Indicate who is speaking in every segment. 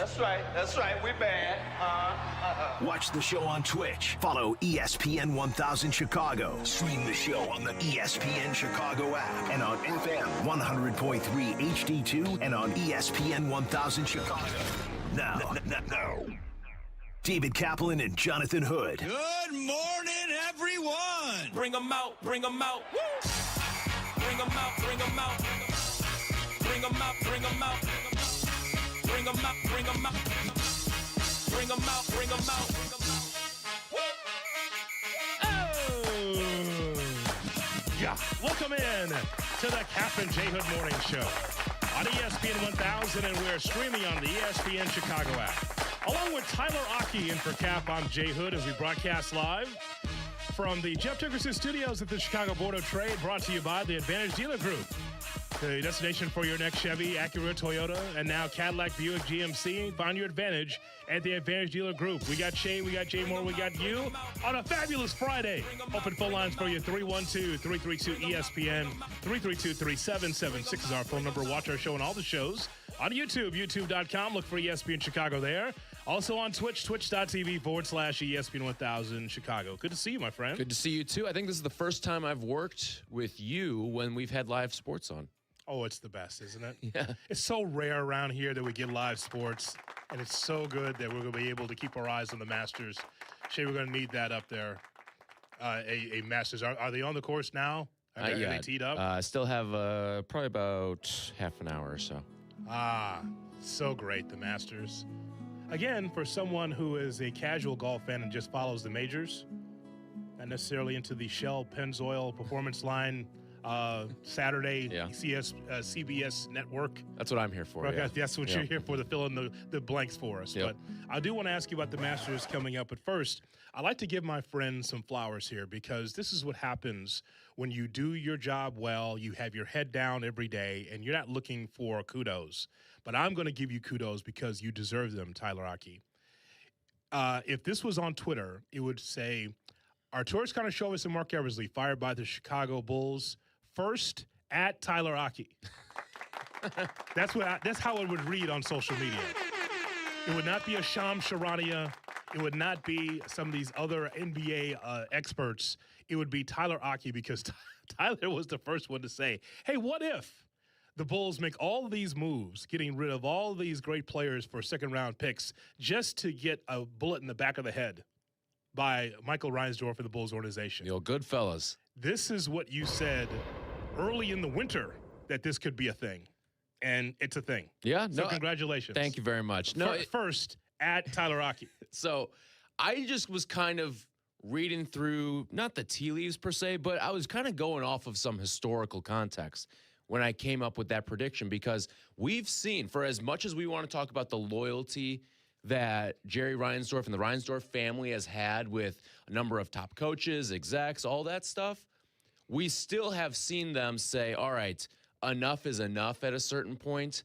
Speaker 1: That's right. We bad.
Speaker 2: Watch the show on Twitch. Follow ESPN 1000 Chicago. Stream the show on the ESPN Chicago app and on FM 100.3 HD2 and on ESPN 1000 Chicago. Now, David Kaplan and Jonathan Hood.
Speaker 3: Good morning, everyone.
Speaker 4: Bring them out. Woo! Bring them out. Bring them out. Bring them out. Bring them out. Bring them out. Bring them out. Bring them out. Bring them out. Bring them out.
Speaker 5: Oh! Yeah. Welcome in to the Kap J Hood Morning Show on ESPN 1000, and we're streaming on the ESPN Chicago app. Along with Tyler Aki in for Kap, I'm J Hood as we broadcast live from the Jeff Dickerson Studios at the Chicago Board of Trade, brought to you by the Advantage Dealer Group, the destination for your next Chevy, Acura, Toyota, and now Cadillac, Buick, GMC. Find your advantage at the Advantage Dealer Group. We got Shay, we got Jay Moore, we got you on a fabulous Friday. Open phone lines for you, 312-332-ESPN, 332-3776 is our phone number. Watch our show and all the shows on YouTube, youtube.com. Look for ESPN Chicago there. Also on Twitch, twitch.tv/ESPN 1000 Chicago. Good to see you, my friend.
Speaker 6: Good to see you, too. I think this is the first time I've worked with you when we've had live sports on.
Speaker 5: Oh, it's the best, isn't it?
Speaker 6: Yeah.
Speaker 5: It's so rare around here that we get live sports, and it's so good that we're going to be able to keep our eyes on the Masters. Shay, we're going to need that up there, a Masters. Are they on the course now? Are they teed up?
Speaker 6: I still have probably about half an hour or so.
Speaker 5: So great, the Masters. Again, for someone who is a casual golf fan and just follows the majors, not necessarily into the Shell Pennzoil Performance Line Saturday CBS network.
Speaker 6: That's what I'm here for.
Speaker 5: Okay,
Speaker 6: yeah.
Speaker 5: That's what you're here for, to fill in the blanks for us.
Speaker 6: Yep.
Speaker 5: But I do want to ask you about the Masters coming up. But first, I'd like to give my friend some flowers here, because this is what happens when you do your job well. You have your head down every day, and you're not looking for kudos. But I'm going to give you kudos because you deserve them, Tyler Aki. If this was on Twitter, it would say, Arturas Karnisovas and Mark Eversley fired by the Chicago Bulls. First at Tyler Aki. That's how it would read on social media. It would not be a Shams Charania. It would not be some of these other NBA experts. It would be Tyler Aki, because Tyler was the first one to say, hey, what if the Bulls make all these moves, getting rid of all these great players for second-round picks, just to get a bullet in the back of the head by Michael Reinsdorf and the Bulls organization?
Speaker 6: The old good fellas.
Speaker 5: This is what you said early in the winter, that this could be a thing. And it's a thing.
Speaker 6: Yeah.
Speaker 5: So congratulations.
Speaker 6: Thank you very much. No,
Speaker 5: First at Tyler Aki.
Speaker 6: So I just was kind of reading through, not the tea leaves per se, but I was kind of going off of some historical context when I came up with that prediction, because we've seen, for as much as we want to talk about the loyalty that Jerry Reinsdorf and the Reinsdorf family has had with a number of top coaches, execs, all that stuff, we still have seen them say, all right, enough is enough at a certain point,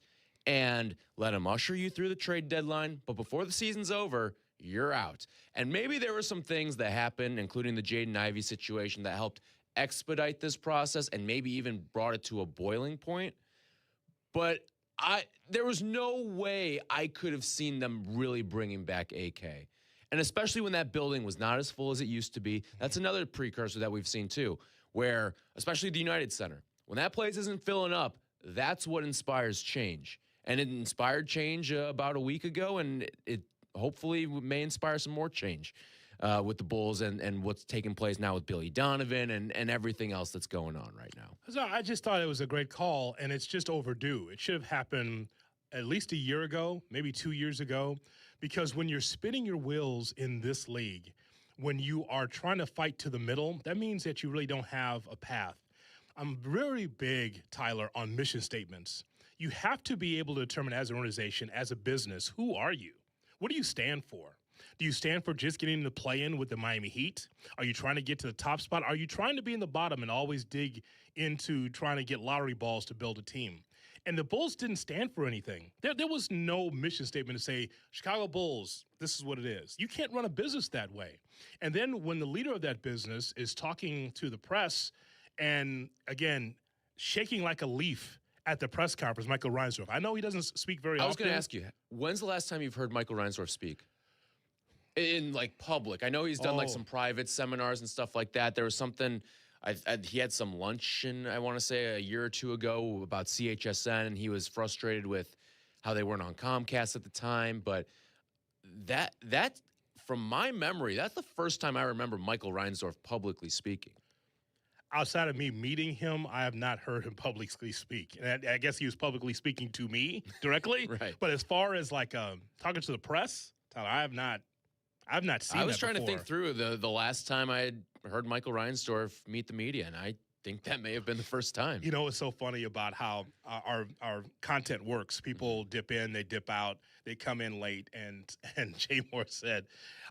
Speaker 6: and let them usher you through the trade deadline. But before the season's over, you're out. And maybe there were some things that happened, including the Jaden Ivey situation, that helped expedite this process and maybe even brought it to a boiling point. But there was no way I could have seen them really bringing back AK. And especially when that building was not as full as it used to be. That's another precursor that we've seen too, where especially the United Center, when that place isn't filling up, that's what inspires change. And it inspired change about a week ago, and it hopefully may inspire some more change with the Bulls and what's taking place now with Billy Donovan and everything else that's going on right now.
Speaker 5: So I just thought it was a great call, and it's just overdue. It should have happened at least a year ago, maybe 2 years ago, because when you're spinning your wheels in this league, when you are trying to fight to the middle, that means that you really don't have a path. I'm very big, Tyler, on mission statements. You have to be able to determine as an organization, as a business, who are you? What do you stand for? Do you stand for just getting the play-in with the Miami Heat? Are you trying to get to the top spot? Are you trying to be in the bottom and always dig into trying to get lottery balls to build a team? And the Bulls didn't stand for anything. There was no mission statement to say, Chicago Bulls, this is what it is. You can't run a business that way. And then when the leader of that business is talking to the press and, again, shaking like a leaf at the press conference, Michael Reinsdorf. I know he doesn't speak very often.
Speaker 6: I was going to ask you, when's the last time you've heard Michael Reinsdorf speak? In like public. I know he's done like some private seminars and stuff like that. There was something, he had some luncheon, I want to say, a year or two ago about CHSN, and he was frustrated with how they weren't on Comcast at the time. But that from my memory, that's the first time I remember Michael Reinsdorf publicly speaking.
Speaker 5: Outside of me meeting him, I have not heard him publicly speak. And I guess he was publicly speaking to me directly.
Speaker 6: Right.
Speaker 5: But as far as like talking to the press, Tyler, I've not seen that
Speaker 6: I was trying
Speaker 5: before.
Speaker 6: to think through the last time I had heard Michael Reinsdorf meet the media, and I think that may have been the first time.
Speaker 5: You know, it's so funny about how our content works. People dip in, they dip out, they come in late, and Jay Moore said,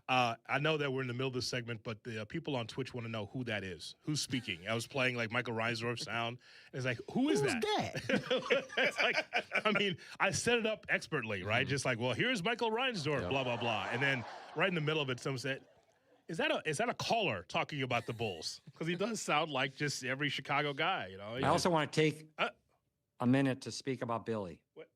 Speaker 5: I know that we're in the middle of this segment, but the people on Twitch want to know who that is. Who's speaking? I was playing like Michael Reinsdorf sound. And it's like, who's that? It's like, I mean, I set it up expertly, right? Just like, well, here's Michael Reinsdorf, blah, blah, blah. And then right in the middle of it, someone said, is that a caller talking about the Bulls? Because he does sound like just every Chicago guy, you know.
Speaker 7: I also want to take a minute to speak about Billy.
Speaker 5: What?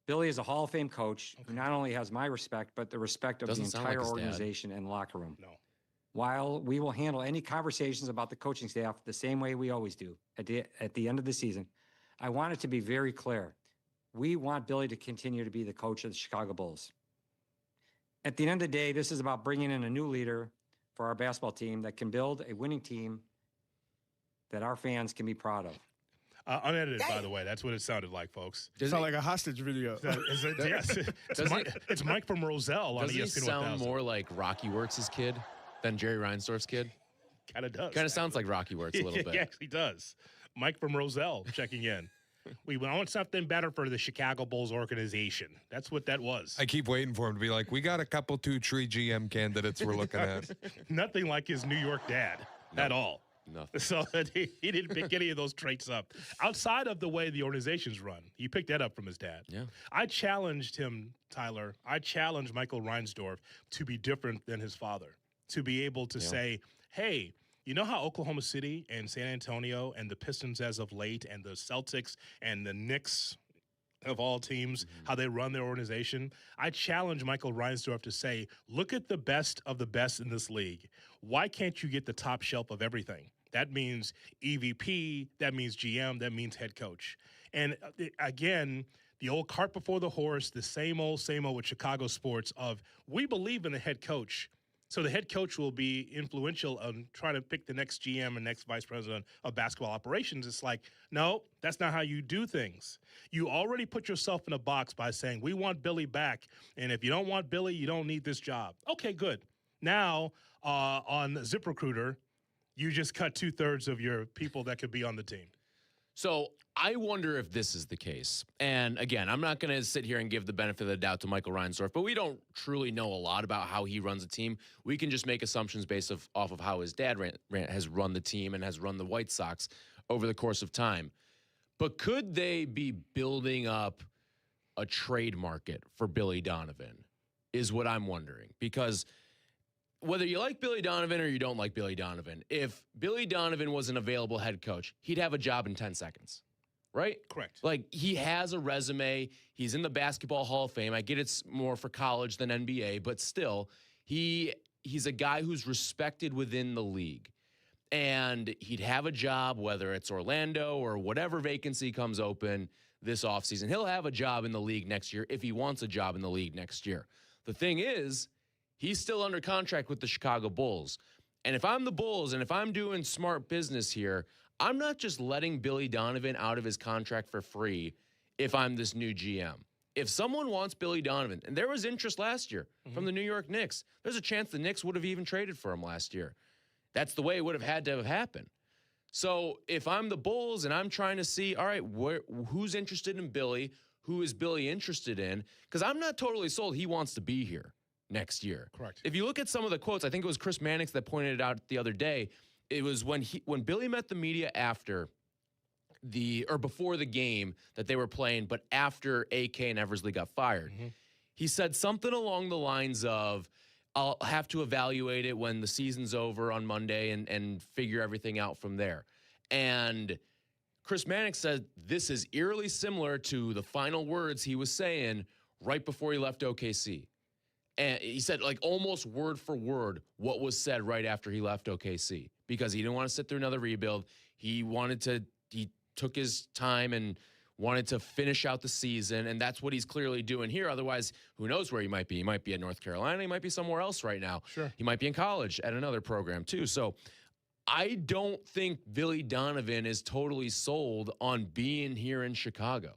Speaker 7: Billy is a Hall of Fame coach who not only has my respect, but the respect of
Speaker 6: Doesn't
Speaker 7: the
Speaker 6: sound like
Speaker 7: entire
Speaker 6: his dad.
Speaker 7: organization and locker room.
Speaker 5: No.
Speaker 7: While we will handle any conversations about the coaching staff the same way we always do at the end of the season, I want it to be very clear. We want Billy to continue to be the coach of the Chicago Bulls. At the end of the day, this is about bringing in a new leader for our basketball team that can build a winning team that our fans can be proud of.
Speaker 5: Unedited, by the way. That's what it sounded like, folks.
Speaker 8: It sounded like a hostage video.
Speaker 5: Yes. It's Mike from Roselle on
Speaker 6: Doesn't
Speaker 5: ESPN
Speaker 6: he sound
Speaker 5: 1000.
Speaker 6: more like Rocky Works' kid than Jerry Reinsdorf's kid?
Speaker 5: Kind of does.
Speaker 6: Kind of sounds like Rocky Works a little bit.
Speaker 5: He actually does. Mike from Roselle checking in. We want something better for the Chicago Bulls organization. That's what that was.
Speaker 8: I keep waiting for him to be like, we got a couple 2-3 GM candidates we're looking at.
Speaker 5: Nothing like his New York dad at all.
Speaker 6: Nothing.
Speaker 5: So he didn't pick any of those traits up. Outside of the way the organization's run, he picked that up from his dad.
Speaker 6: Yeah.
Speaker 5: I challenged him, Tyler. I challenged Michael Reinsdorf to be different than his father, to be able to say, hey, you know how Oklahoma City and San Antonio and the Pistons as of late and the Celtics and the Knicks of all teams, how they run their organization? I challenge Michael Reinsdorf to say, look at the best of the best in this league. Why can't you get the top shelf of everything? That means EVP, that means GM, that means head coach. And again, the old cart before the horse, the same old with Chicago sports of we believe in the head coach. So the head coach will be influential on trying to pick the next GM and next vice president of basketball operations. It's like, no, that's not how you do things. You already put yourself in a box by saying, we want Billy back. And if you don't want Billy, you don't need this job. Okay, good. Now on ZipRecruiter, you just cut 2/3 of your people that could be on the team.
Speaker 6: So I wonder if this is the case. And again, I'm not going to sit here and give the benefit of the doubt to Michael Reinsdorf, but we don't truly know a lot about how he runs a team. We can just make assumptions based off of how his dad has run the team and has run the White Sox over the course of time. But could they be building up a trade market for Billy Donovan is what I'm wondering. Because whether you like Billy Donovan or you don't like Billy Donovan, if Billy Donovan was an available head coach, he'd have a job in 10 seconds, right?
Speaker 5: Correct.
Speaker 6: Like, he has a resume. He's in the Basketball Hall of Fame. I get it's more for college than NBA, but still, he's a guy who's respected within the league. And he'd have a job, whether it's Orlando or whatever vacancy comes open this offseason. He'll have a job in the league next year if he wants a job in the league next year. The thing is, he's still under contract with the Chicago Bulls. And if I'm the Bulls and if I'm doing smart business here, I'm not just letting Billy Donovan out of his contract for free if I'm this new GM. If someone wants Billy Donovan, and there was interest last year from the New York Knicks, there's a chance the Knicks would have even traded for him last year. That's the way it would have had to have happened. So if I'm the Bulls and I'm trying to see, all right, who's interested in Billy? Who is Billy interested in? Because I'm not totally sold he wants to be here next year.
Speaker 5: Correct.
Speaker 6: If you look at some of the quotes, I think it was Chris Mannix that pointed it out the other day. It was when Billy met the media before the game that they were playing, but after AK and Eversley got fired. He said something along the lines of, I'll have to evaluate it when the season's over on Monday and figure everything out from there. And Chris Mannix said this is eerily similar to the final words he was saying right before he left OKC. And he said, like, almost word for word what was said right after he left OKC, because he didn't want to sit through another rebuild. He took his time and wanted to finish out the season, and that's what he's clearly doing here. Otherwise, who knows where he might be? He might be at North Carolina. He might be somewhere else right now.
Speaker 5: Sure.
Speaker 6: He might be in college at another program, too. So I don't think Billy Donovan is totally sold on being here in Chicago.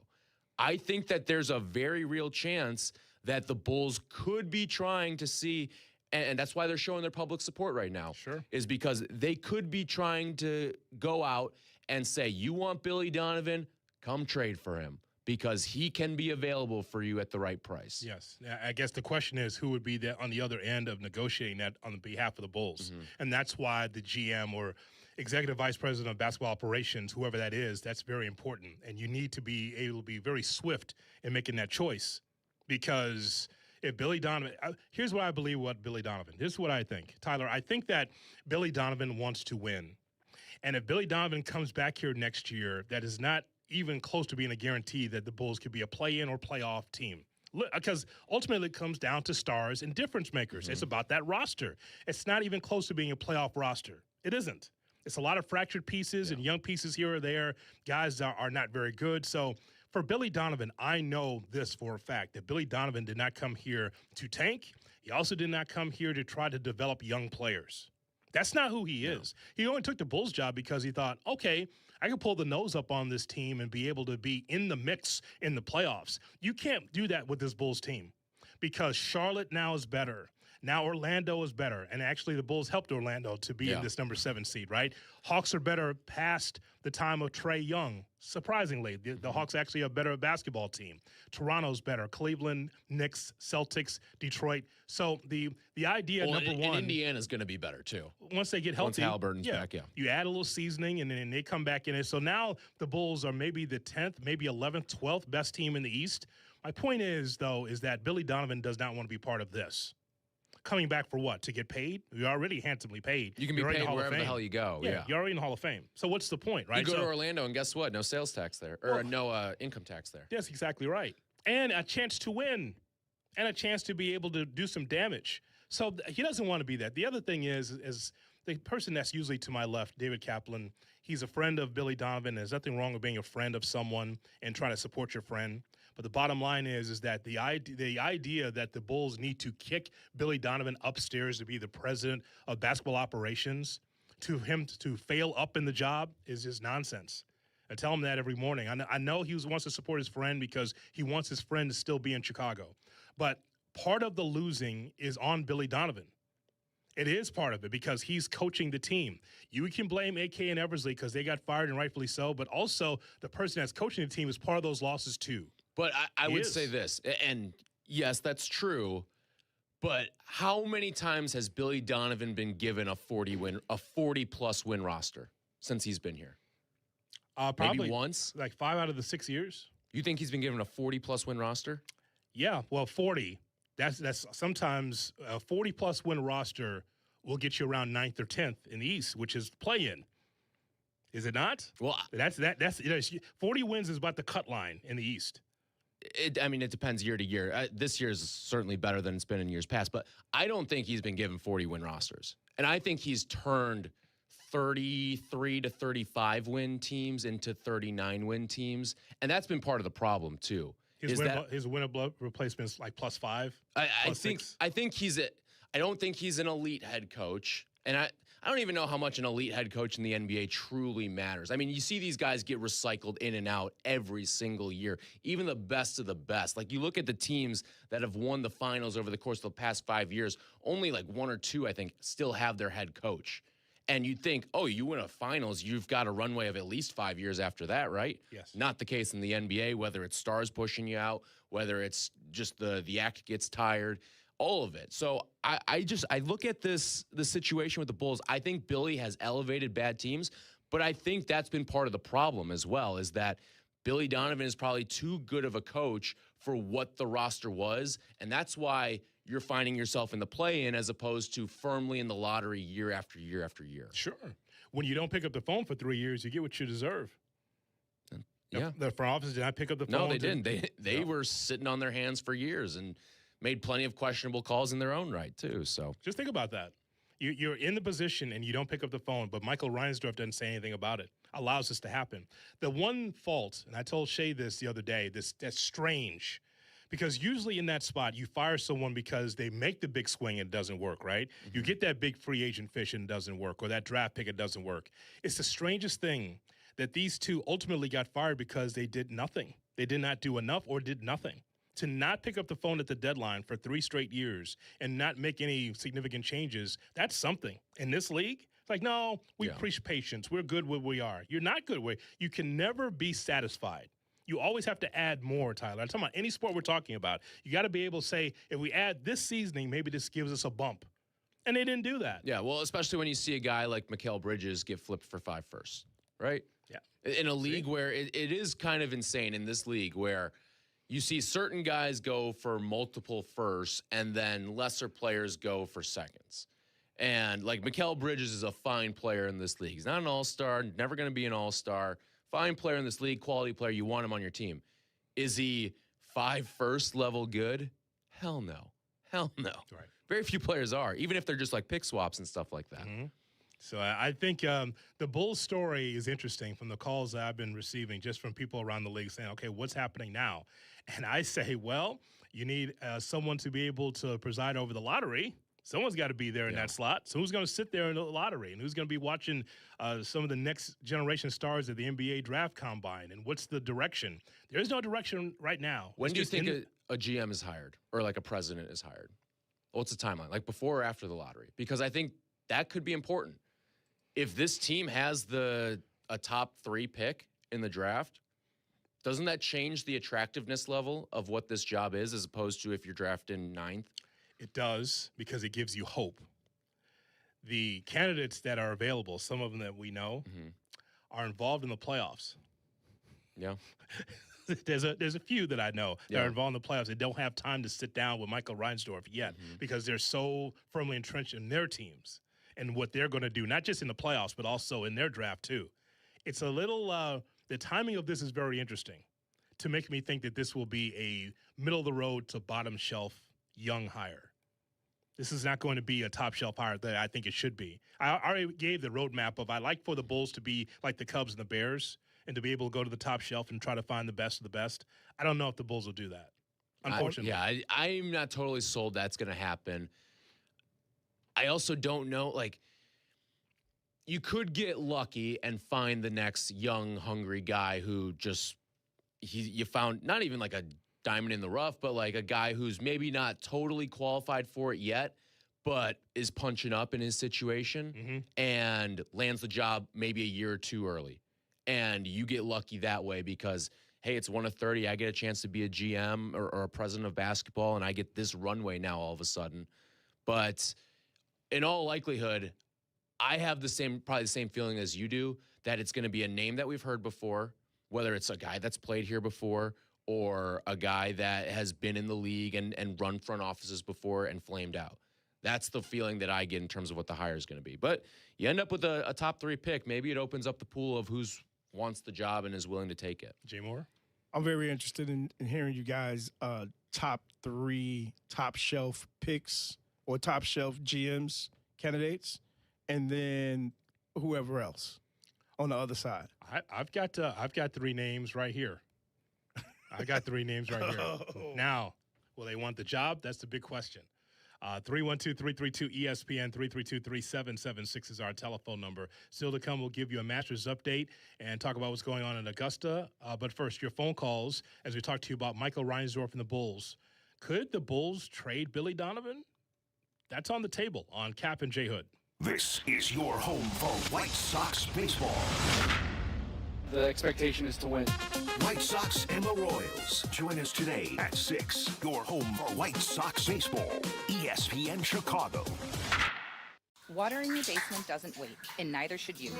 Speaker 6: I think that there's a very real chance that the Bulls could be trying to see, and that's why they're showing their public support right now.
Speaker 5: Sure.
Speaker 6: Is because they could be trying to go out and say, you want Billy Donovan? Come trade for him, because he can be available for you at the right price.
Speaker 5: Yes. I guess the question is who would be on the other end of negotiating that on behalf of the Bulls. And that's why the GM or executive vice president of basketball operations, whoever that is, that's very important. And you need to be able to be very swift in making that choice, because if Billy Donovan, here's what I believe what Billy Donovan, this is what I think. Tyler, I think that Billy Donovan wants to win. And if Billy Donovan comes back here next year, that is not even close to being a guarantee that the Bulls could be a play-in or playoff team. Because ultimately it comes down to stars and difference makers. It's about that roster. It's not even close to being a playoff roster. It isn't. It's a lot of fractured pieces and young pieces here or there. Guys are not very good. So for Billy Donovan, I know this for a fact, that Billy Donovan did not come here to tank. He also did not come here to try to develop young players. That's not who he is. He only took the Bulls job because he thought, okay, I can pull the nose up on this team and be able to be in the mix in the playoffs. You can't do that with this Bulls team, because Charlotte now is better. Now Orlando is better. And actually the Bulls helped Orlando to be in this number 7 seed, right? Hawks are better past the time of Trae Young. Surprisingly, the Hawks actually are a better basketball team. Toronto's better. Cleveland, Knicks, Celtics, Detroit. So the idea, number one.
Speaker 6: And Indiana's going to be better, too.
Speaker 5: Once they get healthy.
Speaker 6: Once Haliburton's back,
Speaker 5: You add a little seasoning, and then they come back in it. So now the Bulls are maybe the 10th, maybe 11th, 12th best team in the East. My point is, though, is that Billy Donovan does not want to be part of this. Coming back for what? To get paid? You're already handsomely paid.
Speaker 6: You can be paid wherever the hell you go. Yeah,
Speaker 5: you're already in the Hall of Fame. So what's the point, right?
Speaker 6: You go to Orlando, and guess what? No sales tax there, or no income tax there.
Speaker 5: That's exactly right. And a chance to win, and a chance to be able to do some damage. So he doesn't want to be that. The other thing is the person that's usually to my left, David Kaplan, he's a friend of Billy Donovan. There's nothing wrong with being a friend of someone and trying to support your friend. But the bottom line is that the idea that the Bulls need to kick Billy Donovan upstairs to be the president of basketball operations, to him to fail up in the job, is just nonsense. I tell him that every morning. I know he wants to support his friend because he wants his friend to still be in Chicago. But part of the losing is on Billy Donovan. It is part of it because he's coaching the team. You can blame AK and Eversley because they got fired, and rightfully so, but also the person that's coaching the team is part of those losses too.
Speaker 6: But I would say this, and yes, that's true, but how many times has Billy Donovan been given a 40-plus win roster since he's been here?
Speaker 5: Probably
Speaker 6: maybe once?
Speaker 5: Like 5 out of the 6 years.
Speaker 6: You think he's been given a 40-plus win roster?
Speaker 5: Yeah, well, 40. That's sometimes a 40-plus win roster will get you around 9th or 10th in the East, which is play-in. Is it not?
Speaker 6: Well,
Speaker 5: that's 40 wins is about the cut line in the East.
Speaker 6: It depends year to year. This year is certainly better than it's been in years past, but I don't think he's been given 40-win rosters. And I think he's turned 33 to 35-win teams into 39-win teams, and that's been part of the problem, too.
Speaker 5: His win replacement's like +5.
Speaker 6: I don't think he's an elite head coach, and I don't even know how much an elite head coach in the NBA truly matters. I mean, you see these guys get recycled in and out every single year, even the best of the best. Like, you look at the teams that have won the finals over the course of the past 5 years, only like 1 or 2, I think, still have their head coach. And you'd think, oh, you win a finals, you've got a runway of at least 5 years after that, right?
Speaker 5: Yes.
Speaker 6: Not the case in the NBA, whether it's stars pushing you out, whether it's just the act gets tired, all of it. So I look at the situation with the Bulls. I think Billy has elevated bad teams, but I think that's been part of the problem as well, is that Billy Donovan is probably too good of a coach for what the roster was, and that's why you're finding yourself in the play-in as opposed to firmly in the lottery year after year after year.
Speaker 5: Sure. When you don't pick up the phone for 3 years, you get what you deserve.
Speaker 6: Yeah.
Speaker 5: The front office did not pick up the phone.
Speaker 6: No, they didn't. They were sitting on their hands for years and made plenty of questionable calls in their own right, too. So
Speaker 5: just think about that. You're in the position and you don't pick up the phone, but Michael Reinsdorf doesn't say anything about it. Allows this to happen. The one fault, and I told Shay this the other day, that's strange, because usually in that spot you fire someone because they make the big swing and it doesn't work, right? Mm-hmm. You get that big free agent fish and it doesn't work, or that draft pick, it doesn't work. It's the strangest thing that these two ultimately got fired because they did nothing. They did not do enough or did nothing. To not pick up the phone at the deadline for 3 straight years and not make any significant changes, that's something. In this league, it's like, no, we preach patience. We're good where we are. You're not good where you can never be satisfied. You always have to add more, Tyler. I'm talking about any sport we're talking about. You got to be able to say, if we add this seasoning, maybe this gives us a bump. And they didn't do that.
Speaker 6: Yeah, well, especially when you see a guy like Mikal Bridges get flipped for 5 firsts, right? Yeah. In a league where it is kind of insane in this league where you see certain guys go for multiple firsts and then lesser players go for seconds. And like Mikal Bridges is a fine player in this league. He's not an all-star, never going to be an all-star. Fine player in this league, quality player. You want him on your team. Is he 5 first level good? Hell no. Hell no.
Speaker 5: Right.
Speaker 6: Very few players are, even if they're just like pick swaps and stuff like that.
Speaker 5: Mm-hmm. So I think the Bulls story is interesting from the calls that I've been receiving just from people around the league saying, okay, what's happening now? And I say, well, you need someone to be able to preside over the lottery. Someone's got to be there in that slot. So who's going to sit there in the lottery? And who's going to be watching some of the next generation stars of the NBA draft combine? And what's the direction? There's no direction right now.
Speaker 6: When do you think a GM is hired or like a president is hired? What's the timeline? Like before or after the lottery? Because I think that could be important. If this team has a top 3 pick in the draft, doesn't that change the attractiveness level of what this job is as opposed to if you're drafting 9th?
Speaker 5: It does, because it gives you hope. The candidates that are available, some of them that we know, are involved in the playoffs.
Speaker 6: Yeah.
Speaker 5: There's a few that I know that are involved in the playoffs. They don't have time to sit down with Michael Reinsdorf yet because they're so firmly entrenched in their teams and what they're going to do, not just in the playoffs, but also in their draft too. It's a little the timing of this is very interesting to make me think that this will be a middle-of-the-road to bottom-shelf young hire. This is not going to be a top-shelf hire that I think it should be. I already gave the roadmap of I like for the Bulls to be like the Cubs and the Bears and to be able to go to the top shelf and try to find the best of the best. I don't know if the Bulls will do that, unfortunately.
Speaker 6: I'm not totally sold that's going to happen. I also don't know, like, you could get lucky and find the next young, hungry guy who just you found not even like a diamond in the rough, but like a guy who's maybe not totally qualified for it yet, but is punching up in his situation and lands the job maybe a year or two early. And you get lucky that way because, hey, it's 1 of 30. I get a chance to be a GM or a president of basketball, and I get this runway now all of a sudden. But in all likelihood, I have probably the same feeling as you do, that it's going to be a name that we've heard before, whether it's a guy that's played here before or a guy that has been in the league and run front offices before and flamed out. That's the feeling that I get in terms of what the hire is going to be. But you end up with a top 3 pick. Maybe it opens up the pool of who's wants the job and is willing to take it.
Speaker 5: Jay Moore?
Speaker 9: I'm very interested in hearing you guys' top 3 top shelf picks or top shelf GMs candidates, and then whoever else on the other side.
Speaker 5: I've got 3 names right here. I got 3 names right here. Now, will they want the job? That's the big question. 312-332-ESPN, 332-3776 is our telephone number. Still to come, we'll give you a Masters update and talk about what's going on in Augusta. But first, your phone calls as we talk to you about Michael Reinsdorf and the Bulls. Could the Bulls trade Billy Donovan? That's on the table on Kap and J Hood.
Speaker 2: This is your home for White Sox baseball.
Speaker 10: The expectation is to win.
Speaker 2: White Sox and the Royals. Join us today at 6. Your home for White Sox baseball. ESPN Chicago.
Speaker 11: Water in your basement doesn't wait, and neither should you.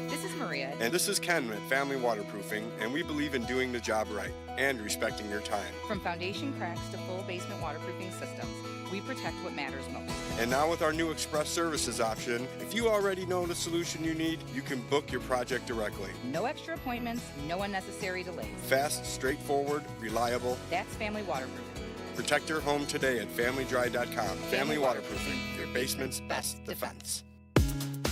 Speaker 11: This is Maria.
Speaker 12: And this is Ken at Family Waterproofing, and we believe in doing the job right and respecting your time.
Speaker 11: From foundation cracks to full basement waterproofing systems, We protect what matters most.
Speaker 12: And now with our new Express Services option, if you already know the solution you need, you can book your project directly.
Speaker 11: No extra appointments, no unnecessary delays.
Speaker 12: Fast, straightforward, reliable.
Speaker 11: That's Family Waterproofing.
Speaker 12: Protect your home today at familydry.com. Family Waterproofing, your basement's best defense.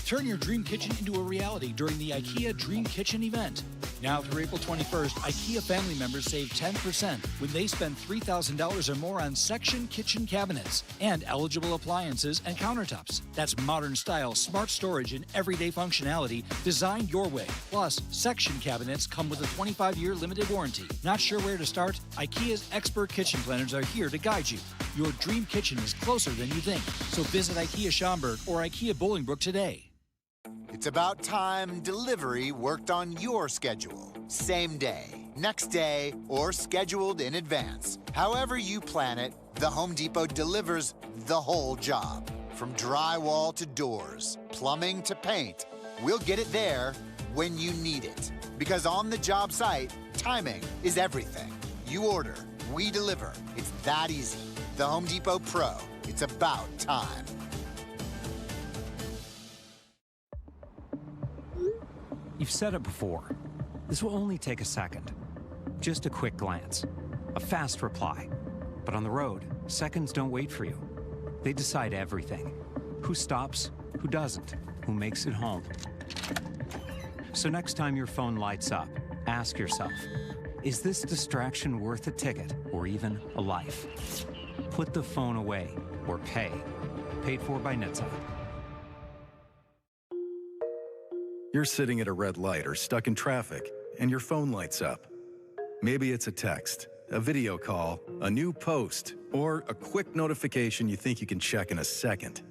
Speaker 13: Turn your dream kitchen into a reality during the IKEA Dream Kitchen event. Now through April 21st, IKEA family members save 10% when they spend $3,000 or more on section kitchen cabinets and eligible appliances and countertops. That's modern style, smart storage, and everyday functionality designed your way. Plus, section cabinets come with a 25-year limited warranty. Not sure where to start? IKEA's expert kitchen planners are here to guide you. Your dream kitchen is closer than you think. So visit IKEA Schaumburg or IKEA Bolingbrook today.
Speaker 14: It's about time delivery worked on your schedule. Same day, next day, or scheduled in advance. However you plan it, the Home Depot delivers the whole job. From drywall to doors, plumbing to paint, we'll get it there when you need it. Because on the job site, timing is everything. You order, we deliver. It's that easy. The Home Depot Pro. It's about time.
Speaker 15: You've said it before. This will only take a second. Just a quick glance. A fast reply. But on the road, seconds don't wait for you. They decide everything. Who stops, who doesn't, who makes it home. So next time your phone lights up, ask yourself, is this distraction worth a ticket or even a life? Put the phone away or pay. Paid for by NHTSA.
Speaker 16: You're sitting at a red light or stuck in traffic, and your phone lights up. Maybe it's a text, a video call, a new post, or a quick notification you think you can check in a second.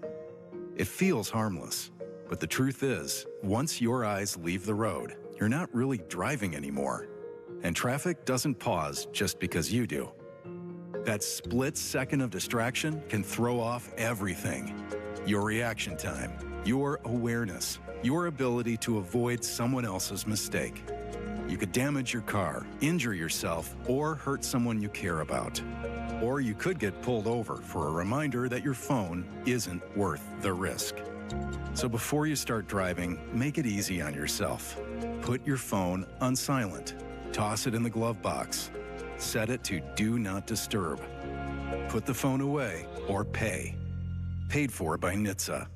Speaker 16: It feels harmless, but the truth is, once your eyes leave the road, you're not really driving anymore. And traffic doesn't pause just because you do. That split second of distraction can throw off everything. Your reaction time, your awareness, your ability to avoid someone else's mistake. You could damage your car, injure yourself, or hurt someone you care about. Or you could get pulled over for a reminder that your phone isn't worth the risk. So before you start driving, make it easy on yourself. Put your phone on silent. Toss it in the glove box. Set it to Do Not Disturb. Put the phone away or pay. Paid for by NHTSA.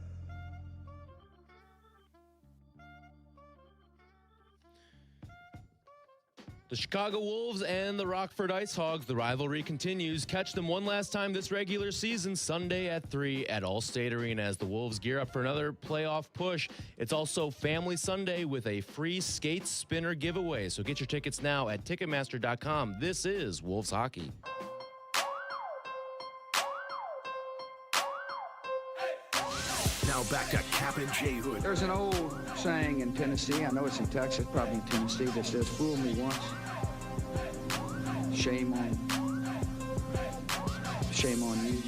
Speaker 6: The Chicago Wolves and the Rockford Ice Hogs, the rivalry continues. Catch them one last time this regular season, Sunday at 3 at Allstate Arena as the Wolves gear up for another playoff push. It's also Family Sunday with a free skate spinner giveaway. So get your tickets now at Ticketmaster.com. This is Wolves Hockey.
Speaker 2: Now back to Kap J Hood.
Speaker 17: There's an old saying in Tennessee, I know it's in Texas, probably in Tennessee, that says, fool me once, shame on you.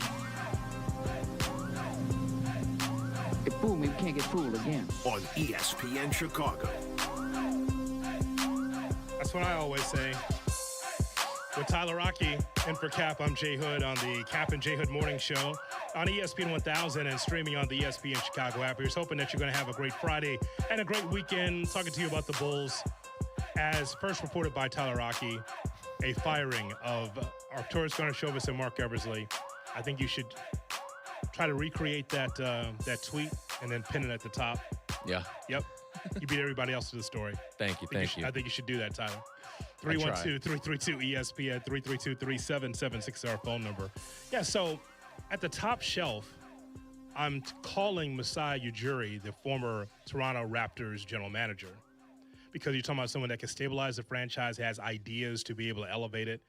Speaker 17: If fool me, we can't get fooled again.
Speaker 2: On ESPN Chicago.
Speaker 5: That's what I always say. With Tyler Rocky and for Kap, I'm J Hood on the Kap and J Hood Morning Show on ESPN 1000 and streaming on the ESPN Chicago app. Here's hoping that you're going to have a great Friday and a great weekend. Talking to you about the Bulls. As first reported by Tyler Rocky, a firing of Arturas Garnishovas and Mark Eversley. I think you should try to recreate that tweet and then pin it at the top.
Speaker 6: Yeah.
Speaker 5: Yep. You beat everybody else to the story.
Speaker 6: Thank you.
Speaker 5: I think you should do that, Tyler. 312-332-ESPN, 332-3776 is our phone number. Yeah, so at the top shelf, I'm calling Masai Ujiri, the former Toronto Raptors general manager, because you're talking about someone that can stabilize the franchise, has ideas to be able to elevate it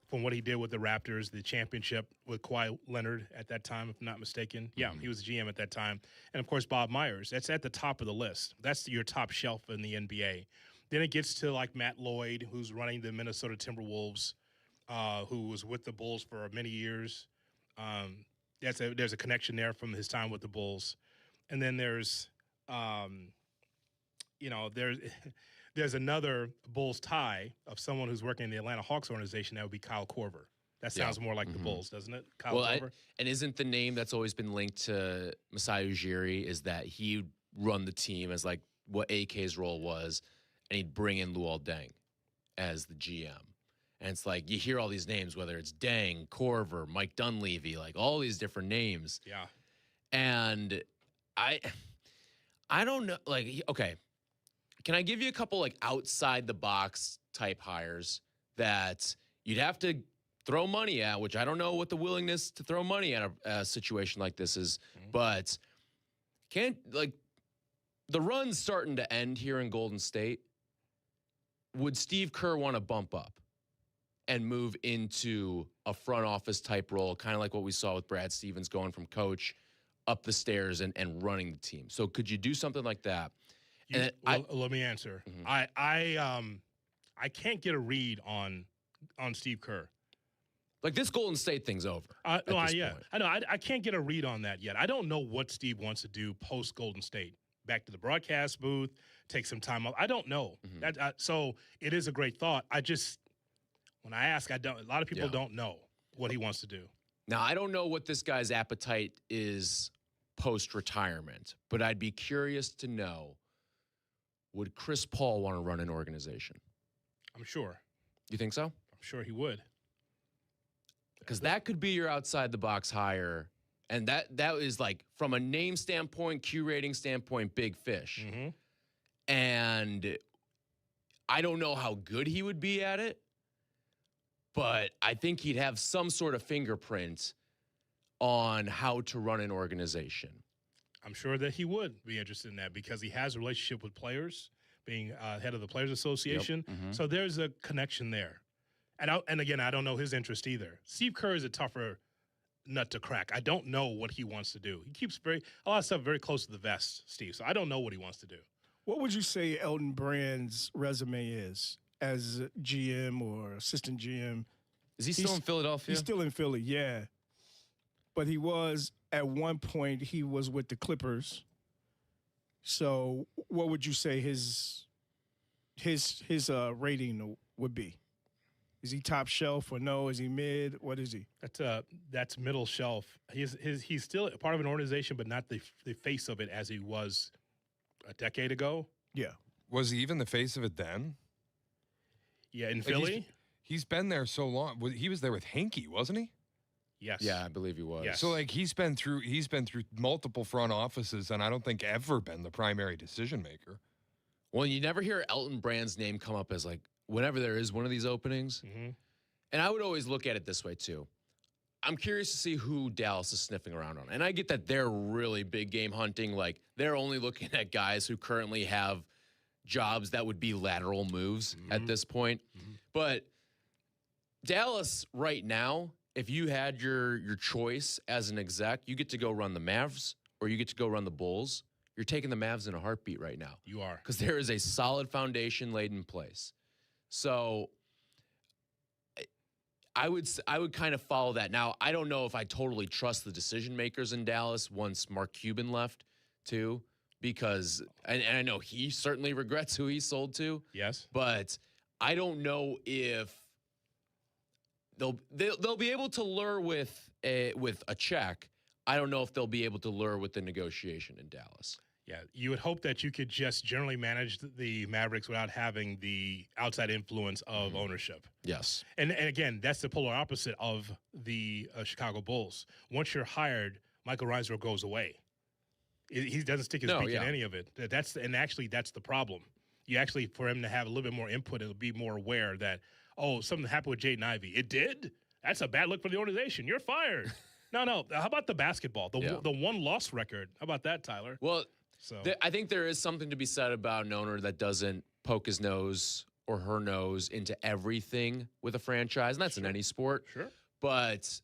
Speaker 5: from what he did with the Raptors, the championship with Kawhi Leonard at that time, if I'm not mistaken. Yeah, he was the GM at that time. And, of course, Bob Myers. That's at the top of the list. That's your top shelf in the NBA. Then it gets to, like, Matt Lloyd, who's running the Minnesota Timberwolves, who was with the Bulls for many years. There's a connection there from his time with the Bulls. And then there's another Bulls tie of someone who's working in the Atlanta Hawks organization. That would be Kyle Korver. That sounds more like the Bulls, doesn't it? Kyle
Speaker 6: Well,
Speaker 5: Korver?
Speaker 6: and isn't the name that's always been linked to Masai Ujiri is that he'd run the team as like what AK's role was, and he'd bring in Luol Deng as the GM. And it's like you hear all these names, whether it's Deng, Korver, Mike Dunleavy, like all these different names.
Speaker 5: Yeah.
Speaker 6: And I don't know, like, okay, can I give you a couple like outside the box type hires that you'd have to throw money at, which I don't know what the willingness to throw money at a situation like this is, but can't, like, the run's starting to end here in Golden State. Would Steve Kerr want to bump up and move into a front office type role, kind of like what we saw with Brad Stevens going from coach up the stairs and running the team? So could you do something like that?
Speaker 5: Let me answer. I can't get a read on Steve Kerr.
Speaker 6: Like, this Golden State thing's over.
Speaker 5: I know. I can't get a read on that yet. I don't know what Steve wants to do post Golden State. Back to the broadcast booth, take some time off. I don't know. So it is a great thought. When I ask, I don't. A lot of people don't know what he wants to do.
Speaker 6: Now, I don't know what this guy's appetite is post-retirement, but I'd be curious to know, would Chris Paul want to run an organization?
Speaker 5: I'm sure.
Speaker 6: You think so?
Speaker 5: I'm sure he would.
Speaker 6: Because that could be your outside-the-box hire, and that is, like, from a name standpoint, Q rating standpoint, big fish. And I don't know how good he would be at it, but I think he'd have some sort of fingerprint on how to run an organization.
Speaker 5: I'm sure that he would be interested in that because he has a relationship with players, being head of the Players Association. So there's a connection there. And again, I don't know his interest either. Steve Kerr is a tougher nut to crack. I don't know what he wants to do. He keeps a lot of stuff very close to the vest, Steve. So I don't know what he wants to do.
Speaker 9: What would you say Elton Brand's resume is as GM or assistant GM?
Speaker 6: Is he still in Philadelphia?
Speaker 9: He's still in Philly, yeah. But he was, at one point, he was with the Clippers. So what would you say his rating would be? Is he top shelf or no? Is he mid? What is he?
Speaker 5: That's middle shelf. He's still part of an organization, but not the face of it as he was a decade ago.
Speaker 9: Yeah.
Speaker 8: Was he even the face of it then?
Speaker 5: Yeah, in Philly?
Speaker 8: He's been there so long. He was there with Hinkie, wasn't he?
Speaker 5: Yes.
Speaker 6: Yeah, I believe he was.
Speaker 5: Yes.
Speaker 8: So, like, he's been through multiple front offices, and I don't think ever been the primary decision maker.
Speaker 6: Well, you never hear Elton Brand's name come up as, like, whenever there is one of these openings. And I would always look at it this way, too. I'm curious to see who Dallas is sniffing around on. And I get that they're really big game hunting. Like, they're only looking at guys who currently have jobs that would be lateral moves at this point. But Dallas right now, if you had your choice as an exec, you get to go run the Mavs or you get to go run the Bulls. You're taking the Mavs in a heartbeat right now.
Speaker 5: You are.
Speaker 6: Because there is a solid foundation laid in place. So I would kind of follow that. Now, I don't know if I totally trust the decision makers in Dallas once Mark Cuban left, too, because and I know he certainly regrets who he sold to.
Speaker 5: Yes.
Speaker 6: But I don't know if they'll be able to lure with a check. I don't know if they'll be able to lure with the negotiation in Dallas.
Speaker 5: Yeah, you would hope that you could just generally manage the Mavericks without having the outside influence of ownership.
Speaker 6: Yes.
Speaker 5: And again, that's the polar opposite of the Chicago Bulls. Once you're hired, Michael Reinsdorf goes away. He doesn't stick his beak in any of it. That's the problem. You actually, for him to have a little bit more input and be more aware that, oh, something happened with Jaden Ivey. It did? That's a bad look for the organization. You're fired. No. How about the basketball? The one-loss record. How about that, Tyler?
Speaker 6: Well, I think there is something to be said about an owner that doesn't poke his nose or her nose into everything with a franchise, and that's in any sport.
Speaker 5: Sure.
Speaker 6: But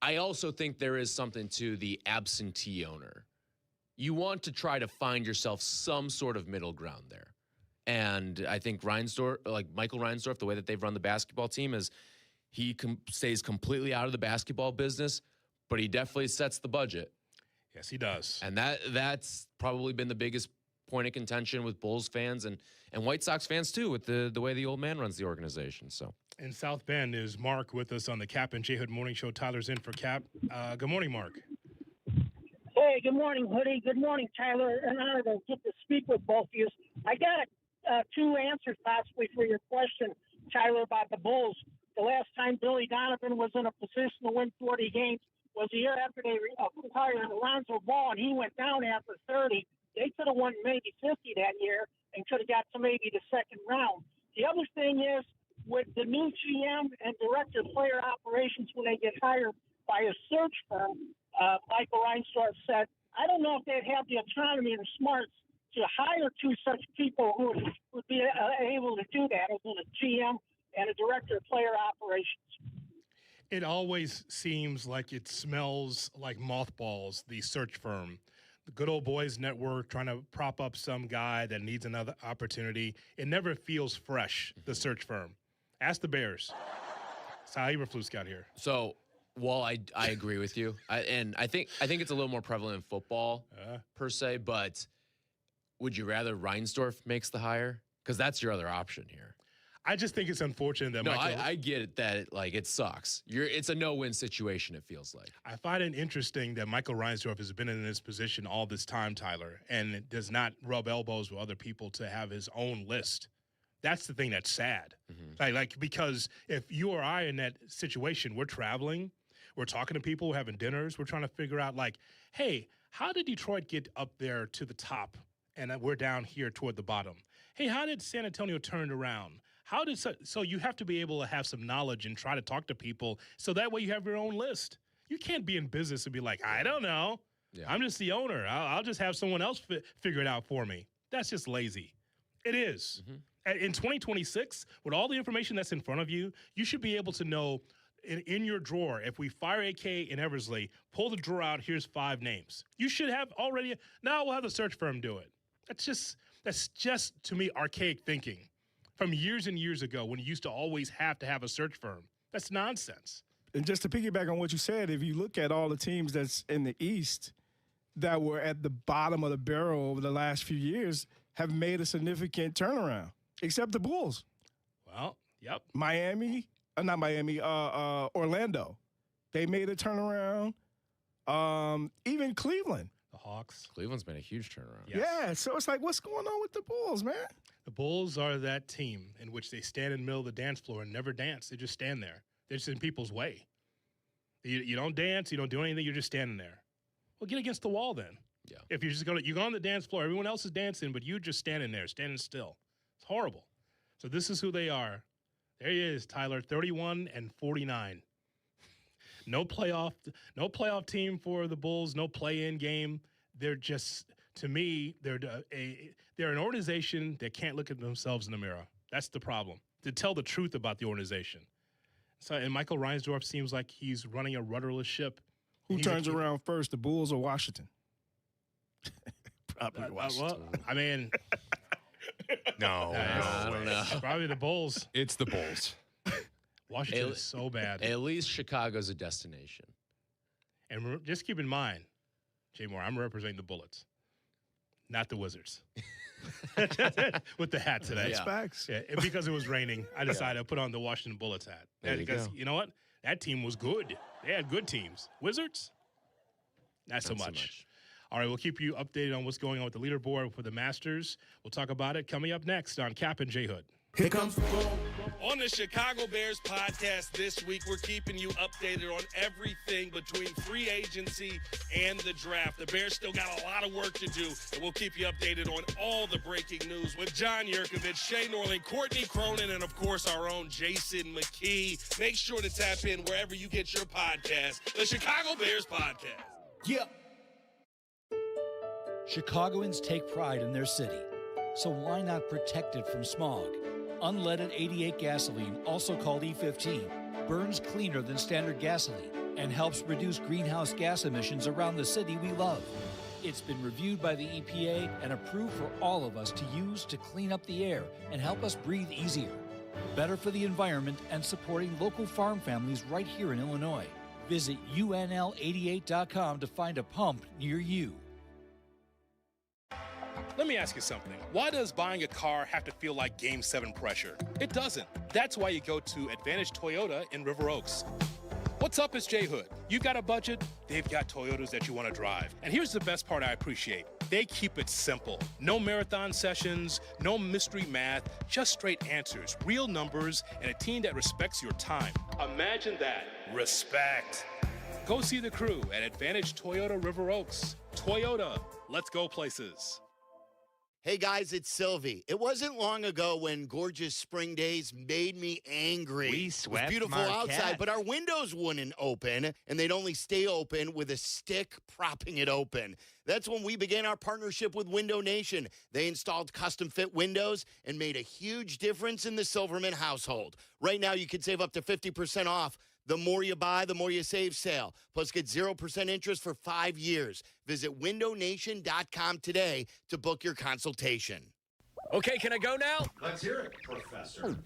Speaker 6: I also think there is something to the absentee owner. You want to try to find yourself some sort of middle ground there. And I think Reinsdorf, like Michael Reinsdorf, the way that they've run the basketball team is he stays completely out of the basketball business, but he definitely sets the budget.
Speaker 5: Yes, he does.
Speaker 6: And that's probably been the biggest point of contention with Bulls fans and White Sox fans, too, with the way the old man runs the organization. So
Speaker 5: In South Bend is Mark with us on the Kap and J Hood Morning Show. Tyler's in for Kap. Good morning, Mark.
Speaker 18: Hey, good morning, Hoodie. Good morning, Tyler. An honor to get to speak with both of you. I got two answers possibly for your question, Tyler, about the Bulls. The last time Billy Donovan was in a position to win 40 games was the year after they acquired Alonzo Ball, and he went down after 30. They could have won maybe 50 that year and could have got to maybe the second round. The other thing is, with the new GM and director of player operations, when they get hired by a search firm, Michael Reinsdorf said, I don't know if they'd have the autonomy and smarts to hire two such people who would be able to do that, as a GM and a director of player operations.
Speaker 5: It always seems like it smells like mothballs, the search firm. The good old boys network trying to prop up some guy that needs another opportunity. It never feels fresh, the search firm. Ask the Bears. That's how Eberflus got here.
Speaker 6: So, while I agree with you, I think it's a little more prevalent in football per se, but would you rather Reinsdorf makes the hire? Because that's your other option here.
Speaker 5: I just think it's unfortunate that
Speaker 6: I get it that it sucks. It's a no-win situation, it feels like.
Speaker 5: I find it interesting that Michael Reinsdorf has been in this position all this time, Tyler, and does not rub elbows with other people to have his own list. That's the thing that's sad. Like because if you or I in that situation, we're traveling, we're talking to people, we're having dinners, we're trying to figure out hey, how did Detroit get up there to the top and we're down here toward the bottom? Hey, how did San Antonio turn around? So you have to be able to have some knowledge and try to talk to people so that way you have your own list. You can't be in business and be like, I don't know. Yeah. I'm just the owner. I'll just have someone else figure it out for me. That's just lazy. It is. In 2026, with all the information that's in front of you, you should be able to know in your drawer, if we fire AK in Eversley, pull the drawer out, here's 5 names. You should have already, now we'll have the search firm do it. That's just, to me, archaic thinking from years and years ago when you used to always have to have a search firm. That's nonsense.
Speaker 9: And just to piggyback on what you said, if you look at all the teams that's in the East that were at the bottom of the barrel over the last few years have made a significant turnaround, except the Bulls.
Speaker 5: Well, yep.
Speaker 9: Orlando. They made a turnaround. Even Cleveland.
Speaker 5: The Hawks.
Speaker 6: Cleveland's made a huge turnaround.
Speaker 5: Yes.
Speaker 9: Yeah, so it's like, what's going on with the Bulls, man?
Speaker 5: The Bulls are that team in which they stand in the middle of the dance floor and never dance. They just stand there. They're just in people's way. You don't dance. You don't do anything. You're just standing there. Well, get against the wall then.
Speaker 6: Yeah.
Speaker 5: If you're just you go on the dance floor, everyone else is dancing, but you're just standing there, standing still. It's horrible. So this is who they are. There he is, Tyler, 31-49. No playoff team for the Bulls. No play-in game. They're just, to me, they're an organization that can't look at themselves in the mirror. That's the problem. To tell the truth about the organization. So, and Michael Reinsdorf seems like he's running a rudderless ship.
Speaker 9: Who turns around first, the Bulls or Washington?
Speaker 5: Probably Washington. Well, I mean,
Speaker 8: no,
Speaker 6: I don't know.
Speaker 5: Probably the Bulls.
Speaker 8: It's the Bulls.
Speaker 5: Washington is so bad.
Speaker 6: At least Chicago's a destination.
Speaker 5: And just keep in mind, Jay Moore, I'm representing the Bullets, not the Wizards. With the hat today.
Speaker 9: That's facts.
Speaker 5: Yeah, and because it was raining, I decided to put on the Washington Bullets hat. Because you know what? That team was good. They had good teams. Wizards, not so much. All right, we'll keep you updated on what's going on with the leaderboard for the Masters. We'll talk about it coming up next on Kap and J Hood.
Speaker 4: Here comes the ball. On the Chicago Bears podcast this week, we're keeping you updated on everything between free agency and the draft. The Bears still got a lot of work to do, and we'll keep you updated on all the breaking news with John Yurkovich, Shay Norling, Courtney Cronin, and, of course, our own Jason McKee. Make sure to tap in wherever you get your podcast, the Chicago Bears podcast.
Speaker 13: Yeah. Chicagoans take pride in their city, so why not protect it from smog? Unleaded 88 gasoline, also called E15, burns cleaner than standard gasoline and helps reduce greenhouse gas emissions around the city we love. It's been reviewed by the EPA and approved for all of us to use to clean up the air and help us breathe easier. Better for the environment and supporting local farm families right here in Illinois. Visit UNL88.com to find a pump near you.
Speaker 5: Let me ask you something. Why does buying a car have to feel like Game 7 pressure? It doesn't. That's why you go to Advantage Toyota in River Oaks. What's up, it's J Hood. You've got a budget, they've got Toyotas that you want to drive. And here's the best part I appreciate. They keep it simple. No marathon sessions, no mystery math, just straight answers, real numbers, and a team that respects your time. Imagine that. Respect. Go see the crew at Advantage Toyota River Oaks. Toyota, let's go places.
Speaker 19: Hey guys, it's Silvy. It wasn't long ago when gorgeous spring days made me angry.
Speaker 20: We
Speaker 19: It
Speaker 20: swept
Speaker 19: was beautiful
Speaker 20: Marquette.
Speaker 19: outside, but our windows wouldn't open, and they'd only stay open with a stick propping it open. That's when we began our partnership with Window Nation. They installed custom fit windows and made a huge difference in the Silverman household. Right now, you can save up to 50% off. The more you buy, the more you save sale. Plus, get 0% interest for 5 years. Visit windownation.com today to book your consultation.
Speaker 21: Okay, can I go now?
Speaker 20: Let's hear it, Professor.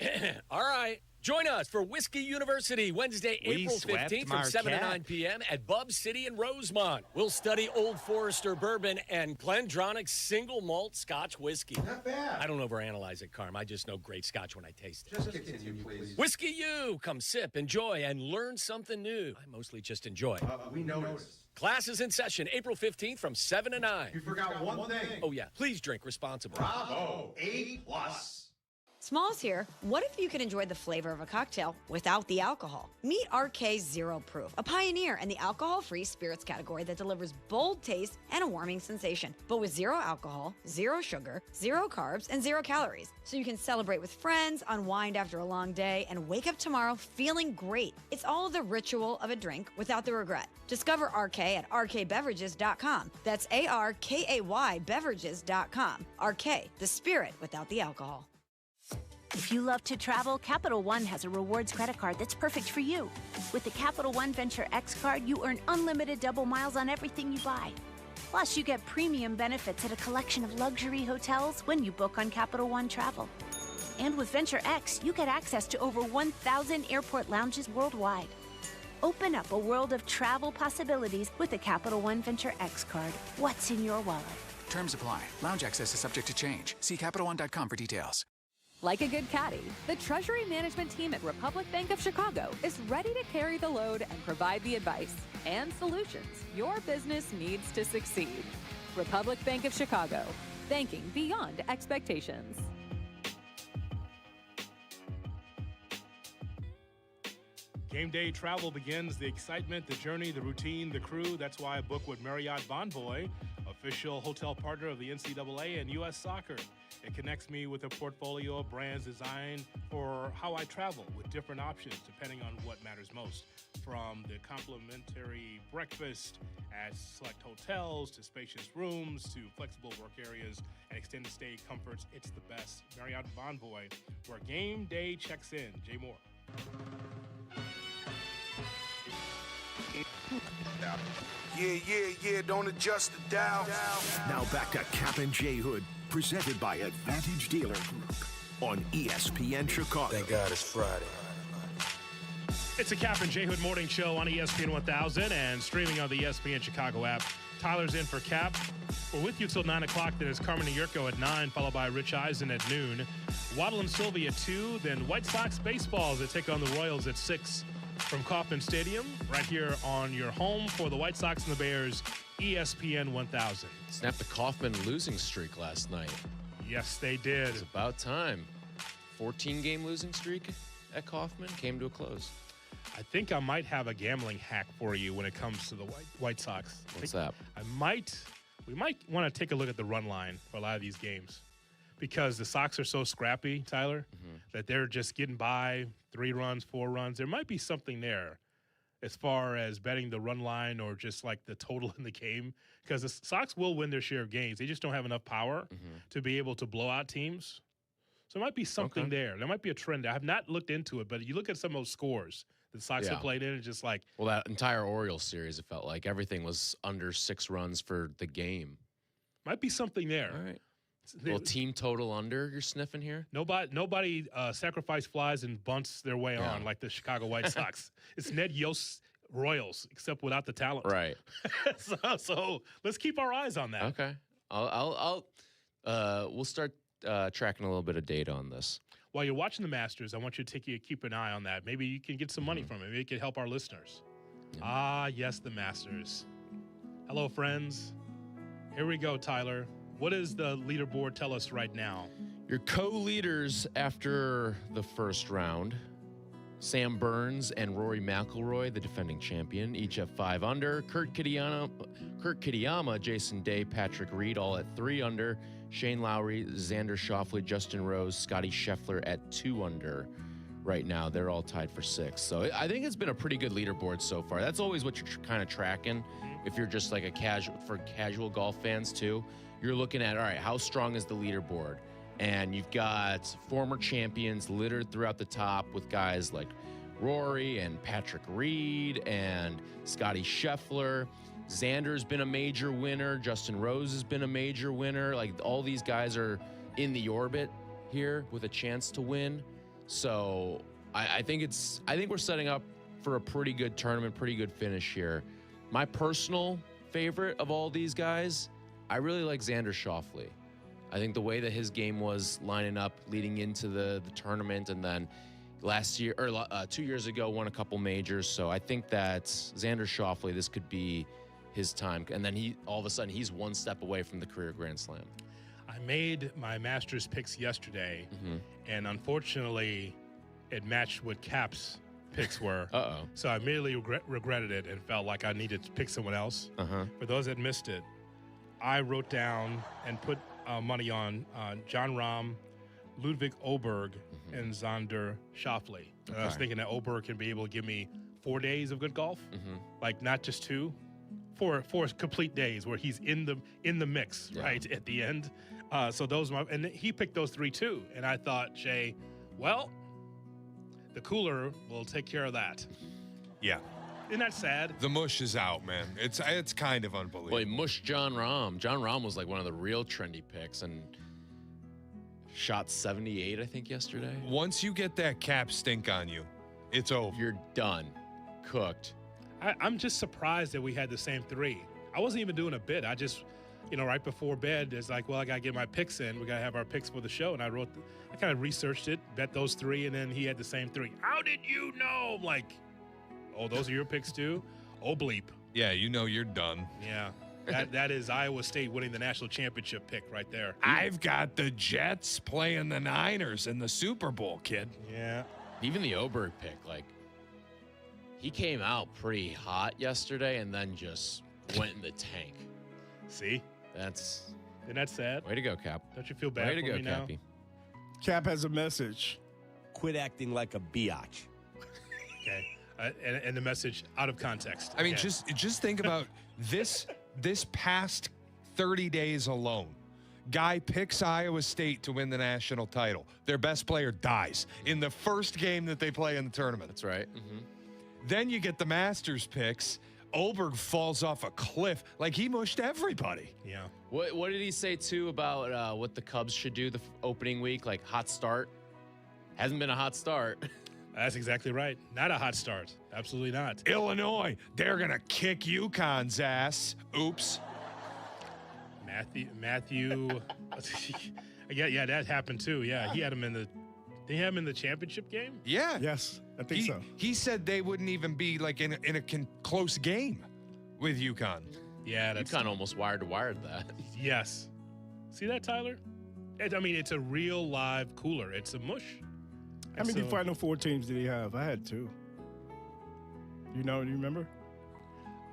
Speaker 21: All right. Join us for Whiskey University, Wednesday,
Speaker 20: We
Speaker 21: April
Speaker 20: swept
Speaker 21: 15th from 7 to
Speaker 20: Marquette.
Speaker 21: 9 p.m. at Bub City in Rosemont. We'll study Old Forester bourbon and Glendronach single malt Scotch whiskey.
Speaker 20: Not bad.
Speaker 21: I don't overanalyze it, Carm. I just know great Scotch when I taste it.
Speaker 20: Just continue, please.
Speaker 21: Whiskey U! Come sip, enjoy, and learn something new. I mostly just enjoy.
Speaker 20: We noticed.
Speaker 21: Class is in session April 15th from 7 to 9.
Speaker 20: You forgot one thing.
Speaker 21: Oh, yeah. Please drink responsibly.
Speaker 20: Bravo. A+.
Speaker 22: Smalls here. What if you could enjoy the flavor of a cocktail without the alcohol? Meet RK Zero Proof, a pioneer in the alcohol-free spirits category that delivers bold taste and a warming sensation, but with zero alcohol, zero sugar, zero carbs, and zero calories. So you can celebrate with friends, unwind after a long day, and wake up tomorrow feeling great. It's all the ritual of a drink without the regret. Discover RK at rkbeverages.com. That's ARKAY beverages.com. RK, the spirit without the alcohol.
Speaker 23: If you love to travel, Capital One has a rewards credit card that's perfect for you. With the Capital One Venture X card, you earn unlimited double miles on everything you buy. Plus, you get premium benefits at a collection of luxury hotels when you book on Capital One Travel. And with Venture X, you get access to over 1,000 airport lounges worldwide. Open up a world of travel possibilities with the Capital One Venture X card. What's in your wallet?
Speaker 24: Terms apply. Lounge access is subject to change. See CapitalOne.com for details.
Speaker 25: Like a good caddy, the Treasury Management team at Republic Bank of Chicago is ready to carry the load and provide the advice and solutions your business needs to succeed. Republic Bank of Chicago, banking beyond expectations.
Speaker 5: Game day travel begins. The excitement, the journey, the routine, the crew. That's why I book with Marriott Bonvoy, official hotel partner of the NCAA and U.S. Soccer. It connects me with a portfolio of brands designed for how I travel with different options depending on what matters most. From the complimentary breakfast at select hotels to spacious rooms to flexible work areas and extended stay comforts, it's the best. Marriott Bonvoy, where game day checks in. Jay Moore.
Speaker 26: Yeah, don't adjust the dial.
Speaker 2: Now back to Kap and J Hood, presented by Advantage Dealer Group on ESPN Chicago.
Speaker 26: Thank God it's Friday.
Speaker 5: It's a Kap and J Hood morning show on ESPN 1000 and streaming on the ESPN Chicago app. Tyler's in for Kap. We're with you till 9 o'clock. Then it's Carmen Jurko at 9, followed by Rich Eisen at noon. Waddle and Silvy at 2. Then White Sox baseballs that take on the Royals at 6 from Kauffman Stadium, right here on your home for the White Sox and the Bears, ESPN 1000.
Speaker 6: Snapped the Kauffman losing streak last night.
Speaker 5: Yes, they did.
Speaker 6: It's about time. 14-game losing streak at Kauffman came to a close.
Speaker 5: I think I might have a gambling hack for you when it comes to the White Sox.
Speaker 6: What's that?
Speaker 5: We might want to take a look at the run line for a lot of these games because the Sox are so scrappy, Tyler, that they're just getting by 3 runs, 4 runs. There might be something there as far as betting the run line or just like the total in the game because the Sox will win their share of games. They just don't have enough power to be able to blow out teams. So there might be something there. There might be a trend. I have not looked into it, but you look at some of those scores the Sox have played in, and just like...
Speaker 6: Well, that entire Orioles series, it felt like everything was under 6 runs for the game.
Speaker 5: Might be something there.
Speaker 6: All right. Well, team total under you're sniffing here?
Speaker 5: Nobody sacrifice flies and bunts their way on like the Chicago White Sox. It's Ned Yost Royals, except without the talent.
Speaker 6: Right.
Speaker 5: so let's keep our eyes on that.
Speaker 6: Okay. I'll We'll start tracking a little bit of data on this.
Speaker 5: While you're watching the Masters, I want you to keep an eye on that. Maybe you can get some money from it. Maybe it can help our listeners. Ah, yes, the Masters. Hello, friends. Here we go, Tyler. What does the leaderboard tell us right now?
Speaker 6: Your co-leaders after the first round, Sam Burns and Rory McIlroy, the defending champion, each have 5 under. Kurt Kitayama, Jason Day, Patrick Reed, all at 3 under. Shane Lowry, Xander Schauffele, Justin Rose, Scotty Scheffler at 2 under. Right now, they're all tied for 6. So I think it's been a pretty good leaderboard so far. That's always what you're kind of tracking. If you're just like a casual golf fans too, you're looking at, all right, how strong is the leaderboard? And you've got former champions littered throughout the top with guys like Rory and Patrick Reed and Scotty Scheffler. Xander's been a major winner. Justin Rose has been a major winner. Like, all these guys are in the orbit here with a chance to win. So I think we're setting up for a pretty good tournament, pretty good finish here. My personal favorite of all these guys, I really like Xander Schauffele. I think the way that his game was lining up leading into the tournament, and then last year or 2 years ago won a couple majors. So I think that Xander Schauffele, this could be his time. And then all of a sudden he's one step away from the career Grand Slam.
Speaker 5: I made my Masters picks yesterday, and unfortunately, it matched what Kap's picks were. So I immediately regretted it and felt like I needed to pick someone else. For those that missed it, I wrote down and put money on John Rahm, Ludwig Oberg, and Xander Schauffele. I was thinking that Oberg can be able to give me 4 days of good golf, like not just 2. 4 complete days where he's in the mix, right, at the end. So those and he picked those 3 too. And I thought, Jay, well, the cooler will take care of that.
Speaker 8: Yeah.
Speaker 5: Isn't that sad?
Speaker 8: The mush is out, man. It's kind of unbelievable.
Speaker 6: Well, he mushed John Rahm. John Rahm was like one of the real trendy picks and shot 78, I think, yesterday.
Speaker 8: Once you get that Kap stink on you, it's over.
Speaker 6: You're done. Cooked.
Speaker 5: I'm just surprised that we had the same 3. I wasn't even doing a bid. I just, right before bed, it's like, well, I got to get my picks in. We got to have our picks for the show. And I kind of researched it, bet those 3, and then he had the same 3. How did you know? I'm like, oh, those are your picks too? Oh, bleep.
Speaker 8: Yeah, you're done.
Speaker 5: Yeah. That is Iowa State winning the national championship pick right there.
Speaker 8: I've got the Jets playing the Niners in the Super Bowl, kid.
Speaker 5: Yeah.
Speaker 6: Even the Oberg pick, like, he came out pretty hot yesterday and then just went in the tank.
Speaker 5: See? Isn't that sad?
Speaker 6: Way to go, Kap.
Speaker 5: Don't you feel bad
Speaker 6: Way to
Speaker 5: for
Speaker 6: go,
Speaker 5: me now?
Speaker 6: Kappy.
Speaker 9: Kap has a message.
Speaker 1: Quit acting like a biatch.
Speaker 5: Okay. And the message out of context.
Speaker 8: I mean, just think about this past 30 days alone. Guy picks Iowa State to win the national title. Their best player dies in the first game that they play in the tournament.
Speaker 6: That's right.
Speaker 8: Then you get the Masters picks. Oberg falls off a cliff. Like, he mushed everybody.
Speaker 5: Yeah.
Speaker 6: What did he say, too, about what the Cubs should do the opening week? Like, hot start? Hasn't been a hot start.
Speaker 5: That's exactly right. Not a hot start. Absolutely not.
Speaker 8: Illinois, they're going to kick UConn's ass. Oops.
Speaker 5: Matthew. yeah, that happened, too. Yeah, he had him in the... Did he have him in the championship game?
Speaker 8: Yeah.
Speaker 9: Yes, I think so.
Speaker 8: He said they wouldn't even be like in a close game with UConn.
Speaker 5: Yeah,
Speaker 6: UConn almost wire to wired that.
Speaker 5: Yes. See that, Tyler? It's a real live cooler. It's a mush.
Speaker 9: How many Final Four teams did he have? I had 2. Do you remember?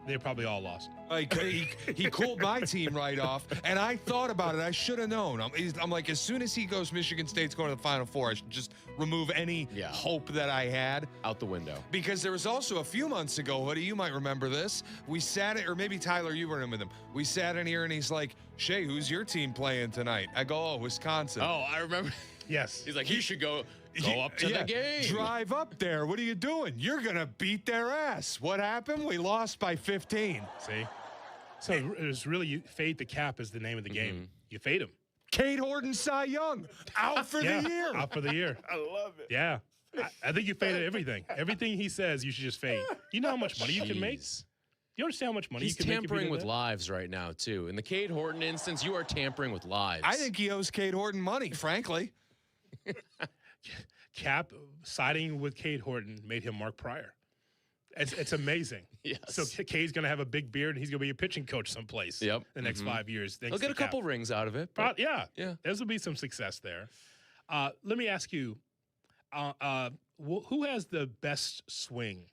Speaker 5: They probably all lost.
Speaker 8: Like, he cooled my team right off, and I thought about it. I should have known. I'm like, as soon as he goes, Michigan State's going to the Final Four, I should just remove any hope that I had.
Speaker 6: Out the window.
Speaker 8: Because there was also a few months ago, Hoodie, you might remember this. We sat, or maybe Tyler, you were in with him. We sat in here, and he's like, Shay, who's your team playing tonight? I go, oh, Wisconsin.
Speaker 6: Oh, I remember.
Speaker 5: Yes.
Speaker 6: He's like, you should go up to the game.
Speaker 8: Drive up there. What are you doing? You're going to beat their ass. What happened? We lost by 15.
Speaker 5: See? So it was really fade the Kap is the name of the game. You fade him.
Speaker 8: Kate Horton Cy Young out for the year.
Speaker 5: Out for the year.
Speaker 9: I love it.
Speaker 5: Yeah. I think you faded everything. Everything he says, you should just fade. You know how much money you can make? you understand how much money
Speaker 6: He's
Speaker 5: you can make if you
Speaker 6: tampering
Speaker 5: do
Speaker 6: with
Speaker 5: that?
Speaker 6: lives right now, too. In the Cade Horton instance, you are tampering with lives.
Speaker 8: I think he owes Cade Horton money, frankly.
Speaker 5: Kap siding with Cade Horton made him Mark Pryor. It's amazing.
Speaker 6: Yes.
Speaker 5: So Cade's going to have a big beard, and he's going to be a pitching coach someplace the next 5 years.
Speaker 6: He'll get a couple rings out of it.
Speaker 5: Yeah. There will be some success there. Let me ask you, who has the best swing?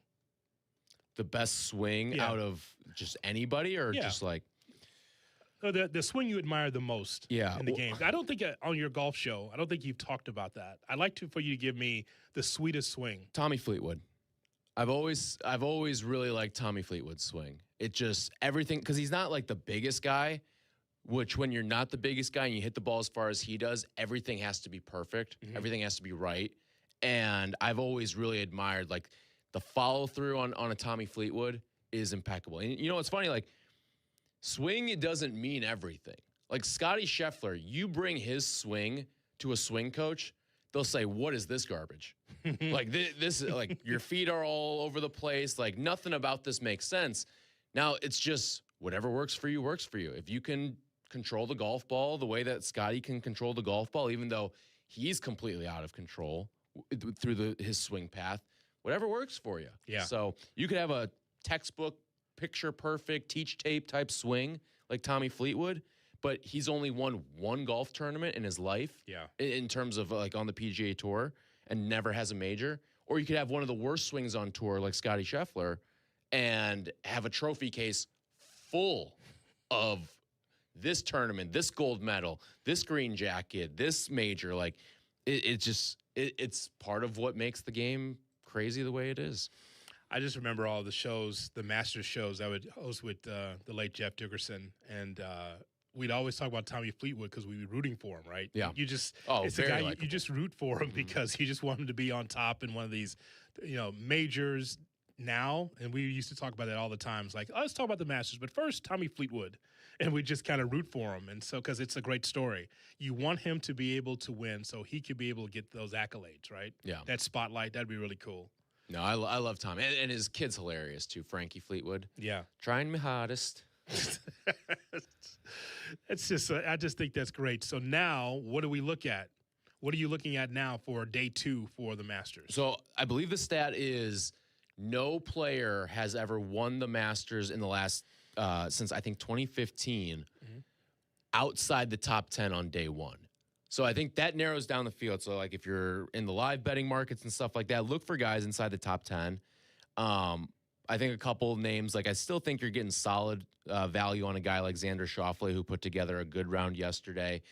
Speaker 6: The best swing out of just anybody or just like?
Speaker 5: The swing you admire the most in the game. I don't think on your golf show, I don't think you've talked about that. I'd like for you to give me the sweetest swing.
Speaker 6: Tommy Fleetwood. I've always really liked Tommy Fleetwood's swing. It just everything because he's not like the biggest guy, which when you're not the biggest guy and you hit the ball as far as he does, everything has to be perfect. Everything has to be right. And I've always really admired like the follow through on a Tommy Fleetwood is impeccable. And you know what's funny? Like swing, it doesn't mean everything. Like Scotty Scheffler, you bring his swing to a swing coach, they'll say, "What is this garbage?" Like this, like your feet are all over the place. Like nothing about this makes sense. Now it's just whatever works for you works for you. If you can control the golf ball the way that Scotty can control the golf ball, even though he's completely out of control through his swing path, whatever works for you.
Speaker 5: Yeah.
Speaker 6: So you could have a textbook, picture perfect, teach tape type swing like Tommy Fleetwood, but he's only won one golf tournament in his life.
Speaker 5: Yeah.
Speaker 6: In terms of like on the PGA Tour and never has a major. Or you could have one of the worst swings on tour like Scotty Scheffler and have a trophy case full of this tournament, this gold medal, this green jacket, this major. Like it's part of what makes the game crazy the way it is.
Speaker 5: I just remember all the shows, the Masters shows I would host with the late Jeff Dickerson, and we'd always talk about Tommy Fleetwood because we'd be rooting for him, right?
Speaker 6: Yeah.
Speaker 5: You just
Speaker 6: it's
Speaker 5: a
Speaker 6: very
Speaker 5: guy
Speaker 6: likable.
Speaker 5: you just root for him because you just want him to be on top in one of these, majors now. And we used to talk about that all the time. It's like, let's talk about the Masters, but first Tommy Fleetwood, and we just kind of root for him. And so because it's a great story, you want him to be able to win so he could be able to get those accolades, right?
Speaker 6: Yeah.
Speaker 5: That spotlight, that'd be really cool.
Speaker 6: No, I love Tommy. And his kid's hilarious, too, Frankie Fleetwood.
Speaker 5: Yeah.
Speaker 6: Trying my hardest.
Speaker 5: It's just, I just think that's great. So now, what do we look at? What are you looking at now for day 2 for the Masters?
Speaker 6: So I believe the stat is no player has ever won the Masters in the last, since I think 2015, outside the top 10 on day 1. So I think that narrows down the field. So like if you're in the live betting markets and stuff like that, look for guys inside the top 10. I think a couple of names, like I still think you're getting solid value on a guy like Xander Schauffele, who put together a good round yesterday.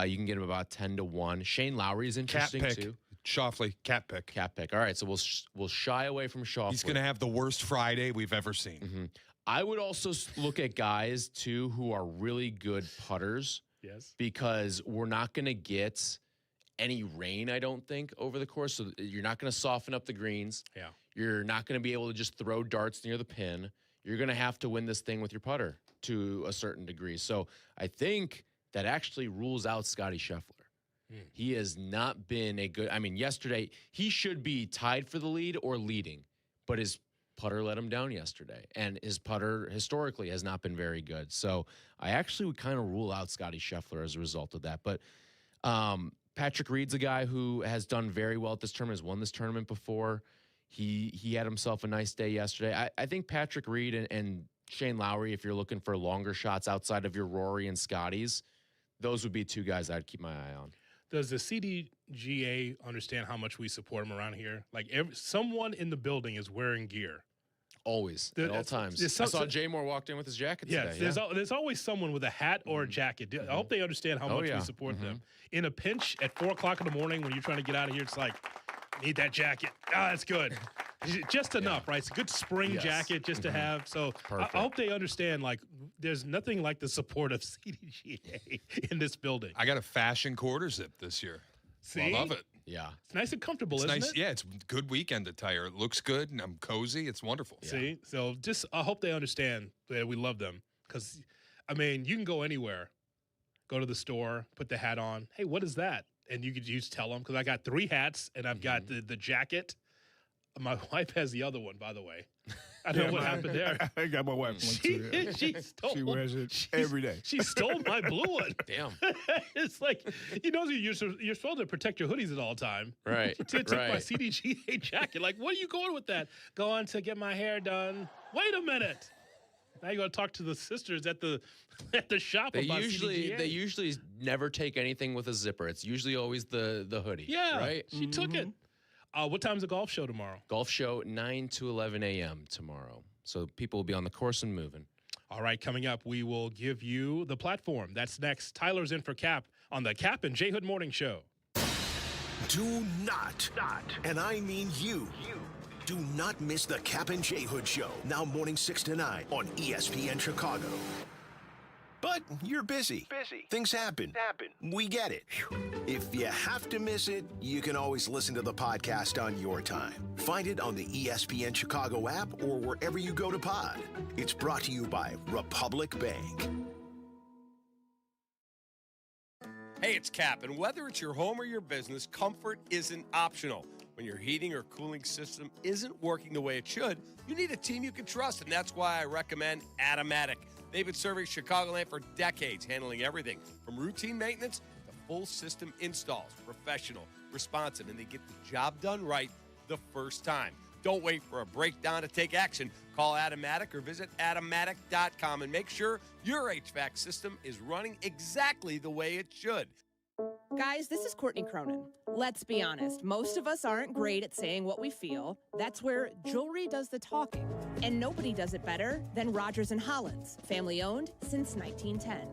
Speaker 6: You can get him about 10-1. Shane Lowry is interesting too.
Speaker 8: Schauffele, cat pick.
Speaker 6: Cat pick. All right, so we'll shy away from Schauffele.
Speaker 8: He's going to have the worst Friday we've ever seen.
Speaker 6: I would also look at guys too who are really good putters.
Speaker 5: Yes.
Speaker 6: Because we're not going to get any rain, I don't think, over the course. So you're not going to soften up the greens.
Speaker 5: Yeah.
Speaker 6: You're not going to be able to just throw darts near the pin. You're going to have to win this thing with your putter to a certain degree. So I think that actually rules out Scotty Scheffler. He has not been a good – I mean, yesterday he should be tied for the lead or leading, but his putter let him down yesterday, and his putter historically has not been very good. So I actually would kind of rule out Scotty Scheffler as a result of that. But Patrick Reed's a guy who has done very well at this tournament, has won this tournament before. He had himself a nice day yesterday. I think Patrick Reed and Shane Lowry, if you're looking for longer shots outside of your Rory and Scotties, those would be 2 guys I'd keep my eye on.
Speaker 5: Does the CDGA understand how much we support them around here? Like someone in the building is wearing gear.
Speaker 6: Always, at all times. I saw Jay Moore walked in with his jacket today.
Speaker 5: There's always someone with a hat or a jacket. I hope they understand how much we support them. In a pinch at 4 o'clock in the morning when you're trying to get out of here, it's like, need that jacket. That's good. Just enough, right? It's a good spring jacket just to have. So I hope they understand, like, there's nothing like the support of CDGA in this building.
Speaker 8: I got a fashion quarter zip this year.
Speaker 5: See?
Speaker 8: I love it.
Speaker 6: Yeah.
Speaker 5: It's nice and comfortable, isn't it?
Speaker 8: Yeah, it's good weekend attire. It looks good, and I'm cozy. It's wonderful.
Speaker 5: Yeah. See? So just I hope they understand that we love them. Because, I mean, you can go anywhere. Go to the store, put the hat on. Hey, what is that? And you could just tell them, because I got 3 hats, and I've got the jacket, My wife has the other one, by the way. I don't know what happened there.
Speaker 9: I got my wife one too. Yeah.
Speaker 5: She
Speaker 9: wears it every day.
Speaker 5: She stole my blue one.
Speaker 6: Damn.
Speaker 5: It's like, you're supposed to protect your hoodies at all time.
Speaker 6: Right.
Speaker 5: To take my CDGA jacket. Like, what are you going with that? Going to get my hair done. Wait a minute. Now you got to talk to the sisters at the shop about CDGA.
Speaker 6: They usually never take anything with a zipper. It's usually always the hoodie.
Speaker 5: Yeah.
Speaker 6: Right?
Speaker 5: She took it. What time's the golf show tomorrow?
Speaker 6: Golf show 9 to 11 a.m. tomorrow. So people will be on the course and moving.
Speaker 5: All right, coming up, we will give you the platform. That's next. Tyler's in for Kap on the Kap and J Hood Morning Show.
Speaker 2: Do not, and I mean you, do not miss the Kap and J Hood Show, now morning 6 to 9 on ESPN Chicago. But you're busy. Things happen. We get it. If you have to miss it, you can always listen to the podcast on your time. Find it on the ESPN Chicago app or wherever you go to pod. It's brought to you by Republic Bank.
Speaker 3: Hey, it's Kap, and whether it's your home or your business, comfort isn't optional. When your heating or cooling system isn't working the way it should, you need a team you can trust, and that's why I recommend Automatic. They've been serving Chicagoland for decades, handling everything from routine maintenance to full system installs. Professional, responsive, and they get the job done right the first time. Don't wait for a breakdown to take action. Call Automatic or visit automatic.com and make sure your HVAC system is running exactly the way it should.
Speaker 7: Guys, this is Courtney Cronin. Let's be honest, most of us aren't great at saying what we feel. That's where jewelry does the talking. And nobody does it better than Rogers & Hollins, family owned since 1910.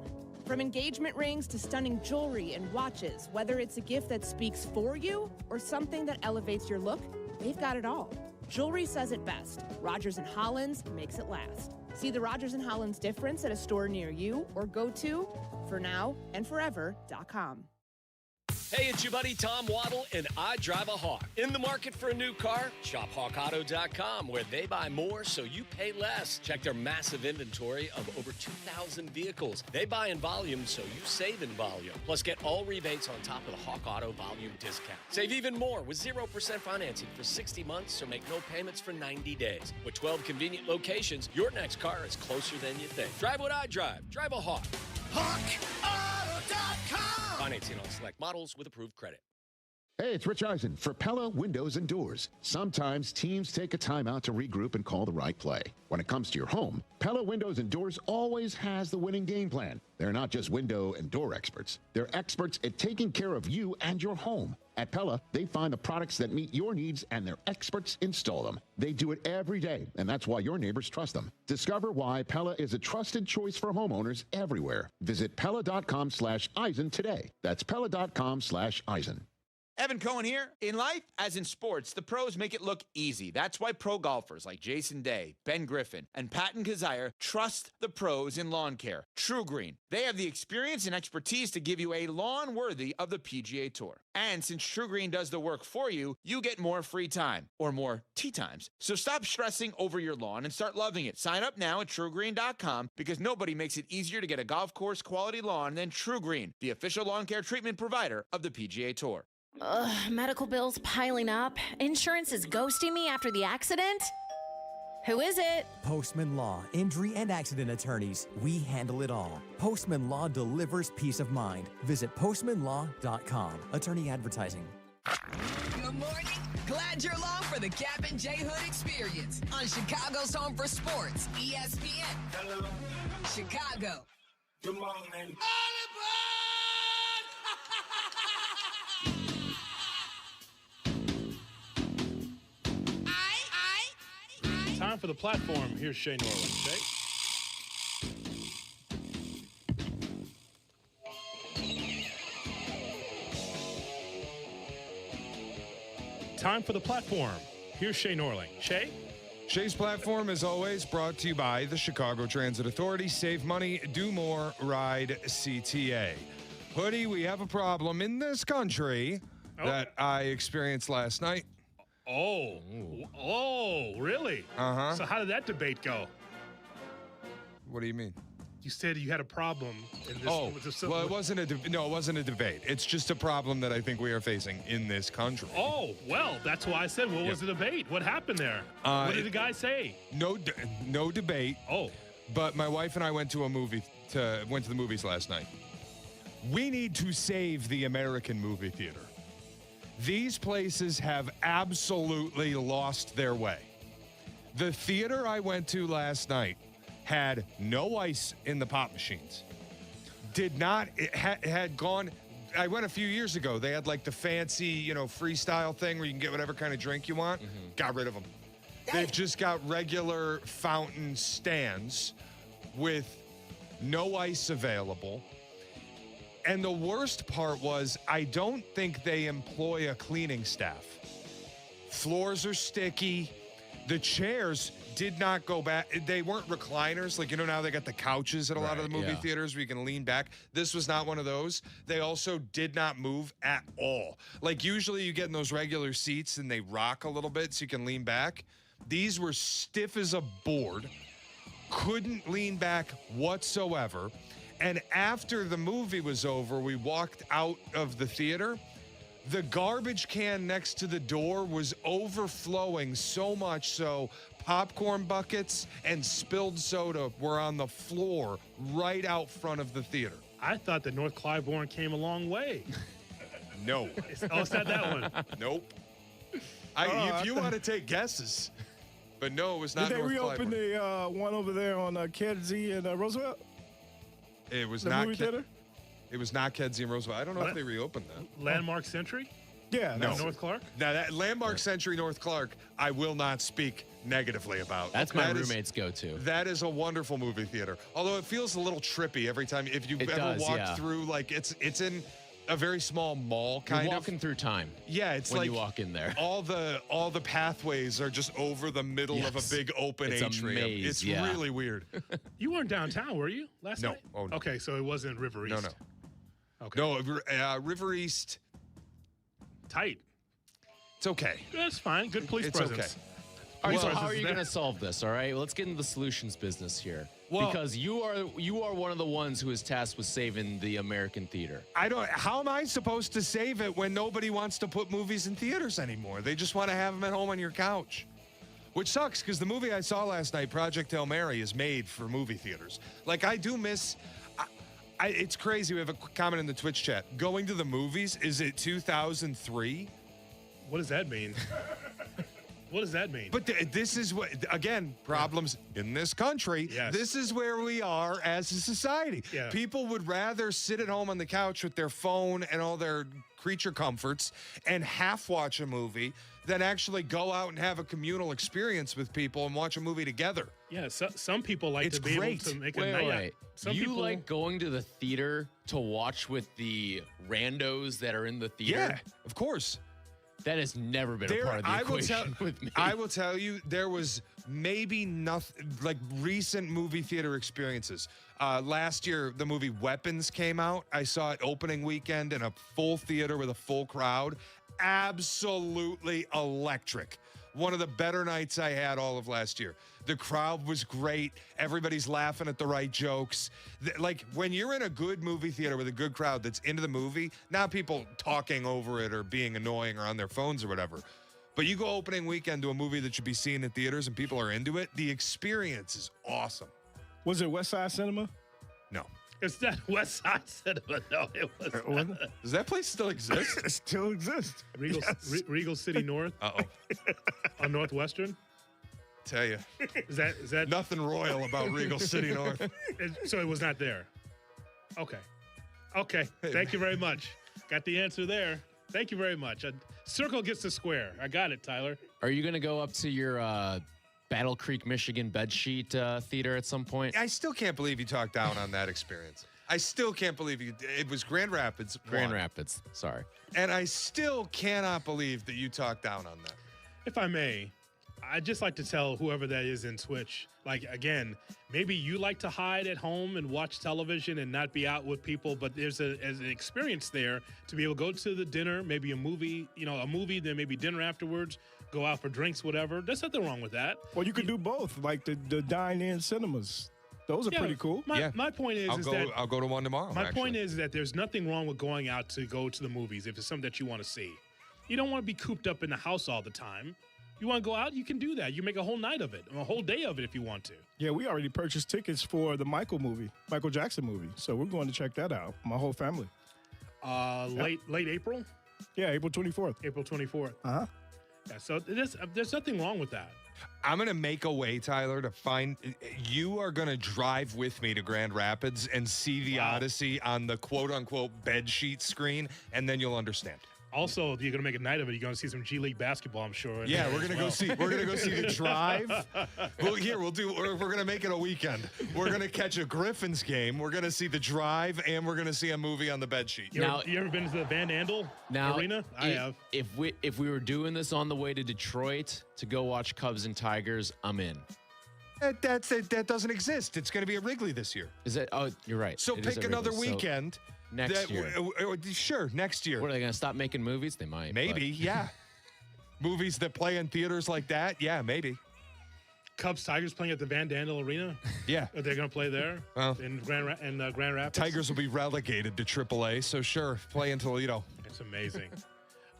Speaker 7: From engagement rings to stunning jewelry and watches, whether it's a gift that speaks for you or something that elevates your look, they've got it all. Jewelry says it best. Rogers & Hollins makes it last. See the Rogers & Hollins difference at a store near you or go to fornowandforever.com.
Speaker 21: Hey, it's your buddy Tom Waddle, and I drive a Hawk. In the market for a new car? Shop hawkauto.com, where they buy more so you pay less. Check their massive inventory of over 2,000 vehicles. They buy in volume so you save in volume. Plus, get all rebates on top of the Hawk Auto volume discount. Save even more with 0% financing for 60 months or make no payments for 90 days. With 12 convenient locations, your next car is closer than you think. Drive what I drive. Drive a Hawk. HawkAuto.com. Financing on select models with approved credit.
Speaker 10: Hey, it's Rich Eisen for Pella Windows and Doors. Sometimes teams take a timeout to regroup and call the right play. When it comes to your home, Pella Windows and Doors always has the winning game plan. They're not just window and door experts. They're experts at taking care of you and your home. At Pella, they find the products that meet your needs and their experts install them. They do it every day, and that's why your neighbors trust them. Discover why Pella is a trusted choice for homeowners everywhere. Visit Pella.com/Eisen today. That's Pella.com/Eisen.
Speaker 11: Evan Cohen here. In life, as in sports, the pros make it look easy. That's why pro golfers like Jason Day, Ben Griffin, and Patton Kazire trust the pros in lawn care. True Green. They have the experience and expertise to give you a lawn worthy of the PGA Tour. And since True Green does the work for you, you get more free time, or more tee times. So stop stressing over your lawn and start loving it. Sign up now at TrueGreen.com because nobody makes it easier to get a golf course quality lawn than True Green, the official lawn care treatment provider of the PGA Tour.
Speaker 12: Medical bills piling up. Insurance is ghosting me after the accident. Who is it?
Speaker 14: Postman Law, injury and accident attorneys. We handle it all. Postman Law delivers peace of mind. Visit postmanlaw.com. Attorney advertising.
Speaker 27: Good morning. Glad you're along for the Kap and J Hood experience on Chicago's Home for Sports, ESPN. Hello. Chicago.
Speaker 20: Good morning.
Speaker 5: Time for the platform. Here's Shay Norland. Shay? Time for the platform. Here's Shay Norling. Shay?
Speaker 8: Shay's platform, as always, brought to you by the Chicago Transit Authority. Save money, do more, ride CTA. Hoodie, we have a problem in this country that I experienced last night.
Speaker 5: Oh, really?
Speaker 8: Uh-huh.
Speaker 5: So how did that debate go?
Speaker 8: What do you mean?
Speaker 5: You said you had a problem in this.
Speaker 8: Well, it wasn't it wasn't a debate. It's just a problem that I think we are facing in this country.
Speaker 5: Oh, well, that's why I said, what was the debate? What happened there? What did the guy say?
Speaker 8: No debate.
Speaker 5: Oh.
Speaker 8: But my wife and I went to the movies last night. We need to save the American movie theater. These places have absolutely lost their way. The theater I went to last night had no ice in the pop machines. Had gone. I went a few years ago. They had like the fancy, freestyle thing where you can get whatever kind of drink you want. Got rid of them. They've just got regular fountain stands with no ice available. And the worst part was, I don't think they employ a cleaning staff. Floors are sticky. The chairs did not go back. They weren't recliners. Like, now they got the couches at a lot of the movie theaters where you can lean back. This was not one of those. They also did not move at all. Like, usually you get in those regular seats and they rock a little bit so you can lean back. These were stiff as a board. Couldn't lean back whatsoever. And after the movie was over, we walked out of the theater. The garbage can next to the door was overflowing so much so popcorn buckets and spilled soda were on the floor right out front of the theater.
Speaker 5: I thought that North Clybourne came a long way.
Speaker 8: No.
Speaker 5: It's not that one.
Speaker 8: Nope. If you want to take guesses. But no, it was not North Clybourne.
Speaker 9: Did they reopen the one over there on Kedzie and Roosevelt?
Speaker 8: It was
Speaker 9: the
Speaker 8: not
Speaker 9: movie theater?
Speaker 8: It was not Kedzie and Roosevelt. I don't know if they reopened that.
Speaker 5: Landmark Century?
Speaker 9: Yeah.
Speaker 8: No.
Speaker 5: North Clark?
Speaker 8: Now, that Landmark Century North Clark, I will not speak negatively about.
Speaker 6: That's my roommate's go-to.
Speaker 8: That is a wonderful movie theater. Although it feels a little trippy every time. If you've ever walked through, like, it's in a very small mall kind
Speaker 6: You're walking through time.
Speaker 8: Yeah, it's
Speaker 6: when
Speaker 8: like
Speaker 6: you walk in there.
Speaker 8: All the pathways are just over the middle of a big open atrium.
Speaker 6: A maze,
Speaker 8: it's really weird.
Speaker 5: You weren't downtown, were you, last night?
Speaker 8: Oh, no.
Speaker 5: Okay, so it wasn't River East.
Speaker 8: No.
Speaker 5: Okay.
Speaker 8: No, River East.
Speaker 5: Tight.
Speaker 8: It's okay.
Speaker 5: That's fine. Good police
Speaker 8: It's
Speaker 5: presence.
Speaker 8: okay.
Speaker 6: All right, so how are you going to solve this? All right, well, let's get into the solutions business here.
Speaker 8: Well,
Speaker 6: because you are one of the ones who is tasked with saving the American theater.
Speaker 8: How am I supposed to save it when nobody wants to put movies in theaters anymore? They just want to have them at home on your couch. Which sucks, because the movie I saw last night, Project Hail Mary, is made for movie theaters. Like, I do miss... it's crazy. We have a comment in the Twitch chat. Going to the movies, is it 2003?
Speaker 5: What does that mean? What does that mean?
Speaker 8: But this is what, again, problems in this country.
Speaker 5: Yes.
Speaker 8: This is where we are as a society.
Speaker 5: Yeah.
Speaker 8: People would rather sit at home on the couch with their phone and all their creature comforts and half watch a movie than actually go out and have a communal experience with people and watch a movie together.
Speaker 5: Yeah, some people like to be able to make a night out. Some
Speaker 6: you
Speaker 5: people
Speaker 6: like going to the theater to watch with the randos that are in the theater?
Speaker 8: Yeah, of course.
Speaker 6: That has never been a part of the equation with me.
Speaker 8: I will tell you, there was maybe nothing like recent movie theater experiences. Last year, the movie Weapons came out. I saw it opening weekend in a full theater with a full crowd. Absolutely electric. One of the better nights I had all of last year. The crowd was great. Everybody's laughing at the right jokes. Like, when you're in a good movie theater with a good crowd that's into the movie, not people talking over it or being annoying or on their phones or whatever, but you go opening weekend to a movie that should be seen in theaters and people are into it, the experience is awesome.
Speaker 9: Was it West Side Cinema?
Speaker 8: No.
Speaker 5: It's not West Side Cinema. No, it was not.
Speaker 8: Does that place still exist?
Speaker 9: It still exists.
Speaker 5: Regal City North?
Speaker 8: Uh-oh.
Speaker 5: On Northwestern?
Speaker 8: Tell you.
Speaker 5: Is that
Speaker 8: nothing royal about Regal City North?
Speaker 5: So it was not there. Okay. Thank you very much. Got the answer there. Thank you very much. Circle gets the square. I got it, Tyler.
Speaker 6: Are you going to go up to your Battle Creek, Michigan bedsheet theater at some point?
Speaker 8: I still can't believe you talked down on that experience. I still can't believe you. It was Grand Rapids.
Speaker 6: Grand Rapids. Sorry.
Speaker 8: And I still cannot believe that you talked down on that.
Speaker 5: If I may, I'd just like to tell whoever that is in Twitch, like, again, maybe you like to hide at home and watch television and not be out with people, but there's an experience there to be able to go to the dinner, maybe a movie, then maybe dinner afterwards, go out for drinks, whatever. There's nothing wrong with that.
Speaker 9: Well, you could do both, like the dine-in cinemas. Those are pretty cool.
Speaker 5: My point is,
Speaker 8: I'll go to one tomorrow.
Speaker 5: My point is that there's nothing wrong with going out to go to the movies if it's something that you want to see. You don't want to be cooped up in the house all the time. You want to go out, you can do that. You make a whole night of it, a whole day of it if you want to.
Speaker 9: Yeah, we already purchased tickets for the Michael Jackson movie. So we're going to check that out, my whole family.
Speaker 5: Late April?
Speaker 9: Yeah, April 24th.
Speaker 5: April 24th.
Speaker 9: Uh-huh.
Speaker 5: Yeah, so there's nothing wrong with that.
Speaker 8: I'm going to make a way, Tyler, to find you are going to drive with me to Grand Rapids and see the Odyssey on the quote-unquote bed sheet screen, and then you'll understand.
Speaker 5: Also, you're gonna make a night of it. You're gonna see some G League basketball, I'm sure.
Speaker 8: Yeah, we're gonna go see. We're gonna go see the Drive. We're gonna make it a weekend. We're gonna catch a Griffins game. We're gonna see the Drive, and we're gonna see a movie on the bed sheet.
Speaker 5: You ever been to the Van Andel Arena? I have.
Speaker 6: If we were doing this on the way to Detroit to go watch Cubs and Tigers, I'm in.
Speaker 8: That doesn't exist. It's gonna be at Wrigley this year.
Speaker 6: Is it? Oh, you're right.
Speaker 8: So pick another weekend.
Speaker 6: Next year.
Speaker 8: Sure, next year.
Speaker 6: What, are they going to stop making movies? They might.
Speaker 8: Maybe, yeah. Movies that play in theaters like that? Yeah, maybe.
Speaker 5: Cubs, Tigers playing at the Van Andel Arena?
Speaker 8: Yeah.
Speaker 5: Are they going to play there in Grand Rapids?
Speaker 8: Tigers will be relegated to AAA, so sure, play in Toledo.
Speaker 5: It's amazing.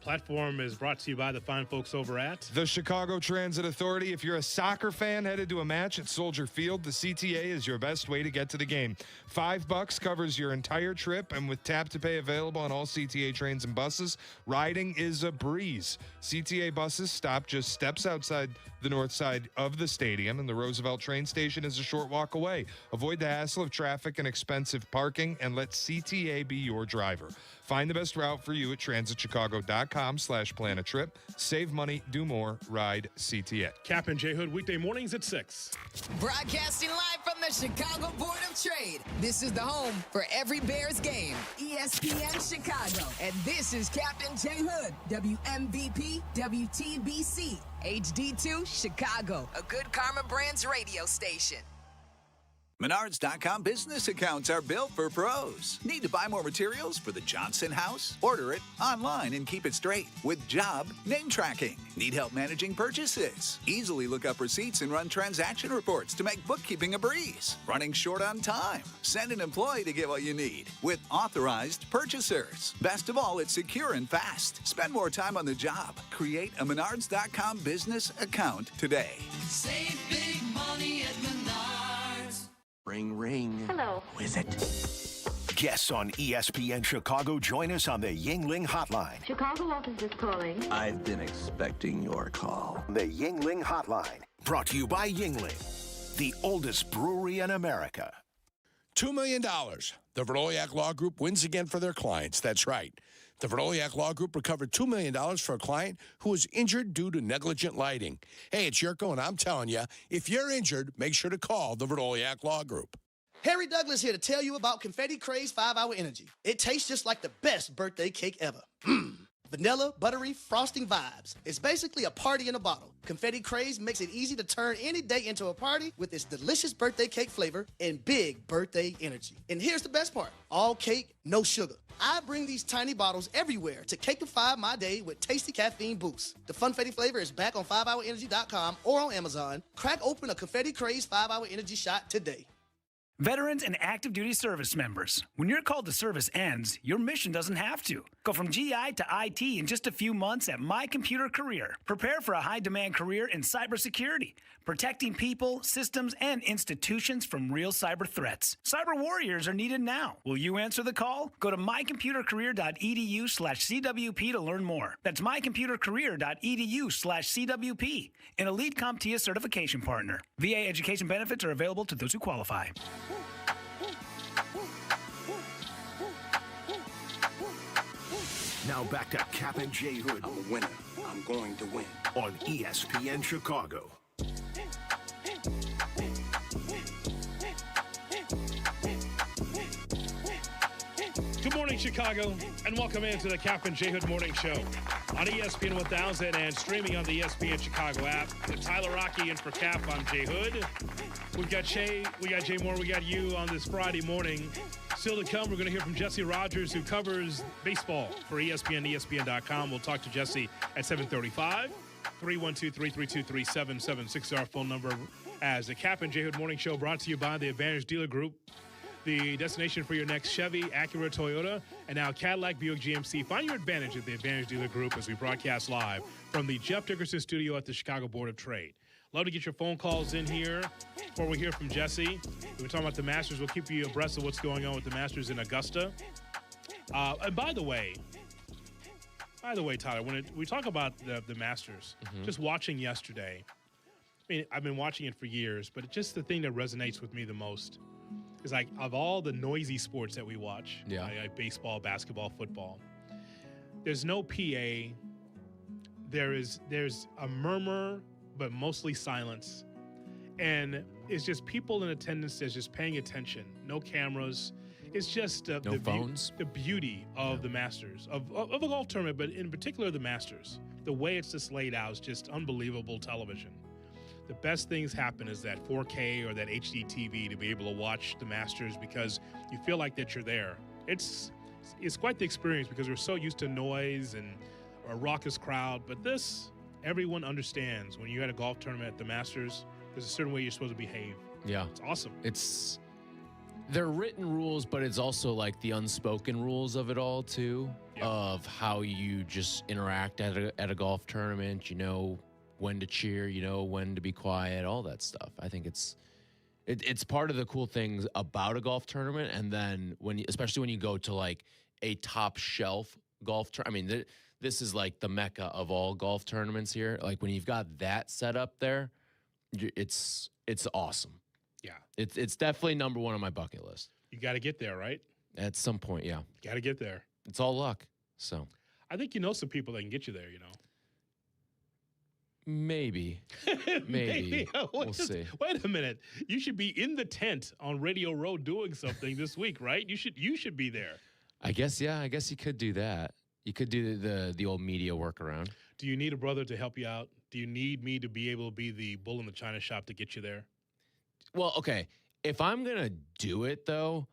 Speaker 5: Platform is brought to you by the fine folks over at
Speaker 8: the Chicago Transit Authority. If you're a soccer fan headed to a match at Soldier Field, the CTA is your best way to get to the game. $5 covers your entire trip, and with tap to pay available on all CTA trains and buses, riding is a breeze. CTA buses stop just steps outside the north side of the stadium, and the Roosevelt train station is a short walk away. Avoid the hassle of traffic and expensive parking, and let CTA be your driver. Find the best route for you at transitchicago.com/plan a trip. Save money, do more, ride CTA.
Speaker 5: Kap and J Hood, weekday mornings at 6.
Speaker 27: Broadcasting live from the Chicago Board of Trade. This is the home for every Bears game. ESPN Chicago. And this is Kap and J Hood, WMVP, WTBC, HD2 Chicago, a good Karma Brands radio station.
Speaker 4: Menards.com business accounts are built for pros. Need to buy more materials for the Johnson house? Order it online and keep it straight with job name tracking. Need help managing purchases? Easily look up receipts and run transaction reports to make bookkeeping a breeze. Running short on time? Send an employee to get what you need with authorized purchasers. Best of all, it's secure and fast. Spend more time on the job. Create a Menards.com business account today.
Speaker 13: Save big money at Menards.
Speaker 2: Ring, ring.
Speaker 13: Hello.
Speaker 2: Who is it? Guests on ESPN Chicago join us on the Yingling Hotline.
Speaker 13: Chicago office is calling.
Speaker 2: I've been expecting your call. The Yingling Hotline. Brought to you by Yingling, the oldest brewery in America.
Speaker 15: $2 million. The Verdoliak Law Group wins again for their clients. That's right. The Verdoliak Law Group recovered $2 million for a client who was injured due to negligent lighting. Hey, it's Jurko, and I'm telling you, if you're injured, make sure to call the Verdoliak Law Group.
Speaker 16: Harry Douglas here to tell you about Confetti Craze 5-Hour Energy. It tastes just like the best birthday cake ever. Vanilla, buttery, frosting vibes. It's basically a party in a bottle. Confetti Craze makes it easy to turn any day into a party with its delicious birthday cake flavor and big birthday energy. And here's the best part. All cake, no sugar. I bring these tiny bottles everywhere to cakeify my day with tasty caffeine boosts. The Funfetti flavor is back on 5hourenergy.com or on Amazon. Crack open a Confetti Craze 5-Hour Energy shot today.
Speaker 17: Veterans and active duty service members, when your call to service ends, your mission doesn't have to. Go from GI to IT in just a few months at My Computer Career. Prepare for a high-demand career in cybersecurity, protecting people, systems, and institutions from real cyber threats. Cyber warriors are needed now. Will you answer the call? Go to mycomputercareer.edu/CWP to learn more. That's mycomputercareer.edu/CWP, an elite CompTIA certification partner. VA education benefits are available to those who qualify.
Speaker 2: Now back to Kap and J Hood.
Speaker 13: I'm a winner. I'm going to win.
Speaker 2: On ESPN Chicago.
Speaker 5: Good morning, Chicago, and welcome into the Kap and J Hood Morning Show on ESPN 1000 and streaming on the ESPN Chicago app. Tyler Rocky in for Kap. I'm J Hood. We've got Jay Moore, we got you on this Friday morning. Still to come, we're going to hear from Jesse Rogers, who covers baseball for ESPN, ESPN.com. We'll talk to Jesse at 7:35. 312-332-3776 is our phone number. As the Kap and J Hood Morning Show brought to you by the Advantage Dealer Group, the destination for your next Chevy, Acura, Toyota, and now Cadillac, Buick, GMC. Find your advantage at the Advantage Dealer Group as we broadcast live from the Jeff Dickerson Studio at the Chicago Board of Trade. Love to get your phone calls in here before we hear from Jesse. We're talking about the Masters. We'll keep you abreast of what's going on with the Masters in Augusta. And by the way, Tyler, when we talk about the Masters, just watching yesterday, I mean, I've been watching it for years, but just the thing that resonates with me the most is like of all the noisy sports that we watch, like baseball, basketball, football, there's no PA. There's a murmur, but mostly silence. And it's just people in attendance that's just paying attention. No cameras. It's just
Speaker 6: no phones.
Speaker 5: The beauty of the Masters, of a golf tournament, but in particular the Masters. The way it's just laid out is just unbelievable television. The best things happen is that 4K or that HD TV to be able to watch the Masters because you feel like that you're there. It's quite the experience because we're so used to noise and a raucous crowd. But this, everyone understands when you're at a golf tournament at the Masters, there's a certain way you're supposed to behave.
Speaker 6: Yeah.
Speaker 5: It's awesome.
Speaker 6: They're written rules, but it's also like the unspoken rules of it all too, of how you just interact at a golf tournament. You know when to cheer, you know when to be quiet, all that stuff. I think it's part of the cool things about a golf tournament. And then especially when you go to like a top shelf golf tournament, I mean, this is like the mecca of all golf tournaments here. Like when you've got that set up there, it's awesome.
Speaker 5: Yeah.
Speaker 6: It's definitely number one on my bucket list.
Speaker 5: You got to get there, right?
Speaker 6: At some point, yeah.
Speaker 5: Got to get there.
Speaker 6: It's all luck. So
Speaker 5: I think you know some people that can get you there, you know.
Speaker 6: Maybe. We'll see.
Speaker 5: Wait a minute. You should be in the tent on Radio Row doing something this week, right? You should be there.
Speaker 6: I guess, yeah. I guess you could do that. You could do the old media workaround.
Speaker 5: Do you need a brother to help you out? Do you need me to be able to be the bull in the china shop to get you there?
Speaker 6: Well, okay. If I'm going to do it, though,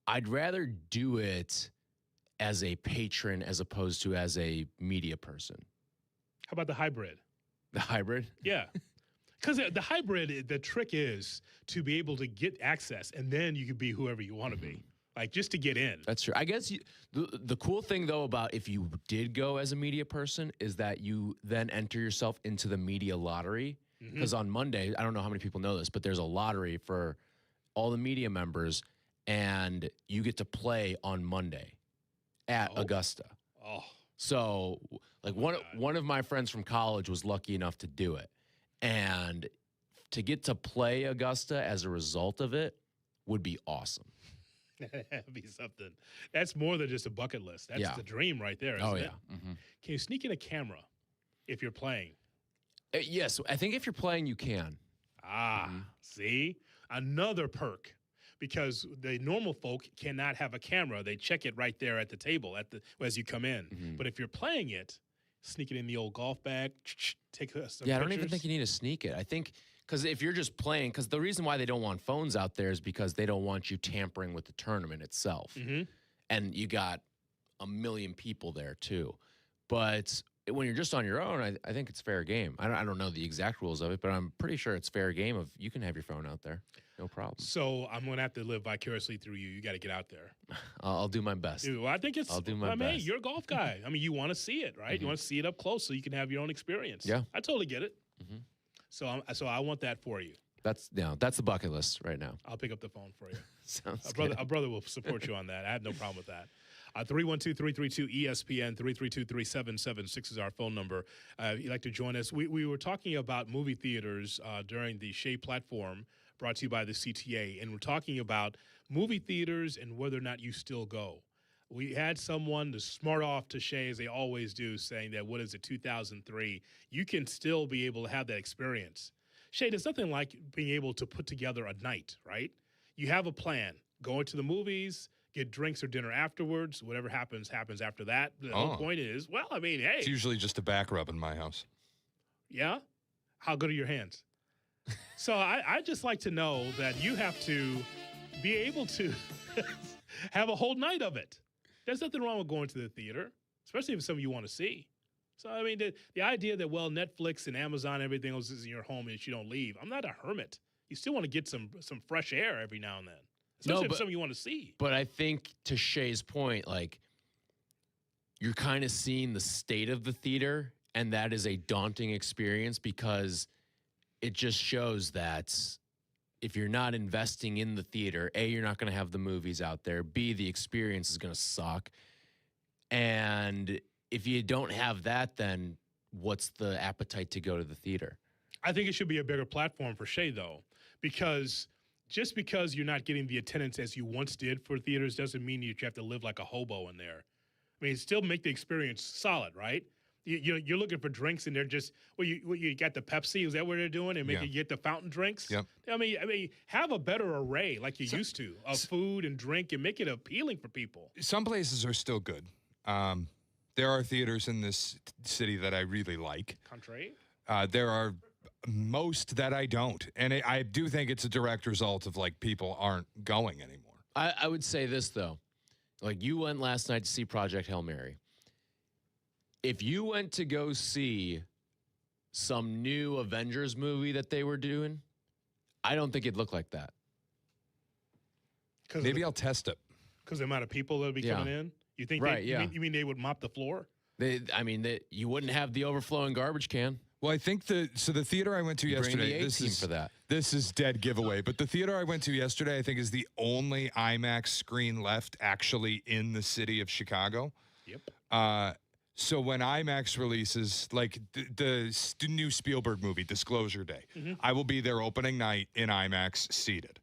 Speaker 6: I'd rather do it as a patron as opposed to as a media person.
Speaker 5: How about the hybrid?
Speaker 6: The hybrid?
Speaker 5: Yeah. Because the hybrid, the trick is to be able to get access, and then you can be whoever you want to be. Like, just to get in.
Speaker 6: That's true. I guess the cool thing, though, about if you did go as a media person is that you then enter yourself into the media lottery. Because on Monday, I don't know how many people know this, but there's a lottery for all the media members, and you get to play on Monday at Augusta.
Speaker 5: Oh.
Speaker 6: So, like, one of my friends from college was lucky enough to do it. And to get to play Augusta as a result of it would be awesome.
Speaker 5: That'd be something. That's more than just a bucket list. That's the dream right there, isn't it?
Speaker 6: Mm-hmm.
Speaker 5: Can you sneak in a camera if you're playing?
Speaker 6: Yes. I think if you're playing, you can.
Speaker 5: See? Another perk. Because the normal folk cannot have a camera. They check it right there at the table as you come in. But if you're playing it, sneak it in the old golf bag, take some pictures.
Speaker 6: I don't even think you need to sneak it. I think because if you're just playing, because the reason why they don't want phones out there is because they don't want you tampering with the tournament itself. And you got a million people there too. But when you're just on your own, I think it's fair game. I don't know the exact rules of it, but I'm pretty sure it's fair game of you can have your phone out there. No problem.
Speaker 5: So I'm going to have to live vicariously through you. You got to get out there.
Speaker 6: I'll do my best.
Speaker 5: Dude, I think
Speaker 6: I'll do my best.
Speaker 5: Mean, you're a golf guy. I mean, you want to see it, right? You want to see it up close so you can have your own experience.
Speaker 6: Yeah.
Speaker 5: I totally get it. So I want that for you.
Speaker 6: That's the bucket list right now.
Speaker 5: I'll pick up the phone for you.
Speaker 6: Sounds
Speaker 5: good.
Speaker 6: good.
Speaker 5: Our brother will support you on that. I have no problem with that. 312-332-ESPN, 332-3776 is our phone number. If you'd like to join us. We were talking about movie theaters during the Shea platform brought to you by the CTA, and we're talking about movie theaters and whether or not you still go. We had someone to smart off to Shea, as they always do, saying that, 2003, you can still be able to have that experience. Shea, there's nothing like being able to put together a night, right? You have a plan. Going to the movies, get drinks or dinner afterwards. Whatever happens after that. The whole point is, hey.
Speaker 8: It's usually just a back rub in my house.
Speaker 5: Yeah? How good are your hands? So I just like to know that you have to be able to have a whole night of it. There's nothing wrong with going to the theater, especially if it's something you want to see. So, I mean, the idea that, well, Netflix and Amazon, everything else is in your home and you don't leave. I'm not a hermit. You still want to get some fresh air every now and then, especially if something you want to see.
Speaker 6: But I think to Shay's point, like, you're kind of seeing the state of the theater, and that is a daunting experience because it just shows that if you're not investing in the theater, A, you're not going to have the movies out there. B, the experience is going to suck. And if you don't have that, then what's the appetite to go to the theater?
Speaker 5: I think it should be a bigger platform for Shay, though, because just because you're not getting the attendance as you once did for theaters doesn't mean you have to live like a hobo in there. I mean, still make the experience solid, right? You're looking for drinks, and they're just you got the Pepsi. Is that what they're doing? And you get the fountain drinks.
Speaker 8: Yep.
Speaker 5: I mean, have a better array like you used to of food and drink, and make it appealing for people.
Speaker 8: Some places are still good. There are theaters in this city that I really like.
Speaker 5: Contrary.
Speaker 8: There are most that I don't, and I do think it's a direct result of like people aren't going anymore.
Speaker 6: I would say this though, like you went last night to see Project Hail Mary. If you went to go see some new Avengers movie that they were doing, I don't think it'd look like that.
Speaker 8: Maybe I'll test it.
Speaker 5: Because the amount of people that'll be coming in? You think you mean they would mop the floor?
Speaker 6: You wouldn't have the overflowing garbage can.
Speaker 8: Well, I think the theater I went to yesterday.
Speaker 6: Bring the A-team for that.
Speaker 8: This is dead giveaway. But the theater I went to yesterday, I think, is the only IMAX screen left actually in the city of Chicago.
Speaker 5: Yep.
Speaker 8: So when IMAX releases, like the new Spielberg movie, Disclosure Day, I will be there opening night in IMAX seated.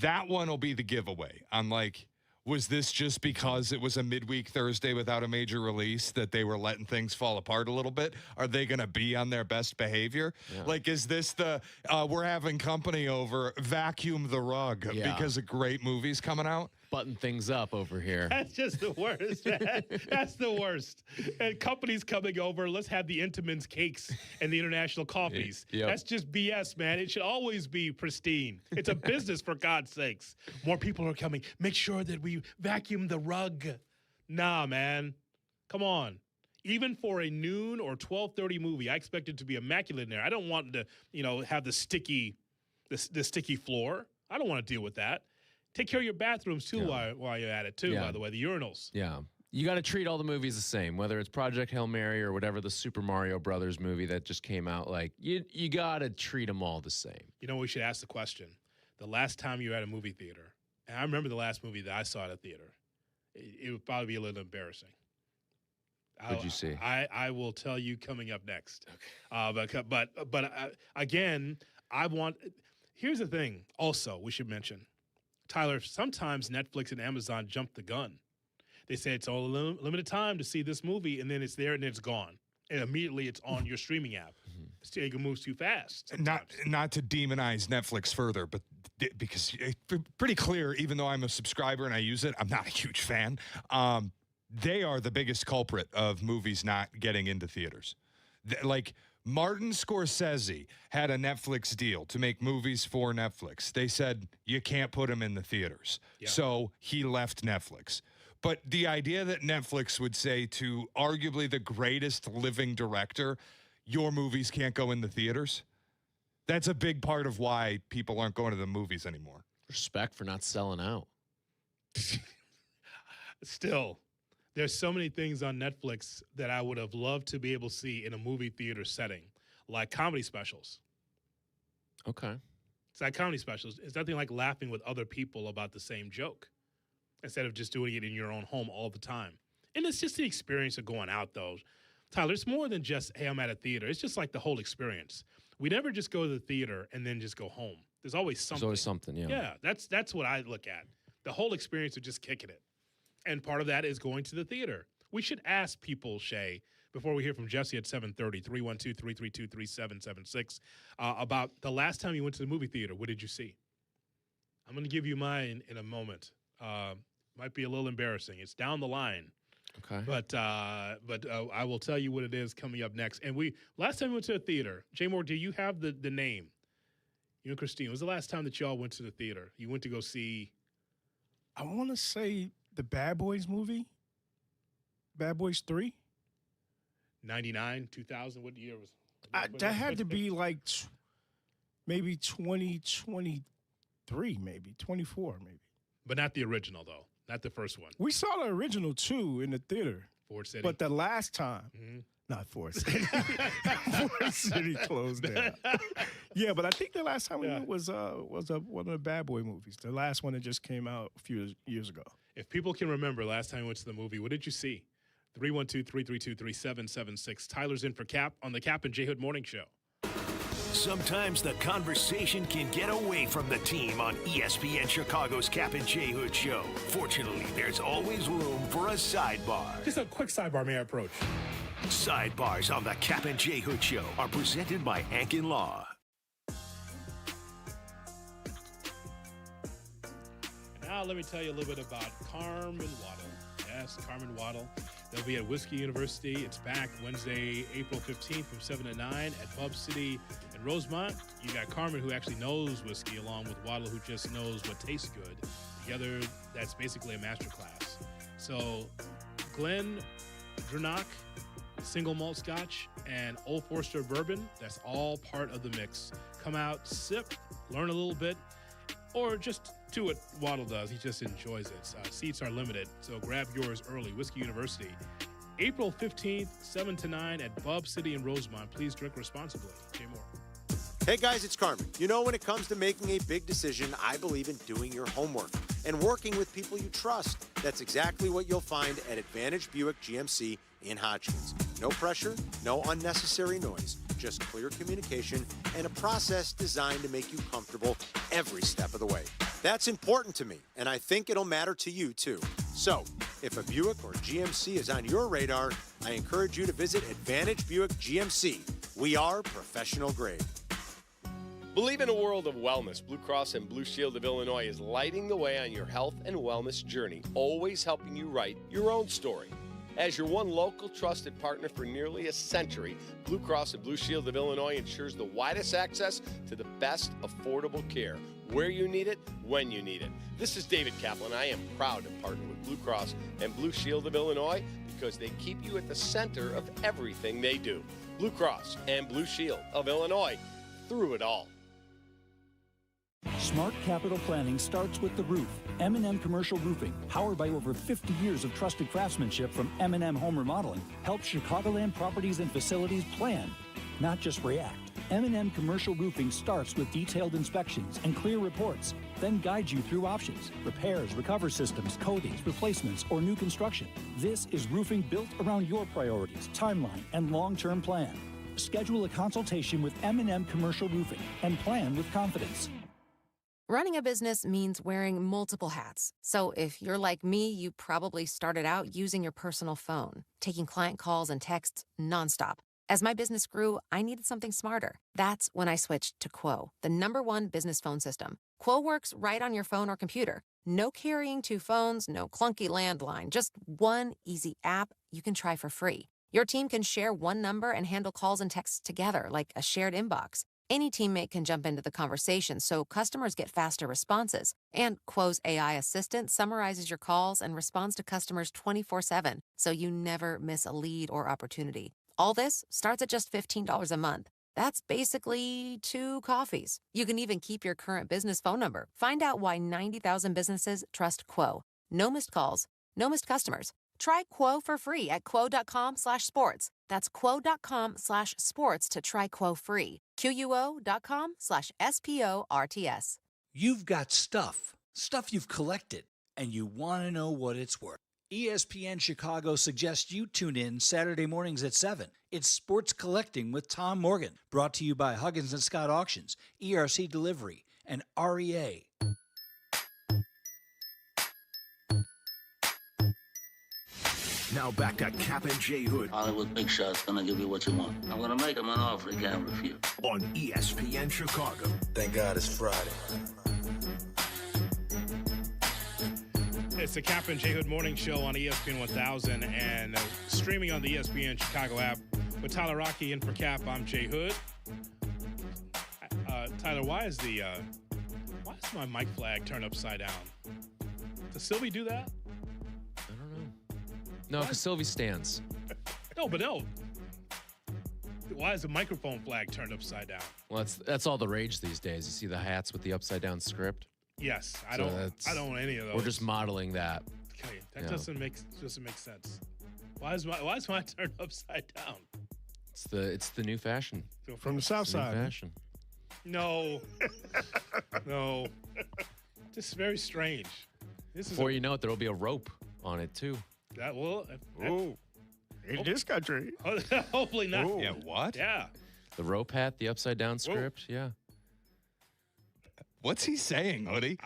Speaker 8: That one will be the giveaway. I'm like, was this just because it was a midweek Thursday without a major release that they were letting things fall apart a little bit? Are they going to be on their best behavior?
Speaker 6: Yeah.
Speaker 8: Like, is this the we're having company over, vacuum the rug because of great movies coming out?
Speaker 6: Button things up over here.
Speaker 5: That's just the worst, man. That's the worst. And companies coming over, let's have the Intamin's cakes and the international coffees.
Speaker 6: Yep.
Speaker 5: That's just BS, man. It should always be pristine. It's a business, for God's sakes. More people are coming. Make sure that we vacuum the rug. Nah, man. Come on. Even for a noon or 12:30 movie, I expect it to be immaculate in there. I don't want to, have the sticky floor. I don't want to deal with that. Take care of your bathrooms, too, while you're at it, too, by the way, the urinals.
Speaker 6: Yeah. You got to treat all the movies the same, whether it's Project Hail Mary or whatever the Super Mario Brothers movie that just came out. Like, you got to treat them all the same.
Speaker 5: We should ask the question. The last time you were at a movie theater, and I remember the last movie that I saw at a theater, it would probably be a little embarrassing.
Speaker 6: What'd you see?
Speaker 5: I will tell you coming up next. Okay. But again, here's the thing also we should mention. Tyler, sometimes Netflix and Amazon jump the gun. They say it's all limited time to see this movie, and then it's there and then it's gone. And immediately it's on your streaming app. It moves too fast. Sometimes.
Speaker 8: Not to demonize Netflix further, but because it's pretty clear, even though I'm a subscriber and I use it, I'm not a huge fan. They are the biggest culprit of movies not getting into theaters. Like, Martin Scorsese had a Netflix deal to make movies for Netflix. They said, you can't put them in the theaters. Yeah. So he left Netflix. But the idea that Netflix would say to arguably the greatest living director, your movies can't go in the theaters, that's a big part of why people aren't going to the movies anymore.
Speaker 6: Respect for not selling out.
Speaker 5: Still. There's so many things on Netflix that I would have loved to be able to see in a movie theater setting, like comedy specials.
Speaker 6: Okay.
Speaker 5: It's like comedy specials. It's nothing like laughing with other people about the same joke instead of just doing it in your own home all the time. And it's just the experience of going out, though. Tyler, it's more than just, hey, I'm at a theater. It's just like the whole experience. We never just go to the theater and then just go home. There's always something.
Speaker 6: There's always something, yeah.
Speaker 5: Yeah, that's what I look at. The whole experience of just kicking it. And part of that is going to the theater. We should ask people, Shay, before we hear from Jesse at 7:30, 312-332-3776, about the last time you went to the movie theater. What did you see? I'm going to give you mine in a moment. Might be a little embarrassing. It's down the line.
Speaker 6: Okay.
Speaker 5: But I will tell you what it is coming up next. And last time we went to a theater, Jay Moore, do you have the name? You and Christine, when was the last time that y'all went to the theater? You went to go see?
Speaker 9: I want to say the Bad Boys movie, Bad Boys 3.
Speaker 5: 99, 2000. What year was
Speaker 9: that? Had to be like maybe 2023, maybe 24, maybe.
Speaker 5: But not the original, though. Not the first one.
Speaker 9: We saw the original, too, in the theater.
Speaker 5: Ford City.
Speaker 9: But the last time, not Ford City. Ford City closed down. Yeah, but I think the last time we went was one of the Bad Boy movies. The last one that just came out a few years ago.
Speaker 5: If people can remember last time we went to the movie, what did you see? 312-332-3776. Tyler's in for Kap on the Kap and J Hood Morning Show.
Speaker 2: Sometimes the conversation can get away from the team on ESPN Chicago's Kap and J Hood Show. Fortunately, there's always room for a sidebar.
Speaker 5: Just a quick sidebar, may I approach?
Speaker 2: Sidebars on the Kap and J Hood Show are presented by Ankin Law.
Speaker 5: Now let me tell you a little bit about Carmen Waddle. Yes, Carmen Waddle. They'll be at Whiskey University. It's back Wednesday, April 15th from 7 to 9 at Pub City in Rosemont. You got Carmen, who actually knows whiskey, along with Waddle, who just knows what tastes good. Together, that's basically a master class. So Glen Dranach, single malt scotch, and Old Forester bourbon, that's all part of the mix. Come out, sip, learn a little bit, or just do what Waddle does. He just enjoys it. Seats are limited, so grab yours early. Whiskey University, April 15th, 7 to 9 at Pub City in Rosemont. Please drink responsibly. Jay Moore.
Speaker 18: Hey guys, it's Carmen. You know, when it comes to making a big decision, I believe in doing your homework and working with people you trust. That's exactly what you'll find at Advantage Buick GMC in Hodgkins. No pressure, no unnecessary noise, just clear communication and a process designed to make you comfortable every step of the way. That's important to me, and I think it'll matter to you too. So, if a Buick or GMC is on your radar, I encourage you to visit Advantage Buick GMC. We are professional grade.
Speaker 3: Believe in a world of wellness. Blue Cross and Blue Shield of Illinois is lighting the way on your health and wellness journey, always helping you write your own story. As your one local trusted partner for nearly a century, Blue Cross and Blue Shield of Illinois ensures the widest access to the best affordable care, where you need it, when you need it. This is David Kaplan. I am proud to partner with Blue Cross and Blue Shield of Illinois because they keep you at the center of everything they do. Blue Cross and Blue Shield of Illinois, through it all.
Speaker 19: Smart capital planning starts with the roof. M&M Commercial Roofing, powered by over 50 years of trusted craftsmanship from M&M Home Remodeling, helps Chicagoland properties and facilities plan, not just react. M&M Commercial Roofing starts with detailed inspections and clear reports, then guides you through options, repairs, recover systems, coatings, replacements, or new construction. This is roofing built around your priorities, timeline, and long-term plan. Schedule a consultation with M&M Commercial Roofing and plan with confidence.
Speaker 22: Running a business means wearing multiple hats. So if you're like me, you probably started out using your personal phone, taking client calls and texts nonstop. As my business grew, I needed something smarter. That's when I switched to Quo, the #1 business phone system. Quo works right on your phone or computer. No carrying 2 phones, no clunky landline, just one easy app you can try for free. Your team can share one number and handle calls and texts together like a shared inbox. Any teammate can jump into the conversation, so customers get faster responses. And Quo's AI assistant summarizes your calls and responds to customers 24/7, so you never miss a lead or opportunity. All this starts at just $15 a month. That's basically 2 coffees. You can even keep your current business phone number. Find out why 90,000 businesses trust Quo. No missed calls, no missed customers. Try Quo for free at quo.com/sports. That's quo.com/sports to try Quo free. QUO.com/SPORTS.
Speaker 23: You've got stuff you've collected, and you want to know what it's worth. ESPN Chicago suggests you tune in Saturday mornings at 7. It's Sports Collecting with Tom Morgan, brought to you by Huggins & Scott Auctions, ERC Delivery, and REA.
Speaker 2: Now back to Kap and J Hood.
Speaker 24: Hollywood Big Shot's gonna give you what you want. I'm gonna make him an offer he can't refuse.
Speaker 2: On ESPN Chicago.
Speaker 24: Thank God it's Friday.
Speaker 5: It's the Kap and J Hood Morning Show on ESPN 1000 and streaming on the ESPN Chicago app. With Tyler Rocky in for Kap, I'm J Hood. Tyler, why is my mic flag turned upside down? Does Silvy do that?
Speaker 6: No, because Silvy stands.
Speaker 5: No, but no. Why is the microphone flag turned upside down?
Speaker 6: Well, that's all the rage these days. You see the hats with the upside down script?
Speaker 5: Yes, I don't want any of those.
Speaker 6: We're just modeling that.
Speaker 5: Okay, that doesn't make sense. Why is mine turned upside down?
Speaker 6: It's the new fashion.
Speaker 9: From the South Side.
Speaker 6: Fashion.
Speaker 5: No, no, this is very strange. This is
Speaker 6: Before you know it, there'll be a rope on it too.
Speaker 5: that will.
Speaker 9: In this country.
Speaker 5: Hopefully not.
Speaker 8: Yeah, what?
Speaker 5: Yeah.
Speaker 6: The rope hat, the upside down script. Yeah.
Speaker 8: What's he saying, Hoodie?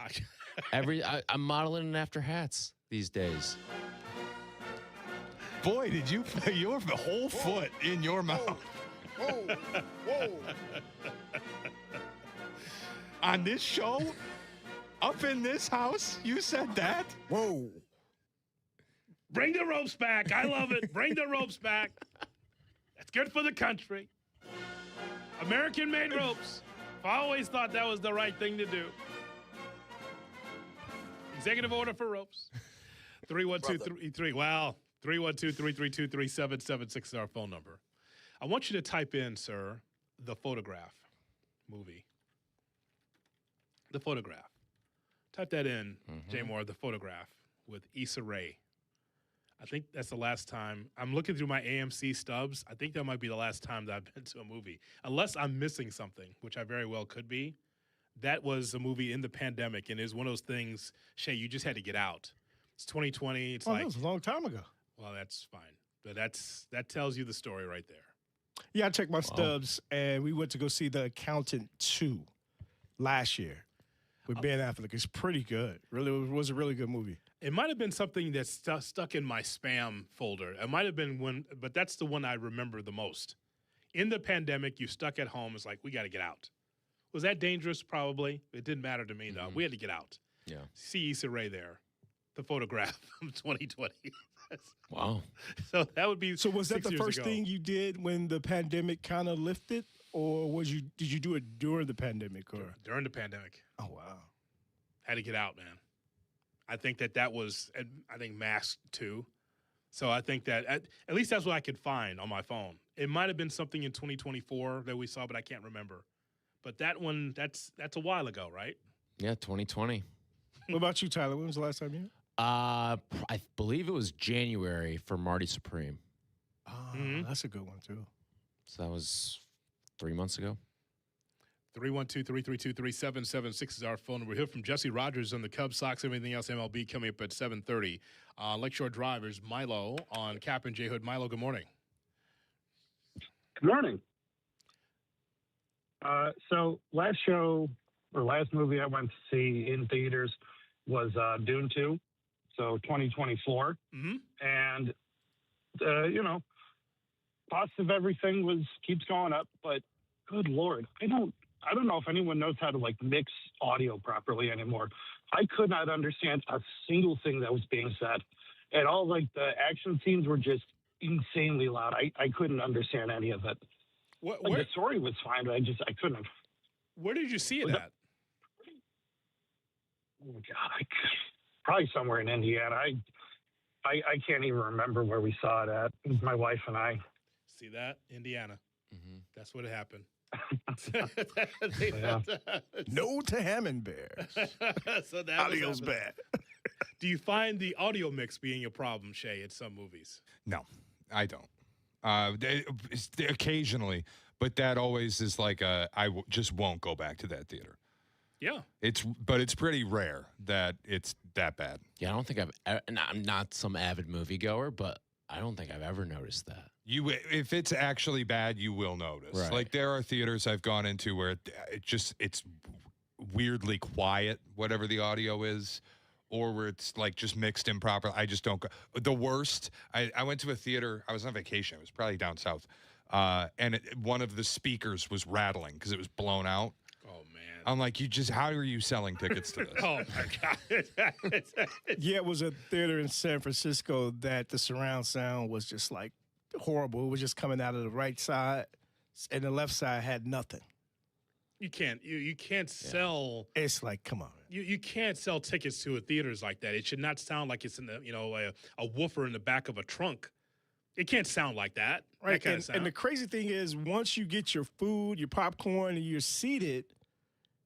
Speaker 6: I'm modeling after hats these days.
Speaker 8: Boy, did you put your whole foot in your mouth.
Speaker 9: Whoa.
Speaker 8: On this show? Up in this house? You said that?
Speaker 9: Whoa.
Speaker 5: Bring the ropes back. I love it. Bring the ropes back. That's good for the country. American-made ropes. I always thought that was the right thing to do. Executive order for ropes. 312-333. Wow. 312-332-3776 is our phone number. I want you to type in, sir, The Photograph movie. The Photograph. Type that in, Jay Moore, The Photograph with Issa Rae. I think that's the last time. I'm looking through my AMC stubs. I think that might be the last time that I've been to a movie. Unless I'm missing something, which I very well could be. That was a movie in the pandemic, and it was one of those things, Shay, you just had to get out. It's 2020. It's
Speaker 9: That was a long time ago.
Speaker 5: well, that's fine. But that tells you the story right there.
Speaker 9: Yeah, I checked my stubs, and we went to go see The Accountant 2 last year with Ben Affleck. It's pretty good. Really, it was a really good movie.
Speaker 5: It might have been something that's stuck in my spam folder. It might have been one, but that's the one I remember the most. In the pandemic, you stuck at home. It's like, we got to get out. Was that dangerous? Probably. It didn't matter to me, though. We had to get out.
Speaker 6: Yeah.
Speaker 5: See Issa Rae there. The Photograph from 2020.
Speaker 6: Wow.
Speaker 5: So that would be.
Speaker 9: So was that
Speaker 5: 6
Speaker 9: the
Speaker 5: years
Speaker 9: first
Speaker 5: ago.
Speaker 9: thing you did when the pandemic kind of lifted, or did you do it during the pandemic? Or
Speaker 5: During the pandemic.
Speaker 9: Oh wow.
Speaker 5: Had to get out, man. I think that was, I think, Masked too. So I think that at least that's what I could find on my phone. It might have been something in 2024 that we saw, but I can't remember. But that one, that's a while ago, right?
Speaker 6: Yeah, 2020.
Speaker 9: What about you, Tyler? When was the last time you?
Speaker 6: I believe it was January for Marty Supreme.
Speaker 9: Oh, that's a good one too.
Speaker 6: So that was 3 months ago.
Speaker 5: 312-332-3776 is our phone number. We'll hear from Jesse Rogers on the Cubs, Sox, everything else MLB coming up at 7:30. Lakeshore Drivers, Milo on Kap and J Hood. Milo, good morning.
Speaker 1: Good morning. So last movie I went to see in theaters was Dune 2, so 2024. And, cost of everything keeps going up, but good Lord, I don't know if anyone knows how to mix audio properly anymore. I could not understand a single thing that was being said. And all the action scenes were just insanely loud. I couldn't understand any of it. The story was fine, but I couldn't.
Speaker 5: Where did you see it at?
Speaker 1: Oh God, probably somewhere in Indiana. I can't even remember where we saw it at. It was my wife and I.
Speaker 5: See that? Indiana. That's what happened.
Speaker 9: Yeah. No to Hammond Bears.
Speaker 5: So that
Speaker 9: Audio's bad.
Speaker 5: Do you find the audio mix being a problem, Shay, at some movies?
Speaker 8: No, I don't. Occasionally, but that always is just won't go back to that theater.
Speaker 5: Yeah.
Speaker 8: But it's pretty rare that it's that bad.
Speaker 6: Yeah, I don't think I'm not some avid moviegoer, but I don't think I've ever noticed that.
Speaker 8: If it's actually bad, you will notice.
Speaker 6: Right.
Speaker 8: Like there are theaters I've gone into where it's weirdly quiet, whatever the audio is, or where it's just mixed improperly. I just don't go. The worst, I went to a theater, I was on vacation, it was probably down south, and one of the speakers was rattling because it was blown out.
Speaker 5: Oh, man.
Speaker 8: I'm like, how are you selling tickets to this?
Speaker 5: Oh, my God.
Speaker 9: Yeah, it was a theater in San Francisco that the surround sound was just horrible. It was just coming out of the right side, and the left side had nothing.
Speaker 5: You can't sell.
Speaker 9: It's come on.
Speaker 5: You can't sell tickets to a theaters like that. It should not sound like it's in a woofer in the back of a trunk. It can't sound like that.
Speaker 9: Right.
Speaker 5: That kind of sound.
Speaker 9: And the crazy thing is, once you get your food, your popcorn, and you're seated,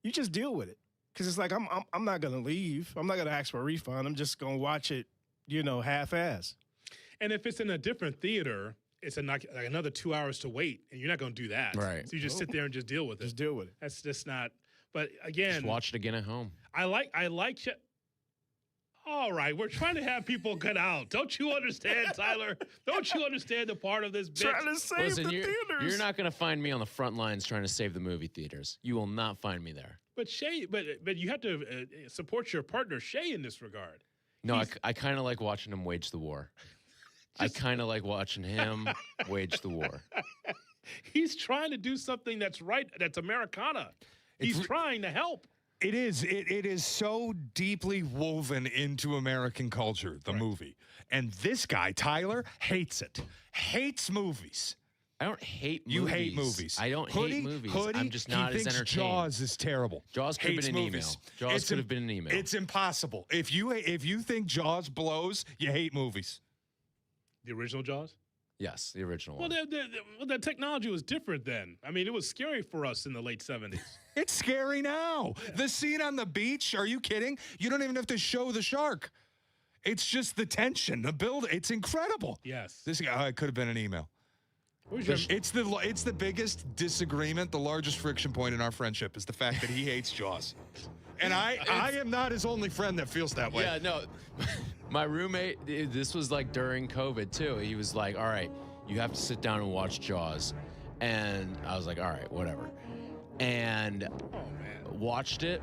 Speaker 9: you just deal with it. Because it's like, I'm not going to leave. I'm not going to ask for a refund. I'm just going to watch it, half-ass.
Speaker 5: And if it's in a different theater, it's like another 2 hours to wait, and you're not going to do that.
Speaker 6: Right.
Speaker 5: So you just sit there and just deal with it.
Speaker 9: Just deal with it.
Speaker 5: That's just not. But again,
Speaker 6: Just watch it again at home.
Speaker 5: I like. All right, we're trying to have people get out. Don't you understand, Tyler? Don't you understand the part of this bit?
Speaker 9: Trying to save the theaters.
Speaker 6: You're not going to find me on the front lines trying to save the movie theaters. You will not find me there.
Speaker 5: But Shay, but you have to support your partner Shay in this regard.
Speaker 6: No, I kind of like watching him wage the war. I kind of like watching him wage the war.
Speaker 5: He's trying to do something that's right. That's Americana. He's trying to help.
Speaker 8: It is. It is so deeply woven into American culture, the movie. And this guy, Tyler, hates it. Hates movies.
Speaker 6: I don't hate movies.
Speaker 8: You hate movies.
Speaker 6: I don't hate movies. I'm just not as entertained.
Speaker 8: Jaws is terrible.
Speaker 6: Jaws could have been an email. Jaws could have been an email.
Speaker 8: It's impossible. If you think Jaws blows, you hate movies.
Speaker 5: The original Jaws?
Speaker 6: Yes, the original
Speaker 5: one. Well, the technology was different then. I mean, it was scary for us in the late 70s.
Speaker 8: It's scary now. Yeah. The scene on the beach, are you kidding? You don't even have to show the shark. It's just the tension, the build. It's incredible.
Speaker 5: Yes.
Speaker 8: This guy, it could have been an email. It's the biggest disagreement, the largest friction point in our friendship is the fact that he hates Jaws. And I am not his only friend that feels that way.
Speaker 6: Yeah, no. My roommate, this was like during COVID too. He was like, all right, you have to sit down and watch Jaws. And I was like, all right, whatever. And watched it.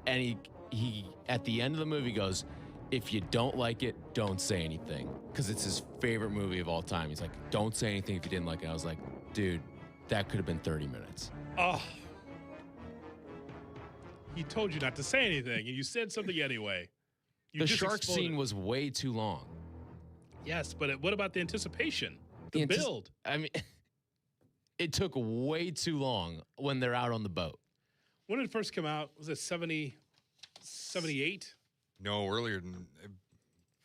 Speaker 6: And he at the end of the movie goes, if you don't like it, don't say anything. Because it's his favorite movie of all time. He's like, don't say anything if you didn't like it. I was like, dude, that could have been 30 minutes.
Speaker 5: Oh. He told you not to say anything, and you said something anyway.
Speaker 6: The shark scene was way too long.
Speaker 5: Yes, but what about the anticipation? The build?
Speaker 6: I mean, it took way too long when they're out on the boat.
Speaker 5: When did it first come out? Was it 70, 78?
Speaker 8: No, earlier than...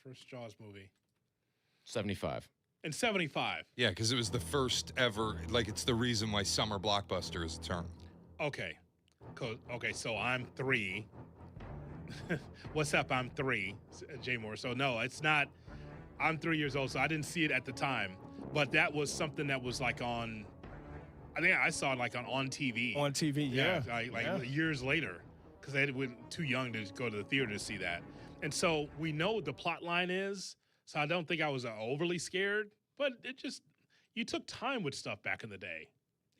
Speaker 5: First Jaws movie.
Speaker 6: 75.
Speaker 5: And 75.
Speaker 8: Yeah, because it was the first ever, like it's the reason why summer blockbuster is a term.
Speaker 5: Okay. Okay, so I'm 3. What's up? I'm 3, Jay Moore. So no, it's not. I'm 3 years old, so I didn't see it at the time. But that was something that was like on. I think I saw it like on TV.
Speaker 9: On TV, yeah.
Speaker 5: Like years later, because they were too young to go to the theater to see that. And so we know what the plot line is. So I don't think I was overly scared. But you took time with stuff back in the day.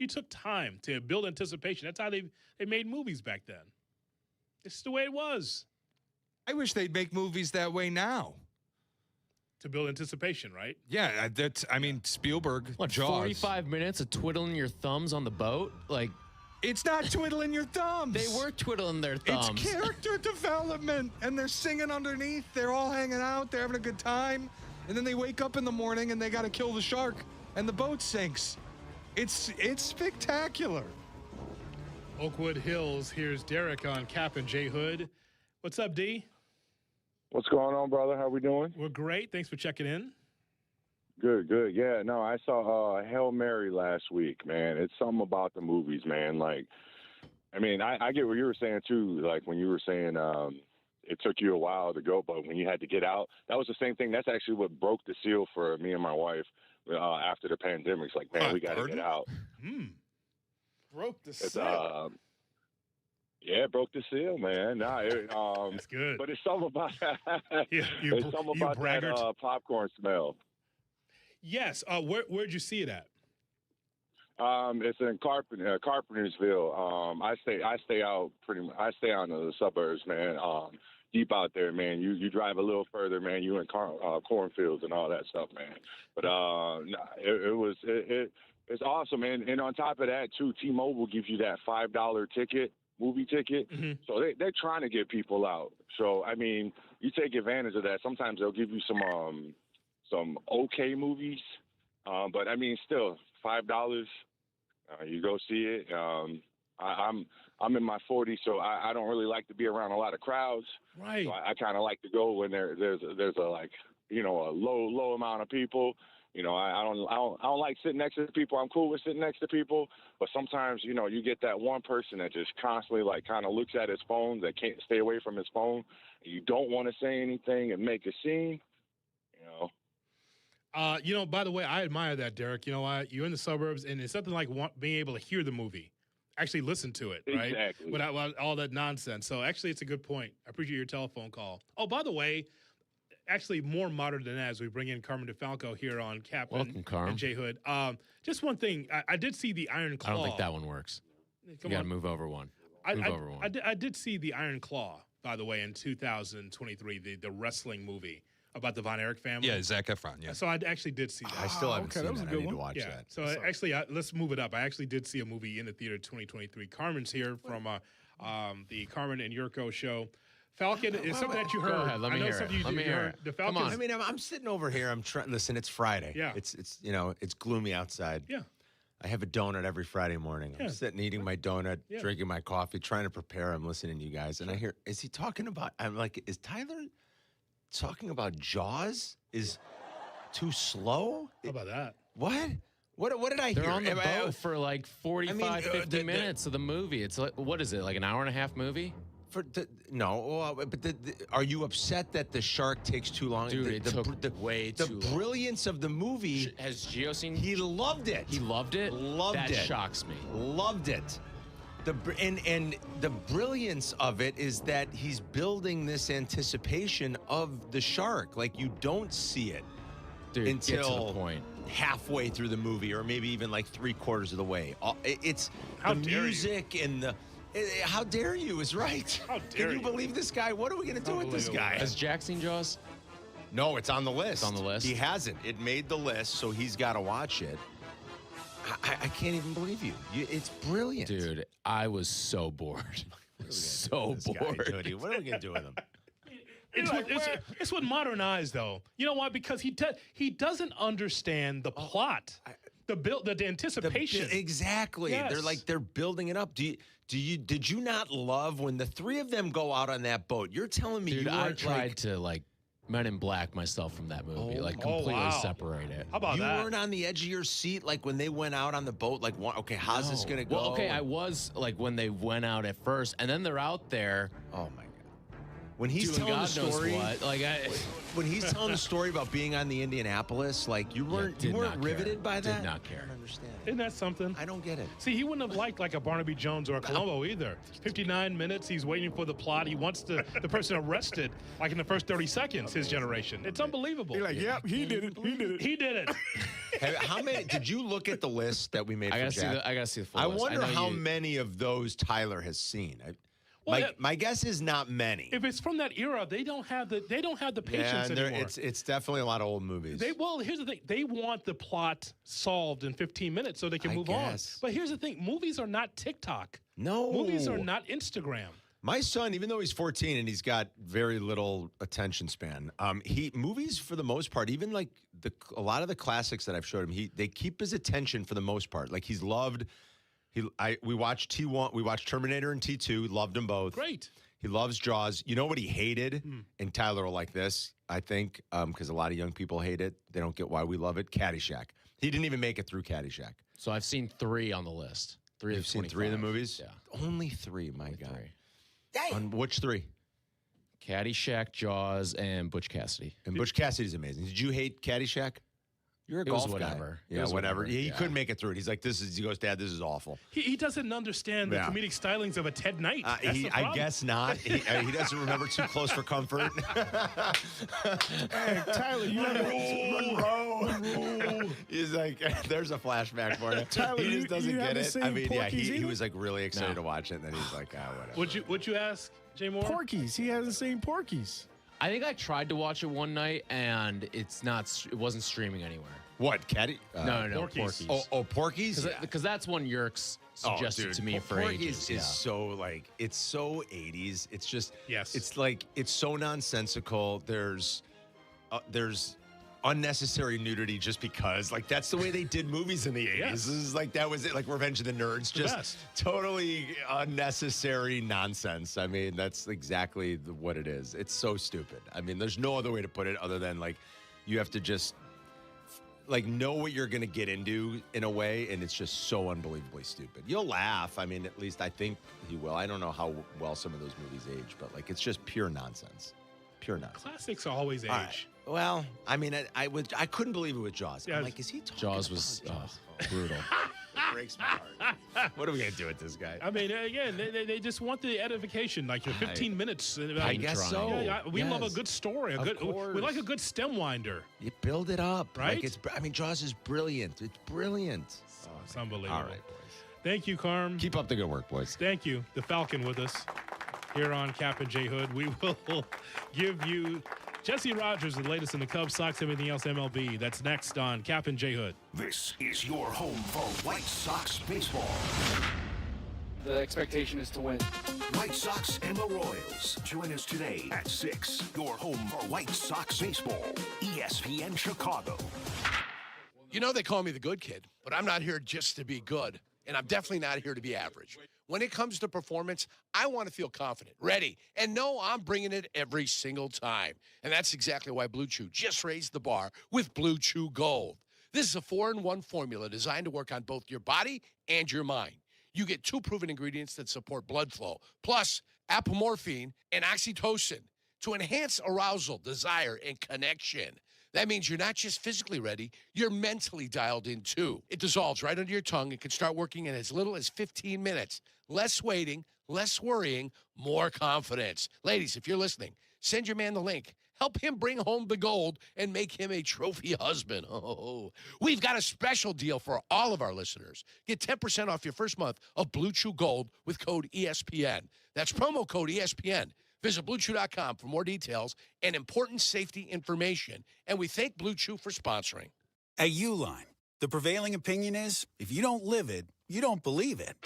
Speaker 5: You took time to build anticipation. That's how they made movies back then. It's the way it was.
Speaker 8: I wish they'd make movies that way now.
Speaker 5: To build anticipation, right?
Speaker 8: Yeah, Spielberg,
Speaker 6: what,
Speaker 8: Jaws.
Speaker 6: 45 minutes of twiddling your thumbs on the boat? Like,
Speaker 8: it's not twiddling your thumbs.
Speaker 6: They were twiddling their thumbs.
Speaker 8: It's character development, and they're singing underneath. They're all hanging out. They're having a good time. And then they wake up in the morning, and they got to kill the shark, and the boat sinks. It's spectacular.
Speaker 5: Oakwood Hills, here's Derek on Kap and J Hood. What's up, D?
Speaker 7: What's going on, brother? How we doing?
Speaker 5: We're great. Thanks for checking in.
Speaker 7: Good. Yeah, no, I saw Hail Mary last week, man. It's something about the movies, man. Like, I get what you were saying, too. Like, when you were saying it took you a while to go, but when you had to get out, that was the same thing. That's actually what broke the seal for me and my wife after the pandemic. It's like, man, we got to get out.
Speaker 9: Broke the seal.
Speaker 7: Yeah, it broke the seal, man.
Speaker 5: That's good.
Speaker 7: But it's something about
Speaker 5: it's
Speaker 7: something about that popcorn smell.
Speaker 5: Yes. Where'd you see it at?
Speaker 7: It's in Carpentersville. I stay out I stay out in the suburbs, man. Deep out there, man. You drive a little further, man. You in cornfields and all that stuff, man. But it's awesome, and on top of that too, T-Mobile gives you that $5 movie ticket. Mm-hmm. So they're trying to get people out. So you take advantage of that. Sometimes they'll give you some okay movies, but still $5. You go see it. I'm in my 40s, so I don't really like to be around a lot of crowds.
Speaker 5: Right.
Speaker 7: So I kind of like to go when there's a low amount of people. You know, I don't like sitting next to people. I'm cool with sitting next to people, but sometimes, you know, you get that one person that just constantly like kind of looks at his phone, that can't stay away from his phone. And you don't want to say anything and make a scene.
Speaker 5: You know, by the way, I admire that, Derek. You know what? You're in the suburbs, and it's something like being able to hear the movie, actually listen to it, right?
Speaker 7: Exactly.
Speaker 5: Without all that nonsense. So actually, it's a good point. I appreciate your telephone call. Oh, by the way, actually more modern than that, as we bring in Carmen DeFalco here on Kap
Speaker 6: Welcome, Carm.
Speaker 5: and J Hood. Just one thing. I did see the Iron Claw.
Speaker 6: I don't think that one works. You got to move over one.
Speaker 5: I did see the Iron Claw, by the way, in 2023, the wrestling movie about the Von Erich family.
Speaker 8: Yeah, Zac Efron. Yeah.
Speaker 5: So I actually did see that.
Speaker 10: I still haven't seen
Speaker 5: that. Was
Speaker 10: that.
Speaker 5: a good
Speaker 10: I need
Speaker 5: one.
Speaker 10: to watch that.
Speaker 5: So actually, let's move it up. I actually did see a movie in the theater 2023. Carmen's here from the Carmen and Yurko show. Falcon is something that you heard.
Speaker 6: Go ahead, let me hear it. Let me hear it.
Speaker 5: The Falcon.
Speaker 10: I mean, I'm sitting over here. I'm trying. Listen, it's Friday.
Speaker 5: Yeah.
Speaker 10: It's you know, it's gloomy outside.
Speaker 5: Yeah.
Speaker 10: I have a donut every Friday morning. I'm sitting eating my donut, drinking my coffee, trying to prepare. I'm listening to you guys, and I hear, is he talking about? I'm like, is Tyler talking about Jaws? Is too slow?
Speaker 5: How about that?
Speaker 10: What? What did I hear?
Speaker 6: They're on the boat for like 45, 50 minutes of the movie. It's like, what is it, like an hour and a half movie?
Speaker 10: Are you upset that the shark takes too long?
Speaker 6: Dude, it took way too long.
Speaker 10: The brilliance of the movie.
Speaker 6: Has Gio seen?
Speaker 10: He loved it.
Speaker 6: He loved it?
Speaker 10: Loved it.
Speaker 6: That shocks me.
Speaker 10: Loved it. And the brilliance of it is that he's building this anticipation of the shark. Like, you don't see it until
Speaker 6: get to the point.
Speaker 10: Halfway through the movie, or maybe even like 3/4 of the way. It's
Speaker 5: How
Speaker 10: the
Speaker 5: dare
Speaker 10: music
Speaker 5: you?
Speaker 10: and the. How dare you is right.
Speaker 5: How dare
Speaker 10: Can you believe this guy? What are we going to do with this guy?
Speaker 6: Has Jack seen Jaws?
Speaker 10: No, it's on the list.
Speaker 6: It's on the list?
Speaker 10: He hasn't. It made the list, so he's got to watch it. I can't even believe you. It's brilliant.
Speaker 6: Dude, I was so bored. So bored.
Speaker 10: What are we going to do with him?
Speaker 5: It's what modernized, though. You know why? Because he doesn't understand the plot, the anticipation.
Speaker 10: Exactly.
Speaker 5: Yes.
Speaker 10: They're building it up. Did you not love when the three of them go out on that boat? You're telling me
Speaker 6: I tried to Men in Black myself from that movie, completely separate it.
Speaker 5: How about
Speaker 10: you
Speaker 5: that?
Speaker 10: You weren't on the edge of your seat, like when they went out on the boat. Like, okay, how's this gonna go?
Speaker 6: Well, okay, I was like when they went out at first, and then they're out there.
Speaker 10: Oh my god! When he's
Speaker 6: doing
Speaker 10: telling
Speaker 6: God
Speaker 10: the story,
Speaker 6: knows what.
Speaker 10: When he's telling the story about being on the Indianapolis, like you weren't riveted by that.
Speaker 6: Did not care.
Speaker 10: I don't understand.
Speaker 5: Isn't that something?
Speaker 10: I don't get it.
Speaker 5: See, he wouldn't have liked like a Barnaby Jones or a Columbo either. 59 minutes, he's waiting for the plot. He wants the person arrested like in the first 30 seconds, his generation. It's unbelievable.
Speaker 9: You're like, yep, he did it. He did it.
Speaker 5: He did it.
Speaker 10: How many? Did you look at the list that we made for Jack?
Speaker 6: I gotta see the full
Speaker 10: I
Speaker 6: list.
Speaker 10: wonder how many of those Tyler has seen. My guess is not many.
Speaker 5: If it's from that era, they don't have the patience anymore.
Speaker 10: It's definitely a lot of old movies.
Speaker 5: Here's the thing. They want the plot solved in 15 minutes so they can move on. But here's the thing. Movies are not TikTok.
Speaker 10: No.
Speaker 5: Movies are not Instagram.
Speaker 10: My son, even though he's 14 and he's got very little attention span, movies for the most part, even like a lot of the classics that I've showed him, they keep his attention for the most part. Like he's loved. We watched T1. We watched Terminator and T2. Loved them both.
Speaker 5: Great.
Speaker 10: He loves Jaws. You know what he hated? And Tyler will like this, I think, because a lot of young people hate it. They don't get why we love it. Caddyshack. He didn't even make it through Caddyshack.
Speaker 6: So I've seen 3 on the list.
Speaker 10: You've seen 3 of the movies?
Speaker 6: Yeah.
Speaker 10: Only 3, my guy. On which 3?
Speaker 6: Caddyshack, Jaws, and Butch Cassidy.
Speaker 10: And Butch Cassidy's amazing. Did you hate Caddyshack? You're a golf guy. Yeah, whatever. He couldn't make it through it. He's like, he goes, Dad, this is awful.
Speaker 5: He doesn't understand the comedic stylings of a Ted Knight.
Speaker 10: I guess not. He doesn't remember Too Close for Comfort.
Speaker 9: Hey, Tyler, you
Speaker 10: Monroe. He's like, there's a flashback for him.
Speaker 9: Tyler,
Speaker 10: he just doesn't get it. I mean, he
Speaker 9: either?
Speaker 10: was like really excited to watch it, and then he's like, whatever.
Speaker 5: Would you ask Jay Moore?
Speaker 9: Porky's. He hasn't seen Porky's.
Speaker 6: I think I tried to watch it one night, and it wasn't streaming anywhere.
Speaker 10: What, Caddy?
Speaker 6: No,
Speaker 5: Porky's.
Speaker 6: Porky's.
Speaker 10: Porky's?
Speaker 6: Because that's one Yerkes suggested to me for
Speaker 10: Porky's
Speaker 6: ages.
Speaker 10: is so it's so 80s. It's just
Speaker 5: yes.
Speaker 10: It's like it's so nonsensical. There's unnecessary nudity just because that's the way they did movies in the 80s.
Speaker 5: Yes.
Speaker 10: This is that was it. Like Revenge of the Nerds, just totally unnecessary nonsense. I mean, that's exactly what it is. It's so stupid. I mean, there's no other way to put it other than you have to just. like know what you're going to get into in a way, and it's just so unbelievably stupid. You'll laugh. I mean, at least I think he will. I don't know how well some of those movies age, but like it's just pure nonsense. Pure nonsense.
Speaker 5: Classics always age.
Speaker 10: Right. Well, I mean, I couldn't believe it with Jaws. I'm like, is he talking
Speaker 6: Jaws was brutal.
Speaker 10: It breaks my heart. What are we going to do with this guy?
Speaker 5: I mean, again, they just want the edification, like 15 minutes.
Speaker 10: I guess so.
Speaker 5: Yeah, we love a good story. We like a good stem winder.
Speaker 10: You build it up.
Speaker 5: Right?
Speaker 10: Like Jaws is brilliant. It's brilliant.
Speaker 5: It's unbelievable.
Speaker 10: All right, boys.
Speaker 5: Thank you, Carm.
Speaker 10: Keep up the good work, boys.
Speaker 5: Thank you. The Falcon with us here on Kap J Hood. We will give you Jesse Rogers, the latest in the Cubs, Sox, everything else MLB. That's next on Kap J Hood.
Speaker 2: This is your home for White Sox baseball.
Speaker 11: The expectation is to win.
Speaker 2: White Sox and the Royals. Join us today at 6. Your home for White Sox baseball. ESPN Chicago.
Speaker 15: You know they call me the good kid, but I'm not here just to be good, and I'm definitely not here to be average. When it comes to performance, I want to feel confident, ready, and know I'm bringing it every single time. And that's exactly why Blue Chew just raised the bar with Blue Chew Gold. This is a 4-in-1 formula designed to work on both your body and your mind. You get 2 proven ingredients that support blood flow, plus apomorphine and oxytocin to enhance arousal, desire, and connection. That means you're not just physically ready, you're mentally dialed in too. It dissolves right under your tongue and can start working in as little as 15 minutes. Less waiting, less worrying, more confidence. Ladies, if you're listening, send your man the link. Help him bring home the gold and make him a trophy husband. Oh, we've got a special deal for all of our listeners. Get 10% off your first month of Blue Chew Gold with code ESPN. That's promo code ESPN. Visit BlueChew.com for more details and important safety information. And we thank Blue Chew for sponsoring.
Speaker 12: At Uline, the prevailing opinion is, if you don't live it, you don't believe it.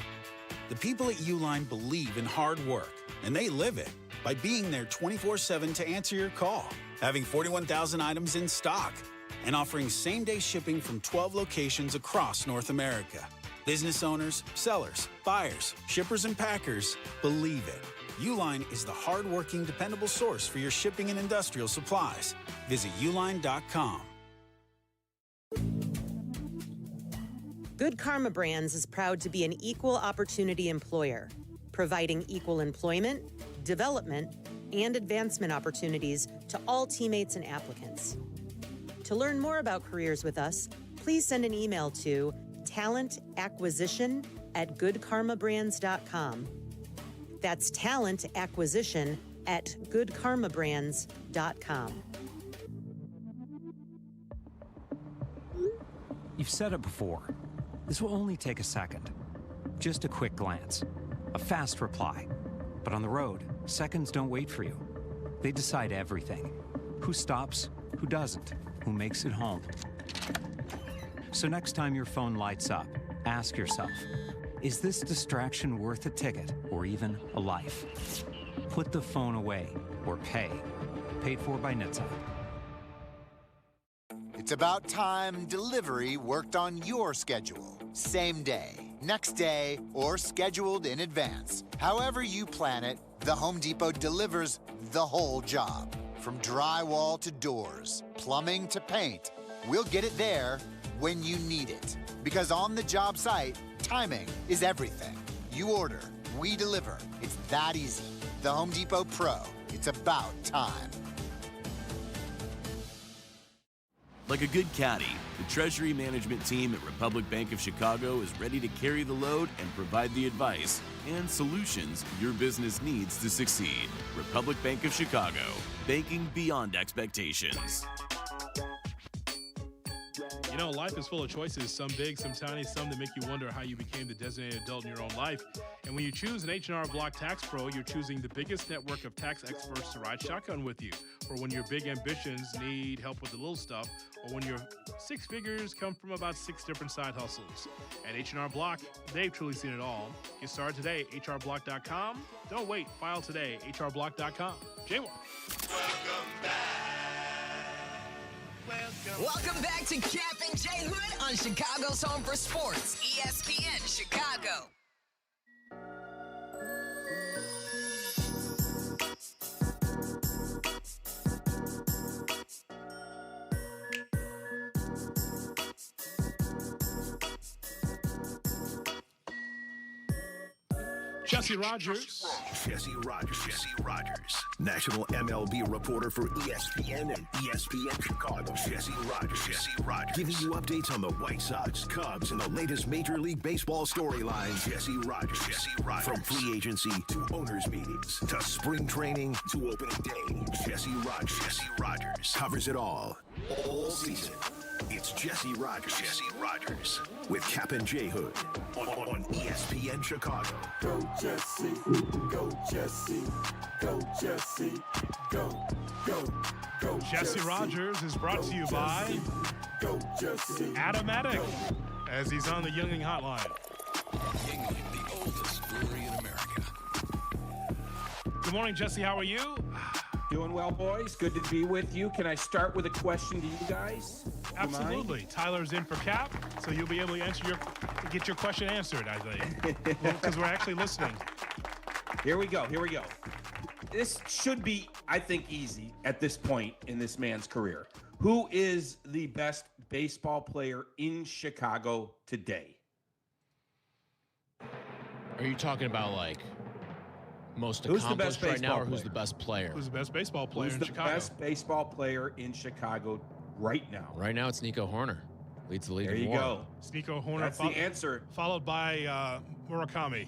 Speaker 12: The people at Uline believe in hard work, and they live it by being there 24/7 to answer your call, having 41,000 items in stock, and offering same-day shipping from 12 locations across North America. Business owners, sellers, buyers, shippers, and packers believe it. Uline is the hard-working, dependable source for your shipping and industrial supplies. Visit uline.com.
Speaker 14: Good Karma Brands is proud to be an equal opportunity employer, providing equal employment, development, and advancement opportunities to all teammates and applicants. To learn more about careers with us, please send an email to talentacquisition@goodkarmabrands.com. That's talentacquisition@goodkarmabrands.com.
Speaker 20: You've said it before. This will only take a second. Just a quick glance. A fast reply. But on the road, seconds don't wait for you. They decide everything. Who stops, who doesn't, who makes it home. So next time your phone lights up, ask yourself, is this distraction worth a ticket or even a life? Put the phone away or pay. Paid for by NHTSA.
Speaker 21: It's about time delivery worked on your schedule. Same day, next day, or scheduled in advance. However you plan it, the Home Depot delivers the whole job. From drywall to doors, plumbing to paint, we'll get it there when you need it. Because on the job site, timing is everything. You order, we deliver. It's that easy. The Home Depot Pro. It's about time.
Speaker 25: Like a good caddy, the Treasury Management team at Republic Bank of Chicago is ready to carry the load and provide the advice and solutions your business needs to succeed. Republic Bank of Chicago, banking beyond expectations.
Speaker 5: You know, life is full of choices, some big, some tiny, some that make you wonder how you became the designated adult in your own life. And when you choose an H&R Block Tax Pro, you're choosing the biggest network of tax experts to ride shotgun with you. For when your big ambitions need help with the little stuff, or when your 6 figures come from about 6 different side hustles. At H&R Block, they've truly seen it all. Get started today, hrblock.com. Don't wait, file today, hrblock.com. J-Walk.
Speaker 27: Welcome back to Kap J Hood on Chicago's home for sports, ESPN Chicago.
Speaker 5: Jesse Rogers.
Speaker 2: Jesse Rogers. National MLB reporter for ESPN and ESPN Chicago. Jesse Rogers. Giving you updates on the White Sox, Cubs, and the latest Major League Baseball storylines. Jesse Rogers. From free agency to owners' meetings to spring training to opening day. Jesse Rogers covers it all season. It's Jesse Rogers with Kap J Hood on ESPN Chicago.
Speaker 3: Go Jesse, go Jesse, go Jesse, go
Speaker 5: Jesse Rogers is brought to you by Automatic, as he's on the Younging Hotline.
Speaker 3: Yuengling, the oldest brewery in America.
Speaker 5: Good morning, Jesse. How are you?
Speaker 4: Doing well, boys. Good to be with you. Can I start with a question to you guys?
Speaker 5: Absolutely. Tyler's in for Kap, so you'll be able to get your question answered, I think, because we're actually listening.
Speaker 4: Here we go. This should be, I think, easy at this point in this man's career. Who is the best baseball player in Chicago today?
Speaker 6: Are you talking about like most
Speaker 4: Who's the
Speaker 6: accomplished
Speaker 4: best
Speaker 6: right now, or
Speaker 4: baseball
Speaker 6: who's the best player?
Speaker 5: Who's the best baseball player
Speaker 4: Who's
Speaker 5: in
Speaker 4: the
Speaker 5: Chicago?
Speaker 4: best baseball player in Chicago right now?
Speaker 6: Right now, it's Nico Horner. Leads the league
Speaker 4: There
Speaker 6: in
Speaker 4: you
Speaker 6: WAR.
Speaker 4: go.
Speaker 5: It's Nico Horner.
Speaker 4: That's the answer.
Speaker 5: Followed by Murakami.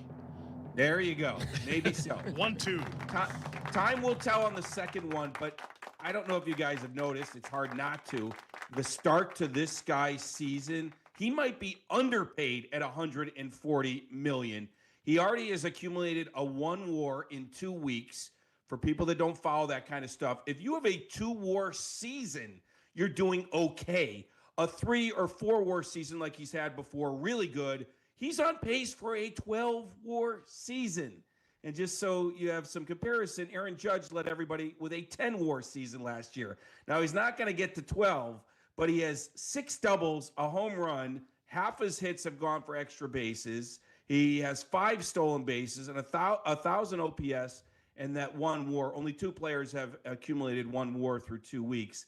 Speaker 4: There you go. Maybe so.
Speaker 5: 1-2.
Speaker 4: Time will tell on the second one, but I don't know if you guys have noticed. It's hard not to. The start to this guy's season, he might be underpaid at $140 million. He already has accumulated a 1 WAR in 2 weeks. For people that don't follow that kind of stuff, if you have a 2 WAR season, you're doing okay. A 3 or 4 WAR season like he's had before, really good. He's on pace for a 12 WAR season. And just so you have some comparison, Aaron Judge led everybody with a 10 WAR season last year. Now, he's not going to get to 12, but he has 6 doubles, a home run. Half his hits have gone for extra bases. He has 5 stolen bases and 1,000 OPS and that 1 WAR. Only 2 players have accumulated 1 WAR through 2 weeks.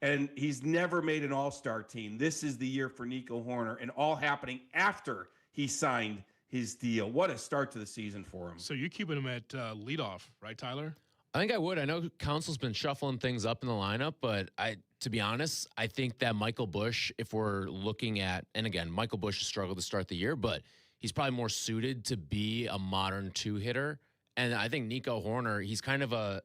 Speaker 4: And he's never made an all-star team. This is the year for Nico Horner, and all happening after he signed his deal. What a start to the season for him.
Speaker 5: So you're keeping him at leadoff, right, Tyler?
Speaker 6: I think I would. I know Council's been shuffling things up in the lineup, but to be honest, I think that Michael Busch, if we're looking at, and again, Michael Busch has struggled to start the year, but he's probably more suited to be a modern 2-hitter. And I think Nico Horner, he's kind of a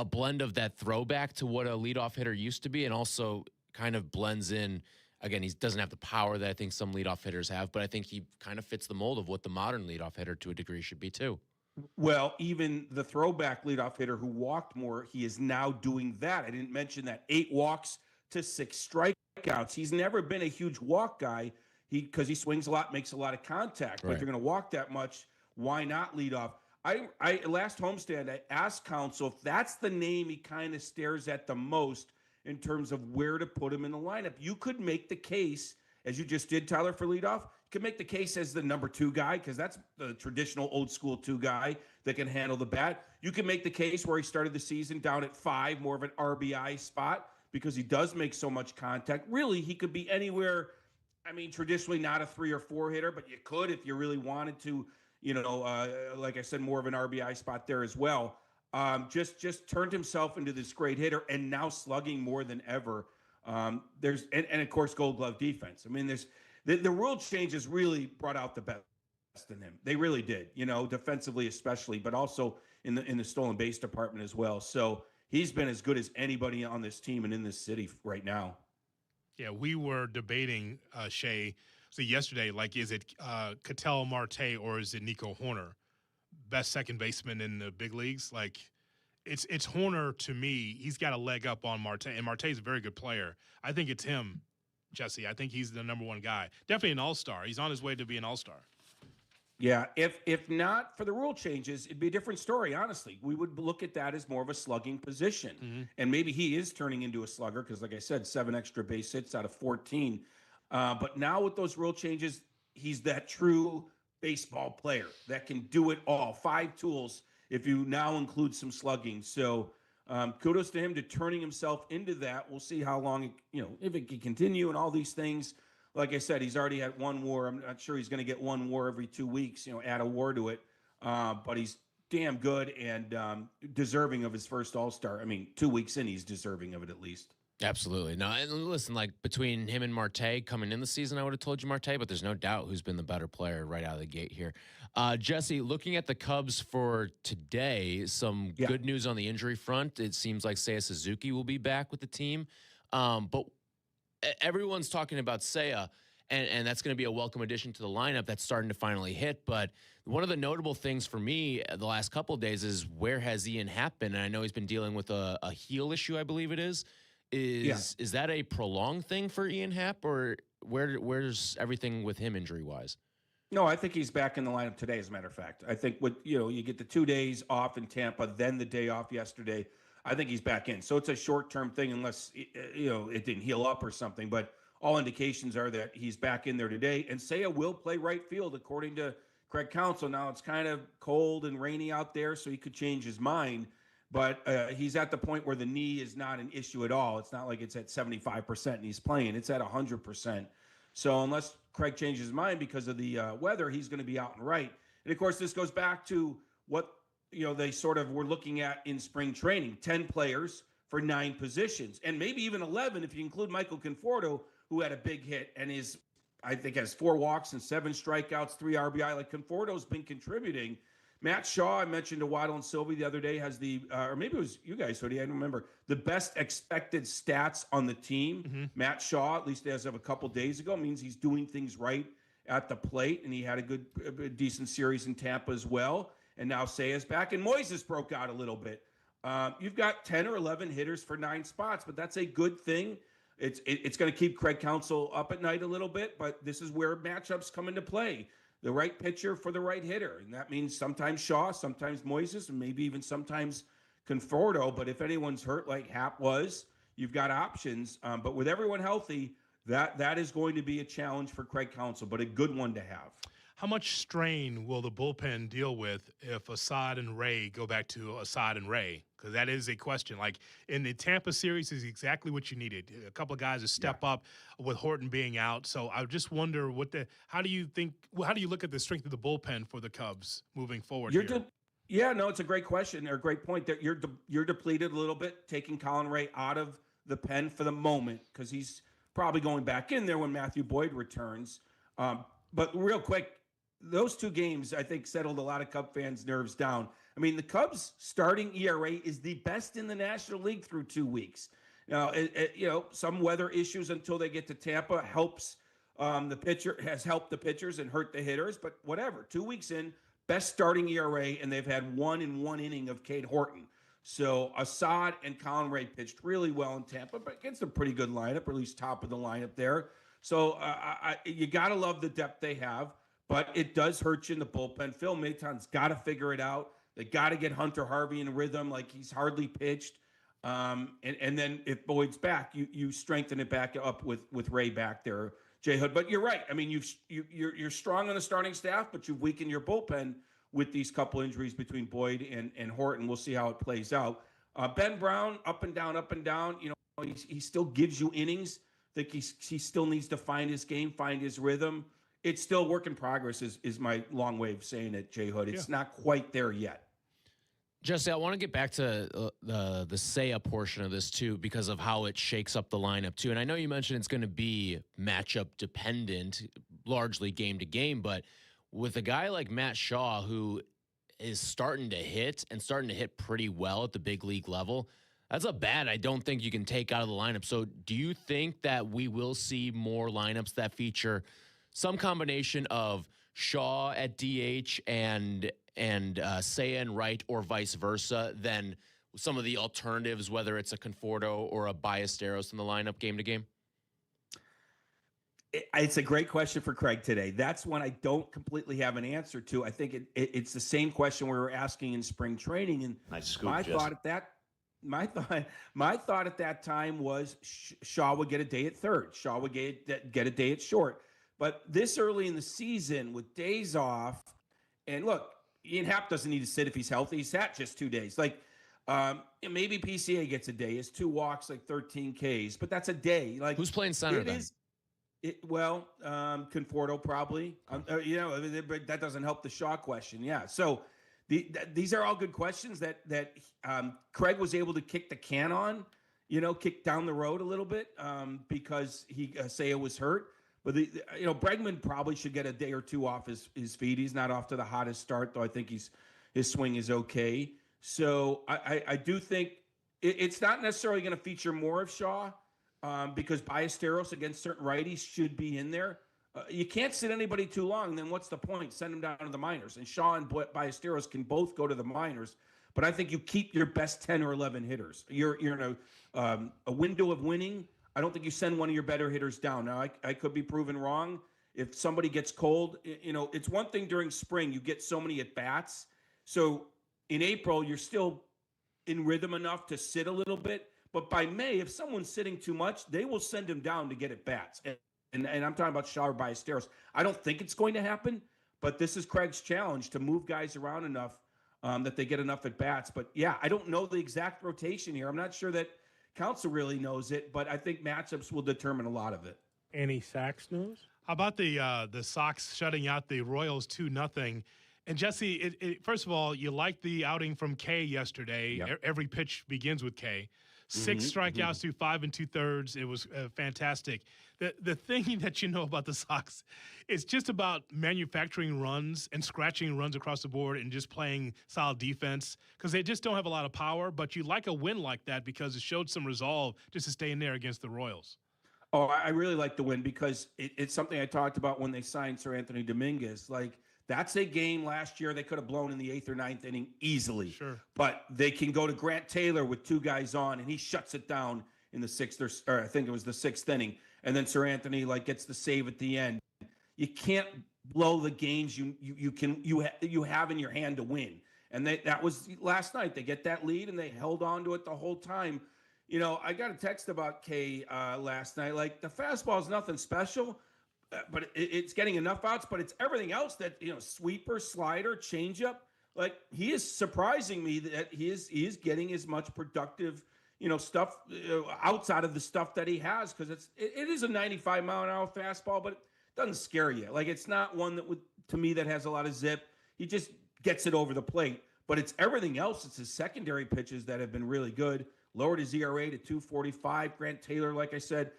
Speaker 6: blend of that throwback to what a leadoff hitter used to be, and also kind of blends in. Again, he doesn't have the power that I think some leadoff hitters have, but I think he kind of fits the mold of what the modern leadoff hitter to a degree should be too.
Speaker 4: Well, even the throwback leadoff hitter who walked more, he is now doing that. I didn't mention that 8 walks to 6 strikeouts. He's never been a huge walk guy because he swings a lot, makes a lot of contact. But
Speaker 6: Right.
Speaker 4: if you're going to walk that much, why not lead off? I last homestand, I asked Council if that's the name he kind of stares at the most in terms of where to put him in the lineup. You could make the case, as you just did, Tyler, for leadoff. You could make the case as the number 2 guy because that's the traditional old school 2 guy that can handle the bat. You can make the case where he started the season down at 5, more of an RBI spot because he does make so much contact. Really, he could be anywhere. I mean, traditionally not a 3 or 4 hitter, but you could if you really wanted to. Like I said, more of an RBI spot there as well. Just turned himself into this great hitter and now slugging more than ever. And of course, Gold Glove defense. I mean, the rule changes really brought out the best in him. They really did, defensively especially, but also in the stolen base department as well. So he's been as good as anybody on this team and in this city right now.
Speaker 5: Yeah, we were debating, Shay, yesterday, like, is it Ketel Marte or is it Nico Horner? Best second baseman in the big leagues. Like, it's Horner to me. He's got a leg up on Marte, and Marte's a very good player. I think it's him, Jesse. I think he's the number 1 guy. Definitely an all-star. He's on his way to be an all-star.
Speaker 4: Yeah, if not for the rule changes, it'd be a different story, honestly. We would look at that as more of a slugging position.
Speaker 5: Mm-hmm.
Speaker 4: And maybe he is turning into a slugger because, like I said, 7 extra base hits out of 14. But now with those rule changes, he's that true baseball player that can do it all. 5 tools if you now include some slugging. So kudos to him to turning himself into that. We'll see how long, if it can continue and all these things. Like I said, he's already had 1 WAR. I'm not sure he's going to get 1 WAR every 2 weeks, add a WAR to it. but he's damn good and deserving of his first All-Star. I mean, 2 weeks in, he's deserving of it at least.
Speaker 6: Absolutely. No, and listen, like between him and Marte coming in the season, I would have told you Marte, but there's no doubt who's been the better player right out of the gate here. Jesse, looking at the Cubs for today, some good news on the injury front. It seems like Seiya Suzuki will be back with the team. But everyone's talking about Seiya, and that's going to be a welcome addition to the lineup that's starting to finally hit. But one of the notable things for me the last couple of days is where has Ian Happ been? And I know he's been dealing with a heel issue, I believe it is. Is that a prolonged thing for Ian Happ, or where's everything with him injury wise?
Speaker 4: No, I think he's back in the lineup today. As a matter of fact, I think you get the 2 days off in Tampa, then the day off yesterday. I think he's back in. So it's a short-term thing, unless it didn't heal up or something. But all indications are that he's back in there today. And Seiya will play right field, according to Craig Counsell. Now it's kind of cold and rainy out there, so he could change his mind. But he's at the point where the knee is not an issue at all. It's not like it's at 75% and he's playing. It's at 100%. So unless Craig changes his mind because of the weather, he's going to be out and right. And, of course, this goes back to what they sort of were looking at in spring training, 10 players for 9 positions, and maybe even 11 if you include Michael Conforto, who had a big hit and I think has 4 walks and 7 strikeouts, 3 RBI. Like Conforto's been contributing. Matt Shaw, I mentioned to Waddle and Silvy the other day, has or maybe it was you guys, Hoodie, I don't remember, the best expected stats on the team.
Speaker 5: Mm-hmm.
Speaker 4: Matt Shaw, at least as of a couple days ago, means he's doing things right at the plate, and he had a decent series in Tampa as well. And now Seiya's back, and Moises broke out a little bit. You've got 10 or 11 hitters for 9 spots, but that's a good thing. It's going to keep Craig Counsell up at night a little bit, but this is where matchups come into play. The right pitcher for the right hitter. And that means sometimes Shaw, sometimes Moises, and maybe even sometimes Conforto. But if anyone's hurt like Happ was, you've got options. But with everyone healthy, that is going to be a challenge for Craig Counsell, but a good one to have.
Speaker 5: How much strain will the bullpen deal with if Assad and Ray go back to Assad and Ray? Because that is a question. Like in the Tampa series is exactly what you needed. A couple of guys to step up with Horton being out. So I just wonder how do you look at the strength of the bullpen for the Cubs moving forward?
Speaker 4: It's a great question or a great point that you're depleted a little bit, taking Colin Ray out of the pen for the moment because he's probably going back in there when Matthew Boyd returns. But real quick, those 2 games, I think, settled a lot of Cub fans' nerves down. I mean, the Cubs' starting ERA is the best in the National League through 2 weeks. Now, some weather issues until they get to Tampa helps the pitcher, has helped the pitchers and hurt the hitters, but whatever. 2 weeks in, best starting ERA, and they've had 1 in 1 inning of Cade Horton. So Assad and Colin Ray pitched really well in Tampa, but against a pretty good lineup, or at least top of the lineup there. So you got to love the depth they have. But it does hurt you in the bullpen. Phil Maton's got to figure it out. They got to get Hunter Harvey in rhythm, like he's hardly pitched. And then if Boyd's back, you strengthen it back up with Ray back there, J Hood. But you're right. I mean, you're strong on the starting staff, but you've weakened your bullpen with these couple injuries between Boyd and Horton. We'll see how it plays out. Ben Brown, up and down, up and down. He still gives you innings. I think he still needs to find his game, find his rhythm. It's still work in progress is my long way of saying it, J Hood. It's not quite there yet.
Speaker 6: Jesse, I want to get back to the Seiya portion of this too, because of how it shakes up the lineup too. And I know you mentioned it's going to be matchup dependent, largely game to game, but with a guy like Matt Shaw, who is starting to hit pretty well at the big league level, that's a bat I don't think you can take out of the lineup. So do you think that we will see more lineups that feature some combination of Shaw at DH and Seiya and right, or vice versa, than some of the alternatives, whether it's a Conforto or a Ballesteros in the lineup game to game?
Speaker 4: It's a great question for Craig today. That's one I don't completely have an answer to. I think it's the same question we were asking in spring training. And my thought at that time was Shaw would get a day at third. Shaw would get a day at short. But this early in the season with days off, and look, Ian Happ doesn't need to sit if he's healthy. He sat just 2 days. Like maybe PCA gets a day. It's 2 walks, like 13 Ks, but that's a day. Like
Speaker 6: who's playing center then?
Speaker 4: Conforto probably. But that doesn't help the Shaw question. Yeah. So these are all good questions that Craig was able to kick the can on, kick down the road a little bit because Seiya was hurt. But Bregman probably should get a day or two off his feet. He's not off to the hottest start, though. I think his swing is okay. So I do think it's not necessarily going to feature more of Shaw because Ballesteros against certain righties should be in there. You can't sit anybody too long. Then what's the point? Send them down to the minors. And Shaw and Ballesteros can both go to the minors. But I think you keep your best 10 or 11 hitters. You're in a window of winning. I don't think you send one of your better hitters down. Now, I could be proven wrong. If somebody gets cold, it's one thing during spring. You get so many at-bats. So in April, you're still in rhythm enough to sit a little bit. But by May, if someone's sitting too much, they will send him down to get at-bats. And I'm talking about Shaw or Ballesteros. I don't think it's going to happen, but this is Craig's challenge to move guys around enough that they get enough at-bats. But, yeah, I don't know the exact rotation here. I'm not sure that Counsell really knows it, but I think matchups will determine a lot of it.
Speaker 13: Any Sox news?
Speaker 5: How about the Sox shutting out the Royals 2-0? And Jesse, first of all, you liked the outing from K yesterday.
Speaker 4: Yep.
Speaker 5: Every pitch begins with K. 6 strikeouts through 5 2/3. It was fantastic. The thing that you know about the Sox is just about manufacturing runs and scratching runs across the board and just playing solid defense because they just don't have a lot of power. But you like a win like that because it showed some resolve just to stay in there against the Royals.
Speaker 4: Oh, I really like the win because it's something I talked about when they signed Sir Anthony Dominguez. Like, that's a game last year they could have blown in the 8th or 9th inning easily.
Speaker 5: Sure.
Speaker 4: But they can go to Grant Taylor with 2 guys on, and he shuts it down in the 6th or I think it was the 6th inning. And then Sir Anthony gets the save at the end. You can't blow the games you have in your hand to win. And that was last night. They get that lead and they held on to it the whole time. I got a text about K last night. Like, the fastball is nothing special. But it's getting enough outs, but it's everything else that, sweeper, slider, changeup. Like, he is surprising me that he is getting as much productive, stuff outside of the stuff that he has. Cause it is a 95-mile-an-hour fastball, but it doesn't scare you. Like, it's not one to me that has a lot of zip. He just gets it over the plate, but it's everything else. It's his secondary pitches that have been really good. Lowered his ERA to 2.45. Grant Taylor, like I said,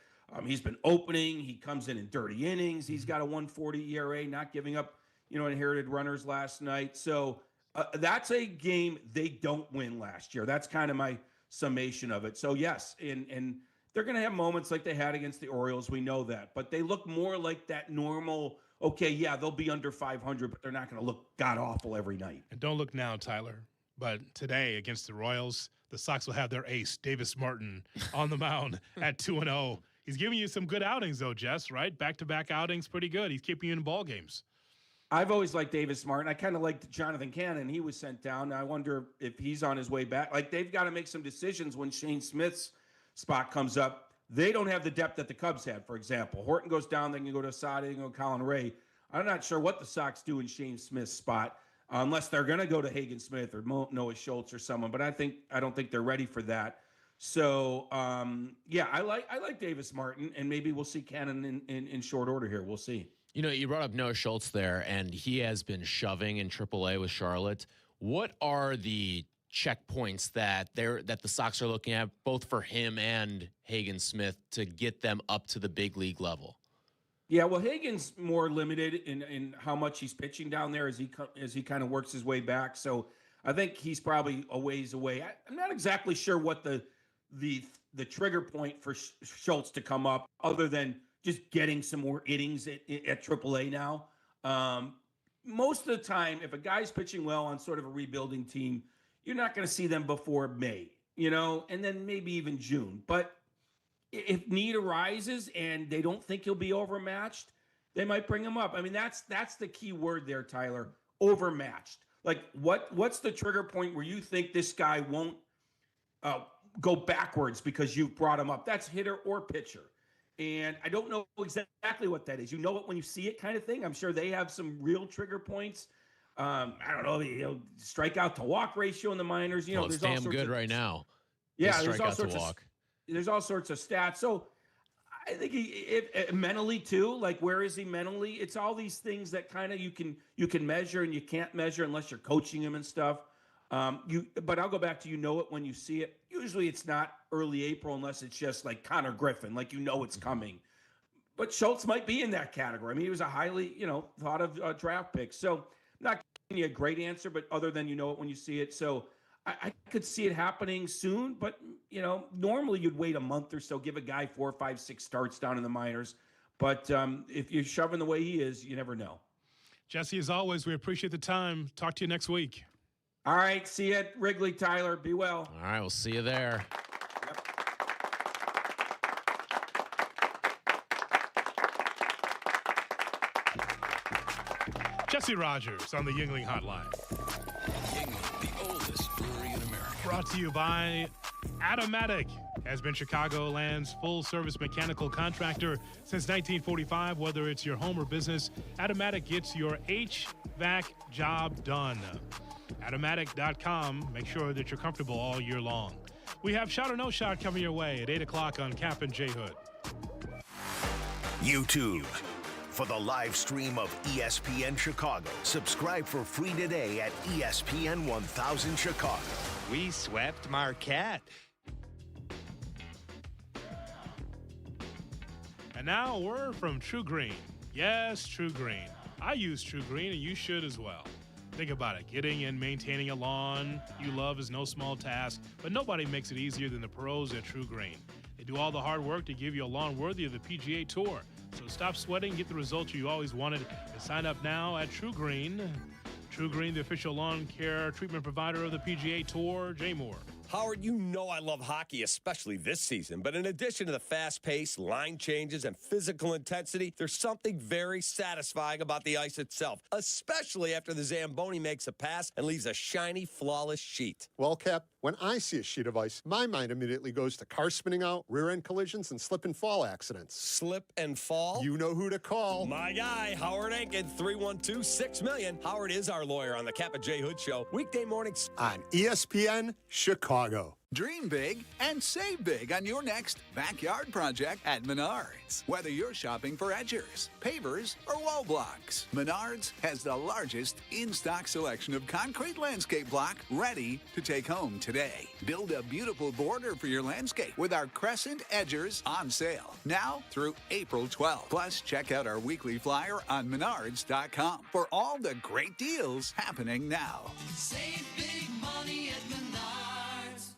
Speaker 4: he's been opening. He comes in dirty innings. He's got a 1.40 ERA, not giving up, inherited runners last night. So that's a game they don't win last year. That's kind of my summation of it. So, yes, and they're going to have moments like they had against the Orioles. We know that. But they look more like that normal, okay, yeah, they'll be under 500, but they're not going to look god-awful every night.
Speaker 5: And don't look now, Tyler. But today against the Royals, the Sox will have their ace, Davis Martin, on the mound at 2-0. He's giving you some good outings, though, Jess, right? Back-to-back outings, pretty good. He's keeping you in ball games.
Speaker 4: I've always liked Davis Martin. I kind of liked Jonathan Cannon. He was sent down. I wonder if he's on his way back. Like, they've got to make some decisions when Shane Smith's spot comes up. They don't have the depth that the Cubs had, for example. Horton goes down, they can go to Asada, they can go to Colin Ray. I'm not sure what the Sox do in Shane Smith's spot, unless they're going to go to Hagen Smith or Noah Schultz or someone. But I don't think they're ready for that. So, I like Davis Martin, and maybe we'll see Cannon in short order here. We'll see.
Speaker 6: You brought up Noah Schultz there, and he has been shoving in AAA with Charlotte. What are the checkpoints that the Sox are looking at, both for him and Hagen Smith, to get them up to the big league level?
Speaker 4: Yeah, well, Hagen's more limited in how much he's pitching down there as he kind of works his way back. So I think he's probably a ways away. I'm not exactly sure what the trigger point for Schultz to come up, other than just getting some more innings at AAA now. Most of the time, if a guy's pitching well on sort of a rebuilding team, you're not going to see them before May, and then maybe even June. But if need arises and they don't think he'll be overmatched, they might bring him up. I mean, that's the key word there, Tyler. Overmatched. Like, what's the trigger point where you think this guy won't go backwards because you've brought him up? That's hitter or pitcher. And I don't know exactly what that is. You know it when you see it, kind of thing. I'm sure they have some real trigger points. I don't know, strikeout to walk ratio in the minors.
Speaker 6: Well, it's damn good right now.
Speaker 4: Yeah, there's all sorts of stats. So I think mentally too. Like, where is he mentally? It's all these things that kind of you can measure and you can't measure unless you're coaching him and stuff. But I'll go back to it when you see it. Usually it's not early April unless it's just like Connor Griffin, like it's coming. But Schultz might be in that category. I mean, he was a highly thought of draft pick. So not giving you a great answer, but other than it when you see it. So I could see it happening soon, but normally you'd wait a month or so, give a guy 4, 5, 6 starts down in the minors. But if you're shoving the way he is, you never know.
Speaker 5: Jesse, as always, we appreciate the time. Talk to you next week.
Speaker 4: All right. See you at Wrigley, Tyler. Be well.
Speaker 6: All right. We'll see you there.
Speaker 5: Jesse Rogers on the Yuengling Hotline.
Speaker 3: Yuengling, the oldest brewery in America.
Speaker 5: Brought to you by Automatic. Has been Chicagoland's full-service mechanical contractor since 1945. Whether it's your home or business, Automatic gets your HVAC job done. Automatic.com. Make sure that you're comfortable all year long. We have Shot or No Shot coming your way at 8 o'clock on Kap J Hood.
Speaker 2: YouTube. For the live stream of ESPN Chicago, subscribe for free today at ESPN 1000 Chicago.
Speaker 8: We swept Marquette.
Speaker 5: And now a word from True Green. Yes, True Green. I use True Green, and you should as well. Think about it. Getting and maintaining a lawn you love is no small task, but nobody makes it easier than the pros at True Green. They do all the hard work to give you a lawn worthy of the PGA Tour. So stop sweating, get the results you always wanted, and sign up now at True Green. True Green, the official lawn care treatment provider of the PGA Tour. Jay Moore.
Speaker 13: Howard, you know I love hockey, especially this season. But in addition to the fast pace, line changes, and physical intensity, there's something very satisfying about the ice itself, especially after the Zamboni makes a pass and leaves a shiny, flawless sheet.
Speaker 16: Well, Cap, when I see a sheet of ice, my mind immediately goes to car spinning out, rear-end collisions, and slip and fall accidents.
Speaker 13: Slip and fall?
Speaker 16: You know who to call.
Speaker 13: My guy, Howard Ankin, 312-6000000. Howard is our lawyer on the Kap J Hood Show, weekday mornings
Speaker 16: on ESPN Chicago.
Speaker 17: Dream big and save big on your next backyard project at Menards. Whether you're shopping for edgers, pavers, or wall blocks, Menards has the largest in-stock selection of concrete landscape block ready to take home today. Build a beautiful border for your landscape with our Crescent Edgers on sale now through April 12th. Plus, check out our weekly flyer on Menards.com for all the great deals happening now.
Speaker 18: Save big money at Menards.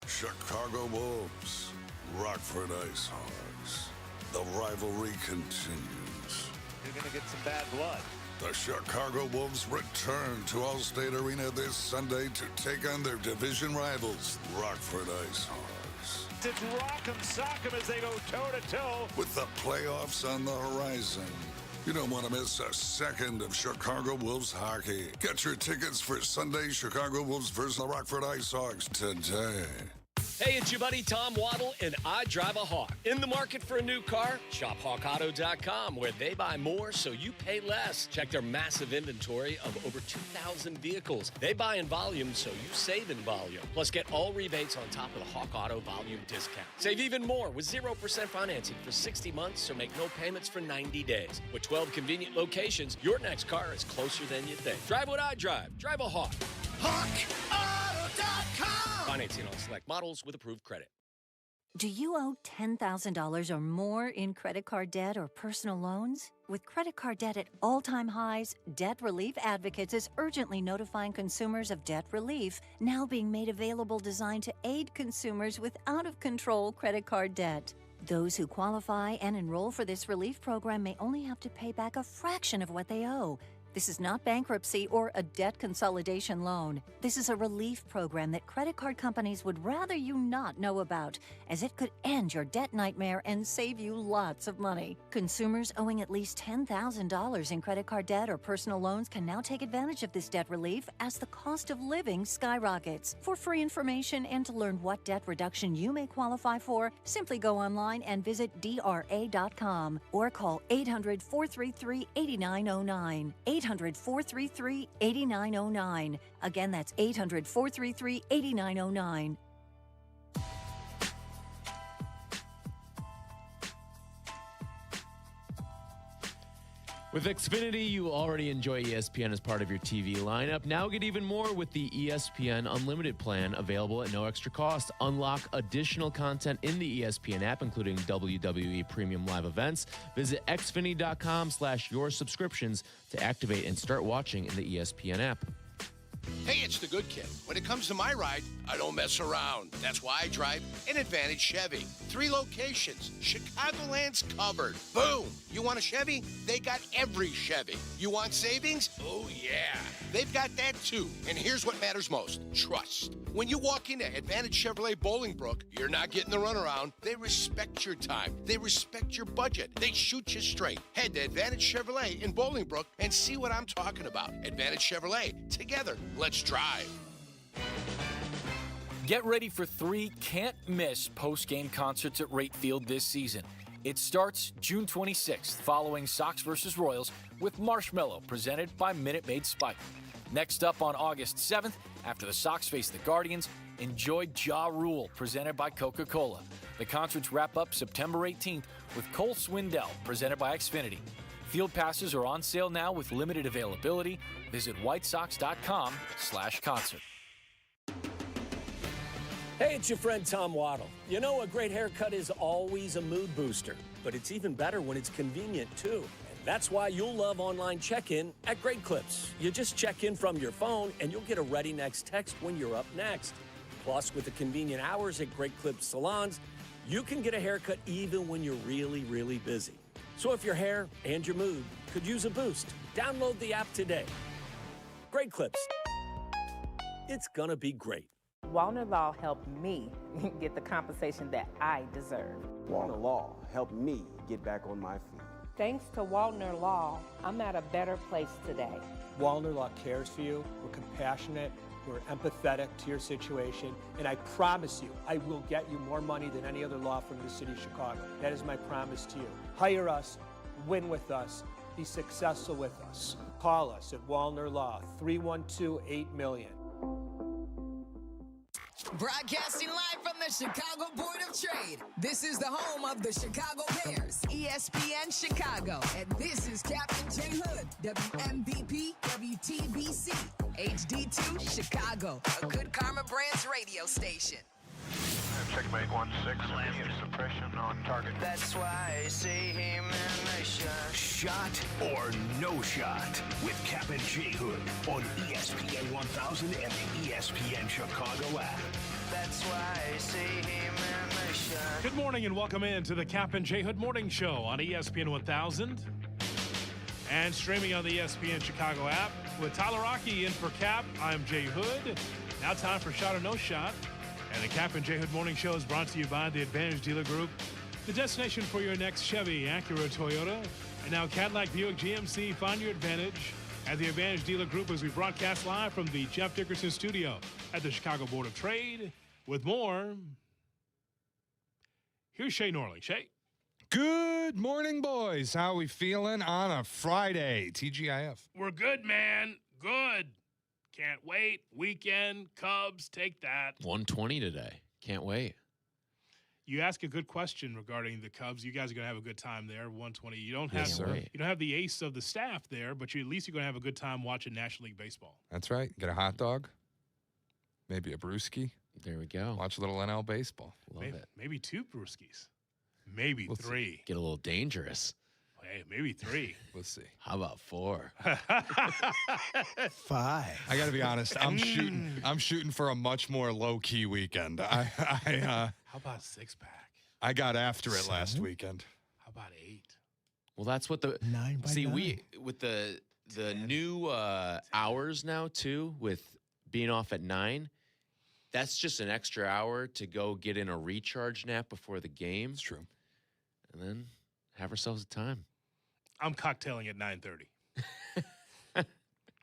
Speaker 19: Chicago Wolves, Rockford Ice Hogs. The rivalry continues.
Speaker 22: You're going to get some bad blood.
Speaker 19: The Chicago Wolves return to Allstate Arena this Sunday to take on their division rivals, Rockford Ice Hogs.
Speaker 22: It's rock'em sock'em as they go toe-to-toe.
Speaker 19: With the playoffs on the horizon, you don't want to miss a second of Chicago Wolves hockey. Get your tickets for Sunday Chicago Wolves versus the Rockford Ice Hogs today.
Speaker 26: Hey, it's your buddy Tom Waddle, and I drive a Hawk. In the market for a new car? Shop HawkAuto.com, where they buy more so you pay less. Check their massive inventory of over 2,000 vehicles. They buy in volume so you save in volume. Plus, get all rebates on top of the Hawk Auto volume discount. Save even more with 0% financing for 60 months or make no payments for 90 days. With 12 convenient locations, your next car is closer than you think. Drive what I drive. Drive a Hawk. HawkAuto.com. Financing on select models with approved credit.
Speaker 28: Do you owe $10,000 or more in credit card debt or personal loans? With credit card debt at all-time highs, Debt Relief Advocates is urgently notifying consumers of debt relief, now being made available designed to aid consumers with out-of-control credit card debt. Those who qualify and enroll for this relief program may only have to pay back a fraction of what they owe. This is not bankruptcy or a debt consolidation loan. This is a relief program that credit card companies would rather you not know about, as it could end your debt nightmare and save you lots of money. Consumers owing at least $10,000 in credit card debt or personal loans can now take advantage of this debt relief as the cost of living skyrockets. For free information and to learn what debt reduction you may qualify for, simply go online and visit DRA.com or call 800-433-8909. 800-433-8909. Again, that's 800-433-8909.
Speaker 6: With Xfinity, you already enjoy ESPN as part of your TV lineup. Now get even more with the ESPN Unlimited plan, available at no extra cost. Unlock additional content in the ESPN app, including WWE Premium Live events. Visit xfinity.com/your subscriptions to activate and start watching in the ESPN app.
Speaker 1: Hey, it's the good kid. When it comes to my ride, I don't mess around. That's why I drive an Advantage Chevy. 3 locations. Chicagoland's covered. Boom. You want a Chevy? They got every Chevy. You want savings? Oh, yeah. They've got that too. And here's what matters most. Trust. When you walk into Advantage Chevrolet Bolingbrook, you're not getting the runaround. They respect your time. They respect your budget. They shoot you straight. Head to Advantage Chevrolet in Bolingbrook and see what I'm talking about. Advantage Chevrolet. Together, let's drive.
Speaker 7: Get ready for 3 can't-miss post-game concerts at Rate Field this season. It starts June 26th, following Sox vs. Royals with Marshmello, presented by Minute Maid Spike. Next up on August 7th, after the Sox face the Guardians, enjoy Ja Rule, presented by Coca-Cola. The concerts wrap up September 18th with Cole Swindell, presented by Xfinity. Field passes are on sale now with limited availability. Visit whitesox.com/concert.
Speaker 26: Hey, it's your friend Tom Waddle. You know, a great haircut is always a mood booster, but it's even better when it's convenient, too. And that's why you'll love online check-in at Great Clips. You just check in from your phone, and you'll get a ready next text when you're up next. Plus, with the convenient hours at Great Clips salons, you can get a haircut even when you're really, really busy. So if your hair and your mood could use a boost, download the app today. Great Clips. It's gonna be great.
Speaker 9: Wallner Law helped me get the compensation that I deserve.
Speaker 10: Wallner Law helped me get back on my feet.
Speaker 9: Thanks to Wallner Law, I'm at a better place today.
Speaker 11: Wallner Law cares for you. We're compassionate. We're empathetic to your situation. And I promise you, I will get you more money than any other law firm in the city of Chicago. That is my promise to you. Hire us, win with us, be successful with us. Call us at Wallner Law, 312-8-million.
Speaker 27: Broadcasting live from the Chicago Board of Trade. This is the home of the Chicago Bears, ESPN Chicago. And this is Captain J Hood, WMVP, WTBC, HD2 Chicago, a Good Karma Brands radio station.
Speaker 15: Checkmate 1-6, immediate suppression on target.
Speaker 18: That's why I see him in the shot.
Speaker 2: Shot or no shot with Kap J Hood on ESPN 1000 and the ESPN Chicago app.
Speaker 18: That's why I see him in the shot.
Speaker 5: Good morning and welcome in to the Kap J Hood Morning Show on ESPN 1000 and streaming on the ESPN Chicago app. With Tyler Rocky in for Kap, I'm Jay Hood. Now time for Shot or No Shot. And the Kap J Hood Morning Show is brought to you by the Advantage Dealer Group, the destination for your next Chevy, Acura, Toyota, and now Cadillac, Buick, GMC. Find your advantage at the Advantage Dealer Group as we broadcast live from the Jeff Dickerson Studio at the Chicago Board of Trade. With more, here's Shay Norley. Shay?
Speaker 8: Good morning, boys. How we feeling on a Friday? TGIF.
Speaker 5: We're good, man. Good. Can't wait. Weekend, Cubs, take that.
Speaker 6: 120 today. Can't wait.
Speaker 5: You ask a good question regarding the Cubs. You guys are going to have a good time there. 120. You don't have
Speaker 8: Yes, sir.
Speaker 5: you don't have the ace of the staff there, but at least you're going to have a good time watching National League Baseball.
Speaker 8: That's right. Get a hot dog, maybe a brewski.
Speaker 6: There we go.
Speaker 8: Watch a little NL baseball.
Speaker 6: Love it.
Speaker 5: Maybe 2 brewskis. Maybe
Speaker 8: We'll
Speaker 5: 3.
Speaker 6: Get a little dangerous.
Speaker 5: Hey, maybe 3.
Speaker 8: We'll see.
Speaker 6: How about 4?
Speaker 8: 5. I got to be honest. I'm shooting for a much more low key weekend.
Speaker 5: How about 6-pack?
Speaker 8: I got after it last weekend.
Speaker 5: How about 8?
Speaker 6: Well, that's what the
Speaker 23: 9 by 9.
Speaker 6: we with the new hours now too, with being off at 9. That's just an extra hour to go get in a recharge nap before the game.
Speaker 8: It's true.
Speaker 6: And then have ourselves a time.
Speaker 5: I'm cocktailing at 9:30.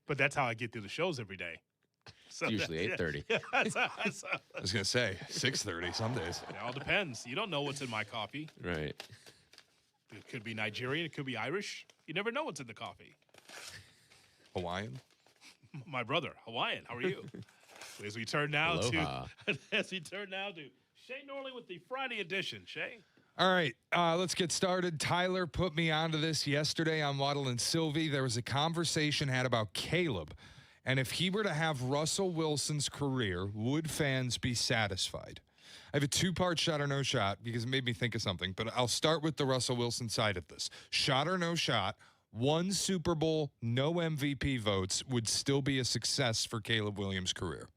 Speaker 5: But that's how I get through the shows every day. So
Speaker 6: Usually 8:30.
Speaker 8: I was going to say 6:30 some days.
Speaker 5: It all depends. You don't know what's in my coffee.
Speaker 6: Right.
Speaker 5: It could be Nigerian. It could be Irish. You never know what's in the coffee.
Speaker 8: Hawaiian?
Speaker 5: My brother, Hawaiian. How are you? As we turn now
Speaker 6: Aloha.
Speaker 5: to Shay Norley with the Friday edition. Shay?
Speaker 8: All right, let's get started. Tyler put me onto this yesterday on Waddle and Silvy. There was a conversation had about Caleb, and if he were to have Russell Wilson's career, would fans be satisfied? I have a two-part shot or no shot because it made me think of something, but I'll start with the Russell Wilson side of this. Shot or no shot, 1 Super Bowl, no MVP votes would still be a success for Caleb Williams' career.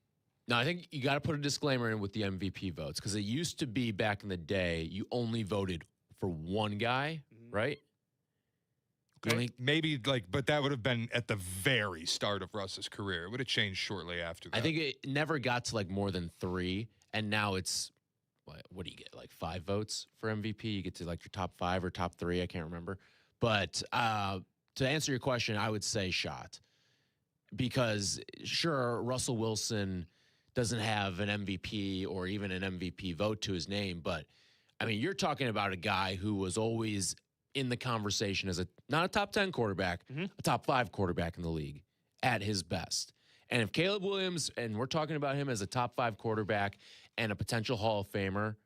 Speaker 6: No, I think you got to put a disclaimer in with the MVP votes because it used to be back in the day you only voted for one guy, right?
Speaker 8: Okay. Maybe but that would have been at the very start of Russ's career. It would have changed shortly after that.
Speaker 6: I think it never got to more than 3, and now it's what do you get? 5 votes for MVP? You get to your top 5 or top 3. I can't remember. But to answer your question, I would say shot because sure, Russell Wilson doesn't have an MVP or even an MVP vote to his name. But, I mean, you're talking about a guy who was always in the conversation as not a top 10 quarterback, a top 5 quarterback in the league at his best. And if Caleb Williams, and we're talking about him as a top 5 quarterback and a potential Hall of Famer,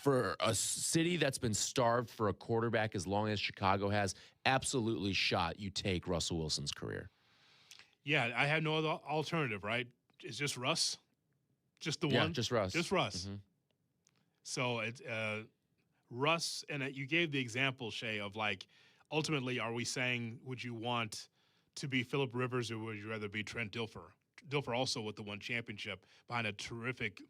Speaker 6: for a city that's been starved for a quarterback as long as Chicago has, absolutely shot, you take Russell Wilson's career.
Speaker 5: Yeah, I have no other alternative, right? It's just Russ? Just the one?
Speaker 6: Just Russ.
Speaker 5: Just Russ. So it's Russ, and you gave the example, Shay, of ultimately, are we saying, would you want to be Phillip Rivers or would you rather be Trent Dilfer? Dilfer also with the 1 championship behind a terrific,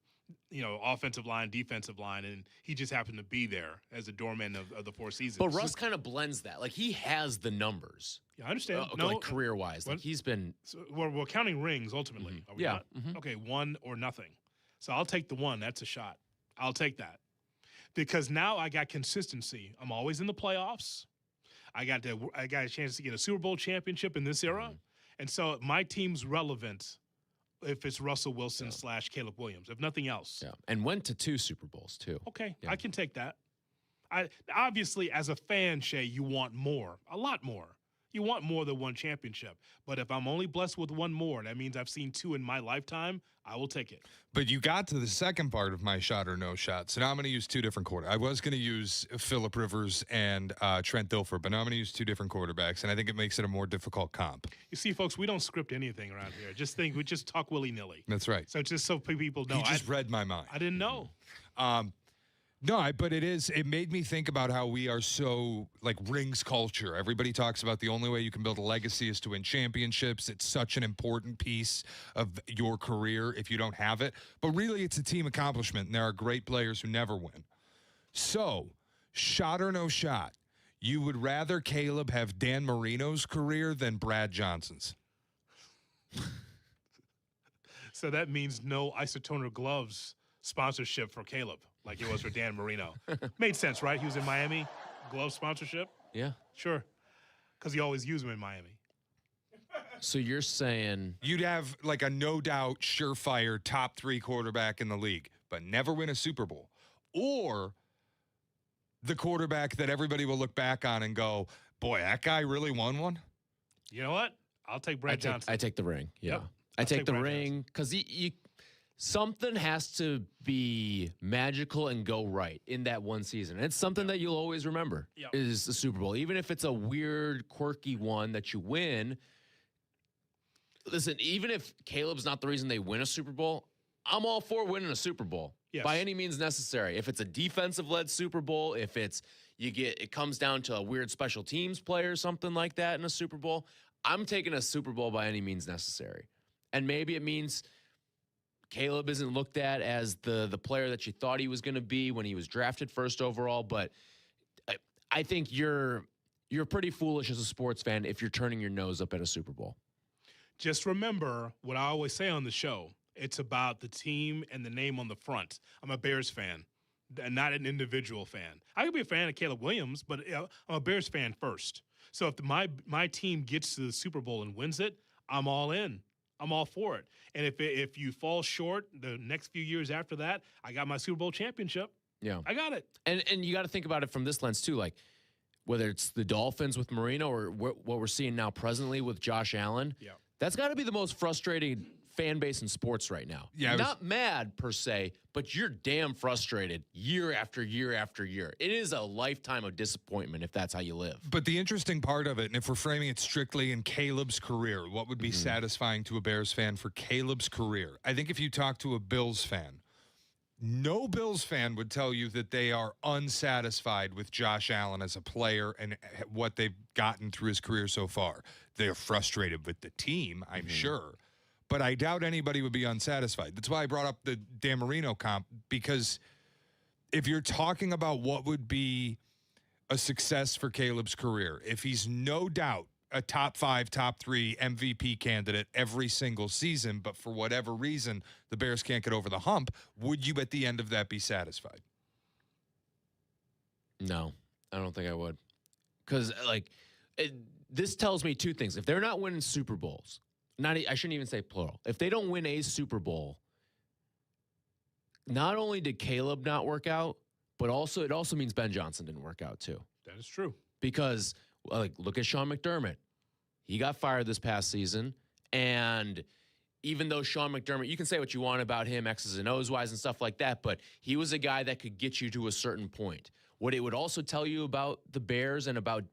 Speaker 5: offensive line, defensive line, and he just happened to be there as a doorman of the 4 seasons.
Speaker 6: But Russ kind of blends that. He has the numbers.
Speaker 5: Yeah, I understand.
Speaker 6: Career-wise. He's been...
Speaker 5: So we're counting rings, ultimately. Are we not? Okay, 1 or nothing. So I'll take the 1. That's a shot. I'll take that. Because now I got consistency. I'm always in the playoffs. I got a chance to get a Super Bowl championship in this era. And so my team's relevant if it's Russell Wilson / Caleb Williams, if nothing else.
Speaker 6: Yeah, and went to 2 Super Bowls, too.
Speaker 5: Okay, I can take that. Obviously, as a fan, Shay, you want more, a lot more. You want more than 1 championship. But if I'm only blessed with 1 more, that means I've seen 2 in my lifetime, I will take it.
Speaker 8: But you got to the second part of my shot or no shot. So now I'm going to use 2 different quarterbacks. I was going to use Phillip Rivers and Trent Dilfer, but now I'm going to use 2 different quarterbacks, and I think it makes it a more difficult comp.
Speaker 5: You see, folks, we don't script anything around here. We just talk willy-nilly.
Speaker 8: That's right.
Speaker 5: So just so people know.
Speaker 8: You just read my mind.
Speaker 5: I didn't know.
Speaker 8: No, but it made me think about how we are so rings culture. Everybody talks about the only way you can build a legacy is to win championships. It's such an important piece of your career if you don't have it. But really, it's a team accomplishment, and there are great players who never win. So, shot or no shot, you would rather Caleb have Dan Marino's career than Brad Johnson's.
Speaker 5: So that means no isotoner gloves sponsorship for Caleb. Like it was for Dan Marino. Made sense, right? He was in Miami, glove sponsorship.
Speaker 6: Yeah.
Speaker 5: Sure. Because he always used them in Miami.
Speaker 6: So you're saying...
Speaker 8: You'd have a no-doubt, surefire top 3 quarterback in the league, but never win a Super Bowl. Or the quarterback that everybody will look back on and go, boy, that guy really won one?
Speaker 5: You know what? I'll take Brad Johnson.
Speaker 6: I take the ring, yeah.
Speaker 5: Yep.
Speaker 6: I take the ring because something has to be magical and go right in that 1 season. And it's something that you'll always remember is the Super Bowl. Even if it's a weird, quirky one that you win. Listen, even if Caleb's not the reason they win a Super Bowl, I'm all for winning a Super Bowl by any means necessary. If it's a defensive-led Super Bowl, if it comes down to a weird special teams play or something like that in a Super Bowl, I'm taking a Super Bowl by any means necessary. And maybe it means Caleb isn't looked at as the player that you thought he was going to be when he was drafted 1st overall, but I think you're pretty foolish as a sports fan if you're turning your nose up at a Super Bowl.
Speaker 5: Just remember what I always say on the show. It's about the team and the name on the front. I'm a Bears fan, and not an individual fan. I could be a fan of Caleb Williams, but I'm a Bears fan first. So if my team gets to the Super Bowl and wins it, I'm all in. I'm all for it. And if you fall short the next few years after that, I got my Super Bowl championship.
Speaker 6: Yeah.
Speaker 5: I got it.
Speaker 6: And you got to think about it from this lens too, whether it's the Dolphins with Marino or what we're seeing now presently with Josh Allen.
Speaker 5: Yeah.
Speaker 6: That's got to be the most frustrating fan base in sports right now.
Speaker 8: Yeah,
Speaker 6: Not mad per se, but you're damn frustrated year after year after year. It is a lifetime of disappointment if that's how you live.
Speaker 8: But the interesting part of it, and if we're framing it strictly in Caleb's career, what would be satisfying to a Bears fan for Caleb's career? I think if you talk to a Bills fan, no Bills fan would tell you that they are unsatisfied with Josh Allen as a player and what they've gotten through his career so far. They're frustrated with the team, I'm sure, but I doubt anybody would be unsatisfied. That's why I brought up the Dan Marino comp, because if you're talking about what would be a success for Caleb's career, if he's no doubt a top 5, top 3 MVP candidate every single season, but for whatever reason, the Bears can't get over the hump, would you at the end of that be satisfied?
Speaker 6: No, I don't think I would. Because, this tells me two things. If they're not winning Super Bowls, I shouldn't even say plural. If they don't win a Super Bowl, not only did Caleb not work out, but it also means Ben Johnson didn't work out too.
Speaker 5: That is true.
Speaker 6: Because look at Sean McDermott. He got fired this past season, and even though Sean McDermott, you can say what you want about him, X's and O's wise and stuff like that, but he was a guy that could get you to a certain point. What it would also tell you about the Bears and about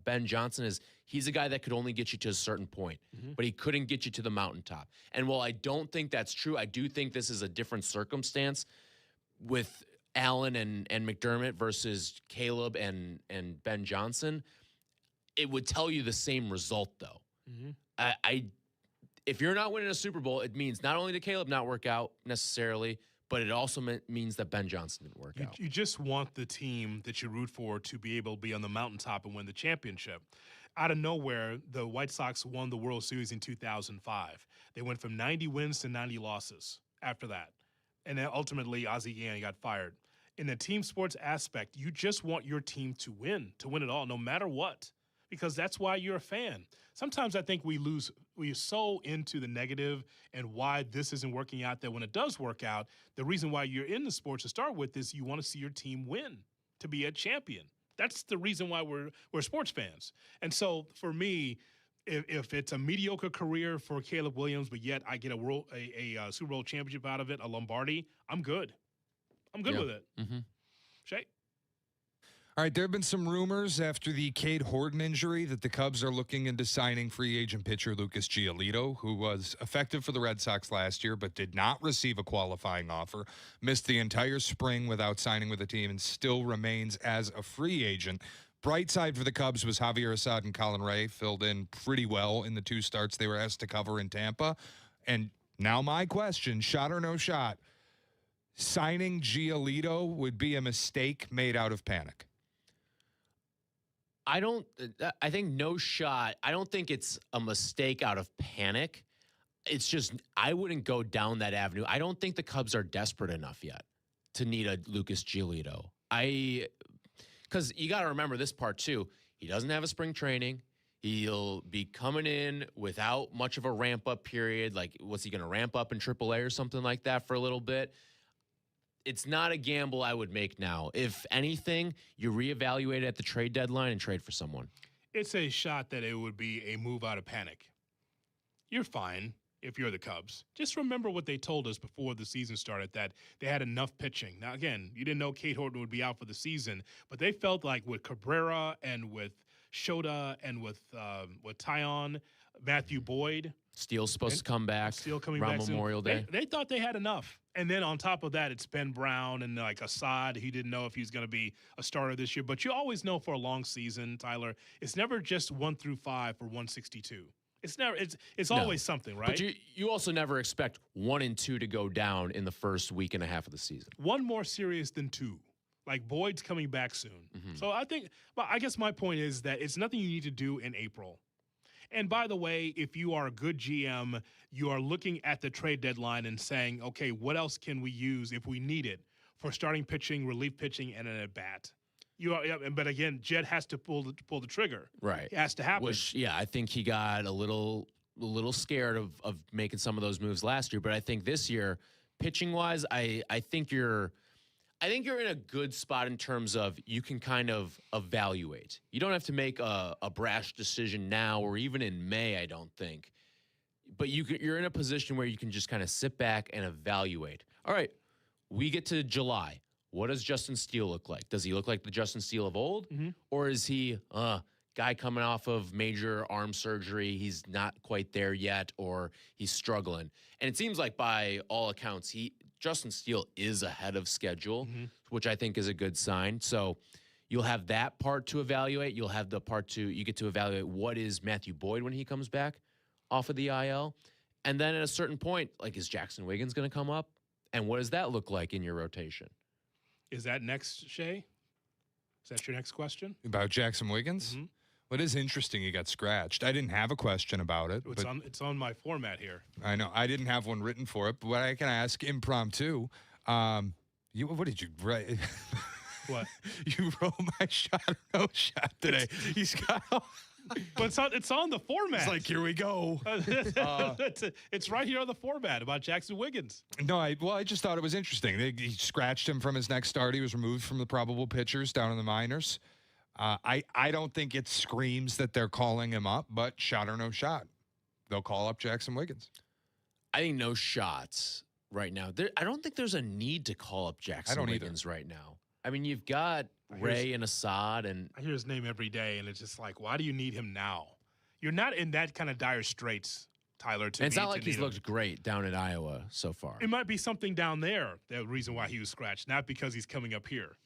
Speaker 6: Ben Johnson is he's a guy that could only get you to a certain point, but he couldn't get you to the mountaintop. And while I don't think that's true, I do think this is a different circumstance with Allen and McDermott versus Caleb and Ben Johnson. It would tell you the same result, though. If you're not winning a Super Bowl, it means not only did Caleb not work out necessarily, but it also means that Ben Johnson didn't work out.
Speaker 5: You just want the team that you root for to be able to be on the mountaintop and win the championship. Out of nowhere, the White Sox won the World Series in 2005. They went from 90 wins to 90 losses after that. And then ultimately, Ozzie Guillen got fired. In the team sports aspect, you just want your team to win it all, no matter what, because that's why you're a fan. Sometimes I think we're so into the negative and why this isn't working out that when it does work out, the reason why you're in the sports to start with is you want to see your team win, to be a champion. That's the reason why we're sports fans. And so for me, if it's a mediocre career for Caleb Williams, but yet I get a Super Bowl championship out of it, a Lombardi, I'm good. I'm good with it. Shay?
Speaker 8: All right, there have been some rumors after the Cade Horton injury that the Cubs are looking into signing free agent pitcher Lucas Giolito, who was effective for the Red Sox last year but did not receive a qualifying offer, missed the entire spring without signing with the team, and still remains as a free agent. Bright side for the Cubs was Javier Assad and Colin Ray filled in pretty well in the 2 starts they were asked to cover in Tampa. And now my question, shot or no shot, signing Giolito would be a mistake made out of panic?
Speaker 6: I think no shot. I don't think it's a mistake out of panic. It's just I wouldn't go down that avenue. I don't think the Cubs are desperate enough yet to need a Lucas Giolito. Because you got to remember this part too. He doesn't have a spring training. He'll be coming in without much of a ramp-up period. Like, what's he going to ramp up in AAA or something like that for a little bit? It's not a gamble I would make now. If anything, you reevaluate it at the trade deadline and trade for someone.
Speaker 5: It's a shot that it would be a move out of panic. You're fine if you're the Cubs. Just remember what they told us before the season started, that they had enough pitching. Now, again, you didn't know Cade Horton would be out for the season, but they felt like with Cabrera and with Shota and with Tyon, Matthew Boyd.
Speaker 6: Steele's supposed to come back.
Speaker 5: Steele coming
Speaker 6: around
Speaker 5: back
Speaker 6: Memorial Day.
Speaker 5: They thought they had enough. And then on top of that, it's Ben Brown and like Assad. He didn't know if he was going to be a starter this year. But you always know for a long season, Tyler, it's never just 1 through 5 for 162. It's never. It's always something, right?
Speaker 6: But you also never expect 1 and 2 to go down in the first week and a half of the season.
Speaker 5: One more serious than 2. Like Boyd's coming back soon. So I guess my point is that it's nothing you need to do in April. And by the way, if you are a good GM, you are looking at the trade deadline and saying, okay, what else can we use if we need it for starting pitching, relief pitching, and an at-bat? But again, Jed has to pull the trigger.
Speaker 6: Right.
Speaker 5: It has to happen.
Speaker 6: Which, I think he got a little scared of making some of those moves last year. But I think this year, pitching-wise, I think you're in a good spot in terms of you can kind of evaluate. You don't have to make a brash decision now or even in May, I don't think. but you're in a position where you can just kind of sit back and evaluate. All right, we get to July. What does Justin Steele look like? Does he look like the Justin Steele of old? Or is he guy coming off of major arm surgery? He's not quite there yet, or he's struggling. And it seems like by all accounts, Justin Steele is ahead of schedule, which I think is a good sign. So you'll have that part to evaluate. You'll have the part you get to evaluate what is Matthew Boyd when he comes back off of the IL. And then at a certain point, like, is Jackson Wiggins going to come up? And what does that look like in your rotation?
Speaker 5: Is that next, Shay? Is that your next question?
Speaker 8: About Jackson Wiggins? Well, it is interesting he got scratched. I didn't have a question about it.
Speaker 5: It's on my format here.
Speaker 8: I know. I didn't have one written for it, but what I can ask impromptu. What did you write?
Speaker 5: What?
Speaker 8: You wrote my shot or no shot today. He's got
Speaker 5: but it's on the format.
Speaker 8: It's like, here we go.
Speaker 5: It's right here on the format about Jackson Wiggins.
Speaker 8: No, I just thought it was interesting. He scratched him from his next start. He was removed from the probable pitchers down in the minors. I don't think it screams that they're calling him up, but shot or no shot, they'll call up Jackson Wiggins.
Speaker 6: I think no shots right now. I don't think there's a need to call up Jackson Wiggins right now. I mean, you've got Ray and Assad, and
Speaker 5: I hear his name every day, and it's just like, why do you need him now? You're not in that kind of dire straits, Tyler.
Speaker 6: And it's not like he's looked great down in Iowa so far.
Speaker 5: It might be something down there, the reason why he was scratched, not because he's coming up here.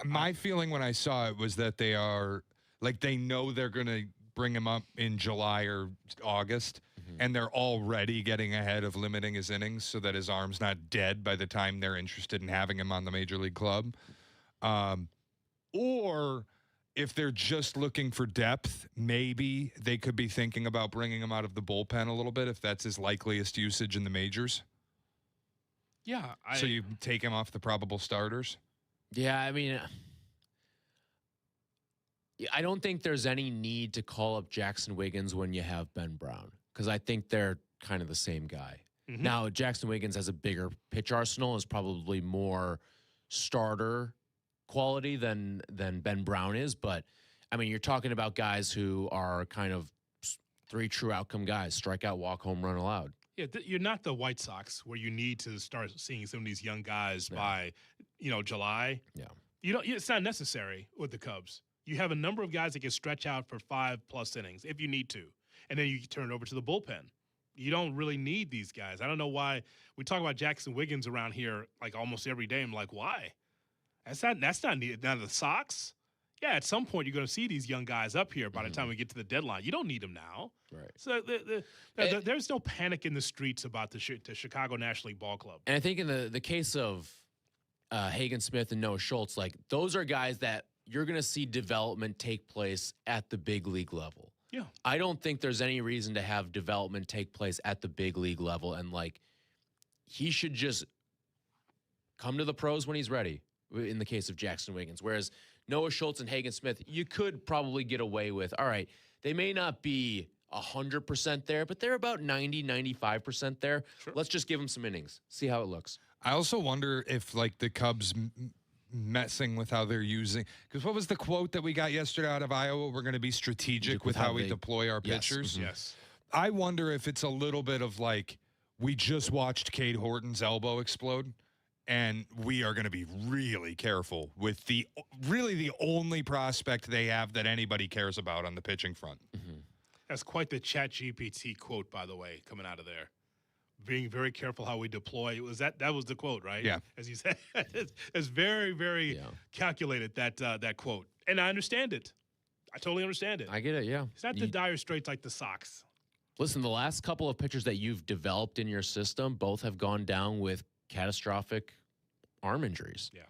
Speaker 8: My feeling when I saw it was that they are like, they know they're going to bring him up in July or August, and they're already getting ahead of limiting his innings so that his arm's not dead by the time they're interested in having him on the major league club. Or if they're just looking for depth, maybe they could be thinking about bringing him out of the bullpen a little bit if that's his likeliest usage in the majors.
Speaker 5: Yeah.
Speaker 8: So you take him off the probable starters?
Speaker 6: Yeah, I mean, I don't think there's any need to call up Jackson Wiggins when you have Ben Brown, because I think they're kind of the same guy. Now, Jackson Wiggins has a bigger pitch arsenal, is probably more starter quality than Ben Brown is. But, I mean, you're talking about guys who are kind of three true outcome guys: strikeout, walk, home run allowed.
Speaker 5: Yeah, you're not the White Sox where you need to start seeing some of these young guys by, July.
Speaker 6: Yeah.
Speaker 5: It's not necessary with the Cubs. You have a number of guys that can stretch out for 5+ innings if you need to, and then you turn it over to the bullpen. You don't really need these guys. I don't know why we talk about Jackson Wiggins around here like almost every day. I'm like, why? That's not needed. Now the Sox, yeah, at some point you're going to see these young guys up here by the time we get to the deadline. You don't need them now.
Speaker 6: Right.
Speaker 5: So there's no panic in the streets about the Chicago National League Ball Club.
Speaker 6: And I think in the case of Hagen Smith and Noah Schultz, like, those are guys that you're going to see development take place at the big league level.
Speaker 5: Yeah.
Speaker 6: I don't think there's any reason to have development take place at the big league level. And, like, he should just come to the pros when he's ready, in the case of Jackson Wiggins. Whereas Noah Schultz and Hagen Smith, you could probably get away with, all right, they may not be 100% there, but they're about 90, 95% there. Sure. Let's just give them some innings, see how it looks.
Speaker 8: I also wonder if, like, the Cubs messing with how they're using, because what was the quote that we got yesterday out of Iowa? We're going to be strategic with how we deploy our pitchers.
Speaker 5: Yes.
Speaker 8: I wonder if it's a little bit of like, we just watched Cade Horton's elbow explode, and we are going to be really careful with the only prospect they have that anybody cares about on the pitching front.
Speaker 5: That's quite the ChatGPT quote, by the way, coming out of there. Being very careful how we deploy. That was the quote, right?
Speaker 8: Yeah.
Speaker 5: As you said, it's very, very calculated, that quote. And I understand it. I totally understand it.
Speaker 6: I get it, yeah.
Speaker 5: It's not the dire straits like the Sox.
Speaker 6: Listen, the last couple of pitchers that you've developed in your system both have gone down with catastrophic arm injuries.
Speaker 5: Yeah.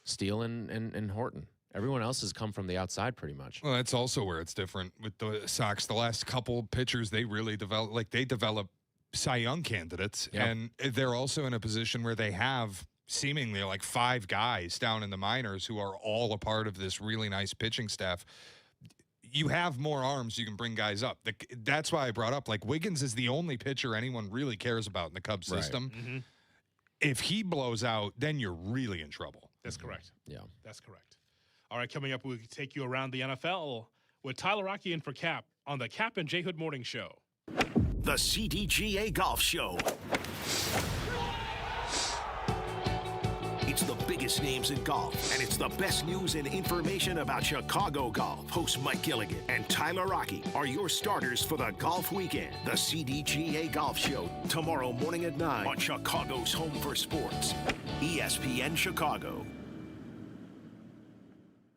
Speaker 6: Steele and Horton. Everyone else has come from the outside pretty much.
Speaker 8: Well, that's also where it's different with the Sox. The last couple pitchers, they really develop Cy Young candidates, and they're also in a position where they have seemingly like 5 guys down in the minors who are all a part of this really nice pitching staff. You have more arms, you can bring guys up. That's why I brought up, like, Wiggins is the only pitcher anyone really cares about in the Cubs system. If he blows out, then you're really in trouble.
Speaker 5: That's correct.
Speaker 6: Yeah.
Speaker 5: That's correct. All right, coming up, we'll take you around the NFL with Tyler Rocky in for Kap on the Kap and J Hood Morning Show.
Speaker 2: the CDGA Golf Show. It's the biggest names in golf, and it's the best news and information about Chicago golf. Host Mike Gilligan and Tyler Rocky are your starters for the golf weekend. The CDGA Golf Show, tomorrow morning at 9 on Chicago's home for sports, ESPN Chicago.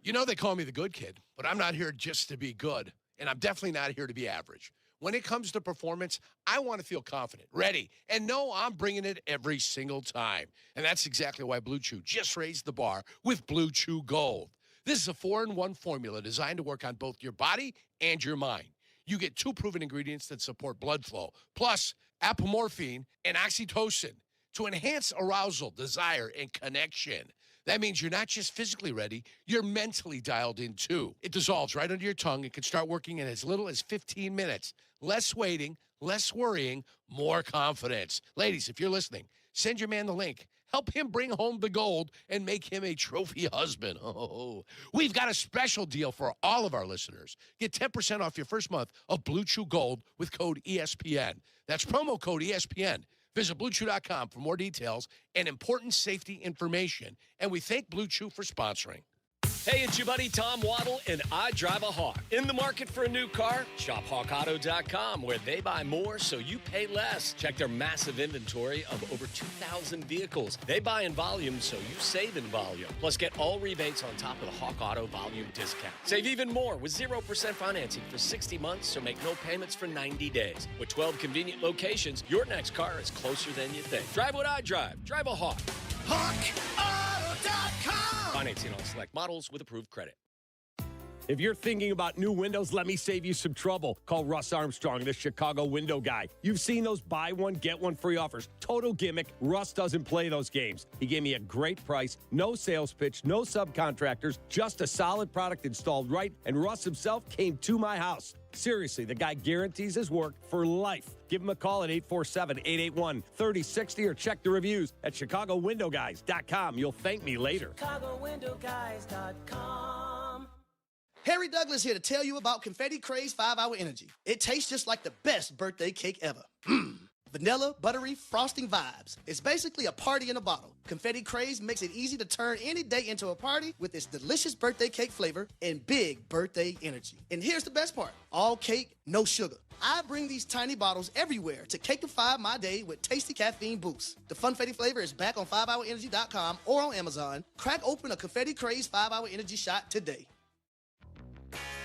Speaker 1: You know they call me the good kid, but I'm not here just to be good, and I'm definitely not here to be average. When it comes to performance, I want to feel confident, ready, and know I'm bringing it every single time. And that's exactly why Blue Chew just raised the bar with Blue Chew Gold. This is a 4-in-1 formula designed to work on both your body and your mind. You get 2 proven ingredients that support blood flow, plus apomorphine and oxytocin to enhance arousal, desire, and connection. That means you're not just physically ready, you're mentally dialed in too. It dissolves right under your tongue and can start working in as little as 15 minutes. Less waiting, less worrying, more confidence. Ladies, if you're listening, send your man the link. Help him bring home the gold and make him a trophy husband. Oh, we've got a special deal for all of our listeners. Get 10% off your first month of Blue Chew Gold with code ESPN. That's promo code ESPN. Visit BlueChew.com for more details and important safety information. And we thank Blue Chew for sponsoring.
Speaker 26: Hey, it's your buddy Tom Waddle, and I drive a Hawk. In the market for a new car? Shop HawkAuto.com, where they buy more so you pay less. Check their massive inventory of over 2,000 vehicles. They buy in volume so you save in volume. Plus, get all rebates on top of the Hawk Auto volume discount. Save even more with 0% financing for 60 months, so make no payments for 90 days. With 12 convenient locations, your next car is closer than you think. Drive what I drive. Drive a Hawk. HawkAuto.com. Financing on select models with approved credit.
Speaker 13: If you're thinking about new windows, let me save you some trouble. Call Russ Armstrong, the Chicago window guy. You've seen those buy one, get one free offers. Total gimmick. Russ doesn't play those games. He gave me a great price, no sales pitch, no subcontractors, just a solid product installed right, and Russ himself came to my house. Seriously, the guy guarantees his work for life. Give him a call at 847-881-3060 or check the reviews at ChicagoWindowGuys.com. You'll thank me later.
Speaker 4: ChicagoWindowGuys.com. Harry Douglas here to tell you about Confetti Craze 5-Hour Energy. It tastes just like the best birthday cake ever. Vanilla, buttery, frosting vibes. It's basically a party in a bottle. Confetti Craze makes it easy to turn any day into a party with its delicious birthday cake flavor and big birthday energy. And here's the best part. All cake, no sugar. I bring these tiny bottles everywhere to cakeify my day with tasty caffeine boosts. The Funfetti flavor is back on 5hourenergy.com or on Amazon. Crack open a Confetti Craze 5-Hour Energy shot today.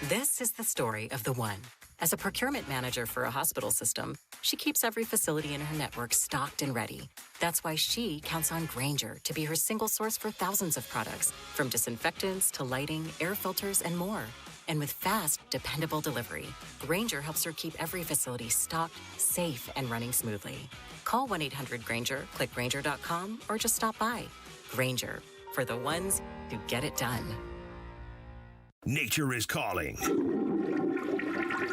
Speaker 12: This is the story of the one. As a procurement manager for a hospital system, she keeps every facility in her network stocked and ready. That's why she counts on Grainger to be her single source for thousands of products, from disinfectants to lighting, air filters, and more. And with fast, dependable delivery, Grainger helps her keep every facility stocked, safe, and running smoothly. Call 1-800-GRAINGER, click Grainger.com, or just stop by. Grainger, for the ones who get it done.
Speaker 2: Nature is calling.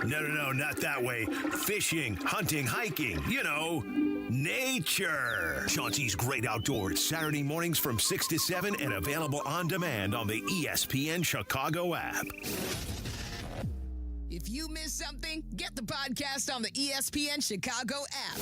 Speaker 2: No, not that way. Fishing, hunting, hiking, nature. Chauncey's Great Outdoors, Saturday mornings from 6 to 7 and available on demand on the ESPN Chicago app.
Speaker 27: If you missed something, get the podcast on the ESPN Chicago app.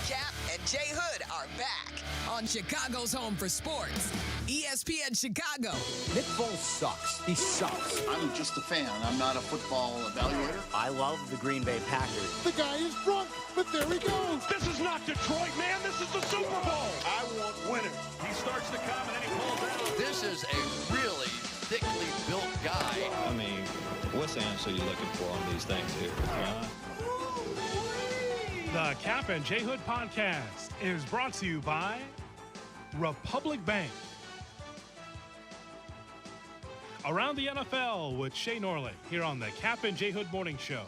Speaker 27: Kap and J Hood are back on Chicago's home for sports, ESPN Chicago.
Speaker 14: Nick Foles sucks. He sucks. I'm just a fan. I'm not a football evaluator. I love the Green Bay Packers.
Speaker 22: The guy is drunk, but there he goes. This is not Detroit, man. This is the Super Bowl. I want winners. He starts to come and then he pulls out.
Speaker 1: This is a really thickly built guy.
Speaker 20: I mean, what's the answer you're looking for on these things here?
Speaker 5: The Kap and J Hood podcast is brought to you by Republic Bank. Around the NFL with Shay Norley here on the Kap and J Hood Morning Show.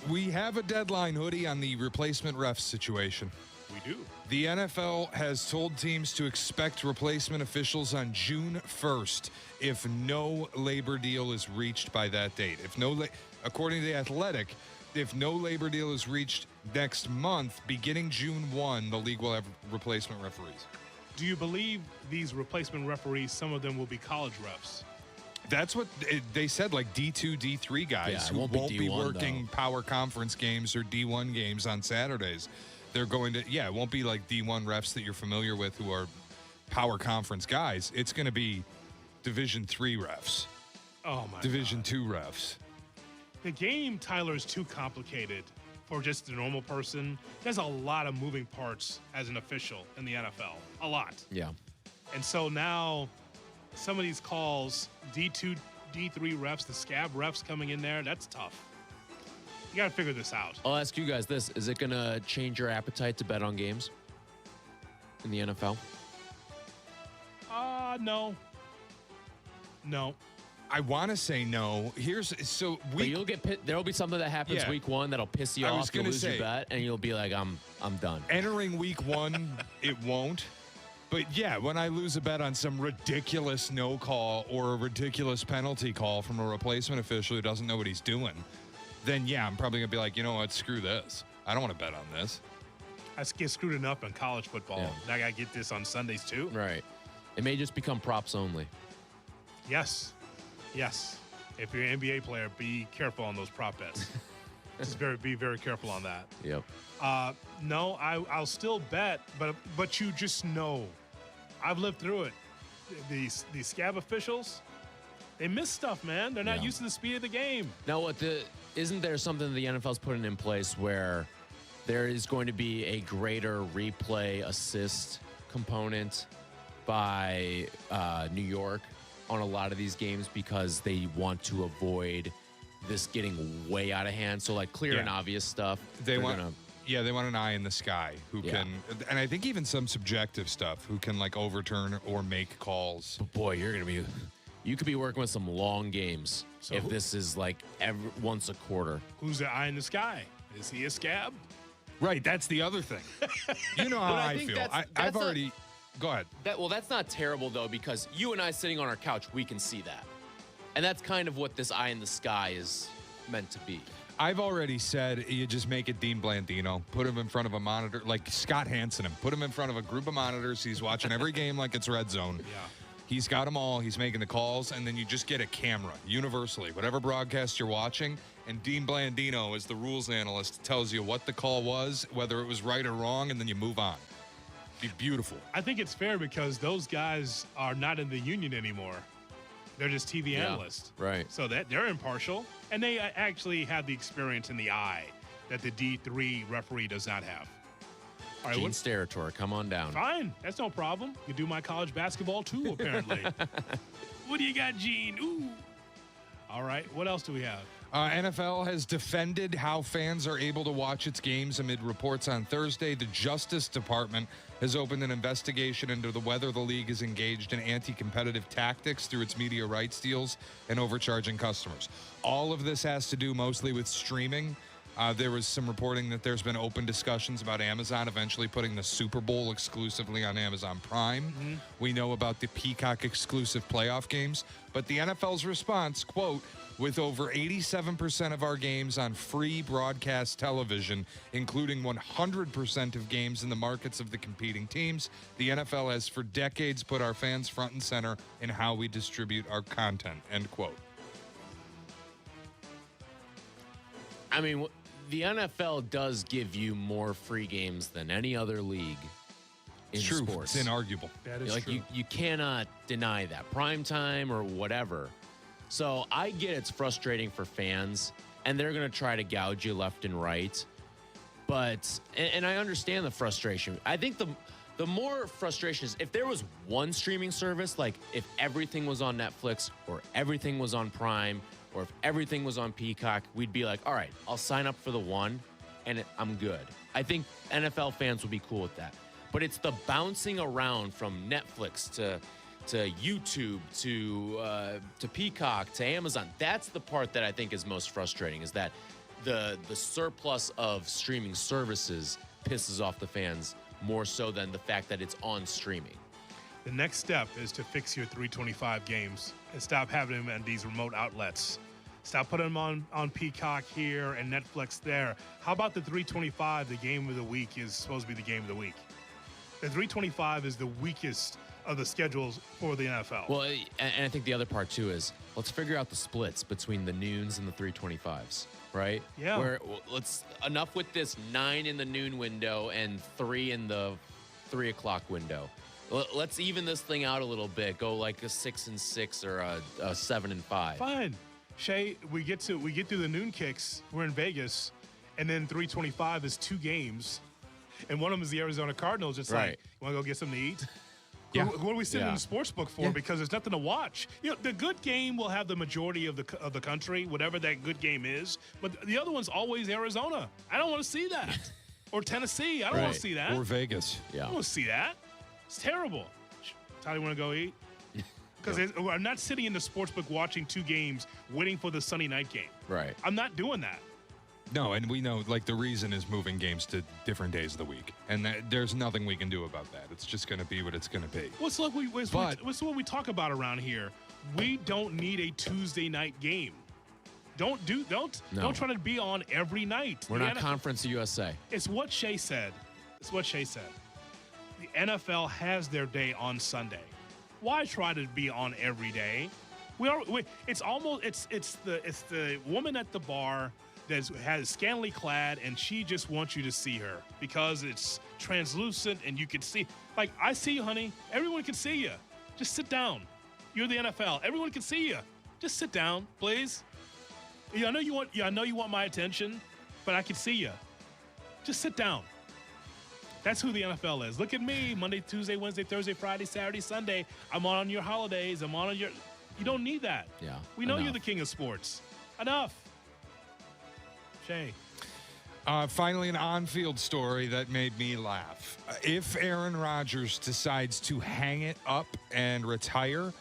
Speaker 8: We have a deadline, Hoodie, on the replacement ref situation.
Speaker 5: We do.
Speaker 8: The NFL has told teams to expect replacement officials on June 1st if no labor deal is reached by that date. According to The Athletic, if no labor deal is reached next month, beginning June 1, the league will have replacement referees.
Speaker 5: Do you believe these replacement referees, some of them will be college refs?
Speaker 8: That's what they said, like D2, D3 guys who won't be working power conference games or D1 games on Saturdays. They're going to, it won't be like D1 refs that you're familiar with who are power conference guys. It's going to be Division 3 refs.
Speaker 5: Oh, my
Speaker 8: Division 2 refs.
Speaker 5: The game, Tyler, is too complicated for just the normal person. There's a lot of moving parts as an official in the NFL. A lot.
Speaker 6: Yeah.
Speaker 5: And so now some of these calls, D2, D3 refs, the scab refs coming in there, that's tough. You got to figure this out.
Speaker 6: I'll ask you guys this. Is it going to change your appetite to bet on games in the NFL?
Speaker 5: No. No.
Speaker 8: I want to say no.
Speaker 6: But you'll get there'll be something that happens week 1 that'll piss you off. You'll lose your bet, and you'll be like, I'm done.
Speaker 8: Entering week 1, it won't. But yeah, when I lose a bet on some ridiculous no call or a ridiculous penalty call from a replacement official who doesn't know what he's doing, then I'm probably going to be like, you know what, screw this. I don't want to bet on this.
Speaker 5: I get screwed enough in college football. Yeah. Now I got to get this on Sundays too.
Speaker 6: Right. It may just become props only.
Speaker 5: Yes. If you're an NBA player, be careful on those prop bets. Just be very careful on that.
Speaker 6: Yep.
Speaker 5: No, I'll still bet, but you just know. I've lived through it. These scab officials, they miss stuff, man. They're not used to the speed of the game.
Speaker 6: Now, isn't there something the NFL's putting in place where there is going to be a greater replay assist component by New York on a lot of these games because they want to avoid this getting way out of hand? So, like, clear and obvious stuff.
Speaker 8: They want an eye in the sky who can, and I think even some subjective stuff, who can, like, overturn or make calls.
Speaker 6: But boy, you could be working with some long games if this is like once a quarter.
Speaker 5: Who's the eye in the sky? Is he a scab?
Speaker 8: Right, that's the other thing. You know how I feel. I've already. Go ahead.
Speaker 6: That's not terrible, though, because you and I sitting on our couch, we can see that. And that's kind of what this eye in the sky is meant to be.
Speaker 8: I've already said you just make it Dean Blandino. Put him in front of a monitor, like Scott Hansen. Put him in front of a group of monitors. He's watching every game like it's red zone.
Speaker 5: Yeah.
Speaker 8: He's got them all. He's making the calls. And then you just get a camera, universally, whatever broadcast you're watching. And Dean Blandino, as the rules analyst, tells you what the call was, whether it was right or wrong, and then you move on. Be beautiful.
Speaker 5: I think it's fair because those guys are not in the union anymore. They're just TV analysts.
Speaker 6: Right.
Speaker 5: So that they're impartial, and they actually have the experience in the eye that the D3 referee does not have. All right,
Speaker 6: Gene's territory. Come on down.
Speaker 5: Fine. That's no problem. You do my college basketball too, apparently. What do you got, Gene? Ooh. All right. What else do we have?
Speaker 8: NFL has defended how fans are able to watch its games amid reports on Thursday. The Justice Department has opened an investigation into whether the league is engaged in anti-competitive tactics through its media rights deals and overcharging customers. All of this has to do mostly with streaming. There was some reporting that there's been open discussions about Amazon eventually putting the Super Bowl exclusively on Amazon Prime.
Speaker 5: Mm-hmm.
Speaker 8: We know about the Peacock exclusive playoff games. But the NFL's response, quote, with over 87% of our games on free broadcast television, including 100% of games in the markets of the competing teams, the NFL has for decades put our fans front and center in how we distribute our content, end quote.
Speaker 6: I mean, the NFL does give you more free games than any other league in sports.
Speaker 8: It's inarguable.
Speaker 5: That is true.
Speaker 6: You cannot deny that. Prime time or whatever. So I get it's frustrating for fans, and they're going to try to gouge you left and right. But, and I understand the frustration. I think the more frustration is if there was one streaming service, like if everything was on Netflix or everything was on Prime or if everything was on Peacock, we'd be like, all right, I'll sign up for the one and I'm good. I think NFL fans will be cool with that. But it's the bouncing around from Netflix to YouTube to Peacock to Amazon. That's the part that I think is most frustrating, is that the surplus of streaming services pisses off the fans more so than the fact that it's on streaming.
Speaker 5: The next step is to fix your 325 games and stop having them at these remote outlets. Stop putting them on Peacock here and Netflix there. How about the 325, the game of the week, is supposed to be the game of the week? The 325 is the weakest of the schedules for the NFL.
Speaker 6: Well, and I think the other part too is let's figure out the splits between the noons and the 325s, right?
Speaker 5: Yeah.
Speaker 6: Where let's enough with this 9 in the noon window and 3 in the 3 o'clock window. Let's even this thing out a little bit. Go like a 6 and 6 or a 7 and 5.
Speaker 5: Fine, Shay. We get through the noon kicks. We're in Vegas, and then 325 is 2 games, and one of them is the Arizona Cardinals. It's like, you want to go get something to eat?
Speaker 8: Yeah.
Speaker 5: What are we sitting in the sports book for? Because there's nothing to watch. You know, the good game will have the majority of the country, whatever that good game is. But the other one's always Arizona. I don't want to see that. Or Tennessee. I don't want to see that.
Speaker 8: Or Vegas.
Speaker 5: I don't want to see that. It's terrible. Tyler, want to go eat? Because I'm not sitting in the sports book watching 2 games, waiting for the Sunday night game.
Speaker 6: Right.
Speaker 5: I'm not doing that.
Speaker 8: No, and we know, like, the reason is moving games to different days of the week. And there's nothing we can do about that. It's just going to be what it's going to be.
Speaker 5: What's what we talk about around here? We don't need a Tuesday night game. Don't try to be on every night.
Speaker 6: We're not Conference USA.
Speaker 5: It's what Shay said. The NFL has their day on Sunday. Why try to be on every day? It's the woman at the bar that has scantily clad, and she just wants you to see her because it's translucent and you can see. Like, I see you, honey. Everyone can see you. Just sit down. You're the NFL. Everyone can see you. Just sit down, please. I know you want my attention, but I can see you. Just sit down. That's who the NFL is. Look at me. Monday, Tuesday, Wednesday, Thursday, Friday, Saturday, Sunday. I'm on your holidays. You don't need that.
Speaker 6: Yeah.
Speaker 5: We know you're the king of sports. Enough. Shay.
Speaker 8: Finally, an on-field story that made me laugh. If Aaron Rodgers decides to hang it up and retire,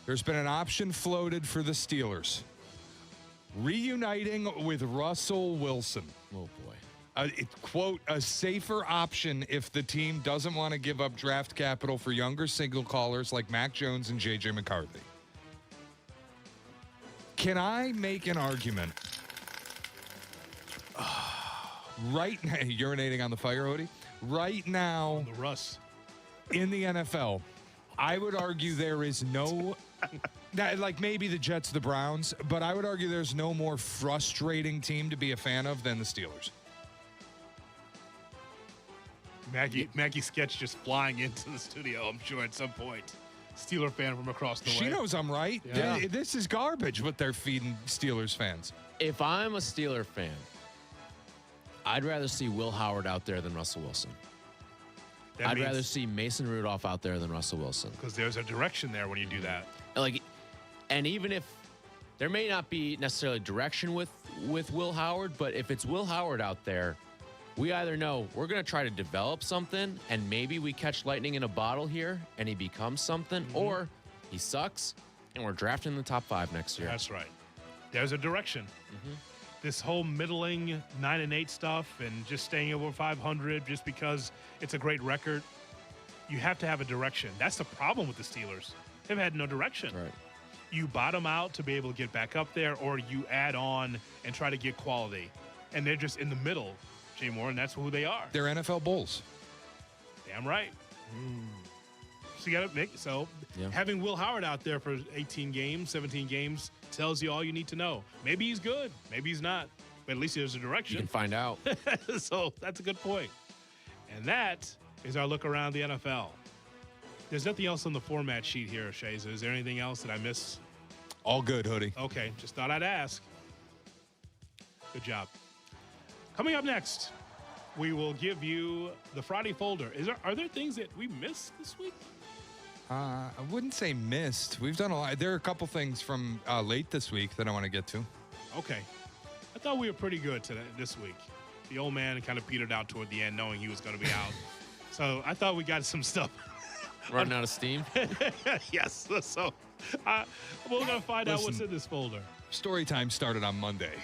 Speaker 8: there's been an option floated for the Steelers. Reuniting with Russell Wilson.
Speaker 6: Oh, boy.
Speaker 8: Quote, a safer option if the team doesn't want to give up draft capital for younger single callers like Mac Jones and J.J. McCarthy. Can I make an argument? Right now, urinating on the fire, Odie. Right now,
Speaker 5: the Russ
Speaker 8: in the NFL, I would argue there is no, like maybe the Jets, the Browns, but I would argue there's no more frustrating team to be a fan of than the Steelers.
Speaker 5: Maggie Sketch just flying into the studio, I'm sure, at some point. Steeler fan from across the way.
Speaker 8: She knows I'm right.
Speaker 5: Yeah.
Speaker 8: This is garbage what they're feeding Steelers fans.
Speaker 6: If I'm a Steeler fan, I'd rather see Will Howard out there than Russell Wilson. I'd rather see Mason Rudolph out there than Russell Wilson.
Speaker 5: Because there's a direction there when you do that.
Speaker 6: And even if there may not be necessarily direction with Will Howard, but if it's Will Howard out there, we either know we're going to try to develop something and maybe we catch lightning in a bottle here and he becomes something, or he sucks and we're drafting in the top 5 next year.
Speaker 5: That's right. There's a direction. This whole middling 9-8 stuff and just staying over 500 just because it's a great record, you have to have a direction. That's the problem with the Steelers. They've had no direction.
Speaker 6: Right.
Speaker 5: You bottom out to be able to get back up there, or you add on and try to get quality. And they're just in the middle, Jay Moore, and that's who they are.
Speaker 8: They're NFL Bulls.
Speaker 5: Damn right. So you got to make having Will Howard out there for 18 games, 17 games tells you all you need to know. Maybe he's good, maybe he's not, but at least there's a direction.
Speaker 6: You can find out.
Speaker 5: So that's a good point. And that is our look around the NFL. There's nothing else on the format sheet here, Shay. So is there anything else that I missed?
Speaker 8: All good, Hoodie.
Speaker 5: Okay, just thought I'd ask. Good job. Coming up next, we will give you the Friday folder. Are there things that we missed this week?
Speaker 8: I wouldn't say missed. We've done a lot. There are a couple things from late this week that I want to get to.
Speaker 5: Okay. I thought we were pretty good this week. The old man kind of petered out toward the end, knowing he was going to be out. So I thought we got some stuff.
Speaker 6: Running out of steam?
Speaker 5: Yes. So we're going to find out what's in this folder.
Speaker 8: Story time started on Monday.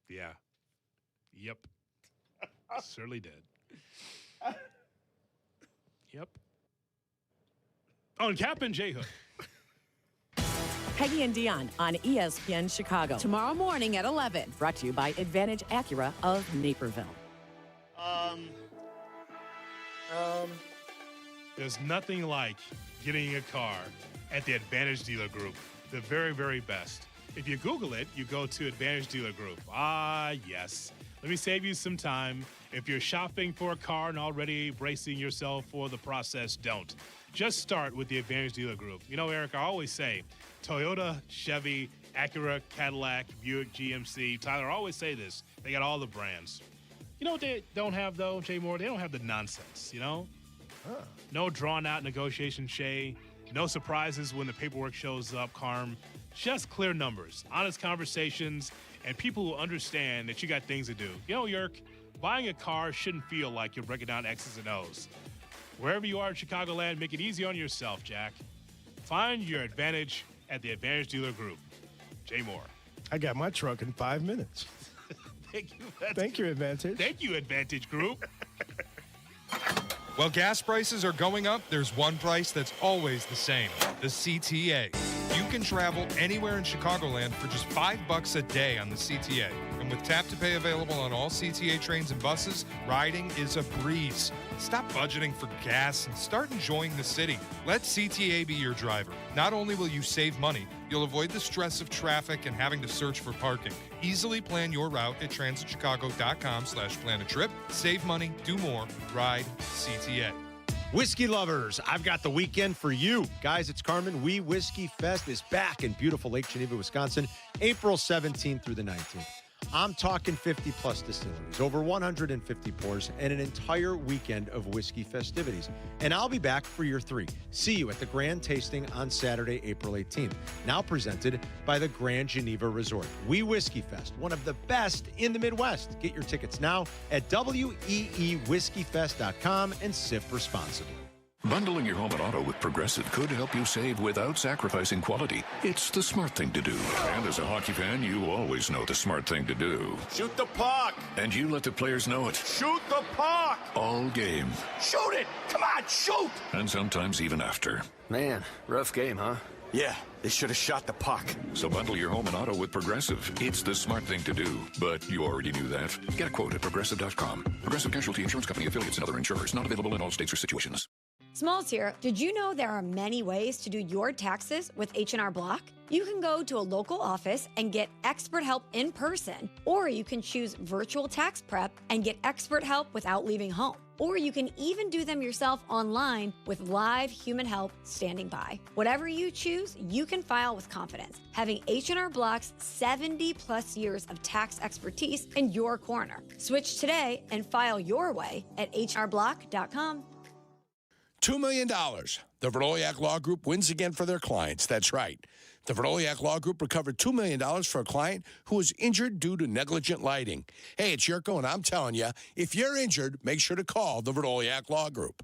Speaker 5: Yeah. Yep. Certainly did. Yep. On Kap J Hood.
Speaker 3: Peggy and Dion on ESPN Chicago. Tomorrow morning at 11. Brought to you by Advantage Acura of Naperville.
Speaker 5: There's nothing like getting a car at the Advantage Dealer Group, the very, very best. If you Google it, you go to Advantage Dealer Group. Ah, yes. Let me save you some time. If you're shopping for a car and already bracing yourself for the process, don't. Just start with the Advantage Dealer Group. You know, Eric, I always say Toyota, Chevy, Acura, Cadillac, Buick, GMC. Tyler, I always say this. They got all the brands. You know what they don't have, though, Jay Moore? They don't have the nonsense, you know? No drawn-out negotiation, Shay. No surprises when the paperwork shows up, Carm. Just clear numbers, honest conversations, and people who understand that you got things to do. You know, Yerk, buying a car shouldn't feel like you're breaking down X's and O's. Wherever you are in Chicagoland, make it easy on yourself, Jack. Find your advantage at the Advantage Dealer Group. Jay Moore.
Speaker 16: I got my truck in 5 minutes.
Speaker 5: Thank you.
Speaker 16: Thank you, Advantage.
Speaker 5: Thank you, Advantage Group.
Speaker 8: While gas prices are going up, there's one price that's always the same, the CTA. You can travel anywhere in Chicagoland for just $5 a day on the CTA. And with Tap to Pay available on all CTA trains and buses, riding is a breeze. Stop budgeting for gas and start enjoying the city. Let CTA be your driver. Not only will you save money, you'll avoid the stress of traffic and having to search for parking. Easily plan your route at transitchicago.com/plan-a-trip. Save money, do more, ride CTA.
Speaker 17: Whiskey lovers, I've got the weekend for you. Guys, it's Carmen. We Whiskey Fest is back in beautiful Lake Geneva, Wisconsin, April 17th through the 19th. I'm talking 50-plus distilleries, over 150 pours, and an entire weekend of whiskey festivities. And I'll be back for year 3. See you at the Grand Tasting on Saturday, April 18th. Now presented by the Grand Geneva Resort. We Whiskey Fest, one of the best in the Midwest. Get your tickets now at weewhiskeyfest.com and sip responsibly.
Speaker 19: Bundling your home and auto with Progressive could help you save without sacrificing quality. It's the smart thing to do. And as a hockey fan, you always know the smart thing to do.
Speaker 22: Shoot the puck!
Speaker 19: And you let the players know it.
Speaker 22: Shoot the puck!
Speaker 19: All game.
Speaker 22: Shoot it! Come on, shoot!
Speaker 19: And sometimes even after.
Speaker 22: Man, rough game, huh? Yeah, they should have shot the puck.
Speaker 19: So bundle your home and auto with Progressive. It's the smart thing to do. But you already knew that. Get a quote at Progressive.com. Progressive Casualty Insurance Company affiliates and other insurers. Not available in all states or situations.
Speaker 21: Smalls here. Did you know there are many ways to do your taxes with H&R Block? You can go to a local office and get expert help in person, or you can choose virtual tax prep and get expert help without leaving home. Or you can even do them yourself online with live human help standing by. Whatever you choose, you can file with confidence, having H&R Block's 70-plus years of tax expertise in your corner. Switch today and file your way at hrblock.com.
Speaker 1: $2 million. The Verdoliak Law Group wins again for their clients. That's right. The Verdoliak Law Group recovered $2 million for a client who was injured due to negligent lighting. Hey, it's Jurko, and I'm telling you, if you're injured, make sure to call the Verdoliak Law Group.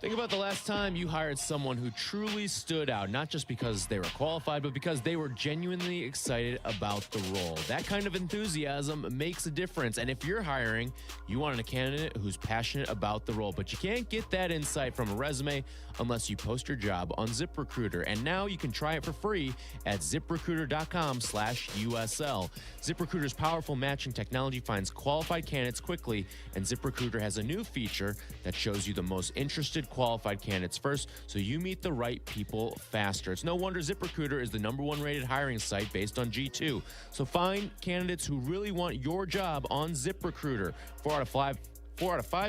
Speaker 6: Think about the last time you hired someone who truly stood out, not just because they were qualified, but because they were genuinely excited about the role. That kind of enthusiasm makes a difference. And if you're hiring, you want a candidate who's passionate about the role, but you can't get that insight from a resume unless you post your job on ZipRecruiter. And now you can try it for free at ZipRecruiter.com/USL. ZipRecruiter's powerful matching technology finds qualified candidates quickly, and ZipRecruiter has a new feature that shows you the most interested qualified candidates first, so you meet the right people faster. It's no wonder ZipRecruiter is the #1 rated hiring site based on G2. So find candidates who really want your job on ZipRecruiter. 4 out of 5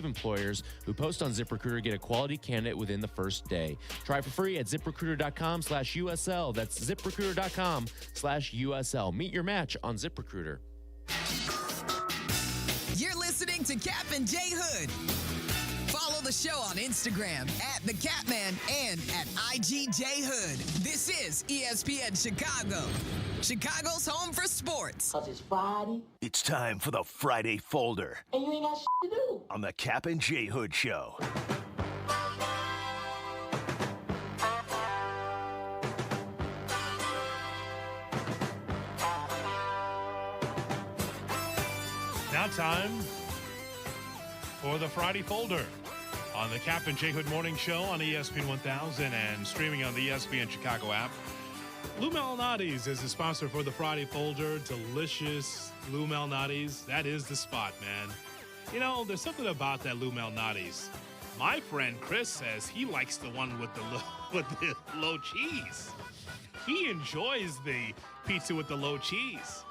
Speaker 6: employers who post on ZipRecruiter get a quality candidate within the first day. Try it for free at ZipRecruiter.com/USL. That's ZipRecruiter.com/USL. Meet your match on ZipRecruiter.
Speaker 27: You're listening to Kap and J Hood. Follow the show on Instagram at The Catman and at IGJ Hood. This is ESPN Chicago, Chicago's home for sports.
Speaker 2: It's time for the Friday Folder.
Speaker 23: And you ain't got shit to do.
Speaker 2: On the Kap and J Hood Show.
Speaker 5: Now time for the Friday Folder on the Kap and J Hood Morning Show on ESPN 1000 and streaming on the ESPN Chicago app. Lou Malnati's is the sponsor for the Friday Folder. Delicious Lou Malnati's. That is the spot, man. You know, there's something about that Lou Malnati's. My friend Chris says he likes the one with the low cheese. He enjoys the pizza with the low cheese.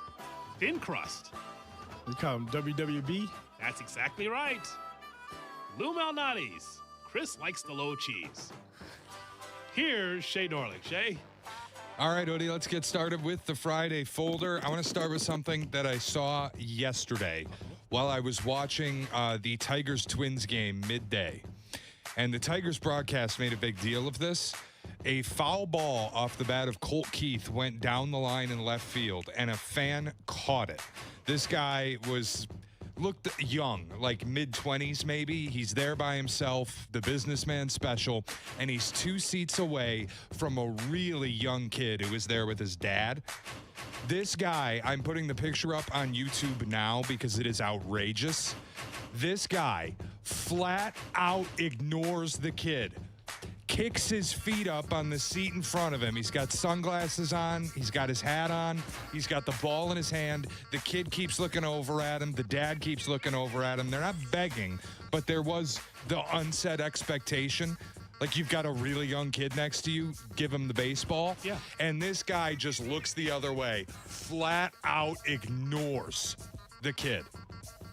Speaker 5: Thin crust.
Speaker 16: We call him WWB.
Speaker 5: That's exactly right. Lou Malnati's. Chris likes the low cheese. Here's Shay Norling. Shay?
Speaker 8: All right, Odie, let's get started with the Friday Folder. I want to start with something that I saw yesterday while I was watching the Tigers-Twins game midday. And the Tigers broadcast made a big deal of this. A foul ball off the bat of Colt Keith went down the line in left field, and a fan caught it. This guy looked young, like mid-20s maybe. He's there by himself, the businessman special, and he's 2 seats away from a really young kid who was there with his dad. This guy, I'm putting the picture up on YouTube now because it is outrageous. This guy flat out ignores the kid. Kicks his feet up on the seat in front of him. He's got sunglasses on. He's got his hat on. He's got the ball in his hand. The kid keeps looking over at him. The dad keeps looking over at him. They're not begging, but there was the unsaid expectation. Like, you've got a really young kid next to you, give him the baseball.
Speaker 5: Yeah.
Speaker 8: And this guy just looks the other way, flat out ignores the kid.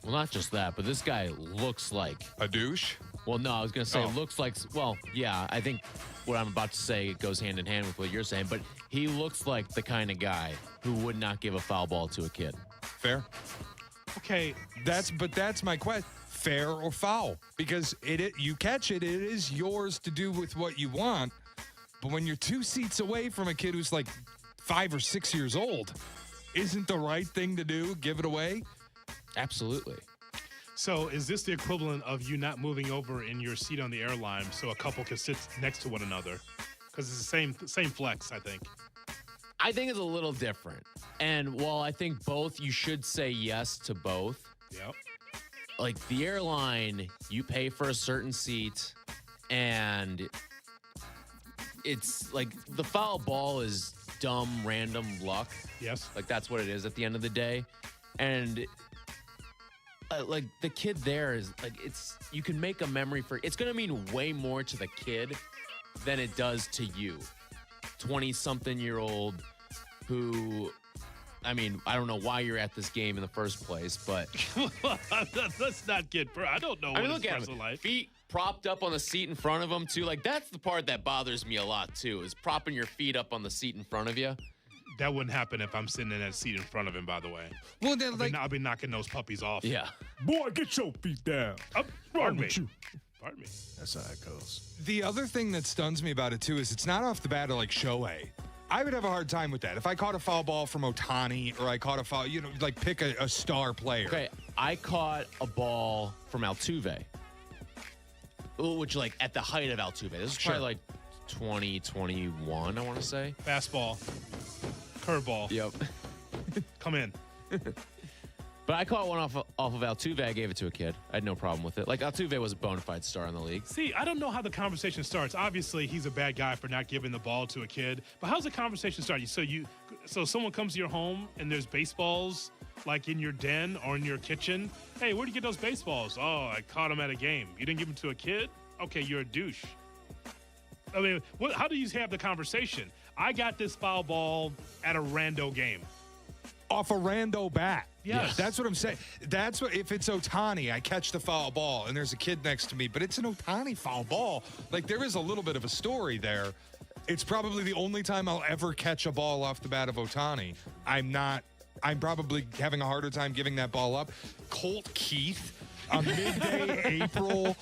Speaker 6: Well, not just that, but this guy looks like
Speaker 8: a douche.
Speaker 6: Well, no, I was going to say looks like, well, yeah, I think what I'm about to say goes hand in hand with what you're saying, but he looks like the kind of guy who would not give a foul ball to a kid.
Speaker 8: Fair.
Speaker 5: Okay.
Speaker 8: That's my question. Fair or foul? Because you catch it, it is yours to do with what you want. But when you're 2 seats away from a kid who's like 5 or 6 years old, isn't the right thing to do give it away?
Speaker 6: Absolutely.
Speaker 5: So is this the equivalent of you not moving over in your seat on the airline so a couple can sit next to one another? Because it's the same flex, I think.
Speaker 6: I think it's a little different. And while I think both, you should say yes to both.
Speaker 5: Yep.
Speaker 6: Like the airline, you pay for a certain seat, and it's like the foul ball is dumb, random luck.
Speaker 5: Yes.
Speaker 6: Like that's what it is at the end of the day. And like the kid there is like, you can make a memory for, it's going to mean way more to the kid than it does to you. 20-something-year-old who, I mean, I don't know why you're at this game in the first place, but
Speaker 5: let's not get. I don't know.
Speaker 6: I mean, look at him.
Speaker 5: Life.
Speaker 6: Feet propped up on the seat in front of him too. Like that's the part that bothers me a lot too. Is propping your feet up on the seat in front of you.
Speaker 5: That wouldn't happen if I'm sitting in that seat in front of him. By the way.
Speaker 8: Well, then
Speaker 5: I'll be knocking those puppies off.
Speaker 6: Yeah.
Speaker 16: Boy, get your feet down.
Speaker 5: Pardon me.
Speaker 16: Pardon me. That's how it goes.
Speaker 8: The other thing that stuns me about it too is it's not off the bat of like Shohei. I would have a hard time with that. If I caught a foul ball from Ohtani or I caught a foul, like pick a star player.
Speaker 6: Okay, I caught a ball from Altuve, which like at the height of Altuve. This is probably like 2021, I want to say.
Speaker 5: Fastball. Curveball.
Speaker 6: Yep.
Speaker 5: Come in.
Speaker 6: But I caught one off of Altuve. I gave it to a kid. I had no problem with it. Like, Altuve was a bona fide star in the league.
Speaker 5: See, I don't know how the conversation starts. Obviously, he's a bad guy for not giving the ball to a kid. But how's the conversation start? So someone comes to your home and there's baseballs like in your den or in your kitchen. Hey, where'd you get those baseballs? Oh, I caught them at a game. You didn't give them to a kid? Okay, you're a douche. I mean, how do you have the conversation? I got this foul ball at a rando game.
Speaker 8: Off a rando bat.
Speaker 5: Yes.
Speaker 8: That's what I'm saying. That's what, if it's Ohtani, I catch the foul ball and there's a kid next to me, but it's an Ohtani foul ball. Like, there is a little bit of a story there. It's probably the only time I'll ever catch a ball off the bat of Ohtani. I'm probably having a harder time giving that ball up. Colt Keith, a midday April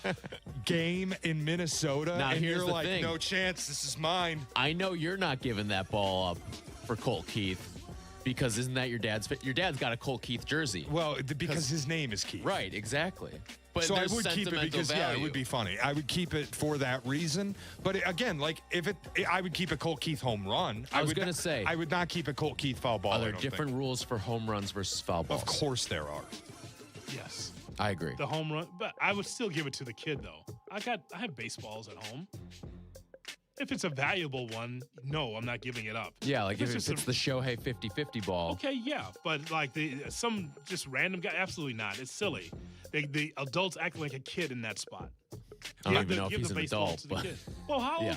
Speaker 8: game in Minnesota,
Speaker 6: now,
Speaker 8: and you're like,
Speaker 6: thing.
Speaker 8: No chance, this is mine.
Speaker 6: I know you're not giving that ball up for Colt Keith. Because isn't that your dad's? Your dad's got a Colt Keith jersey.
Speaker 8: Well, because his name is Keith.
Speaker 6: Right, exactly. But
Speaker 8: so I would keep it because it would be funny. I would keep it for that reason. But again, like I would keep a Colt Keith home run.
Speaker 6: I was going to say
Speaker 8: I would not keep a Colt Keith foul ball.
Speaker 6: Are there different rules for home runs versus foul balls?
Speaker 8: Of course there are.
Speaker 5: Yes,
Speaker 6: I agree.
Speaker 5: The home run, but I would still give it to the kid though. I have baseballs at home. If it's a valuable one, no, I'm not giving it up.
Speaker 6: Yeah, like if it's the Shohei 50-50 ball.
Speaker 5: Okay, yeah, but like some just random guy, absolutely not. It's silly. The adults act like a kid in that spot.
Speaker 6: I don't even know if he's an adult. But
Speaker 5: well, how old?
Speaker 6: Yeah.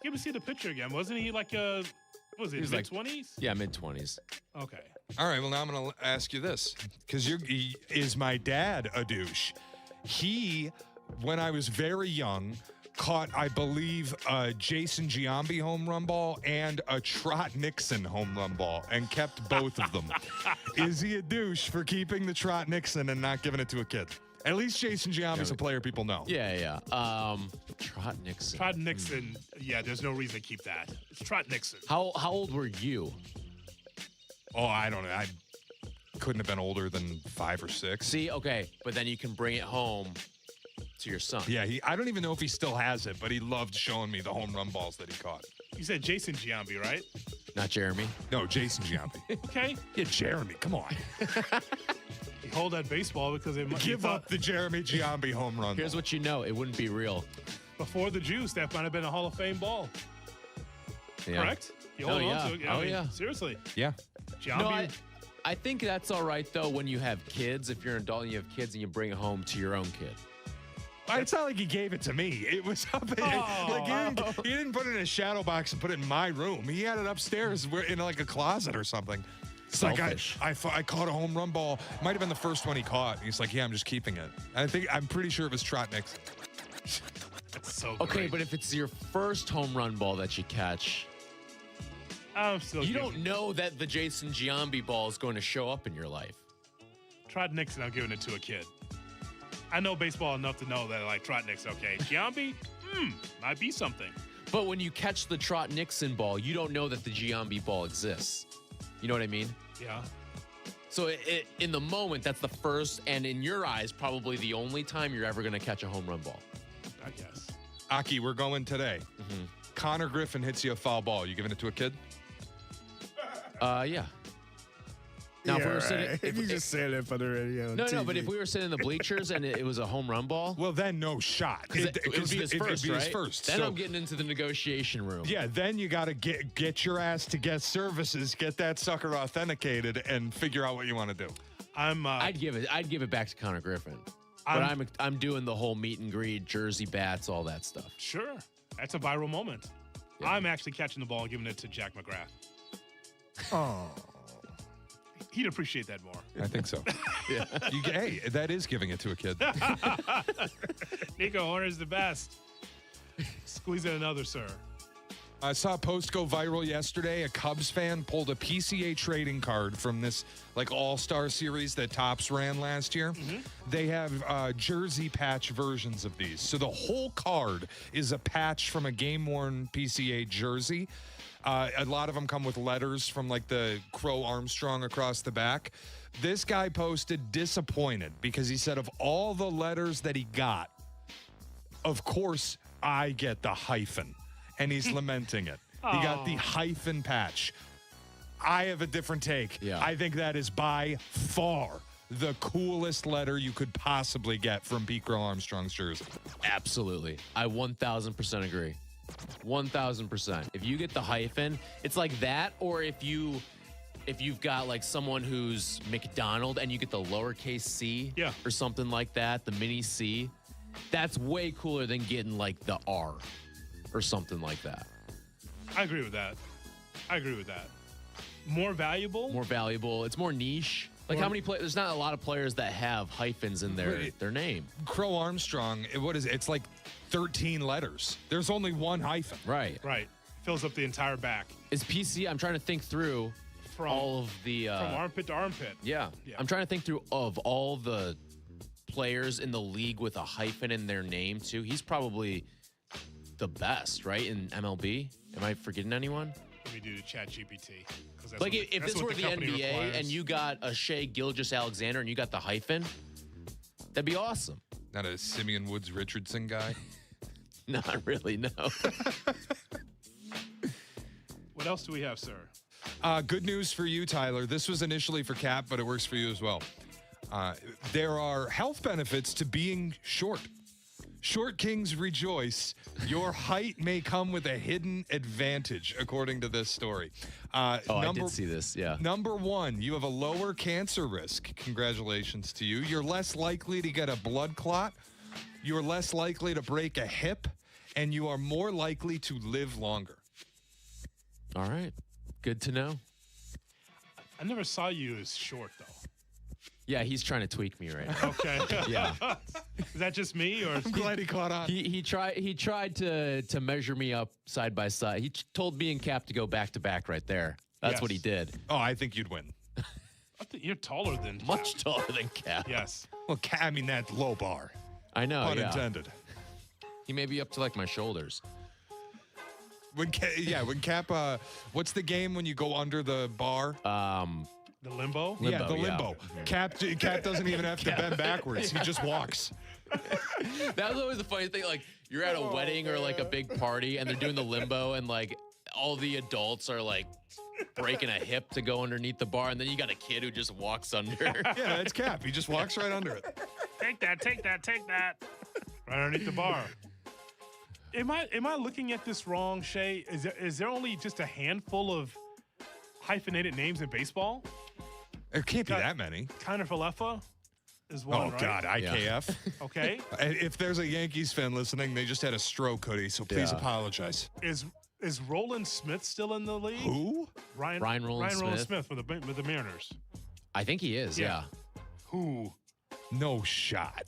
Speaker 5: Give me see the picture again. Wasn't he like what was it, mid-20s?
Speaker 6: Yeah, mid-20s.
Speaker 5: Okay.
Speaker 8: All right, well, now I'm going to ask you this, because is my dad a douche? He, when I was very young, caught, I believe, a Jason Giambi home run ball and a Trot Nixon home run ball and kept both of them. Is he a douche for keeping the Trot Nixon and not giving it to a kid? At least Jason Giambi's a player people know.
Speaker 6: Yeah. Trot Nixon.
Speaker 5: Trot Nixon, yeah, there's no reason to keep that. It's Trot Nixon.
Speaker 6: How old were you?
Speaker 8: Oh, I don't know. I couldn't have been older than 5 or 6.
Speaker 6: See, okay, but then you can bring it home to your son.
Speaker 8: Yeah, I don't even know if he still has it, but he loved showing me the home run balls that he caught.
Speaker 5: You said Jason Giambi, right?
Speaker 6: Not Jeremy?
Speaker 8: No, Jason Giambi.
Speaker 5: Okay.
Speaker 8: Yeah, Jeremy, come on.
Speaker 5: You hold that baseball because they
Speaker 8: give up the Jeremy Giambi home run.
Speaker 6: Here's what you know, it wouldn't be real.
Speaker 5: Before the juice, that might have been a Hall of Fame ball.
Speaker 6: Yeah.
Speaker 5: Correct? You hold on to it. I mean, seriously.
Speaker 8: Yeah.
Speaker 5: Giambi.
Speaker 6: No, I think that's all right, though, when you have kids. If you're an adult and you have kids and you bring it home to your own kid.
Speaker 8: It's not like he gave it to me. It was up he didn't put it in a shadow box and put it in my room. He had it upstairs in like a closet or something. It's
Speaker 6: selfish.
Speaker 8: Like I caught a home run ball. Might have been the first one he caught. He's like, yeah, I'm just keeping it. I'm pretty sure it was Trot Nixon.
Speaker 5: That's so
Speaker 6: okay,
Speaker 5: great.
Speaker 6: but if it's your first home run ball that you catch, you don't know that the Jason Giambi ball is going to show up in your life.
Speaker 5: Trot Nixon, I'm giving it to a kid. I know baseball enough to know that like Trot Nixon, okay. Giambi, might be something.
Speaker 6: But when you catch the Trot Nixon ball, you don't know that the Giambi ball exists. You know what I mean?
Speaker 5: Yeah.
Speaker 6: So in the moment, that's the first, and in your eyes, probably the only time you're ever going to catch a home run ball.
Speaker 5: I guess.
Speaker 8: Aki, we're going today. Mm-hmm. Connor Griffin hits you a foul ball. You giving it to a kid?
Speaker 6: Yeah. Now, if we were sitting,
Speaker 16: if you just say that for the radio.
Speaker 6: No, but if we were sitting in the bleachers and it was a home run ball,
Speaker 8: well, then no shot.
Speaker 6: It would be his first, right?
Speaker 8: His first.
Speaker 6: Then I'm getting into the negotiation room.
Speaker 8: Yeah, then you got to get your ass to guest services, get that sucker authenticated, and figure out what you want to do.
Speaker 6: I'd give it back to Connor Griffin. But I'm doing the whole meet and greet, jersey bats, all that stuff.
Speaker 5: Sure, that's a viral moment. Yeah. I'm actually catching the ball and giving it to Jack McGrath.
Speaker 16: Oh.
Speaker 5: He'd appreciate that more.
Speaker 8: I think so. Yeah. Hey, that is giving it to a kid.
Speaker 5: Nico Horner's the best. Squeeze in another, sir.
Speaker 8: I saw a post go viral yesterday. A Cubs fan pulled a PCA trading card from this like all-star series that Topps ran last year. Mm-hmm. They have jersey patch versions of these. So the whole card is a patch from a game-worn PCA jersey. A lot of them come with letters from like the Crow Armstrong across the back. This guy posted disappointed because he said of all the letters that he got, of course I get the hyphen. And he's lamenting it. He got the hyphen patch. I have a different take.
Speaker 6: Yeah.
Speaker 8: I think that is by far the coolest letter you could possibly get from Pete Crow Armstrong's jersey.
Speaker 6: Absolutely. I 1,000% agree. 1,000%. If you get the hyphen, it's like that, or if you've got like someone who's McDonald and you get the lowercase c or something like that, the mini c, that's way cooler than getting like the R or something like that.
Speaker 5: I agree with that. More valuable?
Speaker 6: More valuable. It's more niche. Like how many players? There's not a lot of players that have hyphens in their name.
Speaker 8: Crow Armstrong, what is it? It's like 13 letters. There's only one hyphen.
Speaker 6: Right.
Speaker 5: Fills up the entire back.
Speaker 6: Is PC? I'm trying to think through all of the
Speaker 5: from armpit to armpit.
Speaker 6: Yeah. I'm trying to think through of all the players in the league with a hyphen in their name too. He's probably the best, right, in MLB. Am I forgetting anyone?
Speaker 5: Let me do the ChatGPT.
Speaker 6: Like if this were the NBA
Speaker 5: requires.
Speaker 6: and you got a Shea Gilgeous-Alexander and you got the hyphen, that'd be awesome.
Speaker 8: Not a Simeon Woods Richardson guy?
Speaker 6: Not really, no.
Speaker 5: What else do we have, sir?
Speaker 8: Good news for you, Tyler. This was initially for Kap, but it works for you as well. There are health benefits to being short. Short kings rejoice. Your height may come with a hidden advantage, according to this story.
Speaker 6: I did see this, yeah.
Speaker 8: Number 1, you have a lower cancer risk. Congratulations to you. You're less likely to get a blood clot. You're less likely to break a hip. And you are more likely to live longer.
Speaker 6: All right. Good to know.
Speaker 5: I never saw you as short, though.
Speaker 6: Yeah, he's trying to tweak me right now.
Speaker 5: Okay.
Speaker 6: Yeah.
Speaker 5: Is that just me, or?
Speaker 8: I'm glad he caught on.
Speaker 6: He tried to measure me up side by side. He told me and Kap to go back to back right there. That's what he did.
Speaker 8: Oh, I think you'd win.
Speaker 5: I think you're taller than Kap.
Speaker 6: Much taller than Kap.
Speaker 5: Yes.
Speaker 8: Well, I mean, that's low bar.
Speaker 6: I know.
Speaker 8: Pun intended.
Speaker 6: He may be up to like my shoulders.
Speaker 8: When Kap, what's the game when you go under the bar?
Speaker 5: The limbo?
Speaker 8: Yeah, the limbo. Kap doesn't even have to bend backwards. He just walks.
Speaker 6: That was always the funny thing. Like, you're at a wedding or like a big party and they're doing the limbo and like all the adults are like breaking a hip to go underneath the bar. And then you got a kid who just walks under.
Speaker 8: Yeah, it's Kap. He just walks right under it.
Speaker 5: Take that. Right underneath the bar. Am I looking at this wrong, Shay? Is there only just a handful of hyphenated names in baseball?
Speaker 8: There can't be that many.
Speaker 5: Kiner Falefa is one, right?
Speaker 8: Oh, God, IKF.
Speaker 5: Okay.
Speaker 8: If there's a Yankees fan listening, they just had a stroke, Hoodie, so please apologize.
Speaker 5: Is Roland Smith still in the league?
Speaker 8: Who?
Speaker 5: Ryan Roland Smith with the Mariners.
Speaker 6: I think he is, yeah.
Speaker 5: Who?
Speaker 8: No shot.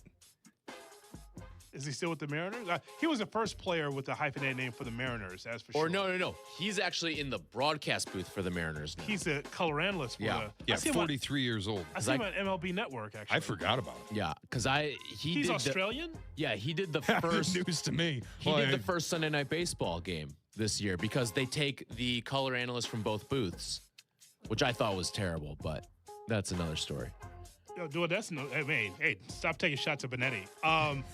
Speaker 5: Is he still with the Mariners? He was the first player with the hyphenated name for the Mariners, that's for sure.
Speaker 6: Or no. He's actually in the broadcast booth for the Mariners now.
Speaker 5: He's a color analyst.
Speaker 8: Yeah, 43 years old.
Speaker 5: I see him on MLB Network, actually.
Speaker 8: I forgot about him.
Speaker 6: Yeah, because
Speaker 5: he's Australian?
Speaker 6: He did the first.
Speaker 8: News to me.
Speaker 6: He did the first Sunday Night Baseball game this year because they take the color analyst from both booths, which I thought was terrible, but that's another story.
Speaker 5: Hey, stop taking shots at Benetti.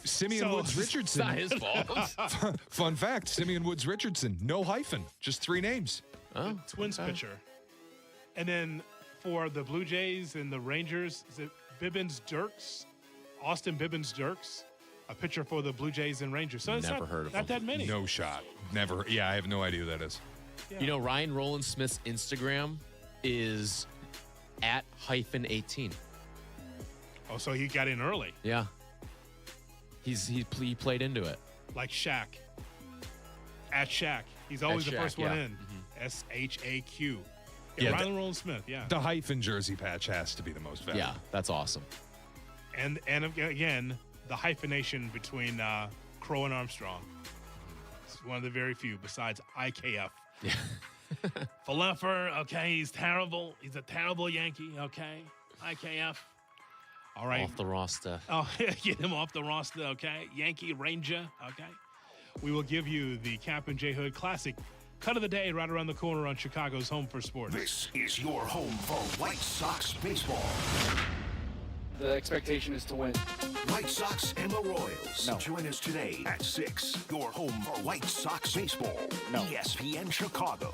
Speaker 8: Simeon Woods Richardson.
Speaker 6: It's not his fault.
Speaker 8: Fun fact, Simeon Woods Richardson, no hyphen, just 3 names.
Speaker 6: Oh,
Speaker 5: Twins pitcher. And then for the Blue Jays and the Rangers, is it Bibbins-Dirks? Austin Bibbins-Dirks, a pitcher for the Blue Jays and Rangers. So it's
Speaker 6: Never heard of
Speaker 5: not
Speaker 6: him.
Speaker 5: that many.
Speaker 8: No shot. Never. Yeah, I have no idea who that is.
Speaker 5: Yeah.
Speaker 6: You know, Ryan Roland Smith's Instagram is @-18.
Speaker 5: Oh, so he got in early.
Speaker 6: Yeah. He played into it.
Speaker 5: Like Shaq. At Shaq. He's always the first one in. SHAQ. Yeah, Ryan Roland Smith, yeah.
Speaker 8: The hyphen jersey patch has to be the most valuable.
Speaker 6: Yeah, that's awesome.
Speaker 5: And again, the hyphenation between Crow and Armstrong. It's one of the very few besides IKF.
Speaker 6: Yeah.
Speaker 5: Falefa, okay, he's terrible. He's a terrible Yankee, okay. IKF. All right.
Speaker 6: Off the roster.
Speaker 5: Oh, get him off the roster, okay? Yankee Ranger, okay? We will give you the Kap J Hood Classic Cut of the Day right around the corner on Chicago's Home for Sports.
Speaker 2: This is your home for White Sox baseball.
Speaker 7: The expectation is to win.
Speaker 2: White Sox and the Royals.
Speaker 7: No.
Speaker 2: Join us today at 6. Your home for White Sox baseball.
Speaker 7: No.
Speaker 2: ESPN Chicago.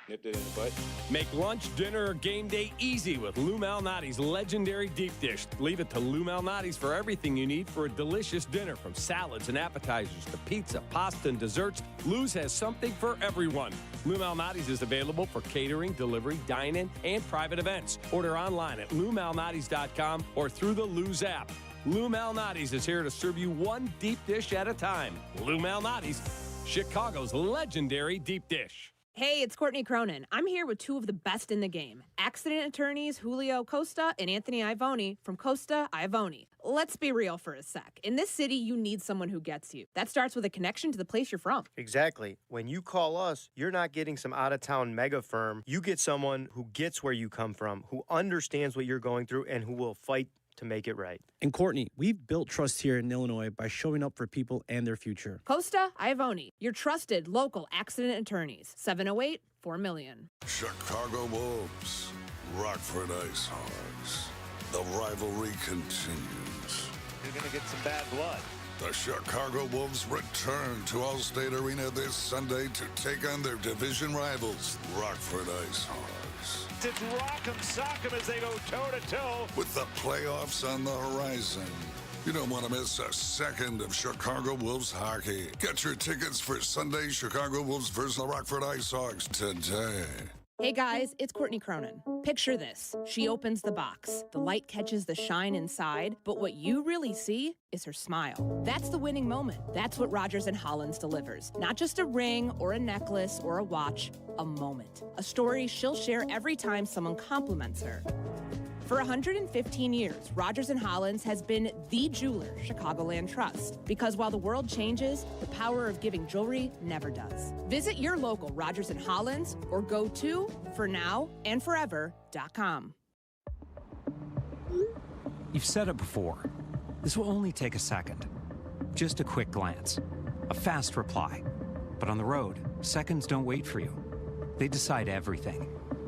Speaker 13: Nipped it in the butt. Make lunch, dinner, or game day easy with Lou Malnati's legendary deep dish. Leave it to Lou Malnati's for everything you need for a delicious dinner, from salads and appetizers to pizza, pasta, and desserts. Lou's has something for everyone. Lou Malnati's is available for catering, delivery, dine-in, and private events. Order online at LouMalnati's.com or through the Lou's app. Lou Malnati's is here to serve you one deep dish at a time. Lou Malnati's, Chicago's legendary deep dish.
Speaker 9: Hey, it's Courtney Cronin. I'm here with 2 of the best in the game. Accident attorneys Julio Costa and Anthony Ivoni from Costa Ivoni. Let's be real for a sec. In this city, you need someone who gets you. That starts with a connection to the place you're from.
Speaker 10: Exactly. When you call us, you're not getting some out-of-town mega firm. You get someone who gets where you come from, who understands what you're going through, and who will fight to make it right.
Speaker 11: And Courtney, we've built trust here in Illinois by showing up for people and their future.
Speaker 9: Costa Ivoni, your trusted local accident attorneys. 708-4million.
Speaker 23: Chicago Wolves, Rockford Ice Hogs. The rivalry continues.
Speaker 24: You're going to get some bad blood.
Speaker 23: The Chicago Wolves return to Allstate Arena this Sunday to take on their division rivals, Rockford Ice Hogs.
Speaker 22: It's rock'em sock'em as they go toe-to-toe.
Speaker 23: With the playoffs on the horizon, You don't want to miss a second of Chicago Wolves hockey. Get your tickets for Sunday Chicago Wolves versus the Rockford Ice Hogs today.
Speaker 9: Hey guys, it's Courtney Cronin. Picture this. She opens the box. The light catches the shine inside, but what you really see is her smile. That's the winning moment. That's what Rogers & Hollins delivers. Not just a ring or a necklace or a watch, a moment. A story she'll share every time someone compliments her. For 115 years, Rogers & Hollins has been the jeweler Chicagoland trusts. Because while the world changes, the power of giving jewelry never does. Visit your local Rogers & Hollins or go to fornowandforever.com.
Speaker 4: You've said it before. This will only take a second. Just a quick glance. A fast reply. But on the road, seconds don't wait for you. They decide everything.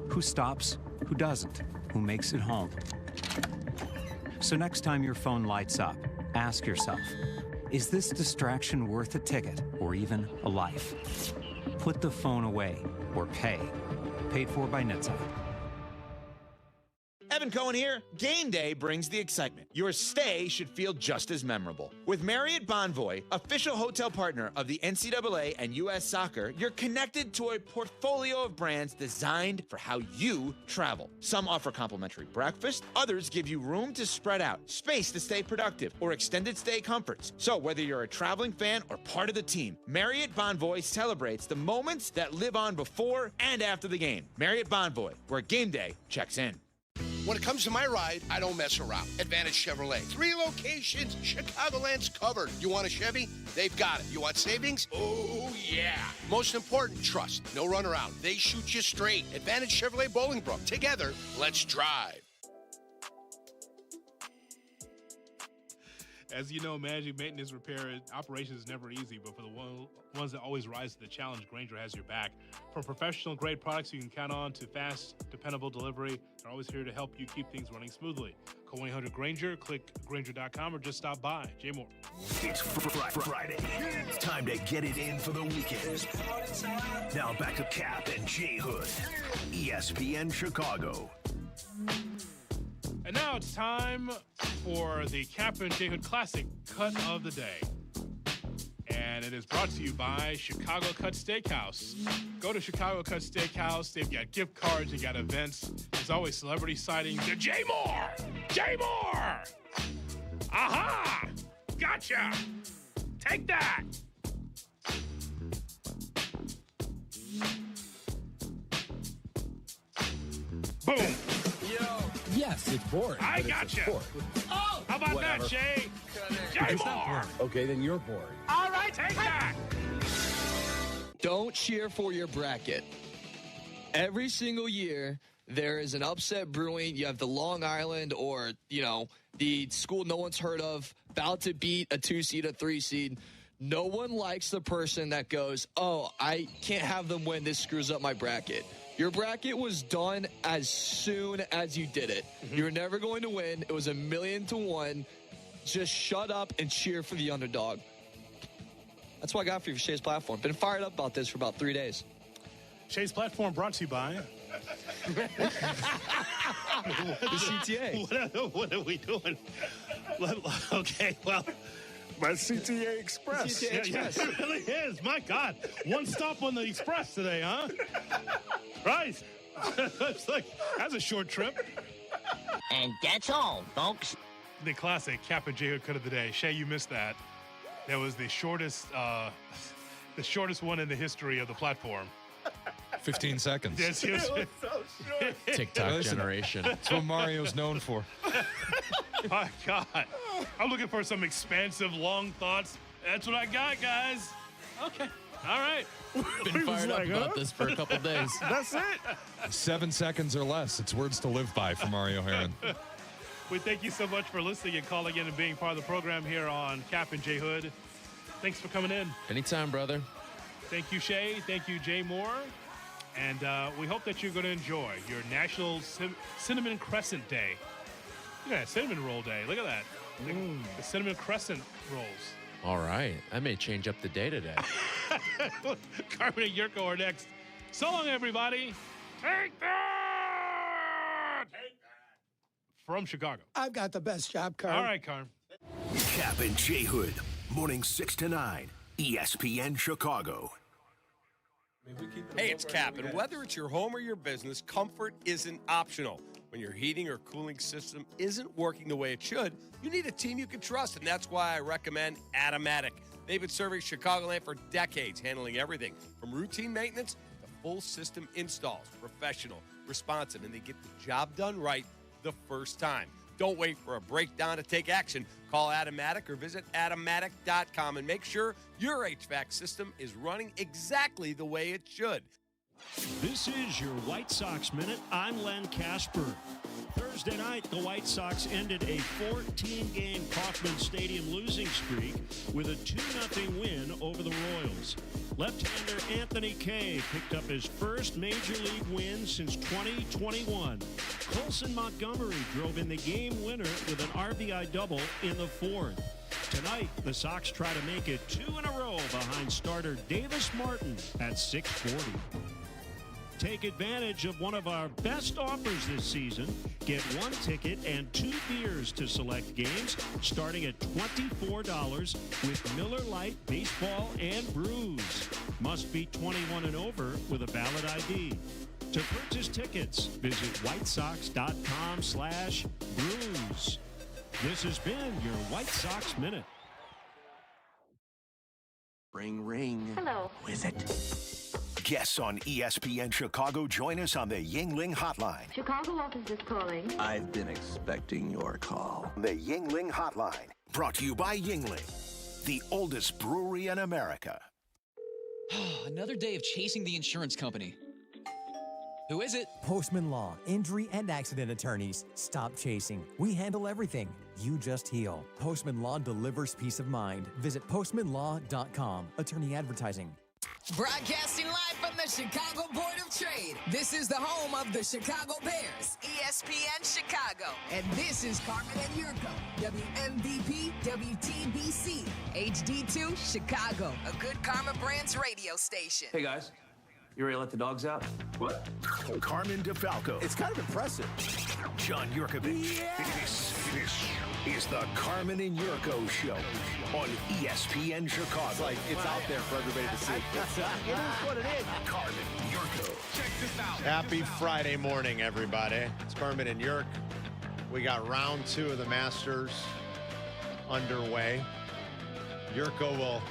Speaker 4: Who stops, who doesn't, who makes it home. So next time your phone lights up, ask yourself, is this distraction worth a ticket or even a life? Put the phone away or pay. Paid for by NHTSA.
Speaker 12: Evan Cohen here. Game day brings the excitement. Your stay should feel just as memorable. With Marriott Bonvoy, official hotel partner of the NCAA and U.S. Soccer, you're connected to a portfolio of brands designed for how you travel. Some offer complimentary breakfast, others give you room to spread out, space to stay productive, or extended stay comforts. So whether you're a traveling fan or part of the team, Marriott Bonvoy celebrates the moments that live on before and after the game. Marriott Bonvoy, where game day checks in.
Speaker 1: When it comes to my ride, I don't mess around. Advantage Chevrolet. 3 locations. Chicagoland's covered. You want a Chevy? They've got it. You want savings? Oh, yeah. Most important, trust. No runaround. They shoot you straight. Advantage Chevrolet Bolingbrook. Together, let's drive.
Speaker 5: As you know, managing maintenance, repair, and operations is never easy, but for the ones that always rise to the challenge, Grainger has your back. From professional-grade products you can count on to fast, dependable delivery, they're always here to help you keep things running smoothly. Call 1-800-GRAINGER, click Grainger.com, or just stop by. Jay Moore.
Speaker 2: It's Friday. It's time to get it in for the weekend. Now back to Kap and J Hood, ESPN Chicago.
Speaker 5: And now it's time for the Kap and J Hood Classic Cut of the Day. And it is brought to you by Chicago Cut Steakhouse. Go to Chicago Cut Steakhouse. They've got gift cards. They got events. There's always celebrity sightings. Jay Moore! Jay Moore! Aha! Gotcha! Take that! Boom!
Speaker 14: Yes, it's boring.
Speaker 5: I
Speaker 14: but
Speaker 5: gotcha.
Speaker 14: It's a sport.
Speaker 5: Oh, how about
Speaker 14: Whatever.
Speaker 5: that, Shay? Jay
Speaker 14: It's not
Speaker 5: Moore!
Speaker 14: boring. Okay, then you're boring.
Speaker 5: All right, take that!
Speaker 7: Don't cheer for your bracket. Every single year, there is an upset brewing. You have the Long Island or, the school no one's heard of, about to beat a 2-seed, a 3-seed. No one likes the person that goes, oh, I can't have them win. This screws up my bracket. Your bracket was done as soon as you did it. You were never going to win. It was 1,000,000 to 1. Just shut up and cheer for the underdog. That's what I got for you for Shay's Platform. Been fired up about this for about 3 days.
Speaker 5: Shay's Platform brought to you by
Speaker 7: the CTA.
Speaker 5: What are we doing? Okay, well,
Speaker 16: my CTA Express.
Speaker 5: CTA Express. Yeah, it really is. My God. One stop on the Express today, huh? Right. It's like, that's a short trip.
Speaker 15: And that's all, folks.
Speaker 5: The classic Kap and J Hood Cut of the Day. Shay, you missed that. That was the shortest one in the history of the platform.
Speaker 8: 15 seconds.
Speaker 5: Yes, yes.
Speaker 15: It was so short.
Speaker 6: TikTok generation.
Speaker 8: That's what Mario's known for.
Speaker 5: My God. I'm looking for some expansive, long thoughts. That's what I got, guys. Okay. All right.
Speaker 6: Been fired up about this for a couple days.
Speaker 16: That's it.
Speaker 8: 7 seconds or less. It's words to live by for Mario Heron.
Speaker 5: We thank you so much for listening and calling in and being part of the program here on Kap and J Hood. Thanks for coming in.
Speaker 6: Anytime, brother.
Speaker 5: Thank you, Shay. Thank you, Jay Moore. And we hope that you're going to enjoy your National Cinnamon Crescent Day. Look at that, Cinnamon Roll Day. Look at that. The Cinnamon Crescent rolls.
Speaker 6: All right. I may change up the day today.
Speaker 5: Carmen and Jurko are next. So long, everybody. Take that! Take that! From Chicago.
Speaker 16: I've got the best job, Carl.
Speaker 5: All right, Carm.
Speaker 2: Kap and J Hood, morning 6 to 9, ESPN Chicago.
Speaker 13: Hey, it's Kap, and whether it's your home or your business, comfort isn't optional. When your heating or cooling system isn't working the way it should, you need a team you can trust, and that's why I recommend Automatic. They've been serving Chicagoland for decades, handling everything from routine maintenance to full system installs. Professional, responsive, and they get the job done right the first time. Don't wait for a breakdown to take action. Call Automatic or visit automatic.com and make sure your HVAC system is running exactly the way it should.
Speaker 3: This is your White Sox Minute. I'm Len Casper. Thursday night, the White Sox ended a 14-game Kauffman Stadium losing streak with a 2-0 win over the Royals. Left-hander Anthony Kay picked up his first Major League win since 2021. Colson Montgomery drove in the game winner with an RBI double in the fourth. Tonight, the Sox try to make it 2 in a row behind starter Davis Martin at 640. Take advantage of one of our best offers this season. Get 1 ticket and 2 beers to select games starting at $24 with Miller Lite Baseball and Brews. Must be 21 and over with a valid ID. To purchase tickets, visit whitesox.com/brews. This has been your White Sox Minute.
Speaker 2: Ring, ring.
Speaker 21: Hello.
Speaker 2: Who is it? Guests on ESPN Chicago join us on the Yingling Hotline.
Speaker 21: Chicago office is calling.
Speaker 2: I've been expecting your call. The Yingling Hotline, brought to you by Yingling, the oldest brewery in America.
Speaker 17: Another day of chasing the insurance company. Who is it?
Speaker 18: Postman Law, injury and accident attorneys. Stop chasing. We handle everything. You just heal. Postman Law delivers peace of mind. Visit postmanlaw.com. Attorney advertising.
Speaker 27: Broadcasting live from the Chicago Board of Trade. This is the home of the Chicago Bears, ESPN Chicago. And this is Carmen and Jurko, WMVP, WTBC, HD2, Chicago, a Good Karma Brands radio station.
Speaker 19: Hey, guys. You ready to let the dogs out?
Speaker 2: What? Carmen DeFalco.
Speaker 19: It's kind of impressive.
Speaker 2: John Yurkovich.
Speaker 19: Yeah.
Speaker 2: This is the Carmen and Jurko Show on ESPN Chicago.
Speaker 19: It's like it's out there for everybody to see. It is what it is.
Speaker 2: Carmen Jurko.
Speaker 19: Check this out.
Speaker 20: Happy Friday morning, everybody. It's Carmen and Jurk. We got round 2 of the Masters underway. Jurko will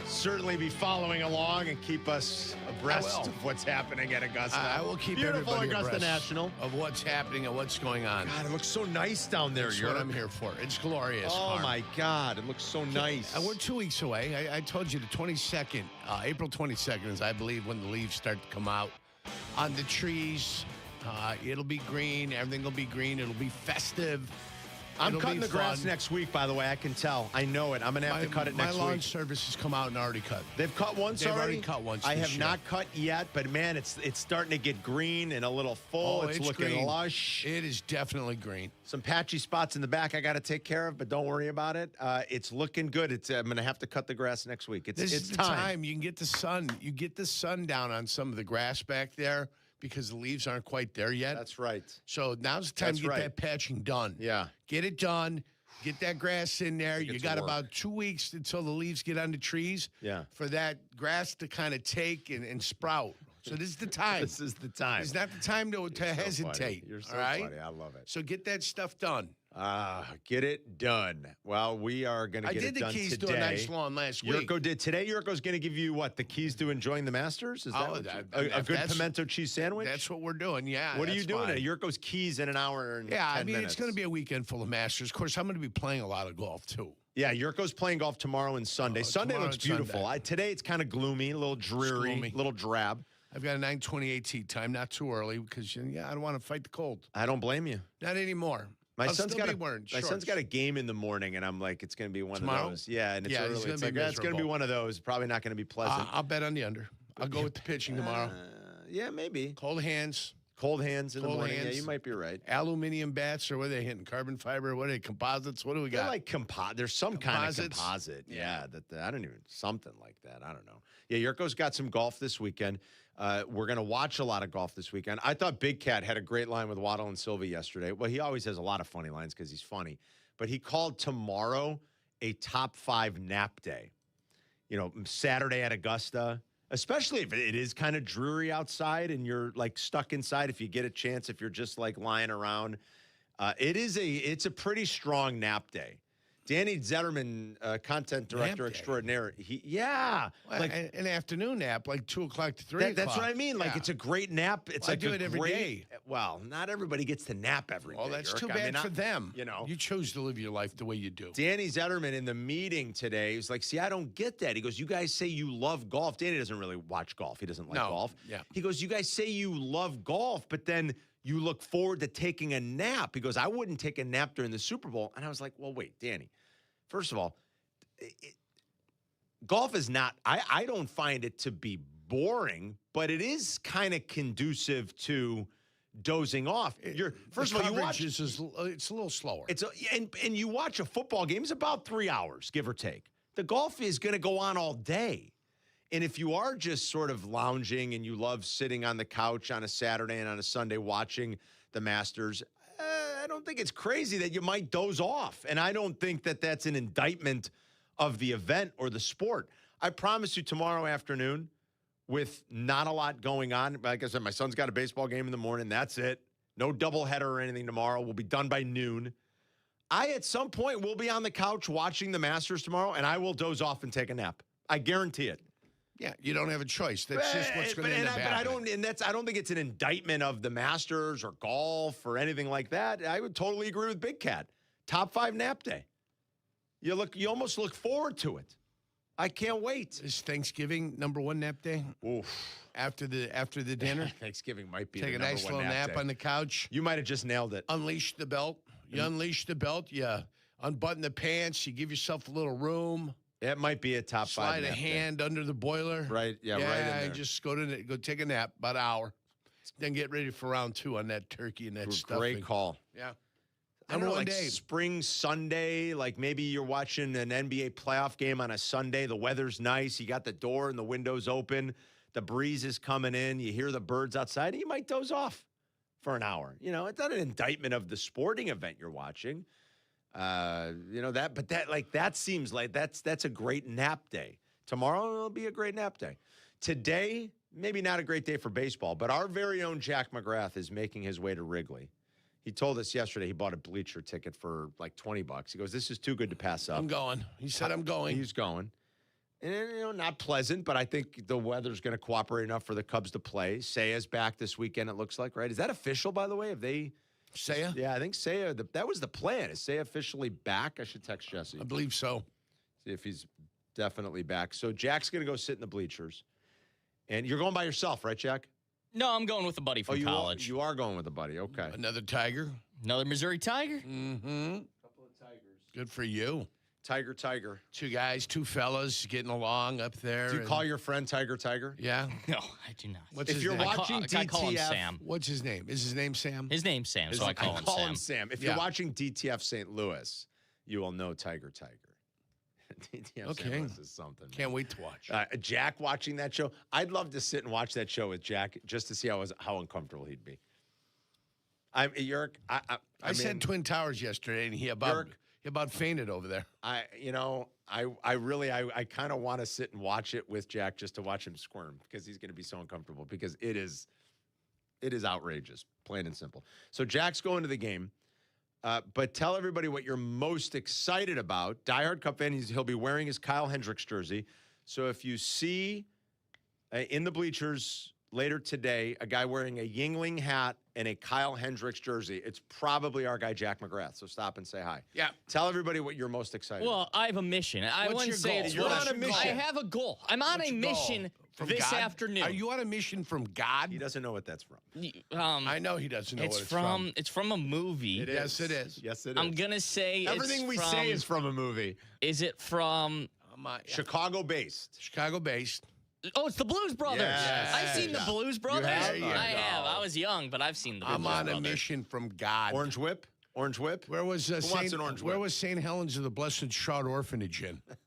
Speaker 20: certainly be following along and keep us abreast of what's happening at Augusta.
Speaker 1: I will keep
Speaker 20: Beautiful
Speaker 1: everybody
Speaker 20: Augusta
Speaker 1: abreast
Speaker 20: National
Speaker 1: of what's happening and what's going on.
Speaker 20: God, it looks so nice down there.
Speaker 1: That's what I'm here for. It's glorious.
Speaker 20: Oh,
Speaker 1: Harm.
Speaker 20: my God. It looks so nice.
Speaker 1: We're 2 weeks away. I told you the 22nd, April 22nd is, I believe, when the leaves start to come out on the trees. It'll be green. Everything will be green. It'll be festive.
Speaker 20: I'm
Speaker 1: It'll
Speaker 20: cutting
Speaker 1: be
Speaker 20: the grass
Speaker 1: fun.
Speaker 20: next week, by the way. I can tell. I know it. I'm going to have to cut it next week.
Speaker 1: My lawn service has come out and already cut.
Speaker 20: They've cut once
Speaker 1: They've
Speaker 20: already?
Speaker 1: cut once.
Speaker 20: I
Speaker 1: this
Speaker 20: have
Speaker 1: year.
Speaker 20: not cut yet, but man, it's starting to get green and a little full.
Speaker 1: Oh,
Speaker 20: it's
Speaker 1: it's
Speaker 20: looking
Speaker 1: green.
Speaker 20: lush.
Speaker 1: It is definitely green.
Speaker 20: Some patchy spots in the back I got to take care of, but don't worry about it. It's looking good. I'm going to have to cut the grass next week. It's
Speaker 1: This is the
Speaker 20: time.
Speaker 1: time you can get the sun. You get the sun down on some of the grass back there because the leaves aren't quite there yet.
Speaker 20: That's right.
Speaker 1: So now's the time
Speaker 20: That's
Speaker 1: to get
Speaker 20: right.
Speaker 1: that patching done.
Speaker 20: Yeah.
Speaker 1: Get it done. Get that grass in there.
Speaker 20: Get
Speaker 1: You
Speaker 20: to
Speaker 1: got
Speaker 20: work.
Speaker 1: about 2 weeks until the leaves get on the trees.
Speaker 20: Yeah.
Speaker 1: For that grass to kind of take and sprout. So this is the time.
Speaker 20: This is the time.
Speaker 1: It's not the time to hesitate.
Speaker 20: You're so
Speaker 1: all right?
Speaker 20: funny. I love it.
Speaker 1: So get that stuff done.
Speaker 20: Get it done. Well, we are going to
Speaker 1: I
Speaker 20: get
Speaker 1: did
Speaker 20: it
Speaker 1: the
Speaker 20: done
Speaker 1: keys
Speaker 20: today.
Speaker 1: to a nice lawn last week.
Speaker 20: Yurko did today. Yurko's going to give you what? The keys to enjoying the Masters? Is that what a good pimento cheese sandwich?
Speaker 1: That's what we're doing. Yeah.
Speaker 20: What are you
Speaker 1: that's
Speaker 20: doing?
Speaker 1: fine.
Speaker 20: Yurko's keys in an hour and
Speaker 1: Yeah,
Speaker 20: 10
Speaker 1: I mean,
Speaker 20: minutes.
Speaker 1: it's going to be a weekend full of Masters. Of course, I'm going to be playing a lot of golf, too.
Speaker 20: Yeah, Yurko's playing golf tomorrow and Sunday. Sunday
Speaker 1: tomorrow
Speaker 20: looks
Speaker 1: and
Speaker 20: beautiful.
Speaker 1: Sunday.
Speaker 20: Today it's kind of gloomy, a little dreary,
Speaker 1: gloomy.
Speaker 20: a little drab.
Speaker 1: I've got a 9:28 tee time, not too early, because I don't want to fight the cold.
Speaker 20: I don't blame you.
Speaker 1: Not anymore.
Speaker 20: My
Speaker 1: I'll
Speaker 20: son's
Speaker 1: still
Speaker 20: got
Speaker 1: be wearing
Speaker 20: my son's
Speaker 1: shorts.
Speaker 20: got a game in the morning, and I'm like, it's going to be one
Speaker 1: Tomorrow?
Speaker 20: of those. Yeah, and it's
Speaker 1: Yeah, he's
Speaker 20: early.
Speaker 1: gonna
Speaker 20: It's
Speaker 1: be
Speaker 20: like, it's going to be
Speaker 1: miserable.
Speaker 20: one of those. Probably not going to be pleasant.
Speaker 1: I'll bet on the under. I'll go with the pitching tomorrow.
Speaker 20: Yeah, maybe.
Speaker 1: Cold hands.
Speaker 20: Cold hands in the
Speaker 1: Cold
Speaker 20: morning.
Speaker 1: hands.
Speaker 20: Yeah, you might be right.
Speaker 1: Aluminium bats, or what are they hitting? Carbon fiber? What are they? Composites? What do we
Speaker 20: They're
Speaker 1: got?
Speaker 20: like There's some kind of
Speaker 1: Composites?
Speaker 20: composite. Yeah, I don't even, something like that. I don't know. Yeah, Yurko's got some golf this weekend. We're going to watch a lot of golf this weekend. I thought Big Cat had a great line with Waddle and Silvy yesterday. Well, he always has a lot of funny lines because he's funny. but he called tomorrow a top 5 nap day. You know, Saturday at Augusta, especially if it is kind of dreary outside and you're like stuck inside. If you get a chance, if you're just like lying around, it's a pretty strong nap day. Danny Zetterman, content director extraordinaire.
Speaker 10: Like an afternoon nap, like 2 o'clock to 3 o'clock.
Speaker 20: That's what I mean. Like it's a great nap. It's like
Speaker 10: I do it every day.
Speaker 20: Well, not everybody gets to nap every day.
Speaker 10: Well, that's
Speaker 20: Eric.
Speaker 10: too bad for them.
Speaker 20: You know,
Speaker 10: you choose to live your life the way you do.
Speaker 20: Danny Zetterman in the meeting today was like, "See, I don't get that." He goes, "You guys say you love golf." Danny doesn't really watch golf. He doesn't like golf.
Speaker 10: Yeah.
Speaker 20: He goes, "You guys say you love golf, but then you look forward to taking a nap." He goes, "I wouldn't take a nap during the Super Bowl." And I was like, "Well, wait, Danny. First of all, golf is not, I don't find it to be boring, but it is kind of conducive to dozing off. First of all, you watch,
Speaker 10: it's a little slower.
Speaker 20: And you watch a football game, it's about 3 hours, give or take. The golf is going to go on all day. And if you are just sort of lounging and you love sitting on the couch on a Saturday and on a Sunday watching the Masters, I don't think it's crazy that you might doze off. And I don't think that that's an indictment of the event or the sport. I promise you tomorrow afternoon, with not a lot going on, like I said, my son's got a baseball game in the morning. That's it. No doubleheader or anything tomorrow. We'll be done by noon. At some point, will be on the couch watching the Masters tomorrow, and I will doze off and take a nap. I guarantee it.
Speaker 10: Yeah, you don't have a choice. That's just what's going to end up happening.
Speaker 20: I don't think it's an indictment of the Masters or golf or anything like that. I would totally agree with Big Cat. Top 5 nap day. You almost look forward to it. I can't wait.
Speaker 10: Is Thanksgiving number 1 nap day?
Speaker 20: Oof.
Speaker 10: After the dinner?
Speaker 20: Thanksgiving might be
Speaker 10: Take
Speaker 20: the
Speaker 10: a nice
Speaker 20: number 1
Speaker 10: little nap
Speaker 20: day.
Speaker 10: on the couch.
Speaker 20: You might have just nailed it.
Speaker 10: Unleash the belt. You unleash the belt. You unbutton the pants. You give yourself a little room.
Speaker 20: It might be a top 5
Speaker 10: Slide
Speaker 20: nap
Speaker 10: a hand under the boiler.
Speaker 20: Right, right in there.
Speaker 10: And just go take a nap, about an hour. Then get ready for round 2 on that turkey and that stuffing.
Speaker 20: Great call.
Speaker 10: Yeah.
Speaker 20: I don't know, like spring Sunday, like maybe you're watching an NBA playoff game on a Sunday. The weather's nice. You got the door and the windows open. The breeze is coming in. You hear the birds outside. And you might doze off for an hour. You know, it's not an indictment of the sporting event you're watching. That seems like that's a great nap day. Tomorrow will be a great nap day. Today, maybe not a great day for baseball, but our very own Jack McGrath is making his way to Wrigley. He told us yesterday he bought a bleacher ticket for like $20. He goes, "This is too good to pass up."
Speaker 10: I'm going. He said, "I'm going."
Speaker 20: He's going. And, not pleasant, but I think the weather's going to cooperate enough for the Cubs to play. Seiya's back this weekend, it looks like, right? Is that official, by the way? Have they...
Speaker 10: Seiya?
Speaker 20: Yeah, I think Seiya, that was the plan. Is Seiya officially back? I should text Jesse.
Speaker 10: I believe so.
Speaker 20: See if he's definitely back. So Jack's going to go sit in the bleachers. And you're going by yourself, right, Jack?
Speaker 11: No, I'm going with a buddy from college.
Speaker 20: You are going with a buddy. Okay.
Speaker 10: Another Tiger?
Speaker 11: Another Missouri Tiger?
Speaker 10: Mm-hmm.
Speaker 20: Couple of Tigers.
Speaker 10: Good for you.
Speaker 20: Tiger.
Speaker 10: 2 guys, 2 fellas getting along up there.
Speaker 20: Do you call your friend Tiger?
Speaker 10: Yeah.
Speaker 11: No, I do not.
Speaker 10: What's
Speaker 20: if
Speaker 10: his
Speaker 20: you're
Speaker 10: name?
Speaker 20: watching DTF,
Speaker 11: I call him Sam.
Speaker 10: What's his name? Is his name Sam?
Speaker 11: His name's Sam, so I call him
Speaker 20: Sam. If you're watching DTF St. Louis, you will know Tiger. DTF St. Louis is something.
Speaker 10: Can't wait to watch.
Speaker 20: Jack watching that show. I'd love to sit and watch that show with Jack just to see how uncomfortable he'd be. I
Speaker 10: said Twin Towers yesterday, and he about fainted over there.
Speaker 20: I kind of want to sit and watch it with Jack just to watch him squirm because he's going to be so uncomfortable because it is outrageous, plain and simple. So Jack's going to the game, but tell everybody what you're most excited about. Diehard Cup fan, he'll be wearing his Kyle Hendricks jersey. So if you see in the bleachers later today a guy wearing a Yingling hat and a Kyle Hendricks jersey, it's probably our guy Jack McGrath. So stop and say hi.
Speaker 10: Yeah.
Speaker 20: Tell everybody what you're most excited about.
Speaker 11: Well, I have a mission. I
Speaker 10: What's
Speaker 11: wouldn't
Speaker 10: your
Speaker 11: say
Speaker 10: goal?
Speaker 11: it's
Speaker 20: You're on a mission.
Speaker 11: I have a goal. I'm on
Speaker 10: What's
Speaker 11: a
Speaker 10: your
Speaker 11: mission
Speaker 10: goal? From
Speaker 11: this
Speaker 10: God?
Speaker 11: afternoon.
Speaker 10: Are you on a mission from God?
Speaker 20: He doesn't know what that's from.
Speaker 10: I know he doesn't know what it's from.
Speaker 11: It's from a movie.
Speaker 10: Yes, it is.
Speaker 20: Yes, it is.
Speaker 11: I'm gonna say
Speaker 20: everything we say is from a movie.
Speaker 11: Is it from
Speaker 20: Chicago-based?
Speaker 10: Chicago-based.
Speaker 11: Oh, it's the Blues Brothers.
Speaker 20: Yes.
Speaker 11: I've seen the Blues Brothers.
Speaker 20: There you
Speaker 11: I
Speaker 20: go.
Speaker 11: have. I was young, but I've seen the Blues
Speaker 10: I'm
Speaker 11: Brothers.
Speaker 10: on a mission from God.
Speaker 20: Orange Whip? Orange Whip?
Speaker 10: Where was
Speaker 20: Who wants an orange
Speaker 10: Where
Speaker 20: whip?
Speaker 10: was St. Helens of the Blessed Shroud Orphanage in? I don't know.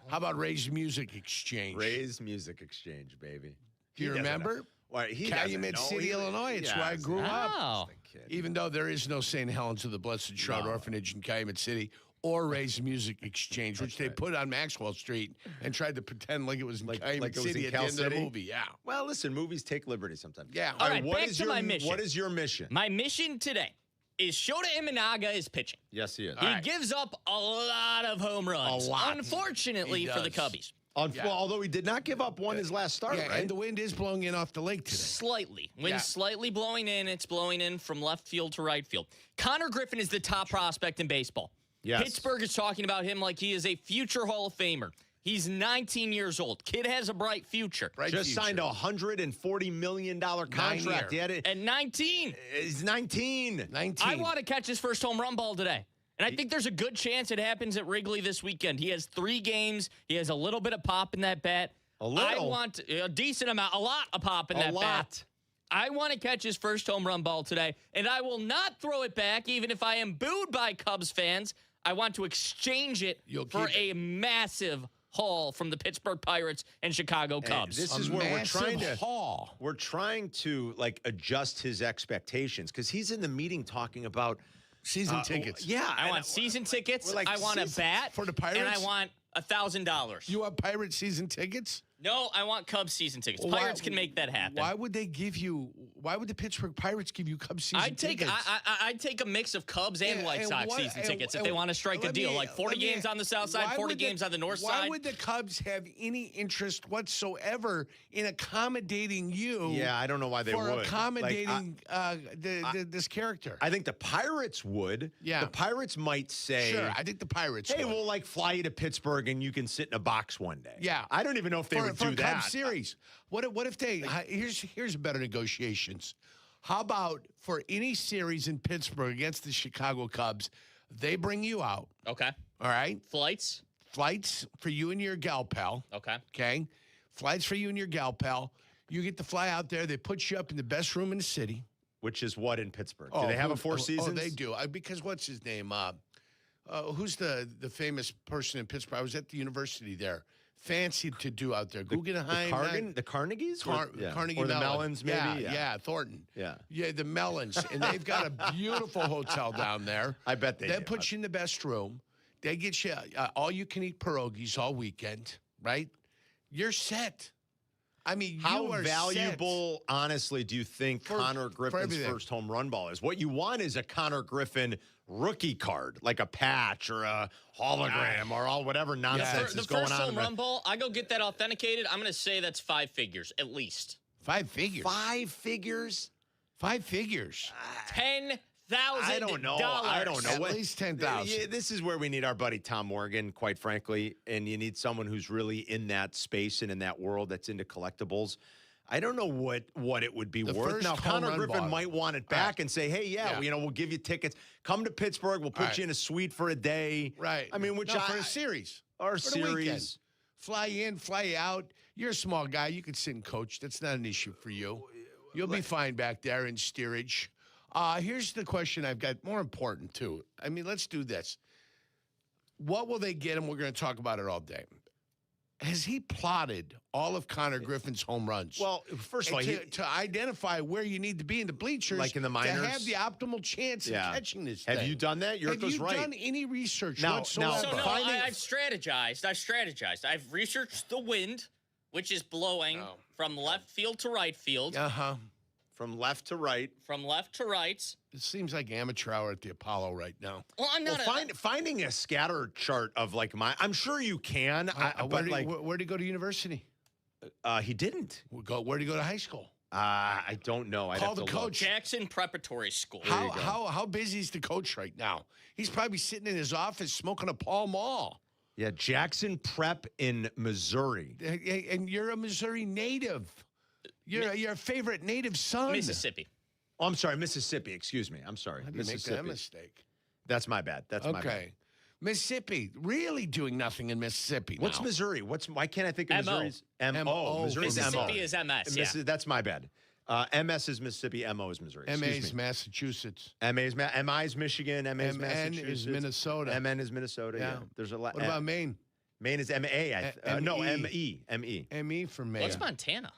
Speaker 10: How about Ray's Music Exchange?
Speaker 20: Ray's Music Exchange, baby.
Speaker 10: Do you remember?
Speaker 20: Well, he
Speaker 10: Calumet
Speaker 20: doesn't know.
Speaker 10: City, Illinois. It's where I grew up.
Speaker 11: Oh.
Speaker 20: kid.
Speaker 10: Even though there is no St. Helens of the Blessed Shroud Orphanage in Calumet City or Ray's Music Exchange, which they put on Maxwell Street and tried to pretend like it was in Calumet City at the end of the movie. Yeah.
Speaker 20: Well, listen, movies take liberty sometimes.
Speaker 10: Yeah.
Speaker 11: All right,
Speaker 20: what
Speaker 11: back
Speaker 20: is
Speaker 11: to
Speaker 20: your
Speaker 11: my mission.
Speaker 20: What is your mission?
Speaker 11: My mission today is Shota Imanaga is pitching.
Speaker 20: Yes, he is.
Speaker 11: He gives up a lot of home runs.
Speaker 20: A lot.
Speaker 11: Unfortunately for the Cubbies.
Speaker 20: Well, although he did not give up one his last start, right?
Speaker 10: And the wind is blowing in off the lake today.
Speaker 11: Slightly. Wind's slightly blowing in. It's blowing in from left field to right field. Connor Griffin is the top prospect in baseball.
Speaker 20: Yes.
Speaker 11: Pittsburgh is talking about him like he is a future Hall of Famer. He's 19 years old. Kid has a bright future.
Speaker 20: Signed a $140 million contract. He had it
Speaker 11: at 19.
Speaker 20: He's 19.
Speaker 11: I want to catch his first home run ball today. And I think there's a good chance it happens at Wrigley this weekend. He has 3 games. He has a little bit of pop in that bat.
Speaker 20: A little?
Speaker 11: I want a decent amount, a lot of pop in that bat. I want to catch his first home run ball today, and I will not throw it back even if I am booed by Cubs fans. I want to exchange it for a massive haul from the Pittsburgh Pirates and Chicago Cubs.
Speaker 20: This is where we're trying to like adjust his expectations because he's in the meeting talking about
Speaker 10: season tickets.
Speaker 20: Yeah,
Speaker 11: I want season tickets. I want a bat
Speaker 10: for the Pirates,
Speaker 11: and I want $1,000.
Speaker 10: You want Pirate season tickets?
Speaker 11: No, I want Cubs season tickets.
Speaker 10: Well,
Speaker 11: Pirates can make that happen.
Speaker 10: Why would they give you? Why would the Pittsburgh Pirates give you Cubs season tickets?
Speaker 11: I'd take a mix of Cubs and White Sox season tickets if they want to strike a deal, like 40 games on the south side, 40 games on the north side.
Speaker 10: Why would the Cubs have any interest whatsoever in accommodating you?
Speaker 20: Yeah, I don't know why they would.
Speaker 10: For accommodating this character.
Speaker 20: I think the Pirates would.
Speaker 10: Yeah.
Speaker 20: The Pirates might say.
Speaker 10: Sure, I think the Pirates
Speaker 20: Hey,
Speaker 10: would.
Speaker 20: we'll like fly you to Pittsburgh and you can sit in a box one day.
Speaker 10: Yeah.
Speaker 20: I don't even know if they would
Speaker 10: for
Speaker 20: do
Speaker 10: a
Speaker 20: that.
Speaker 10: Cubs series. What if they here's better negotiations. How about for any series in Pittsburgh against the Chicago Cubs, they bring you out.
Speaker 11: Okay.
Speaker 10: All right.
Speaker 11: Flights
Speaker 10: for you and your gal pal.
Speaker 11: Okay.
Speaker 10: Okay. Flights for you and your gal pal. You get to fly out there. They put you up in the best room in the city.
Speaker 20: Which is what in Pittsburgh? Do they have a Four Seasons?
Speaker 10: Oh, they do. Because what's his name? Who's the famous person in Pittsburgh? I was at the university there. Fancy to do out there. Guggenheim.
Speaker 20: The Carnegies?
Speaker 10: Carnegie
Speaker 20: or the
Speaker 10: Mellon.
Speaker 20: Mellons, maybe?
Speaker 10: Yeah, Thornton.
Speaker 20: Yeah.
Speaker 10: Yeah, the Mellons. And they've got a beautiful hotel down there.
Speaker 20: I bet they do.
Speaker 10: put you in the best room. They get you all-you-can-eat pierogies all weekend, right? You're set. I mean,
Speaker 20: how
Speaker 10: you are
Speaker 20: valuable, honestly, do you think Connor Griffin's first home run ball is? What you want is a Connor Griffin rookie card, like a patch or a hologram or all whatever nonsense is going on.
Speaker 11: The first home run ball, I go get that authenticated. I'm going to say that's 5 figures at least.
Speaker 10: 5 figures.
Speaker 20: 5 figures.
Speaker 10: 5 figures.
Speaker 11: $10,000.
Speaker 20: I don't know.
Speaker 10: At least 10,000.
Speaker 20: Yeah, this is where we need our buddy Tom Morgan, quite frankly, and you need someone who's really in that space and in that world that's into collectibles. I don't know what it would be worth. Now, Connor Griffin might want it back and say, hey, we'll give you tickets. Come to Pittsburgh. We'll put you in a suite for a day.
Speaker 10: Right.
Speaker 20: I mean,
Speaker 10: for a series.
Speaker 20: Or a
Speaker 10: for the weekend.
Speaker 20: series.
Speaker 10: Fly in, fly out. You're a small guy. You can sit and coach. That's not an issue for you. You'll be fine back there in steerage. Here's the question I've got, more important, too. I mean, let's do this. What will they get? And we're going to talk about it all day. Has he plotted all of Connor Griffin's home runs?
Speaker 20: Well, first of all,
Speaker 10: to identify where you need to be in the bleachers,
Speaker 20: like in the minors,
Speaker 10: to have the optimal chance of catching this thing.
Speaker 20: Have you done that?
Speaker 10: Have you done any research whatsoever?
Speaker 11: I've strategized. I've researched the wind, which is blowing from left field to right field.
Speaker 20: From left to right.
Speaker 11: From left to right.
Speaker 10: It seems like amateur hour at the Apollo right now.
Speaker 11: Well, I'm not.
Speaker 20: Finding a scatter chart of like I'm sure you can.
Speaker 10: Where did he go to university?
Speaker 20: He didn't.
Speaker 10: Where did he go to high school?
Speaker 20: I don't know. I'd
Speaker 10: Call
Speaker 20: have
Speaker 10: the
Speaker 20: to look.
Speaker 10: coach.
Speaker 11: Jackson Preparatory School.
Speaker 10: How busy is the coach right now? He's probably sitting in his office smoking a Pall Mall.
Speaker 20: Yeah, Jackson Prep in Missouri.
Speaker 10: And you're a Missouri native. You're your favorite native son.
Speaker 11: Mississippi.
Speaker 20: Oh, I'm sorry, Mississippi. Excuse me. I'm sorry.
Speaker 10: How did you make that mistake?
Speaker 20: That's my bad. That's my bad.
Speaker 10: Mississippi, really doing nothing in Mississippi.
Speaker 20: What's
Speaker 10: now.
Speaker 20: Missouri? Why can't I think of Missouri's
Speaker 10: M.O.
Speaker 20: Missouri's
Speaker 11: Mississippi is MS. Yeah.
Speaker 20: That's my bad. MS is Mississippi. MO is Missouri.
Speaker 10: MA is Massachusetts.
Speaker 20: MI is Michigan. MA is Massachusetts.
Speaker 10: MN is Minnesota.
Speaker 20: MN is Minnesota. Yeah. There's a lot.
Speaker 10: What about Maine?
Speaker 20: Maine is MA. No, ME.
Speaker 10: ME for Maine.
Speaker 11: What's Montana?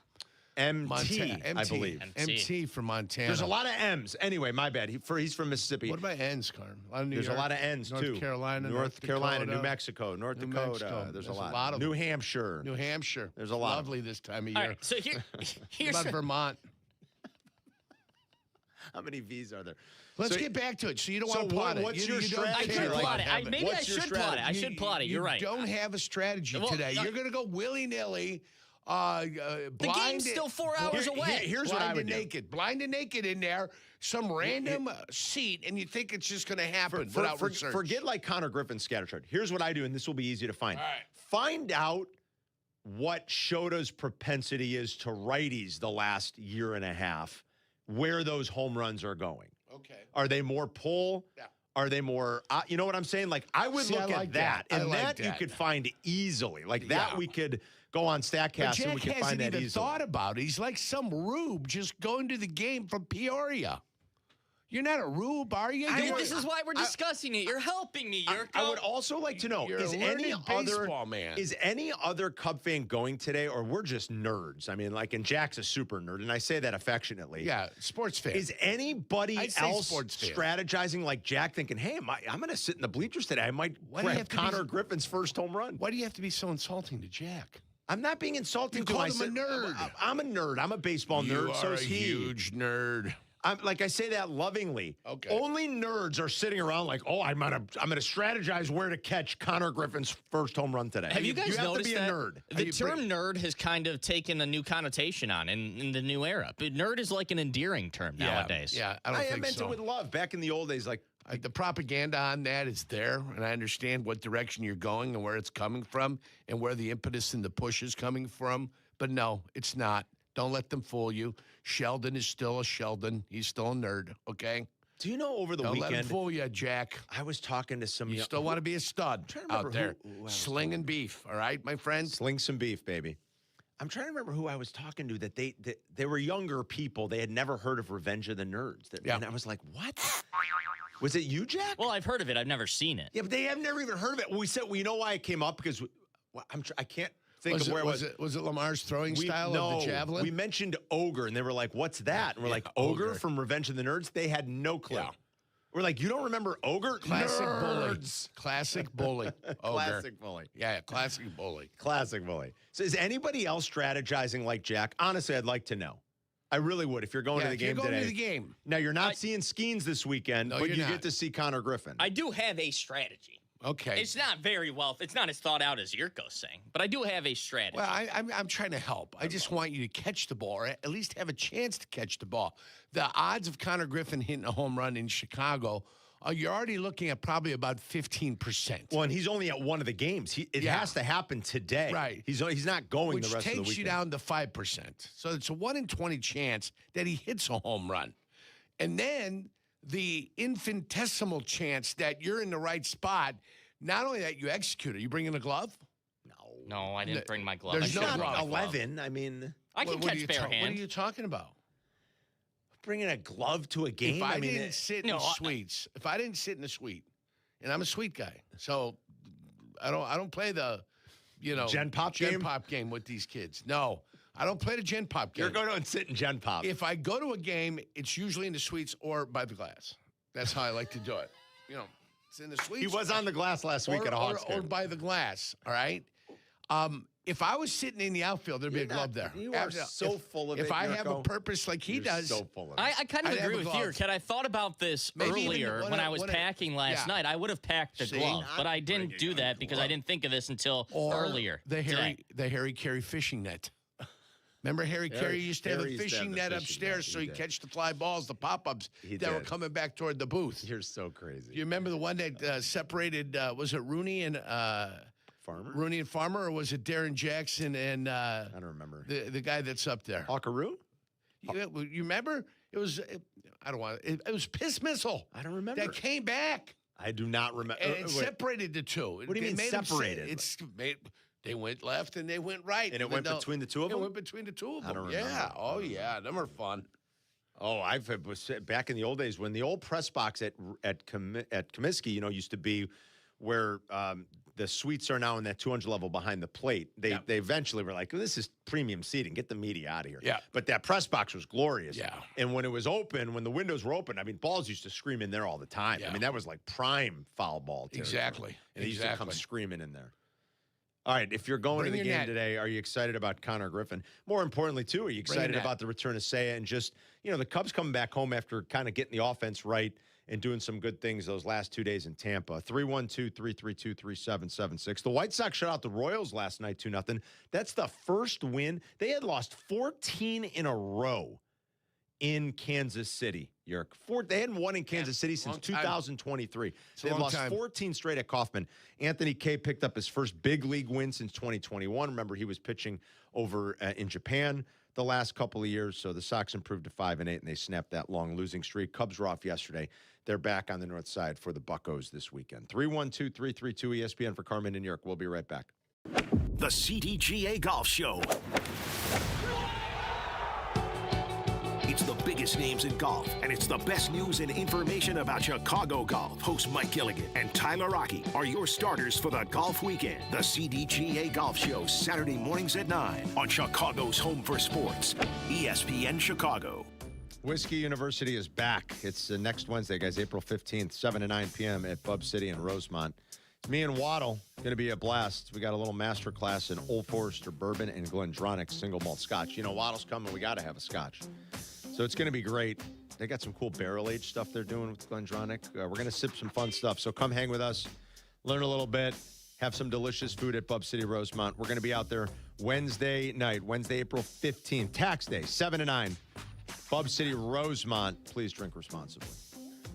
Speaker 20: MT, I believe.
Speaker 10: MT from Montana.
Speaker 20: There's a lot of M's. Anyway, my bad. He's from Mississippi.
Speaker 10: What about N's, Carm?
Speaker 20: There's a lot of N's,
Speaker 10: North
Speaker 20: too.
Speaker 10: Carolina,
Speaker 20: North Carolina,
Speaker 10: Dakota,
Speaker 20: New Mexico, North
Speaker 10: New
Speaker 20: Dakota.
Speaker 10: Mexico.
Speaker 20: There's a lot
Speaker 10: of
Speaker 20: New
Speaker 10: them.
Speaker 20: Hampshire.
Speaker 10: New Hampshire.
Speaker 20: There's a lot.
Speaker 10: Lovely this time of year.
Speaker 11: All right, so here's
Speaker 10: What about Vermont?
Speaker 20: How many V's are there?
Speaker 10: Let's get back to it. So you don't want to
Speaker 20: what-
Speaker 10: plot it.
Speaker 20: what's
Speaker 10: You-
Speaker 20: your
Speaker 10: you don't
Speaker 20: strategy?
Speaker 11: I
Speaker 10: care
Speaker 11: should
Speaker 10: about
Speaker 11: plot it.
Speaker 10: having
Speaker 11: Maybe I
Speaker 20: What's your
Speaker 11: should plot it. I
Speaker 20: strategy?
Speaker 11: should plot it. You're right.
Speaker 10: You don't have a strategy
Speaker 11: Well,
Speaker 10: today. You're going to go willy-nilly.
Speaker 11: The game's still 4 hours away.
Speaker 20: Here's what I would do.
Speaker 10: Blind and naked in there, some random seat, and you think it's just going to happen without research.
Speaker 20: Forget like Connor Griffin's scatter chart. Here's what I do, and this will be easy to find.
Speaker 10: All right.
Speaker 20: Find out what Shota's propensity is to righties the last year and a half, where those home runs are going.
Speaker 10: Okay.
Speaker 20: Are they more pull?
Speaker 10: Yeah.
Speaker 20: Are they more, you know what I'm saying? Like, I would look
Speaker 10: like
Speaker 20: at that.
Speaker 10: that. I
Speaker 20: And
Speaker 10: like
Speaker 20: that you
Speaker 10: that.
Speaker 20: could find easily. Like, that
Speaker 10: Yeah.
Speaker 20: we could go on
Speaker 10: But
Speaker 20: StatCast and we
Speaker 10: Jack
Speaker 20: could find
Speaker 10: hasn't
Speaker 20: that
Speaker 10: even
Speaker 20: easily.
Speaker 10: thought about it. He's like some rube just going to the game from Peoria. You're not a rube, are you?
Speaker 11: Dude, this is why we're discussing it. You're helping me, Yurko.
Speaker 20: I would also like to know,
Speaker 10: You're
Speaker 20: is
Speaker 10: a
Speaker 20: any
Speaker 10: learned
Speaker 20: other
Speaker 10: baseball man.
Speaker 20: Is any other Cub fan going today, or we're just nerds? I mean, like, and Jack's a super nerd, and I say that affectionately.
Speaker 10: Yeah, sports fan.
Speaker 20: Is anybody
Speaker 10: I'd say
Speaker 20: else
Speaker 10: sports fan.
Speaker 20: strategizing like Jack, thinking, "Hey, I'm going to sit in the bleachers today. I might
Speaker 10: Why do you
Speaker 20: grab
Speaker 10: have to be-
Speaker 20: Connor Griffin's first home run."
Speaker 10: Why do you have to be so insulting to Jack?
Speaker 20: I'm not being insulting
Speaker 10: You
Speaker 20: to
Speaker 10: called
Speaker 20: him.
Speaker 10: him a nerd.
Speaker 20: I'm a nerd. I'm a baseball
Speaker 10: You
Speaker 20: nerd. So
Speaker 10: are
Speaker 20: is
Speaker 10: a
Speaker 20: he.
Speaker 10: huge nerd.
Speaker 20: Like I say that lovingly.
Speaker 10: Okay.
Speaker 20: Only nerds are sitting around like, oh, I'm gonna strategize where to catch Connor Griffin's first home run today.
Speaker 11: Have you guys
Speaker 20: have
Speaker 11: noticed
Speaker 20: to be
Speaker 11: that
Speaker 20: a nerd.
Speaker 11: the term nerd has kind of taken a new connotation on in the new era? But nerd is like an endearing term nowadays.
Speaker 10: Yeah, I don't think
Speaker 20: meant
Speaker 10: so.
Speaker 20: it with love. Back in the old days, like
Speaker 10: The propaganda on that is there, and I understand what direction you're going and where it's coming from and where the impetus and the push is coming from. But no, it's not. Don't let them fool you. Sheldon is still a Sheldon. He's still a nerd, okay?
Speaker 20: do you know over the
Speaker 10: Don't
Speaker 20: weekend?
Speaker 10: let him fool you, Jack.
Speaker 20: I was talking to some.
Speaker 10: You still want to be a stud
Speaker 20: trying to
Speaker 10: out
Speaker 20: remember
Speaker 10: there.
Speaker 20: who I was
Speaker 10: Slinging beef, all right, my friend?
Speaker 20: Sling some beef, baby. I'm trying to remember who I was talking to. That they were younger people. They had never heard of Revenge of the Nerds. And I was like, what? Was it you, Jack?
Speaker 11: Well, I've heard of it. I've never seen it.
Speaker 20: Yeah, but they have never even heard of it. Well, we said, well, you know why it came up? Because I can't think of where it was.
Speaker 10: Was it Lamar's throwing style of the javelin?
Speaker 20: We mentioned Ogre, and they were like, what's that? And we're like, Ogre from Revenge of the Nerds? They had no clue.
Speaker 10: Yeah.
Speaker 20: We're like, you don't remember Ogre?
Speaker 10: Classic bully.
Speaker 20: Nerds.
Speaker 10: Classic bully. Ogre.
Speaker 20: Classic bully.
Speaker 10: Yeah, classic bully.
Speaker 20: Classic bully. So is anybody else strategizing like Jack? Honestly, I'd like to know. I really would if you're going to the
Speaker 10: if you're
Speaker 20: game
Speaker 10: going
Speaker 20: today.
Speaker 10: to the game.
Speaker 20: Now, you're not seeing Skeens this weekend,
Speaker 10: No,
Speaker 20: but
Speaker 10: you're
Speaker 20: you
Speaker 10: not.
Speaker 20: get to see Connor Griffin.
Speaker 11: I do have a strategy.
Speaker 10: Okay.
Speaker 11: It's not very well. It's not as thought out as Yurko's saying, but I do have a strategy.
Speaker 10: Well, I'm trying to help. I just want you to catch the ball, or at least have a chance to catch the ball. The odds of Connor Griffin hitting a home run in Chicago, you're already looking at probably about 15%.
Speaker 20: Well, and he's only at one of the games. It has to happen today.
Speaker 10: Right.
Speaker 20: He's not going
Speaker 10: Which
Speaker 20: the rest of the weekend.
Speaker 10: takes you down to 5%. So it's a 1 in 20 chance that he hits a home run. And then the infinitesimal chance that you're in the right spot, not only that you execute it, you bring in a glove?
Speaker 11: No, I didn't bring my glove.
Speaker 10: There's
Speaker 11: I
Speaker 10: no
Speaker 11: should've brought
Speaker 10: glove.
Speaker 11: a glove.
Speaker 20: 11. I mean,
Speaker 11: I can
Speaker 10: What are
Speaker 11: catch
Speaker 10: you
Speaker 11: bare
Speaker 10: What
Speaker 11: hand.
Speaker 10: are you talking about?
Speaker 20: bringing a glove to a game.
Speaker 10: If I,
Speaker 20: mean,
Speaker 10: didn't sit in suites, if I didn't sit in a suite, and I'm a suite guy, so I don't play the,
Speaker 20: Gen Pop
Speaker 10: game with these kids. No, I don't play the Gen Pop game.
Speaker 20: You're going to sit in Gen Pop.
Speaker 10: If I go to a game, it's usually in the suites or by the glass. That's how I like to do it. It's in the suites.
Speaker 20: He was on the glass last week at a Hawks
Speaker 10: or
Speaker 20: game.
Speaker 10: by the glass. All right. If I was sitting in the outfield, there'd be a glove there.
Speaker 20: You are so full of it.
Speaker 10: If I have a
Speaker 20: Yurko.
Speaker 10: purpose like he does,
Speaker 20: so full of it.
Speaker 11: I kind of
Speaker 10: I'd have
Speaker 11: agree
Speaker 10: a
Speaker 11: with
Speaker 10: glove.
Speaker 11: you, Ken. I thought about this
Speaker 10: Maybe even
Speaker 11: earlier
Speaker 10: when
Speaker 11: when
Speaker 10: I-
Speaker 11: I was
Speaker 10: when I-
Speaker 11: packing last
Speaker 10: yeah.
Speaker 11: night. I would have packed the
Speaker 10: See?
Speaker 11: glove, but I didn't do that because I didn't think of this until earlier.
Speaker 10: The
Speaker 11: today.
Speaker 10: Harry Carey fishing net. Remember Harry Carey used to have a
Speaker 20: Harry used to
Speaker 10: fishing
Speaker 20: have the
Speaker 10: net
Speaker 20: fishing
Speaker 10: upstairs
Speaker 20: net.
Speaker 10: so
Speaker 20: He
Speaker 10: he'd
Speaker 20: did.
Speaker 10: catch the fly balls, the pop-ups
Speaker 20: He
Speaker 10: that were
Speaker 20: did.
Speaker 10: coming back toward the booth.
Speaker 20: You're so crazy.
Speaker 10: You remember the one that separated, was it Rooney and
Speaker 20: Farmer?
Speaker 10: Rooney and Farmer, or was it Darren Jackson and
Speaker 20: I don't remember.
Speaker 10: the guy that's up there?
Speaker 20: Hawkaroo?
Speaker 10: You remember? It was, I don't want it was Piss Missile.
Speaker 20: I don't remember.
Speaker 10: That came back.
Speaker 20: I do not remember.
Speaker 10: And it separated the two.
Speaker 20: What do you mean separated?
Speaker 10: They went left and they went right.
Speaker 20: And it went between the two of them?
Speaker 10: It went between the two of them.
Speaker 20: I don't
Speaker 10: Yeah.
Speaker 20: remember.
Speaker 10: Oh, yeah. Them are fun.
Speaker 20: Oh, was back in the old days when the old press box at Comiskey, used to be where the suites are now in that 200 level behind the plate. They eventually were like, this is premium seating. Get the media out of here.
Speaker 10: Yeah.
Speaker 20: But that press box was glorious.
Speaker 10: Yeah.
Speaker 20: And when it was open, when the windows were open, I mean, balls used to scream in there all the time.
Speaker 10: Yeah.
Speaker 20: I mean, that was like prime foul ball territory.
Speaker 10: Exactly.
Speaker 20: And they used to come screaming in there. All right, if you're going to the game today, are you excited about Connor Griffin? More importantly, too, are you excited about the return of Seiya and just, the Cubs coming back home after kind of getting the offense right and doing some good things those last 2 days in Tampa? 312-332-3776. The White Sox shut out the Royals last night 2-0. That's the first win. They had lost 14 in a row in Kansas City, Yerk. They hadn't won in Kansas City since 2023. They lost 14 straight at Kauffman. Anthony Kay picked up his first big league win since 2021. Remember, he was pitching over in Japan the last couple of years, so the Sox improved to 5-8, and they snapped that long losing streak. Cubs were off yesterday. They're back on the north side for the Buccos this weekend. 312-332-ESPN for Carmen and Yerk. We'll be right back.
Speaker 2: The CDGA Golf Show. It's the biggest names in golf, and it's the best news and information about Chicago golf. Host Mike Gilligan and Tyler Rocky are your starters for the golf weekend. The CDGA Golf Show, Saturday mornings at 9 on Chicago's Home for Sports, ESPN Chicago.
Speaker 20: Whiskey University is back. It's next Wednesday, guys, April 15th, 7 to 9 p.m. at Bub City in Rosemont. It's me and Waddle. Going to be a blast. We got a little master class in Old Forester Bourbon and Glendronach single malt scotch. Waddle's coming. We got to have a scotch. So it's going to be great. They got some cool barrel-aged stuff they're doing with Glendronach. We're going to sip some fun stuff. So come hang with us, learn a little bit, have some delicious food at Bub City Rosemont. We're going to be out there Wednesday night, Wednesday, April 15th, tax day, 7 to 9, Bub City Rosemont. Please drink responsibly.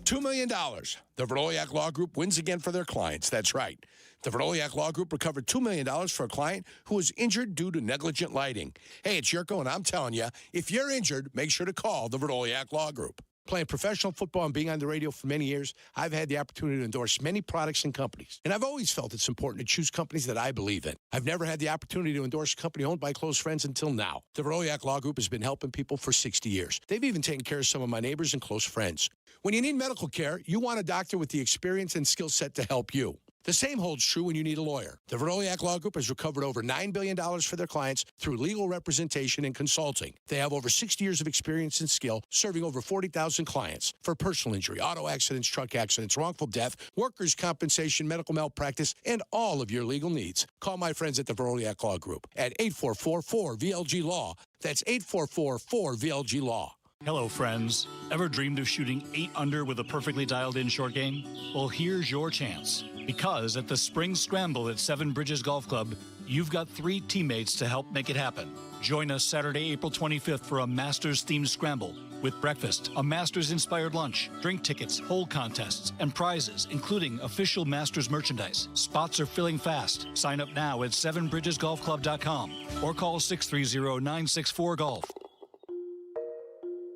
Speaker 1: $2 million. The Verdoliak Law Group wins again for their clients. That's right. The Verdoliak Law Group recovered $2 million for a client who was injured due to negligent lighting. Hey, it's Jurko, and I'm telling you, if you're injured, make sure to call the Verdoliak Law Group. Playing professional football and being on the radio for many years, I've had the opportunity to endorse many products and companies. And I've always felt it's important to choose companies that I believe in. I've never had the opportunity to endorse a company owned by close friends until now. The Verdoliak Law Group has been helping people for 60 years. They've even taken care of some of my neighbors and close friends. When you need medical care, you want a doctor with the experience and skill set to help you. The same holds true when you need a lawyer. The Verdoliak Law Group has recovered over $9 billion for their clients through legal representation and consulting. They have over 60 years of experience and skill, serving over 40,000 clients for personal injury, auto accidents, truck accidents, wrongful death, workers' compensation, medical malpractice, and all of your legal needs. Call my friends at the Verdoliak Law Group at 844-4VLG-LAW. That's 844-4VLG-LAW.
Speaker 4: Hello, friends. Ever dreamed of shooting 8 under with a perfectly dialed-in short game? Well, here's your chance. Because at the Spring Scramble at Seven Bridges Golf Club, you've got 3 teammates to help make it happen. Join us Saturday, April 25th for a Masters-themed scramble with breakfast, a Masters-inspired lunch, drink tickets, hole contests, and prizes, including official Masters merchandise. Spots are filling fast. Sign up now at sevenbridgesgolfclub.com or call 630-964-GOLF.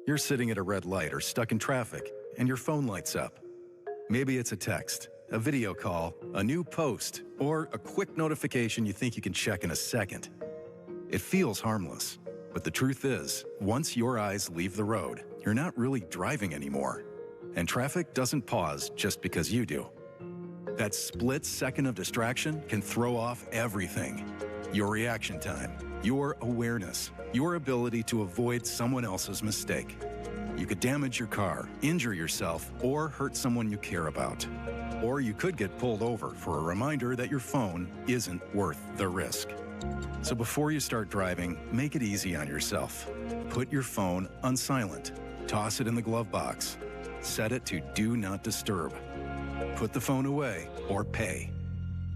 Speaker 9: You're sitting at a red light or stuck in traffic, and your phone lights up. Maybe it's a text, a video call, a new post, or a quick notification you think you can check in a second. It feels harmless, but the truth is, once your eyes leave the road, you're not really driving anymore. And traffic doesn't pause just because you do. That split second of distraction can throw off everything. Your reaction time, your awareness, your ability to avoid someone else's mistake. You could damage your car, injure yourself, or hurt someone you care about. Or you could get pulled over for a reminder that your phone isn't worth the risk. So before you start driving, make it easy on yourself. Put your phone on silent. Toss it in the glove box. Set it to Do Not Disturb. Put the phone away or pay.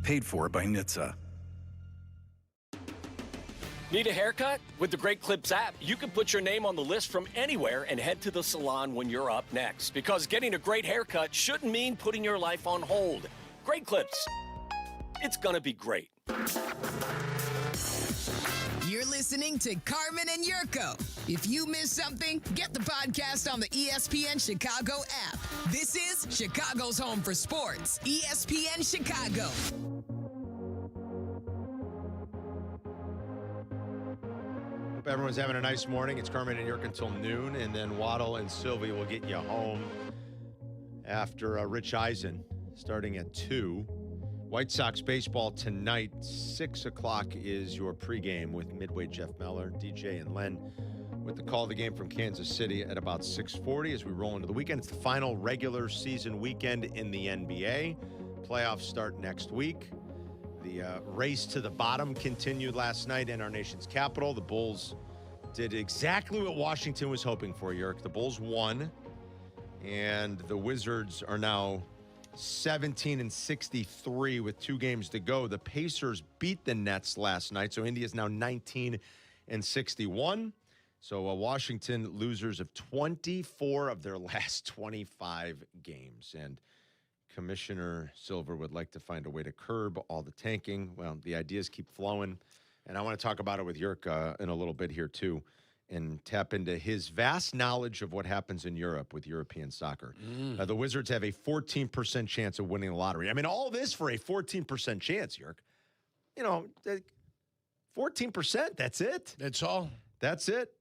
Speaker 9: Paid for by NHTSA.
Speaker 22: Need a haircut? With the Great Clips app, you can put your name on the list from anywhere and head to the salon when you're up next. Because getting a great haircut shouldn't mean putting your life on hold. Great Clips. It's gonna be great.
Speaker 27: You're listening to Carmen and Jurko. If you missed something, get the podcast on the ESPN Chicago app. This is Chicago's home for sports, ESPN Chicago.
Speaker 20: Hope everyone's having a nice morning. It's Carmen and Yerk until noon, and then Waddle and Silvy will get you home after Rich Eisen starting at 2. White Sox baseball tonight, 6 o'clock is your pregame with Midway Jeff Meller, DJ, and Len with the call of the game from Kansas City at about 6:40 as we roll into the weekend. It's the final regular season weekend in the NBA. Playoffs start next week. The race to the bottom continued last night in our nation's capital. The Bulls did exactly what Washington was hoping for, Yerk. The Bulls won, and the Wizards are now 17-63 with 2 games to go. The Pacers beat the Nets last night, so India's now 19-61. So Washington losers of 24 of their last 25 games. And Commissioner Silver would like to find a way to curb all the tanking. Well, the ideas keep flowing. And I want to talk about it with Yerk in a little bit here, too, and tap into his vast knowledge of what happens in Europe with European soccer. The Wizards have a 14% chance of winning the lottery. I mean, all this for a 14% chance, Yerk. 14%, that's it.
Speaker 10: That's all.
Speaker 20: That's it.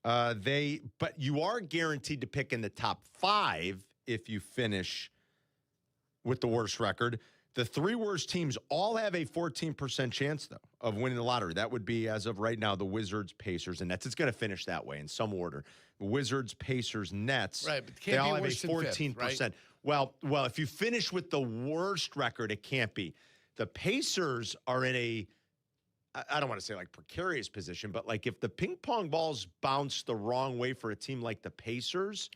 Speaker 20: But you are guaranteed to pick in the top 5 if you finish with the worst record. The 3 worst teams all have a 14% chance, though, of winning the lottery. That would be, as of right now, the Wizards, Pacers, and Nets. It's going to finish that way in some order. Wizards, Pacers, Nets.
Speaker 10: Right, but
Speaker 20: they all have a 14%.
Speaker 10: Right?
Speaker 20: Well, if you finish with the worst record, it can't be. The Pacers are in a, I don't want to say like precarious position, but like if the ping pong balls bounce the wrong way for a team like the Pacers,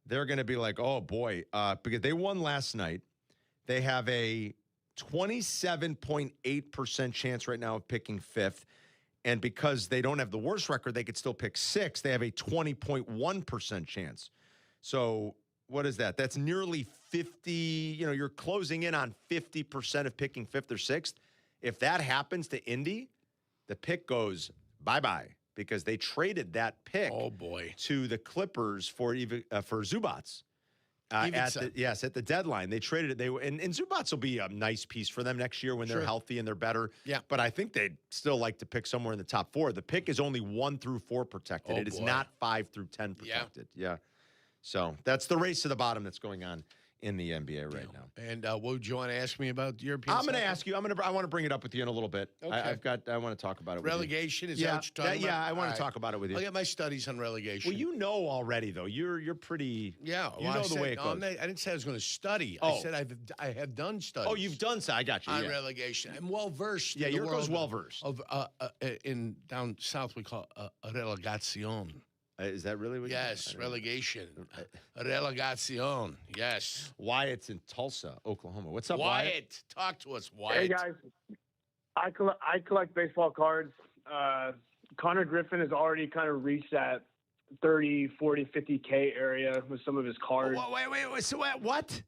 Speaker 20: they're going to be like, oh boy, because they won last night. They have a 27.8% chance right now of picking 5th. And because they don't have the worst record, they could still pick 6th. They have a 20.1% chance. So what is that? That's nearly 50. You're closing in on 50% of picking 5th or 6th. If that happens to Indy, the pick goes bye-bye because they traded that pick to the Clippers for Zubats. At the deadline. They traded it. And Zubats will be a nice piece for them next year when they're healthy and they're better.
Speaker 10: Yeah.
Speaker 20: But I think they'd still like to pick somewhere in the top 4. The pick is only 1 through 4 protected. It is not 5 through 10 protected. Yeah. So that's the race to the bottom that's going on in the NBA right now.
Speaker 10: And what would you want to ask me about European
Speaker 20: I'm going to
Speaker 10: soccer?
Speaker 20: ask you. I want to bring it up with you in a little bit.
Speaker 10: Okay.
Speaker 20: I want to talk about it
Speaker 10: Relegation,
Speaker 20: with
Speaker 10: is
Speaker 20: you.
Speaker 10: that what you're talking about?
Speaker 20: Yeah, I want
Speaker 10: All
Speaker 20: to talk about it with you.
Speaker 10: I'll get my studies on relegation.
Speaker 20: Well, you know already, though. You're pretty...
Speaker 10: Yeah.
Speaker 20: You know the way it goes.
Speaker 10: I didn't say I was going to study.
Speaker 20: Oh.
Speaker 10: I said I have done studies.
Speaker 20: Oh, you've done so. I got you.
Speaker 10: On relegation. I'm well-versed.
Speaker 20: Yeah,
Speaker 10: in the
Speaker 20: Yurko's
Speaker 10: world
Speaker 20: well-versed.
Speaker 10: In down south, we call it a relegation.
Speaker 20: Is that really what
Speaker 10: Yes, relegation. Relegation, yes.
Speaker 20: Wyatt's in Tulsa, Oklahoma. What's up,
Speaker 10: Wyatt? Talk to us, Wyatt.
Speaker 16: Hey, guys. I collect baseball cards. Connor Griffin has already kind of reached that 30, 40, 50K area with some of his cards.
Speaker 20: Wait. So what?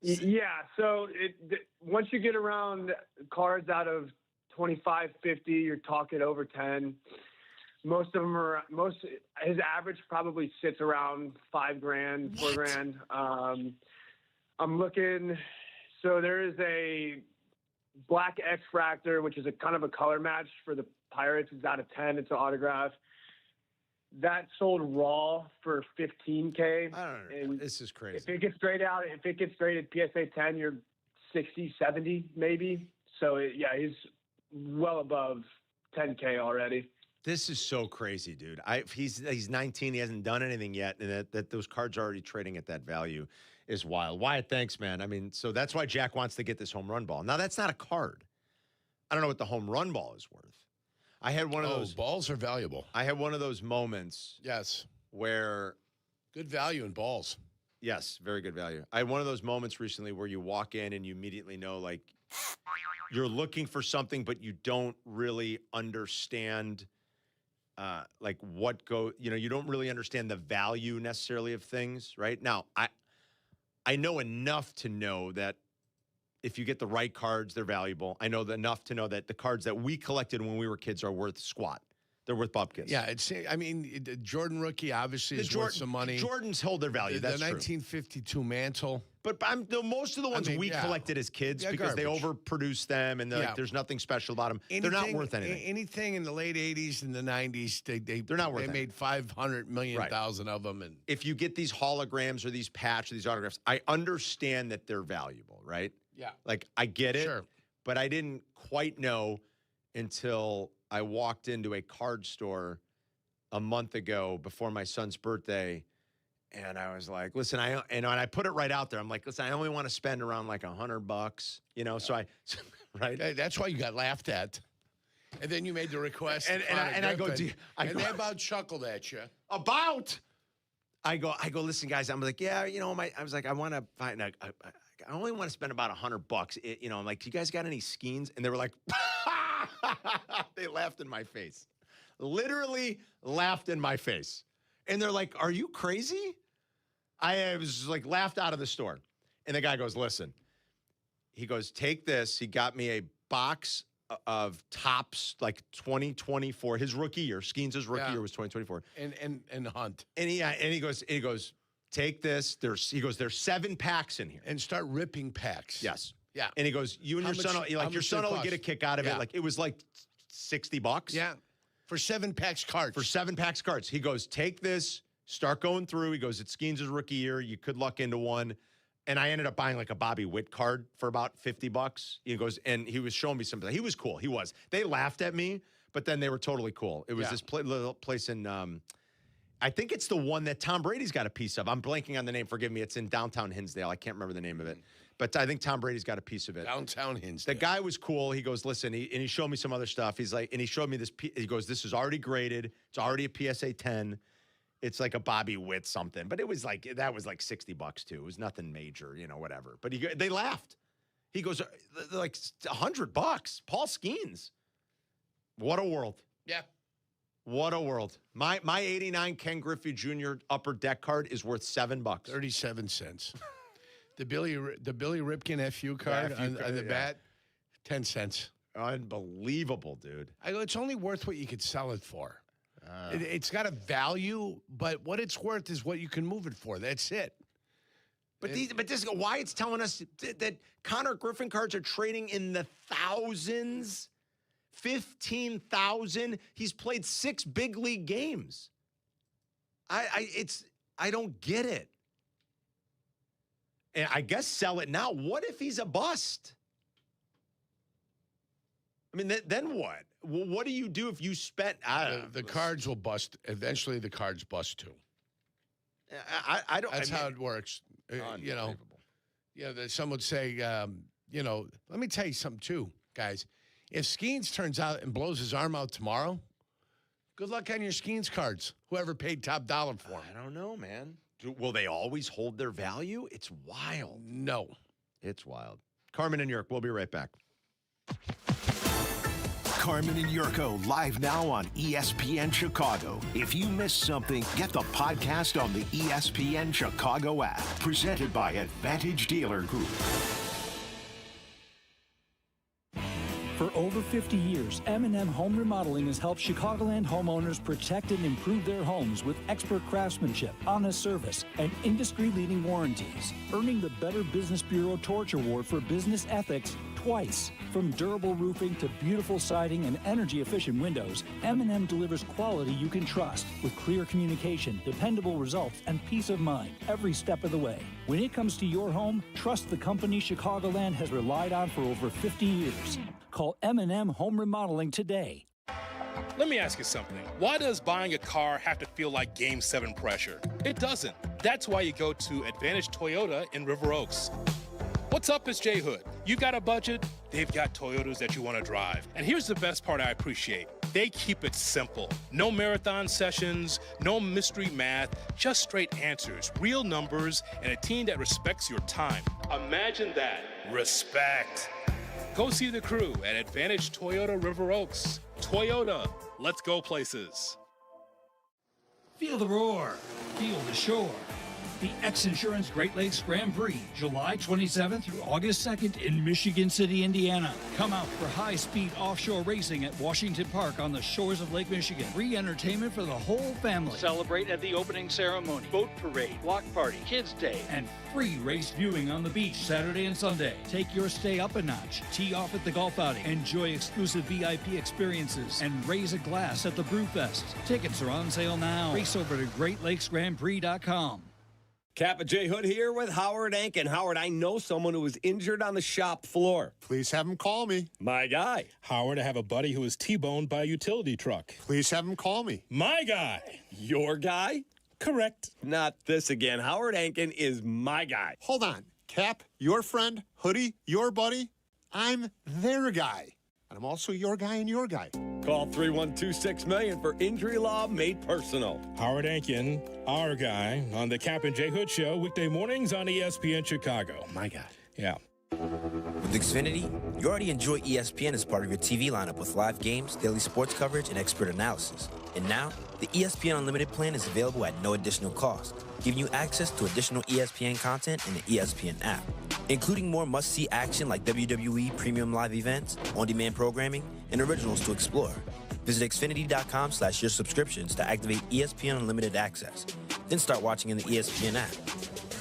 Speaker 16: Yeah, so once you get around cards out of 25, 50, you're talking over 10. Most of them are his average probably sits around $5,000, $4,000. I'm looking, so there is a Black X-Fractor, which is a kind of a color match for the Pirates. It's out of 10. It's an autograph. That sold raw for $15K.
Speaker 20: I don't know. This is crazy.
Speaker 16: If it gets graded PSA 10, you're 60, 70 maybe. So he's well above 10K already.
Speaker 20: This is so crazy, dude. He's 19. He hasn't done anything yet, and that those cards are already trading at that value is wild. Wyatt, thanks, man. I mean, so that's why Jack wants to get this home run ball. Now, that's not a card. I don't know what the home run ball is worth. I had one of those.
Speaker 10: Balls are valuable.
Speaker 20: I had one of those moments.
Speaker 10: Yes.
Speaker 20: Where.
Speaker 10: Good value in balls.
Speaker 20: Yes, very good value. I had one of those moments recently where you walk in and you immediately know, like, you're looking for something, but you don't really understand. You don't really understand the value necessarily of things, right? Now, I know enough to know that if you get the right cards, they're valuable. I know enough to know that the cards that we collected when we were kids are worth squat. They're worth bupkis.
Speaker 10: Yeah, the Jordan rookie obviously is worth some money.
Speaker 20: Jordans hold their value. That's
Speaker 10: the
Speaker 20: true.
Speaker 10: 1952 mantle.
Speaker 20: But most of the ones we collected as kids because they overproduced them and there's nothing special about them. They're not worth anything.
Speaker 10: Anything in the late 80s and the 90s, they're
Speaker 20: not worth
Speaker 10: anything. They made 500 million thousand of them. And
Speaker 20: if you get these holograms or these patch or these autographs, I understand that they're valuable, right?
Speaker 10: Yeah.
Speaker 20: Like, I get it,
Speaker 10: Sure.
Speaker 20: but I didn't quite know until I walked into a card store a month ago before my son's birthday. And I was like, listen, and I put it right out there. I'm like, listen, I only want to spend around like $100, so right?
Speaker 10: That's why you got laughed at. And then you made the request.
Speaker 20: And I go, they
Speaker 10: about chuckled at you.
Speaker 20: I go, listen, guys, I'm like, yeah, I was like, I want to find, I only want to spend about $100. I'm like, do you guys got any skeins? And they were like, they laughed in my face. Literally laughed in my face. And they're like, are you crazy? I was like laughed out of the store. And the guy goes, listen, he goes, take this. He got me a box of Topps, like 2024, his rookie year. Skeens' rookie year was 2024.
Speaker 10: And Hunt.
Speaker 20: And he goes, take this. There's 7 packs in here.
Speaker 10: And start ripping packs.
Speaker 20: Yes.
Speaker 10: Yeah.
Speaker 20: And he goes, you and your son, your son will get a kick out of it. Like, it was like $60.
Speaker 10: Yeah. For 7 packs cards.
Speaker 20: He goes, take this, start going through. He goes, it's Skeens' rookie year. You could luck into one. And I ended up buying like a Bobby Witt card for about $50. He goes, and he was showing me something. He was cool. He was. They laughed at me, but then they were totally cool. It was this little place in, I think it's the one that Tom Brady's got a piece of. I'm blanking on the name. Forgive me. It's in downtown Hinsdale. I can't remember the name of it. But I think Tom Brady's got a piece of it.
Speaker 10: Downtown Hinsdale.
Speaker 20: The guy was cool. He goes, listen, and he showed me some other stuff. He's like, and he showed me this. He goes, this is already graded. It's already a PSA 10. It's like a Bobby Witt something. But it was like, that was like $60 too. It was nothing major, whatever. But they laughed. He goes, like $100. Paul Skeens. What a world.
Speaker 10: Yeah.
Speaker 20: What a world. My 89 Ken Griffey Jr. upper deck card is worth $7.
Speaker 10: 37 cents. The Billy Ripken FU card on the bat, 10 cents.
Speaker 20: Unbelievable, dude.
Speaker 10: I go, it's only worth what you could sell it for. It's got a value, but what it's worth is what you can move it for. That's it.
Speaker 20: But this why it's telling us that Connor Griffin cards are trading in the thousands, 15,000. He's played 6 big league games. I don't get it. And I guess sell it now. What if he's a bust? I mean, then what? Well, what do you do if you spent?
Speaker 10: The cards will bust. Eventually, the cards bust too.
Speaker 20: I don't.
Speaker 10: That's how it works. Some would say, let me tell you something too, guys. If Skeens turns out and blows his arm out tomorrow, good luck on your Skeens cards. Whoever paid top dollar for them.
Speaker 20: I don't know, man. Will they always hold their value? It's wild.
Speaker 10: No.
Speaker 20: It's wild. Carmen and Jurko, we'll be right back.
Speaker 2: Carmen and Jurko live now on ESPN Chicago. If you missed something, get the podcast on the ESPN Chicago app. Presented by Advantage Dealer Group.
Speaker 7: For over 50 years, M&M Home Remodeling has helped Chicagoland homeowners protect and improve their homes with expert craftsmanship, honest service, and industry-leading warranties, earning the Better Business Bureau Torch Award for business ethics twice. From durable roofing to beautiful siding and energy-efficient windows, M&M delivers quality you can trust with clear communication, dependable results, and peace of mind every step of the way. When it comes to your home, trust the company Chicagoland has relied on for over 50 years. Call M&M Home Remodeling today.
Speaker 5: Let me ask you something. Why does buying a car have to feel like Game 7 pressure? It doesn't. That's why you go to Advantage Toyota in River Oaks. What's up, it's J Hood. You got a budget? They've got Toyotas that you want to drive. And here's the best part I appreciate. They keep it simple. No marathon sessions, no mystery math, just straight answers, real numbers, and a team that respects your time. Imagine that. Respect. Go see the crew at Advantage Toyota River Oaks. Toyota, let's go places.
Speaker 3: Feel the roar. Feel the shore. The X Insurance Great Lakes Grand Prix, July 27th through August 2nd in Michigan City, Indiana. Come out for high-speed offshore racing at Washington Park on the shores of Lake Michigan. Free entertainment for the whole family. Celebrate at the opening ceremony, boat parade, block party, kids' day, and free race viewing on the beach Saturday and Sunday. Take your stay up a notch. Tee off at the golf outing. Enjoy exclusive VIP experiences and raise a glass at the Brewfest. Tickets are on sale now. Race over to GreatLakesGrandPrix.com.
Speaker 13: Kap J Hood here with Howard Ankin. Howard, I know someone who was injured on the shop floor.
Speaker 19: Please have him call me.
Speaker 13: My guy.
Speaker 5: Howard, I have a buddy who was T-boned by a utility truck.
Speaker 19: Please have him call me.
Speaker 5: My guy.
Speaker 13: Your guy?
Speaker 5: Correct.
Speaker 13: Not this again. Howard Ankin is my guy.
Speaker 19: Hold on. Cap, your friend, Hoodie, your buddy. I'm their guy. And I'm also your guy and your guy.
Speaker 13: Call 312-6million for injury law made personal.
Speaker 5: Howard Ankin, our guy, on the Kap and J Hood Show, weekday mornings on ESPN Chicago.
Speaker 13: My guy.
Speaker 5: Yeah.
Speaker 12: With Xfinity, you already enjoy ESPN as part of your TV lineup with live games, daily sports coverage, and expert analysis. And now, the ESPN Unlimited plan is available at no additional cost, giving you access to additional ESPN content in the ESPN app, including more must-see action like WWE premium live events, on-demand programming, and originals to explore. Visit Xfinity.com /your subscriptions to activate ESPN Unlimited access. Then start watching in the ESPN app.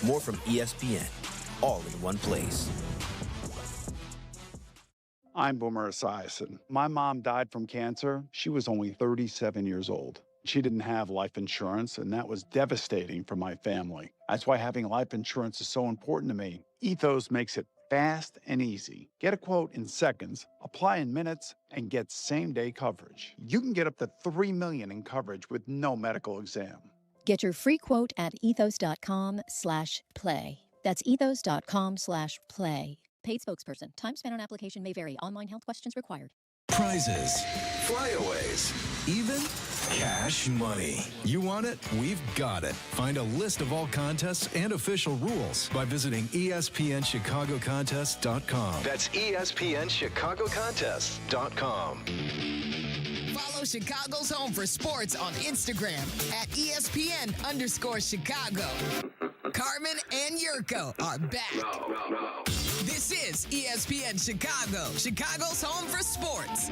Speaker 12: More from ESPN, all in one place.
Speaker 14: I'm Boomer Esiason. My mom died from cancer. She was only 37 years old. She didn't have life insurance, and that was devastating for my family. That's why having life insurance is so important to me. Ethos makes it fast and easy. Get a quote in seconds, apply in minutes, and get same-day coverage. You can get up to $3 million in coverage with no medical exam.
Speaker 15: Get your free quote at ethos.com/play. That's ethos.com/play. Paid spokesperson. Time spent on application may vary. Online health questions required.
Speaker 2: Prizes, flyaways, even cash money. You want it? We've got it. Find a list of all contests and official rules by visiting ESPNChicagoContests.com. That's ESPNChicagoContests.com.
Speaker 27: Follow Chicago's Home for Sports on Instagram at ESPN_Chicago. Carmen and Jurko are back. This is ESPN Chicago, Chicago's Home for Sports.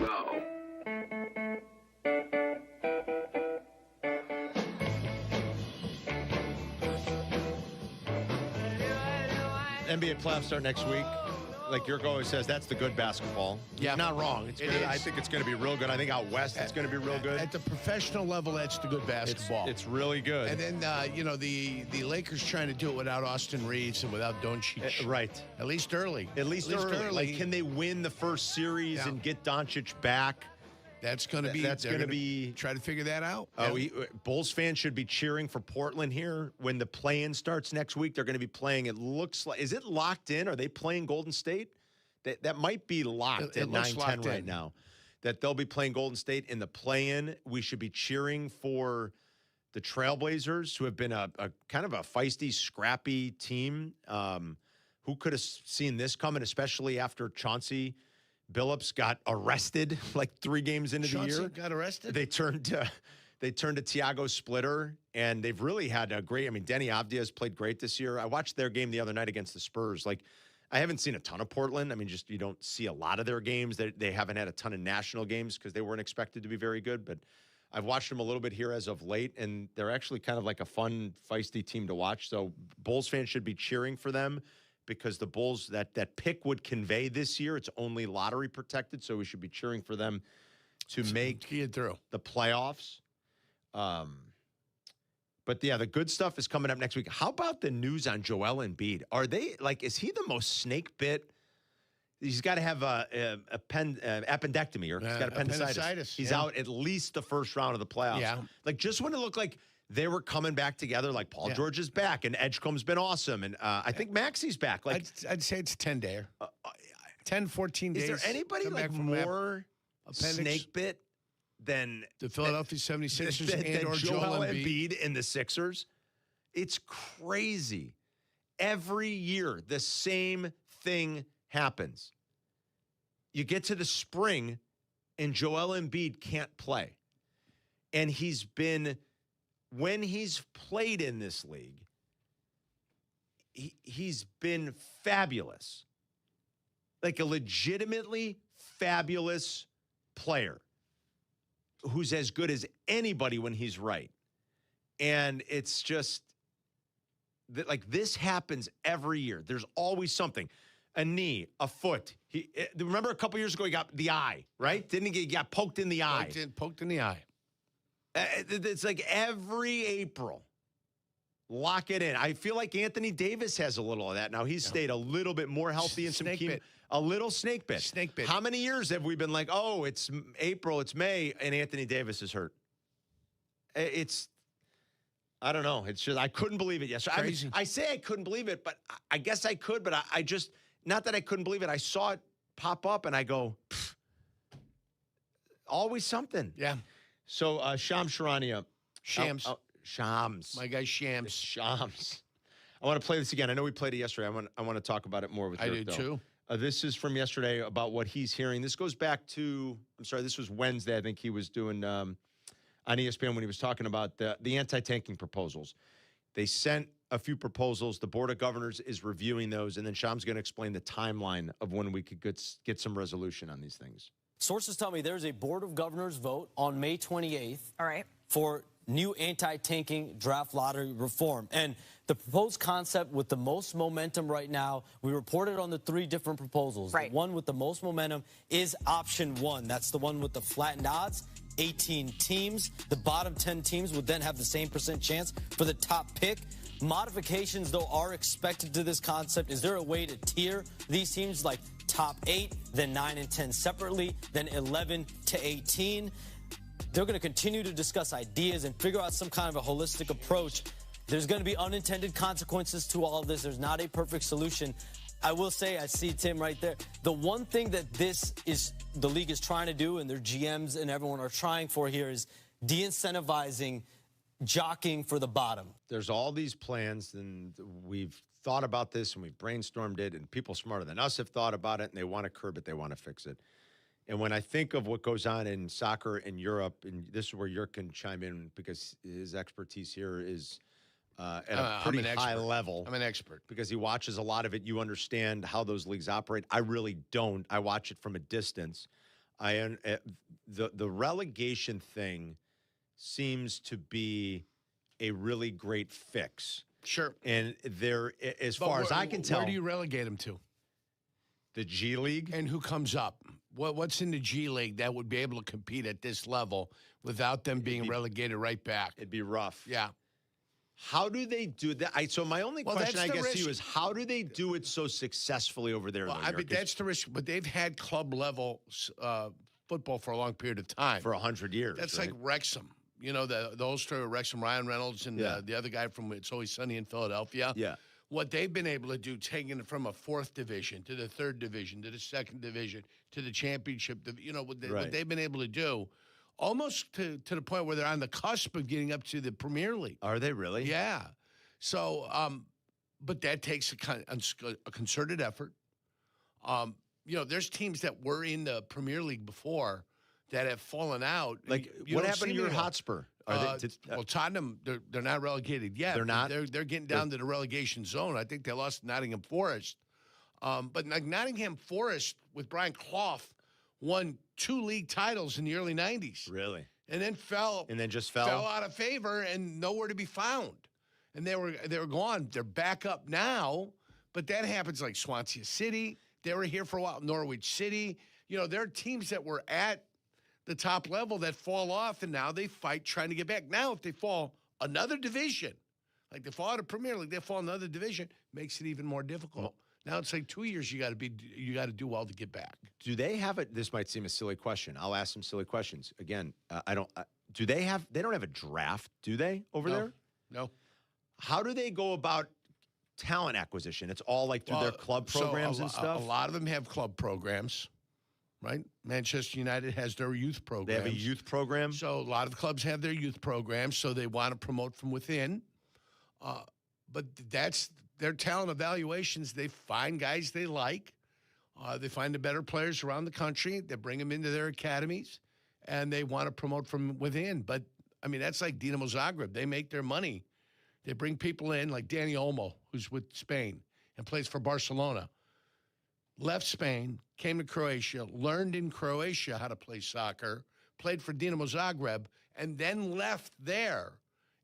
Speaker 20: NBA playoffs start next week. Like Jurko always says, that's the good basketball.
Speaker 10: Yeah.
Speaker 20: He's not wrong. It's
Speaker 10: It
Speaker 20: good.
Speaker 10: is.
Speaker 20: I think it's going to be real good. I think out west it's going to be real good.
Speaker 10: At the professional level, that's the good basketball.
Speaker 20: It's really good.
Speaker 10: And then, the Lakers trying to do it without Austin Reeves and without Doncic.
Speaker 20: Right.
Speaker 10: At least early.
Speaker 20: At least early. Like, can they win the first series and get Doncic back?
Speaker 10: That's going to be.
Speaker 20: That's going to be.
Speaker 10: Try to figure that out.
Speaker 20: Oh, Bulls fans should be cheering for Portland here when the play-in starts next week. They're going to be playing. It looks like. Is it locked in? Are they playing Golden State? That might be locked at 9-10 right now. That they'll be playing Golden State in the play-in. We should be cheering for the Trailblazers, who have been a kind of a feisty, scrappy team. Who could have seen this coming, especially after Chauncey Billups got arrested like 3 games into the year?
Speaker 10: Got arrested?
Speaker 20: They turned to Tiago Splitter, and they've really had a great. I mean, Denny Avdia has played great this year. I watched their game the other night against the Spurs. Like, I haven't seen a ton of Portland. I mean, just you don't see a lot of their games. They haven't had a ton of national games because they weren't expected to be very good. But I've watched them a little bit here as of late, and they're actually kind of like a fun, feisty team to watch. So Bulls fans should be cheering for them because the Bulls, that pick would convey this year. It's only lottery protected, so we should be cheering for them to make the playoffs. But yeah, the good stuff is coming up next week. How about the news on Joel Embiid? Is he the most snake bit? He's got to have appendectomy, or he's got appendicitis. He's out at least the first round of the playoffs.
Speaker 10: Yeah.
Speaker 20: Like, just when it looked like they were coming back together, like Paul George is back and Edgecombe's been awesome. And I think Maxi's back. Like,
Speaker 10: I'd say it's 10 days. 10, 14 days.
Speaker 20: Is there anybody like more snake bit than
Speaker 10: the Philadelphia 76ers and or
Speaker 20: Joel Embiid and the Sixers? It's crazy. Every year, the same thing happens. You get to the spring, and Joel Embiid can't play. And when he's played in this league, he's been fabulous. Like a legitimately fabulous player who's as good as anybody when he's right. And it's just that, like, this happens every year. There's always something. A knee, a foot. Remember a couple years ago, he got the eye, right? Didn't he get poked in the eye?
Speaker 10: Poked in the eye.
Speaker 20: It's like every April, Lock it in. I feel like Anthony Davis has a little of that now. He's stayed a little bit more healthy in some key. A little snake bit.
Speaker 10: Snake bit.
Speaker 20: How many years have we been like, oh, it's April, it's May, and Anthony Davis is hurt? I don't know. It's just, I couldn't believe it yesterday.
Speaker 10: Crazy.
Speaker 20: I say I couldn't believe it, but I guess I could, but I just, not that I couldn't believe it. I saw it pop up and I go, always something.
Speaker 10: Yeah.
Speaker 20: So, Shams Charania.
Speaker 10: Shams.
Speaker 20: Shams.
Speaker 10: My guy Shams.
Speaker 20: Shams. I want to play this again. I know we played it yesterday. I want to talk about it more with you.
Speaker 10: I do too.
Speaker 20: This is from yesterday about what he's hearing. This goes back to, this was Wednesday. I think he was doing on ESPN when he was talking about the anti-tanking proposals. They sent a few proposals. The Board of Governors is reviewing those, and then Sham's going to explain the timeline of when we could get some resolution on these things.
Speaker 6: Sources tell me there's a Board of Governors vote on May 28th.
Speaker 8: All right.
Speaker 6: For new anti-tanking draft lottery reform. And the proposed concept with the most momentum right now, we reported on the 3 different proposals.
Speaker 8: Right.
Speaker 6: The one with the most momentum is option 1. That's the one with the flattened odds. 18 teams. The bottom 10 teams would then have the same % chance for the top pick. Modifications, though, are expected to this concept. Is there a way to tier these teams, like top 8, then 9 and 10 separately, then 11 to 18? They're going to continue to discuss ideas and figure out some kind of a holistic approach. There's going to be unintended consequences to all of this. There's not a perfect solution. I will say, I see Tim right there. The one thing that the league is trying to do, and their GMs and everyone are trying for here, is de-incentivizing jockeying for the bottom.
Speaker 20: There's all these plans, and we've thought about this, and we've brainstormed it, and people smarter than us have thought about it, and they want to curb it, they want to fix it. And when I think of what goes on in soccer in Europe, and this is where Jurk can chime in because his expertise here is at a pretty high level.
Speaker 10: I'm an expert.
Speaker 20: Because he watches a lot of it. You understand how those leagues operate. I really don't. I watch it from a distance. The relegation thing seems to be a really great fix.
Speaker 10: Sure.
Speaker 20: And as far as I can tell.
Speaker 10: Where do you relegate them to?
Speaker 20: The G League?
Speaker 10: And who comes up? What's in the G League that would be able to compete at this level without them being relegated right back?
Speaker 20: It'd be rough.
Speaker 10: Yeah.
Speaker 20: How do they do that? So my only question, I guess, to you is how do they do it so successfully over there?
Speaker 10: Well, I mean, that's the risk. But they've had club level football for a long period of time.
Speaker 20: For 100 years.
Speaker 10: That's right? Like Wrexham. You know, the old story of Wrexham, Ryan Reynolds, and the other guy from It's Always Sunny in Philadelphia.
Speaker 20: Yeah.
Speaker 10: What they've been able to do, taking it from a 4th division to the 3rd division to the 2nd division to the championship, what they've been able to do, almost to the point where they're on the cusp of getting up to the Premier League.
Speaker 20: Are they really?
Speaker 10: Yeah. So, but that takes a concerted effort. There's teams that were in the Premier League before that have fallen out.
Speaker 20: Like, what happened to your Hotspur?
Speaker 10: Well, Tottenham, they're not relegated yet.
Speaker 20: They're not?
Speaker 10: They're getting down to the relegation zone. I think they lost to Nottingham Forest. But like Nottingham Forest with Brian Clough won 2 league titles in the early 90s.
Speaker 20: Really?
Speaker 10: And then fell out of favor and nowhere to be found. And they were gone. They're back up now, but that happens like Swansea City. They were here for a while. Norwich City. There are teams that were at the top level that fall off, and now they fight trying to get back. Now, if they fall another division, like they fall out of Premier League, they fall another division, makes it even more difficult. Now it's like 2 years you got to do well to get back.
Speaker 20: Do they have it? This might seem a silly question. I'll ask some silly questions. Again, they don't have a draft, do they, over there?
Speaker 10: No.
Speaker 20: How do they go about talent acquisition? It's all like through their club programs and stuff?
Speaker 10: A lot of them have club programs. Right? Manchester United has their youth program.
Speaker 20: They have a youth program?
Speaker 10: So a lot of clubs have their youth programs, so they want to promote from within. But that's their talent evaluations. They find guys they like. They find the better players around the country. They bring them into their academies, and they want to promote from within. But, I mean, that's like Dinamo Zagreb. They make their money. They bring people in like Dani Olmo, who's with Spain and plays for Barcelona. Left Spain, came to Croatia, learned in Croatia how to play soccer, played for Dinamo Zagreb, and then left there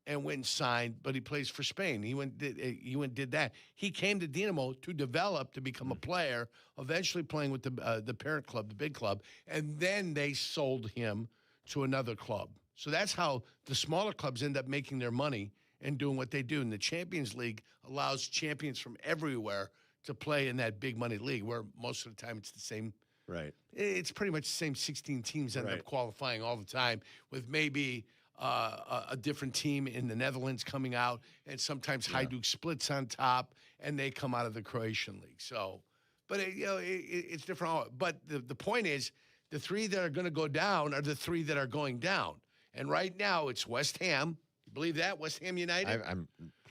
Speaker 10: and went and signed, but he plays for Spain. He went did that. He came to Dinamo to develop, to become a player, eventually playing with the parent club, the big club, and then they sold him to another club. So that's how the smaller clubs end up making their money, and doing what they do. And the Champions League allows champions from everywhere to play in that big money league, where most of the time it's the same.
Speaker 20: Right.
Speaker 10: It's pretty much the same 16 teams end up qualifying all the time, with maybe a different team in the Netherlands coming out, and sometimes Hajduk splits on top, and they come out of the Croatian league. So, but it's different. But the point is, the three that are going to go down are the three that are going down. And right now, it's West Ham. You believe that? West Ham United?
Speaker 20: I'm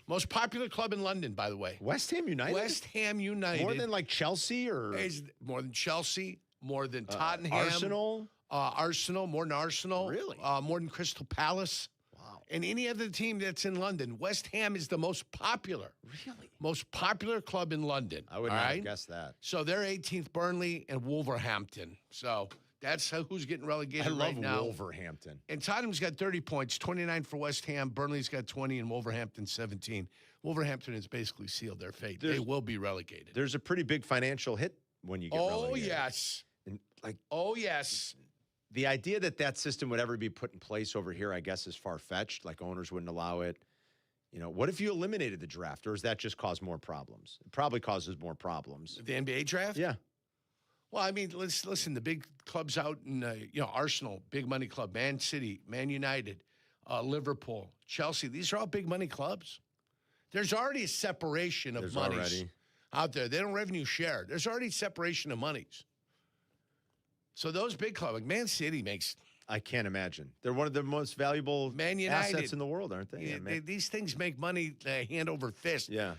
Speaker 10: most popular club in London, by the way.
Speaker 20: West Ham United?
Speaker 10: West Ham United.
Speaker 20: More than like Chelsea or?
Speaker 10: More than Chelsea, more than Tottenham.
Speaker 20: Arsenal?
Speaker 10: Arsenal, more than Arsenal.
Speaker 20: Really?
Speaker 10: More than Crystal Palace.
Speaker 20: Wow.
Speaker 10: And any other team that's in London. West Ham is the most popular.
Speaker 20: Really?
Speaker 10: Most popular club in London.
Speaker 20: I would not have guessed that.
Speaker 10: So they're 18th, Burnley and Wolverhampton. So that's who's getting relegated right now.
Speaker 20: I love Wolverhampton.
Speaker 10: And Tottenham's got 30 points, 29 for West Ham. Burnley's got 20, and Wolverhampton 17. Wolverhampton has basically sealed their fate. They will be relegated.
Speaker 20: There's a pretty big financial hit when you get relegated.
Speaker 10: Oh, yes.
Speaker 20: And
Speaker 10: yes.
Speaker 20: The idea that system would ever be put in place over here, I guess, is far-fetched. Like, owners wouldn't allow it. What if you eliminated the draft, or does that just cause more problems? It probably causes more problems.
Speaker 10: The NBA draft?
Speaker 20: Yeah.
Speaker 10: Well, I mean, listen, the big clubs out in, Arsenal, big money club, Man City, Man United, Liverpool, Chelsea, these are all big money clubs. There's already a separation of monies out there. They don't revenue share. There's already separation of monies. So those big clubs, like Man City makes...
Speaker 20: I can't imagine. They're one of the most valuable assets in the world, aren't they?
Speaker 10: Yeah, these things make money hand over fist.
Speaker 20: Yeah.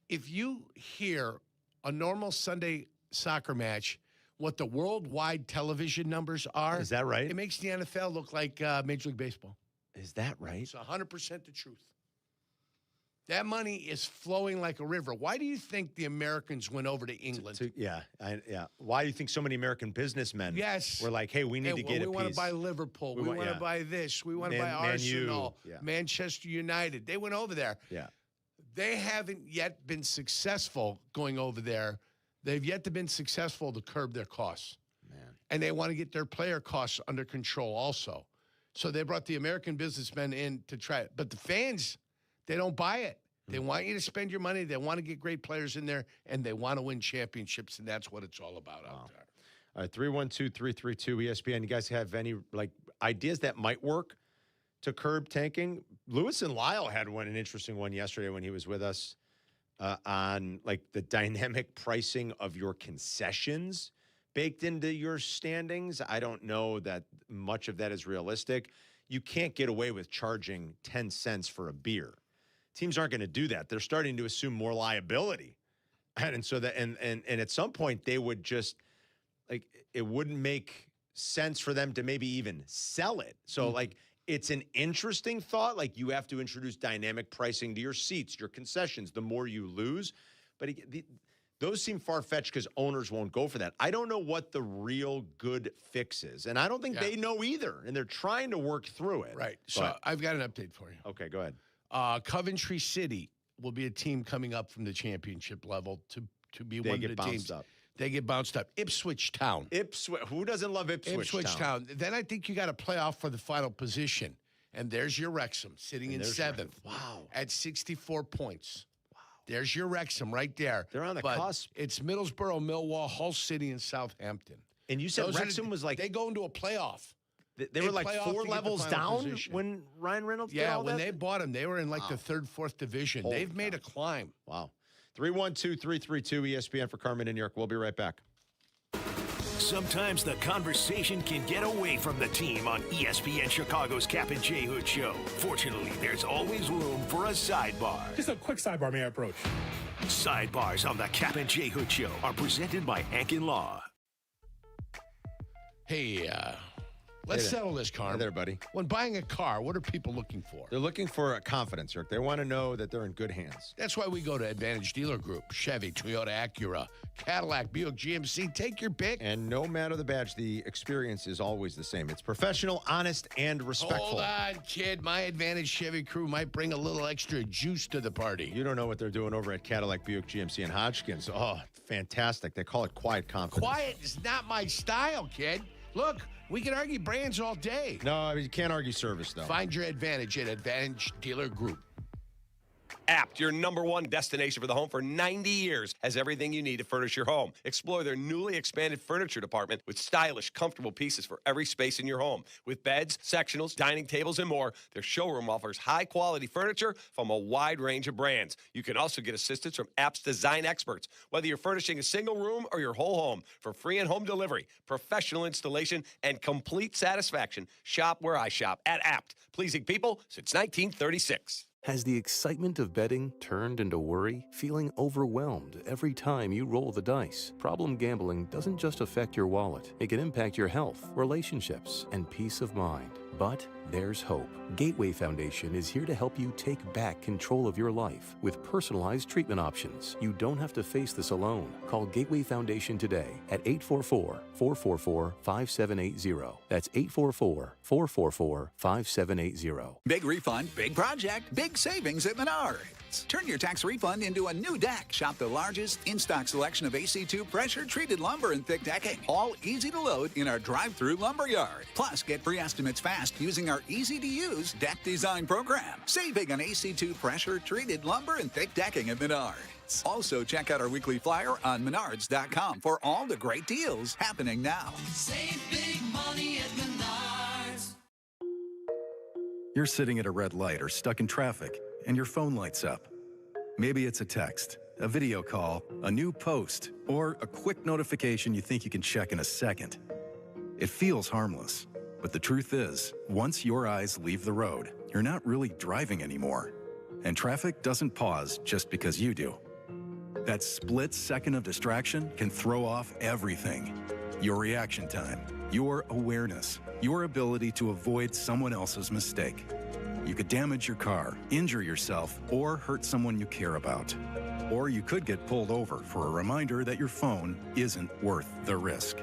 Speaker 10: If you hear a normal Sunday soccer match, what the worldwide television numbers are...
Speaker 20: Is that right?
Speaker 10: It makes the NFL look like Major League Baseball.
Speaker 20: Is that right?
Speaker 10: It's 100% the truth. That money is flowing like a river. Why do you think the Americans went over to England?
Speaker 20: Why do you think so many American businessmen were like, hey, we need to get a piece?
Speaker 10: We want to buy Liverpool. We want to buy this. We want to buy Arsenal, Manchester United. They went over there.
Speaker 20: Yeah.
Speaker 10: They haven't yet been successful going over there. They've yet to been successful to curb their costs.
Speaker 20: Man.
Speaker 10: And they want to get their player costs under control also. So they brought the American businessmen in to try it. But the fans... They don't buy it. They want you to spend your money. They want to get great players in there, and they want to win championships, and that's what it's all about out there.
Speaker 20: All right, 312-332-ESPN. You guys have any ideas that might work to curb tanking? Lewis and Lyle had an interesting one yesterday when he was with us on the dynamic pricing of your concessions baked into your standings. I don't know that much of that is realistic. You can't get away with charging 10 cents for a beer. Teams aren't going to do that. They're starting to assume more liability. And so that, and at some point they would just it wouldn't make sense for them to maybe even sell it. So it's an interesting thought. You have to introduce dynamic pricing to your seats, your concessions, the more you lose. But those seem far-fetched because owners won't go for that. I don't know what the real good fix is. And I don't think they know either. And they're trying to work through it.
Speaker 10: Right. So I've got an update for you.
Speaker 20: Okay, go ahead.
Speaker 10: Coventry City will be a team coming up from the championship level to be one of the teams. They get bounced up. Ipswich Town.
Speaker 20: Who doesn't love Ipswich
Speaker 10: Town? Then I think you got to play off for the final position. And there's your Wrexham sitting in 7th.
Speaker 20: Wow.
Speaker 10: At 64 points. Wow. There's your Wrexham right there.
Speaker 20: They're on the cusp.
Speaker 10: It's Middlesbrough, Millwall, Hull City, and Southampton.
Speaker 20: And you said Wrexham was
Speaker 10: they go into a playoff.
Speaker 20: They were 4 levels down when Ryan Reynolds did all that?
Speaker 10: When they bought him, they were in the 3rd, 4th division. They've made a climb.
Speaker 20: Wow. 312-332-ESPN for Carmen and York. We'll be right back.
Speaker 2: Sometimes the conversation can get away from the team on ESPN Chicago's Kap J Hood Show. Fortunately, there's always room for a sidebar.
Speaker 5: Just a quick sidebar, may I approach?
Speaker 2: Sidebars on the Kap J Hood Show are presented by Hankin Law.
Speaker 10: Hey, let's settle this, Carm.
Speaker 20: Hey there, buddy.
Speaker 10: When buying a car, what are people looking for?
Speaker 20: They're looking for confidence, York. They want to know that they're in good hands.
Speaker 10: That's why we go to Advantage Dealer Group. Chevy, Toyota, Acura, Cadillac, Buick, GMC. Take your pick.
Speaker 20: And no matter the badge, the experience is always the same. It's professional, honest, and respectful.
Speaker 10: Hold on, kid. My Advantage Chevy crew might bring a little extra juice to the party.
Speaker 20: You don't know what they're doing over at Cadillac, Buick, GMC, and Hodgkins. Oh, fantastic. They call it quiet confidence.
Speaker 10: Quiet is not my style, kid. Look, we can argue brands all day.
Speaker 20: No, I mean, you can't argue service, though.
Speaker 10: Find your advantage at Advantage Dealer Group.
Speaker 13: Apt, your #1 destination for the home for 90 years, has everything you need to furnish your home. Explore their newly expanded furniture department with stylish, comfortable pieces for every space in your home. With beds, sectionals, dining tables, and more, their showroom offers high-quality furniture from a wide range of brands. You can also get assistance from Apt's design experts. Whether you're furnishing a single room or your whole home, for free and home delivery, professional installation, and complete satisfaction, shop where I shop at Apt. Pleasing people since 1936.
Speaker 8: Has the excitement of betting turned into worry? Feeling overwhelmed every time you roll the dice? Problem gambling doesn't just affect your wallet. It can impact your health, relationships, and peace of mind. But there's hope. Gateway Foundation is here to help you take back control of your life with personalized treatment options. You don't have to face this alone. Call Gateway Foundation today at 844-444-5780. That's 844-444-5780.
Speaker 17: Big refund, big project, big savings at Menards. Turn your tax refund into a new deck. Shop the largest in-stock selection of AC2 pressure-treated lumber and thick decking. All easy to load in our drive-through lumber yard. Plus, get free estimates fast using our easy-to-use deck design program. Save big on AC2 pressure-treated lumber and thick decking at Menards. Also, check out our weekly flyer on Menards.com for all the great deals happening now.
Speaker 21: Save big money at Menards.
Speaker 9: You're sitting at a red light or stuck in traffic, and your phone lights up. Maybe it's a text, a video call, a new post, or a quick notification you think you can check in a second. It feels harmless, but the truth is, once your eyes leave the road, you're not really driving anymore. And traffic doesn't pause just because you do. That split second of distraction can throw off everything. Your reaction time, your awareness, your ability to avoid someone else's mistake. You could damage your car, injure yourself, or hurt someone you care about. Or you could get pulled over for a reminder that your phone isn't worth the risk.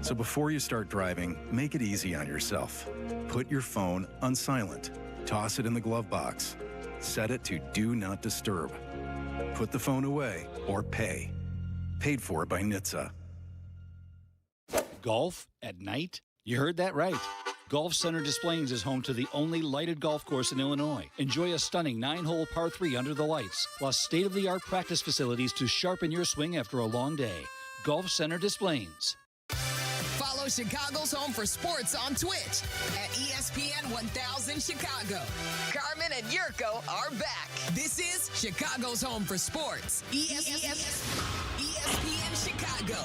Speaker 9: So before you start driving, make it easy on yourself. Put your phone on silent. Toss it in the glove box. Set it to Do Not Disturb. Put the phone away or pay. Paid for by NHTSA.
Speaker 4: Golf at night? You heard that right. Golf Center Des Plaines is home to the only lighted golf course in Illinois. Enjoy a stunning 9-hole par 3 under the lights, plus state-of-the-art practice facilities to sharpen your swing after a long day. Golf Center Des Plaines.
Speaker 27: Follow Chicago's Home for Sports on Twitch at ESPN 1000 Chicago. Carmen and Jurko are back. This is Chicago's Home for Sports. ESPN Chicago.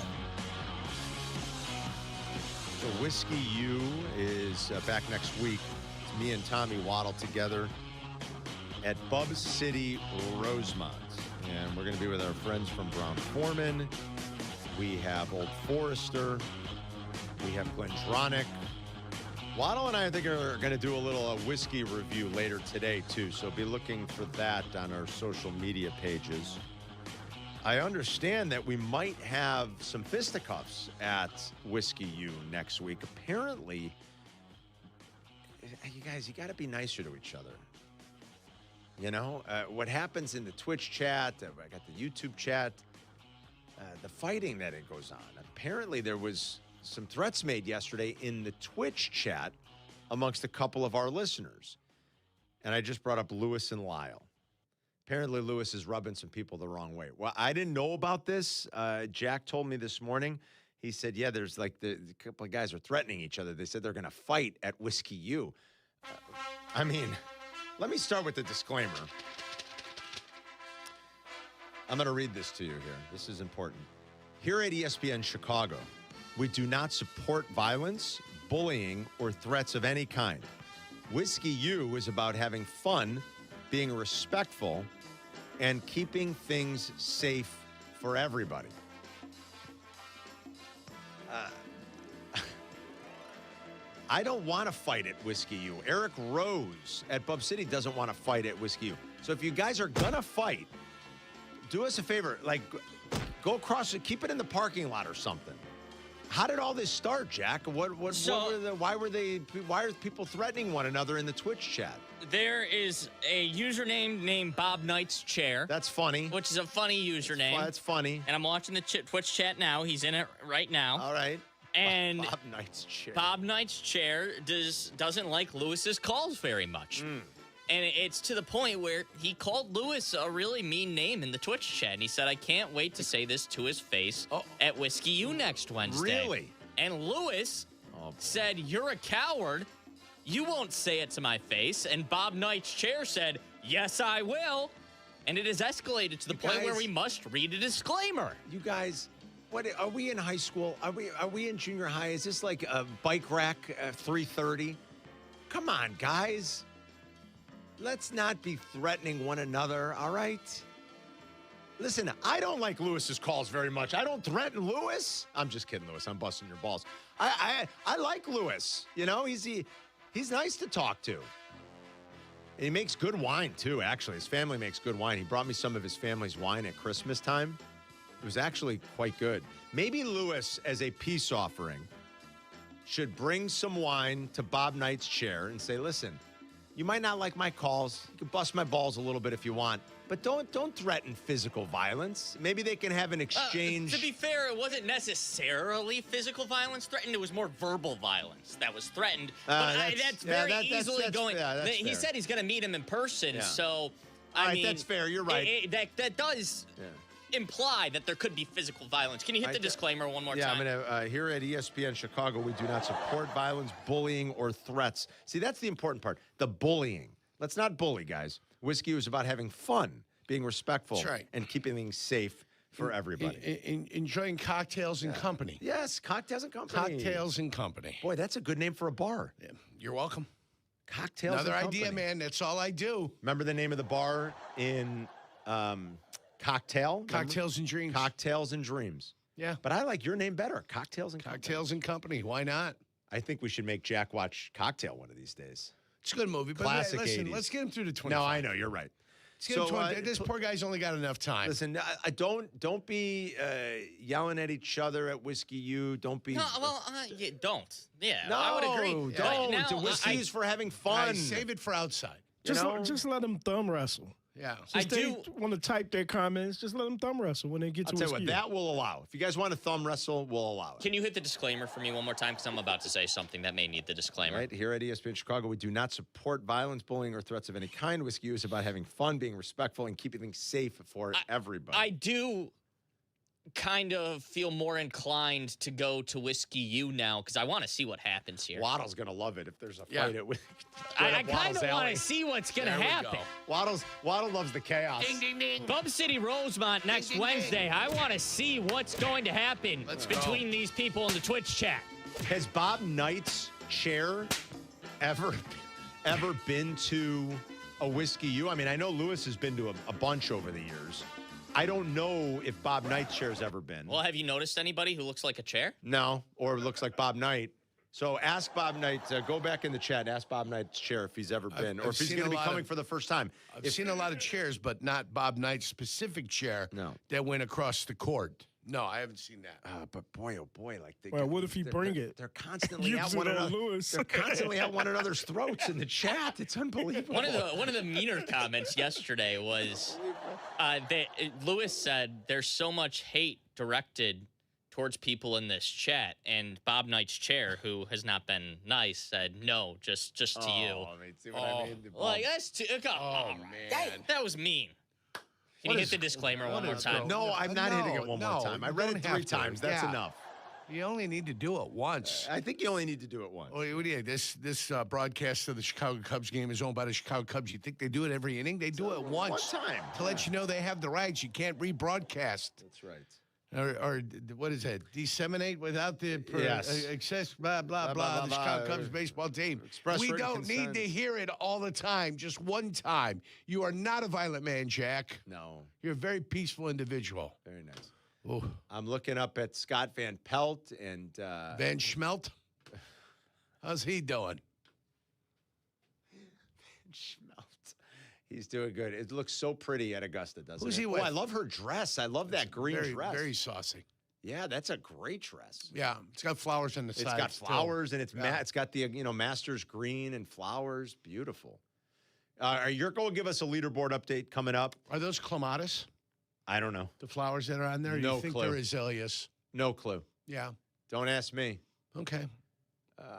Speaker 20: So Whiskey U is back next week. It's me and Tommy Waddle together at Bub City Rosemont. And we're going to be with our friends from Brown Foreman. We have Old Forester. We have Glendronic. Waddle and I think are going to do a little whiskey review later today, too. So be looking for that on our social media pages. I understand that we might have some fisticuffs at Whiskey U next week. Apparently, you guys, you got to be nicer to each other. You know, what happens in the Twitch chat, I got the YouTube chat, the fighting that it goes on. Apparently, there was some threats made yesterday in the Twitch chat amongst a couple of our listeners. And I just brought up Lewis and Lyle. Apparently, Lewis is rubbing some people the wrong way. Well, I didn't know about this. Jack told me this morning. He said, yeah, there's like the couple of guys are threatening each other. They said they're going to fight at Whiskey U. I mean, let me start with the disclaimer. I'm going to read this to you here. This is important. Here at ESPN Chicago, we do not support violence, bullying, or threats of any kind. Whiskey U is about having fun, being respectful, and keeping things safe for everybody. I don't want to fight at Whiskey U. Eric Rose at Bub City doesn't want to fight at Whiskey U. So if you guys are going to fight, do us a favor. Like, go across it, keep it in the parking lot or something. How did all this start, Jack? Why are people threatening one another in the Twitch chat?
Speaker 11: There is a username named Bob Knight's Chair.
Speaker 20: That's funny.
Speaker 11: Which is a funny username.
Speaker 20: That's funny.
Speaker 11: And I'm watching the Twitch chat now. He's in it right now.
Speaker 20: All right.
Speaker 11: And
Speaker 20: Bob Knight's Chair.
Speaker 11: Bob Knight's Chair doesn't like Lewis's calls very much. And it's to the point where he called Lewis a really mean name in the Twitch chat. And he said, I can't wait to say this to his face at Whiskey U next Wednesday.
Speaker 10: Really?
Speaker 11: And Lewis said, you're a coward. You won't say it to my face. And Bob Knight's chair said, yes, I will. And it has escalated to the point where we must read a disclaimer.
Speaker 20: You guys, what are we in high school? Are we in junior high? Is this like a bike rack 330? Come on, guys. Let's not be threatening one another, all right? Listen, I don't like Lewis's calls very much. I don't threaten Lewis. I'm just kidding, Lewis. I'm busting your balls. I like Lewis. You know, he's nice to talk to. And he makes good wine, too, actually. His family makes good wine. He brought me some of his family's wine at Christmas time. It was actually quite good. Maybe Lewis, as a peace offering, should bring some wine to Bob Knight's chair and say, listen, you might not like my calls. You can bust my balls a little bit if you want, but don't threaten physical violence. Maybe they can have an exchange.
Speaker 11: To be fair, it wasn't necessarily physical violence threatened. It was more verbal violence that was threatened. But that's very easily going. He said he's going to meet him in person. Yeah. So, I mean,
Speaker 20: that's fair. You're right.
Speaker 11: That does imply that there could be physical violence. Can you hit the disclaimer one more time?
Speaker 20: Yeah, I'm going to, here at ESPN Chicago, we do not support violence, bullying, or threats. See, that's the important part. The bullying. Let's not bully, guys. Whiskey was about having fun, being respectful, and keeping things safe for everybody.
Speaker 10: Enjoying cocktails and company.
Speaker 20: Yes, cocktails and company.
Speaker 10: Cocktails and company.
Speaker 20: Boy, that's a good name for a bar.
Speaker 10: Yeah, you're welcome.
Speaker 20: Cocktails
Speaker 10: Another
Speaker 20: and company.
Speaker 10: idea, man. That's all I do.
Speaker 20: Remember the name of the bar in Cocktail?
Speaker 10: Cocktails and Dreams.
Speaker 20: Cocktails and Dreams.
Speaker 10: Yeah.
Speaker 20: But I like your name better. Cocktails and Company.
Speaker 10: Cocktails and Company. Why not?
Speaker 20: I think we should make Jack watch Cocktail one of these days.
Speaker 10: It's a good movie. But
Speaker 20: Classic
Speaker 10: listen,
Speaker 20: 80s.
Speaker 10: let's get him through to 25.
Speaker 20: No, I know. You're right.
Speaker 10: This poor guy's only got enough time.
Speaker 20: Listen, don't be yelling at each other at Whiskey U. Don't be.
Speaker 11: No, well, don't. Yeah,
Speaker 20: no,
Speaker 11: I would agree.
Speaker 20: Don't.
Speaker 11: Now,
Speaker 20: Whiskey's for having fun.
Speaker 10: Save it for outside.
Speaker 1: Just let them thumb wrestle.
Speaker 10: Yeah.
Speaker 1: Since they want to type their comments, just let them thumb wrestle when they get to
Speaker 20: I'll tell you
Speaker 1: Whiskey.
Speaker 20: what, that will allow. If you guys want to thumb wrestle, we'll allow it.
Speaker 11: Can you hit the disclaimer for me one more time? Because I'm about to say something that may need the disclaimer.
Speaker 20: Right here at ESPN Chicago, we do not support violence, bullying, or threats of any kind. Whiskey U is about having fun, being respectful, and keeping things safe for everybody.
Speaker 11: I do kind of feel more inclined to go to Whiskey U now because I want to see what happens here.
Speaker 20: Waddle's going to love it if there's a fight at
Speaker 11: I kind of want to see what's going to happen.
Speaker 20: Waddle loves the chaos.
Speaker 11: Ding, ding, ding. Bub City Rosemont next Wednesday. I want to see what's going to happen between these people in the Twitch chat.
Speaker 20: Has Bob Knight's chair ever been to a Whiskey U? I mean, I know Lewis has been to a bunch over the years. I don't know if Bob Knight's chair's ever been.
Speaker 11: Well, have you noticed anybody who looks like a chair?
Speaker 20: No, or looks like Bob Knight. So ask Bob Knight, go back in the chat and ask Bob Knight's chair if he's ever been, or if he's going to be coming for the first time.
Speaker 10: I've seen a lot of chairs, but not Bob Knight's specific chair that went across the court. No, I haven't seen that.
Speaker 20: But boy, oh boy, like
Speaker 1: what if he bring it?
Speaker 20: They're constantly at one another. They're constantly at one another's throats in the chat. It's unbelievable.
Speaker 11: One of the meaner comments yesterday was that Lewis said there's so much hate directed towards people in this chat, and Bob Knight's chair, who has not been nice, said no, just to you.
Speaker 20: See what I mean?
Speaker 11: Like that's too. Man, that was mean. Can you hit the disclaimer one more time?
Speaker 20: No, I'm not hitting it one more time. I read it 3 times. That's enough.
Speaker 10: You only need to do it once.
Speaker 20: I think you only need to do it once.
Speaker 10: What do you think? This broadcast of the Chicago Cubs game is owned by the Chicago Cubs. You think they do it every inning? They do it once.
Speaker 20: One time.
Speaker 10: To let you know they have the rights. You can't rebroadcast.
Speaker 20: That's right.
Speaker 10: Or what is it? Disseminate without the excess blah, blah, blah, the Chicago Cubs baseball team. We don't need to hear it all the time, just one time. You are not a violent man, Jack.
Speaker 20: No.
Speaker 10: You're a very peaceful individual.
Speaker 20: Very nice.
Speaker 10: Ooh.
Speaker 20: I'm looking up at Scott Van Pelt and...
Speaker 10: Van Schmelt? How's he doing?
Speaker 20: Van Schmelt. He's doing good. It looks so pretty at Augusta, doesn't it?
Speaker 10: Who's he with?
Speaker 20: Oh, I love her dress. I love that green dress.
Speaker 10: Very saucy.
Speaker 20: Yeah, that's a great dress.
Speaker 10: Yeah, it's got flowers on the side.
Speaker 20: It's got flowers, and it's got the Masters green and flowers. Beautiful. Yurko will give us a leaderboard update coming up.
Speaker 10: Are those clematis?
Speaker 20: I don't know.
Speaker 10: The flowers that are on there?
Speaker 20: No
Speaker 10: you think
Speaker 20: clue.
Speaker 10: they're azaleas?
Speaker 20: No clue.
Speaker 10: Yeah.
Speaker 20: Don't ask me.
Speaker 10: Okay.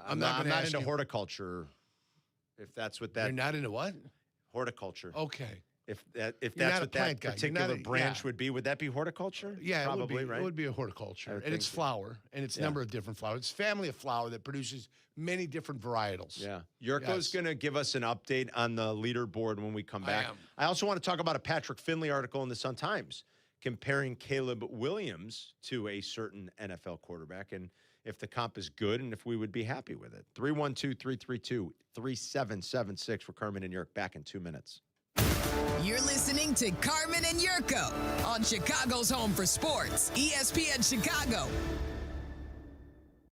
Speaker 20: I'm not into horticulture, if that's what that...
Speaker 10: You're not into what?
Speaker 16: Horticulture.
Speaker 10: Okay.
Speaker 16: If
Speaker 10: You're
Speaker 16: that's
Speaker 10: not a
Speaker 16: what
Speaker 10: plant
Speaker 16: that
Speaker 10: guy. You're
Speaker 16: particular
Speaker 10: not
Speaker 16: branch would be, would that be horticulture?
Speaker 10: Yeah,
Speaker 16: Probably,
Speaker 10: right?
Speaker 16: right?
Speaker 10: It would be a horticulture. And
Speaker 16: think
Speaker 10: it's
Speaker 16: so.
Speaker 10: flower, and it's a number of different flowers. It's a family of flower that produces many different varietals.
Speaker 16: Yeah. Yurko's going to give us an update on the leaderboard when we come back.
Speaker 10: am.
Speaker 16: I also want to talk about a Patrick Finley article in the Sun-Times comparing Caleb Williams to a certain NFL quarterback, and if the comp is good and if we would be happy with it. 312-332-3776 for Carmen and Yurko. Back in 2 minutes.
Speaker 27: You're listening to Carmen and Yurko on Chicago's home for sports, ESPN Chicago.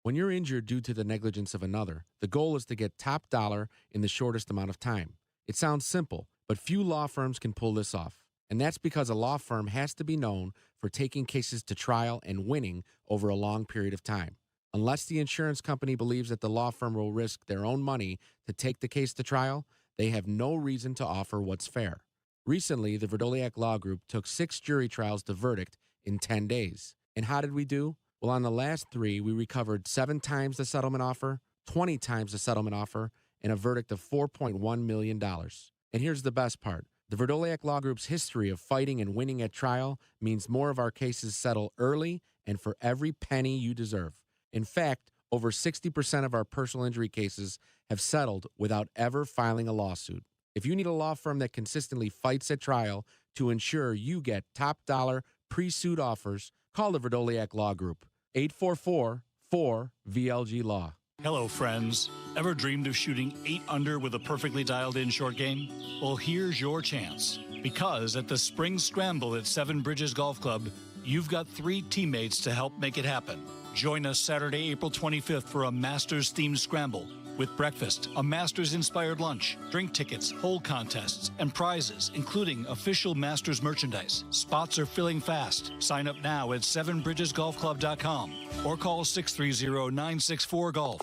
Speaker 18: When you're injured due to the negligence of another, the goal is to get top dollar in the shortest amount of time. It sounds simple, but few law firms can pull this off. And that's because a law firm has to be known for taking cases to trial and winning over a long period of time. Unless the insurance company believes that the law firm will risk their own money to take the case to trial, they have no reason to offer what's fair. Recently, the Verdoliak Law Group took 6 jury trials to verdict in 10 days. And how did we do? Well, on the last 3, we recovered 7 times the settlement offer, 20 times the settlement offer, and a verdict of $4.1 million. And here's the best part. The Verdoliak Law Group's history of fighting and winning at trial means more of our cases settle early and for every penny you deserve. In fact, over 60% of our personal injury cases have settled without ever filing a lawsuit. If you need a law firm that consistently fights at trial to ensure you get top dollar pre-suit offers, call the Verdoliak Law Group, 844-4VLG-LAW.
Speaker 4: Hello, friends. Ever dreamed of shooting 8 under with a perfectly dialed-in short game? Well, here's your chance. Because at the Spring Scramble at Seven Bridges Golf Club, you've got 3 teammates to help make it happen. Join us Saturday, April 25th for a Masters-themed scramble with breakfast, a Masters-inspired lunch, drink tickets, hole contests, and prizes, including official Masters merchandise. Spots are filling fast. Sign up now at sevenbridgesgolfclub.com or call 630-964-GOLF.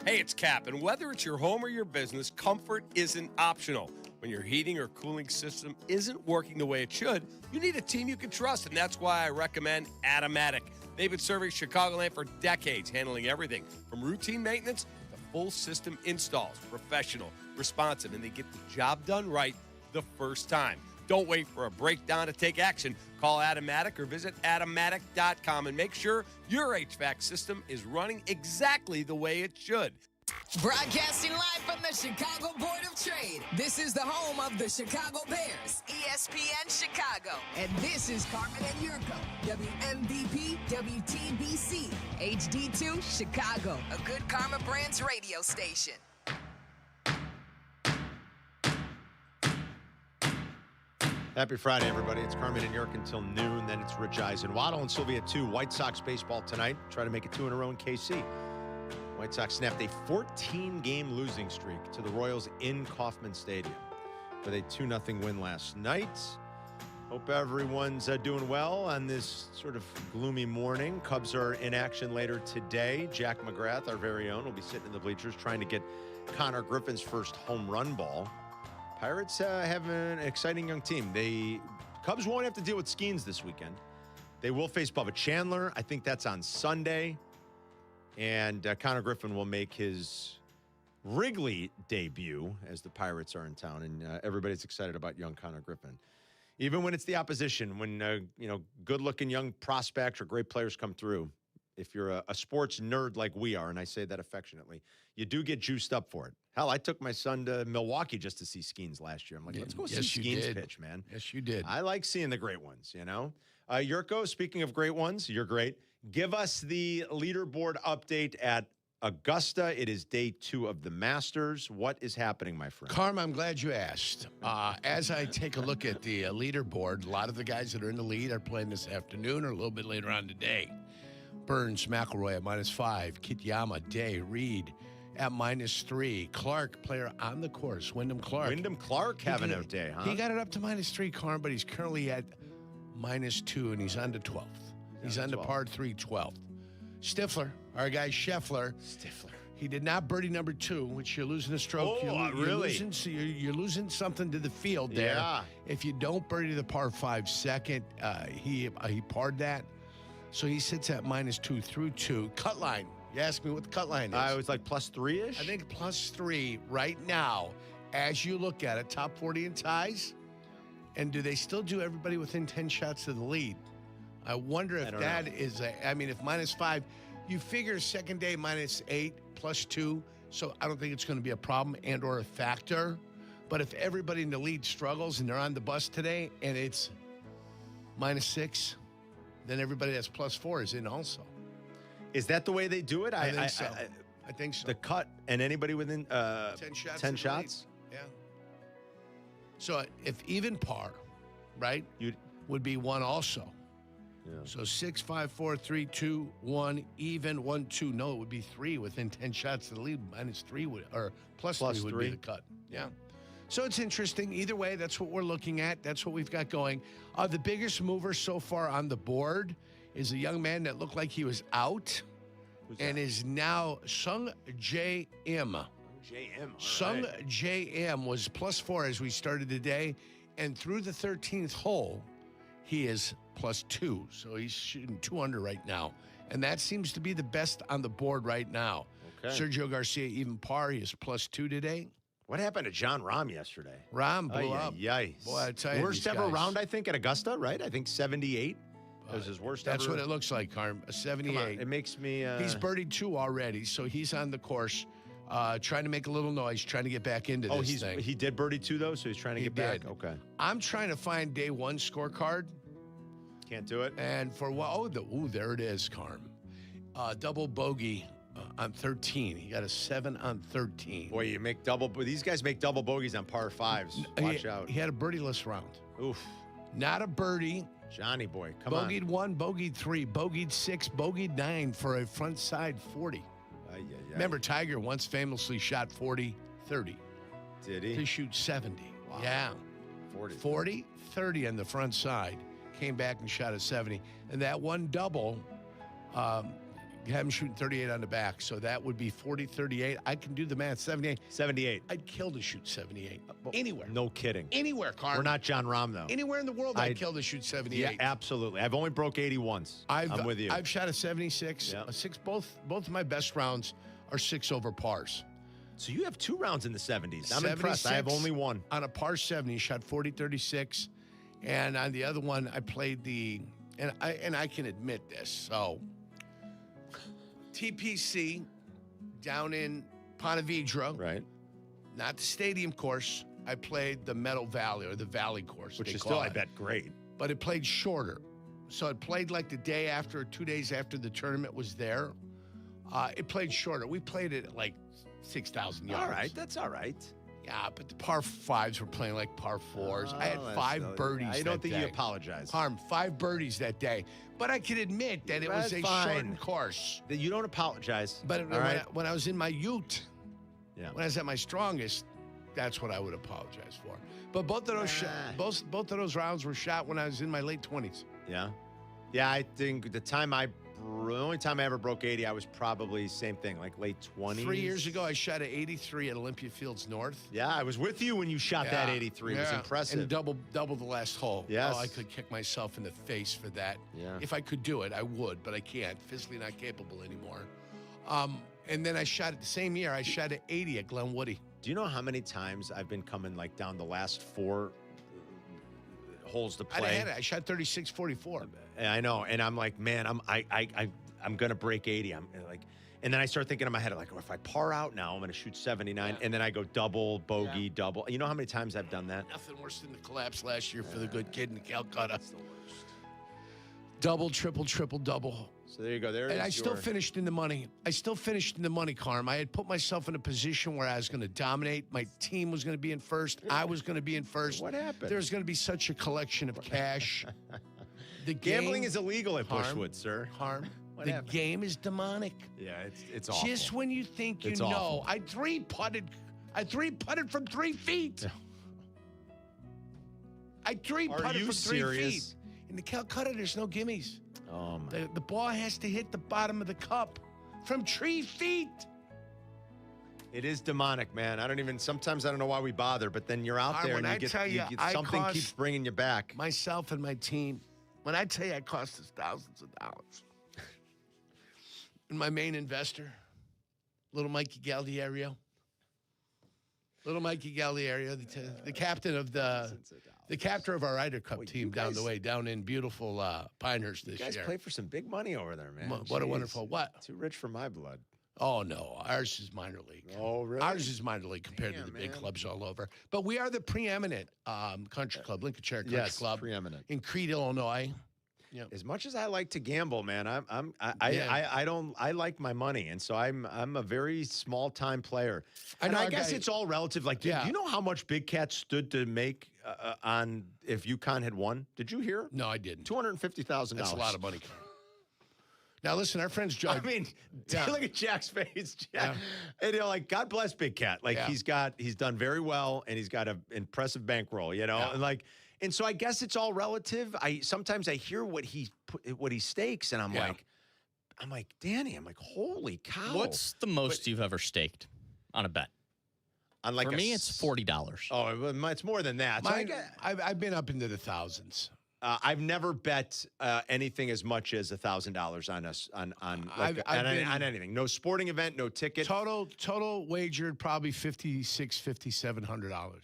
Speaker 13: Hey, it's Kap, and whether it's your home or your business, comfort isn't optional. When your heating or cooling system isn't working the way it should, you need a team you can trust, and that's why I recommend Automatic. They've been serving Chicagoland for decades, handling everything from routine maintenance to full system installs. Professional, responsive, and they get the job done right the first time. Don't wait for a breakdown to take action. Call Automatic or visit automatic.com and make sure your HVAC system is running exactly the way it should.
Speaker 27: Broadcasting live from the Chicago Board of Trade. This is the home of the Chicago Bears, ESPN Chicago. And this is Carmen and Yurko, WMVP, WTBC, HD2, Chicago, a Good Karma Brands radio station.
Speaker 16: Happy Friday, everybody. It's Carmen and Yurko until noon. Then it's Rich Eisen. Waddle and Silvy at 2. White Sox baseball tonight. Try to make it 2 in a row in KC. White Sox snapped a 14-game losing streak to the Royals in Kauffman Stadium with a 2-0 win last night. Hope everyone's doing well on this sort of gloomy morning. Cubs are in action later today. Jack McGrath, our very own, will be sitting in the bleachers trying to get Connor Griffin's first home run ball. Pirates have an exciting young team. Cubs won't have to deal with Skeens this weekend. They will face Bubba Chandler. I think that's on Sunday. And Connor Griffin will make his Wrigley debut as the Pirates are in town. And everybody's excited about young Connor Griffin. Even when it's the opposition, when, good-looking young prospects or great players come through, if you're a sports nerd like we are, and I say that affectionately, you do get juiced up for it. Hell, I took my son to Milwaukee just to see Skeens last year. I'm like, let's go see Skeens pitch, man.
Speaker 10: Yes, you did.
Speaker 16: I like seeing the great ones, Yurko, speaking of great ones, you're great. Give us the leaderboard update at Augusta. It is day 2 of the Masters. What is happening, my friend?
Speaker 10: Carm, I'm glad you asked. As I take a look at the leaderboard, a lot of the guys that are in the lead are playing this afternoon or a little bit later on today. Burns, McElroy at -5. Kitayama, Day, Reed at -3. Clark, player on the course. Wyndham Clark
Speaker 16: having a day, huh?
Speaker 10: He got it up to -3, Carm, but he's currently at -2, and he's on to 12th. He's on to par 3, 12th. Stifler, our guy Scheffler. He did not birdie number 2, which you're losing a stroke.
Speaker 16: Oh,
Speaker 10: really? You're losing something to the field there.
Speaker 16: Yeah.
Speaker 10: If you don't birdie the par 5 second, he parred that. So he sits at -2 through 2. Cut line. You asked me what the cut line is.
Speaker 16: It was like +3-ish?
Speaker 10: I think +3 right now as you look at it, top 40 in ties, and do they still do everybody within 10 shots of the lead? I wonder if that is if -5, you figure second day -8 +2, so I don't think it's going to be a problem and or a factor. But if everybody in the lead struggles and they're on the bus today and it's -6, then everybody that's +4 is in also.
Speaker 16: Is that the way they do it?
Speaker 10: I think so. I think so.
Speaker 16: The cut and anybody within
Speaker 10: 10 shots.
Speaker 16: 10 shots?
Speaker 10: Yeah. So if even par, right, would be 1 also.
Speaker 16: Yeah.
Speaker 10: So 6, 5, 4, 3, 2, 1, even 1, 2. No, it would be 3 within 10 shots of the lead. -3 would, or +3 would be the cut. Yeah. So it's interesting. Either way, that's what we're looking at. That's what we've got going. The biggest mover so far on the board is a young man that looked like he was out and is now Sung J M. Sung J M was +4 as we started today. And through the 13th hole, he is +2. So he's shooting 2 under right now. And that seems to be the best on the board right now.
Speaker 16: Okay.
Speaker 10: Sergio Garcia, even par, he is +2 today.
Speaker 16: What happened to John Rahm yesterday?
Speaker 10: Rahm blew up.
Speaker 16: Yikes.
Speaker 10: Boy, I tell you,
Speaker 16: worst
Speaker 10: these
Speaker 16: ever
Speaker 10: guys.
Speaker 16: round, I think, at Augusta, right? I think 78. That was his worst
Speaker 10: That's
Speaker 16: ever.
Speaker 10: what it looks like, Carm. A 78.
Speaker 16: Come on, it makes me...
Speaker 10: He's birdied 2 already, so he's on the course, trying to make a little noise, trying to get back into this thing.
Speaker 16: He did birdie 2, though, so he's trying to get back? Okay.
Speaker 10: I'm trying to find day 1 scorecard.
Speaker 16: Can't do it?
Speaker 10: And for what? There it is, Carm. Double bogey on 13. He got a 7 on 13.
Speaker 16: Boy, you make double... These guys make double bogeys on par 5s. Watch out.
Speaker 10: He had a birdieless round.
Speaker 16: Oof.
Speaker 10: Not a birdie.
Speaker 16: Johnny boy, come on.
Speaker 10: Bogeyed 1, bogeyed 3, bogeyed 6, bogeyed 9 for a front side 40. Remember, Tiger once famously shot 40, 30.
Speaker 16: Did he?
Speaker 10: To shoot 70.
Speaker 16: Wow.
Speaker 10: Yeah.
Speaker 16: 40,
Speaker 10: 30 on the front side. Came back and shot a 70. And that one double, had him shooting 38 on the back. So that would be 40, 38. I can do the math. 78. I'd kill to shoot 78. Anywhere.
Speaker 16: No kidding.
Speaker 10: Anywhere, Carl.
Speaker 16: We're not John Rahm, though.
Speaker 10: Anywhere in the world, I'd kill to shoot 78.
Speaker 16: Yeah, absolutely. I've only broke 80 once. I'm with you.
Speaker 10: I've shot a 76.
Speaker 16: Yeah.
Speaker 10: A 6. Both of my best rounds are 6 over pars.
Speaker 16: So you have 2 rounds in the 70s. I'm impressed. I have only 1.
Speaker 10: On a par 70, shot 40, 36. And on the other one, I played and I can admit this. So TPC down in Ponte Vedra.
Speaker 16: Right.
Speaker 10: Not the stadium course. I played the Meadow Valley or the Valley course.
Speaker 16: Which is still, I bet, great.
Speaker 10: But it played shorter. So it played like the day after, 2 days after the tournament was there. It played shorter. We played it at like 6,000 yards.
Speaker 16: All right. That's all right.
Speaker 10: Yeah, but the par 5s were playing like par 4s. I had 5 birdies
Speaker 16: I don't think you apologize.
Speaker 10: Harm, 5 birdies that day. But I can admit that it was a shortened course.
Speaker 16: That you don't apologize.
Speaker 10: But when I was in my youth, when I was at my strongest, that's what I would apologize for. But both of those both of those rounds were shot when I was in my late 20s.
Speaker 16: Yeah. Yeah, I think the only time I ever broke 80, I was probably same thing, like late 20s.
Speaker 10: 3 years ago, I shot an 83 at Olympia Fields North.
Speaker 16: Yeah, I was with you when you shot that 83. It was impressive.
Speaker 10: And double the last hole.
Speaker 16: Yes.
Speaker 10: Oh, I could kick myself in the face for that.
Speaker 16: Yeah.
Speaker 10: If I could do it, I would, but I can't. Physically not capable anymore. And then I shot it the same year. I shot an 80 at Glen Woody.
Speaker 16: Do you know how many times I've been coming like down the last 4 holes to play?
Speaker 10: I shot 36, 44.
Speaker 16: I know, and I'm like, man, I'm gonna break 80. I'm like, and then I start thinking in my head, like, oh, if I par out now, I'm gonna shoot 79, and then I go double, bogey, double. You know how many times I've done that?
Speaker 10: Nothing worse than the collapse last year for the good kid in Calcutta. That's the worst. Double, triple, double.
Speaker 16: So there you go.
Speaker 10: And I still finished in the money. Carm. I had put myself in a position where I was going to dominate. My team was going to be in first. I was going to be in first.
Speaker 16: What happened?
Speaker 10: There's going to be such a collection of cash. The
Speaker 16: Gambling is illegal at Bushwood, sir.
Speaker 10: Harm. The game is demonic.
Speaker 16: Yeah, it's awful.
Speaker 10: Just when you think you
Speaker 16: It's
Speaker 10: know.
Speaker 16: awful.
Speaker 10: I three putted from 3 feet. I three putted from 3 feet. In the Calcutta, there's no gimmies.
Speaker 16: Oh my.
Speaker 10: The ball has to hit the bottom of the cup from 3 feet.
Speaker 16: It is demonic, man. Sometimes I don't know why we bother, but then you're out there and you get something keeps bringing you back.
Speaker 10: Myself and my team, when I tell you it cost us thousands of dollars. And my main investor, little Mikey Galdiero, Little Mikey Gallieri, the captain of the captain of our Ryder Cup team down the way, down in beautiful Pinehurst this year.
Speaker 16: You guys play for some big money over there, man.
Speaker 10: What a wonderful what?
Speaker 16: Too rich for my blood.
Speaker 10: Oh, no. Ours is minor league.
Speaker 16: Oh, really?
Speaker 10: Ours is minor league compared to the big clubs all over. But we are the preeminent country club, Lincolnshire Country Club.
Speaker 16: Preeminent.
Speaker 10: In Crete, Illinois.
Speaker 16: Yeah. As much as I like to gamble, man, I like my money, and so I'm a very small time player. And I guess it's all relative. Like, do you know how much Big Cat stood to make on if UConn had won? Did you hear?
Speaker 10: No, I didn't.
Speaker 16: $250,000.
Speaker 10: That's a lot of money. Now, listen, our friends Joe.
Speaker 16: I mean, look at Jack's face, Jack. And like, God bless Big Cat. Like, he's done very well, and he's got an impressive bankroll. And like. And so I guess it's all relative. Sometimes I hear what he stakes, and I'm like, Danny, holy cow.
Speaker 11: What's the most you've ever staked on a bet?
Speaker 16: On like
Speaker 11: For me, it's $40.
Speaker 16: Oh, it's more than that.
Speaker 10: I've been up into the thousands.
Speaker 16: I've never bet anything as much as $1,000 on anything. No sporting event, no ticket.
Speaker 10: Total wagered probably $5,700. Wow.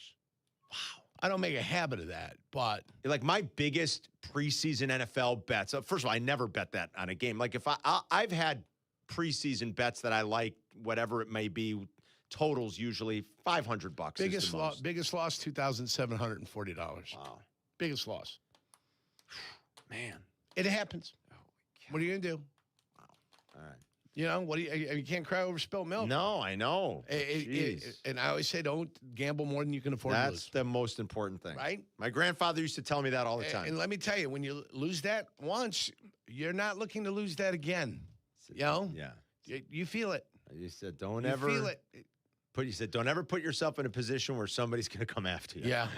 Speaker 10: I don't make a habit of that, but
Speaker 16: like my biggest preseason NFL bets. First of all, I never bet that on a game. Like if I've had preseason bets that I like, whatever it may be, totals usually $500.
Speaker 10: Biggest loss, $2,740. Wow. Biggest loss.
Speaker 16: Man,
Speaker 10: it happens. What are you gonna do?
Speaker 16: Wow. All right.
Speaker 10: You can't cry over spilled milk.
Speaker 16: No, I know.
Speaker 10: And I always say, don't gamble more than you can afford to lose.
Speaker 16: That's the most important thing.
Speaker 10: Right?
Speaker 16: My grandfather used to tell me that all the time.
Speaker 10: And let me tell you, when you lose that once, you're not looking to lose that again.
Speaker 16: Yeah.
Speaker 10: You feel it.
Speaker 16: You said, don't ever put yourself in a position where somebody's going to come after you.
Speaker 10: Yeah.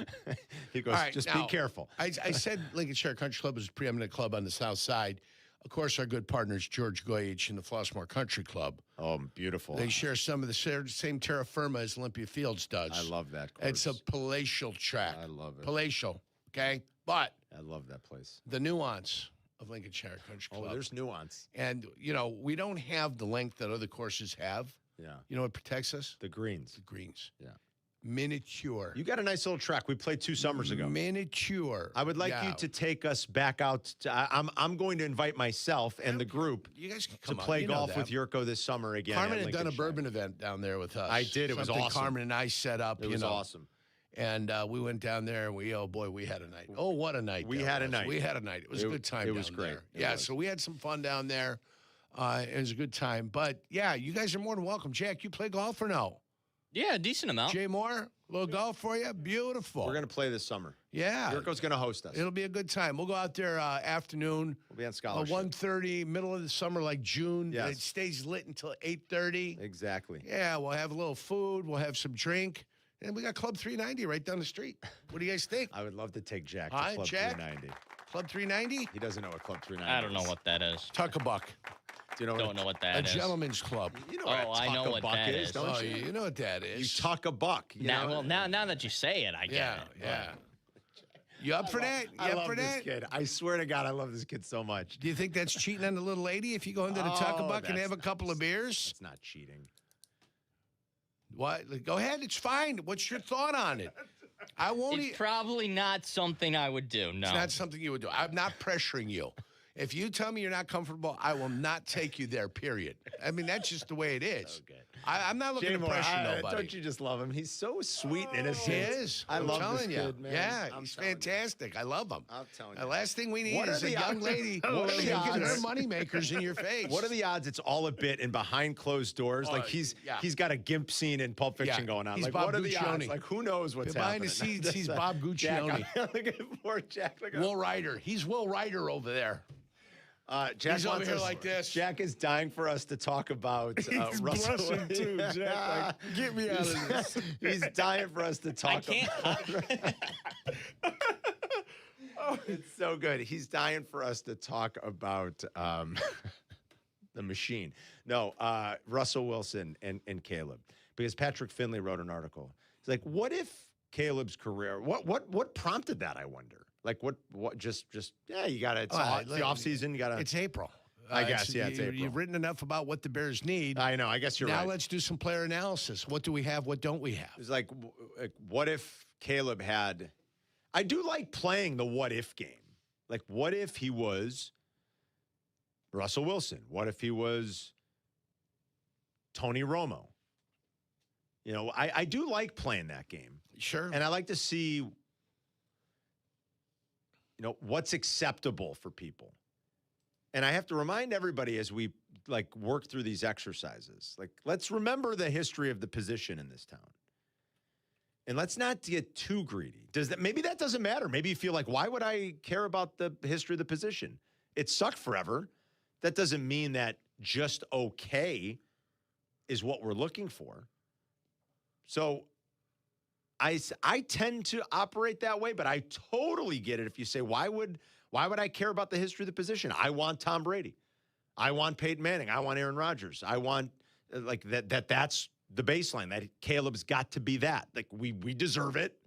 Speaker 16: He goes, just be careful.
Speaker 10: I said Lincolnshire Country Club is a preeminent club on the south side. Of course, our good partners, George Goyich and the Flossmoor Country Club.
Speaker 16: Oh, beautiful.
Speaker 10: They share some of the same terra firma as Olympia Fields does.
Speaker 16: I love that course.
Speaker 10: It's a palatial track.
Speaker 16: I love it.
Speaker 10: Palatial, okay? But
Speaker 16: I love that place.
Speaker 10: The nuance of Lincolnshire Country Club.
Speaker 16: Oh, there's nuance.
Speaker 10: And, we don't have the length that other courses have.
Speaker 16: Yeah.
Speaker 10: You know what protects us?
Speaker 16: The greens.
Speaker 10: The greens.
Speaker 16: Yeah.
Speaker 10: Miniature.
Speaker 16: You got a nice little track. We played 2 summers ago.
Speaker 10: Miniature.
Speaker 16: I would like you to take us back out. I'm going to invite myself and the group
Speaker 10: you guys can come
Speaker 16: to play golf with
Speaker 10: that.
Speaker 16: Yurko this summer again.
Speaker 10: Carmen had done a bourbon event down there with us.
Speaker 16: I did. It was awesome.
Speaker 10: Carmen and I set up.
Speaker 16: It was awesome.
Speaker 10: And we went down there, and we had a night. Oh, what a night.
Speaker 16: We had a night.
Speaker 10: We had a night. It was a good time.
Speaker 16: It was great.
Speaker 10: So we had some fun down there. It was a good time. But, yeah, you guys are more than welcome. Jack, you play golf or no?
Speaker 11: Yeah, a decent amount.
Speaker 10: Jay Moore, a little golf for you? Beautiful.
Speaker 16: We're going to play this summer.
Speaker 10: Yeah.
Speaker 16: Yurko's going to host us.
Speaker 10: It'll be a good time. We'll go out there afternoon.
Speaker 16: We'll be on scholarship.
Speaker 10: 1:30, middle of the summer, like June.
Speaker 16: Yes.
Speaker 10: It stays lit until 8:30.
Speaker 16: Exactly.
Speaker 10: Yeah, we'll have a little food. We'll have some drink. And we got Club 390 right down the street. What do you guys think?
Speaker 16: I would love to take Jack to
Speaker 10: Hi,
Speaker 16: Club
Speaker 10: Jack?
Speaker 16: 390.
Speaker 10: Club 390?
Speaker 16: He doesn't know what Club 390
Speaker 11: I don't know what that is.
Speaker 10: Tuck a buck.
Speaker 16: Do you know
Speaker 11: Don't know what that is.
Speaker 10: A gentleman's club.
Speaker 16: You know what
Speaker 11: I know
Speaker 16: a
Speaker 11: what
Speaker 16: buck
Speaker 11: that
Speaker 16: is,
Speaker 11: is.
Speaker 16: don't you?
Speaker 10: You know what that is.
Speaker 16: You tuck a buck.
Speaker 11: Now that you say it, I get it.
Speaker 10: Yeah. You up for that?
Speaker 16: I love this kid. I swear to God, I love this kid so much.
Speaker 10: Do you think that's cheating on the little lady if you go into the Tuck a buck and have a couple of beers?
Speaker 16: It's not cheating.
Speaker 10: What? Go ahead. It's fine. What's your thought on it? I won't.
Speaker 11: It's probably not something I would do. No,
Speaker 10: It's not something you would do. I'm not pressuring you. If you tell me you're not comfortable, I will not take you there, period. I mean, that's just the way it is.
Speaker 16: Okay.
Speaker 10: I'm not looking to pressure nobody.
Speaker 16: Don't you just love him? He's so sweet and innocent.
Speaker 10: He is.
Speaker 16: I love this
Speaker 10: telling
Speaker 16: kid,
Speaker 10: you.
Speaker 16: man.
Speaker 10: Yeah, he's fantastic. I love him.
Speaker 16: I'm telling you.
Speaker 10: The last thing we need
Speaker 16: What
Speaker 10: is
Speaker 16: are
Speaker 10: a
Speaker 16: the
Speaker 10: young
Speaker 16: odds?
Speaker 10: lady
Speaker 16: What are the
Speaker 10: getting
Speaker 16: odds?
Speaker 10: her money makers in your face.
Speaker 16: What are the odds it's all a bit and behind closed doors? Like he's got a gimp scene in Pulp Fiction going on.
Speaker 10: He's
Speaker 16: Like
Speaker 10: Bob
Speaker 16: what are the
Speaker 10: Guccione.
Speaker 16: odds? Like who knows what's
Speaker 10: Behind
Speaker 16: happening?
Speaker 10: the scenes, he's Bob Guccione.
Speaker 16: Jack, look at poor Jack. Look at
Speaker 10: Will Ryder. He's Will Ryder over there.
Speaker 16: Jack
Speaker 10: He's over
Speaker 16: wants
Speaker 10: here
Speaker 16: us-
Speaker 10: like this.
Speaker 16: Jack is dying for us to talk about
Speaker 1: He's
Speaker 16: Russell.
Speaker 1: blushing too, Jack. Like, get me out of this.
Speaker 16: He's dying for us to talk about. It's so good. He's dying for us to talk about the machine. No, Russell Wilson and Caleb, because Patrick Finley wrote an article. He's like, what if Caleb's career? What prompted that? I wonder. Like what? Just you got to. It's the off season. You got to.
Speaker 10: It's April.
Speaker 16: I guess, yeah, it's April.
Speaker 10: You've written enough about what the Bears need.
Speaker 16: I know. I guess you're right.
Speaker 10: Now let's do some player analysis. What do we have? What don't we have?
Speaker 16: It's like, what if Caleb had... I do like playing the what-if game. Like, what if he was Russell Wilson? What if he was Tony Romo? You know, I do like playing that game.
Speaker 10: Sure.
Speaker 16: And I like to see, you know, what's acceptable for people. And I have to remind everybody as we, like, work through these exercises, like, let's remember the history of the position in this town. And let's not get too greedy. Maybe that doesn't matter. Maybe you feel like, why would I care about the history of the position? It sucked forever. That doesn't mean that just okay is what we're looking for. So I tend to operate that way, but I totally get it if you say, why would I care about the history of the position? I want Tom Brady. I want Peyton Manning. I want Aaron Rodgers. I want like that's the baseline, that Caleb's got to be that. Like, we deserve it.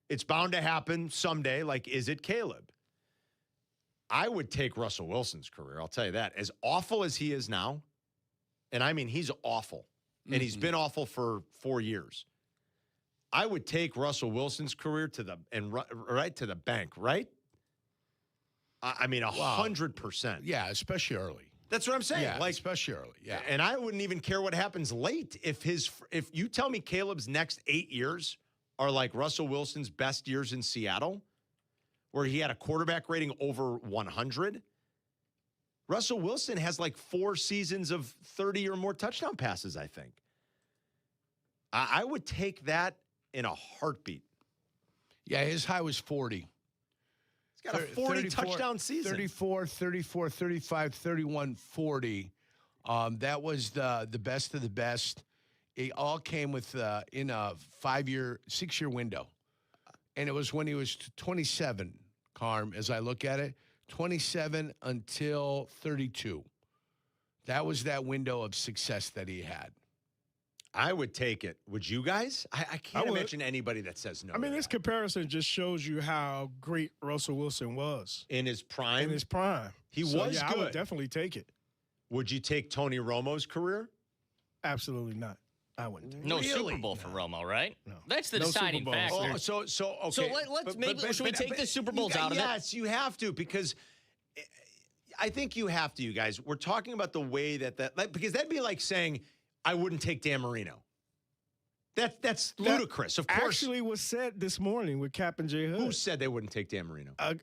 Speaker 16: It's bound to happen someday. Like, is it Caleb? I would take Russell Wilson's career, I'll tell you that. As awful as he is now, and I mean, he's awful, and he's been awful for 4 years. I would take Russell Wilson's career right to the bank, right? I mean, 100%.
Speaker 10: Yeah, especially early.
Speaker 16: That's what I'm saying.
Speaker 10: Yeah,
Speaker 16: like,
Speaker 10: especially early. Yeah.
Speaker 16: And I wouldn't even care what happens late. If you tell me Caleb's next 8 years are like Russell Wilson's best years in Seattle, where he had a quarterback rating over 100, Russell Wilson has like 4 seasons of 30 or more touchdown passes, I think. I would take that in a heartbeat.
Speaker 10: Yeah, his high was 40.
Speaker 16: He's got a 40 touchdown season.
Speaker 10: 34, 35, 31, 40. That was the best of the best. It all came with in a 6-year window. And it was when he was 27, Carm, as I look at it, 27 until 32. That was that window of success that he had.
Speaker 16: I would take it. Would you guys? I can't imagine anybody that says no.
Speaker 1: I mean, this comparison just shows you how great Russell Wilson was.
Speaker 16: In his prime?
Speaker 1: In his prime.
Speaker 16: He was good.
Speaker 1: I would definitely take it.
Speaker 16: Would you take Tony Romo's career?
Speaker 1: Absolutely not. I wouldn't take it.
Speaker 11: No Super Bowl for Romo, right?
Speaker 1: No.
Speaker 11: That's the deciding factor.
Speaker 16: Oh, so okay.
Speaker 11: So should we take the Super Bowls out of it?
Speaker 16: Yes, you have to, because I think you have to, you guys. We're talking about the way because that'd be like saying, I wouldn't take Dan Marino. That's ludicrous. Of course,
Speaker 1: actually was said this morning with Kap and J Hood.
Speaker 16: Who said they wouldn't take Dan Marino?
Speaker 1: I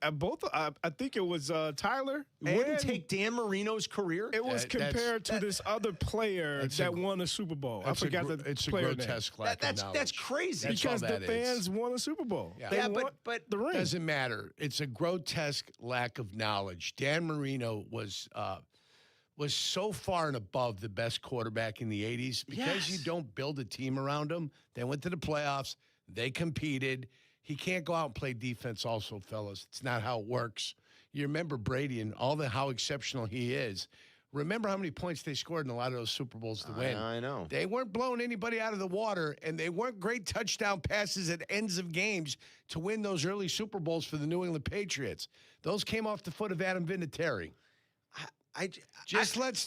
Speaker 1: think it was Tyler.
Speaker 16: Wouldn't take Dan Marino's career?
Speaker 1: It was compared to this other player that won a Super Bowl. I forgot
Speaker 10: it's
Speaker 1: player
Speaker 10: a grotesque lack of knowledge.
Speaker 16: That's crazy.
Speaker 1: Because the fans won a Super Bowl.
Speaker 10: Yeah,
Speaker 1: but the ring
Speaker 10: doesn't matter. It's a grotesque lack of knowledge. Dan Marino was so far and above the best quarterback in the 80s because you don't build a team around him. They went to the playoffs. They competed. He can't go out and play defense also, fellas. It's not how it works. You remember Brady and how exceptional he is. Remember how many points they scored in a lot of those Super Bowls to win.
Speaker 16: I know.
Speaker 10: They weren't blowing anybody out of the water, and they weren't great touchdown passes at ends of games to win those early Super Bowls for the New England Patriots. Those came off the foot of Adam Vinatieri.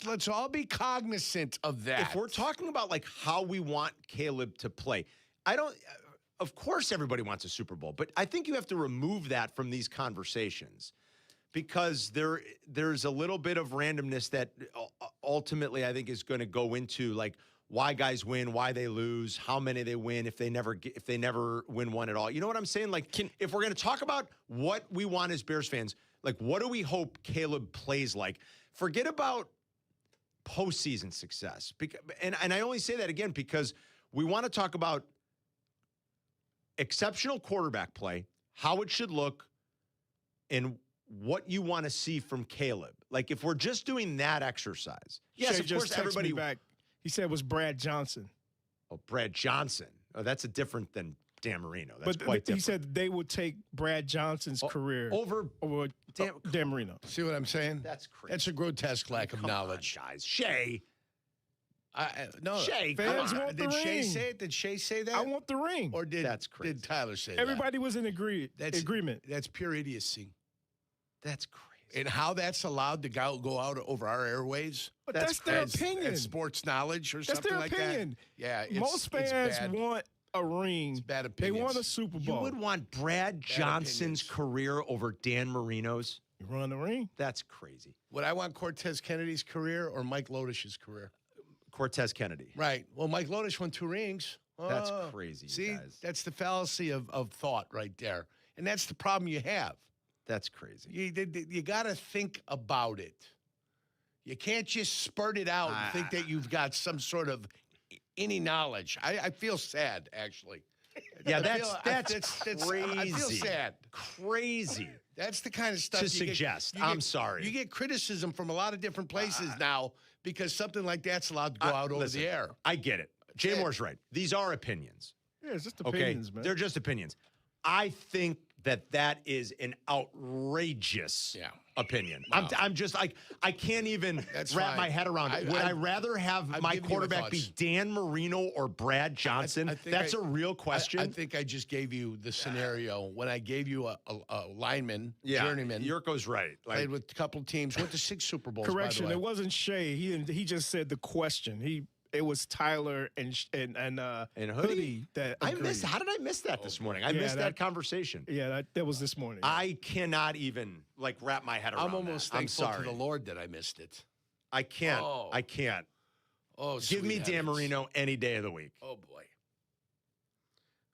Speaker 10: Let's all be cognizant of that.
Speaker 16: If we're talking about like how we want Caleb to play, of course everybody wants a Super Bowl, but I think you have to remove that from these conversations because there's a little bit of randomness that ultimately I think is going to go into like why guys win, why they lose, how many they win, if they never win one at all. You know what I'm saying? Like if we're going to talk about what we want as Bears fans, like what do we hope Caleb plays like? Forget about postseason success. And I only say that again because we want to talk about exceptional quarterback play, how it should look, and what you want to see from Caleb. Like if we're just doing that exercise. Yes, of course, everybody.
Speaker 1: Back. He said it was Brad Johnson.
Speaker 16: Oh, Brad Johnson. Oh, that's different than Dan Marino. That's quite different.
Speaker 1: He said they would take Brad Johnson's career over Dan Marino.
Speaker 10: See what I'm saying?
Speaker 16: That's crazy.
Speaker 10: That's a grotesque lack of knowledge.
Speaker 16: Guys. Shay.
Speaker 10: No.
Speaker 16: Shay,
Speaker 1: fans want the
Speaker 10: did
Speaker 1: ring.
Speaker 10: Shay say it? Did Shay say that?
Speaker 1: I want the ring.
Speaker 10: Or did Tyler say that?
Speaker 1: Everybody was in agreement.
Speaker 10: That's pure idiocy.
Speaker 16: That's crazy.
Speaker 10: And how that's allowed to go out over our airwaves.
Speaker 1: But that's their opinion.
Speaker 10: And sports knowledge or
Speaker 1: That's
Speaker 10: something
Speaker 1: their
Speaker 10: like
Speaker 1: opinion.
Speaker 10: that. Yeah,
Speaker 1: most fans want a ring.
Speaker 10: It's bad
Speaker 1: They
Speaker 10: opinions.
Speaker 1: want a Super Bowl.
Speaker 16: You would want Brad Johnson's career over Dan Marino's?
Speaker 1: You run the ring?
Speaker 16: That's crazy.
Speaker 10: Would I want Cortez Kennedy's career or Mike Lodish's career?
Speaker 16: Cortez Kennedy.
Speaker 10: Right. Well, Mike Lodish won 2 rings.
Speaker 16: That's crazy, you
Speaker 10: See,
Speaker 16: guys.
Speaker 10: that's the fallacy of thought right there. And that's the problem you have.
Speaker 16: That's crazy.
Speaker 10: You got to think about it. You can't just spurt it out and think that you've got some sort of any knowledge. I feel sad, actually.
Speaker 16: Yeah,
Speaker 10: that's
Speaker 16: crazy.
Speaker 10: I feel sad.
Speaker 16: Crazy.
Speaker 10: That's the kind of stuff
Speaker 16: To suggest. I'm sorry.
Speaker 10: You get criticism from a lot of different places now because something like that's allowed to go out over the air.
Speaker 16: I get it. Jay Moore's right. These are opinions.
Speaker 1: Yeah, it's just opinions, man.
Speaker 16: They're just opinions. I think that is an outrageous opinion.
Speaker 10: Wow.
Speaker 16: I'm just like, I can't even wrap my head around it. Would I rather have my quarterback be Dan Marino or Brad Johnson? That's a real question.
Speaker 10: I think I just gave you the scenario when I gave you a lineman, journeyman.
Speaker 16: Yurko's right.
Speaker 10: Played with a couple teams, went to 6 Super Bowls.
Speaker 1: Correction,
Speaker 10: by the
Speaker 1: it
Speaker 10: way.
Speaker 1: wasn't Shay. He just said the question. It was Tyler and Hoodie that
Speaker 16: I
Speaker 1: agreed.
Speaker 16: missed. How did I miss that this morning? I missed that conversation.
Speaker 1: Yeah, that was this morning.
Speaker 16: I cannot even wrap my head around.
Speaker 10: I'm almost
Speaker 16: that.
Speaker 10: thankful
Speaker 16: I'm sorry.
Speaker 10: to the Lord that I missed it.
Speaker 16: I can't.
Speaker 10: Oh.
Speaker 16: I can't.
Speaker 10: Oh,
Speaker 16: give me
Speaker 10: sweet
Speaker 16: Dan
Speaker 10: heavens.
Speaker 16: Marino any day of the week.
Speaker 10: Oh boy.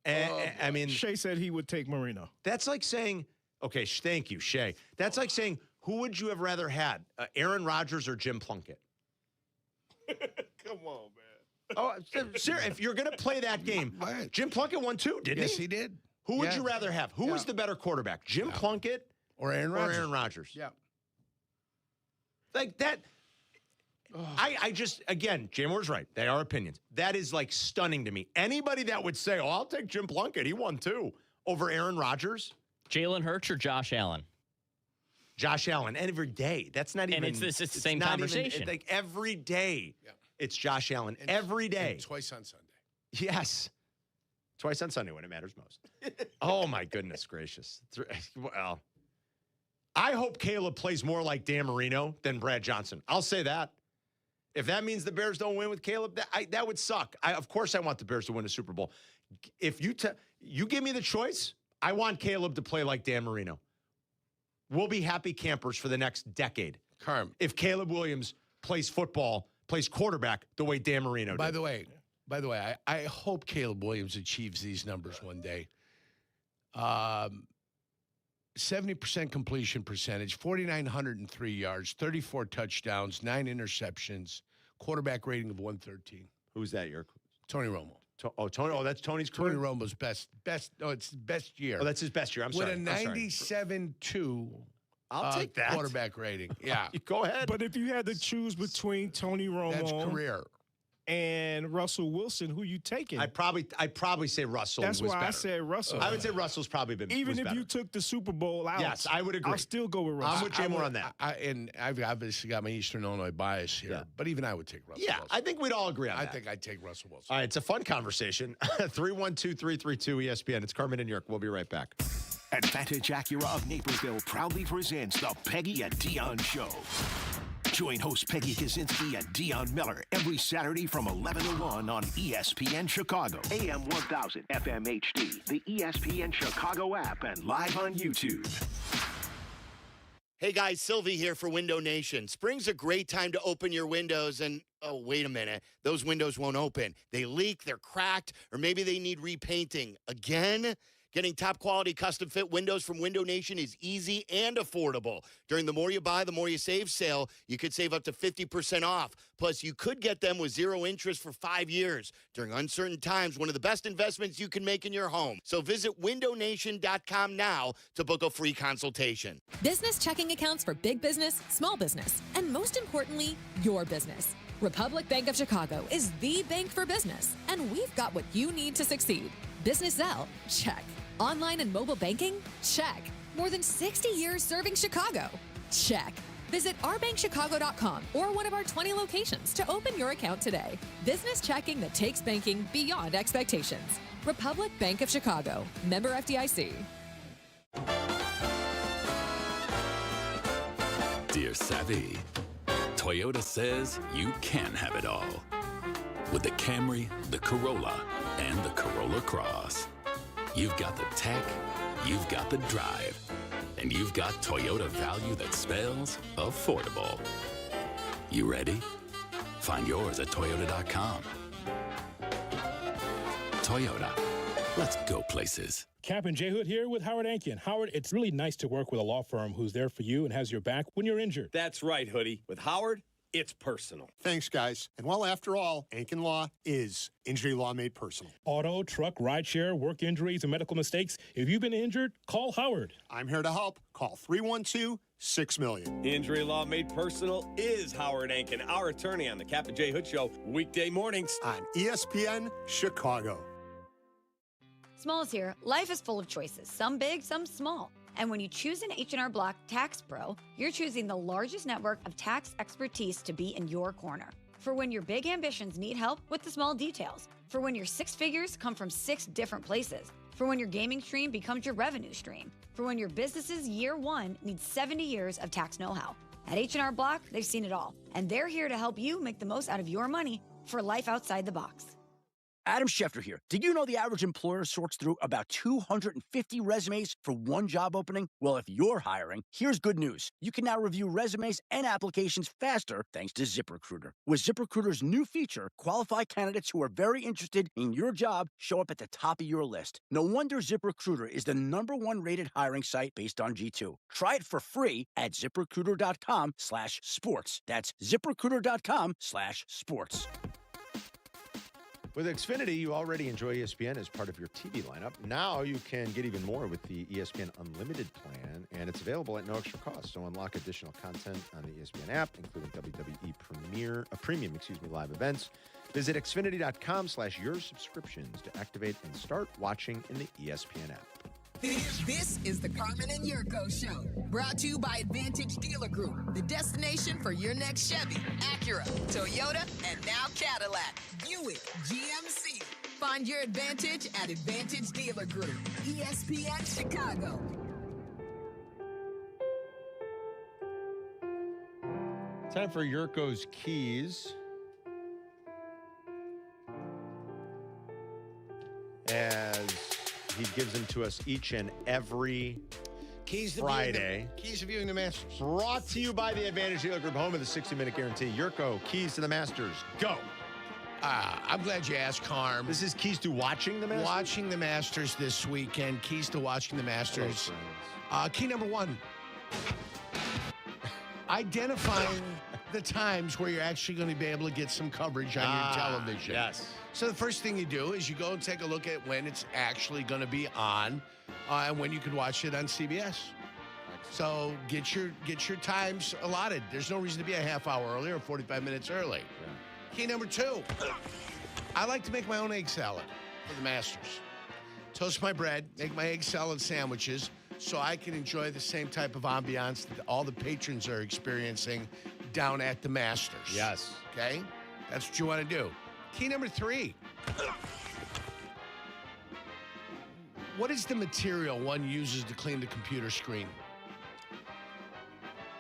Speaker 16: I mean,
Speaker 1: Shay said he would take Marino.
Speaker 16: that's like saying, okay, thank you, Shay. That's like saying, who would you have rather had, Aaron Rodgers or Jim Plunkett?
Speaker 1: Come on, man.
Speaker 16: Oh, sir, if you're going to play that game, Jim Plunkett won too, didn't
Speaker 10: Yes,
Speaker 16: he?
Speaker 10: he did.
Speaker 16: Who would
Speaker 10: Yeah.
Speaker 16: you rather have? Who was the better quarterback, Jim Plunkett
Speaker 10: Or Aaron
Speaker 16: or
Speaker 10: Rodgers.
Speaker 16: Aaron Rodgers?
Speaker 10: Yeah.
Speaker 16: Like that. I just, again, Jay Moore's right. They are opinions. That is like stunning to me. Anybody that would say, oh, I'll take Jim Plunkett, he won too, over Aaron Rodgers.
Speaker 11: Jalen Hurts or Josh Allen?
Speaker 16: Josh Allen, every day. That's not even.
Speaker 11: And it's the same
Speaker 16: not
Speaker 11: conversation.
Speaker 16: Even, like every day, it's Josh Allen.
Speaker 10: And-
Speaker 16: every day.
Speaker 10: and twice on Sunday.
Speaker 16: Yes. Twice on Sunday when it matters most. Oh, my goodness gracious. Well, I hope Caleb plays more like Dan Marino than Brad Johnson. I'll say that. If that means the Bears don't win with Caleb, that would suck. Of course I want the Bears to win a Super Bowl. If you give me the choice, I want Caleb to play like Dan Marino. We'll be happy campers for the next decade.
Speaker 10: Carm.
Speaker 16: If Caleb Williams plays football, plays quarterback the way Dan Marino did.
Speaker 10: By the way, I hope Caleb Williams achieves these numbers one day. 70% completion percentage, 4,903 yards, 34 touchdowns, 9 interceptions, quarterback rating of 113.
Speaker 16: Who's that, Yerk?
Speaker 10: Tony Romo.
Speaker 16: Tony. Oh, that's Tony's career?
Speaker 10: Tony Romo's best. No, it's best year.
Speaker 16: Oh, that's his best year. I'm sorry.
Speaker 10: With a 97.2
Speaker 16: I'll take that.
Speaker 10: quarterback rating. Yeah.
Speaker 16: Go ahead.
Speaker 1: But if you had to choose between Tony Romo
Speaker 10: That's career.
Speaker 1: and Russell Wilson, who you taking?
Speaker 16: I'd probably say Russell.
Speaker 1: That's
Speaker 16: was
Speaker 1: why
Speaker 16: better.
Speaker 1: I said Russell.
Speaker 16: I would say Russell's probably been
Speaker 1: Even
Speaker 16: was
Speaker 1: if
Speaker 16: better.
Speaker 1: you took the Super Bowl out,
Speaker 16: Yes, I would agree.
Speaker 1: I'll still go with Russell.
Speaker 16: I'm with Jay Moore on that.
Speaker 10: And I've obviously got my Eastern Illinois bias here, but even I would take Russell Wilson.
Speaker 16: I think we'd all agree on that.
Speaker 10: I think I'd take Russell Wilson.
Speaker 16: All right, it's a fun conversation. 312-332-ESPN. It's Carmen and York. We'll be right back.
Speaker 2: Advantage Acura of Naperville proudly presents the Peggy and Dion Show. Join host Peggy Kaczynski and Dion Miller every Saturday from 11 to 1 on ESPN Chicago, AM 1000, FM HD, the ESPN Chicago app, and live on YouTube.
Speaker 3: Hey guys, Sylvie here for Window Nation. Spring's a great time to open your windows and, oh, wait a minute, those windows won't open. They leak, they're cracked, or maybe they need repainting. Again? Getting top quality custom fit windows from Window Nation is easy and affordable. During the More You Buy, the More You Save sale, you could save up to 50% off. Plus, you could get them with 0 interest for 5 years. During uncertain times, one of the best investments you can make in your home. So visit windownation.com now to book a free consultation.
Speaker 7: Business checking accounts for big business, small business, and most importantly, your business. Republic Bank of Chicago is the bank for business, and we've got what you need to succeed. Business Zelle? Check. Online and mobile banking? Check. More than 60 years serving Chicago? Check. Visit ourbankchicago.com or one of our 20 locations to open your account today. Business checking that takes banking beyond expectations. Republic Bank of Chicago. Member FDIC.
Speaker 12: you're savvy. Toyota says you can have it all. With the Camry, the Corolla, and the Corolla Cross. You've got the tech, you've got the drive, and you've got Toyota value that spells affordable. You ready? Find yours at Toyota.com. Toyota. Let's go places.
Speaker 5: Kap and J Hood here with Howard Ankin. Howard, it's really nice to work with a law firm who's there for you and has your back when you're injured.
Speaker 13: That's right, Hoodie. With Howard, it's personal.
Speaker 19: Thanks, guys. And well, after all, Ankin Law is injury law made personal.
Speaker 5: Auto, truck, rideshare, work injuries, and medical mistakes. If you've been injured, call Howard.
Speaker 19: I'm here to help. Call 312-6-million.
Speaker 13: Injury Law Made Personal is Howard Ankin, our attorney on the Kap J Hood Show, weekday mornings
Speaker 19: on ESPN Chicago.
Speaker 22: Smalls here. Life is full of choices, some big, some small. And when you choose an H&R Block Tax Pro, you're choosing the largest network of tax expertise to be in your corner. For when your big ambitions need help with the small details. For when your six figures come from 6 different places. For when your gaming stream becomes your revenue stream. For when your business's year one needs 70 years of tax know-how. At H&R Block, they've seen it all. And they're here to help you make the most out of your money for life outside the box.
Speaker 23: Adam Schefter here. Did you know the average employer sorts through about 250 resumes for one job opening? Well, if you're hiring, here's good news. You can now review resumes and applications faster thanks to ZipRecruiter. With ZipRecruiter's new feature, qualified candidates who are very interested in your job show up at the top of your list. No wonder ZipRecruiter is the #1 rated hiring site based on G2. Try it for free at ZipRecruiter.com/sports. That's ZipRecruiter.com/sports.
Speaker 16: With Xfinity, you already enjoy ESPN as part of your TV lineup. Now you can get even more with the ESPN Unlimited plan, and it's available at no extra cost. So unlock additional content on the ESPN app, including WWE Premium live events. Visit Xfinity.com/your subscriptions to activate and start watching in the ESPN app.
Speaker 27: This is the Carmen and Jurko Show, brought to you by Advantage Dealer Group, the destination for your next Chevy, Acura, Toyota, and now Cadillac, Buick, GMC. Find your advantage at Advantage Dealer Group, ESPN Chicago.
Speaker 16: Time for Jurko's Keys. As he gives them to us each and every Friday.
Speaker 10: Keys to viewing the Masters.
Speaker 16: Brought to you by the Advantage Dealer Group, home of the 60-minute guarantee. Jurko, keys to the Masters. Go.
Speaker 10: I'm glad you asked, Carm.
Speaker 16: This is keys to watching the Masters?
Speaker 10: Watching the Masters this weekend. Keys to watching the Masters. Key number 1. Identifying the times where you're actually going to be able to get some coverage on your television.
Speaker 16: Yes.
Speaker 10: So the first thing you do is you go and take a look at when it's actually going to be on and when you can watch it on CBS. So get your times allotted. There's no reason to be a half hour early or 45 minutes early. Yeah. Key number 2, I like to make my own egg salad for the Masters. Toast my bread, make my egg salad sandwiches so I can enjoy the same type of ambiance that all the patrons are experiencing down at the Masters.
Speaker 16: Yes.
Speaker 10: Okay? That's what you want to do. Key number 3. What is the material one uses to clean the computer screen?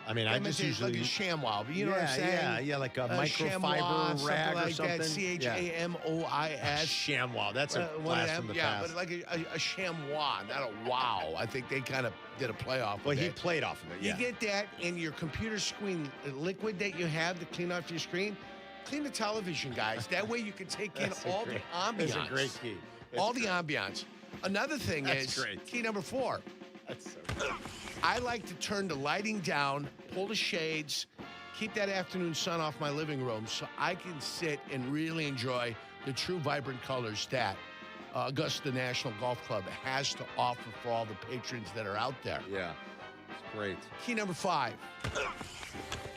Speaker 16: I mean, I just usually...
Speaker 10: Like a ShamWow, but you know what I'm saying?
Speaker 16: Yeah, like a microfiber rag
Speaker 10: like
Speaker 16: or something.
Speaker 10: That, CHAMOIS.
Speaker 16: ShamWow, that's a blast from the past.
Speaker 10: But like a ShamWow, not a wow. I think they kind of did a playoff.
Speaker 16: Well, he played off of it, yeah.
Speaker 10: You get that in your computer screen liquid that you have to clean off your screen. Clean the television, guys. That way you can take in all the ambiance.
Speaker 16: That's a great key.
Speaker 10: All the ambiance. Another thing is, key number 4.
Speaker 16: That's so good.
Speaker 10: I like to turn the lighting down, pull the shades, keep that afternoon sun off my living room so I can sit and really enjoy the true vibrant colors that Augusta National Golf Club has to offer for all the patrons that are out there.
Speaker 16: Yeah, it's great.
Speaker 10: Key number 5,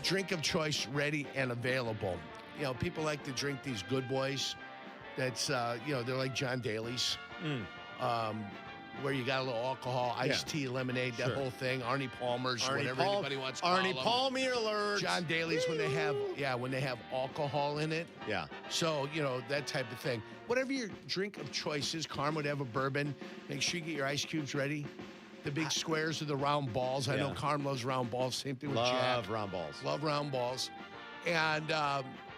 Speaker 10: drink of choice ready and available. You know, people like to drink these good boys. That's, they're like John Daly's. Where you got a little alcohol, iced tea, lemonade, that whole thing. Arnie Palmer's, whatever anybody wants to call them.
Speaker 16: Arnie Palmer alert.
Speaker 10: John Daly's when they have alcohol in it.
Speaker 16: Yeah.
Speaker 10: So, that type of thing. Whatever your drink of choice is, Carm would have a bourbon. Make sure you get your ice cubes ready. The big squares or the round balls. I know Carm loves round balls. Same thing with Jack.
Speaker 16: Love round balls.
Speaker 10: Love round balls. And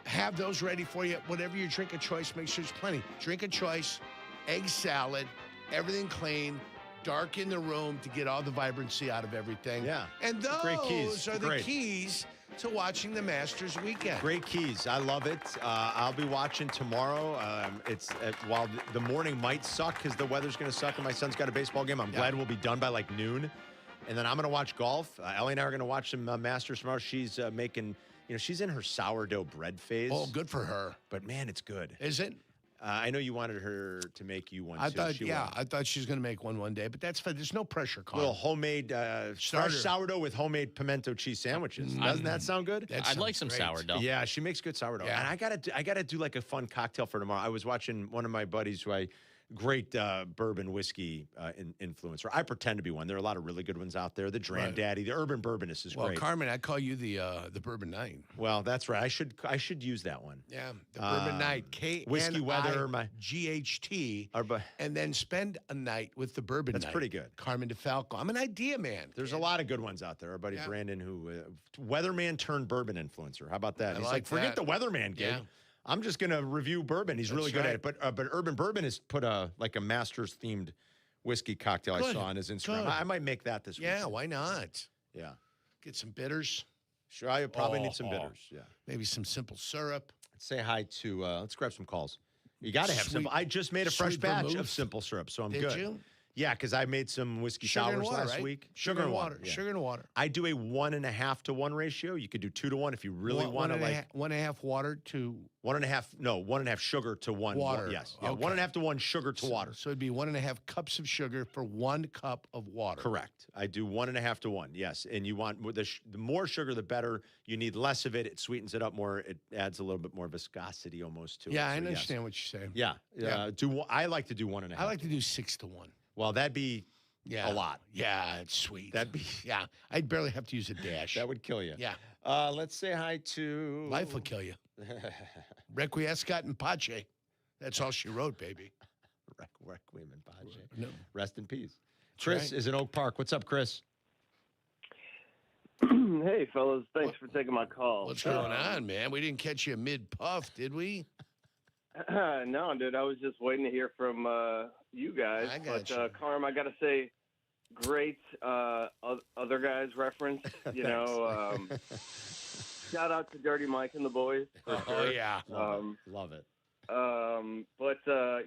Speaker 10: have those ready for you. Whatever your drink of choice, make sure there's plenty. Drink of choice, egg salad, everything clean, dark in the room to get all the vibrancy out of everything.
Speaker 16: Yeah.
Speaker 10: And those
Speaker 16: Great keys.
Speaker 10: are the
Speaker 16: Great.
Speaker 10: keys to watching the Masters weekend.
Speaker 16: Great keys. I love it. I'll be watching tomorrow. While the morning might suck because the weather's going to suck and my son's got a baseball game, I'm glad we'll be done by like noon. And then I'm going to watch golf. Ellie and I are going to watch some Masters tomorrow. She's making, she's in her sourdough bread phase.
Speaker 10: Oh, good for her.
Speaker 16: But man, it's good.
Speaker 10: Is it?
Speaker 16: I know you wanted her to make you one,
Speaker 10: I
Speaker 16: too.
Speaker 10: thought, I thought she was going to make one day, but that's fine. There's no pressure, Carl.
Speaker 16: Little homemade fresh sourdough with homemade pimento cheese sandwiches. Doesn't that sound good?
Speaker 11: I'd like some sourdough.
Speaker 16: Yeah, she makes good sourdough.
Speaker 10: Yeah.
Speaker 16: And I gotta do like a fun cocktail for tomorrow. I was watching one of my buddies who great bourbon whiskey influencer. I pretend to be one. There are a lot of really good ones out there. The Dranddaddy, the Urban Bourbonist is great.
Speaker 10: Well, Carmen, I call you the Bourbon Knight.
Speaker 16: Well, that's right. I should use that one.
Speaker 10: Yeah, the Bourbon Knight.
Speaker 16: Whiskey Weather,
Speaker 10: GHT, and then spend a night with the Bourbon Knight.
Speaker 16: That's pretty good.
Speaker 10: Carmen DeFalco. I'm an idea man.
Speaker 16: There's a lot of good ones out there. Our buddy Brandon, who weatherman turned bourbon influencer. How about that? He's like, forget the weatherman gig.
Speaker 10: Yeah.
Speaker 16: I'm just going to review bourbon. He's really good at it. But Urban Bourbon has put a Masters themed whiskey cocktail I saw on his Instagram. I might make that this week.
Speaker 10: Yeah, why not?
Speaker 16: Yeah.
Speaker 10: Get some bitters.
Speaker 16: Sure, I probably need some bitters. Yeah.
Speaker 10: Maybe some simple syrup.
Speaker 16: Let's say hi to, let's grab some calls. You got to have simple. I just made a fresh batch of simple syrup, so I'm good.
Speaker 10: Did you?
Speaker 16: Yeah, because I made some whiskey
Speaker 10: Sugar and
Speaker 16: sours
Speaker 10: water,
Speaker 16: last
Speaker 10: right?
Speaker 16: week.
Speaker 10: Sugar and water.
Speaker 16: Yeah.
Speaker 10: Sugar and water.
Speaker 16: I do a 1.5 to 1 ratio. You could do 2 to 1 if you really want to like
Speaker 10: 1.5 water to
Speaker 16: 1.5. No, 1.5 sugar to 1
Speaker 10: water.
Speaker 16: Yes, yeah,
Speaker 10: Okay.
Speaker 16: 1.5 to 1 sugar to water.
Speaker 10: So it'd be 1.5 cups of sugar for 1 cup of water.
Speaker 16: Correct. I do 1.5 to 1. Yes, and you want the more sugar, the better. You need less of it. It sweetens it up more. It adds a little bit more viscosity almost to it.
Speaker 10: Yeah, I
Speaker 16: So,
Speaker 10: understand what you're saying.
Speaker 16: Yeah. I like to do 1.5.
Speaker 10: I like to do 6 to 1.
Speaker 16: Well, that'd be a lot.
Speaker 10: Yeah, it's sweet.
Speaker 16: That'd be.
Speaker 10: Yeah, I'd barely have to use a dash.
Speaker 16: That would kill you.
Speaker 10: Yeah.
Speaker 16: Let's say hi to.
Speaker 10: Life will kill you. Requiescat and Pace. That's all she wrote, baby.
Speaker 16: Requiem and Pace.
Speaker 10: No.
Speaker 16: Rest in peace. Chris is in Oak Park. What's up, Chris?
Speaker 6: Hey, fellas. Thanks for taking my call.
Speaker 10: What's going on, man? We didn't catch you mid-puff, did we?
Speaker 6: No, dude. I was just waiting to hear from you guys. Carm, I got to say, great other guys reference. You know, shout out to Dirty Mike and the boys.
Speaker 10: Yeah.
Speaker 16: Love it.
Speaker 6: But,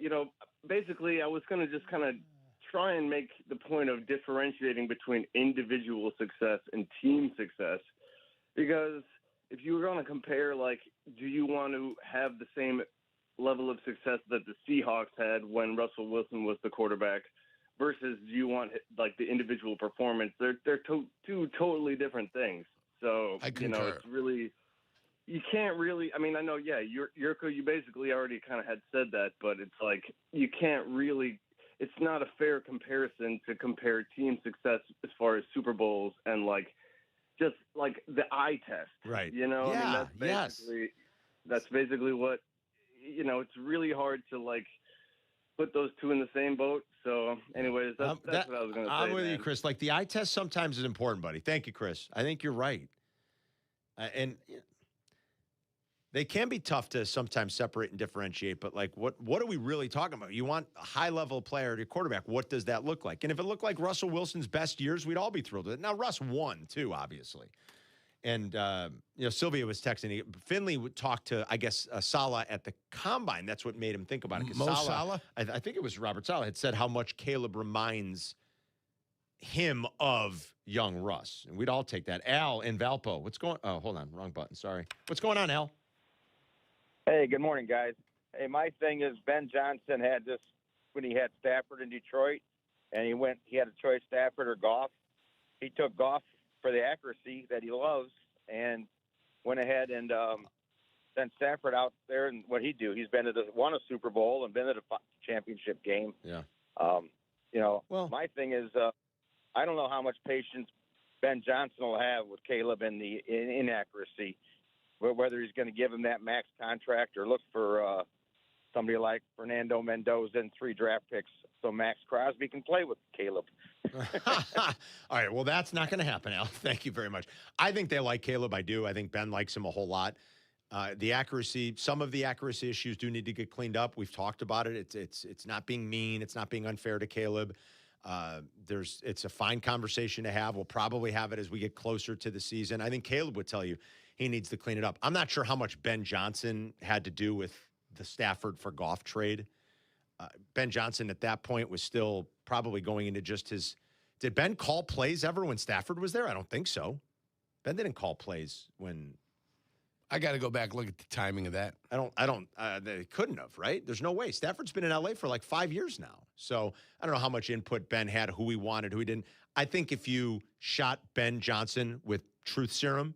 Speaker 6: you know, basically I was going to just kind of try and make the point of differentiating between individual success and team success. Because if you were going to compare, like, do you want to have the same level of success that the Seahawks had when Russell Wilson was the quarterback versus do you want, like, the individual performance? They're two totally different things. So, you know, it's really – you can't really – I mean, I know, Jurko, you basically already kind of had said that, but it's like you can't really – it's not a fair comparison to compare team success as far as Super Bowls and, like, just, like, the eye test.
Speaker 16: Right.
Speaker 6: You know?
Speaker 16: Yeah,
Speaker 6: I mean, that's basically what – you know, it's really hard to, like, put those two in the same boat. So, anyways, that's what I was going to say.
Speaker 16: I'm with you, Chris. Like, the eye test sometimes is important, buddy. Thank you, Chris. I think you're right. And they can be tough to sometimes separate and differentiate, but, like, what are we really talking about? You want a high-level player to quarterback. What does that look like? And if it looked like Russell Wilson's best years, we'd all be thrilled with it. Now, Russ won, too, obviously. And, you know, Sylvia was texting. Finley would talk to, I guess, Saleh at the Combine. That's what made him think about it.
Speaker 10: Mo Saleh?
Speaker 16: I think it was Robert Saleh had said how much Caleb reminds him of young Russ. And we'd all take that. Al in Valpo. Oh, hold on. Wrong button. Sorry. What's going on, Al?
Speaker 8: Hey, good morning, guys. Hey, my thing is Ben Johnson had this when he had Stafford in Detroit, and he had a choice, Stafford or Goff. He took Goff for the accuracy that he loves and went ahead and sent Stafford out there. And what he'd do, he's won a Super Bowl and been at a championship game.
Speaker 16: Yeah.
Speaker 8: You know, my thing is, I don't know how much patience Ben Johnson will have with Caleb in the inaccuracy, whether he's going to give him that max contract or look for somebody like Fernando Mendoza and 3 draft picks so Max Crosby can play with Caleb.
Speaker 16: All right, well, that's not going to happen, Al. Thank you very much. I think they like Caleb. I do. I think Ben likes him a whole lot. The accuracy, some of the accuracy issues do need to get cleaned up. We've talked about it. It's not being mean. It's not being unfair to Caleb. It's a fine conversation to have. We'll probably have it as we get closer to the season. I think Caleb would tell you he needs to clean it up. I'm not sure how much Ben Johnson had to do with the Stafford for Goff trade. Ben Johnson at that point was still probably going into just his. Did Ben call plays ever when Stafford was there? I don't think so. Ben didn't call plays when.
Speaker 10: I got to go back and look at the timing of that.
Speaker 16: They couldn't have, right? There's no way. Stafford's been in LA for like 5 years now. So I don't know how much input Ben had, who he wanted, who he didn't. I think if you shot Ben Johnson with truth serum,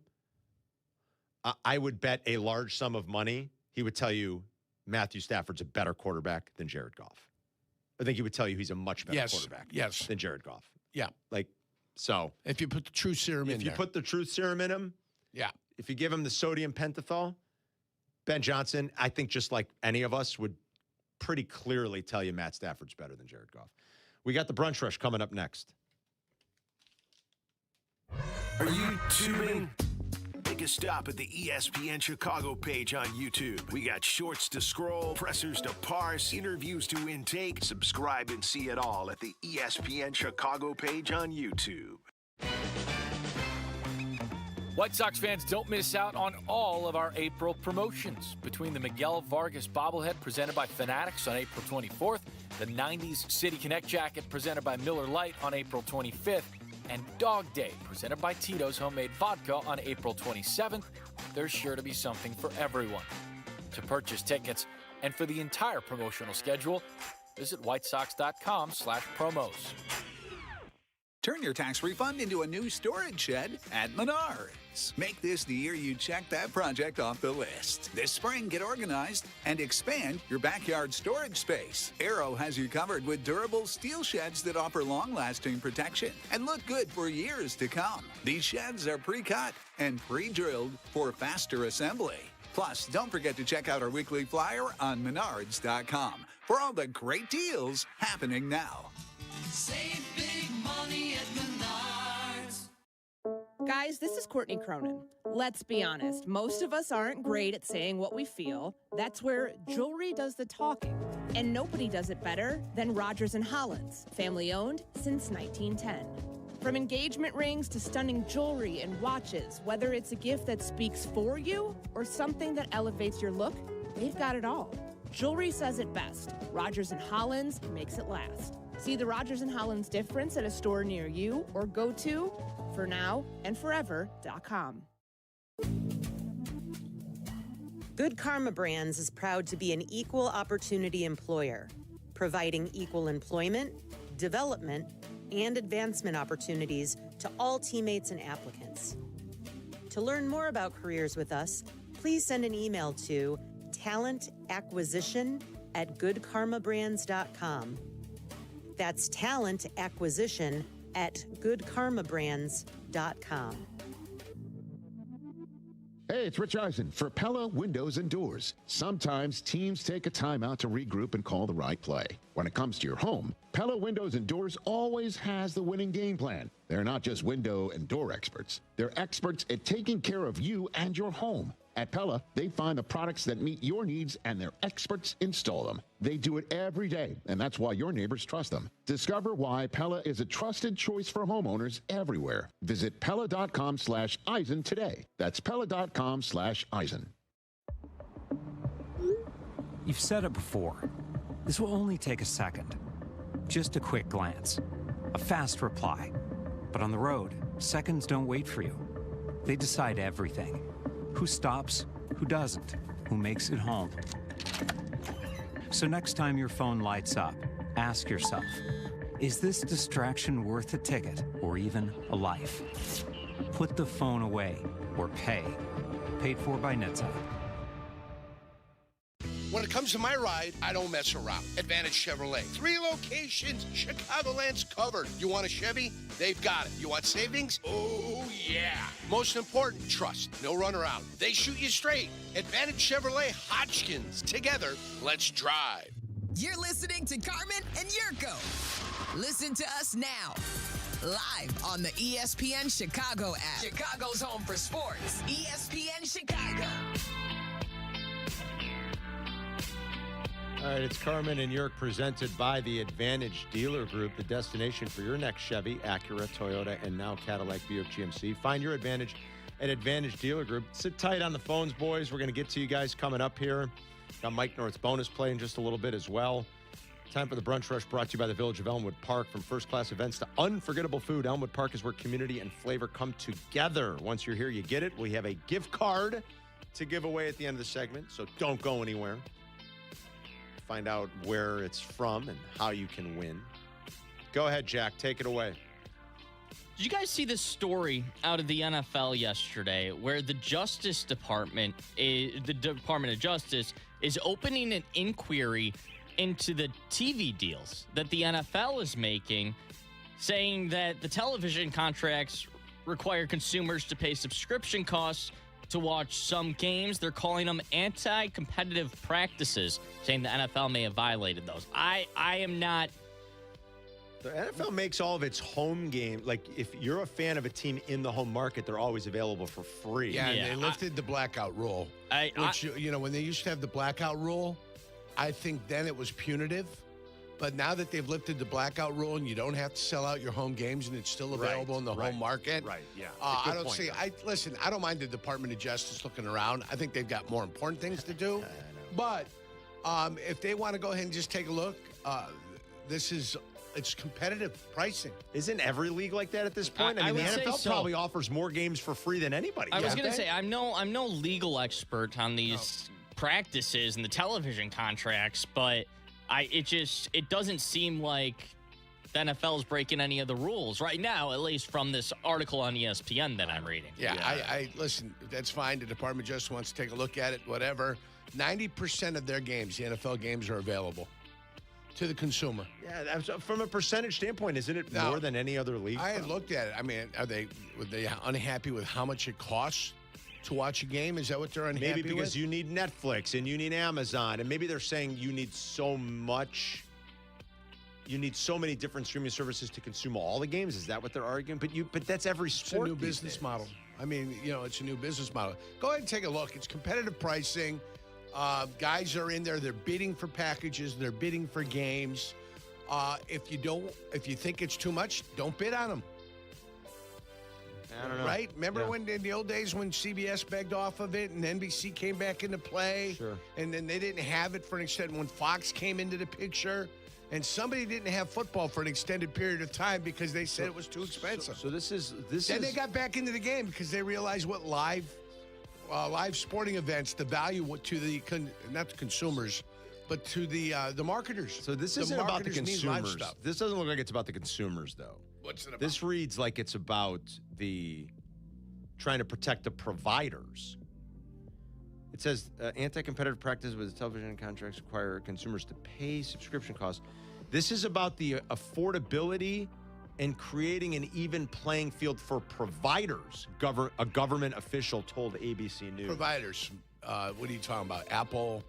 Speaker 16: I would bet a large sum of money. He would tell you Matthew Stafford's a better quarterback than Jared Goff. I think he would tell you he's a much better quarterback than Jared Goff.
Speaker 10: Yeah.
Speaker 16: So.
Speaker 10: If you put the truth serum in there.
Speaker 16: If you put the truth serum in him.
Speaker 10: Yeah.
Speaker 16: If you give him the sodium pentothal, Ben Johnson, I think just like any of us, would pretty clearly tell you Matt Stafford's better than Jared Goff. We got the Brunch Rush coming up next.
Speaker 2: Are you tubing? Take a stop at the ESPN Chicago page on YouTube. We got shorts to scroll, pressers to parse, interviews to intake. Subscribe and see it all at the ESPN Chicago page on YouTube.
Speaker 14: White Sox fans, don't miss out on all of our April promotions. Between the Miguel Vargas bobblehead presented by Fanatics on April 24th, the 90s City Connect jacket presented by Miller Lite on April 25th, and Dog Day presented by Tito's Homemade Vodka on April 27th, there's sure to be something for everyone. To purchase tickets and for the entire promotional schedule, visit whitesox.com/promos.
Speaker 15: Turn your tax refund into a new storage shed at Menards. Make this the year you check that project off the list. This spring, get organized and expand your backyard storage space. Arrow has you covered with durable steel sheds that offer long-lasting protection and look good for years to come. These sheds are pre-cut and pre-drilled for faster assembly. Plus, don't forget to check out our weekly flyer on Menards.com for all the great deals happening now.
Speaker 17: Save big money at Menards.
Speaker 21: Guys, this is Courtney Cronin. Let's be honest, most of us aren't great at saying what we feel. That's where jewelry does the talking. And nobody does it better than Rogers & Hollins, family owned since 1910. From engagement rings to stunning jewelry and watches, whether it's a gift that speaks for you or something that elevates your look, they've got it all. Jewelry says it best. Rogers & Hollins makes it last. See the Rogers & Hollins difference at a store near you or go to fornowandforever.com.
Speaker 24: Good Karma Brands is proud to be an equal opportunity employer, providing equal employment, development, and advancement opportunities to all teammates and applicants. To learn more about careers with us, please send an email to talentacquisition@goodkarmabrands.com. That's talentacquisition@goodkarmabrands.com.
Speaker 25: Hey, it's Rich Eisen for Pella Windows and Doors. Sometimes teams take a time out to regroup and call the right play. When it comes to your home, Pella Windows and Doors always has the winning game plan. They're not just window and door experts. They're experts at taking care of you and your home. At Pella, they find the products that meet your needs and their experts install them. They do it every day, and that's why your neighbors trust them. Discover why Pella is a trusted choice for homeowners everywhere. Visit Pella.com/Eisen today. That's Pella.com/Eisen.
Speaker 26: You've said it before. This will only take a second. Just a quick glance. A fast reply. But on the road, seconds don't wait for you. They decide everything. Who stops, who doesn't, who makes it home. So next time your phone lights up, ask yourself, is this distraction worth a ticket or even a life? Put the phone away or pay. Paid for by NHTSA.
Speaker 10: When it comes to my ride, I don't mess around. Advantage Chevrolet. 3 locations, Chicagoland's covered. You want a Chevy? They've got it. You want savings? Oh, Yeah. Most important, trust. No runaround. They shoot you straight. Advantage Chevrolet Hodgkins. Together, let's drive.
Speaker 27: You're listening to Carmen and Jurko. Listen to us now. Live on the ESPN Chicago app. Chicago's home for sports. ESPN Chicago.
Speaker 16: All right, it's Carmen and Yerk presented by the Advantage Dealer Group, the destination for your next Chevy, Acura, Toyota, and now Cadillac, Buick, GMC. Find your Advantage at Advantage Dealer Group. Sit tight on the phones, boys. We're going to get to you guys coming up here. Got Mike North's bonus play in just a little bit as well. Time for the Brunch Rush, brought to you by the Village of Elmwood Park. From first-class events to unforgettable food, Elmwood Park is where community and flavor come together. Once you're here, you get it. We have a gift card to give away at the end of the segment, so don't go anywhere. Find out where it's from and how you can win. Go ahead, Jack. Take it away.
Speaker 11: Did you guys see this story out of the NFL yesterday where the Justice Department, the Department of Justice, is opening an inquiry into the TV deals that the NFL is making, saying that the television contracts require consumers to pay subscription costs to watch some games. They're calling them anti-competitive practices, saying the NFL may have violated those. I am not.
Speaker 16: The NFL makes all of its home game. Like, if you're a fan of a team in the home market, they're always available for free.
Speaker 10: Yeah, and they lifted the blackout rule. When they used to have the blackout rule, I think then it was punitive. But now that they've lifted the blackout rule and you don't have to sell out your home games and it's still available in the home market.
Speaker 16: Right, yeah.
Speaker 10: I don't see. Listen, I don't mind the Department of Justice looking around. I think they've got more important things to do. But if they want to go ahead and just take a look, it's competitive pricing.
Speaker 16: Isn't every league like that at this point? I mean, the NFL probably offers more games for free than anybody.
Speaker 11: I was going to say, I'm no legal expert on these practices and the television contracts, but it doesn't seem like the NFL is breaking any of the rules right now, at least from this article on ESPN that I'm reading.
Speaker 10: Yeah. I listen, that's fine. The Department of Justice wants to take a look at it, whatever. 90% of their games, the NFL games, are available to the consumer.
Speaker 16: Yeah, from a percentage standpoint, isn't it more than any other league?
Speaker 10: I had looked at it. I mean, were they unhappy with how much it costs to watch a game? Is that what they're unhappy with?
Speaker 16: Maybe because you need Netflix and you need Amazon, and maybe they're saying you need so much. You need so many different streaming services to consume all the games. Is that what they're arguing? But that's every sport.
Speaker 10: It's a new business model. I mean, it's a new business model. Go ahead and take a look. It's competitive pricing. Guys are in there. They're bidding for packages. They're bidding for games. If you think it's too much, don't bid on them.
Speaker 16: I don't know.
Speaker 10: Right? Remember when in the old days when CBS begged off of it and NBC came back into play?
Speaker 16: Sure.
Speaker 10: And then they didn't have it for an extent when Fox came into the picture. And somebody didn't have football for an extended period of time because they said it was too expensive.
Speaker 16: So this is.
Speaker 10: Then they got back into the game because they realized what live sporting events, the value to the not the consumers, but to the marketers.
Speaker 16: So this isn't about the consumers. This doesn't look like it's about the consumers, though.
Speaker 10: What's it about?
Speaker 16: This reads like it's about the trying to protect the providers. It says anti-competitive practice with television contracts require consumers to pay subscription costs. This is about the affordability and creating an even playing field for providers, a government official told ABC News.
Speaker 10: Providers. What are you talking about? Apple,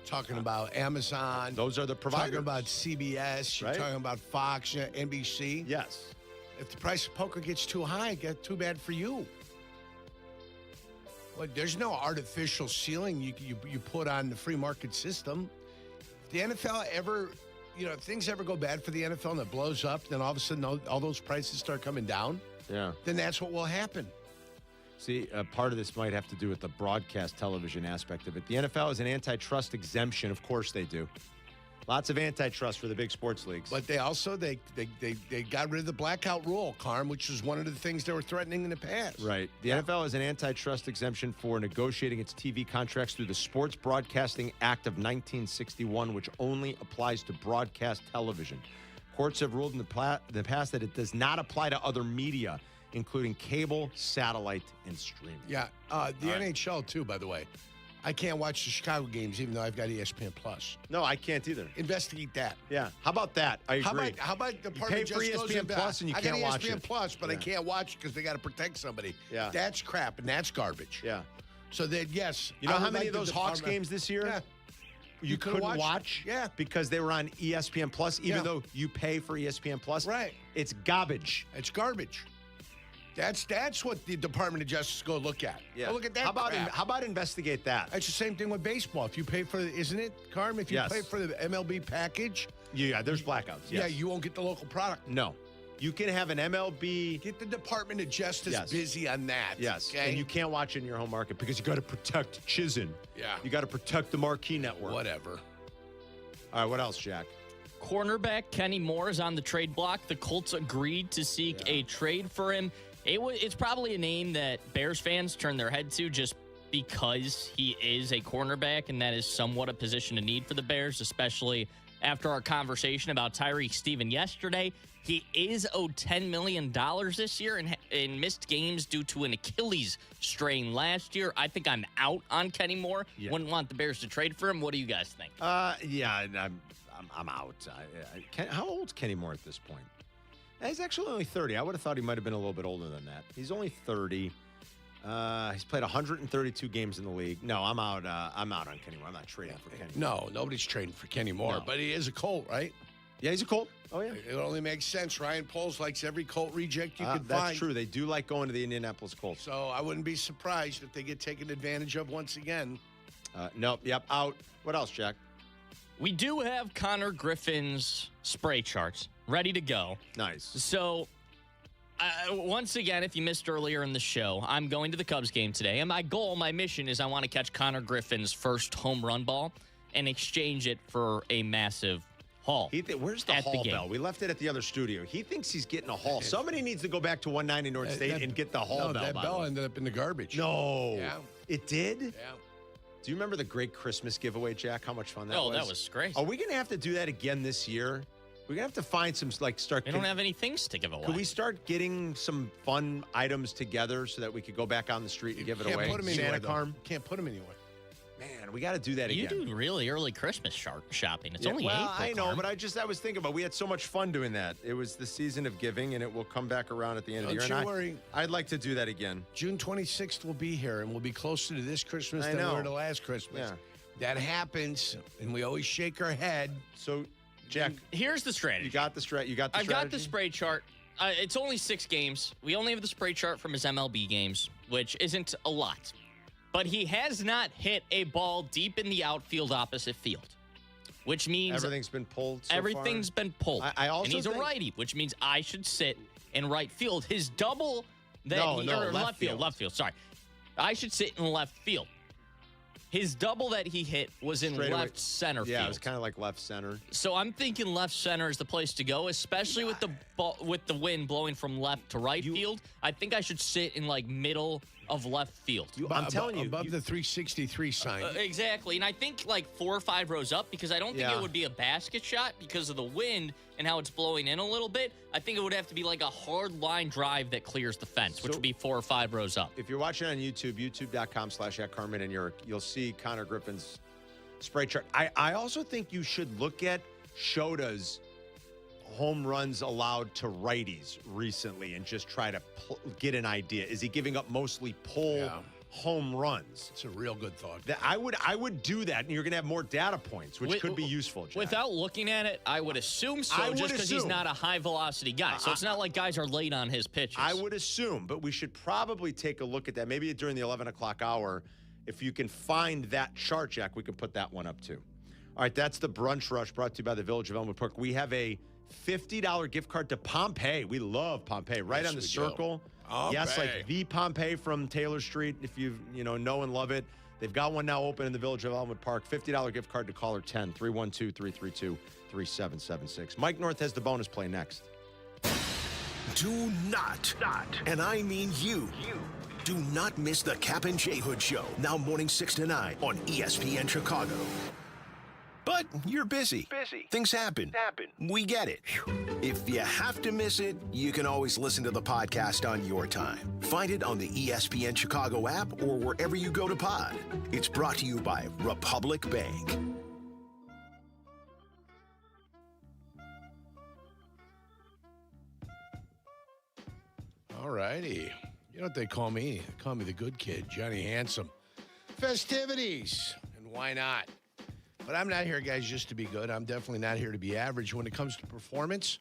Speaker 10: talking about Amazon.
Speaker 16: Those are the providers.
Speaker 10: Talking about CBS. You're talking about Fox, NBC.
Speaker 16: Yes.
Speaker 10: If the price of poker gets too high, too bad for you. Well, there's no artificial ceiling you put on the free market system. If the NFL ever, if things ever go bad for the NFL and it blows up, then all of a sudden all those prices start coming down.
Speaker 16: Yeah.
Speaker 10: Then that's what will happen.
Speaker 16: See, part of this might have to do with the broadcast television aspect of it. The NFL has an antitrust exemption. Of course they do. Lots of antitrust for the big sports leagues.
Speaker 10: But they also, they got rid of the blackout rule, Carm, which was one of the things they were threatening in the past.
Speaker 16: Right. The NFL has an antitrust exemption for negotiating its TV contracts through the Sports Broadcasting Act of 1961, which only applies to broadcast television. Courts have ruled in the past that it does not apply to other media, including cable, satellite, and streaming.
Speaker 10: Yeah. The NHL, too, by the way. I can't watch the Chicago games even though I've got ESPN Plus.
Speaker 16: No, I can't either.
Speaker 10: Investigate that.
Speaker 16: Yeah. How about that? I agree.
Speaker 10: How about the
Speaker 16: you pay for ESPN Plus and you can't watch it?
Speaker 10: I got ESPN Plus, but I can't watch it because they got to protect somebody.
Speaker 16: Yeah.
Speaker 10: That's crap and that's garbage.
Speaker 16: Yeah.
Speaker 10: So then, yes.
Speaker 16: You know how many of those Hawks games this year?
Speaker 10: Yeah.
Speaker 16: You couldn't watch?
Speaker 10: Yeah.
Speaker 16: Because they were on ESPN Plus, even though you pay for ESPN Plus.
Speaker 10: Right.
Speaker 16: It's garbage.
Speaker 10: It's garbage. That's what the Department of Justice go look at.
Speaker 16: Yeah.
Speaker 10: Go look at that.
Speaker 16: How about investigate that?
Speaker 10: It's the same thing with baseball. If you pay for, isn't it, Carm? If you pay for the MLB package,
Speaker 16: there's blackouts. Yes.
Speaker 10: Yeah, you won't get the local product.
Speaker 16: No, you can have an MLB.
Speaker 10: Get the Department of Justice busy on that.
Speaker 16: Yes,
Speaker 10: okay?
Speaker 16: and you can't watch it in your home market because you got to protect Chizen.
Speaker 10: Yeah,
Speaker 16: you got to protect the marquee network.
Speaker 10: Whatever.
Speaker 16: All right, what else, Jack?
Speaker 11: Cornerback Kenny Moore is on the trade block. The Colts agreed to seek a trade for him. It's probably a name that Bears fans turn their head to just because he is a cornerback, and that is somewhat a position of need for the Bears, especially after our conversation about Tyreek Steven yesterday. He is owed $10 million this year and missed games due to an Achilles strain last year. I think I'm out on Kenny Moore.
Speaker 16: Yeah.
Speaker 11: Wouldn't want the Bears to trade for him. What do you guys think?
Speaker 16: Yeah, I'm out. How old's Kenny Moore at this point? He's actually only 30. I would have thought he might have been a little bit older than that. He's only 30. He's played 132 games in the league. No, I'm out. I'm out on Kenny Moore. I'm not trading for Kenny Moore.
Speaker 10: No, nobody's trading for Kenny Moore, but he is a Colt, right?
Speaker 16: Yeah, he's a Colt. Oh, yeah.
Speaker 10: It only makes sense. Ryan Poles likes every Colt reject you can find.
Speaker 16: That's true. They do like going to the Indianapolis Colts.
Speaker 10: So I wouldn't be surprised if they get taken advantage of once again.
Speaker 16: Nope. Yep. Out. What else, Jack?
Speaker 11: We do have Connor Griffin's spray charts ready to go.
Speaker 16: Nice.
Speaker 11: So, once again, if you missed earlier in the show, I'm going to the Cubs game today. And my goal, my mission is I want to catch Connor Griffin's first home run ball and exchange it for a massive haul.
Speaker 16: Where's the haul bell? We left it at the other studio. He thinks he's getting a haul. Somebody needs to go back to 190 North State and get the haul bell.
Speaker 10: That bell ended up in the garbage.
Speaker 16: No.
Speaker 10: Yeah.
Speaker 16: It did?
Speaker 10: Yeah.
Speaker 16: Do you remember the great Christmas giveaway, Jack? How much fun that was?
Speaker 11: Oh, that was great.
Speaker 16: Are we going to have to do that again this year? We're going to have to find some, start.
Speaker 11: We don't have any things to give away.
Speaker 16: Could we start getting some fun items together so that we could go back on the street and give it away?
Speaker 10: Can't put them anywhere.
Speaker 16: Santa Carm?
Speaker 10: Can't put them anywhere.
Speaker 16: Man, we got to do that again.
Speaker 11: You do really early Christmas shopping. It's only
Speaker 16: April. I know,
Speaker 11: Carm.
Speaker 16: but I was thinking about we had so much fun doing that. It was the season of giving, and it will come back around at the end of the year.
Speaker 10: Don't you worry.
Speaker 16: I'd like to do that again.
Speaker 10: June 26th will be here, and we'll be closer to this Christmas than we were to last Christmas.
Speaker 16: Yeah.
Speaker 10: That happens, and we always shake our head.
Speaker 16: So, Jack,
Speaker 11: here's the strategy.
Speaker 16: You got the strategy.
Speaker 11: I've got the spray chart. It's only 6 games. We only have the spray chart from his MLB games, which isn't a lot. But he has not hit a ball deep in the outfield opposite field, which means
Speaker 16: everything's been pulled.
Speaker 11: Everything's been pulled.
Speaker 16: I also
Speaker 11: and he's a righty, which means I should sit in right field. His double left field. Sorry, I should sit in left field. His double that he hit was in left center field.
Speaker 16: Yeah, it was kind of like left center.
Speaker 11: So I'm thinking left center is the place to go, especially with the wind blowing from left to right field. I think I should sit in middle of left field.
Speaker 16: I'm telling you.
Speaker 10: Above the 363 sign.
Speaker 11: Exactly. And I think 4 or 5 rows up because I don't think it would be a basket shot because of the wind and how it's blowing in a little bit. I think it would have to be a hard line drive that clears the fence, which would be 4 or 5 rows up.
Speaker 16: If you're watching on YouTube, youtube.com/@CarmenandYurk, you'll see Connor Griffin's spray chart. I also think you should look at Shota's home runs allowed to righties recently and just try to get an idea. Is he giving up mostly pull home runs?
Speaker 10: It's a real good thought.
Speaker 16: I would do that, and you're going to have more data points, which could be useful, Jack.
Speaker 11: Without looking at it, I would assume so, just because he's not a high-velocity guy. So it's not like guys are late on his pitches.
Speaker 16: I would assume, but we should probably take a look at that. Maybe during the 11 o'clock hour, if you can find that chart, Jack, we can put that one up, too. All right, that's the Brunch Rush brought to you by the Village of Elmwood Park. We have a $50 gift card to Pompeii. We love Pompeii. Right on the circle. Yes, like the Pompeii from Taylor Street, if you know and love it. They've got one now open in the Village of Elmwood Park. $50 gift card to caller 10, 312-332-3776. Mike North has the bonus play next.
Speaker 2: Do not, and I mean you, do not miss the Kap J Hood Show, now morning 6 to 9 on ESPN Chicago. But you're busy. Things happen. We get it. If you have to miss it, you can always listen to the podcast on your time. Find it on the ESPN Chicago app or wherever you go to pod. It's brought to you by Republic Bank.
Speaker 10: All righty. You know what they call me? They call me the good kid, Johnny Handsome. Festivities, and why not? But I'm not here, guys, just to be good. I'm definitely not here to be average. When it comes to performance,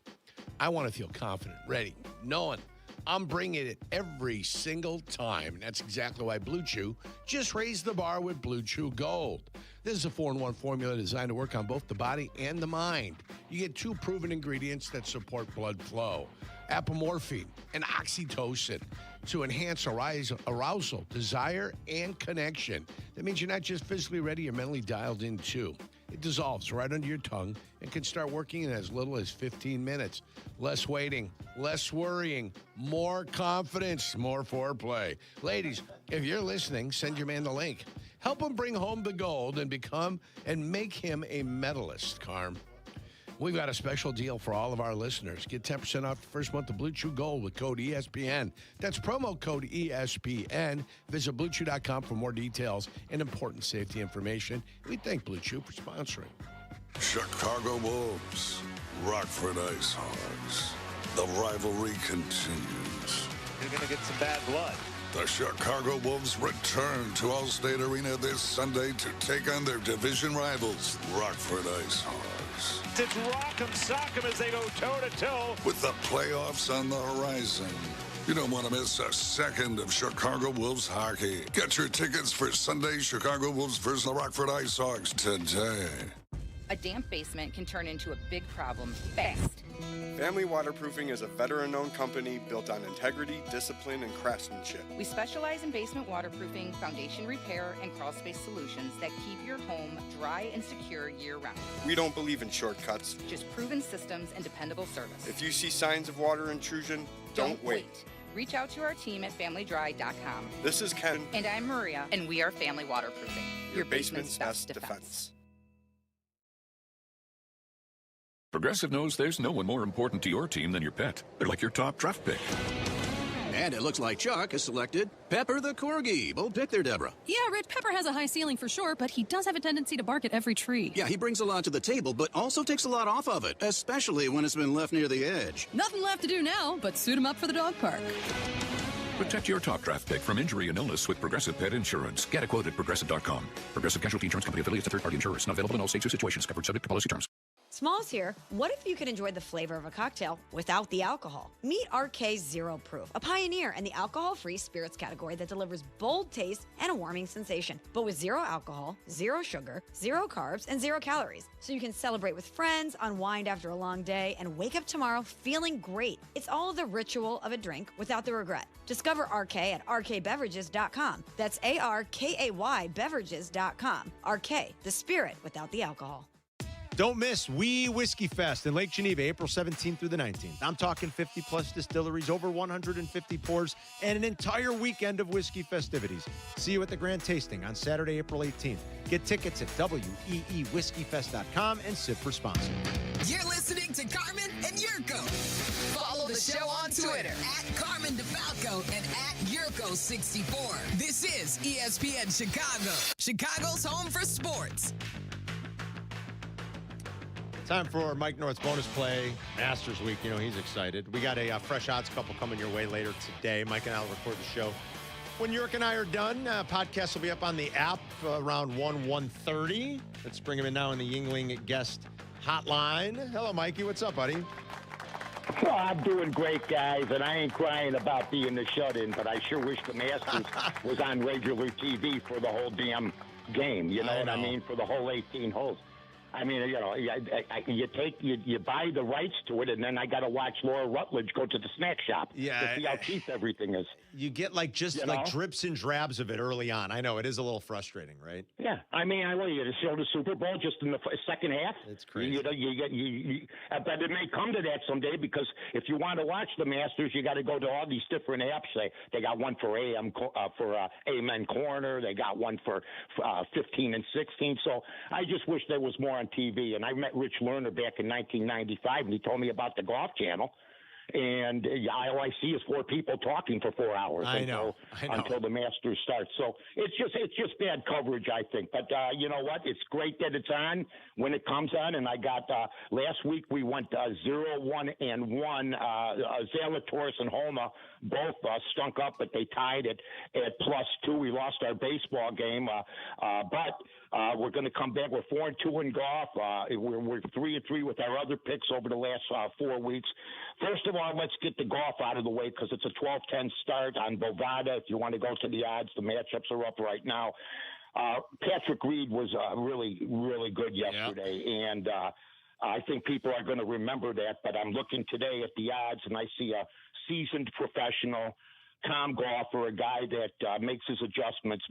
Speaker 10: I want to feel confident, ready, knowing I'm bringing it every single time. And that's exactly why Blue Chew just raised the bar with Blue Chew Gold. This is a 4-in-1 formula designed to work on both the body and the mind. You get 2 proven ingredients that support blood flow. Apomorphine and oxytocin to enhance arousal, desire, and connection. That means you're not just physically ready, you're mentally dialed in too. It dissolves right under your tongue and can start working in as little as 15 minutes. Less waiting, less worrying, more confidence, more foreplay. Ladies, if you're listening, send your man the link. Help him bring home the gold and make him a medalist, Carm. We've got a special deal for all of our listeners. Get 10% off the first month of Blue Chew Gold with code ESPN. That's promo code ESPN. Visit BlueChew.com for more details and important safety information. We thank Blue Chew for sponsoring.
Speaker 1: Chicago Wolves, Rockford Ice Hogs. The rivalry continues.
Speaker 3: You're going to get some bad blood.
Speaker 1: The Chicago Wolves return to Allstate Arena this Sunday to take on their division rivals, Rockford Ice Hogs.
Speaker 3: It's rock'em sock'em as they go toe-to-toe.
Speaker 1: With the playoffs on the horizon, you don't want to miss a second of Chicago Wolves hockey. Get your tickets for Sunday's Chicago Wolves versus the Rockford Ice Hogs today.
Speaker 4: A damp basement can turn into a big problem fast.
Speaker 7: Family Waterproofing is a veteran-owned company built on integrity, discipline, and craftsmanship.
Speaker 4: We specialize in basement waterproofing, foundation repair, and crawl space solutions that keep your home dry and secure year-round.
Speaker 7: We don't believe in shortcuts.
Speaker 4: Just proven systems and dependable service.
Speaker 7: If you see signs of water intrusion, don't wait.
Speaker 4: Reach out to our team at familydry.com.
Speaker 7: This is Ken.
Speaker 4: And I'm Maria, and we are Family Waterproofing.
Speaker 7: Your basement's best defense.
Speaker 9: Progressive knows there's no one more important to your team than your pet. They're like your top draft pick.
Speaker 18: And it looks like Chuck has selected Pepper the Corgi. Bold pick there, Deborah.
Speaker 20: Yeah, Rich, Pepper has a high ceiling for sure, but he does have a tendency to bark at every tree.
Speaker 18: Yeah, he brings a lot to the table, but also takes a lot off of it, especially when it's been left near the edge.
Speaker 20: Nothing left to do now but suit him up for the dog park.
Speaker 9: Protect your top draft pick from injury and illness with Progressive Pet Insurance. Get a quote at Progressive.com. Progressive Casualty Insurance Company affiliates of third-party insurers. Not available in all states or situations. Covered subject to policy terms.
Speaker 22: Smalls here. What if you could enjoy the flavor of a cocktail without the alcohol? Meet RK Zero Proof, a pioneer in the alcohol-free spirits category that delivers bold taste and a warming sensation, but with 0 alcohol, 0 sugar, 0 carbs, and 0 calories. So you can celebrate with friends, unwind after a long day, and wake up tomorrow feeling great. It's all the ritual of a drink without the regret. Discover RK at rkbeverages.com. That's ARKAY beverages.com. RK, the spirit without the alcohol.
Speaker 16: Don't miss Wee Whiskey Fest in Lake Geneva, April 17th through the 19th. I'm talking 50-plus distilleries, over 150 pours, and an entire weekend of whiskey festivities. See you at the Grand Tasting on Saturday, April 18th. Get tickets at weewhiskeyfest.com and SIP for sponsor.
Speaker 27: You're listening to Carmen and Jurko. Follow the show on Twitter at Carmen DeFalco and at Jurko64. This is ESPN Chicago, Chicago's home for sports.
Speaker 16: Time for Mike North's bonus play, Masters Week. You know, he's excited. We got a fresh odds couple coming your way later today. Mike and I will record the show when York and I are done. Podcast will be up on the app around 1:30. Let's bring him in now in the Yingling guest hotline. Hello, Mikey. What's up, buddy?
Speaker 28: Oh, I'm doing great, guys, and I ain't crying about being the shut-in, but I sure wish the Masters was on regular TV for the whole damn game. You know what I mean? For the whole 18 holes. I mean, you know, you buy the rights to it, and then I got to watch Laura Rutledge go to the snack shop to see how cheap everything is.
Speaker 16: You get like drips and drabs of it early on. I know it is a little frustrating, right?
Speaker 28: Yeah, I mean, I want you to show the Super Bowl just in the second half.
Speaker 16: It's crazy.
Speaker 28: But it may come to that someday because if you want to watch the Masters, you got to go to all these different apps. They got one for Amen Corner. They got one for 15 and 16. So I just wish there was more on TV. And I met Rich Lerner back in 1995, and he told me about the Golf Channel. And all I see is 4 people talking for 4 hours until the Masters starts. So it's just bad coverage, I think. But you know what? It's great that it's on when it comes on. And I got last week we went 0-1-1. Zalatoris and Homa both stunk up, but they tied it at +2. We lost our baseball game, but we're going to come back. We're 4-2 in golf. We're 3-3 with our other picks over the last 4 weeks. First of all, let's get the golf out of the way because it's a 12:10 start on Bovada. If you want to go to the odds, the matchups are up right now. Patrick Reed was really, really good yesterday, and I think people are going to remember that. But I'm looking today at the odds, and I see a seasoned professional, calm golfer, a guy that makes his adjustments.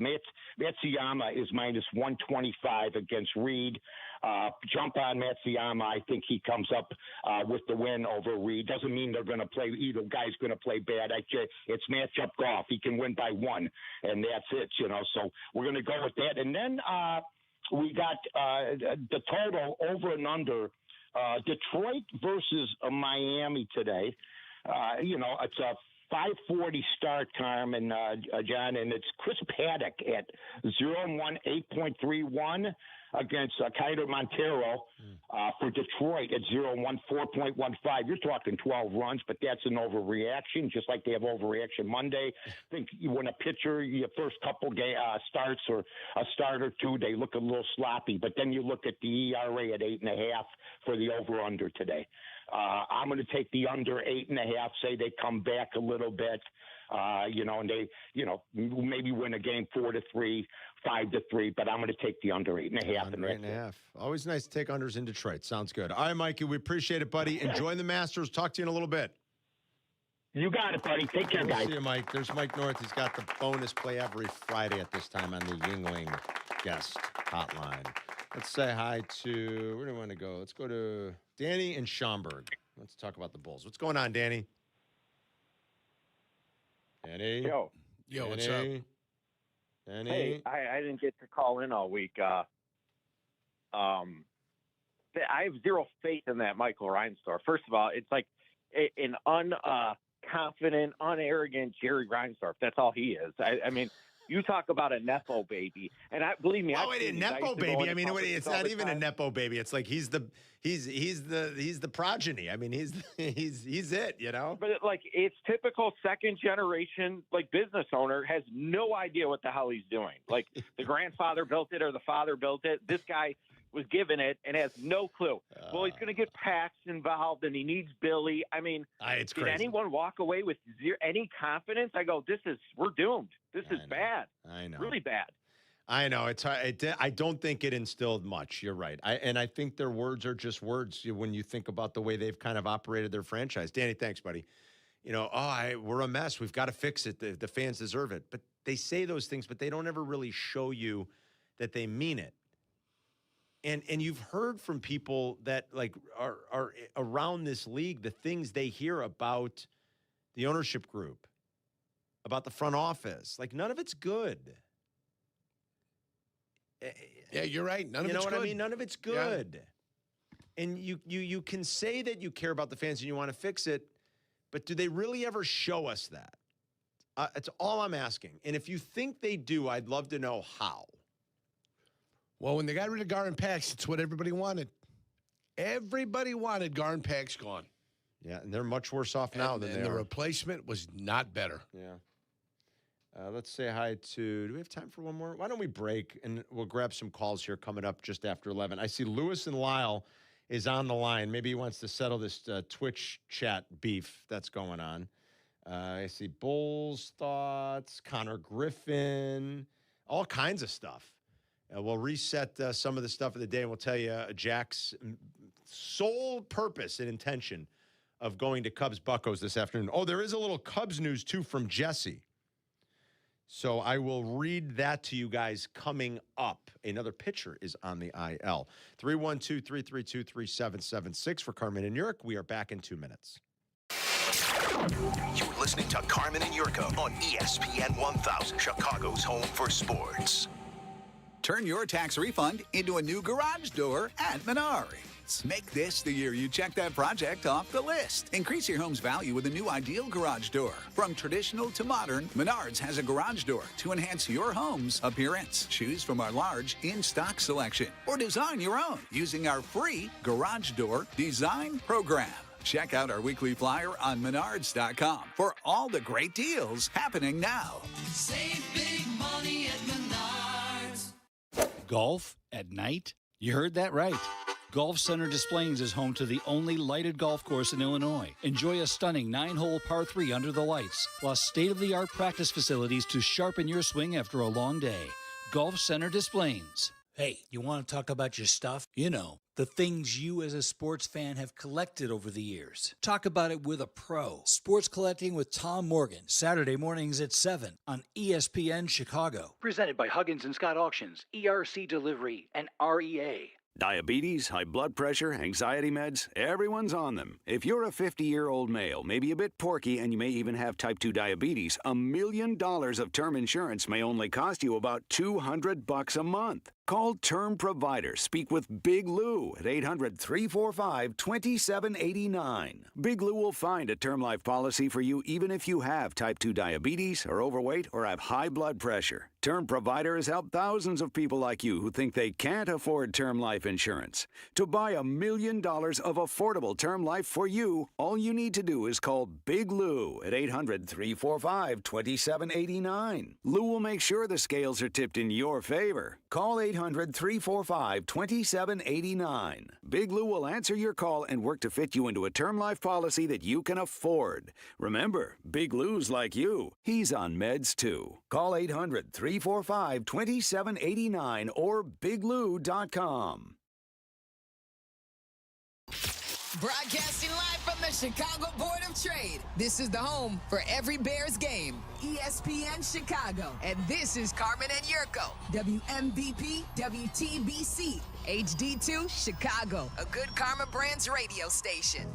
Speaker 28: Matsuyama is -125 against Reed. Jump on Matsuyama. I think he comes up with the win over Reed. Doesn't mean they're going to play, either guy's going to play bad. It's matchup golf. He can win by 1, and that's it, So we're going to go with that. And then we got the total over and under Detroit versus Miami today. It's a 5:40 start, Carmen, John, and it's Chris Paddock at 0-1, 8.31 against Kaiser Montero for Detroit at 0-1, 4.15. You're talking 12 runs, but that's an overreaction, just like they have overreaction Monday. I think when a pitcher, your first couple starts or a start or two, they look a little sloppy, but then you look at the ERA at 8.5 for the over-under today. I'm going to take the under 8.5, say they come back a little bit, and they, maybe win a game 4-3, 5-3, but I'm going to take the under 8.5.
Speaker 16: Under 8.5. Always nice to take unders in Detroit. Sounds good. All right, Mikey, we appreciate it, buddy. Enjoy the Masters. Talk to you in a little bit.
Speaker 28: You got it, buddy. Take care, guys.
Speaker 16: See you, Mike. There's Mike North. He's got the bonus play every Friday at this time on the Yingling guest hotline. Let's say hi to, where do we want to go? Let's go to Danny in Schaumburg. Let's talk about the Bulls. What's going on, Danny? Danny?
Speaker 5: Yo,
Speaker 16: what's up? Danny?
Speaker 5: Hey, I didn't get to call in all week. I have zero faith in that Michael Reinsdorf. First of all, it's like an unconfident, unarrogant Jerry Reinsdorf. That's all he is. I mean, you talk about a nepo baby, and believe me,
Speaker 16: a nepo baby. I mean, it's not even a nepo baby. It's like he's the progeny. I mean, he's it,
Speaker 5: But it's typical second generation business owner has no idea what the hell he's doing. Like the grandfather built it or the father built it. This guy was given it and has no clue. Well, he's going to get Pax involved, and he needs Billy. I mean,
Speaker 16: it's
Speaker 5: did
Speaker 16: crazy.
Speaker 5: anyone walk away with any confidence? I go, we're doomed. This is bad.
Speaker 16: I know.
Speaker 5: Really bad.
Speaker 16: I know. It's hard. I don't think it instilled much. You're right. I think their words are just words when you think about the way they've kind of operated their franchise. Danny, thanks, buddy. We're a mess. We've got to fix it. The fans deserve it. But they say those things, but they don't ever really show you that they mean it. And you've heard from people that are around this league, the things they hear about the ownership group, about the front office. None of it's good.
Speaker 10: Yeah, you're right. None of it's good.
Speaker 16: You know what I mean? None of it's good. Yeah. And you can say that you care about the fans and you want to fix it, but do they really ever show us that? That's all I'm asking. And if you think they do, I'd love to know how.
Speaker 10: Well, when they got rid of Gar and Pax, it's what everybody wanted. Everybody wanted Gar and Pax gone.
Speaker 16: Yeah, and they're much worse off now than they are.
Speaker 10: And the replacement was not better.
Speaker 16: Yeah. Let's say hi to, do we have time for one more? Why don't we break, and we'll grab some calls here coming up just after 11. I see Lewis and Lyle is on the line. Maybe he wants to settle this Twitch chat beef that's going on. I see Bulls thoughts, Connor Griffin, all kinds of stuff. We'll reset some of the stuff of the day, and we'll tell you Jack's sole purpose and intention of going to Cubs Buccos this afternoon. Oh, there is a little Cubs news, too, from Jesse. So I will read that to you guys coming up. Another pitcher is on the IL. 312-332-3776 for Carmen and Jurko. We are back in 2 minutes.
Speaker 2: You're listening to Carmen and Jurko on ESPN 1000, Chicago's home for sports.
Speaker 6: Turn your tax refund into a new garage door at Menards. Make this the year you check that project off the list. Increase your home's value with a new ideal garage door. From traditional to modern, Menards has a garage door to enhance your home's appearance. Choose from our large in-stock selection or design your own using our free garage door design program. Check out our weekly flyer on Menards.com for all the great deals happening now.
Speaker 17: Save big money at Menards.
Speaker 8: Golf at night? You heard that right. Golf Center Des Plaines is home to the only lighted golf course in Illinois. Enjoy a stunning 9-hole par 3 under the lights, plus state-of-the-art practice facilities to sharpen your swing after a long day. Golf Center Des Plaines.
Speaker 12: Hey, you want to talk about your stuff? You know, the things you as a sports fan have collected over the years. Talk about it with a pro. Sports Collecting with Tom Morgan, Saturday mornings at 7 on ESPN Chicago.
Speaker 13: Presented by Huggins and Scott Auctions, ERC Delivery, and REA.
Speaker 14: Diabetes, high blood pressure, anxiety meds, everyone's on them. If you're a 50-year-old male, maybe a bit porky, and you may even have type 2 diabetes, $1 million of term insurance may only cost you about $200 a month. Call Term Provider. Speak with Big Lou at 800-345-2789. Big Lou will find a term life policy for you even if you have type 2 diabetes, are overweight, or have high blood pressure. Term Provider has helped thousands of people like you who think they can't afford term life insurance. To buy $1 million of affordable term life for you, all you need to do is call Big Lou at 800-345-2789. Lou will make sure the scales are tipped in your favor. Call 800-345-2789. Big Lou will answer your call and work to fit you into a term life policy that you can afford. Remember, Big Lou's like you. He's on meds too. Call 800-345-2789 or biglou.com.
Speaker 27: Broadcasting live from the Chicago Board of Trade. This is the home for every Bears game. ESPN Chicago. And this is Carmen and Jurko. WMVP, WTBC, HD2, Chicago. A good Karma Brands radio station.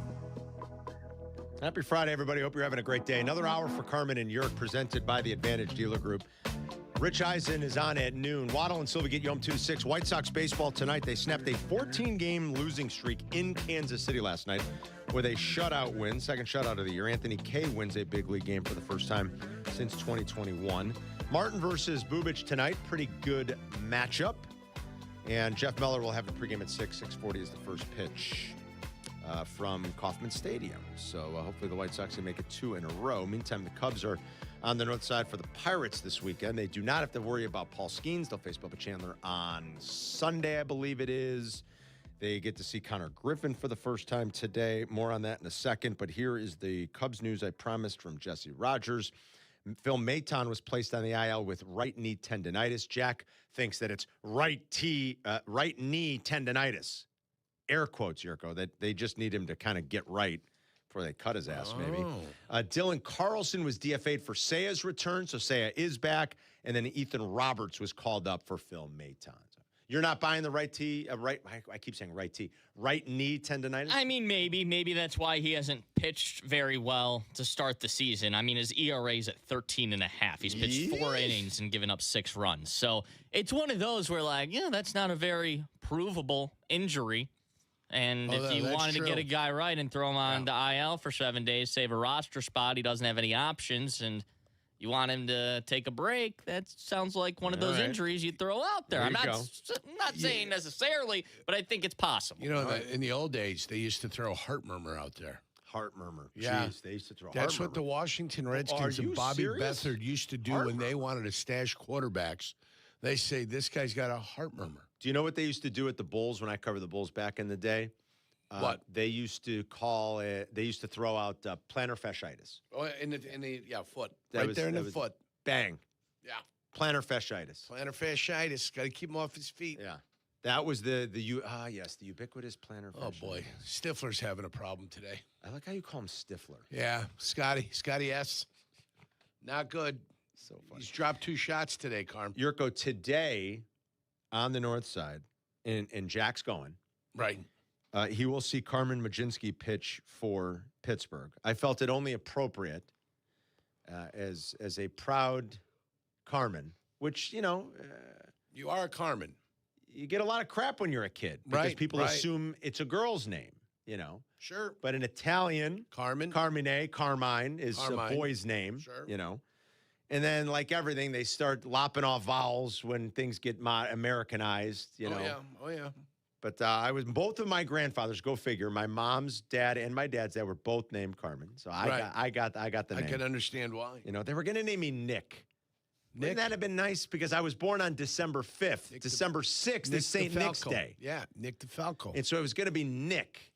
Speaker 16: Happy Friday, everybody. Hope you're having a great day. Another hour for Carmen and Jurk, presented by the Advantage Dealer Group. Rich Eisen is on at noon. Waddle and Silvy get you home 2-6. White Sox baseball tonight. They snapped a 14-game losing streak in Kansas City last night with a shutout win, second shutout of the year. Anthony Kay wins a big league game for the first time since 2021. Martin versus Bubic tonight. Pretty good matchup. And Jeff Meller will have the pregame at 6. 6:40 is the first pitch from Kauffman Stadium. So hopefully the White Sox can make it 2 in a row. Meantime, the Cubs are on the north side for the Pirates this weekend. They do not have to worry about Paul Skeens. They'll face Bubba Chandler on Sunday, I believe it is. They get to see Connor Griffin for the first time today. More on that in a second. But here is the Cubs news I promised from Jesse Rogers. Phil Maton was placed on the IL with right knee tendonitis. Jack thinks that it's right knee tendonitis. Air quotes, Jurko, that they just need him to kind of get right before they cut his ass, maybe. Dylan Carlson was DFA'd for Sea's return, so Sea is back. And then Ethan Roberts was called up for Phil Maton. So you're not buying the right knee tendonitis?
Speaker 11: I mean, maybe that's why he hasn't pitched very well to start the season. I mean, his ERA's at 13.5. He's pitched 4 innings and given up 6 runs. So it's one of those where, like, yeah, that's not a very provable injury. And if you wanted to get a guy right and throw him on the IL for 7 days, save a roster spot, he doesn't have any options, and you want him to take a break, that sounds like one of those injuries you throw out there. I'm not saying necessarily, but I think it's possible.
Speaker 10: You know, in the old days, they used to throw heart murmur out there.
Speaker 16: Heart murmur.
Speaker 10: Yeah.
Speaker 16: Jeez, they used to throw
Speaker 10: That's what the Washington Redskins and Bobby Beathard used to do when they wanted to stash quarterbacks. They say, this guy's got a heart murmur.
Speaker 16: Do you know what they used to do at the Bulls when I covered the Bulls back in the day?
Speaker 10: What?
Speaker 16: They used to call it, they used to throw out plantar fasciitis.
Speaker 10: Oh, in the foot. Right there in the foot.
Speaker 16: Bang.
Speaker 10: Yeah.
Speaker 16: Plantar fasciitis.
Speaker 10: Plantar fasciitis. Got to keep him off his feet.
Speaker 16: Yeah. That was the ubiquitous plantar fasciitis.
Speaker 10: Oh, boy. Stifler's having a problem today.
Speaker 16: I like how you call him Stifler.
Speaker 10: Yeah. Scotty S. Not good.
Speaker 16: So funny.
Speaker 10: He's dropped 2 shots today, Carm.
Speaker 16: Jurko, today on the north side, and Jack's going.
Speaker 10: Right.
Speaker 16: He will see Carmen Majinski pitch for Pittsburgh. I felt it only appropriate as a proud Carmen, which,
Speaker 10: You are a Carmen.
Speaker 16: You get a lot of crap when you're a kid because people assume it's a girl's name, you know.
Speaker 10: Sure.
Speaker 16: But in Italian,
Speaker 10: Carmine
Speaker 16: is a boy's name, you know. And then, like everything, they start lopping off vowels when things get Americanized, you know.
Speaker 10: Oh, yeah.
Speaker 16: But both of my grandfathers, go figure, my mom's dad and my dad's dad were both named Carmen. So I got the name.
Speaker 10: I can understand why.
Speaker 16: You know, they were going to name me Nick. Wouldn't that have been nice? Because I was born on December 5th. December 6th is St. Nick's Day.
Speaker 10: Yeah, Nick DeFalco.
Speaker 16: And so it was going to be Nick.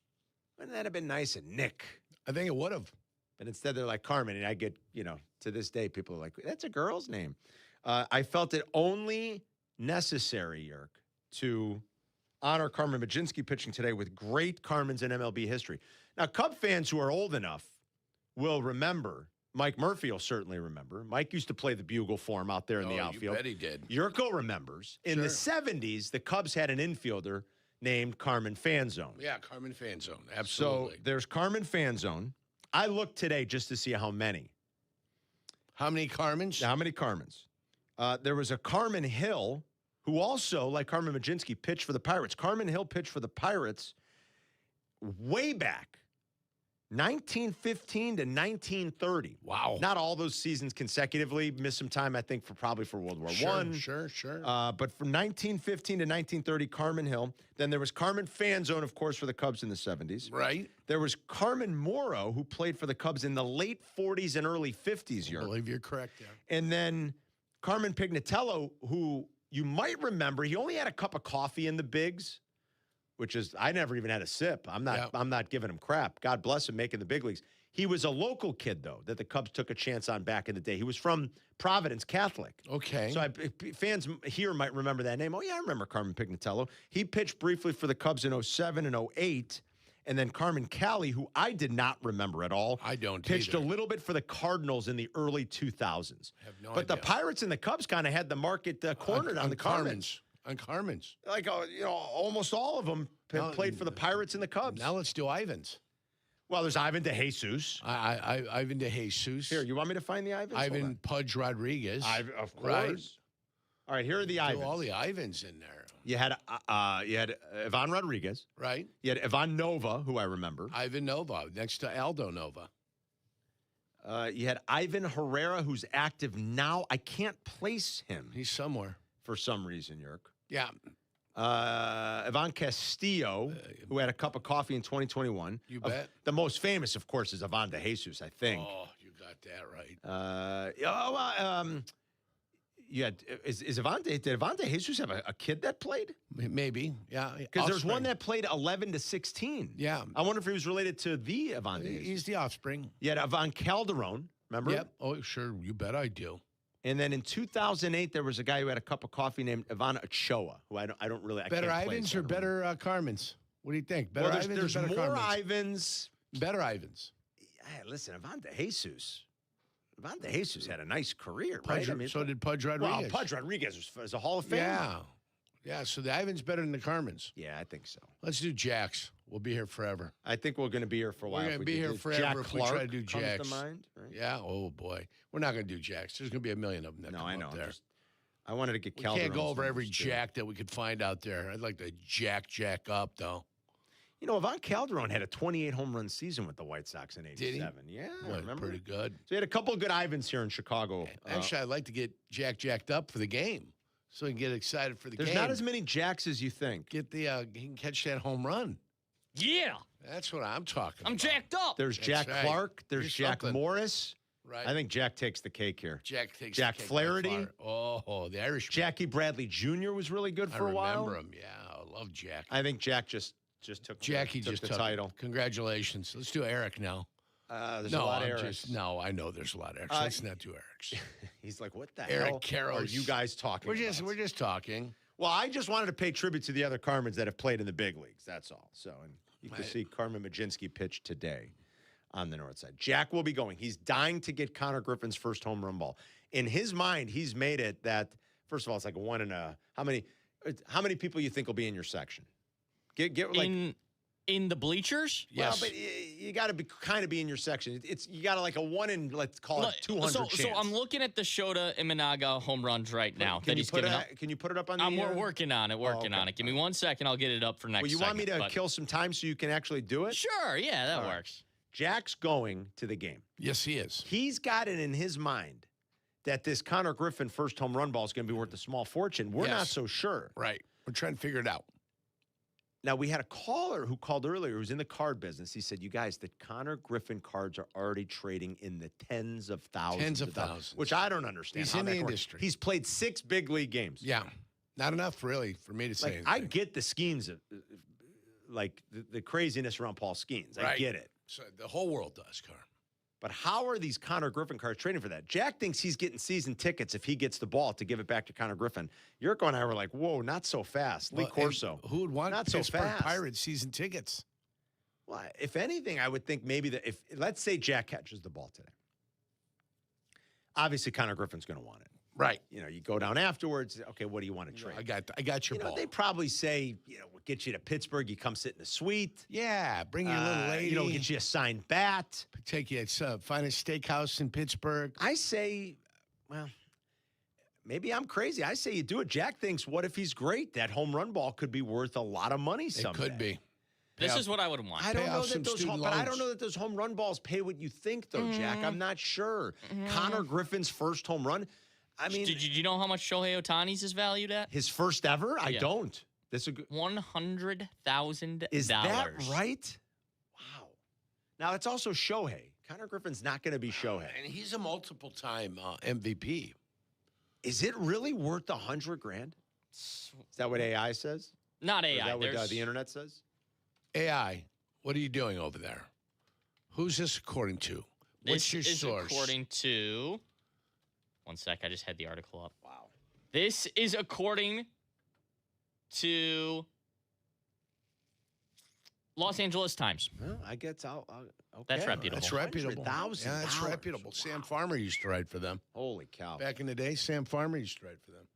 Speaker 16: Wouldn't that have been nice? And Nick.
Speaker 10: I think it would have.
Speaker 16: But instead they're like Carmen. And I get, you know, to this day, people are like, that's a girl's name. I felt it only necessary, Yerk, to honor Carmen Mlodzinski pitching today with great Carmens in MLB history. Now, Cub fans who are old enough will remember. Mike Murphy will certainly remember. Mike used to play the bugle for him out there in the outfield.
Speaker 10: You bet he did.
Speaker 16: Yurko remembers. In the 70s, the Cubs had an infielder named Carmen Fanzone.
Speaker 10: Yeah, Carmen Fanzone. Absolutely.
Speaker 16: So there's Carmen Fanzone. I looked today just to see how many.
Speaker 10: How many Carmens?
Speaker 16: How many Carmens? There was a Carmen Hill who also, like Carmen Mlodzinski, pitched for the Pirates. Carmen Hill pitched for the Pirates way back. 1915 to 1930.
Speaker 10: Wow.
Speaker 16: Not all those seasons consecutively. Missed some time, I think, for World War I.
Speaker 10: Sure.
Speaker 16: But from 1915 to 1930, Carmen Hill. Then there was Carmen Fanzone, of course, for the Cubs in the 70s.
Speaker 10: Right.
Speaker 16: There was Carmen Morrow, who played for the Cubs in the late 40s and early 50s.
Speaker 10: I believe you're correct there.
Speaker 16: And then Carmen Pignatello, who you might remember, he only had a cup of coffee in the bigs. Which is, I never even had a sip. I'm not giving him crap. God bless him making the big leagues. He was a local kid, though, that the Cubs took a chance on back in the day. He was from Providence Catholic.
Speaker 10: Okay.
Speaker 16: So fans here might remember that name. Oh, yeah, I remember Carmen Pignatello. He pitched briefly for the Cubs in 07 and 08. And then Carmen Cali, who I did not remember at all.
Speaker 10: I don't
Speaker 16: pitched
Speaker 10: either.
Speaker 16: a little bit for the Cardinals in the early 2000s.
Speaker 10: I have no
Speaker 16: but
Speaker 10: idea.
Speaker 16: the Pirates and the Cubs kind of had the market cornered on the Carmens.
Speaker 10: On Carmen's.
Speaker 16: Like, you know, almost all of them played for the Pirates and the Cubs.
Speaker 10: Now let's do Ivan's.
Speaker 16: Well, there's Ivan DeJesus.
Speaker 10: Ivan DeJesus.
Speaker 16: Here, you want me to find the Ivans?
Speaker 10: Ivan Pudge Rodriguez.
Speaker 16: Of course.
Speaker 10: Right.
Speaker 16: All right, here are the Ivans.
Speaker 10: All the Ivans in there.
Speaker 16: You had Ivan Rodriguez.
Speaker 10: Right.
Speaker 16: You had Ivan Nova, who I remember.
Speaker 10: Ivan Nova, next to Aldo Nova.
Speaker 16: You had Ivan Herrera, who's active now. I can't place him.
Speaker 10: He's somewhere.
Speaker 16: For some reason, Yerk.
Speaker 10: Yeah.
Speaker 16: Ivan Castillo, who had a cup of coffee in 2021.
Speaker 10: You bet.
Speaker 16: The most famous, of course, is Ivan DeJesus, I think.
Speaker 10: Oh, you got that right.
Speaker 16: Did Ivan DeJesus have a kid that played?
Speaker 10: Maybe, yeah.
Speaker 16: Because there's one that played 11 to 16.
Speaker 10: Yeah.
Speaker 16: I wonder if he was related to the Ivan DeJesus.
Speaker 10: He's the offspring.
Speaker 16: You had Ivan Calderon, remember?
Speaker 10: Yep. Oh, sure. You bet I do.
Speaker 16: And then in 2008, there was a guy who had a cup of coffee named Ivan Ochoa, who I don't really.
Speaker 10: Better Ivans or better Carmens? What do you think? Better Ivans
Speaker 16: there's
Speaker 10: or better
Speaker 16: more
Speaker 10: Carmens?
Speaker 16: Ivans.
Speaker 10: Better Ivans.
Speaker 16: Hey, listen, Ivan DeJesus had a nice career, right?
Speaker 10: So did Pudge Rodriguez.
Speaker 16: Well, Pudge Rodriguez was a Hall of Famer.
Speaker 10: Yeah. Yeah, so the Ivan's better than the Carmens.
Speaker 16: Yeah, I think so.
Speaker 10: Let's do Jacks. We'll be here forever.
Speaker 16: I think we're going to be here for a while.
Speaker 10: We're going to be here forever
Speaker 16: Jack
Speaker 10: if
Speaker 16: Clark
Speaker 10: we try to do
Speaker 16: comes
Speaker 10: Jacks.
Speaker 16: to mind, right?
Speaker 10: Yeah, oh boy. We're not going to do Jacks. There's going to be a million of them that come
Speaker 16: I know.
Speaker 10: up there.
Speaker 16: I wanted to get
Speaker 10: We
Speaker 16: Calderon's
Speaker 10: can't go over every
Speaker 16: numbers, too.
Speaker 10: Jack that we could find out there. I'd like to jack up, though.
Speaker 16: You know, Ivan Calderon had a 28 home run season with the White Sox in '87.
Speaker 10: Did he?
Speaker 16: Yeah,
Speaker 10: Boy,
Speaker 16: remember?
Speaker 10: pretty good.
Speaker 16: So he had a couple of good Ivans here in Chicago.
Speaker 10: Actually, I'd like to get jacked up for the game so we can get excited for the
Speaker 16: There's
Speaker 10: game.
Speaker 16: not as many Jacks as you think.
Speaker 10: Get the he can catch that home run.
Speaker 11: Yeah.
Speaker 10: That's what I'm talking about.
Speaker 11: I'm jacked up.
Speaker 16: There's
Speaker 10: That's
Speaker 16: Jack
Speaker 10: right.
Speaker 16: Clark. There's
Speaker 10: You're
Speaker 16: Jack
Speaker 10: something.
Speaker 16: Morris.
Speaker 10: Right.
Speaker 16: I think Jack takes the cake here.
Speaker 10: Jack takes
Speaker 16: Jack
Speaker 10: the cake by
Speaker 16: Flaherty.
Speaker 10: far. Oh, the Irish.
Speaker 16: Jackie Bradley Jr. was really good for a while.
Speaker 10: I remember him. Yeah, I love Jack.
Speaker 16: I think Jack just took
Speaker 10: Jackie
Speaker 16: took
Speaker 10: just
Speaker 16: the
Speaker 10: took
Speaker 16: title.
Speaker 10: It. Congratulations. Let's do Eric now.
Speaker 16: There's a lot of Erics.
Speaker 10: I know there's a lot of Erics. Let's not do Erics.
Speaker 16: He's like, what the
Speaker 10: Eric
Speaker 16: hell
Speaker 10: Karros.
Speaker 16: are you guys talking
Speaker 10: We're
Speaker 16: about?
Speaker 10: just talking.
Speaker 16: Well, I just wanted to pay tribute to the other Carmens that have played in the big leagues. That's all. So, and you can see Carmen Mlodzinski pitch today on the north side. Jack will be going. He's dying to get Connor Griffin's first home run ball. In his mind, he's made it that, first of all, it's like how many people you think will be in your section? Get like
Speaker 11: in the bleachers?
Speaker 10: Yes.
Speaker 16: Well, but you got to be kind of be in your section. It's you got to like a 1 in, let's call it 200 chance.
Speaker 11: So I'm looking at the Shota Imanaga home runs right now that he's giving up.
Speaker 16: Can you put it up on the?
Speaker 11: I'm working on it. On it. Give me 1 second. I'll get it up for next.
Speaker 16: Well, you want me to kill some time so you can actually do it?
Speaker 11: Sure. Yeah, that works.
Speaker 16: Jack's going to the game.
Speaker 10: Yes, he is.
Speaker 16: He's got it in his mind that this Connor Griffin first home run ball is going to be worth a small fortune. We're not so sure.
Speaker 10: Right. We're trying to figure it out.
Speaker 16: Now, we had a caller who called earlier who's in the card business. He said, you guys, the Connor Griffin cards are already trading in the tens of thousands.
Speaker 10: Tens of thousands.
Speaker 16: Which I don't understand.
Speaker 10: He's in the industry.
Speaker 16: He's played 6 big league games.
Speaker 10: Yeah. Not enough, really, for me to say anything.
Speaker 16: I get the Skeens, like the craziness around Paul Skeens. I get it.
Speaker 10: So the whole world does, Carm.
Speaker 16: But how are these Connor Griffin cards trading for that? Jack thinks he's getting season tickets if he gets the ball to give it back to Connor Griffin. Yurko and I were like, whoa, not so fast. Lee Corso.
Speaker 10: Who would want
Speaker 16: not
Speaker 10: Pittsburgh
Speaker 16: so fast.
Speaker 10: Pirates season tickets?
Speaker 16: Well, if anything, I would think maybe that if, let's say Jack catches the ball today. Obviously, Connor Griffin's going to want it.
Speaker 10: Right.
Speaker 16: You know, you go down afterwards. Okay, what do you want to trade?
Speaker 10: I got your ball.
Speaker 16: They probably say, we'll get you to Pittsburgh. You come sit in the suite.
Speaker 10: Yeah, bring your little lady.
Speaker 16: Get you a signed bat.
Speaker 10: Take you to finest steakhouse in Pittsburgh.
Speaker 16: I say, well, maybe I'm crazy. I say you do it. Jack thinks, what if he's great? That home run ball could be worth a lot of money someday.
Speaker 10: It could be.
Speaker 11: This is what I would want.
Speaker 16: I don't know that those home run balls pay what you think, though, Jack. I'm not sure. Connor Griffin's first home run. I mean,
Speaker 11: did you know how much Shohei Ohtani's is valued at?
Speaker 16: His first ever? I don't. This is
Speaker 11: $100,000.
Speaker 16: Is that right? Wow. Now it's also Shohei. Connor Griffin's not going to be Shohei,
Speaker 10: and he's a multiple-time MVP.
Speaker 16: Is it really worth $100,000? Is that what AI says?
Speaker 11: Not AI.
Speaker 16: Is that what the internet says?
Speaker 10: AI, what are you doing over there? Who's this according to? What's your source?
Speaker 11: According to. 1 sec, I just had the article up. Wow. This is according to Los Angeles Times.
Speaker 16: Well, I guess okay.
Speaker 11: That's reputable.
Speaker 10: That's reputable.
Speaker 16: $100,000.
Speaker 10: Yeah, that's reputable. Wow. Sam Farmer used to write for them.
Speaker 16: Holy cow.
Speaker 10: Back in the day, Sam Farmer used to write for them.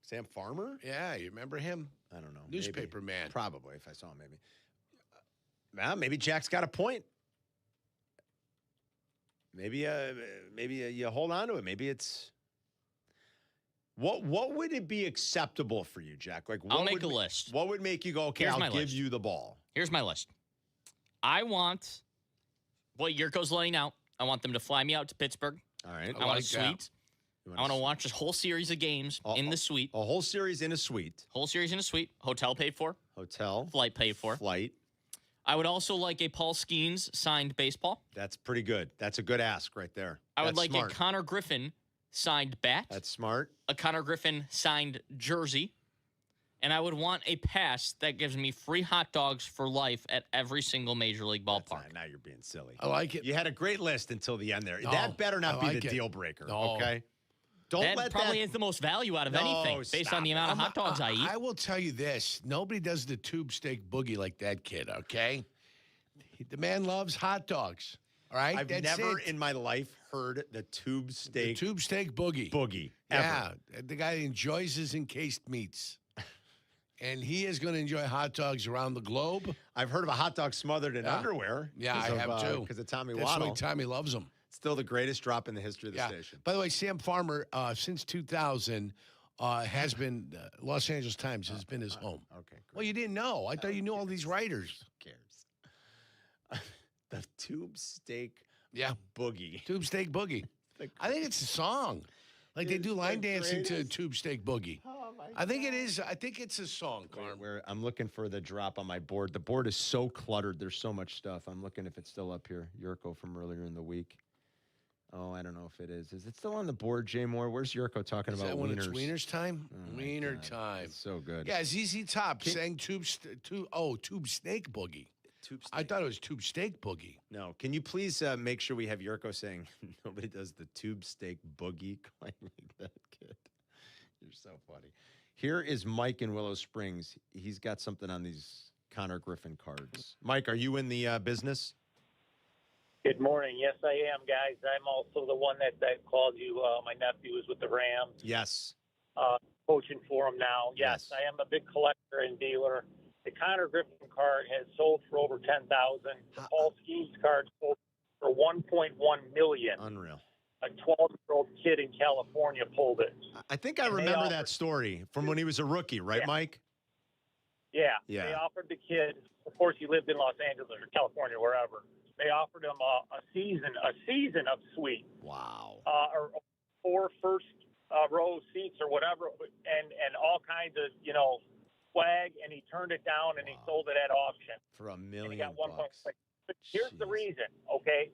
Speaker 16: Sam Farmer?
Speaker 10: Yeah, you remember him?
Speaker 16: I don't know.
Speaker 10: Newspaper man.
Speaker 16: Probably, if I saw him, maybe. Well, maybe Jack's got a point. Maybe you hold on to it. Maybe it's what would it be acceptable for you, Jack? Like,
Speaker 11: I'll make a list.
Speaker 16: What would make you go, okay, I'll give you the ball?
Speaker 11: Here's my list. I want what Yurko's laying out. I want them to fly me out to Pittsburgh.
Speaker 16: All right.
Speaker 11: I want a suite. I want to watch a whole series of games in the suite.
Speaker 16: A whole series in a suite.
Speaker 11: Whole series in a suite. Hotel paid for.
Speaker 16: Hotel.
Speaker 11: Flight paid for.
Speaker 16: Flight.
Speaker 11: I would also like a Paul Skeens signed baseball.
Speaker 16: That's pretty good. That's a good ask right there.
Speaker 11: I would like a Connor Griffin signed bat.
Speaker 16: That's smart.
Speaker 11: A Connor Griffin signed jersey. And I would want a pass that gives me free hot dogs for life at every single major league ballpark.
Speaker 16: Now you're being silly.
Speaker 10: I like it.
Speaker 16: You had a great list until the end there.
Speaker 10: No,
Speaker 16: that better not
Speaker 10: I
Speaker 16: be
Speaker 10: like
Speaker 16: the
Speaker 10: it.
Speaker 16: deal breaker.
Speaker 10: No.
Speaker 16: Okay.
Speaker 11: That probably is the most value out of anything based on the amount of hot dogs I eat.
Speaker 10: I will tell you this. Nobody does the tube steak boogie like that kid, okay? The man loves hot dogs. All right?
Speaker 16: I've never in my life heard the tube steak.
Speaker 10: The tube steak boogie.
Speaker 16: Boogie.
Speaker 10: Yeah. The guy enjoys his encased meats. And he is going to enjoy hot dogs around the globe.
Speaker 16: I've heard of a hot dog smothered in underwear.
Speaker 10: Yeah, I have too.
Speaker 16: Because of Tommy
Speaker 10: That's
Speaker 16: Waddle.
Speaker 10: why Tommy loves them.
Speaker 16: Still the greatest drop in the history of the station.
Speaker 10: By the way, Sam Farmer, since 2000, has been, Los Angeles Times has been his home.
Speaker 16: Okay, great.
Speaker 10: Well, you didn't know. I thought you knew all these writers.
Speaker 16: Who cares? The tube steak boogie.
Speaker 10: Tube steak boogie. I think it's a song. Like they do line dancing to Tube Steak Boogie.
Speaker 16: Oh my
Speaker 10: I think it is. I think it's a song, Carm.
Speaker 16: Where I'm looking for the drop on my board. The board is so cluttered. There's so much stuff. I'm looking if it's still up here. Yurko from earlier in the week. Oh, I don't know if it is. Is it still on the board, Jay Moore? Where's Yurko talking about
Speaker 10: when
Speaker 16: wieners?
Speaker 10: it's wieners time?
Speaker 16: Oh
Speaker 10: Wiener time.
Speaker 16: It's so good.
Speaker 10: Yeah, ZZ Top sang Tube Steak Boogie. I thought it was Tube Steak Boogie.
Speaker 16: No. Can you please make sure we have Yurko saying nobody does the Tube Steak Boogie quite like that kid? You're so funny. Here is Mike in Willow Springs. He's got something on these Connor Griffin cards. Mike, are you in the business?
Speaker 3: Good morning. Yes, I am, guys. I'm also the one that called you. My nephew is with the Rams.
Speaker 16: Yes.
Speaker 3: Coaching for him now. Yes, I am a big collector and dealer. The Connor Griffin card has sold for over 10,000. The Paul Skeens card sold for 1.1 million.
Speaker 16: Unreal.
Speaker 3: A 12-year-old kid in California pulled it.
Speaker 16: I think I remember that story from when he was a rookie, right, Mike?
Speaker 3: Yeah.
Speaker 16: Yeah.
Speaker 3: They offered the kid, of course, he lived in Los Angeles or California, wherever. They offered him a season of suite.
Speaker 16: Wow.
Speaker 3: Or 4 first row seats or whatever, and all kinds of, swag, and he turned it down and he sold it at auction.
Speaker 16: For $1 million.
Speaker 3: And he got $1.6. But here's the reason, okay?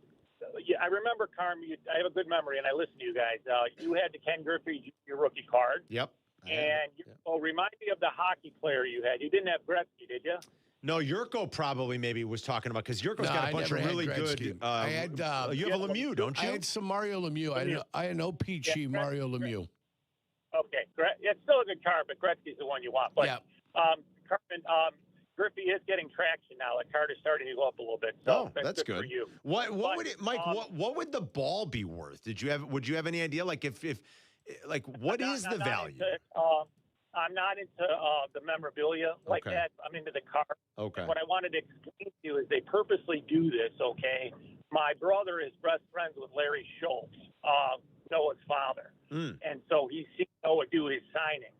Speaker 3: Yeah, I remember, Carm, I have a good memory, and I listen to you guys. You had the Ken Griffey your rookie card.
Speaker 16: Yep.
Speaker 3: Remind me of the hockey player you had. You didn't have Gretzky, did you?
Speaker 16: No, Yurko probably maybe was talking about, because Yurko's got a bunch of really good.
Speaker 10: I had.
Speaker 16: You have a Lemieux, don't you?
Speaker 10: I had some Mario Lemieux. I had no peachy Mario Lemieux.
Speaker 3: Okay, it's still a good card, but Gretzky's the one you want. But Carmen, Griffey is getting traction now. The card is starting to go up a little bit. So
Speaker 16: that's
Speaker 3: good for you.
Speaker 16: What would it, Mike? What would the ball be worth? Would you have any idea? Like what is the value?
Speaker 3: I'm not into the memorabilia like that. I'm into the card.
Speaker 16: Okay.
Speaker 3: And what I wanted to explain to you is they purposely do this. Okay. My brother is best friends with Larry Schultz, Noah's father, and so he's seen Noah do his signings.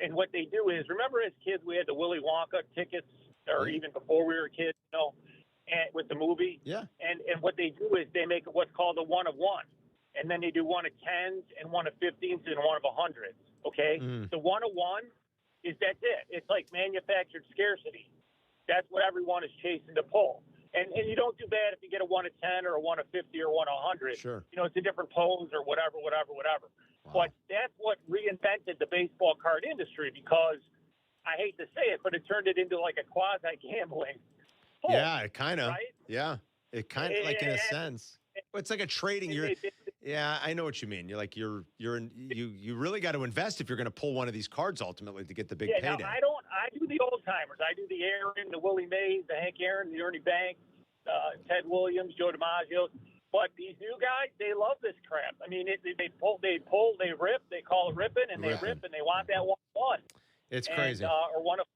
Speaker 3: And what they do is, remember as kids, we had the Willy Wonka tickets, or even before we were kids, and with the movie.
Speaker 16: Yeah.
Speaker 3: And what they do is they make what's called a 1 of 1, and then they do 1 of 10s and 1 of 15s and 1 of 100s. Okay. The 1 of 1 that's it. It's like manufactured scarcity. That's what everyone is chasing to pull. And you don't do bad if you get a 1 of 10 or a 1 of 50 or 1 of 100.
Speaker 16: Sure.
Speaker 3: It's a different pose or whatever. Wow. But that's what reinvented the baseball card industry, because I hate to say it, but it turned it into like a quasi-gambling.
Speaker 16: Yeah, it kind of.
Speaker 3: Right?
Speaker 16: Yeah, it kind of, like in a sense. It's like a trading. Yeah, I know what you mean. You really got to invest if you're going to pull one of these cards ultimately to get the big payday.
Speaker 3: Now, I do the old timers. I do the Aaron, the Willie Mays, the Hank Aaron, the Ernie Banks, Ted Williams, Joe DiMaggio. But these new guys, they love this crap. I mean, they pull, they rip, they call it ripping, and they rip, and they want that 1-1.
Speaker 16: It's crazy.
Speaker 3: Or 1 of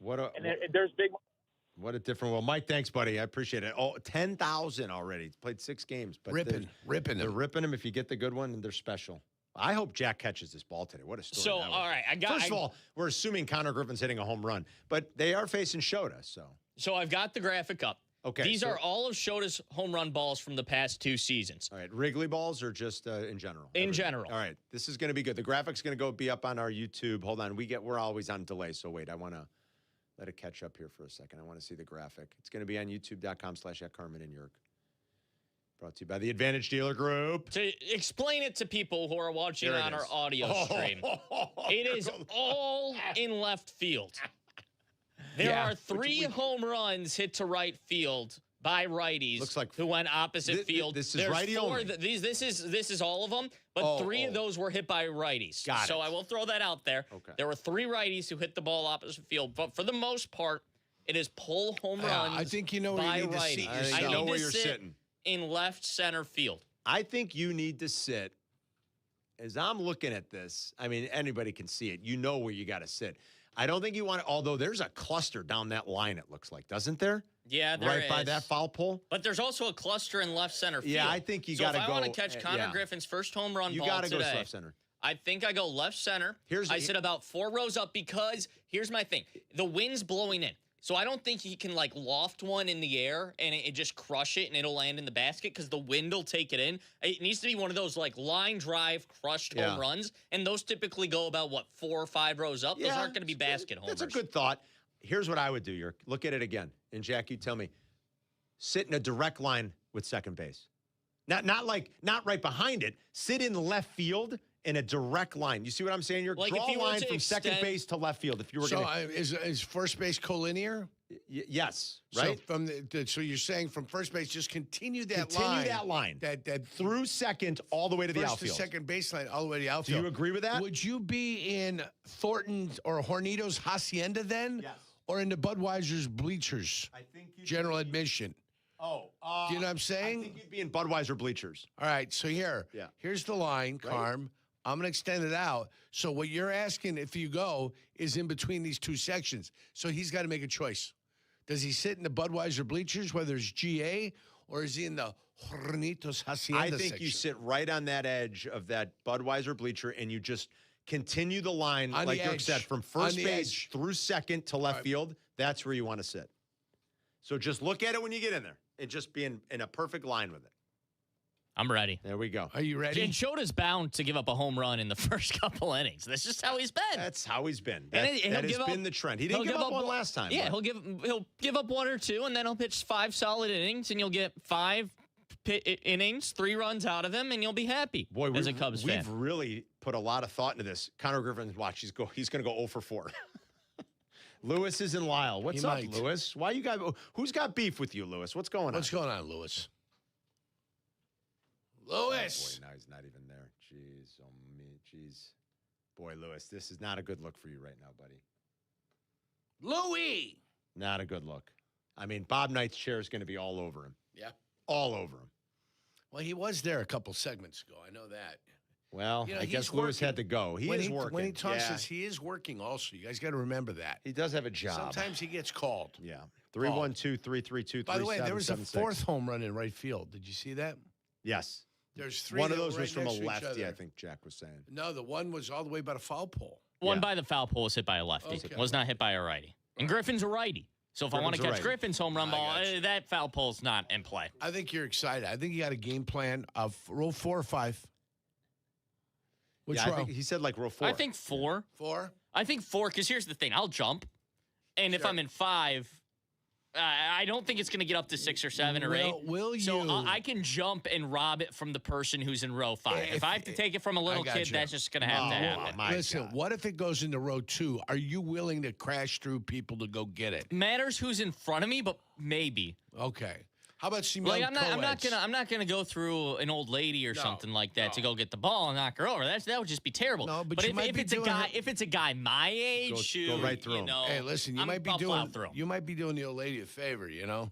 Speaker 3: 5. There's big.
Speaker 16: What a different. Well, Mike, thanks, buddy. I appreciate it. 10,000 already. Played 6 games, but
Speaker 10: ripping
Speaker 16: They're ripping them. If you get the good one, and they're special. I hope Jack catches this ball today. What a story!
Speaker 11: So, all right,
Speaker 16: First of all, we're assuming Connor Griffin's hitting a home run, but they are facing Shota.
Speaker 11: So I've got the graphic up.
Speaker 16: Okay.
Speaker 11: These are all of Shota's home run balls from the past 2 seasons.
Speaker 16: All right, Wrigley balls or just in general?
Speaker 11: In general.
Speaker 16: All right, this is going to be good. The graphic's going to be up on our YouTube. Hold on, we're always on delay, so wait, I want to let it catch up here for a second. I want to see the graphic. It's going to be on youtube.com/@CarmenandYurk. Brought to you by the Advantage Dealer Group.
Speaker 11: To explain it to people who are watching on our audio stream, it is all in left field. There are 3 home runs hit to right field by righties.
Speaker 16: Looks like
Speaker 11: who went opposite field.
Speaker 16: This is righty only.
Speaker 11: This is all of them, but 3 of those were hit by righties.
Speaker 16: Got it.
Speaker 11: So I will throw that out there.
Speaker 16: Okay.
Speaker 11: There were 3 righties who hit the ball opposite field, but for the most part, it is pull home runs.
Speaker 10: I think you know where
Speaker 11: by
Speaker 10: you need to
Speaker 11: righties.
Speaker 10: seat
Speaker 11: I
Speaker 10: yourself.
Speaker 11: need
Speaker 16: know where
Speaker 11: to
Speaker 16: you're
Speaker 11: sit
Speaker 16: sitting.
Speaker 11: in left center field.
Speaker 16: I think you need to sit. As I'm looking at this, I mean, anybody can see it. You know where you got to sit. I don't think you want to, although there's a cluster down that line, it looks like, doesn't there?
Speaker 11: Yeah, there
Speaker 16: right
Speaker 11: is.
Speaker 16: by that foul pole.
Speaker 11: But there's also a cluster in left center field.
Speaker 16: Yeah, I think you
Speaker 11: so
Speaker 16: got to go.
Speaker 11: if I want to catch Connor Griffin's first home run ball
Speaker 16: gotta
Speaker 11: today,
Speaker 16: go left center.
Speaker 11: I think I go left center. I sit about 4 rows up because here's my thing. The wind's blowing in. So I don't think he can like loft one in the air and it just crush it and it'll land in the basket because the wind will take it in. It needs to be one of those like line drive crushed home runs. And those typically go about 4 or 5 rows up. Those aren't going to be basket homers.
Speaker 16: That's a good thought. Here's what I would do, Yerk. Look at it again. And Jack, you tell me. Sit in a direct line with second base. Not right behind it. Sit in left field in a direct line. You see what I'm saying? You're
Speaker 11: like
Speaker 16: draw a line from second base to left field. If you were
Speaker 10: so is first base collinear?
Speaker 16: Yes, right.
Speaker 10: So so you're saying from first base, just continue that
Speaker 16: line.
Speaker 10: That
Speaker 16: through second all the way to the outfield.
Speaker 10: First to second baseline all the way to the outfield.
Speaker 16: Do you agree with that?
Speaker 10: Would you be in Thornton's or Hornito's Hacienda then?
Speaker 16: Yes.
Speaker 10: Or in the Budweiser's bleachers?
Speaker 16: I think
Speaker 10: general admission.
Speaker 16: Oh,
Speaker 10: do you know what I'm saying?
Speaker 16: I think you'd be in Budweiser bleachers.
Speaker 10: All right, so here's the line, Carm. I'm going to extend it out. So what you're asking, if you go, is in between these two sections. So he's got to make a choice. Does he sit in the Budweiser bleachers, whether it's GA, or is he in the Hornitos Hacienda
Speaker 16: I think
Speaker 10: section?
Speaker 16: you sit right on that edge of that Budweiser bleacher, and you just continue the line,
Speaker 10: On
Speaker 16: like
Speaker 10: the
Speaker 16: Dirk
Speaker 10: edge.
Speaker 16: said, from
Speaker 10: On
Speaker 16: first
Speaker 10: the
Speaker 16: base
Speaker 10: edge.
Speaker 16: through second to left field. That's where you want to sit. So just look at it when you get in there and just be in a perfect line with it.
Speaker 11: I'm ready.
Speaker 16: There we go.
Speaker 10: Are you ready?
Speaker 11: And Shota's bound to give up a home run in the first couple innings. That's just how he's been.
Speaker 16: That's how he's been.
Speaker 11: And
Speaker 16: That has been the trend. He didn't give up one last time.
Speaker 11: Yeah,
Speaker 16: but-
Speaker 11: he'll give up 1 or 2, and then he'll pitch 5 solid innings, and you'll get 5 innings, 3 runs out of him, and you'll be happy.
Speaker 16: Boy,
Speaker 11: as a Cubs fan.
Speaker 16: We've really put a lot of thought into this. Connor Griffin's watch. He's going to go 0 for 4. Lewis is in Lyle. What's
Speaker 10: He
Speaker 16: up,
Speaker 10: might.
Speaker 16: Lewis? Why you got? Who's got beef with you, Lewis? What's going on?
Speaker 10: What's going on, Lewis? Lewis.
Speaker 16: Oh boy, now he's not even there. Jeez, oh me, jeez. Boy, Lewis, this is not a good look for you right now, buddy.
Speaker 10: Louie.
Speaker 16: Not a good look. I mean, Bob Knight's chair is going to be all over him.
Speaker 10: Yeah.
Speaker 16: All over him.
Speaker 10: Well, he was there a couple segments ago. I know that.
Speaker 16: Well,
Speaker 10: You know,
Speaker 16: I
Speaker 10: he's
Speaker 16: guess Lewis
Speaker 10: working.
Speaker 16: had to go. He
Speaker 10: when
Speaker 16: is working.
Speaker 10: When he talks
Speaker 16: Yeah.
Speaker 10: this, he is working also. You guys got to remember that.
Speaker 16: He does have a job.
Speaker 10: Sometimes he gets called.
Speaker 16: Yeah. 312-332-3776.
Speaker 10: By the way, there was a 4th home run in right field. Did you see that?
Speaker 16: Yes.
Speaker 10: There's 3.
Speaker 16: One of
Speaker 10: that were
Speaker 16: those was
Speaker 10: right
Speaker 16: from a
Speaker 10: next to each
Speaker 16: lefty,
Speaker 10: other.
Speaker 16: I think Jack was saying.
Speaker 10: No, the one was all the way by the foul pole.
Speaker 11: One by the foul pole was hit by a lefty.
Speaker 10: Okay.
Speaker 11: Was not hit by a righty. And Griffin's a righty. So if I want to
Speaker 16: Griffin's a
Speaker 11: catch
Speaker 16: righty.
Speaker 11: Griffin's home run
Speaker 10: I
Speaker 11: ball,
Speaker 10: got you.
Speaker 11: that foul pole's not in play.
Speaker 10: I think you're excited. I think you got a game plan of roll 4 or 5. Which
Speaker 16: yeah, I
Speaker 10: row?
Speaker 16: think he said like row 4.
Speaker 11: I think 4.
Speaker 10: 4?
Speaker 11: I think 4, because here's the thing. I'll jump. And if
Speaker 10: Sure.
Speaker 11: I'm in 5, I don't think it's going to get up to 6 or 7 or 8.
Speaker 10: Will
Speaker 11: So
Speaker 10: you?
Speaker 11: I can jump and rob it from the person who's in row 5. If I have to take it from a little
Speaker 10: I
Speaker 11: kid,
Speaker 10: gotcha.
Speaker 11: that's just going to have to happen.
Speaker 10: Listen, what if it goes into row 2? Are you willing to crash through people to go get it?
Speaker 11: Matters who's in front of me, but maybe.
Speaker 10: Okay. How about some
Speaker 11: Like
Speaker 10: young
Speaker 11: I'm not
Speaker 10: co-eds?
Speaker 11: gonna go through an old lady or
Speaker 10: No,
Speaker 11: something like that to go get the ball and knock her over. That would just be terrible.
Speaker 10: No, but you
Speaker 11: if,
Speaker 10: might
Speaker 11: if
Speaker 10: be
Speaker 11: it's a
Speaker 10: doing
Speaker 11: guy,
Speaker 10: her-
Speaker 11: if it's a guy my age, shoot,
Speaker 16: go right through
Speaker 11: you
Speaker 16: him.
Speaker 11: know,
Speaker 10: Hey, listen,
Speaker 11: I'll plow through him.
Speaker 10: you might be doing the old lady a favor, you know?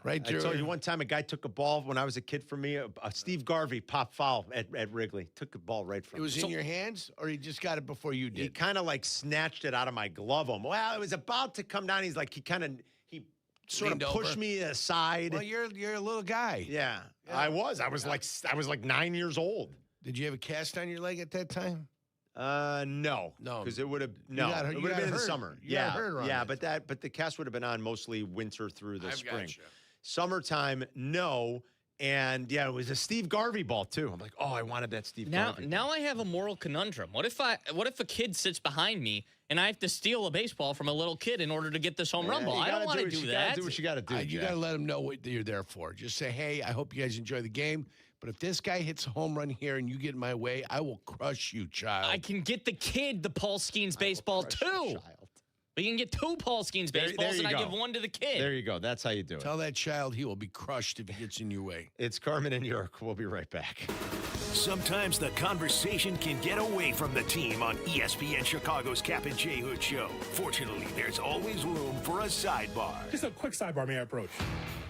Speaker 10: Right,
Speaker 16: I
Speaker 10: Drew?
Speaker 16: told you one time a guy took a ball when I was a kid from me. Steve Garvey popped foul at Wrigley. Took the ball right from
Speaker 10: It was
Speaker 16: me.
Speaker 10: in your hands, or you just got it before you
Speaker 16: He
Speaker 10: did?
Speaker 16: kind of like snatched it out of my glove. Well, it was about to come down. He's like, he sort
Speaker 10: Leaned
Speaker 16: of pushed
Speaker 10: over.
Speaker 16: me aside.
Speaker 10: Well, you're a little guy.
Speaker 16: Yeah, I was. I was like 9 years old.
Speaker 10: Did you have a cast on your leg at that time?
Speaker 16: No,
Speaker 10: No.
Speaker 16: because it would have
Speaker 10: You
Speaker 16: no.
Speaker 10: got-
Speaker 16: It
Speaker 10: you
Speaker 16: would have
Speaker 10: got
Speaker 16: been in the
Speaker 10: hurt.
Speaker 16: summer.
Speaker 10: You got hurt around
Speaker 16: yeah,
Speaker 10: that
Speaker 16: but the cast would have been on mostly winter through the
Speaker 10: I've
Speaker 16: spring.
Speaker 10: gotcha.
Speaker 16: Summertime, no. And yeah, it was a Steve Garvey ball too. I'm like, oh, I wanted that Steve Garvey.
Speaker 11: Now I have a moral conundrum. What if a kid sits behind me and I have to steal a baseball from a little kid in order to get this home run ball? I don't want to do that.
Speaker 16: You gotta do what you gotta do.
Speaker 10: You
Speaker 16: Jack.
Speaker 10: got to let them know what you're there for. Just say, hey, I hope you guys enjoy the game. But if this guy hits a home run here and you get in my way, I will crush you, child.
Speaker 11: I can get the kid the Paul Skeens baseball too. But you can get 2 Paul Skeens
Speaker 16: There
Speaker 11: baseballs
Speaker 16: you
Speaker 11: and I
Speaker 16: go.
Speaker 11: give 1 to the kid.
Speaker 16: There you go. That's how you do it.
Speaker 10: Tell that child he will be crushed if he gets in your way.
Speaker 16: It's Carmen and York. We'll be right back.
Speaker 2: Sometimes the conversation can get away from the team on ESPN Chicago's Kap and J Hood show. Fortunately, there's always room for a sidebar.
Speaker 1: Just a quick sidebar, may I approach?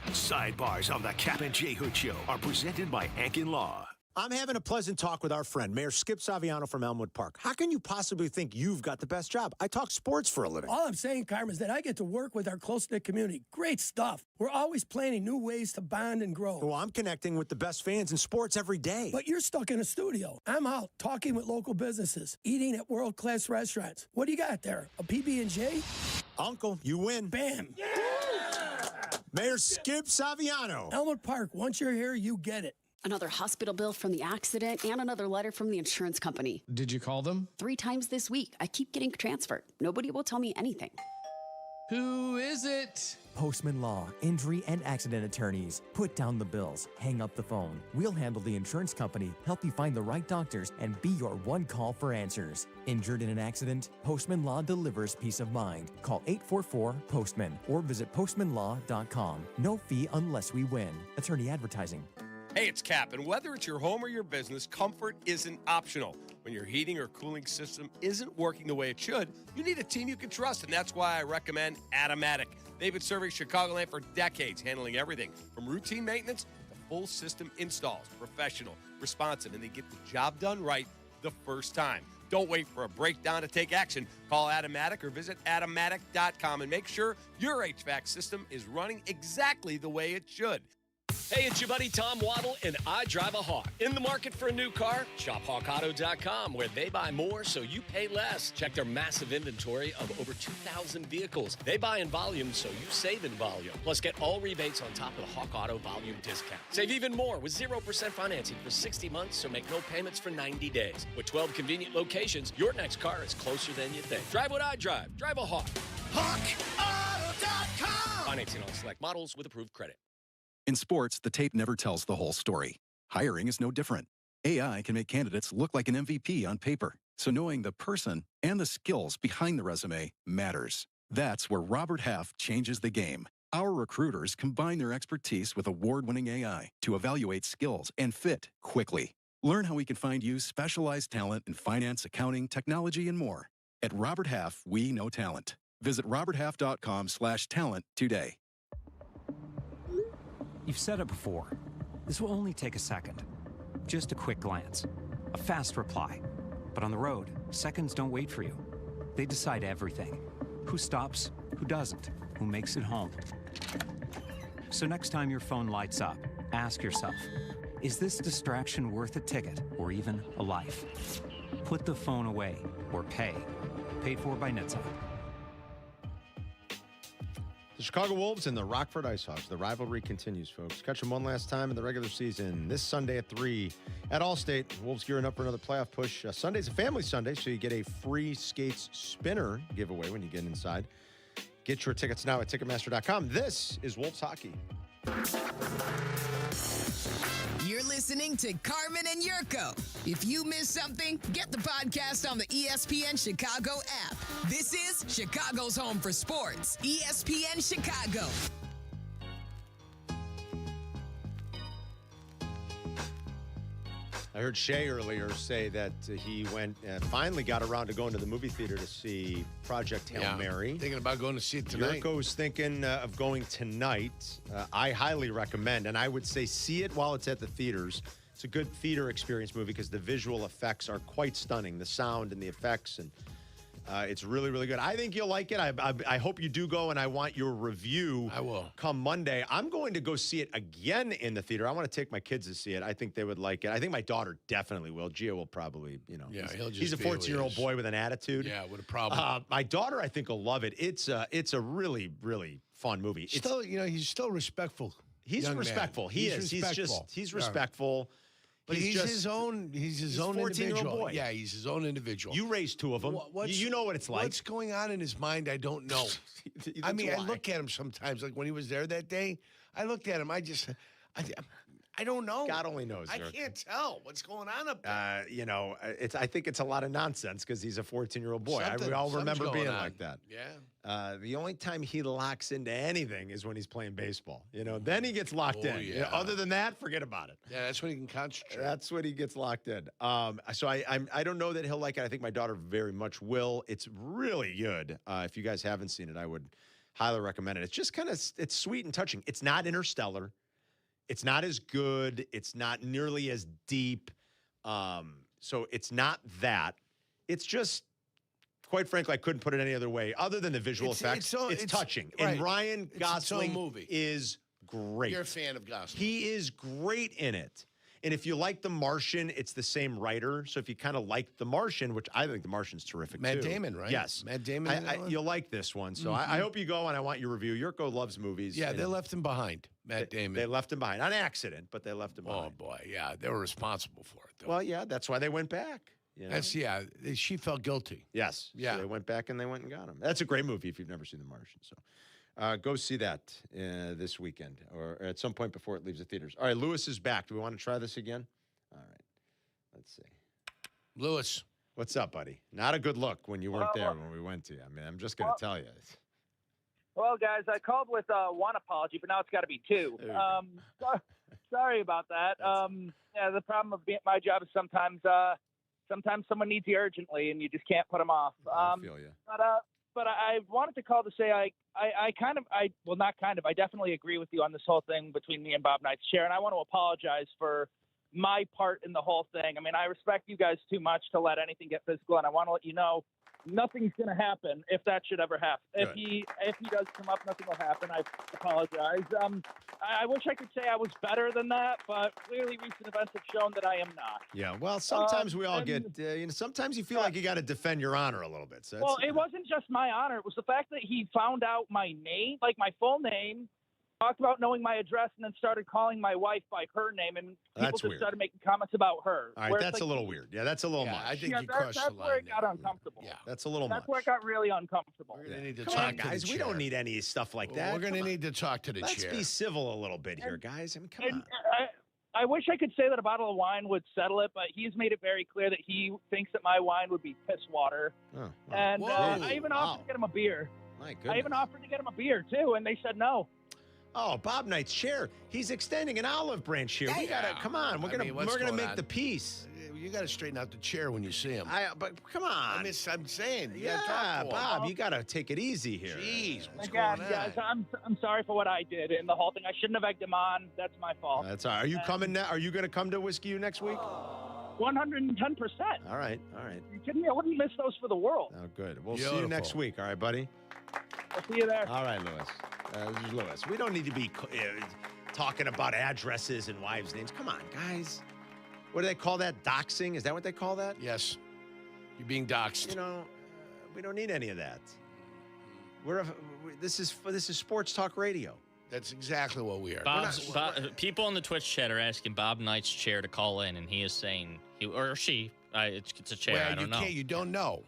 Speaker 2: Sidebars on the Kap and J Hood show are presented by Ankin Law.
Speaker 15: I'm having a pleasant talk with our friend, Mayor Skip Saviano from Elmwood Park. How can you possibly think you've got the best job? I talk sports for a living.
Speaker 19: All I'm saying, Carmen, is that I get to work with our close-knit community. Great stuff. We're always planning new ways to bond and grow.
Speaker 15: Well, I'm connecting with the best fans in sports every day.
Speaker 19: But you're stuck in a studio. I'm out talking with local businesses, eating at world-class restaurants. What do you got there? A PB&J?
Speaker 15: Uncle, you win.
Speaker 19: Bam.
Speaker 15: Mayor Skip Saviano.
Speaker 19: Elmwood Park, once you're here, you get it.
Speaker 21: Another hospital bill from the accident and another letter from the insurance company.
Speaker 23: Did you call them?
Speaker 21: 3 times this week. I keep getting transferred. Nobody will tell me anything.
Speaker 23: Who is it?
Speaker 24: Postman Law, injury and accident attorneys. Put down the bills, hang up the phone. We'll handle the insurance company, help you find the right doctors, and be your one call for answers. Injured in an accident? Postman Law delivers peace of mind. Call 844-POSTMAN or visit postmanlaw.com. No fee unless we win. Attorney advertising.
Speaker 25: Hey, it's Kap, and whether it's your home or your business, comfort isn't optional. When your heating or cooling system isn't working the way it should, you need a team you can trust, and that's why I recommend Automatic. They've been serving Chicagoland for decades, handling everything from routine maintenance to full system installs. Professional, responsive, and they get the job done right the first time. Don't wait for a breakdown to take action. Call Atomatic or visit atomatic.com and make sure your HVAC system is running exactly the way it should.
Speaker 1: Hey, it's your buddy Tom Waddle, and I drive a Hawk. In the market for a new car? Shop HawkAuto.com, where they buy more so you pay less. Check their massive inventory of over 2,000 vehicles. They buy in volume so you save in volume. Plus, get all rebates on top of the Hawk Auto volume discount. Save even more with 0% financing for 60 months, so make no payments for 90 days. With 12 convenient locations, your next car is closer than you think. Drive what I drive. Drive a Hawk. HawkAuto.com. Financing on select models with approved credit.
Speaker 4: In sports, the tape never tells the whole story. Hiring is no different. AI can make candidates look like an MVP on paper, so knowing the person and the skills behind the resume matters. That's where Robert Half changes the game. Our recruiters combine their expertise with award-winning AI to evaluate skills and fit quickly. Learn how we can find you specialized talent in finance, accounting, technology, and more. At Robert Half, we know talent. Visit roberthalf.com/talent today.
Speaker 7: You've said it before. This will only take a second. Just a quick glance. A fast reply. But on the road, seconds don't wait for you. They decide everything. Who stops, who doesn't, who makes it home. So next time your phone lights up, ask yourself, is this distraction worth a ticket or even a life? Put the phone away or pay. Paid for by NHTSA.
Speaker 16: The Chicago Wolves and the Rockford IceHogs. The rivalry continues, folks. Catch them one last time in the regular season this Sunday at 3 at Allstate. Wolves gearing up for another playoff push. Sunday's a family Sunday, so you get a free skates spinner giveaway when you get inside. Get your tickets now at Ticketmaster.com. This is Wolves Hockey.
Speaker 27: You're listening to Carmen and Jurko. If you missed something, get the podcast on the ESPN Chicago app. This is Chicago's home for sports. ESPN Chicago.
Speaker 16: I heard Shea earlier say that he went finally got around to going to the movie theater to see Project Hail Mary.
Speaker 10: Thinking about going to see it tonight.
Speaker 16: Jurko's thinking of going tonight. I highly recommend, and I would say see it while it's at the theaters. It's a good theater experience movie because the visual effects are quite stunning. The sound and the effects, and it's really, really good. I think you'll like it. I hope you do go, and I want your review.
Speaker 10: I will.
Speaker 16: Come Monday. I'm going to go see it again in the theater. I want to take my kids to see it. I think they would like it. I think my daughter definitely will. Gio will probably,
Speaker 10: Yeah,
Speaker 16: he's a 14-year-old boy with an attitude.
Speaker 10: Yeah, with a problem.
Speaker 16: My daughter, I think, will love it. It's a really, really fun movie.
Speaker 10: Still, he's still respectful.
Speaker 16: He's respectful.
Speaker 10: Man.
Speaker 16: He is.
Speaker 10: Respectful.
Speaker 16: He's respectful.
Speaker 10: But he's his own
Speaker 16: 14-year-old
Speaker 10: individual.
Speaker 16: boy.
Speaker 10: Yeah, he's his own individual.
Speaker 16: You raised two of them. You know what it's like.
Speaker 10: What's going on in his mind, I don't know. I mean, I look at him sometimes, like when he was there that day, I looked at him, I don't know.
Speaker 16: God only knows.
Speaker 10: I can't tell what's going on up there.
Speaker 16: I think it's a lot of nonsense because he's a 14-year-old boy. We all remember being like that.
Speaker 10: Yeah.
Speaker 16: The only time he locks into anything is when he's playing baseball. Then he gets locked in.
Speaker 10: Yeah.
Speaker 16: Other than that, forget about it.
Speaker 10: Yeah, that's when he can concentrate.
Speaker 16: That's when he gets locked in. So I don't know that he'll like it. I think my daughter very much will. It's really good. If you guys haven't seen it, I would highly recommend it. It's just it's sweet and touching. It's not Interstellar. It's not as good. It's not nearly as deep. So it's not that. It's just, quite frankly, I couldn't put it any other way. Other than the visual effects, it's touching.
Speaker 10: Right.
Speaker 16: And Ryan Gosling is great.
Speaker 10: You're a fan of Gosling.
Speaker 16: He is great in it. And if you like The Martian, it's the same writer. So if you kind of like The Martian, which I think The Martian's terrific
Speaker 10: Matt
Speaker 16: too.
Speaker 10: Damon, right?
Speaker 16: Yes.
Speaker 10: Matt Damon.
Speaker 16: You'll like this one. So I hope you go, and I want your review. Yurko loves movies.
Speaker 10: Yeah, they left him behind, Matt Damon.
Speaker 16: They left him behind. On accident, but they left him behind.
Speaker 10: Oh, boy. Yeah, they were responsible for it, though.
Speaker 16: Well, yeah, that's why they went back.
Speaker 10: She felt guilty.
Speaker 16: Yes.
Speaker 10: Yeah.
Speaker 16: So they went back and they went and got him. That's a great movie if you've never seen The Martian. So go see that this weekend or at some point before it leaves the theaters. All right, Lewis is back. Do we want to try this again? All right. Let's see.
Speaker 10: Lewis.
Speaker 16: What's up, buddy? Not a good look when you weren't there when we went to you. I mean, I'm just going to tell you.
Speaker 9: Well, guys, I called with one apology, but now it's got to be two. Sorry about that. The problem of my job is sometimes someone needs you urgently, and you just can't put them off.
Speaker 16: I feel you.
Speaker 9: But but I wanted to call to say I definitely agree with you on this whole thing between me and Bob Knight's chair, and I want to apologize for my part in the whole thing. I mean, I respect you guys too much to let anything get physical, and I want to let you know nothing's going to happen if that should ever happen. If he does come up, nothing will happen. I apologize. I wish I could say I was better than that, but clearly recent events have shown that I am not.
Speaker 16: Yeah, well, sometimes we all get, sometimes you feel like you got to defend your honor a little bit. So
Speaker 9: well, it wasn't just my honor. It was the fact that he found out my name, like my full name, talked about knowing my address, and then started calling my wife by her name, and people just started making comments about her.
Speaker 16: All right, that's a little weird. Yeah, that's a little much.
Speaker 10: I think you crossed the line.
Speaker 9: That's where it got uncomfortable.
Speaker 16: Yeah, that's a little much.
Speaker 9: That's where it got really uncomfortable.
Speaker 10: We're going to need to
Speaker 16: Come
Speaker 10: talk
Speaker 16: on,
Speaker 10: to the
Speaker 16: guys. We
Speaker 10: chair.
Speaker 16: don't need any stuff like that.
Speaker 10: We're going to need to talk to the
Speaker 16: Let's
Speaker 10: chair.
Speaker 16: be civil a little bit here, guys. I mean, come on.
Speaker 9: I wish I could say that a bottle of wine would settle it, but he's made it very clear that he thinks that my wine would be piss water.
Speaker 16: Oh, wow.
Speaker 9: And I even offered to get him a beer.
Speaker 16: My goodness.
Speaker 9: I even offered to get him a beer, too, and they said no.
Speaker 16: Oh, Bob Knight's chair. He's extending an olive branch here. We gotta come on. We're gonna make the peace.
Speaker 10: You got to straighten out the chair when you see him.
Speaker 16: But come on.
Speaker 10: I'm saying. You gotta
Speaker 16: Yeah,
Speaker 10: talk to him.
Speaker 16: Bob, you gotta take it easy here.
Speaker 10: Jeez, what's
Speaker 9: Again,
Speaker 10: going on?
Speaker 9: guys, I'm sorry for what I did in the whole thing. I shouldn't have egged him on. That's my fault.
Speaker 16: That's all right. Are you coming? Are you gonna come to Whiskey U next week?
Speaker 9: 110%.
Speaker 16: All right.
Speaker 9: Are you kidding me? I wouldn't miss those for the world.
Speaker 16: Oh, good. We'll see you next week. All right, buddy.
Speaker 9: I'll see you there.
Speaker 16: All right, Lewis. This is Lewis. We don't need to be talking about addresses and wives' names. Come on, guys. What do they call that? Doxing? Is that what they call that?
Speaker 10: Yes. You're being doxed.
Speaker 16: We don't need any of that. This is sports talk radio.
Speaker 10: That's exactly what we are.
Speaker 11: People in the Twitch chat are asking Bob Knight's chair to call in, and he is saying he or she. It's a chair.
Speaker 10: Well,
Speaker 11: I don't know.
Speaker 10: You don't know.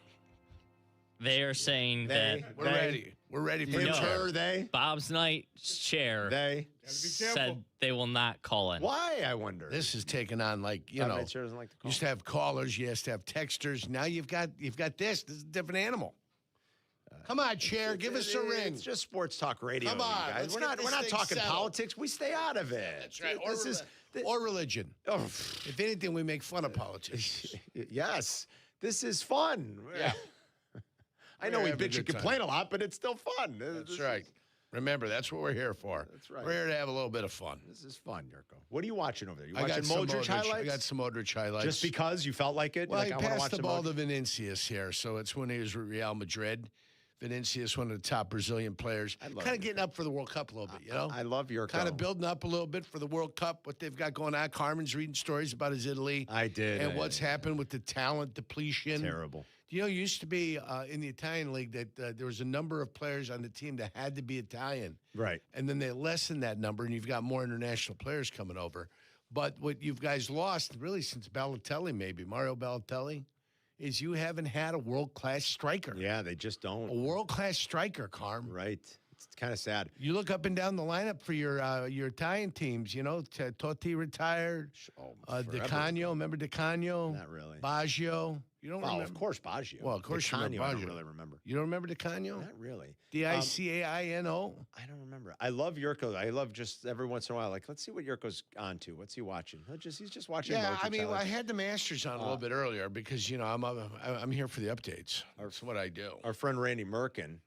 Speaker 11: They are saying that
Speaker 10: we're ready. We're ready for
Speaker 11: No.
Speaker 10: her.
Speaker 16: They.
Speaker 11: Bob's Knight's chair.
Speaker 16: They
Speaker 11: said they will not call in.
Speaker 16: Why? I wonder.
Speaker 10: This is taking on
Speaker 16: Bob Knight's chair doesn't like to call.
Speaker 10: You used to have callers. You used to have texters. Now you've got this. This is a different animal. Come on, chair. Give us a ring.
Speaker 16: It's just sports talk radio.
Speaker 10: Come on,
Speaker 16: you guys.
Speaker 10: let's
Speaker 16: We're
Speaker 10: get
Speaker 16: not
Speaker 10: this thing
Speaker 16: talking
Speaker 10: settled.
Speaker 16: politics. We stay out of it.
Speaker 10: That's right.
Speaker 16: This
Speaker 10: Or religion.
Speaker 16: Oh,
Speaker 10: if anything, we make fun of politics.
Speaker 16: Yes. This is fun.
Speaker 10: Yeah.
Speaker 16: I know
Speaker 10: We're
Speaker 16: we
Speaker 10: having a
Speaker 16: bitch and
Speaker 10: good time.
Speaker 16: complain a lot, but it's still fun.
Speaker 10: That's right. Remember, that's what we're here for.
Speaker 16: That's right.
Speaker 10: We're here to have a little bit of fun.
Speaker 16: This is fun, Yurko. What are you watching over there? You
Speaker 10: I
Speaker 16: watching
Speaker 10: got some
Speaker 16: Modric highlights?
Speaker 10: I got some Modric highlights.
Speaker 16: Just because you felt like it?
Speaker 10: Well,
Speaker 16: Like,
Speaker 10: he
Speaker 16: I wanna
Speaker 10: passed
Speaker 16: watch
Speaker 10: the
Speaker 16: some
Speaker 10: ball
Speaker 16: Modric?
Speaker 10: to Vinicius here, so it's when he was with Real Madrid. Vinicius, one of the top Brazilian players. Kind of getting up for the World Cup a little bit, you know?
Speaker 16: I love Yurko.
Speaker 10: Kind of building up a little bit for the World Cup, what they've got going on. Carmen's reading stories about his Italy.
Speaker 16: I did.
Speaker 10: And what's happened with the talent depletion.
Speaker 16: Terrible.
Speaker 10: You know, it used to be in the Italian league that there was a number of players on the team that had to be Italian.
Speaker 16: Right.
Speaker 10: And then they lessened that number, and you've got more international players coming over. But what you guys lost, really since Balotelli maybe, Mario Balotelli, is you haven't had a world-class striker.
Speaker 16: Yeah, they just don't.
Speaker 10: A world-class striker, Carm.
Speaker 16: Right. It's kind of sad.
Speaker 10: You look up and down the lineup for your Italian teams, you know, Totti retired, Di Canio, remember Di Canio?
Speaker 16: Not really.
Speaker 10: Baggio. You don't remember?
Speaker 16: Of course, Baggio.
Speaker 10: Well, of course you remember
Speaker 16: Canio, I
Speaker 10: Baggio.
Speaker 16: don't really remember.
Speaker 10: You don't remember Di Canio?
Speaker 16: Not really.
Speaker 10: Dicaino?
Speaker 16: I don't remember. I love Yurko. I love just every once in a while, like, let's see what Yurko's on to. What's he watching? He's just watching.
Speaker 10: Yeah,
Speaker 16: Modric
Speaker 10: I mean,
Speaker 16: highlights.
Speaker 10: I had the Masters on a little bit earlier because, you know, I'm here for the updates. That's what I do.
Speaker 16: Our friend Randy Merkin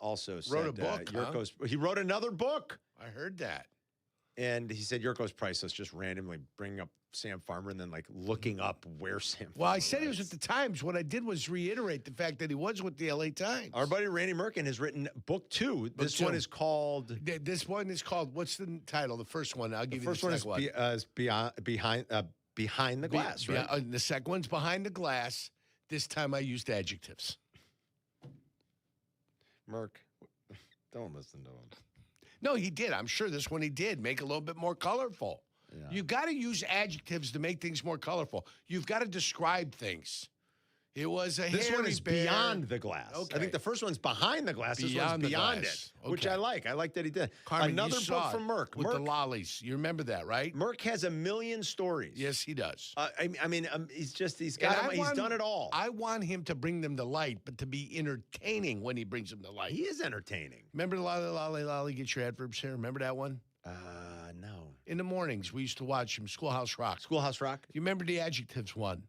Speaker 16: also
Speaker 10: Wrote
Speaker 16: said
Speaker 10: a book, huh?
Speaker 16: Yurko's. He wrote another book.
Speaker 10: I heard that.
Speaker 16: And he said Yurko's priceless, just randomly bringing up Sam Farmer and then like looking up where Sam
Speaker 10: Well, I
Speaker 16: Farmer
Speaker 10: said he was
Speaker 16: is.
Speaker 10: with the Times. What I did was reiterate the fact that he was with the LA Times.
Speaker 16: Our buddy Randy Merkin has written book 2. This one is called.
Speaker 10: This one is called. What's the title? The first one. I'll give you the
Speaker 16: first one
Speaker 10: second
Speaker 16: is Behind the Glass, right?
Speaker 10: The second one's Behind the Glass. This time I used adjectives.
Speaker 16: Merk, don't listen to him.
Speaker 10: No, he did. I'm sure this one he did. Make it a little bit more colorful.
Speaker 16: Yeah.
Speaker 10: You've got to use adjectives to make things more colorful. You've got to describe things. It was a
Speaker 16: This one
Speaker 10: hairy
Speaker 16: is
Speaker 10: bear.
Speaker 16: beyond the glass.
Speaker 10: Okay.
Speaker 16: I think the first one's behind the glass. This
Speaker 10: Beyond
Speaker 16: one's
Speaker 10: the
Speaker 16: beyond
Speaker 10: glass.
Speaker 16: it, which
Speaker 10: Okay.
Speaker 16: I like. I like that he did.
Speaker 10: Carmen,
Speaker 16: Another
Speaker 10: you saw
Speaker 16: book from
Speaker 10: it
Speaker 16: Merck.
Speaker 10: with the
Speaker 16: Merck,
Speaker 10: lollies. You remember that, right?
Speaker 16: Merck has a million stories.
Speaker 10: Yes, he does.
Speaker 16: I mean, he's
Speaker 10: And
Speaker 16: he's done it all.
Speaker 10: I want him to bring them to light, but to be entertaining when he brings them to light.
Speaker 16: He is entertaining.
Speaker 10: Remember Lolly, get your adverbs here? Remember that one?
Speaker 16: No.
Speaker 10: In the mornings, we used to watch him, Schoolhouse Rock.
Speaker 16: Schoolhouse Rock?
Speaker 10: You remember the adjectives one?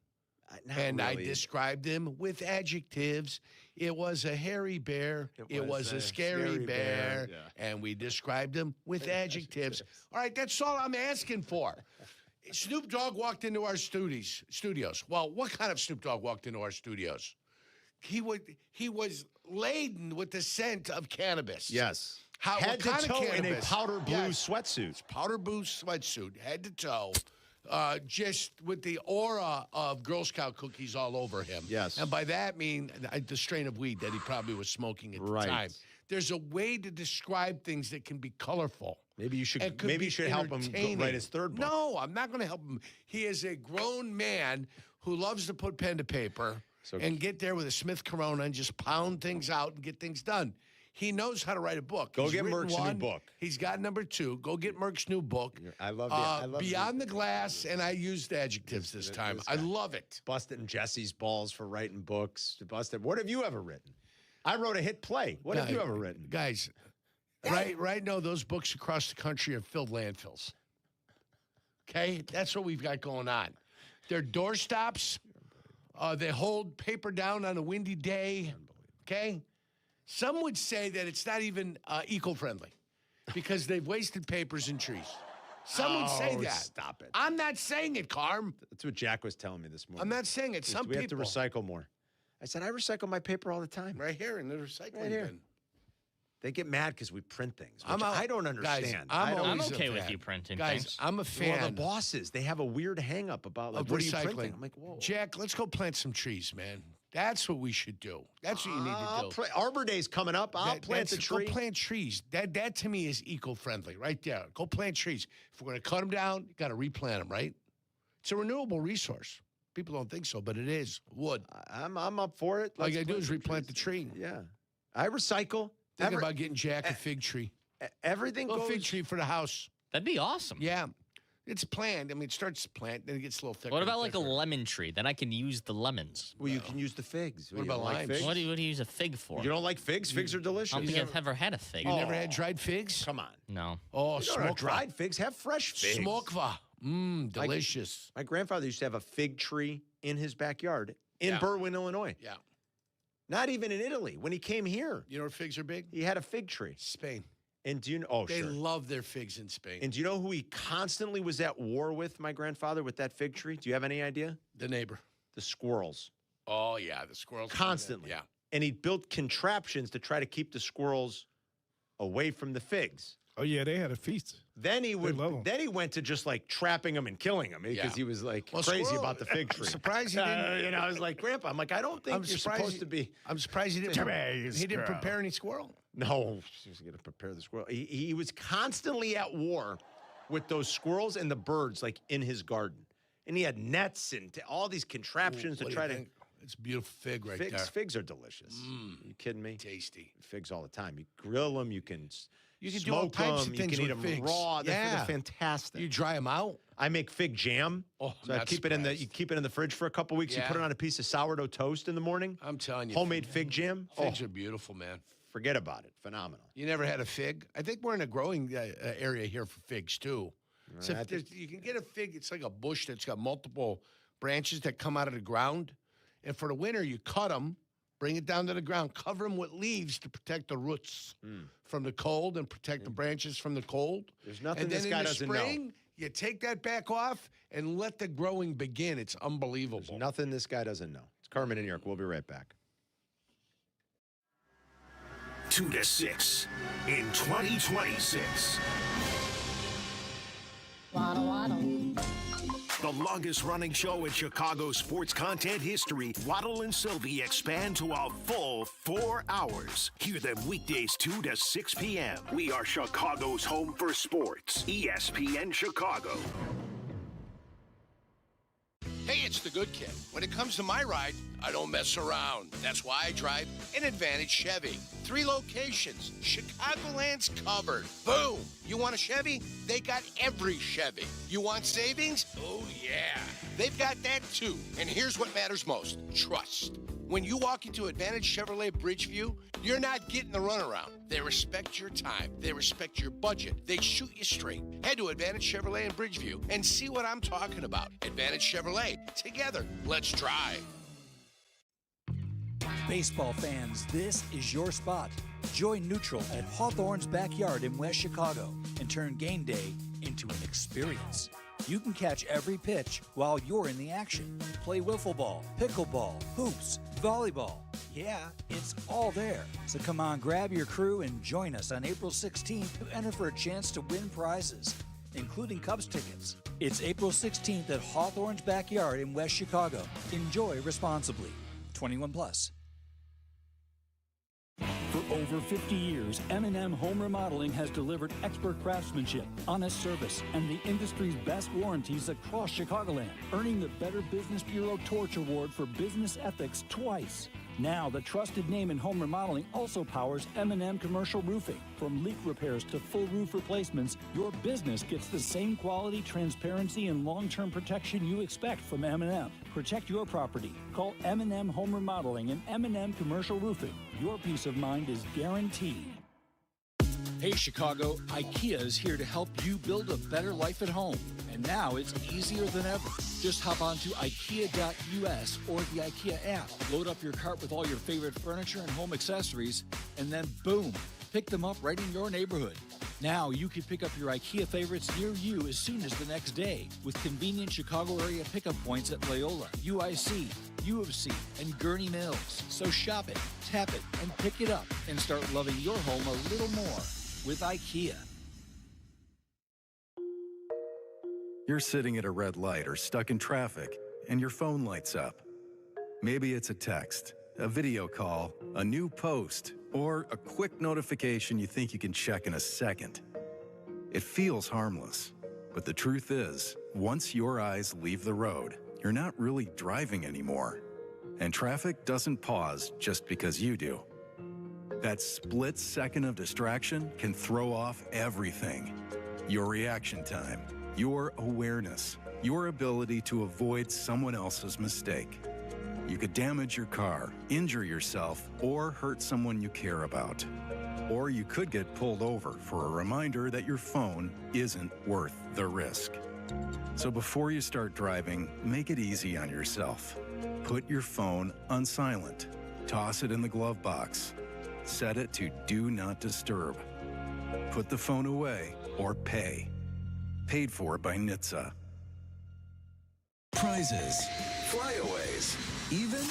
Speaker 10: And I
Speaker 16: really.
Speaker 10: described him with adjectives. It was a hairy bear. It was a scary bear.
Speaker 16: Yeah.
Speaker 10: And we described him with adjectives. All right, that's all I'm asking for. Snoop Dogg walked into our studios. Well, what kind of Snoop Dogg walked into our studios? He was laden with the scent of cannabis.
Speaker 16: Yes.
Speaker 10: what
Speaker 16: Head to
Speaker 10: kind of
Speaker 16: toe in a
Speaker 10: cannabis?
Speaker 16: powder blue
Speaker 10: Yes.
Speaker 16: sweatsuit.
Speaker 10: Powder blue sweatsuit, head to toe. Just with the aura of Girl Scout cookies all over him.
Speaker 16: Yes.
Speaker 10: And by that I mean the strain of weed that he probably was smoking at the time. There's a way to describe things that can be colorful.
Speaker 16: Maybe you should
Speaker 10: be
Speaker 16: help him write his third book.
Speaker 10: No, I'm not going to help him. He is a grown man who loves to put pen to paper and get there with a Smith Corona and just pound things out and get things done. He knows how to write a book.
Speaker 16: Go
Speaker 10: He's
Speaker 16: get
Speaker 10: written
Speaker 16: Merck's new
Speaker 10: one.
Speaker 16: book.
Speaker 10: He's got number 2. Go get Merck's new book.
Speaker 16: I love
Speaker 10: Beyond the Glass, and I used adjectives this time. I love it.
Speaker 16: Busting Jesse's balls for writing books. What have you ever written? I wrote a hit play. What have you ever written?
Speaker 10: Guys, right now, those books across the country have filled landfills. Okay? That's what we've got going on. They're doorstops. They hold paper down on a windy day. Okay? Some would say that it's not even eco-friendly because they've wasted papers and trees. Some would say that.
Speaker 16: Stop it.
Speaker 10: I'm not saying it, Carm.
Speaker 16: That's what Jack was telling me this morning.
Speaker 10: I'm not saying it. Some
Speaker 16: we
Speaker 10: people
Speaker 16: have to recycle more. I said, I recycle my paper all the time.
Speaker 10: Right here in the recycling
Speaker 16: Right here.
Speaker 10: bin.
Speaker 16: They get mad because we print things, which I don't understand.
Speaker 11: I'm okay with you printing things.
Speaker 10: I'm a fan.
Speaker 16: Well, the bosses, they have a weird hang-up about, like,
Speaker 10: of
Speaker 16: what are you
Speaker 10: recycling.
Speaker 16: printing? I'm like, whoa.
Speaker 10: Jack, let's go plant some trees, man. That's what we should do. That's what you need to do.
Speaker 16: Arbor Day's coming up. I'll plant the tree.
Speaker 10: Go plant trees. That to me is eco-friendly right there. Go plant trees. If we're going to cut them down, you got to replant them, right? It's a renewable resource. People don't think so, but it is. Wood.
Speaker 16: I'm up for it.
Speaker 10: All you got to do is replant the tree.
Speaker 16: Yeah. I recycle.
Speaker 10: Think about getting Jack a fig tree.
Speaker 16: Everything goes.
Speaker 10: A fig tree for the house.
Speaker 11: That'd be awesome.
Speaker 10: Yeah. It's planned. I mean, it starts to plant, then it gets a little thicker.
Speaker 11: What about like a lemon tree? Then I can use the lemons.
Speaker 16: Well, you can use the figs.
Speaker 10: What about limes?
Speaker 16: figs?
Speaker 11: What do you use a fig for?
Speaker 16: You don't like figs? Figs are delicious.
Speaker 11: I don't think I've ever had a fig.
Speaker 10: You never had dried figs?
Speaker 16: Come on.
Speaker 11: No.
Speaker 10: Oh,
Speaker 16: You don't have dried figs. Have fresh figs.
Speaker 10: Smokva. Delicious.
Speaker 16: My grandfather used to have a fig tree in his backyard in Berwyn, Illinois.
Speaker 10: Yeah.
Speaker 16: Not even in Italy. When he came here,
Speaker 10: You know where figs are big?
Speaker 16: he had a fig tree.
Speaker 10: Spain.
Speaker 16: And do you know? Oh,
Speaker 10: They
Speaker 16: sure.
Speaker 10: love their figs in Spain.
Speaker 16: And do you know who he constantly was at war with, my grandfather, with that fig tree? Do you have any idea?
Speaker 10: The neighbor.
Speaker 16: The squirrels.
Speaker 10: Oh, yeah, the squirrels.
Speaker 16: Constantly.
Speaker 10: Yeah.
Speaker 16: And he built contraptions to try to keep the squirrels away from the figs.
Speaker 5: Oh, yeah, they had a feast.
Speaker 16: Then he would.
Speaker 5: love 'em.
Speaker 16: Then he went to just like trapping them and killing them because
Speaker 10: Yeah.
Speaker 16: he was like
Speaker 10: Well,
Speaker 16: crazy
Speaker 10: squirrel-
Speaker 16: about the fig tree.
Speaker 10: I'm surprised he didn't.
Speaker 16: I was like, Grandpa, I'm like, I don't think you're supposed to be.
Speaker 10: I'm surprised he didn't. He didn't prepare any squirrel.
Speaker 16: No, he was going to prepare the squirrel. He was constantly at war with those squirrels and the birds, like in his garden, and he had nets and all these contraptions
Speaker 10: What
Speaker 16: to
Speaker 10: do
Speaker 16: try
Speaker 10: you
Speaker 16: to.
Speaker 10: think? It's a beautiful fig right
Speaker 16: Figs,
Speaker 10: there.
Speaker 16: figs are delicious. You kidding me?
Speaker 10: Tasty.
Speaker 16: Figs all the time. You grill them. You can.
Speaker 10: You can do all
Speaker 16: smoke
Speaker 10: types
Speaker 16: them.
Speaker 10: of things
Speaker 16: You can eat
Speaker 10: with
Speaker 16: them
Speaker 10: figs.
Speaker 16: raw. They're
Speaker 10: Yeah.
Speaker 16: fantastic.
Speaker 10: You dry them out.
Speaker 16: I make fig jam.
Speaker 10: Oh,
Speaker 16: so I keep it in the. You keep it in the fridge for a couple weeks. You put it on a piece of sourdough toast in the morning.
Speaker 10: I'm telling you,
Speaker 16: Homemade fig jam.
Speaker 10: Figs are beautiful, man.
Speaker 16: Forget about it. Phenomenal.
Speaker 10: You never had a fig? I think we're in a growing area here for figs too. So
Speaker 16: I
Speaker 10: if you can get a fig. It's like a bush that's got multiple branches that come out of the ground. And for the winter, you cut them, bring it down to the ground, cover them with leaves to protect the roots from the cold and protect the branches from the cold.
Speaker 16: There's nothing
Speaker 10: and then
Speaker 16: this guy
Speaker 10: in the
Speaker 16: doesn't
Speaker 10: spring,
Speaker 16: know.
Speaker 10: you take that back off and let the growing begin. It's unbelievable.
Speaker 16: There's nothing this guy doesn't know. It's Carmen in New York. We'll be right back.
Speaker 2: 2 to 6 in 2026.
Speaker 6: Waddle, waddle.
Speaker 2: The longest running show in Chicago sports content history, Waddle and Silvy expand to a full 4 hours. Hear them weekdays 2 to 6 p.m. We are Chicago's home for sports. ESPN Chicago.
Speaker 10: Hey, it's the good kid. When it comes to my ride, I don't mess around. That's why I drive an Advantage Chevy. 3 locations. Chicagoland's covered. Boom. You want a Chevy? They got every Chevy. You want savings? Oh, yeah. They've got that too. And here's what matters most. Trust. When you walk into Advantage Chevrolet Bridgeview, you're not getting the runaround. They respect your time. They respect your budget. They shoot you straight. Head to Advantage Chevrolet in Bridgeview and see what I'm talking about. Advantage Chevrolet. Together, let's drive.
Speaker 12: Baseball fans, this is your spot. Join Neutral at Hawthorne's Backyard in West Chicago and turn game day into an experience. You can catch every pitch while you're in the action. Play wiffle ball, pickleball, hoops, volleyball. Yeah, it's all there. So come on, grab your crew and join us on April 16th to enter for a chance to win prizes, including Cubs tickets. It's April 16th at Hawthorne's Backyard in West Chicago. Enjoy responsibly. 21 plus.
Speaker 5: For over 50 years, M&M Home Remodeling has delivered expert craftsmanship, honest service, and the industry's best warranties across Chicagoland, earning the Better Business Bureau Torch Award for business ethics twice. Now, the trusted name in home remodeling also powers M&M Commercial Roofing. From leak repairs to full roof replacements, your business gets the same quality, transparency, and long-term protection you expect from M&M. Protect your property. Call M&M Home Remodeling and M&M Commercial Roofing. Your peace of mind is guaranteed.
Speaker 8: Hey Chicago, IKEA is here to help you build a better life at home. And now it's easier than ever. Just hop onto IKEA.us or the IKEA app. Load up your cart with all your favorite furniture and home accessories, and then boom, pick them up right in your neighborhood. Now you can pick up your IKEA favorites near you as soon as the next day with convenient Chicago area pickup points at Loyola, UIC, U of C, and Gurney Mills. So shop it, tap it, and pick it up and start loving your home a little more with IKEA.
Speaker 4: You're sitting at a red light or stuck in traffic, and your phone lights up. Maybe it's a text, a video call, a new post, or a quick notification you think you can check in a second. It feels harmless, but the truth is, once your eyes leave the road, you're not really driving anymore. And traffic doesn't pause just because you do. That split second of distraction can throw off everything. Your reaction time, your awareness, your ability to avoid someone else's mistake. You could damage your car, injure yourself, or hurt someone you care about. Or you could get pulled over for a reminder that your phone isn't worth the risk. So before you start driving, make it easy on yourself. Put your phone on silent. Toss it in the glove box. Set it to Do Not Disturb. Put the phone away or pay. Paid for by NHTSA.
Speaker 2: Prizes, flyaways, even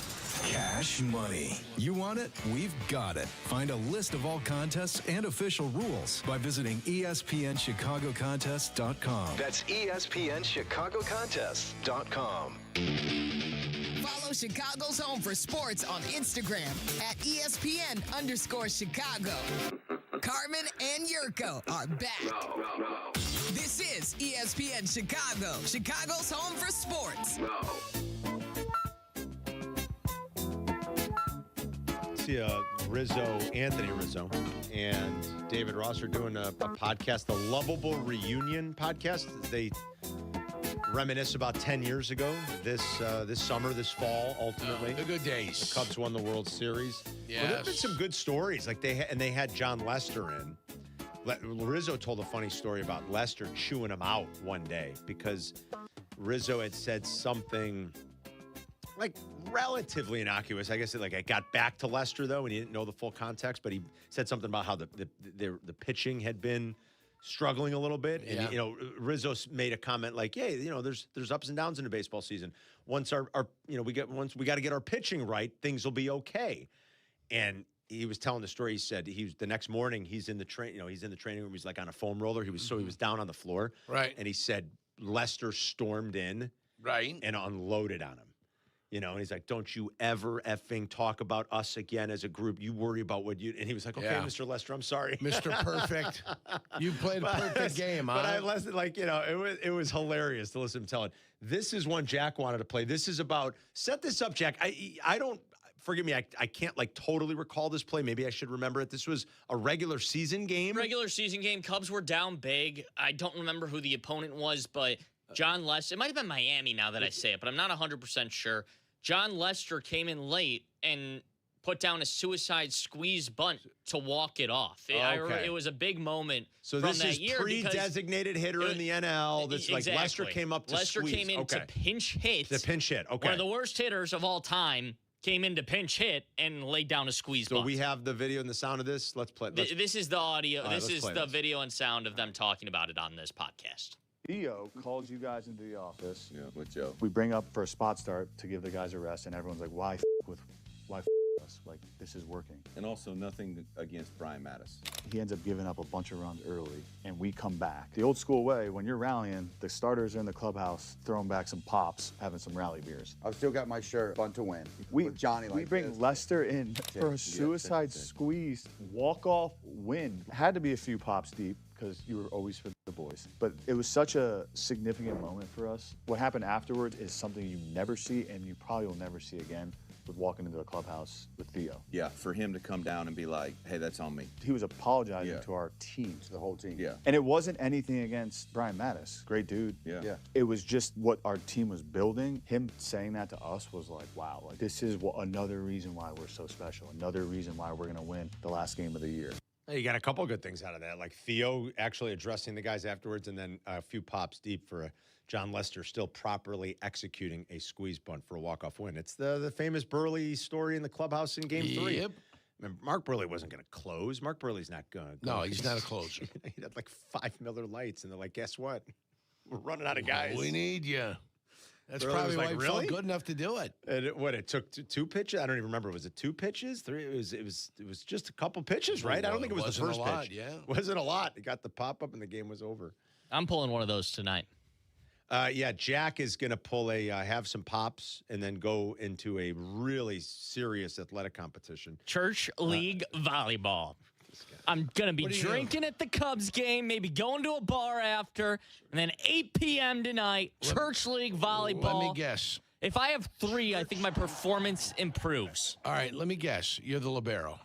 Speaker 2: cash money. You want it? We've got it. Find a list of all contests and official rules by visiting ESPNChicagoContests.com. That's ESPNChicagoContests.com.
Speaker 27: Follow Chicago's Home for Sports on Instagram at ESPN_Chicago. Carmen and Jurko are back. This is ESPN Chicago, Chicago's Home for Sports.
Speaker 16: See Anthony Rizzo, and David Ross are doing a podcast, the Lovable Reunion podcast. They reminisce about 10 years ago, this summer, this fall, ultimately.
Speaker 10: The good days.
Speaker 16: The Cubs won the World Series.
Speaker 10: Yes.
Speaker 16: Well, there have been some good stories. Like they had John Lester in. Rizzo told a funny story about Lester chewing him out one day because Rizzo had said something like relatively innocuous. I guess it got back to Lester though, and he didn't know the full context. But he said something about how the pitching had been struggling a little bit, and Rizzo made a comment like, "Yeah, there's ups and downs in the baseball season. Once we got to get our pitching right, things will be okay." And he was telling the story. He said the next morning he's in the training room. He's like on a foam roller. He was down on the floor,
Speaker 10: right?
Speaker 16: And he said Lester stormed in,
Speaker 10: right,
Speaker 16: and unloaded on him. And he's like, "Don't you ever effing talk about us again as a group. You worry about what you." And he was like, "Okay, Mr. Lester, I'm sorry,
Speaker 10: Mr. Perfect. You played a perfect game, huh?"
Speaker 16: But I listened, it was hilarious to listen to him tell it. This is one Jack wanted to play. This is about set this up, Jack. I don't. Forgive me, I can't totally recall this play. Maybe I should remember it. This was a regular season game.
Speaker 11: Regular season game. Cubs were down big. I don't remember who the opponent was, but John Lester. It might have been Miami now that I say it, but I'm not 100% sure. John Lester came in late and put down a suicide squeeze bunt to walk it off. It was a big moment
Speaker 16: So
Speaker 11: from
Speaker 16: this
Speaker 11: that
Speaker 16: is
Speaker 11: year
Speaker 16: pre-designated hitter in the NL. This
Speaker 11: exactly.
Speaker 16: like Lester came up to
Speaker 11: Lester
Speaker 16: squeeze.
Speaker 11: came in to pinch hit.
Speaker 16: The pinch hit, okay.
Speaker 11: One of the worst hitters of all time came in to pinch hit and laid down a squeeze
Speaker 16: So
Speaker 11: bunt.
Speaker 16: we have the video and the sound of this. Let's play.
Speaker 11: This is the audio.
Speaker 16: All right,
Speaker 11: this
Speaker 16: let's
Speaker 11: is
Speaker 16: play
Speaker 11: the
Speaker 16: this.
Speaker 11: video and sound of them talking about it on this podcast.
Speaker 6: Theo calls you guys into the office.
Speaker 13: Yeah, with Joe.
Speaker 6: We bring up for a spot start to give the guys a rest, and everyone's like, why us? Like, this is working.
Speaker 13: And also nothing against Brian Mattis.
Speaker 6: He ends up giving up a bunch of runs early, and we come back. The old school way, when you're rallying, the starters are in the clubhouse throwing back some pops, having some rally beers.
Speaker 17: I've still got my shirt. Fun to win. With Johnny like
Speaker 6: We bring
Speaker 17: this.
Speaker 6: Lester in for a suicide squeeze, walk-off win. Had to be a few pops deep, because you were always for the boys. But it was such a significant moment for us. What happened afterwards is something you never see, and you probably will never see again, with walking into a clubhouse with Theo.
Speaker 13: Yeah, for him to come down and be like, hey, that's on me.
Speaker 6: He was apologizing to our team.
Speaker 17: To the whole team.
Speaker 13: Yeah.
Speaker 6: And it wasn't anything against Brian Mattis. Great dude.
Speaker 13: Yeah.
Speaker 6: It was just what our team was building. Him saying that to us was like, wow, like this is another reason why we're so special. Another reason why we're going to win the last game of the year.
Speaker 16: Hey, you got a couple of good things out of that, like Theo actually addressing the guys afterwards, and then a few pops deep for John Lester still properly executing a squeeze bunt for a walk-off win. It's the famous Burley story in the clubhouse in Game 3.
Speaker 10: Yep.
Speaker 16: Remember, Mark Burley wasn't going to close. Mark Burley's not going to.
Speaker 10: No, he's not a closer.
Speaker 16: He had like 5 Miller Lights, and they're like, guess what? We're running out of guys.
Speaker 10: We need you. That's
Speaker 16: Burley
Speaker 10: probably
Speaker 16: was
Speaker 10: why
Speaker 16: like,
Speaker 10: he
Speaker 16: really?
Speaker 10: felt good enough to do it.
Speaker 16: And it took two pitches. I don't even remember. Was it 2 pitches? 3? It was just a couple pitches, right? I don't think it was the first
Speaker 10: a lot,
Speaker 16: pitch.
Speaker 10: yeah.
Speaker 16: Wasn't a lot. It got the pop up and the game was over.
Speaker 11: I'm pulling one of those tonight.
Speaker 16: Yeah, Jack is going to pull have some pops and then go into a really serious athletic competition.
Speaker 11: Church League volleyball. I'm going to be drinking at the Cubs game, maybe going to a bar after, and then 8 p.m. tonight, Church League volleyball.
Speaker 10: Let me guess.
Speaker 11: If I have 3, I think my performance improves.
Speaker 10: All right, let me guess. You're the libero.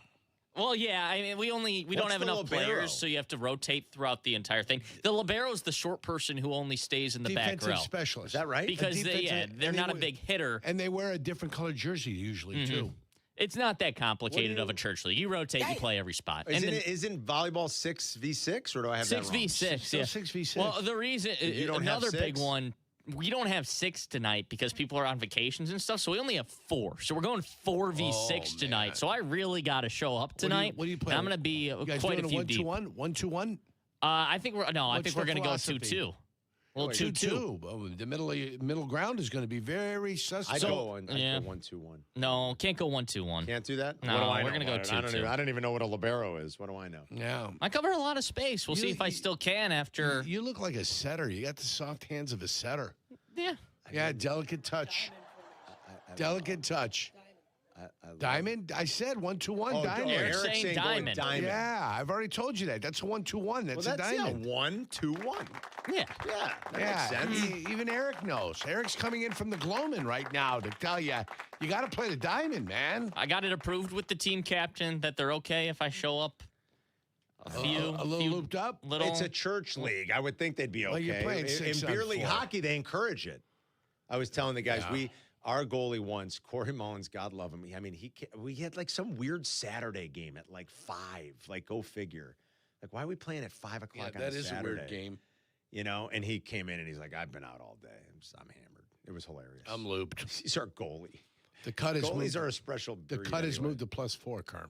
Speaker 11: Well, yeah, I mean, we don't have enough players, so you have to rotate throughout the entire thing. The libero is the short person who only stays in the back row.
Speaker 10: Defensive specialist.
Speaker 16: Is that right?
Speaker 11: Because they're not a big hitter.
Speaker 10: And they wear a different colored jersey usually, too.
Speaker 11: It's not that complicated of a church league. You rotate, you play every spot.
Speaker 16: Isn't volleyball 6v6, or do I have that wrong?
Speaker 11: 6v6, yeah.
Speaker 10: 6v6.
Speaker 11: Well, the reason,
Speaker 16: You don't have
Speaker 11: another
Speaker 16: 6?
Speaker 11: big one, we don't have 6 tonight because people are on vacations and stuff, so we only have 4. So we're going 4v6 tonight. So I really got to show up tonight.
Speaker 10: What are you playing?
Speaker 11: I'm going to be quite a few deep.
Speaker 10: 1-2-1? 1-2-1?
Speaker 11: I think we're going to go 2-2. Well,
Speaker 10: 2-2. The middle ground is going to be very suspect.
Speaker 16: I'd go 1-2-1.
Speaker 11: No, can't go 1-2-1.
Speaker 16: Can't do that?
Speaker 11: No,
Speaker 16: what do I
Speaker 11: we're
Speaker 16: know?
Speaker 11: going to go 2-2.
Speaker 16: I don't even know what a libero is. What do I know?
Speaker 10: Yeah.
Speaker 11: I cover a lot of space. We'll see if I still can after.
Speaker 10: You look like a setter. You got the soft hands of a setter.
Speaker 11: Yeah.
Speaker 10: Yeah, delicate touch. Delicate touch. Diamond? I said 1-2-1 diamond.
Speaker 11: Eric's saying diamond.
Speaker 10: Yeah, I've already told you that. That's a 1-2-1. That's a diamond.
Speaker 16: 1-2-1.
Speaker 11: Yeah.
Speaker 16: Yeah. That makes sense.
Speaker 10: Even Eric knows. Eric's coming in from the Gloman right now to tell you, you got to play the diamond, man.
Speaker 11: I got it approved with the team captain that they're okay if I show up a
Speaker 10: little looped up.
Speaker 16: It's a church league. I would think they'd be okay.
Speaker 10: Well, you're playing 6
Speaker 16: in
Speaker 10: on
Speaker 16: beer league
Speaker 10: 4.
Speaker 16: hockey, they encourage it. I was telling the guys, our goalie once, Corey Mullins, God love him. I mean, we had like some weird Saturday game at like 5. Like, go figure. Like, why are we playing at 5 o'clock on a Saturday?
Speaker 10: That is a weird game.
Speaker 16: You know, and he came in and he's like, I've been out all day. I'm hammered. It was hilarious.
Speaker 10: I'm looped.
Speaker 16: He's our goalie.
Speaker 10: The cut is
Speaker 16: Goalies are a special breed.
Speaker 10: The cut is
Speaker 16: anyway.
Speaker 10: moved to +4, Carm.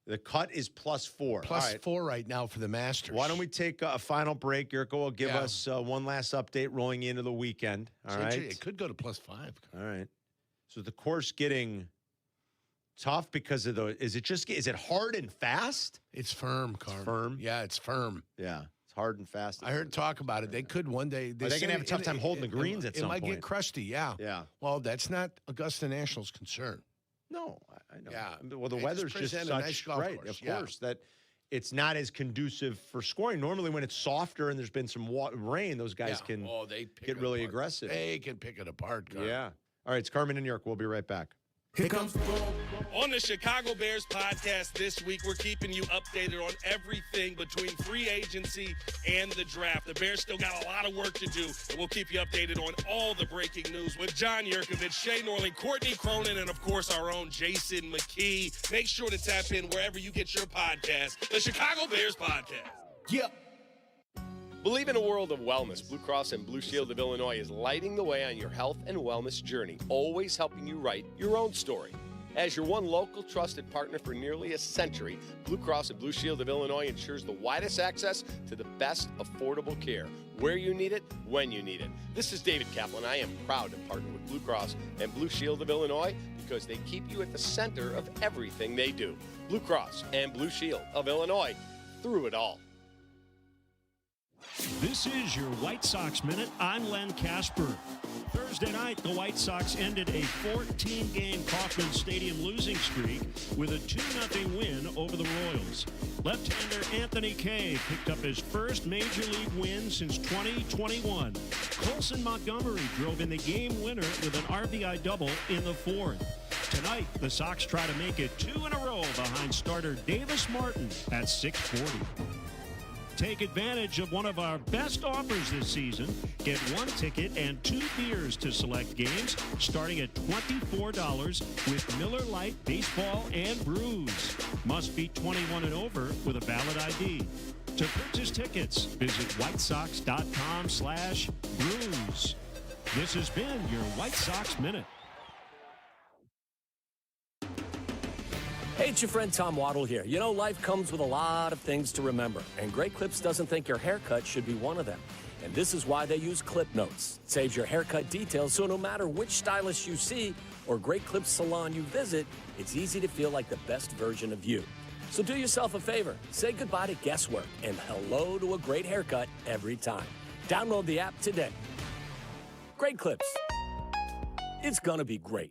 Speaker 16: The cut is +4.
Speaker 10: +4 right now for the Masters.
Speaker 16: Why don't we take a final break? Yurko will give us one last update rolling into the weekend. All right.
Speaker 10: It could go to +5.
Speaker 16: All right. So the course getting tough because of is it hard and fast?
Speaker 10: It's firm, Carm.
Speaker 16: It's firm?
Speaker 10: Yeah, it's firm.
Speaker 16: Yeah. It's hard and fast.
Speaker 10: I heard talk about it. They could one day.
Speaker 16: Are they going to have a tough time holding the greens at some point?
Speaker 10: It might get crusty, yeah.
Speaker 16: Yeah.
Speaker 10: Well, that's not Augusta National's concern.
Speaker 16: No, I know.
Speaker 10: Yeah.
Speaker 16: Well, the weather's just such,
Speaker 10: a nice golf
Speaker 16: right,
Speaker 10: course.
Speaker 16: of course, that it's not as conducive for scoring. Normally when it's softer and there's been some rain, those guys can
Speaker 10: they
Speaker 16: get really aggressive.
Speaker 10: They can pick it apart, Carm.
Speaker 16: Yeah. All right, it's Carmen and York. We'll be right back.
Speaker 3: Here comes the ball.
Speaker 25: On the Chicago Bears podcast this week, we're keeping you updated on everything between free agency and the draft. The Bears still got a lot of work to do, and we'll keep you updated on all the breaking news with John Yurkovich, Shay Norling, Courtney Cronin, and, of course, our own Jason McKee. Make sure to tap in wherever you get your podcast, the Chicago Bears podcast.
Speaker 3: Yep.
Speaker 1: Believe in a world of wellness. Blue Cross and Blue Shield of Illinois is lighting the way on your health and wellness journey, always helping you write your own story. As your one local trusted partner for nearly a century, Blue Cross and Blue Shield of Illinois ensures the widest access to the best affordable care, where you need it, when you need it. This is David Kaplan. I am proud to partner with Blue Cross and Blue Shield of Illinois because they keep you at the center of everything they do. Blue Cross and Blue Shield of Illinois, through it all.
Speaker 14: This is your White Sox Minute. I'm Len Casper. Thursday night, the White Sox ended a 14-game Kauffman Stadium losing streak with a 2-0 win over the Royals. Left-hander Anthony Kay picked up his first Major League win since 2021. Colson Montgomery drove in the game winner with an RBI double in the fourth. Tonight, the Sox try to make it 2 in a row behind starter Davis Martin at 6:40. Take advantage of one of our best offers this season. Get 1 ticket and 2 beers to select games starting at $24 with Miller Lite Baseball and Brews. Must be 21 and over with a valid ID. To purchase tickets, visit whitesox.com/brews. This has been your White Sox Minute.
Speaker 1: Hey, it's your friend Tom Waddle here. You know, life comes with a lot of things to remember, and Great Clips doesn't think your haircut should be one of them. And this is why they use Clip Notes. It saves your haircut details, so no matter which stylist you see or Great Clips salon you visit, it's easy to feel like the best version of you. So do yourself a favor. Say goodbye to guesswork and hello to a great haircut every time. Download the app today. Great Clips. It's gonna be great.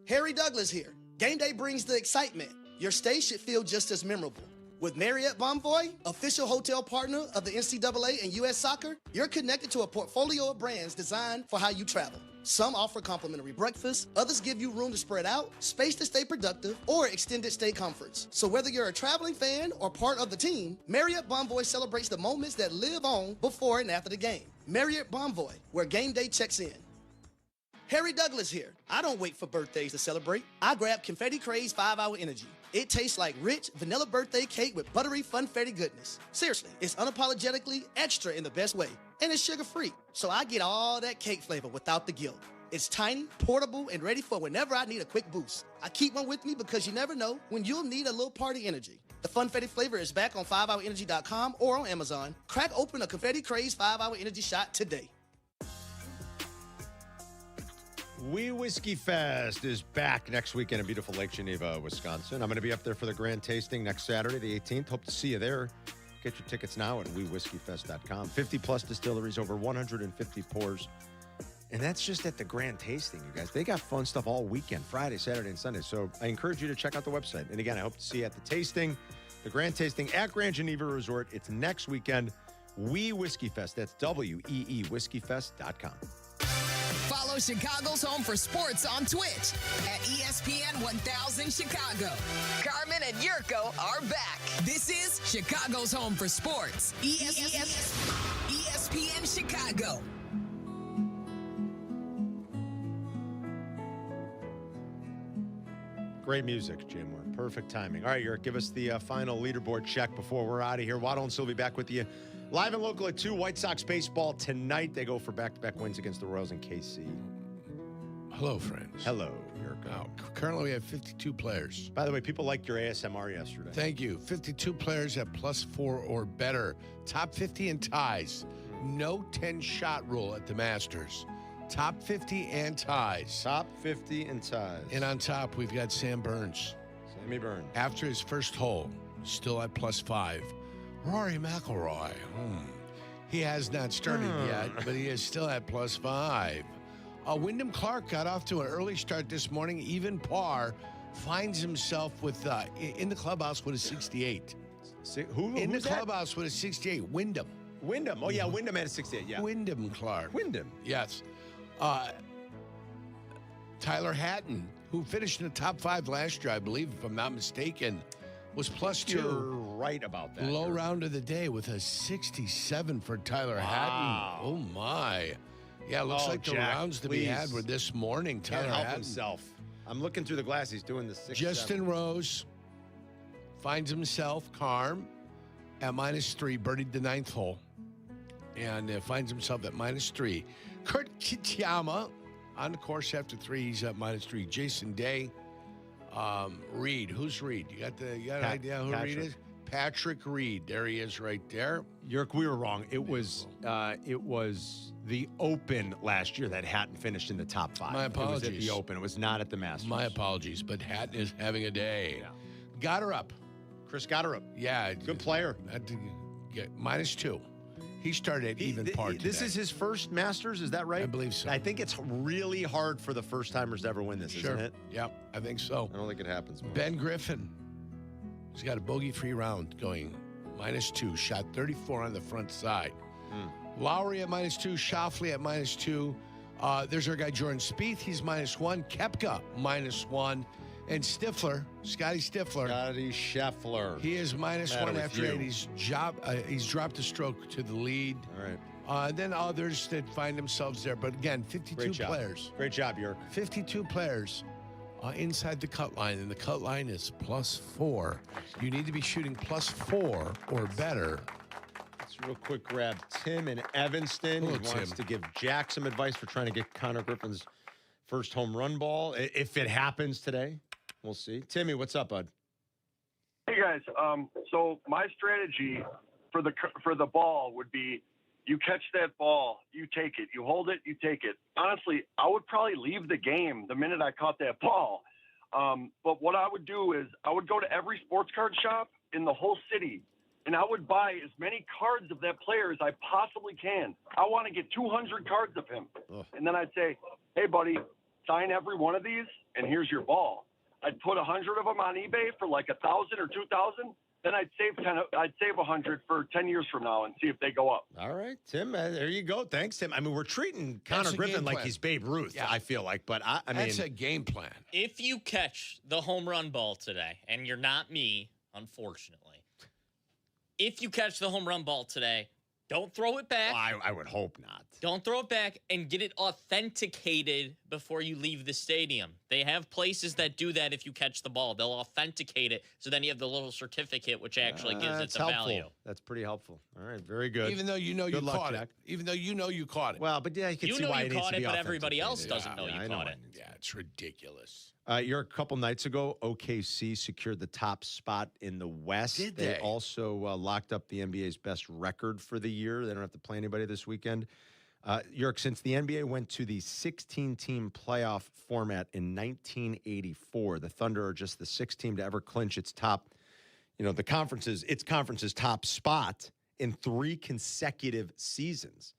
Speaker 15: Harry Douglas here. Game day brings the excitement. Your stay should feel just as memorable. With Marriott Bonvoy, official hotel partner of the NCAA and U.S. Soccer, you're connected to a portfolio of brands designed for how you travel. Some offer complimentary breakfast, others give you room to spread out, space to stay productive, or extended stay comforts. So whether you're a traveling fan or part of the team, Marriott Bonvoy celebrates the moments that live on before and after the game. Marriott Bonvoy, where game day checks in. Harry Douglas here. I don't wait for birthdays to celebrate. I grab Confetti Craze 5-Hour Energy. It tastes like rich vanilla birthday cake with buttery funfetti goodness. Seriously, it's unapologetically extra in the best way. And it's sugar-free, so I get all that cake flavor without the guilt. It's tiny, portable, and ready for whenever I need a quick boost. I keep one with me because you never know when you'll need a little party energy. The funfetti flavor is back on 5hourenergy.com or on Amazon. Crack open a Confetti Craze 5-Hour Energy shot today.
Speaker 16: We Whiskey Fest is back next weekend in beautiful Lake Geneva, Wisconsin. I'm going to be up there for the grand tasting next Saturday, the 18th. Hope to see you there. Get your tickets now at wewhiskeyfest.com. 50-plus distilleries, over 150 pours. And that's just at the grand tasting, you guys. They got fun stuff all weekend, Friday, Saturday, and Sunday. So I encourage you to check out the website. And again, I hope to see you at the tasting, the grand tasting at Grand Geneva Resort. It's next weekend. We Whiskey Fest. That's WEE whiskeyfest.com.
Speaker 27: Follow Chicago's Home for Sports on Twitch at ESPN 1000 Chicago. Carmen and Jurko are back. This is Chicago's Home for Sports. ESPN Chicago.
Speaker 16: Great music, Jim. Perfect timing. All right, Jurk, give us the final leaderboard check before we're out of here. Waddle and Silvy back with you. Live and local at 2, White Sox baseball tonight. They go for back-to-back wins against the Royals and KC.
Speaker 10: Hello, friends.
Speaker 16: Hello, Jurko.
Speaker 10: Currently, we have 52 players.
Speaker 16: By the way, people liked your ASMR yesterday.
Speaker 10: Thank you. 52 players at +4 or better. Top 50 in ties. No 10-shot rule at the Masters. Top 50 and ties.
Speaker 16: Top 50 and ties.
Speaker 10: And on top, we've got Sam Burns.
Speaker 16: Sammy Burns.
Speaker 10: After his first hole, still at +5. Rory McIlroy. He has not started yet, but he is still at +5. Wyndham Clark got off to an early start this morning, even par, finds himself with in the clubhouse with a 68. In the clubhouse with a 68, Wyndham.
Speaker 16: Wyndham. Oh, yeah, Wyndham had a 68, yeah.
Speaker 10: Wyndham Clark.
Speaker 16: Wyndham.
Speaker 10: Yes. Tyler Hatton, who finished in the top 5 last year, I believe, if I'm not mistaken, was +2.
Speaker 16: You're right about that.
Speaker 10: Low round of the day with a 67 for Tyler Hatton. Oh, my. Yeah, looks like the
Speaker 16: Jack,
Speaker 10: rounds to be had were this morning.
Speaker 16: Can't
Speaker 10: Tyler
Speaker 16: help
Speaker 10: Hatton.
Speaker 16: himself. I'm looking through the glass. He's doing the 6.
Speaker 10: Justin Rose finds himself, Carm, at -3, birdied the 9th hole, and finds himself at -3. Kurt Kitayama on the course after 3. He's at -3. Jason Day, Reed. Who's Reed? You got an idea who Reed is? Patrick Reed. There he is, right there.
Speaker 16: Yerk, we were wrong. It was the Open last year that Hatton finished in the top 5.
Speaker 10: My apologies.
Speaker 16: It was at the Open. It was not at the Masters.
Speaker 10: My apologies, but Hatton is having a day. Yeah. Got her up.
Speaker 16: Chris got her up.
Speaker 10: Yeah.
Speaker 16: Good player.
Speaker 10: -2. He started at even par today.
Speaker 16: This is his first Masters, is that right?
Speaker 10: I believe so.
Speaker 16: I think it's really hard for the first-timers to ever win this, isn't it?
Speaker 10: Yep, I think so.
Speaker 16: I don't think it happens.
Speaker 10: Ben Griffin. He's got a bogey-free round going -2. Shot 34 on the front side. Lowry at -2. Schauffele at -2. There's our guy Jordan Spieth. He's -1. Koepka -1. And Stifler, Scotty Scheffler. He is -1 after 8. He's dropped a stroke to the lead.
Speaker 16: All right.
Speaker 10: Then others that find themselves there. But again, 52 players.
Speaker 16: Great job, Yerk.
Speaker 10: 52 players inside the cut line, and the cut line is +4. You need to be shooting +4 or better.
Speaker 16: Let's real quick grab Tim in Evanston.
Speaker 10: Hello,
Speaker 16: He wants
Speaker 10: Tim.
Speaker 16: to give Jack some advice for trying to get Connor Griffin's first home run ball. If it happens today, we'll see. Timmy, what's up, bud?
Speaker 3: Hey guys, so my strategy for the ball would be: you catch that ball, you take it, you hold it, you take it. Honestly, I would probably leave the game the minute I caught that ball. But what I would do is I would go to every sports card shop in the whole city, and I would buy as many cards of that player as I possibly can. I want to get 200 cards of him, and then I'd say, "Hey, buddy, sign every one of these, and here's your ball." I'd put 100 of them on eBay for like 1,000 or 2,000. Then I'd save 100 for 10 years from now and see if they go up.
Speaker 16: All right, Tim. There you go. Thanks, Tim. I mean, we're treating Connor Griffin like he's Babe Ruth. Yeah. I feel like, but I mean,
Speaker 10: that's a game plan.
Speaker 11: If you catch the home run ball today, and you're not me, unfortunately, if you catch the home run ball today, don't throw it back.
Speaker 16: Well, I would hope not.
Speaker 11: Don't throw it back and get it authenticated before you leave the stadium. They have places that do that if you catch the ball. They'll authenticate it, so then you have the little certificate, which actually gives it the value.
Speaker 16: That's pretty helpful. All right, very good.
Speaker 10: Even though you know you caught it. Even though you know you caught it.
Speaker 16: Well, but yeah, you can see why it needs to be
Speaker 11: but everybody else doesn't know
Speaker 10: I
Speaker 11: you caught it.
Speaker 10: Yeah, it's ridiculous.
Speaker 16: You're a couple nights ago, OKC secured the top spot in the West.
Speaker 10: Did they?
Speaker 16: also locked up the NBA's best record for the year. They don't have to play anybody this weekend. Yerk, since the NBA went to the 16-team playoff format in 1984, the Thunder are just the 6th team to ever clinch its conference's top spot in 3 consecutive seasons.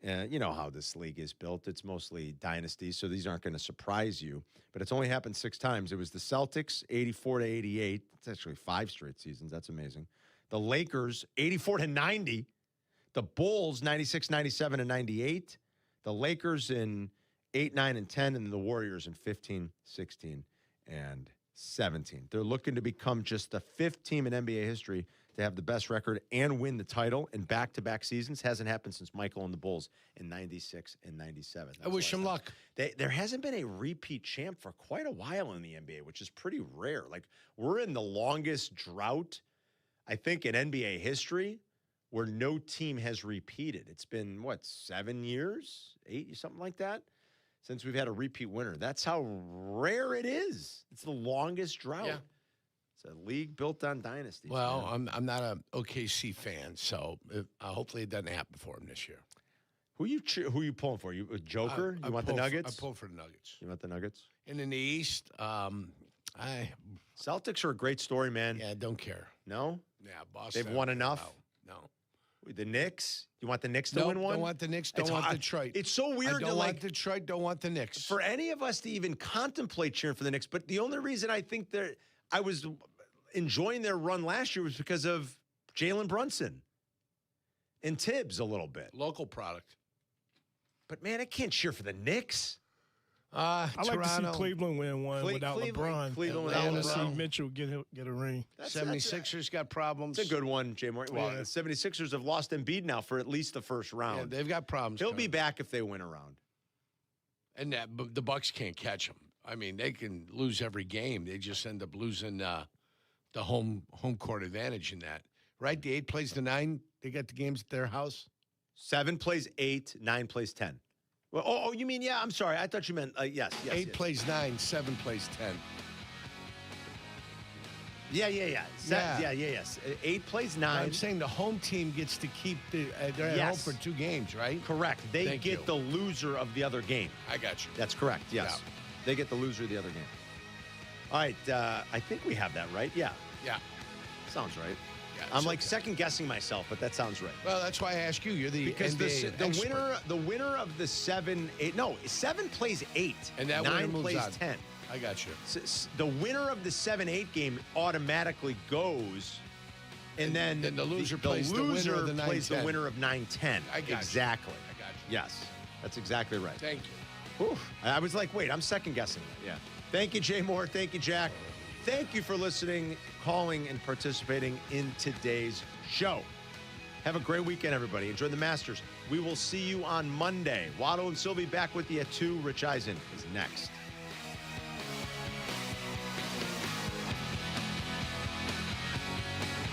Speaker 16: You know how this league is built. It's mostly dynasties, so these aren't going to surprise you. But it's only happened 6 times. It was the Celtics, 84-88. It's actually 5 straight seasons. That's amazing. The Lakers, 84-90. The Bulls, 96, 97, and 98. The Lakers in 8, 9, and 10. And the Warriors in 15, 16, and 17. They're looking to become just the 5th team in NBA history to have the best record and win the title in back-to-back seasons. Hasn't happened since Michael and the Bulls in 96 and 97.
Speaker 10: I wish them luck.
Speaker 16: There hasn't been a repeat champ for quite a while in the NBA, which is pretty rare. Like, we're in the longest drought, I think, in NBA history where no team has repeated. It's been, 7 years? 8, something like that? Since we've had a repeat winner. That's how rare it is. It's the longest drought.
Speaker 10: Yeah.
Speaker 16: It's a league built on dynasties.
Speaker 10: Well, I'm not an OKC fan, so hopefully it doesn't happen for him this year.
Speaker 16: Who you pulling for? You a Joker? You want the Nuggets?
Speaker 10: I pull for the Nuggets.
Speaker 16: You want the Nuggets?
Speaker 10: And in the East,
Speaker 16: Celtics are a great story, man.
Speaker 10: Yeah, don't care.
Speaker 16: No?
Speaker 10: Yeah, Boston.
Speaker 16: They've won enough?
Speaker 10: No.
Speaker 16: The Knicks? You want the Knicks to win one?
Speaker 10: Don't want the Knicks. Don't want Detroit.
Speaker 16: It's so weird
Speaker 10: I don't want Detroit. Don't want the Knicks.
Speaker 16: For any of us to even contemplate cheering for the Knicks, but the only reason I think I was enjoying their run last year was because of Jalen Brunson and Tibbs a little bit.
Speaker 10: Local product.
Speaker 16: But, man, I can't cheer for the Knicks.
Speaker 18: I like to see Cleveland win one without LeBron.
Speaker 16: Cleveland
Speaker 18: I
Speaker 16: without
Speaker 18: want to see
Speaker 16: LeBron.
Speaker 18: Mitchell get a ring.
Speaker 10: 76ers got problems.
Speaker 16: It's a good one, Jay Moore. Well,
Speaker 18: Yeah.
Speaker 16: the 76ers have lost Embiid now for at least the first round.
Speaker 10: Yeah, they've got problems.
Speaker 16: He'll be back if they win a round.
Speaker 10: And the Bucks can't catch them. I mean, they can lose every game. They just end up losing the home court advantage in that. Right? The 8 plays the 9. They got the games at their house.
Speaker 16: 7 plays 8, 9 plays 10. Well, you mean, yeah, I'm sorry. I thought you meant, yes.
Speaker 10: 8 plays 9, 7 plays 10.
Speaker 16: Yeah. Yes. 8 plays 9.
Speaker 10: I'm saying the home team gets to keep they're at home for 2 games, right?
Speaker 16: Correct. They get the loser of the other game.
Speaker 10: I got you.
Speaker 16: That's correct, yes.
Speaker 10: Yeah.
Speaker 16: They get the loser of the other game. All right, I think we have that right. Yeah.
Speaker 10: Yeah.
Speaker 16: Sounds right.
Speaker 10: Yeah,
Speaker 16: I'm like second guessing myself, but that sounds right.
Speaker 10: Well, that's why I ask you. You're the
Speaker 16: because
Speaker 10: NBA
Speaker 16: the winner of the 7 plays 8
Speaker 10: and that
Speaker 16: 9
Speaker 10: moves
Speaker 16: plays
Speaker 10: on.
Speaker 16: 10.
Speaker 10: I got you.
Speaker 16: The winner of the 7-8 game automatically goes, and then
Speaker 10: the loser
Speaker 16: the
Speaker 10: plays
Speaker 16: loser
Speaker 10: the winner of the
Speaker 16: plays
Speaker 10: 9-10.
Speaker 16: the winner of 9-10.
Speaker 10: I got you.
Speaker 16: Exactly.
Speaker 10: I got you.
Speaker 16: Yes, that's exactly right.
Speaker 10: Thank you.
Speaker 16: Whew. I was like, wait, I'm second guessing that. Yeah. Thank you, Jay Moore. Thank you, Jack. Thank you for listening, calling, and participating in today's show. Have a great weekend, everybody. Enjoy the Masters. We will see you on Monday. Waddle and Silvy back with you at 2. Rich Eisen is next.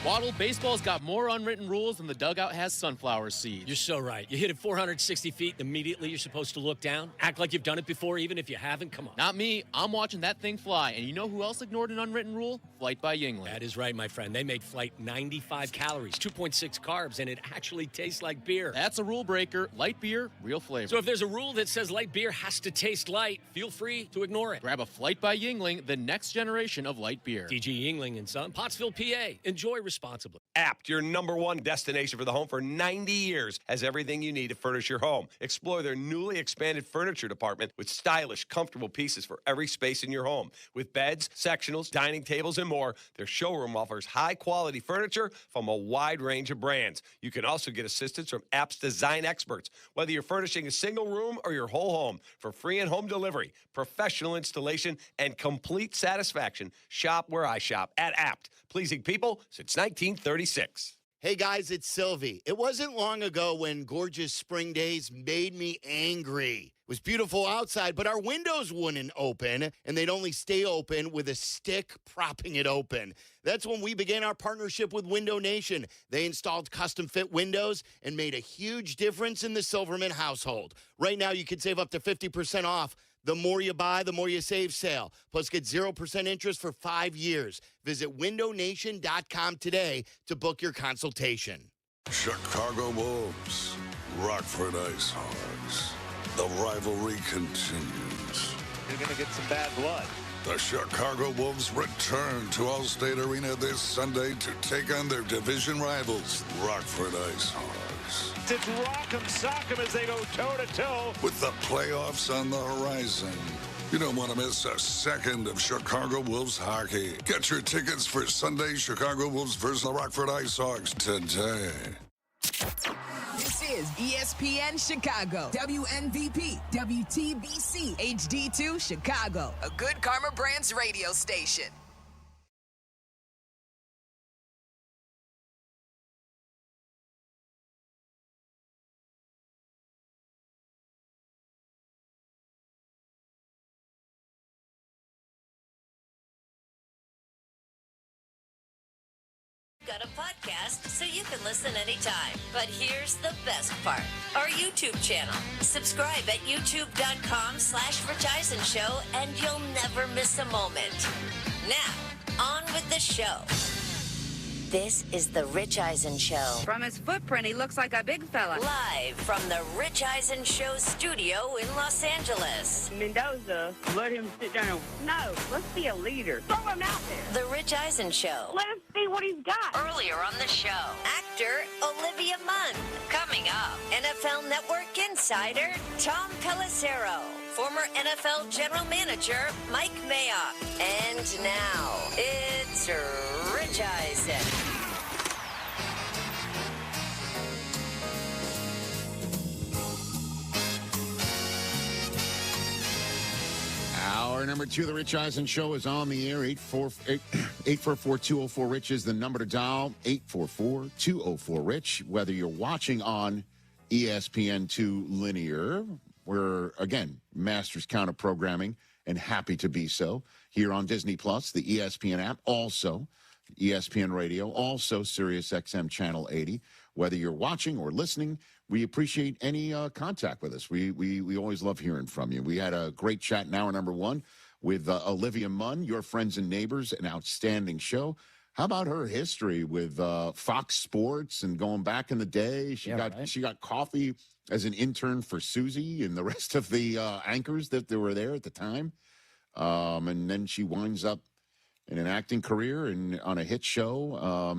Speaker 1: Waddle, baseball's got more unwritten rules than the dugout has sunflower seeds.
Speaker 19: You're so right. You hit it 460 feet, and immediately you're supposed to look down. Act like you've done it before, even if you haven't. Come on.
Speaker 1: Not me. I'm watching that thing fly. And you know who else ignored an unwritten rule? Flight by Yingling.
Speaker 19: That is right, my friend. They made Flight 95 calories, 2.6 carbs, and it actually tastes like beer.
Speaker 1: That's a rule breaker. Light beer, real flavor.
Speaker 19: So if there's a rule that says light beer has to taste light, feel free to ignore it.
Speaker 1: Grab a Flight by Yingling, the next generation of light beer.
Speaker 19: DG Yingling and Son, Pottsville, PA. Enjoy responsibly.
Speaker 25: Apt, your #1 destination for the home for 90 years, has everything you need to furnish your home. Explore their newly expanded furniture department with stylish, comfortable pieces for every space in your home. With beds, sectionals, dining tables, and more, their showroom offers high-quality furniture from a wide range of brands. You can also get assistance from Apt's design experts. Whether you're furnishing a single room or your whole home, for free and home delivery, professional installation, and complete satisfaction, shop where I shop at Apt. Pleasing people since 1936.
Speaker 20: Hey guys, it's Sylvie. It wasn't long ago when gorgeous spring days made me angry. It was beautiful outside, but our windows wouldn't open, and they'd only stay open with a stick propping it open. That's when we began our partnership with Window Nation. They installed custom-fit windows and made a huge difference in the Silverman household. Right now, you can save up to 50% off. The more you buy, the more you save sale. Plus, get 0% interest for 5 years. Visit windownation.com today to book your consultation.
Speaker 21: Chicago Wolves, Rockford Ice Hogs. The rivalry continues.
Speaker 22: You're going to get some bad blood.
Speaker 21: The Chicago Wolves return to Allstate Arena this Sunday to take on their division rivals, Rockford Ice Hogs.
Speaker 22: It's rock'em sock'em as they go toe-to-toe.
Speaker 21: With the playoffs on the horizon, you don't want to miss a second of Chicago Wolves hockey. Get your tickets for Sunday Chicago Wolves versus the Rockford Ice Hogs today.
Speaker 27: This is ESPN Chicago, WNVP, WTBC, HD2 Chicago, a Good Karma Brands radio station.
Speaker 23: Got a podcast so you can listen anytime. But here's the best part. Our YouTube channel. Subscribe at youtube.com/Rich Eisen Show and you'll never miss a moment. Now, on with the show. This is the Rich Eisen Show.
Speaker 26: From his footprint, he looks like a big fella.
Speaker 23: Live from the Rich Eisen Show studio in Los Angeles.
Speaker 26: Mendoza, let him sit down. No, let's be a leader. Throw him out there.
Speaker 23: The Rich Eisen Show.
Speaker 26: Let him see what he's got.
Speaker 23: Earlier on the show, actor Olivia Munn. Coming up, NFL Network insider Tom Pelissero. Former NFL General Manager Mike Mayock. And now, it's Rich Eisen.
Speaker 4: Hour number 2 of the Rich Eisen Show is on the air. 844-204-RICH is the number to dial. 844-204-RICH. Whether you're watching on ESPN2 Linear, we're, again, Masters counter programming and happy to be so. Here on Disney Plus, the ESPN app, also ESPN Radio, also Sirius XM Channel 80. Whether you're watching or listening, we appreciate any contact with us. We always love hearing from you. We had a great chat in hour number 1 with Olivia Munn, Your Friends and Neighbors, an outstanding show. How about her history with Fox Sports and going back in the day? She got coffee as an intern for Susie and the rest of the anchors that were there at the time. And then she winds up in an acting career and on a hit show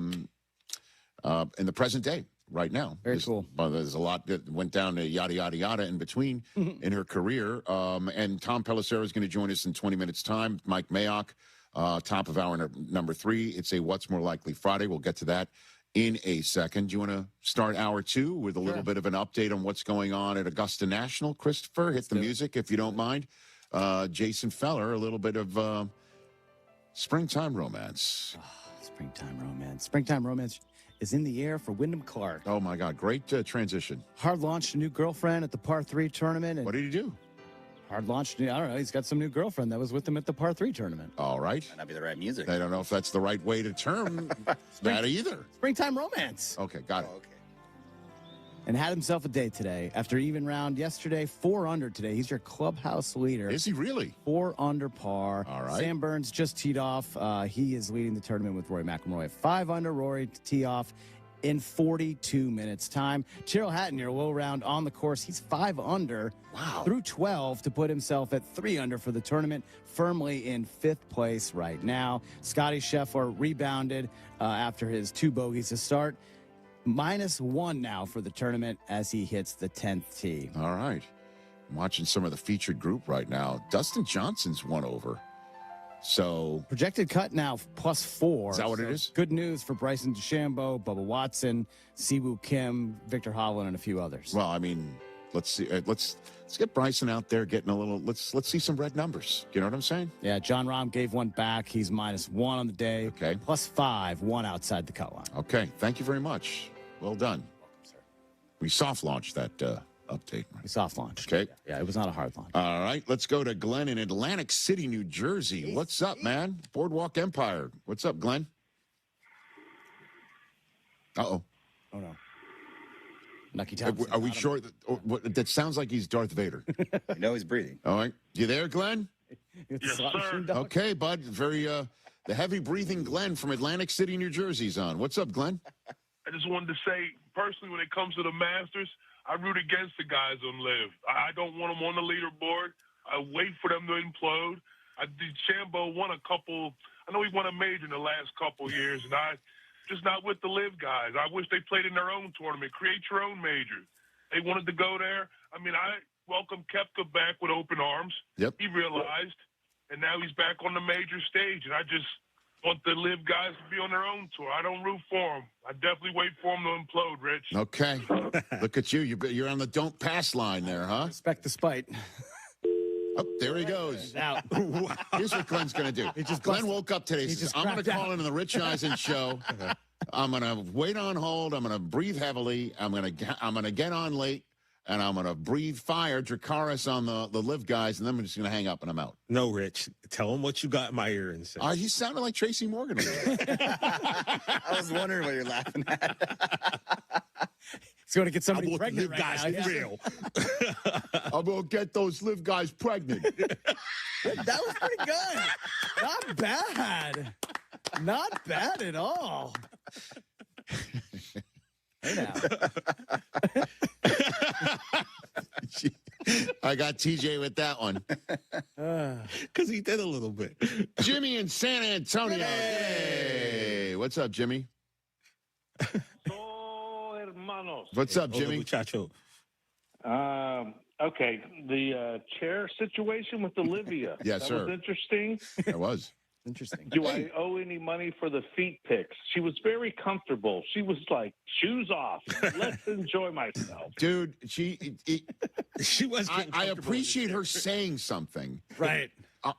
Speaker 4: in the present day. Right now.
Speaker 5: Very cool.
Speaker 4: There's a lot that went down to yada, yada, yada in between in her career. And Tom Pelissero is going to join us in 20 minutes' time. Mike Mayock, top of hour number 3. It's a What's More Likely Friday. We'll get to that in a second. Do you want to start hour 2 with a little bit of an update on what's going on at Augusta National? Christopher, hit the music if you don't mind. Jason Feller, a little bit of springtime romance.
Speaker 5: Springtime romance is in the air for Wyndham Clark.
Speaker 4: Oh, my God. Great transition.
Speaker 5: Hard launched a new girlfriend at the par 3 tournament. And
Speaker 4: what did he do?
Speaker 5: Hard launched, I don't know. He's got some new girlfriend that was with him at the par 3 tournament.
Speaker 4: All right.
Speaker 17: Might not be the right music.
Speaker 4: I don't know if that's the right way to term that either.
Speaker 5: Springtime romance.
Speaker 4: Okay, got it.
Speaker 17: Okay.
Speaker 5: And had himself a day today. After even round yesterday, 4 under today. He's your clubhouse leader.
Speaker 4: Is he really?
Speaker 5: 4 under par.
Speaker 4: All right.
Speaker 5: Sam Burns just teed off. He is leading the tournament with Rory McIlroy. 5 under, Rory to tee off in 42 minutes time. Tyrrell Hatton, your low round on the course. He's 5 under through 12 to put himself at 3 under for the tournament, firmly in 5th place right now. Scotty Scheffler rebounded after his 2 bogeys to start. -1 now for the tournament as he hits the 10th tee.
Speaker 4: All right. I'm watching some of the featured group right now. Dustin Johnson's 1 over. So
Speaker 5: projected cut now +4.
Speaker 4: Is that what it is?
Speaker 5: Good news for Bryson DeChambeau, Bubba Watson, Siwoo Kim, Victor Hovland, and a few others.
Speaker 4: Well, I mean, let's see. Let's get Bryson out there getting a little. Let's see some red numbers. You know what I'm saying?
Speaker 5: Yeah. John Rahm gave 1 back. He's -1 on the day.
Speaker 4: Okay.
Speaker 5: +5, 1 outside the cut line.
Speaker 4: Okay. Thank you very much. Well done.
Speaker 5: Welcome, sir.
Speaker 4: We soft launched that update.
Speaker 5: We soft launched.
Speaker 4: Okay.
Speaker 5: Yeah, it was not a hard launch.
Speaker 4: All right. Let's go to Glenn in Atlantic City, New Jersey. What's up, man? Boardwalk Empire. What's up, Glenn? Uh-oh.
Speaker 5: Oh, no. Lucky Thompson.
Speaker 4: Are we sure? That sounds like he's Darth Vader.
Speaker 17: You know he's breathing.
Speaker 4: All right. You there, Glenn?
Speaker 18: Yes, sir.
Speaker 4: Okay, bud. Very, the heavy breathing Glenn from Atlantic City, New Jersey's on. What's up, Glenn?
Speaker 7: I just wanted to say, personally, when it comes to the Masters, I root against the guys on LIV. I don't want them on the leaderboard. I wait for them to implode. DeChambeau won a couple. I know he won a major in the last couple years, and I just not with the LIV guys. I wish they played in their own tournament. Create your own major. They wanted to go there. I mean, I welcome Koepka back with open arms.
Speaker 4: Yep.
Speaker 7: He realized, and now he's back on the major stage, and I just want the LIV guys to be on their own tour. I don't root for them. I definitely wait for them to implode, Rich.
Speaker 4: Okay. Look at you. You're on the don't pass line there, huh?
Speaker 5: Respect the spite.
Speaker 4: Oh, there he goes.
Speaker 5: Out.
Speaker 4: Here's what Glenn's going to do. Glenn woke up today. Says, I'm going to call into the Rich Eisen Show. I'm going to wait on hold. I'm going to breathe heavily. I'm going to get on late. And I'm going to breathe fire, Dracarys on the LIV guys, and then I'm just going to hang up and I'm out.
Speaker 8: No, Rich. Tell him what you got in my ear and say.
Speaker 4: He sounded like Tracy Morgan.
Speaker 17: I was wondering what you're laughing at.
Speaker 5: He's going to get somebody pregnant
Speaker 8: LIV guys
Speaker 5: right now.
Speaker 8: real.
Speaker 4: I'm going to get those LIV guys pregnant.
Speaker 5: That was pretty good. Not bad. Not bad at all. Hey now.
Speaker 4: I got TJ with that one.
Speaker 8: Because he did a little bit.
Speaker 4: Jimmy in San Antonio. Hey. What's up, Jimmy? What's up, Jimmy?
Speaker 8: Muchacho.
Speaker 9: Okay, the chair situation with Olivia.
Speaker 4: Yes,
Speaker 9: that
Speaker 4: sir.
Speaker 9: was interesting.
Speaker 4: That was.
Speaker 5: Interesting.
Speaker 9: Do I owe any money for the feet pics? She was very comfortable. She was like, shoes off. Let's enjoy myself.
Speaker 4: Dude, she
Speaker 8: was.
Speaker 4: I appreciate her saying something.
Speaker 5: Right.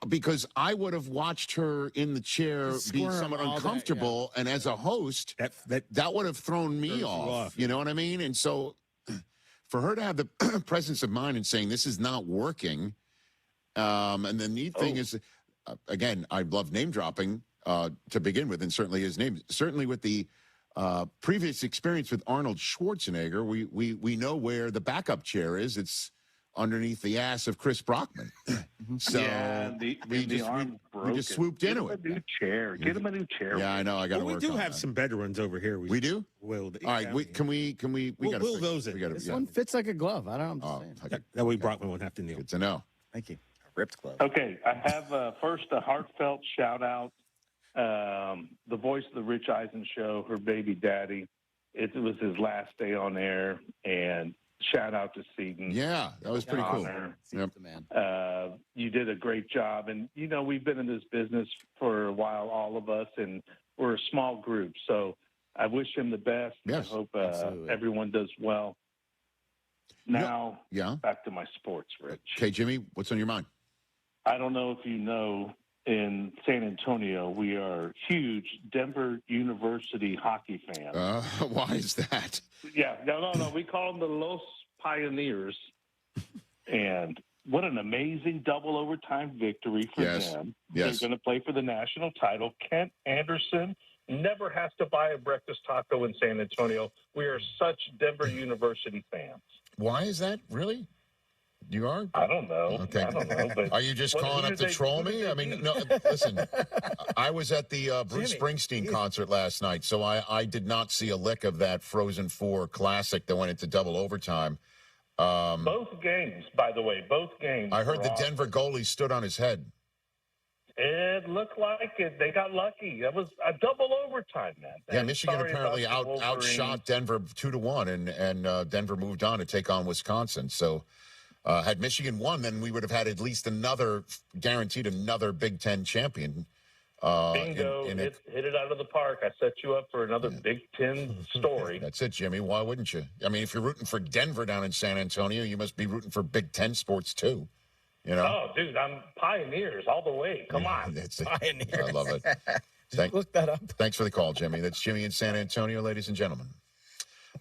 Speaker 4: because I would have watched her in the chair be somewhat uncomfortable, and as a host, that would have thrown me off. You know what I mean? And so, for her to have the presence of mind and saying this is not working, and the neat thing is, again, I love name dropping to begin with, and certainly his name, certainly with the previous experience with Arnold Schwarzenegger, we know where the backup chair is. It's underneath the ass of Chris Brockman. So we just swooped into it.
Speaker 9: Get him a new chair. Get him a new chair.
Speaker 4: Yeah, I know. I got to
Speaker 8: we
Speaker 4: work
Speaker 8: do
Speaker 4: on
Speaker 8: have
Speaker 4: that.
Speaker 8: some better ones over here.
Speaker 4: We do?
Speaker 8: All
Speaker 4: right. Can we got
Speaker 8: will those in.
Speaker 5: This one fits like a glove. I don't know.
Speaker 8: That way Brockman won't have to kneel.
Speaker 4: Good to know.
Speaker 5: Thank you.
Speaker 17: Ripped glove.
Speaker 9: Okay, I have first a heartfelt shout out. The voice of the Rich Eisen Show, her baby daddy. It was his last day on air, and shout out to Seton.
Speaker 4: Yeah, that was pretty cool.
Speaker 5: Yep. Man.
Speaker 9: You did a great job, and we've been in this business for a while, all of us, and we're a small group. So I wish him the best.
Speaker 4: Yes,
Speaker 9: I hope everyone does well. Now, back to my sports, Rich.
Speaker 4: Okay, Jimmy, what's on your mind?
Speaker 9: I don't know if you know, in San Antonio, we are huge Denver University hockey fans.
Speaker 4: Why is that?
Speaker 9: Yeah, no. We call them the Los Pioneers. And what an amazing double overtime victory for them.
Speaker 4: Yes.
Speaker 9: They're going to play for the national title. Kent Anderson never has to buy a breakfast taco in San Antonio. We are such Denver University fans.
Speaker 4: Why is that? Really? You are?
Speaker 9: I don't know.
Speaker 4: Okay.
Speaker 9: I don't know. But
Speaker 4: are you just calling up to troll me? I mean, no, listen, I was at the Bruce Springsteen concert last night, so I did not see a lick of that Frozen 4 classic that went into double overtime.
Speaker 9: Both games, by the way, both games.
Speaker 4: I heard the Denver goalie stood on his head.
Speaker 9: It looked like it. They got lucky. That was a double overtime, man.
Speaker 4: Yeah, Michigan apparently outshot Denver 2-1, and Denver moved on to take on Wisconsin. So had Michigan won, then we would have had at least guaranteed another Big Ten champion.
Speaker 9: Bingo, hit it out of the park. I set you up for another Big Ten story.
Speaker 4: That's it, Jimmy. Why wouldn't you? I mean, if you're rooting for Denver down in San Antonio, you must be rooting for Big Ten sports too.
Speaker 9: Oh, dude, I'm Pioneers all the way. Come on.
Speaker 4: That's it.
Speaker 5: Pioneers.
Speaker 4: I love it.
Speaker 5: Look that up.
Speaker 4: Thanks for the call, Jimmy. That's Jimmy in San Antonio, ladies and gentlemen.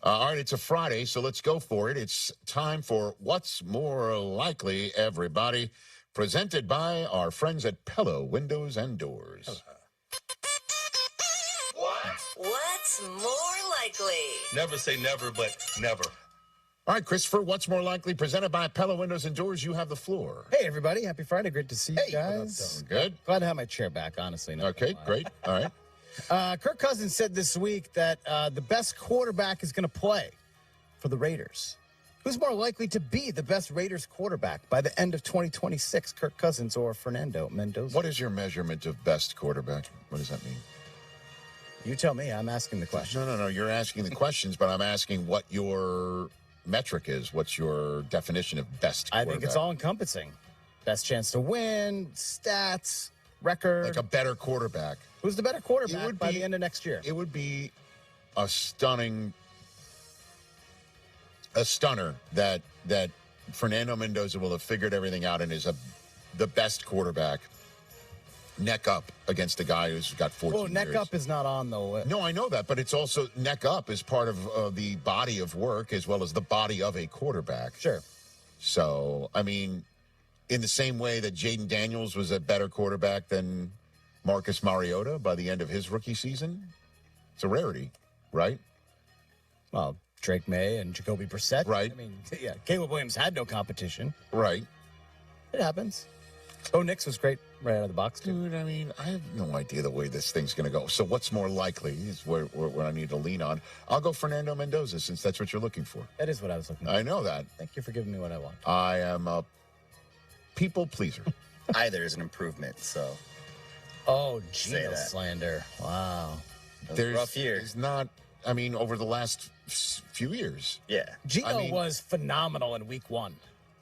Speaker 4: All right, it's a Friday, so let's go for it. It's time for What's More Likely, everybody, presented by our friends at Pello Windows and Doors.
Speaker 23: What's more likely?
Speaker 2: Never say never, but never.
Speaker 4: All right, Christopher, What's More Likely, presented by Pello Windows and Doors. You have the floor.
Speaker 5: Hey, everybody. Happy Friday. Great to see you guys.
Speaker 4: Good.
Speaker 5: Glad to have my chair back, honestly.
Speaker 4: Okay, great. All right.
Speaker 5: Kirk Cousins said this week that the best quarterback is going to play for the Raiders. Who's more likely to be the best Raiders quarterback by the end of 2026, Kirk Cousins or Fernando Mendoza?
Speaker 4: What is your measurement of best quarterback? What does that mean?
Speaker 5: You tell me. I'm asking the question.
Speaker 4: No. You're asking the questions, but I'm asking what your metric is. What's your definition of best quarterback?
Speaker 5: I think it's all-encompassing. Best chance to win, stats, record.
Speaker 4: Like a better quarterback.
Speaker 5: Who's the better quarterback by the end of next year?
Speaker 4: It would be a stunner that Fernando Mendoza will have figured everything out and is the best quarterback neck up against a guy who's got 14 years.
Speaker 5: Well, neck up is not on the list.
Speaker 4: No, I know that, but it's also neck up is part of the body of work as well as the body of a quarterback.
Speaker 5: Sure.
Speaker 4: So, I mean, in the same way that Jaden Daniels was a better quarterback than Marcus Mariota by the end of his rookie season, it's a rarity, right?
Speaker 5: Well, Drake May and Jacoby Brissett.
Speaker 4: Right.
Speaker 5: I mean, yeah, Caleb Williams had no competition.
Speaker 4: Right.
Speaker 5: It happens. Bo Nix was great right out of the box, too.
Speaker 4: Dude, I mean, I have no idea the way this thing's going to go. So what's more likely is where I need to lean on. I'll go Fernando Mendoza since that's what you're looking for.
Speaker 5: That is what I was looking for.
Speaker 4: I know that.
Speaker 5: Thank you for giving me what I want.
Speaker 4: I am a people pleaser.
Speaker 17: Either is an improvement, so.
Speaker 5: Oh, Geno slander. Wow.
Speaker 17: There's rough year.
Speaker 4: There's not, I mean, over the last few years.
Speaker 17: Yeah.
Speaker 5: Geno was phenomenal in week one.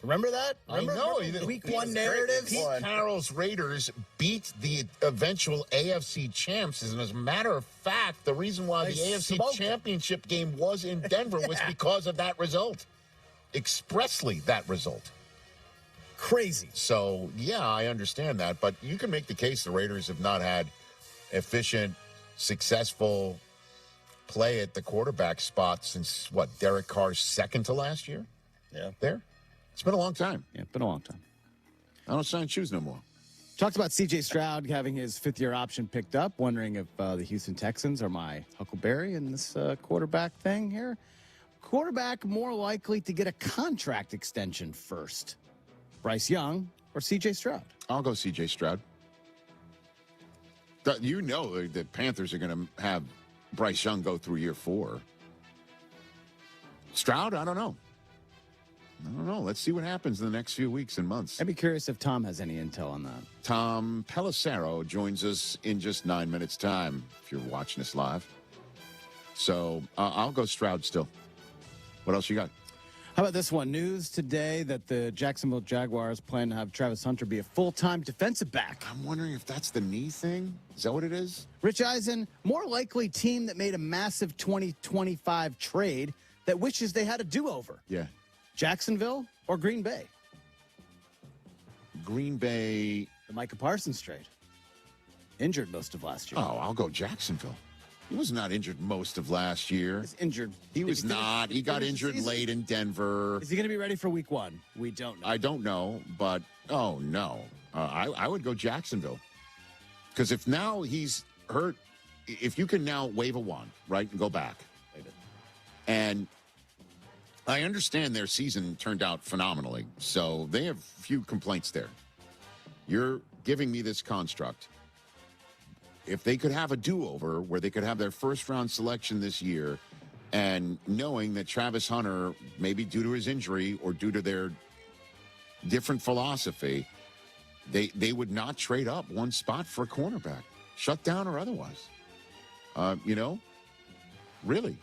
Speaker 5: Remember that? Remember the week one narrative?
Speaker 4: Pete Carroll's Raiders beat the eventual AFC champs. And as a matter of fact, the reason why the AFC championship game was in Denver was because of that result. Expressly that result.
Speaker 5: crazy.
Speaker 4: So, yeah, I understand that. But you can make the case the Raiders have not had efficient, successful play at the quarterback spot since, Derek Carr's second to last year?
Speaker 5: Yeah.
Speaker 4: There? It's been a long time.
Speaker 5: Yeah, been a long time.
Speaker 4: I don't sign shoes no more.
Speaker 5: Talked about C.J. Stroud having his fifth-year option picked up, wondering if the Houston Texans are my Huckleberry in this quarterback thing here. Quarterback more likely to get a contract extension first. Bryce Young or C.J. Stroud?
Speaker 4: I'll go C.J. Stroud. You know the Panthers are going to have Bryce Young go through year 4. Stroud, I don't know. Let's see what happens in the next few weeks and months.
Speaker 5: I'd be curious if Tom has any intel on that.
Speaker 4: Tom Pelissero joins us in just 9 minutes' time, if you're watching us live. So I'll go Stroud still. What else you got?
Speaker 5: How about this one? News today that the Jacksonville Jaguars plan to have Travis Hunter be a full-time defensive back.
Speaker 4: I'm wondering if that's the knee thing. Is that what it is?
Speaker 5: Rich Eisen, more likely team that made a massive 2025 trade that wishes they had a do-over.
Speaker 4: Yeah.
Speaker 5: Jacksonville or Green Bay?
Speaker 4: Green Bay.
Speaker 5: The Micah Parsons trade. Injured most of last year.
Speaker 4: Oh, I'll go Jacksonville. He was not injured most of last year.
Speaker 5: He's injured.
Speaker 4: He was not. He got injured late in Denver.
Speaker 5: Is he going to be ready for week 1? We don't know.
Speaker 4: I don't know, but, oh, no. I would go Jacksonville. Because if now he's hurt, if you can now wave a wand, right, and go back. And I understand their season turned out phenomenally, so they have few complaints there. You're giving me this construct. If they could have a do-over where they could have their first-round selection this year and knowing that Travis Hunter, maybe due to his injury or due to their different philosophy, they would not trade up one spot for a cornerback, shut down or otherwise. Really.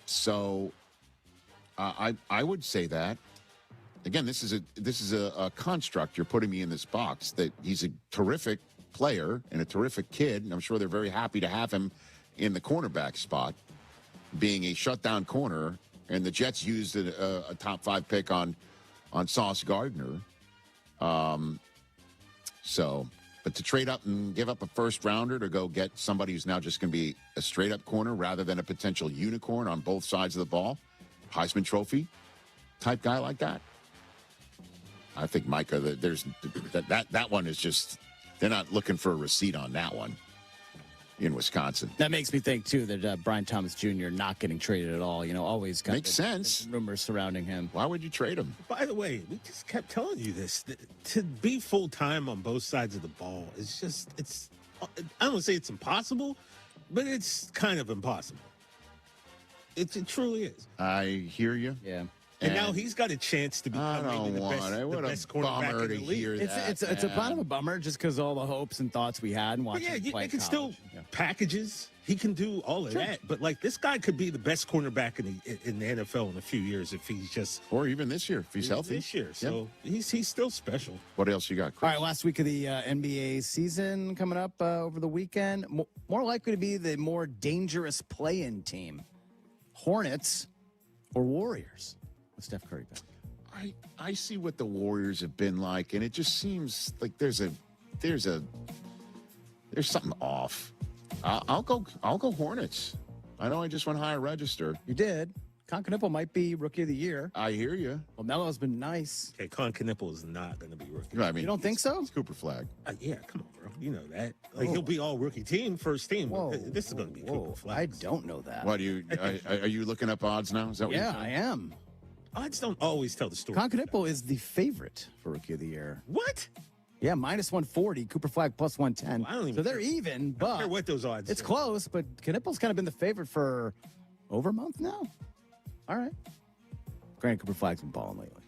Speaker 4: So I would say that. Again, this is a construct. You're putting me in this box that he's a terrific player and a terrific kid, and I'm sure they're very happy to have him in the cornerback spot, being a shutdown corner. And the Jets used a top 5 pick on Sauce Gardner. But to trade up and give up a first rounder to go get somebody who's now just going to be a straight up corner rather than a potential unicorn on both sides of the ball, Heisman Trophy type guy like that. I think Micah, that one is just, they're not looking for a receipt on that one in Wisconsin.
Speaker 5: That makes me think, too, that Brian Thomas Jr. not getting traded at all. Always kind
Speaker 4: makes sense.
Speaker 5: Rumors surrounding him.
Speaker 4: Why would you trade him?
Speaker 8: By the way, we just kept telling you this. To be full-time on both sides of the ball is just, I don't want to say it's impossible, but it's kind of impossible. It truly is.
Speaker 4: I hear you.
Speaker 5: Yeah.
Speaker 8: And now he's got a chance to become maybe the best cornerback in the league.
Speaker 5: It's a kind of a bummer just because all the hopes and thoughts we had and watching him play
Speaker 8: they can
Speaker 5: college.
Speaker 8: still packages. He can do all of that. But, this guy could be the best cornerback in the NFL in a few years if he's just...
Speaker 4: Or even this year, if he's healthy.
Speaker 8: This year. So he's still special.
Speaker 4: What else you got, Chris?
Speaker 5: All right, last week of the NBA season coming up over the weekend. More likely to be the more dangerous play-in team. Hornets or Warriors? With Steph Curry back.
Speaker 4: I see what the Warriors have been like, and it just seems like there's something off. I'll go Hornets. I know I just went higher register.
Speaker 5: You did. Concanipo might be Rookie of the Year.
Speaker 4: I hear you.
Speaker 5: Well, Melo's been nice.
Speaker 8: Okay, Concanipo is not going to be Rookie.
Speaker 4: I mean,
Speaker 5: you don't think so?
Speaker 4: It's Cooper Flag.
Speaker 8: Yeah, come on, bro. You know that. He'll be all Rookie team, first team.
Speaker 5: Whoa.
Speaker 8: This is going to be Cooper Flag.
Speaker 5: I don't know that.
Speaker 4: What are you looking up odds now? Is that what you're saying?
Speaker 5: I am.
Speaker 8: Odds don't always tell the story.
Speaker 5: Concanipo is the favorite for Rookie of the Year.
Speaker 8: What?
Speaker 5: Yeah, minus 140. Cooper Flag plus 110.
Speaker 8: Well, I don't even
Speaker 5: so they're even, but
Speaker 8: I don't care what those odds
Speaker 5: it's
Speaker 8: are.
Speaker 5: close, but Canipo's kind of been the favorite for over a month now. All right. Granted, Cooper Flag's been balling lately.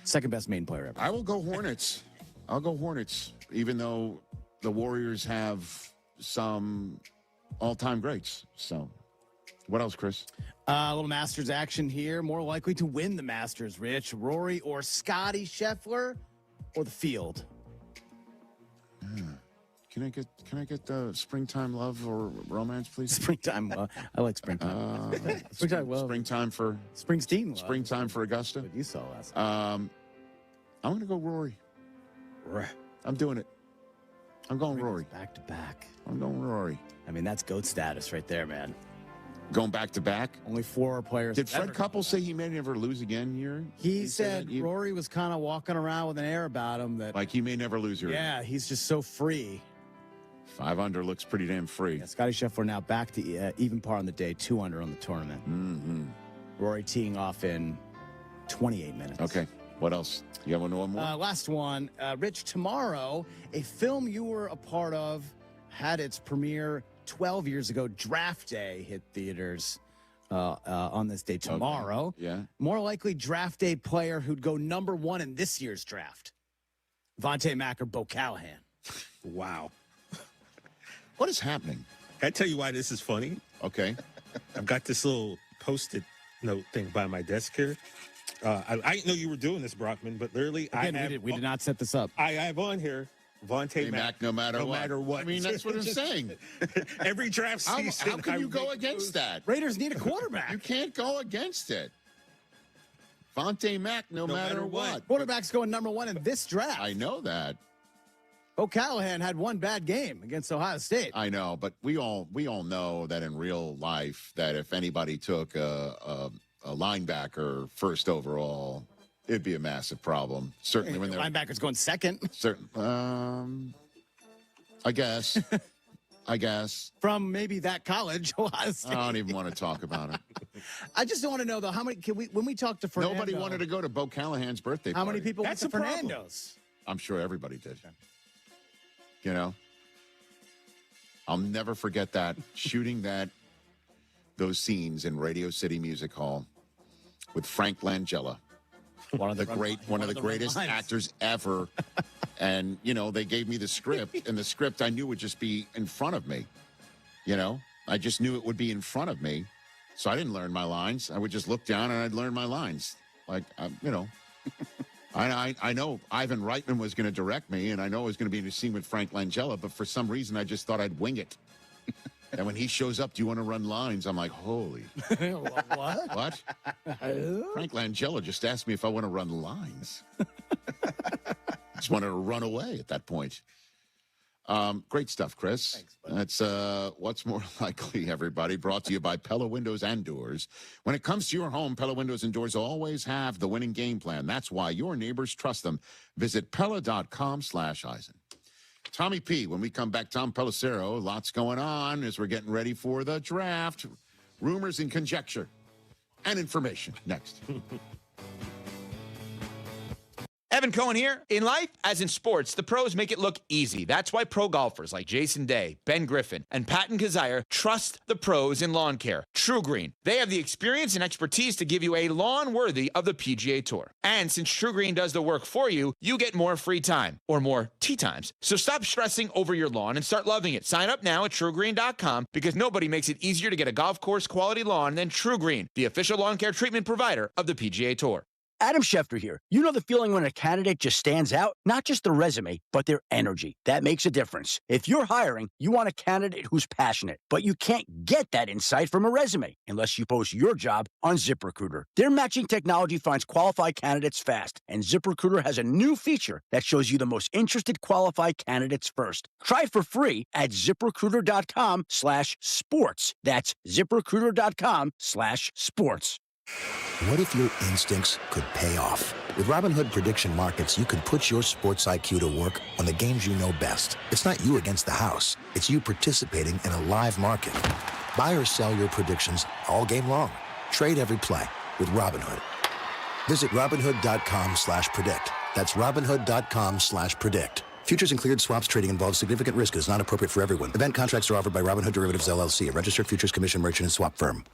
Speaker 5: Second best main player ever.
Speaker 4: I will go Hornets. I'll go Hornets, even though the Warriors have some all-time greats. So, what else, Chris?
Speaker 5: A little Masters action here. More likely to win the Masters, Rich. Rory or Scotty Scheffler or the field?
Speaker 4: Can I get the springtime love or romance, please?
Speaker 5: Springtime love. I like springtime. Springtime love.
Speaker 4: Springtime for
Speaker 5: Springsteen love.
Speaker 4: Springtime for Augusta.
Speaker 5: What you saw last night.
Speaker 4: I'm going to go Rory. I'm doing it. I'm going Rory.
Speaker 5: Back to back.
Speaker 4: I'm going Rory.
Speaker 5: I mean, that's GOAT status right there, man.
Speaker 4: Going back to back?
Speaker 5: Only 4 players.
Speaker 4: Did Fred Couples say he may never lose again here?
Speaker 5: He said Rory was kind of walking around with an air about him that.
Speaker 4: Like he may never lose here.
Speaker 5: Yeah, he's just so free.
Speaker 4: 5 under looks pretty damn free.
Speaker 5: Yeah, Scotty Scheffler now back to even par on the day, 2 under on the tournament.
Speaker 4: Mm-hmm.
Speaker 5: Rory teeing off in 28 minutes.
Speaker 4: Okay. What else? You have one more?
Speaker 5: Last one. Rich, tomorrow, a film you were a part of had its premiere 12 years ago. Draft Day hit theaters on this day tomorrow.
Speaker 4: Okay. Yeah.
Speaker 5: More likely draft day player who'd go number 1 in this year's draft. Vontae Mack or Bo Callahan.
Speaker 8: Wow.
Speaker 4: What is happening?
Speaker 8: Can I tell you why this is funny?
Speaker 4: Okay.
Speaker 8: I've got this little Post-it note thing by my desk here. I didn't know you were doing this, Brockman, but literally,
Speaker 5: we did not set this up.
Speaker 8: I have on here Vontae Mack,
Speaker 4: no matter what. I mean, that's what I'm saying.
Speaker 8: Every draft season.
Speaker 4: How can you go against that?
Speaker 5: Raiders need a quarterback.
Speaker 4: You can't go against it. Vontae Mack, no matter what.
Speaker 5: Quarterback's going number 1 in this draft.
Speaker 4: I know that.
Speaker 5: Bo Callahan had 1 bad game against Ohio State.
Speaker 4: I know, but we all know that in real life that if anybody took a linebacker first overall, it'd be a massive problem. Certainly when
Speaker 5: the
Speaker 4: they're
Speaker 5: linebacker's going second.
Speaker 4: I guess.
Speaker 5: From maybe that college, Ohio State.
Speaker 4: I don't even want to talk about it.
Speaker 5: I just want to know though, how many when we talked to Fernando,
Speaker 4: nobody wanted to go to Bo Callahan's birthday
Speaker 5: party.
Speaker 4: How
Speaker 5: many people went to Fernando's?
Speaker 4: I'm sure everybody did. You know, I'll never forget that shooting those scenes in Radio City Music Hall with Frank Langella, one of the greatest actors ever. And you know, they gave me the script, and the script I knew would just be in front of me. You know, I just knew it would be in front of me, so I didn't learn my lines. I would just look down and I'd learn my lines. Like, you know. I know Ivan Reitman was going to direct me, and I know it was going to be in a scene with Frank Langella, but for some reason I just thought I'd wing it. And when he shows up, do you want to run lines? I'm like, holy. What? Frank Langella just asked me if I want to run lines. Just wanted to run away at that point. Great stuff, Chris. Thanks, that's What's More Likely, everybody, brought to you by Pella Windows and Doors. When it comes to your home, Pella Windows and Doors always have the winning game plan. That's why your neighbors trust them. Visit Pella.com/Eisen. Tommy P, when we come back, Tom Pelissero, lots going on as we're getting ready for the draft. Rumors and conjecture and information next.
Speaker 3: Evan Cohen here. In life, as in sports, the pros make it look easy. That's why pro golfers like Jason Day, Ben Griffin, and Patton Kazire trust the pros in lawn care. True Green. They have the experience and expertise to give you a lawn worthy of the PGA Tour. And since True Green does the work for you, you get more free time, or more tee times. So stop stressing over your lawn and start loving it. Sign up now at TrueGreen.com because nobody makes it easier to get a golf course quality lawn than True Green, the official lawn care treatment provider of the PGA Tour.
Speaker 6: Adam Schefter here. You know the feeling when a candidate just stands out? Not just their resume, but their energy. That makes a difference. If you're hiring, you want a candidate who's passionate, but you can't get that insight from a resume unless you post your job on ZipRecruiter. Their matching technology finds qualified candidates fast, and ZipRecruiter has a new feature that shows you the most interested qualified candidates first. Try it for free at ZipRecruiter.com/sports. That's ZipRecruiter.com/sports.
Speaker 12: What if your instincts could pay off? With Robinhood Prediction Markets, you could put your sports IQ to work on the games you know best. It's not you against the house. It's you participating in a live market. Buy or sell your predictions all game long. Trade every play with Robinhood. Visit Robinhood.com/predict. That's Robinhood.com/predict. Futures and cleared swaps trading involves significant risk and is not appropriate for everyone. Event contracts are offered by Robinhood Derivatives LLC, a registered futures commission merchant and swap firm.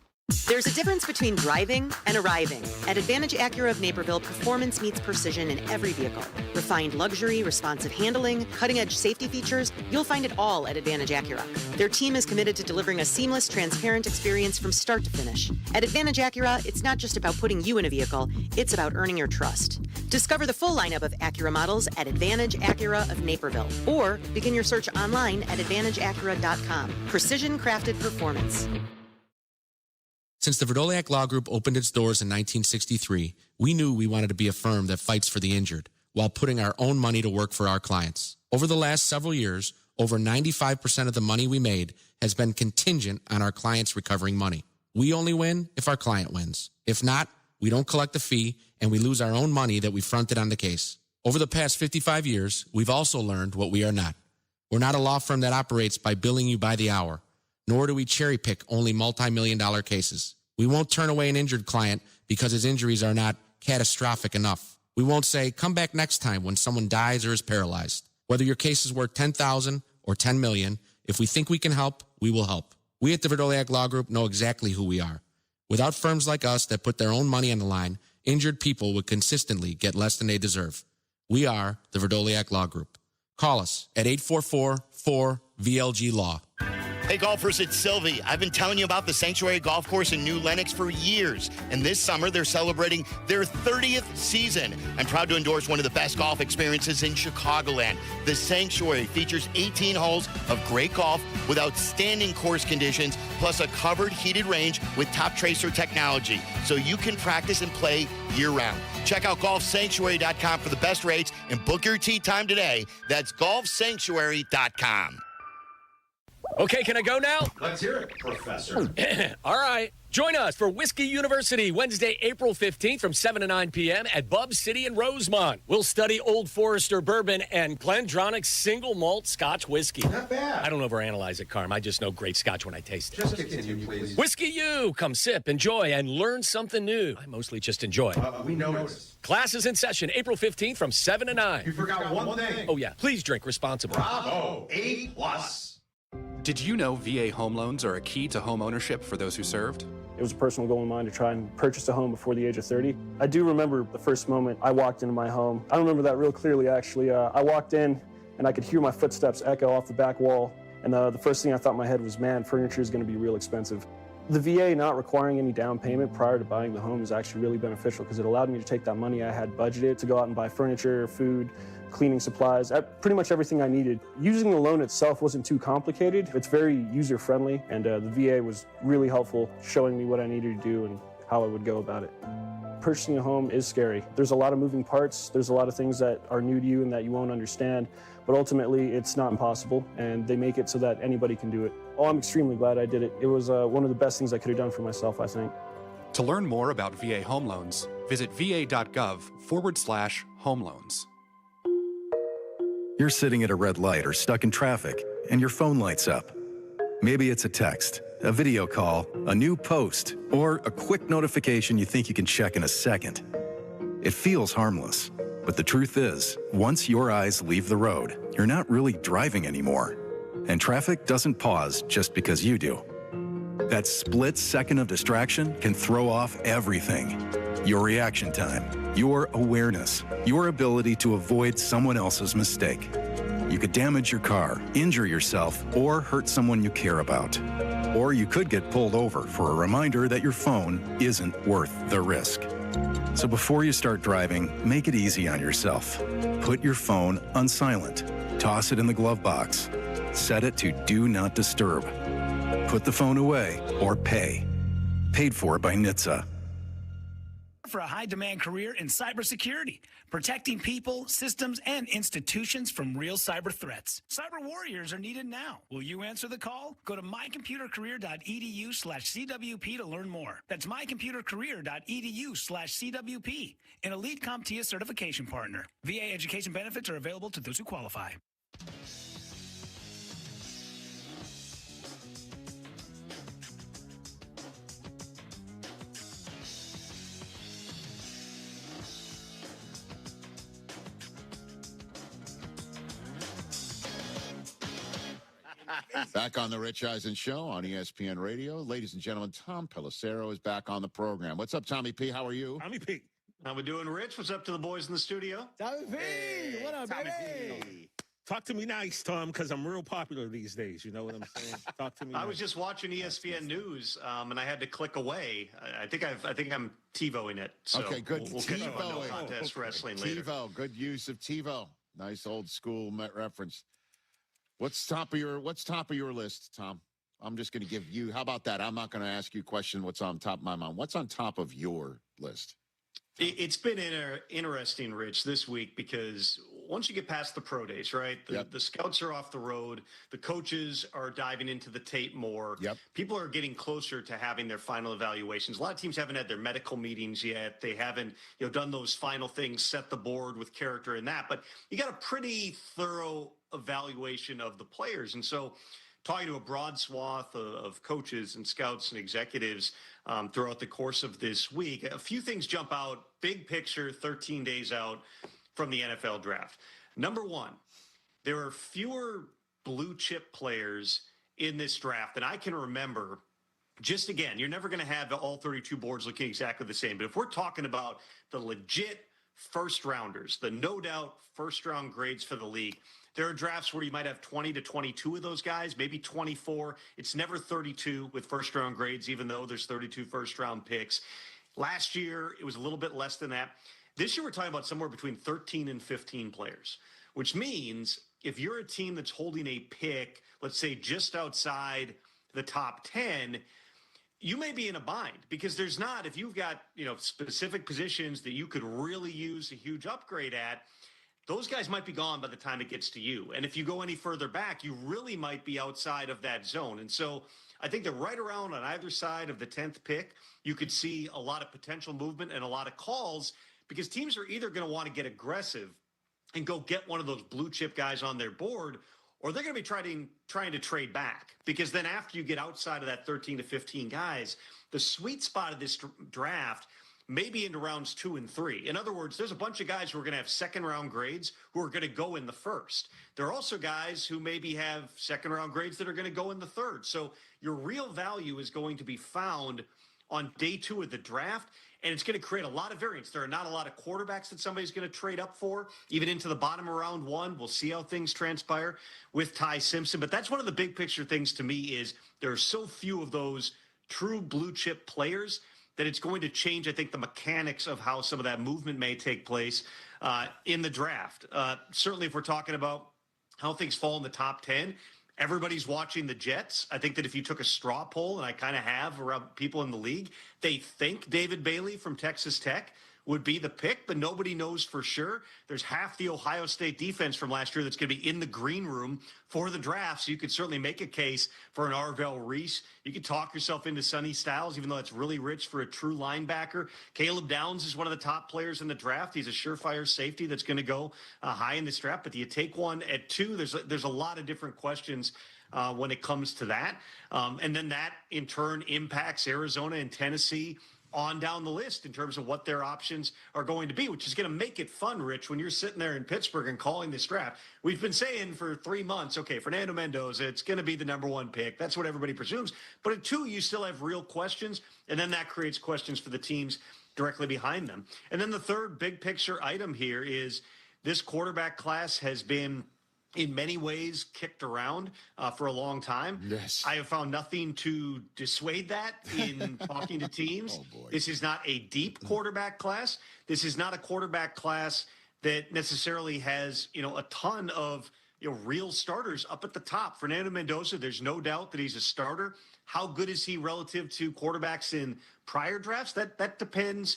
Speaker 13: There's a difference between driving and arriving. At Advantage Acura of Naperville, performance meets precision in every vehicle. Refined luxury, responsive handling, cutting-edge safety features, you'll find it all at Advantage Acura. Their team is committed to delivering a seamless, transparent experience from start to finish. At Advantage Acura, it's not just about putting you in a vehicle, it's about earning your trust. Discover the full lineup of Acura models at Advantage Acura of Naperville, or begin your search online at AdvantageAcura.com. Precision-crafted performance.
Speaker 14: Since the Verdoliak Law Group opened its doors in 1963, we knew we wanted to be a firm that fights for the injured. while putting our own money to work for our clients. Over the last several years, over 95% of the money we made has been contingent on our clients recovering money. We only win if our client wins. If not, we don't collect a fee and we lose our own money that we fronted on the case. Over the past 55 years, we've also learned what we are not. We're not a law firm that operates by billing you by the hour, nor do we cherry pick only multi-million-dollar cases. We won't turn away an injured client because his injuries are not catastrophic enough. We won't say, come back next time when someone dies or is paralyzed. Whether your case is worth $10,000 or $10 million, if we think we can help, we will help. We at the Verdoliak Law Group know exactly who we are. Without firms like us that put their own money on the line, injured people would consistently get less than they deserve. We are the Verdoliak Law Group. Call us at 844-4VLG-LAW.
Speaker 20: Hey, golfers, it's Silvy. I've been telling you about the Sanctuary Golf Course in New Lenox for years, and this summer they're celebrating their 30th season. I'm proud to endorse one of the best golf experiences in Chicagoland. The Sanctuary features 18 holes of great golf with outstanding course conditions, plus a covered heated range with top tracer technology, so you can practice and play year-round. Check out golfsanctuary.com for the best rates and book your tee time today. That's golfsanctuary.com.
Speaker 1: Okay, can I go now?
Speaker 2: Let's hear it, Professor.
Speaker 1: All right. Join us for Whiskey University, Wednesday, April 15th from 7 to 9 p.m. at Bub City in Rosemont. We'll study Old Forester bourbon and Glendronach single malt Scotch whiskey.
Speaker 2: Not bad.
Speaker 1: I don't overanalyze it, Carm. I just know great Scotch when I taste it.
Speaker 2: Just continue, please.
Speaker 1: Whiskey U. Come sip, enjoy, and learn something new. I mostly just enjoy.
Speaker 2: We noticed.
Speaker 1: Class is in session April 15th from 7 to 9.
Speaker 2: You forgot one thing.
Speaker 1: Oh, yeah. Please drink responsibly.
Speaker 2: Bravo. A+.
Speaker 10: Did you know VA home loans are a key to home ownership for those who served?
Speaker 11: It was a personal goal of mine to try and purchase a home before the age of 30. I do remember the first moment I walked into my home. I remember that real clearly, actually. I walked in and I could hear my footsteps echo off the back wall. And the first thing I thought in my head was, man, furniture is going to be real expensive. The VA not requiring any down payment prior to buying the home is actually really beneficial because it allowed me to take that money I had budgeted to go out and buy furniture, food, cleaning supplies, pretty much everything I needed. Using the loan itself wasn't too complicated. It's very user-friendly, and the VA was really helpful showing me what I needed to do and how I would go about it. Purchasing a home is scary. There's a lot of moving parts. There's a lot of things that are new to you and that you won't understand, but ultimately it's not impossible, and they make it so that anybody can do it. Oh, I'm extremely glad I did it. It was one of the best things I could have done for myself, I think.
Speaker 10: To learn more about VA home loans, visit va.gov/home loans.
Speaker 15: You're sitting at a red light or stuck in traffic, and your phone lights up. Maybe it's a text, a video call, a new post, or a quick notification you think you can check in a second. It feels harmless, but the truth is, once your eyes leave the road, you're not really driving anymore. And traffic doesn't pause just because you do. That split second of distraction can throw off everything. Your reaction time, your awareness, your ability to avoid someone else's mistake. You could damage your car, injure yourself, or hurt someone you care about. Or you could get pulled over for a reminder that your phone isn't worth the risk. So before you start driving, make it easy on yourself. Put your phone on silent. Toss it in the glove box. Set it to Do Not Disturb. Put the phone away or pay. Paid for by NHTSA.
Speaker 16: For a high-demand career in cybersecurity, protecting people, systems, and institutions from real cyber threats. Cyber warriors are needed now. Will you answer the call? Go to mycomputercareer.edu/CWP to learn more. That's mycomputercareer.edu/CWP. An elite CompTIA certification partner. VA education benefits are available to those who qualify.
Speaker 4: Back on the Rich Eisen Show on ESPN Radio. Ladies and gentlemen, Tom Pelissero is back on the program. What's up, Tommy P? How are you?
Speaker 8: Tommy P.
Speaker 19: How we doing, Rich? What's up to the boys in the studio?
Speaker 5: Tommy P!
Speaker 19: Hey,
Speaker 5: what up,
Speaker 19: Tommy
Speaker 5: baby?
Speaker 19: P.
Speaker 8: Talk to me nice, Tom, because I'm real popular these days. You know what I'm saying? Talk to me nice.
Speaker 19: I was just watching ESPN News, and I had to click away. I think I'm TiVoing it. So
Speaker 4: Okay, good.
Speaker 19: We'll catch up on No Contest Wrestling later.
Speaker 4: TiVo, good use of TiVo. Nice old school reference. What's top of your list, Tom? I'm just going to give you. How about that? I'm not going to ask you a question. What's on top of my mind? What's on top of your list?
Speaker 19: It's been interesting, Rich, this week because once you get past the pro days, right, the scouts are off the road, the coaches are diving into the tape more. People are getting closer to having their final evaluations. A lot of teams haven't had their medical meetings yet. They haven't done those final things, set the board with character and that. But you got a pretty thorough evaluation of the players. And so talking to a broad swath of coaches and scouts and executives throughout the course of this week, a few things jump out, big picture, 13 days out from the NFL draft. Number one, there are fewer blue chip players in this draft than I can remember. Just again, you're never going to have all 32 boards looking exactly the same. But if we're talking about the legit first rounders, the no doubt first round grades for the league, there are drafts where you might have 20 to 22 of those guys, maybe 24. It's never 32 with first round grades, even though there's 32 first round picks. Last year, it was a little bit less than that. This year, we're talking about somewhere between 13 and 15 players, which means if you're a team that's holding a pick, let's say just outside the top 10, you may be in a bind because there's not, if you've got, specific positions that you could really use a huge upgrade at, those guys might be gone by the time it gets to you. And if you go any further back, you really might be outside of that zone. And so I think that right around on either side of the 10th pick, you could see a lot of potential movement and a lot of calls because teams are either going to want to get aggressive and go get one of those blue chip guys on their board, or they're going to be trying to trade back because then after you get outside of that 13 to 15 guys, the sweet spot of this draft maybe into rounds 2 and 3. In other words, there's a bunch of guys who are going to have second round grades who are going to go in the first. There are also guys who maybe have second round grades that are going to go in the third. So your real value is going to be found on day 2 of the draft, and it's going to create a lot of variance. There are not a lot of quarterbacks that somebody's going to trade up for, even into the bottom of round 1. We'll see how things transpire with Ty Simpson. But that's one of the big picture things to me is there are so few of those true blue chip players that it's going to change, I think, the mechanics of how some of that movement may take place in the draft. Certainly, if we're talking about how things fall in the top 10, everybody's watching the Jets. I think that if you took a straw poll, and I kind of have around people in the league, they think David Bailey from Texas Tech would be the pick, but nobody knows for sure. There's half the Ohio State defense from last year that's going to be in the green room for the draft, so you could certainly make a case for an Arvell Reese. You could talk yourself into Sonny Styles, even though it's really rich for a true linebacker. Caleb Downs is one of the top players in the draft. He's a surefire safety that's going to go high in this draft, but do you take one at 2? There's a lot of different questions when it comes to that. And then that, in turn, impacts Arizona and Tennessee on down the list in terms of what their options are going to be, which is going to make it fun, Rich, when you're sitting there in Pittsburgh and calling this draft. We've been saying for 3 months, okay, Fernando Mendoza, it's going to be the number 1 pick. That's what everybody presumes. But at 2, you still have real questions, and then that creates questions for the teams directly behind them. And then the third big picture item here is this quarterback class has been in many ways kicked around for a long time.
Speaker 4: Yes.
Speaker 19: I have found nothing to dissuade that in talking to teams.
Speaker 4: Oh, boy.
Speaker 19: This is not a deep quarterback class. This is not a quarterback class that necessarily has, a ton of, real starters up at the top. Fernando Mendoza, there's no doubt that he's a starter. How good is he relative to quarterbacks in prior drafts? That depends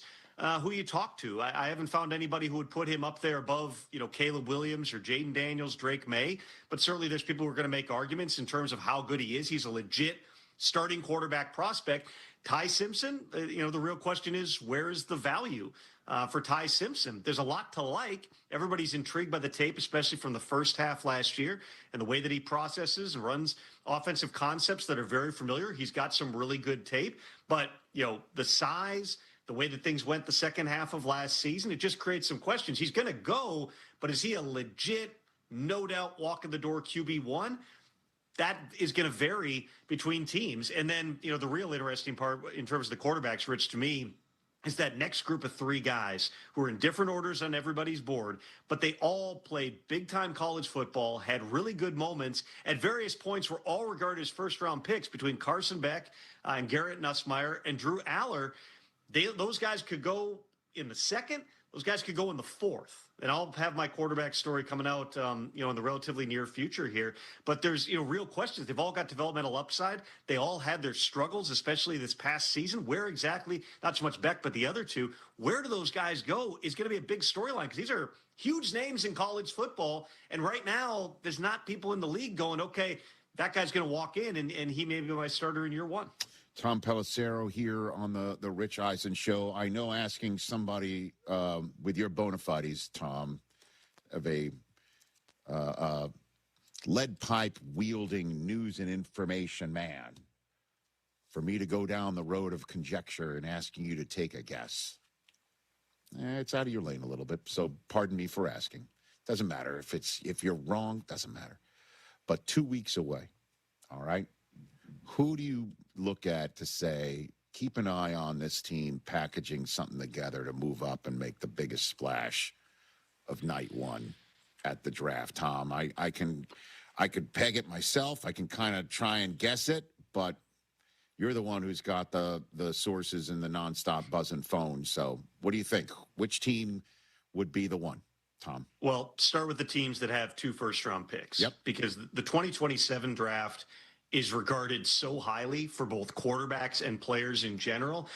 Speaker 19: who you talk to. I haven't found anybody who would put him up there above, Caleb Williams or Jaden Daniels, Drake May. But certainly there's people who are going to make arguments in terms of how good he is. He's a legit starting quarterback prospect. Ty Simpson, the real question is, where is the value for Ty Simpson? There's a lot to like. Everybody's intrigued by the tape, especially from the first half last year and the way that he processes and runs offensive concepts that are very familiar. He's got some really good tape, but, the size, the way that things went the second half of last season, it just creates some questions. He's going to go, but is he a legit, no doubt, walk in the door QB1? That is going to vary between teams. And then, the real interesting part in terms of the quarterbacks, Rich, to me, is that next group of 3 guys who are in different orders on everybody's board, but they all played big-time college football, had really good moments, at various points were all regarded as first-round picks between Carson Beck and Garrett Nussmeier and Drew Aller. Those guys could go in the second. those guys could go in the 4th. And I'll have my quarterback story coming out, in the relatively near future here. But there's, real questions. They've all got developmental upside. They all had their struggles, especially this past season. Where exactly, not so much Beck, but the other two, where do those guys go is going to be a big storyline because these are huge names in college football. And right now, there's not people in the league going, okay, that guy's going to walk in and he may be my starter in year 1.
Speaker 4: Tom Pelissero here on the Rich Eisen Show. I know asking somebody with your bona fides, Tom, of a lead pipe wielding news and information man, for me to go down the road of conjecture and asking you to take a guess. It's out of your lane a little bit, so pardon me for asking. Doesn't matter if you're wrong, doesn't matter. But 2 weeks away, all right? Who do you look at to say, keep an eye on this team packaging something together to move up and make the biggest splash of night 1 at the draft, Tom? I could peg it myself. I can kind of try and guess it, but you're the one who's got the sources and the nonstop buzzing phone. So what do you think? Which team would be the one, Tom?
Speaker 19: Well, start with the teams that have 2 first-round picks.
Speaker 4: Yep.
Speaker 19: Because the 2027 draft is regarded so highly for both quarterbacks and players in general.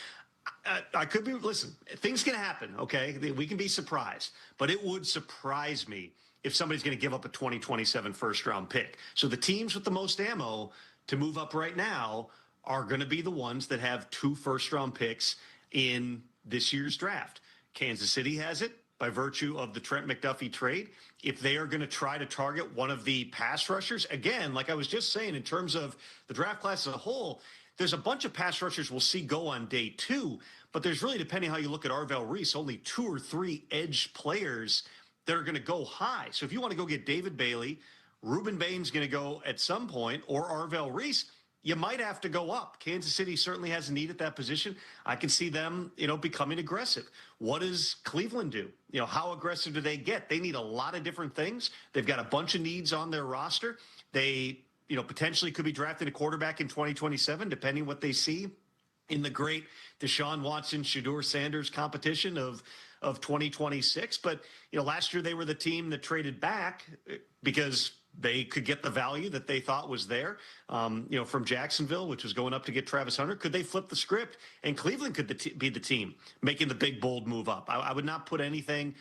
Speaker 19: I could be, listen, things can happen, okay? We can be surprised, but it would surprise me if somebody's going to give up a 2027 first-round pick. So the teams with the most ammo to move up right now are going to be the ones that have 2 first-round picks in this year's draft. Kansas City has it by virtue of the Trent McDuffie trade. If they are going to try to target one of the pass rushers, again, like I was just saying, in terms of the draft class as a whole, there's a bunch of pass rushers we'll see go on day 2, but there's really, depending how you look at Arvell Reese, only 2 or 3 edge players that are going to go high. So if you want to go get David Bailey, Reuben Bain's going to go at some point, or Arvell Reese, you might have to go up. Kansas City certainly has a need at that position. I can see them, becoming aggressive. What does Cleveland do? How aggressive do they get? They need a lot of different things. They've got a bunch of needs on their roster. They, potentially could be drafting a quarterback in 2027, depending what they see in the great Deshaun Watson, Shedeur Sanders competition of 2026. But, last year they were the team that traded back because they could get the value that they thought was there, from Jacksonville, which was going up to get Travis Hunter. Could they flip the script? And Cleveland could be the team making the big, bold move up. I would not put anything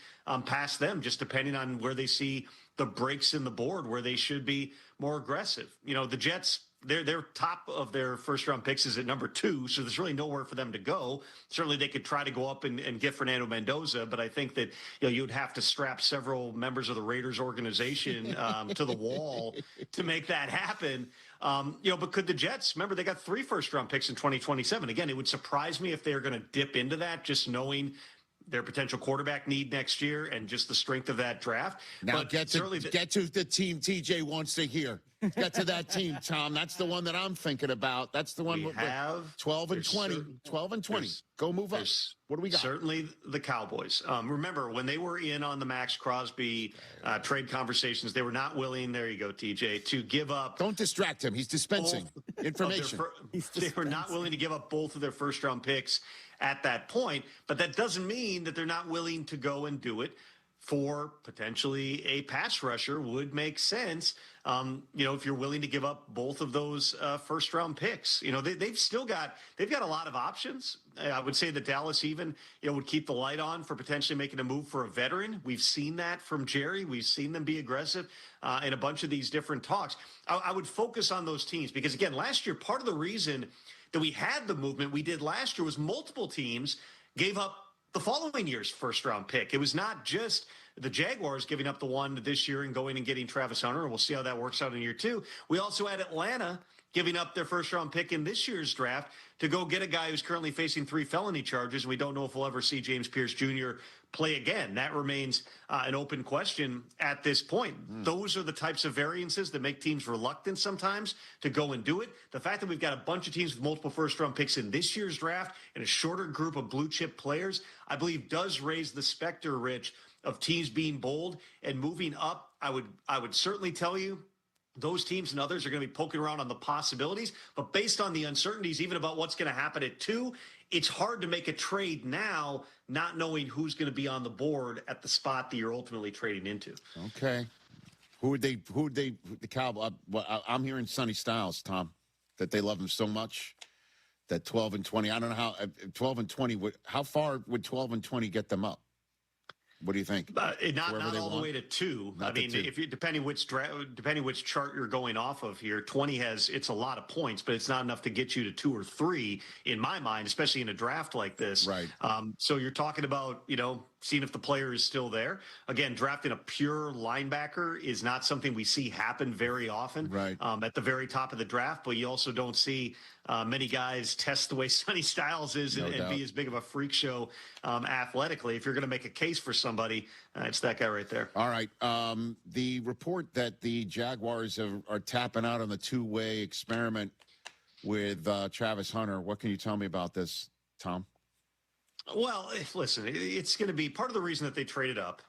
Speaker 19: past them, just depending on where they see the breaks in the board, where they should be more aggressive. The Jets, their top of their first-round picks is at number 2, so there's really nowhere for them to go. Certainly they could try to go up and get Fernando Mendoza, but I think that you'd have to strap several members of the Raiders organization to the wall to make that happen. But could the Jets, remember, they got 3 first-round picks in 2027. Again, it would surprise me if they are going to dip into that, just knowing their potential quarterback need next year and just the strength of that draft.
Speaker 4: Now
Speaker 19: but
Speaker 4: get to the team TJ wants to hear. Get to that team, Tom. That's the one that I'm thinking about. That's the one
Speaker 19: we have
Speaker 4: 12 and 20. 12 and 20. Go move up. What do we got?
Speaker 19: Certainly the Cowboys. Remember, when they were in on the Max Crosby trade conversations, they were not willing, there you go, TJ, to give up.
Speaker 4: Don't distract him. He's dispensing information.
Speaker 19: They were not willing to give up both of their first-round picks at that point, but that doesn't mean that they're not willing to go and do it for potentially a pass rusher. Would make sense. If you're willing to give up both of those first round picks, they've got a lot of options. I would say that Dallas even, would keep the light on for potentially making a move for a veteran. We've seen that from Jerry. We've seen them be aggressive in a bunch of these different talks. I would focus on those teams because, again, last year, part of the reason that we had the movement we did last year was multiple teams gave up the following year's first-round pick. It was not just the Jaguars giving up the one this year and going and getting Travis Hunter, and we'll see how that works out in year 2. We also had Atlanta giving up their first-round pick in this year's draft to go get a guy who's currently facing 3 felony charges, and we don't know if we'll ever see James Pierce Jr. play again. That remains an open question at this point. Those are the types of variances that make teams reluctant sometimes to go and do it. The fact that we've got a bunch of teams with multiple first-round picks in this year's draft and a shorter group of blue-chip players, I believe does raise the specter, Rich, of teams being bold and moving up. I would certainly tell you, those teams and others are going to be poking around on the possibilities. But based on the uncertainties, even about what's going to happen at 2, it's hard to make a trade now, not knowing who's going to be on the board at the spot that you're ultimately trading into.
Speaker 4: Okay. The Cowboys? I'm hearing Sonny Styles, Tom, that they love him so much that 12 and 20. I don't know how 12 and 20 how far would 12 and 20 get them up? What do you think?
Speaker 19: Not all the way to 2. I mean, if you depending which chart you're going off of here, 20 it's a lot of points, but it's not enough to get you to 2 or 3 in my mind, especially in a draft like this.
Speaker 4: Right.
Speaker 19: So you're talking about, seeing if the player is still there. Again, drafting a pure linebacker is not something we see happen very often.
Speaker 4: Right.
Speaker 19: At the very top of the draft, but you also don't see many guys test the way Sonny Styles is and be as big of a freak show athletically. If you're going to make a case for somebody, it's that guy right there.
Speaker 4: All right. The report that the Jaguars are tapping out on the two-way experiment with Travis Hunter. What can you tell me about this, Tom?
Speaker 19: Well, listen, it's going to be part of the reason that they traded up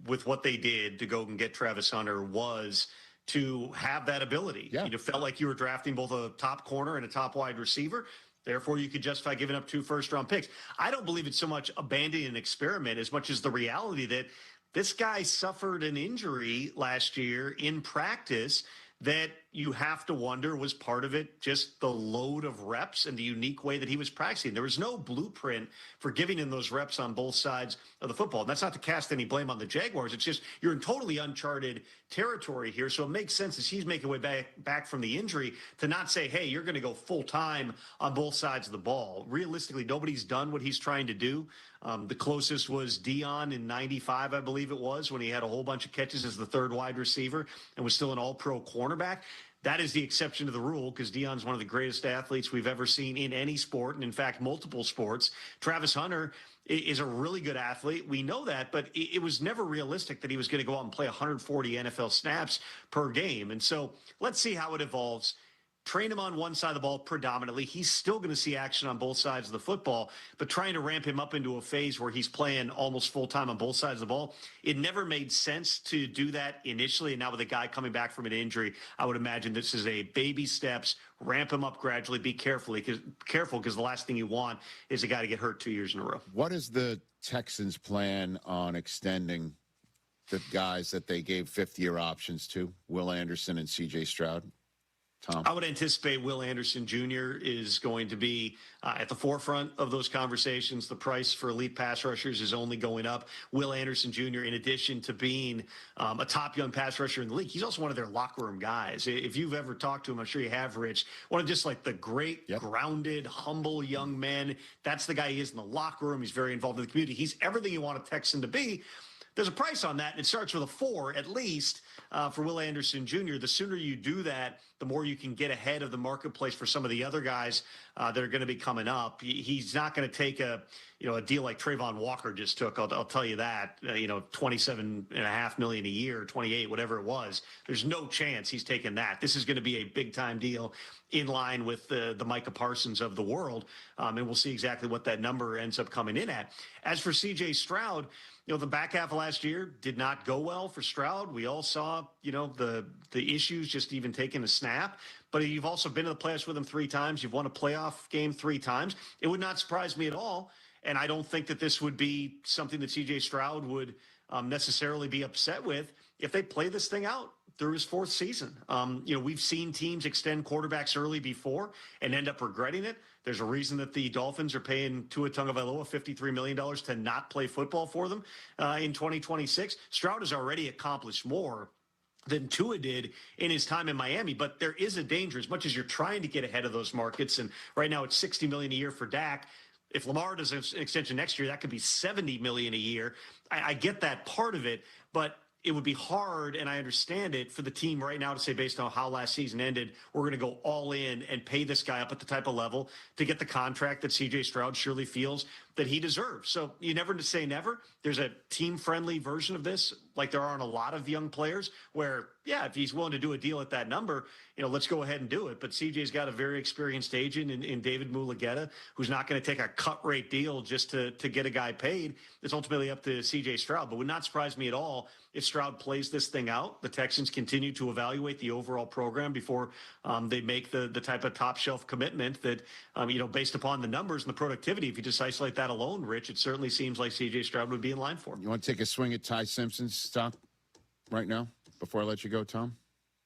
Speaker 19: with what they did to go and get Travis Hunter was to have that ability.
Speaker 4: Yeah.
Speaker 19: You felt like you were drafting both a top corner and a top wide receiver. Therefore, you could justify giving up 2 first-round picks. I don't believe it's so much abandoning an experiment as much as the reality that this guy suffered an injury last year in practice that you have to wonder was part of it just the load of reps and the unique way that he was practicing. There was no blueprint for giving him those reps on both sides of the football. And that's not to cast any blame on the Jaguars. It's just you're in totally uncharted territory here. So it makes sense as he's making way back from the injury to not say, hey, you're going to go full time on both sides of the ball. Realistically, nobody's done what he's trying to do. The closest was Dion in 95, I believe it was, when he had a whole bunch of catches as the third wide receiver and was still an all-pro cornerback. That is the exception to the rule because Dion's one of the greatest athletes we've ever seen in any sport, and in fact, multiple sports. Travis Hunter is a really good athlete. We know that, but it was never realistic that he was going to go out and play 140 NFL snaps per game. And so let's see how it evolves. Train him on one side of the ball predominantly. He's still going to see action on both sides of the football, but trying to ramp him up into a phase where he's playing almost full-time on both sides of the ball, it never made sense to do that initially. And now with a guy coming back from an injury, I would imagine this is a baby steps, ramp him up gradually, be careful because the last thing you want is a guy to get hurt 2 years in a row.
Speaker 4: What is the Texans' plan on extending the guys that they gave fifth-year options to, Will Anderson and C.J. Stroud? Tom?
Speaker 19: I would anticipate Will Anderson Jr. is going to be at the forefront of those conversations. The price for elite pass rushers is only going up. Will Anderson Jr., in addition to being a top young pass rusher in the league, he's also one of their locker room guys. If you've ever talked to him, I'm sure you have, Rich, one of just like the great, grounded, humble young men. That's the guy he is in the locker room. He's very involved in the community. He's everything you want a Texan to be. There's a price on that, and it starts with a 4 at least for Will Anderson Jr. The sooner you do that, the more you can get ahead of the marketplace for some of the other guys that are going to be coming up. He's not going to take a deal like Trayvon Walker just took. I'll tell you that. $27.5 million a year, 28, whatever it was. There's no chance he's taking that. This is going to be a big time deal in line with the Micah Parsons of the world, and we'll see exactly what that number ends up coming in at. As for C.J. Stroud, the back half of last year did not go well for Stroud. We all saw, the issues just even taking a snap. But you've also been to the playoffs with him 3 times. You've won a playoff game 3 times. It would not surprise me at all. And I don't think that this would be something that C.J. Stroud would necessarily be upset with if they play this thing out through his 4th season. We've seen teams extend quarterbacks early before and end up regretting it. There's a reason that the Dolphins are paying Tua Tagovailoa $53 million to not play football for them in 2026. Stroud has already accomplished more than Tua did in his time in Miami, but there is a danger as much as you're trying to get ahead of those markets. And right now it's $60 million a year for Dak. If Lamar does an extension next year, that could be $70 million a year. I get that part of it, but it would be hard, and I understand it, for the team right now to say, based on how last season ended, we're going to go all in and pay this guy up at the type of level to get the contract that C.J. Stroud surely feels that he deserves. So you never say never. There's a team-friendly version of this, like there are on a lot of young players, where, yeah, if he's willing to do a deal at that number, let's go ahead and do it. But CJ's got a very experienced agent in David Mulugheta, who's not going to take a cut rate deal just to get a guy paid. It's ultimately up to CJ Stroud. But would not surprise me at all if Stroud plays this thing out. The Texans continue to evaluate the overall program before they make the type of top shelf commitment that, based upon the numbers and the productivity, if you just isolate that alone, Rich, it certainly seems like CJ Stroud would be in line for him.
Speaker 4: You want to take a swing at Ty Simpson's stock right now before I let you go, Tom?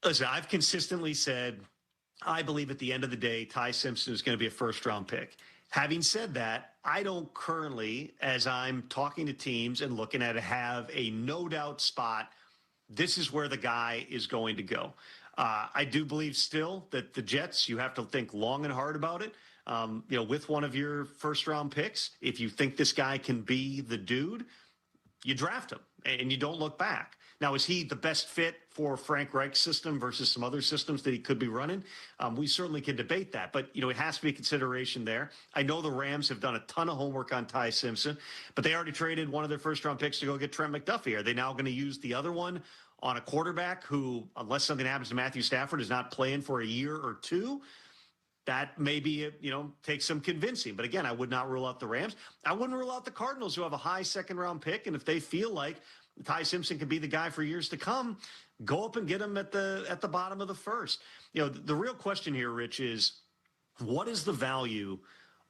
Speaker 19: Listen, I've consistently said I believe at the end of the day, Ty Simpson is going to be a first-round pick. Having said that, I don't currently, as I'm talking to teams and looking at it, have a no-doubt spot. This is where the guy is going to go. I do believe still that the Jets, you have to think long and hard about it. With one of your first-round picks, if you think this guy can be the dude, you draft him and you don't look back. Now, is he the best fit for Frank Reich's system versus some other systems that he could be running? We certainly can debate that, but, it has to be a consideration there. I know the Rams have done a ton of homework on Ty Simpson, but they already traded one of their first-round picks to go get Trent McDuffie. Are they now going to use the other one on a quarterback who, unless something happens to Matthew Stafford, is not playing for a year or two? That maybe, takes some convincing. But again, I would not rule out the Rams. I wouldn't rule out the Cardinals, who have a high second-round pick, and if they feel like Ty Simpson could be the guy for years to come, go up and get him at the bottom of the first. The real question here, Rich, is what is the value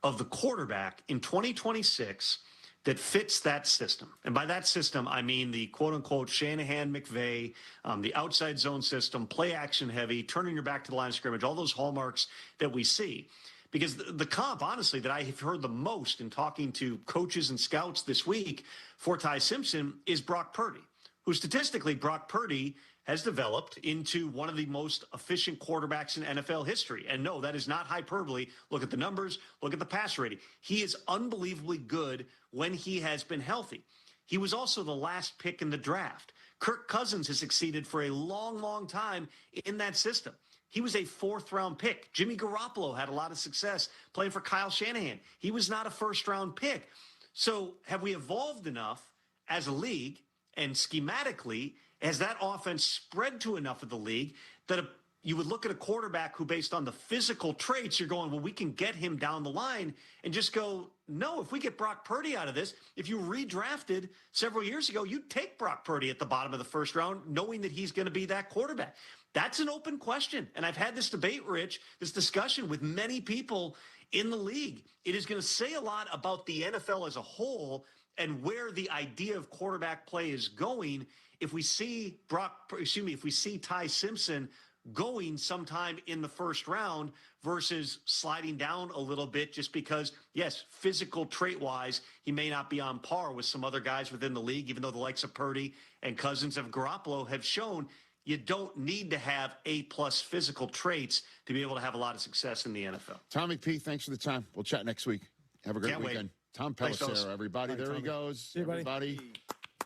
Speaker 19: of the quarterback in 2026 that fits that system? And by that system, I mean the quote-unquote Shanahan-McVay, the outside zone system, play action heavy, turning your back to the line of scrimmage, all those hallmarks that we see. Because the comp, honestly, that I have heard the most in talking to coaches and scouts this week for Ty Simpson is Brock Purdy, who statistically, Brock Purdy has developed into one of the most efficient quarterbacks in NFL history. And no, that is not hyperbole. Look at the numbers. Look at the pass rating. He is unbelievably good when he has been healthy. He was also the last pick in the draft. Kirk Cousins has succeeded for a long, long time in that system. He was a fourth-round pick. Jimmy Garoppolo had a lot of success playing for Kyle Shanahan. He was not a first-round pick. So have we evolved enough as a league, and schematically, has that offense spread to enough of the league that you would look at a quarterback who, based on the physical traits, you're going, well, we can get him down the line, and just go, no, if we get Brock Purdy out of this, if you redrafted several years ago, you'd take Brock Purdy at the bottom of the first round, knowing that he's going to be that quarterback. That's an open question. And I've had this debate, Rich, this discussion with many people in the league. It is going to say a lot about the NFL as a whole and where the idea of quarterback play is going if we see Ty Simpson going sometime in the first round versus sliding down a little bit just because, yes, physical trait-wise, he may not be on par with some other guys within the league, even though the likes of Purdy and Cousins of Garoppolo have shown you don't need to have A-plus physical traits to be able to have a lot of success in the NFL.
Speaker 4: Tommy P, thanks for the time. We'll chat next week. Have a great weekend.
Speaker 19: Wait.
Speaker 4: Tom
Speaker 19: Thanks,
Speaker 4: Pelissero, everybody. There
Speaker 5: Tommy.
Speaker 4: he goes.
Speaker 5: See you, buddy.
Speaker 4: Everybody.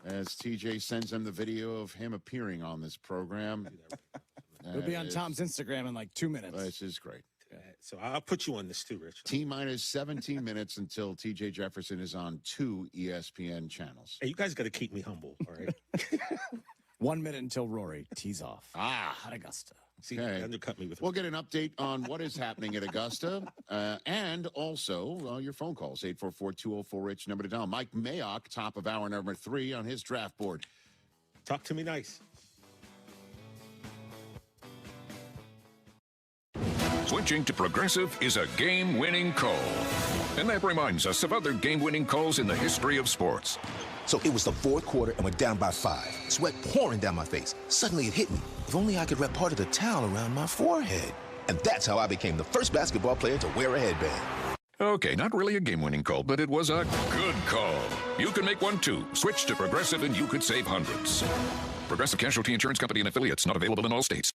Speaker 4: As TJ sends him the video of him appearing on this program.
Speaker 5: It'll be on Tom's Instagram in like 2 minutes.
Speaker 4: This is great.
Speaker 8: So I'll put you on this too, Rich.
Speaker 4: T-minus 17 minutes until TJ Jefferson is on 2 ESPN channels.
Speaker 8: Hey, you guys got to keep me humble, all right?
Speaker 5: 1 minute until Rory tees off. At Augusta.
Speaker 8: See,
Speaker 4: Okay.
Speaker 8: undercut me with.
Speaker 4: We'll get an update on what is happening at Augusta and also your phone calls, 844-204-RICH, number to dial. Mike Mayock, top of hour number 3 on his draft board.
Speaker 8: Talk to me nice.
Speaker 18: Switching to Progressive is a game-winning call. And that reminds us of other game-winning calls in the history of sports.
Speaker 12: So it was the fourth quarter and we're down by 5. Sweat pouring down my face. Suddenly it hit me. If only I could wrap part of the towel around my forehead. And that's how I became the first basketball player to wear a headband.
Speaker 18: Okay, not really a game-winning call, but it was a good call. You can make one too. Switch to Progressive and you could save hundreds. Progressive Casualty Insurance Company and affiliates, not available in all states.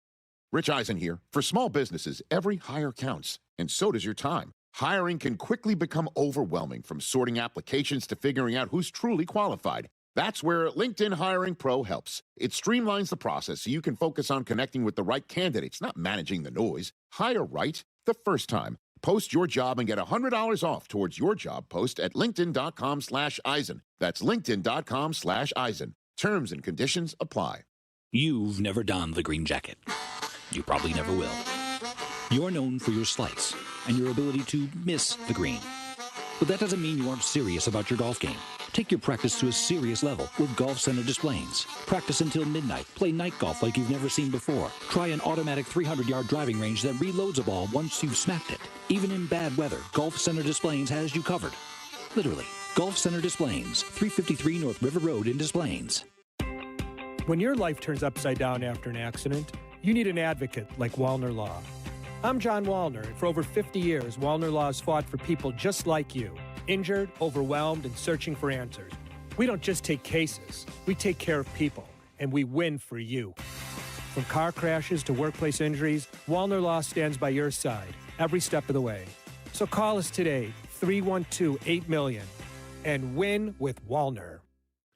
Speaker 4: Rich Eisen here. For small businesses, every hire counts, and so does your time. Hiring can quickly become overwhelming, from sorting applications to figuring out who's truly qualified. That's where LinkedIn Hiring Pro helps. It streamlines the process so you can focus on connecting with the right candidates, not managing the noise. Hire right the first time. Post your job and get $100 off towards your job post at linkedin.com/Eisen. That's linkedin.com/Eisen. Terms and conditions apply.
Speaker 7: You've never donned the green jacket. You probably never will. You're known for your slice and your ability to miss the green. But that doesn't mean you aren't serious about your golf game. Take your practice to a serious level with Golf Center Displays. Practice until midnight. Play night golf like you've never seen before. Try an automatic 300-yard driving range that reloads a ball once you've smacked it. Even in bad weather, Golf Center Displays has you covered. Literally. Golf Center Displays, 353 North River Road in Displays.
Speaker 21: When your life turns upside down after an accident, you need an advocate like Wallner Law. I'm John Wallner, and for over 50 years, Wallner Law has fought for people just like you, injured, overwhelmed, and searching for answers. We don't just take cases, we take care of people, and we win for you. From car crashes to workplace injuries, Wallner Law stands by your side every step of the way. So call us today, 312-8-MILLION, and win with Wallner.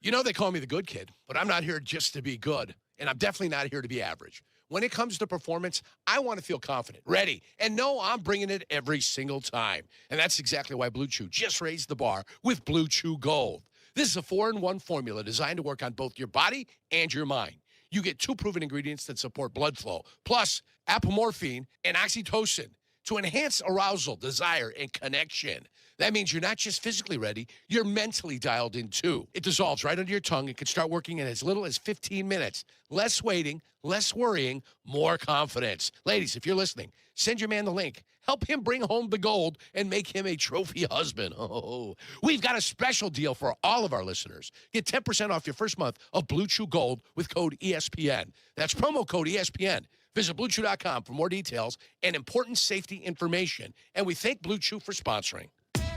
Speaker 22: You know they call me the good kid, but I'm not here just to be good, and I'm definitely not here to be average. When it comes to performance, I want to feel confident, ready, and know I'm bringing it every single time. And that's exactly why Blue Chew just raised the bar with Blue Chew Gold. This is a 4-in-1 formula designed to work on both your body and your mind. You get 2 proven ingredients that support blood flow, plus apomorphine and oxytocin to enhance arousal, desire, and connection. That means you're not just physically ready, you're mentally dialed in too. It dissolves right under your tongue and can start working in as little as 15 minutes. Less waiting, less worrying, more confidence. Ladies, if you're listening, send your man the link. Help him bring home the gold and make him a trophy husband. Oh, we've got a special deal for all of our listeners. Get 10% off your first month of Blue Chew Gold with code ESPN. That's promo code ESPN. Visit BlueChew.com for more details and important safety information. And we thank Blue Chew for sponsoring.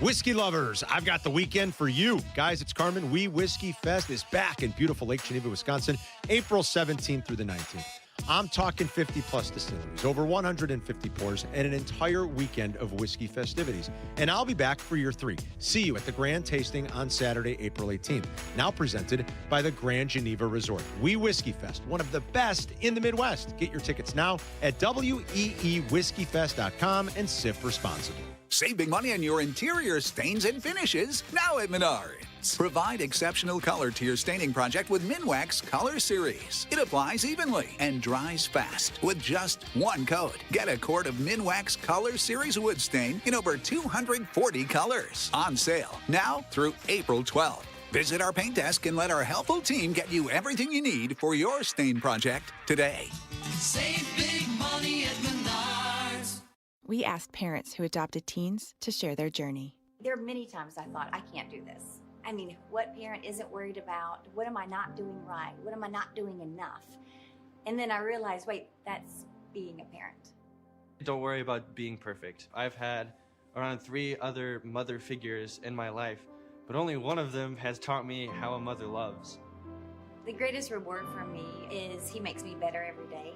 Speaker 24: Whiskey lovers, I've got the weekend for you. Guys, it's Carmen. We Whiskey Fest is back in beautiful Lake Geneva, Wisconsin, April 17th through the 19th. I'm talking 50-plus distilleries, over 150 pours, and an entire weekend of whiskey festivities. And I'll be back for year 3. See you at the Grand Tasting on Saturday, April 18th. Now presented by the Grand Geneva Resort. We Whiskey Fest, one of the best in the Midwest. Get your tickets now at weewhiskeyfest.com and sip responsibly.
Speaker 25: Save big money on your interior stains and finishes now at Menards. Provide exceptional color to your staining project with Minwax Color Series. It applies evenly and dries fast with just one coat. Get a quart of Minwax Color Series wood stain in over 240 colors. On sale now through April 12th. Visit our paint desk and let our helpful team get you everything you need for your stain project today.
Speaker 26: Save big money at Menards.
Speaker 27: We asked parents who adopted teens to share their journey.
Speaker 28: There are many times I thought, I can't do this. I mean, what parent isn't worried about, what am I not doing right? What am I not doing enough? And then I realized, wait, that's being a parent.
Speaker 29: Don't worry about being perfect. I've had around 3 other mother figures in my life, but only one of them has taught me how a mother loves.
Speaker 28: The greatest reward for me is he makes me better every day.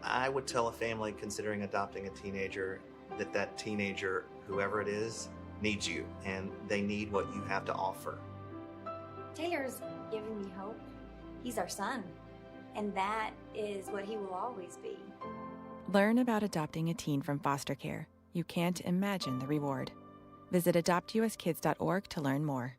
Speaker 30: I would tell a family considering adopting a teenager that teenager, whoever it is, needs you, and they need what you have to offer.
Speaker 28: Taylor's giving me hope. He's our son, and that is what he will always be.
Speaker 27: Learn about adopting a teen from foster care. You can't imagine the reward. Visit adoptuskids.org to learn more.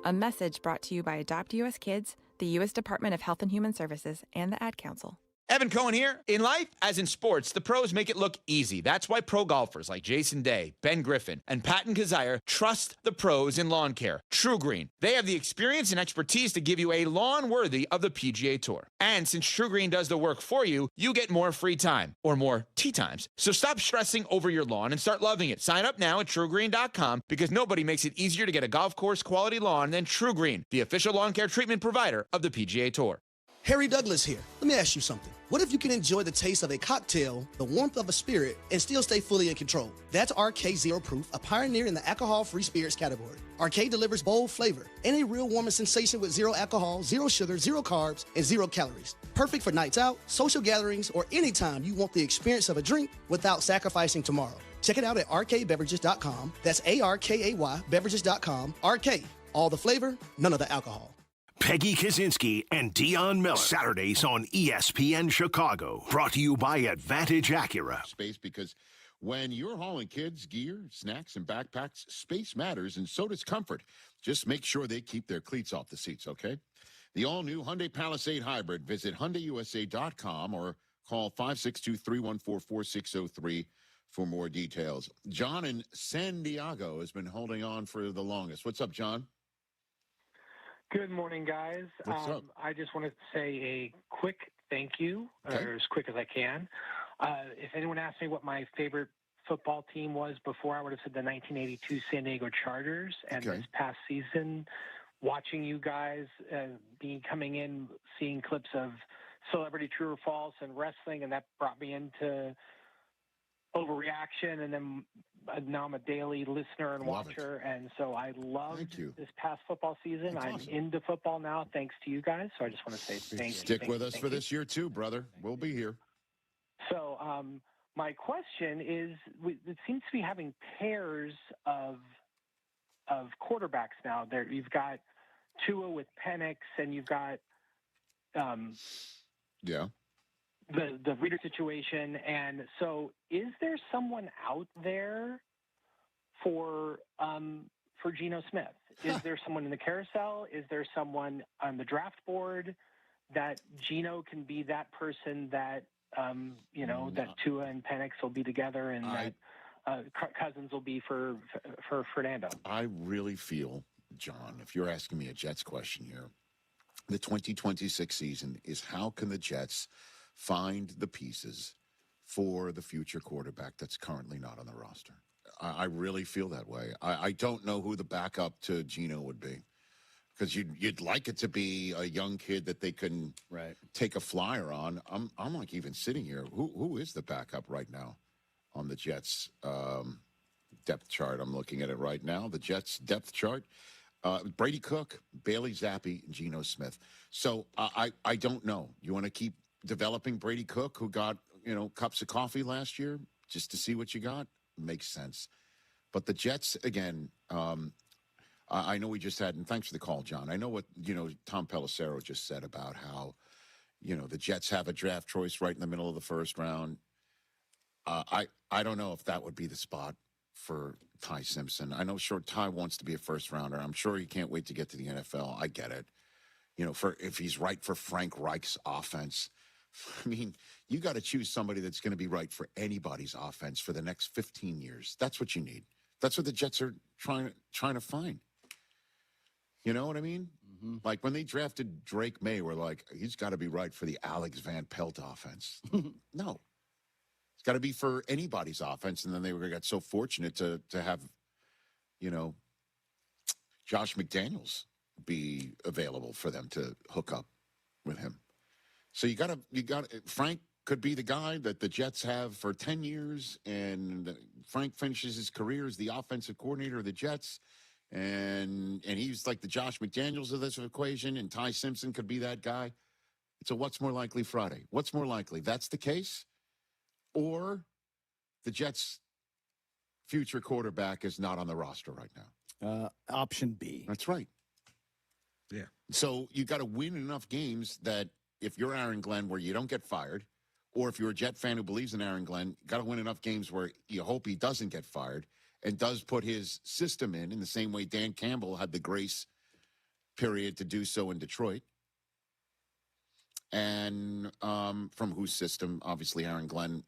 Speaker 27: A message brought to you by Adopt US Kids, the U.S. Department of Health and Human Services, and the Ad Council.
Speaker 3: Evan Cohen here. In life, as in sports, the pros make it look easy. That's why pro golfers like Jason Day, Ben Griffin, and Patton Kazire trust the pros in lawn care. True Green. They have the experience and expertise to give you a lawn worthy of the PGA Tour. And since True Green does the work for you, you get more free time, or more tee times. So stop stressing over your lawn and start loving it. Sign up now at TrueGreen.com because nobody makes it easier to get a golf course quality lawn than True Green, the official lawn care treatment provider of the PGA Tour.
Speaker 31: Harry Douglas here. Let me ask you something. What if you can enjoy the taste of a cocktail, the warmth of a spirit, and still stay fully in control? That's RK Zero Proof, a pioneer in the alcohol-free spirits category. RK delivers bold flavor and a real warming sensation with 0 alcohol, 0 sugar, 0 carbs, and 0 calories. Perfect for nights out, social gatherings, or anytime you want the experience of a drink without sacrificing tomorrow. Check it out at rkbeverages.com. That's ARKAY beverages.com. RK, all the flavor, none of the alcohol.
Speaker 32: Peggy Kaczynski and Dion Miller. Saturdays on ESPN Chicago. Brought to you by Advantage Acura.
Speaker 4: Space because When you're hauling kids, gear, snacks, and backpacks, space matters, and so does comfort. Just make sure they keep their cleats off the seats, okay? The all-new Hyundai Palisade Hybrid. Visit HyundaiUSA.com or call 562-314-4603 for more details. John in San Diego has been holding on for the longest. What's up, John?
Speaker 1: Good morning, guys.
Speaker 4: What's up?
Speaker 1: I just wanted to say a quick thank you, or as quick as I can. If anyone asked me what my favorite football team was before, I would have said the 1982 San Diego Chargers. And this past season, watching you guys coming in, seeing clips of Celebrity True or False and wrestling, and that brought me into Overreaction, and then now I'm a daily listener and watcher, and so I loved this past football season. I'm into football now thanks to you guys, so I just want to say thank you.
Speaker 4: Stick with us for this year too, brother. We'll be here.
Speaker 1: So my question is, it seems to be having pairs of quarterbacks now. There, you've got Tua with Penix, and you've got the Reader situation. And so is there someone out there for Geno Smith? Is there someone in the carousel? Is there someone on the draft board that Geno can be that person that, that Tua and Penix will be together, and that Cousins will be for Fernando?
Speaker 4: I really feel, John, if you're asking me a Jets question here, the 2026 season is how can the Jets find the pieces for the future quarterback that's currently not on the roster. I really feel that way. I don't know who the backup to Geno would be, because you'd like it to be a young kid that they can take a flyer on. I'm like even sitting here. Who is the backup right now on the Jets depth chart? I'm looking at it right now. The Jets depth chart. Brady Cook, Bailey Zappi, and Geno Smith. So I don't know. You want to keep developing Brady Cook, who got, cups of coffee last year, just to see what you got? Makes sense. But the Jets, again, I know we just had, and thanks for the call, John. I know what, Tom Pelissero just said about how, the Jets have a draft choice right in the middle of the first round. I don't know if that would be the spot for Ty Simpson. I know Ty wants to be a first rounder. I'm sure he can't wait to get to the NFL. I get it. If he's right for Frank Reich's offense. I mean, you got to choose somebody that's going to be right for anybody's offense for the next 15 years. That's what you need. That's what the Jets are trying to find. You know what I mean? Mm-hmm. Like when they drafted Drake May, we're like, he's got to be right for the Alex Van Pelt offense. No. It's got to be for anybody's offense. And then they got so fortunate to have, Josh McDaniels be available for them to hook up with him. So you got Frank could be the guy that the Jets have for 10 years, and Frank finishes his career as the offensive coordinator of the Jets, and he's like the Josh McDaniels of this equation, and Ty Simpson could be that guy. It's a what's more likely Friday. What's more likely? That's the case, or the Jets' future quarterback is not on the roster right now?
Speaker 5: Option B.
Speaker 4: That's right.
Speaker 8: Yeah.
Speaker 4: So you got to win enough games that if you're Aaron Glenn, where you don't get fired, or if you're a Jet fan who believes in Aaron Glenn, you got to win enough games where you hope he doesn't get fired and does put his system in the same way Dan Campbell had the grace period to do so in Detroit. And from whose system, obviously, Aaron Glenn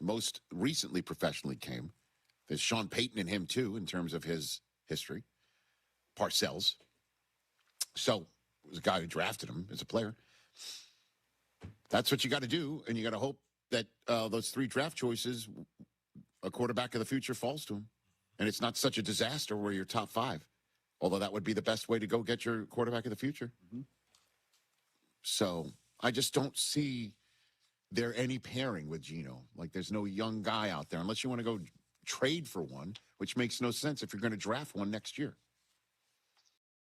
Speaker 4: most recently professionally came. There's Sean Payton in him, too, in terms of his history. Parcells. So it was a guy who drafted him as a player. That's what you got to do, and you got to hope that those three draft choices, a quarterback of the future falls to him. And it's not such a disaster where you're top five, although that would be the best way to go get your quarterback of the future. Mm-hmm. So I just don't see there any pairing with Geno. Like there's no young guy out there, unless you want to go trade for one, which makes no sense if you're going to draft one next year.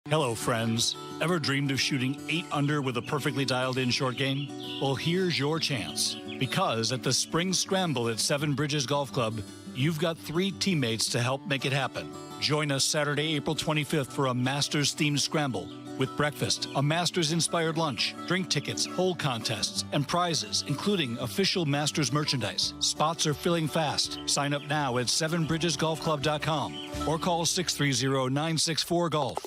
Speaker 2: Hello, friends. Ever dreamed of shooting 8 under with a perfectly dialed-in short game? Well, here's your chance. Because at the Spring Scramble at Seven Bridges Golf Club, you've got 3 teammates to help make it happen. Join us Saturday, April 25th for a Masters-themed scramble with breakfast, a Masters-inspired lunch, drink tickets, hole contests, and prizes, including official Masters merchandise. Spots are filling fast. Sign up now at sevenbridgesgolfclub.com or call 630-964-GOLF.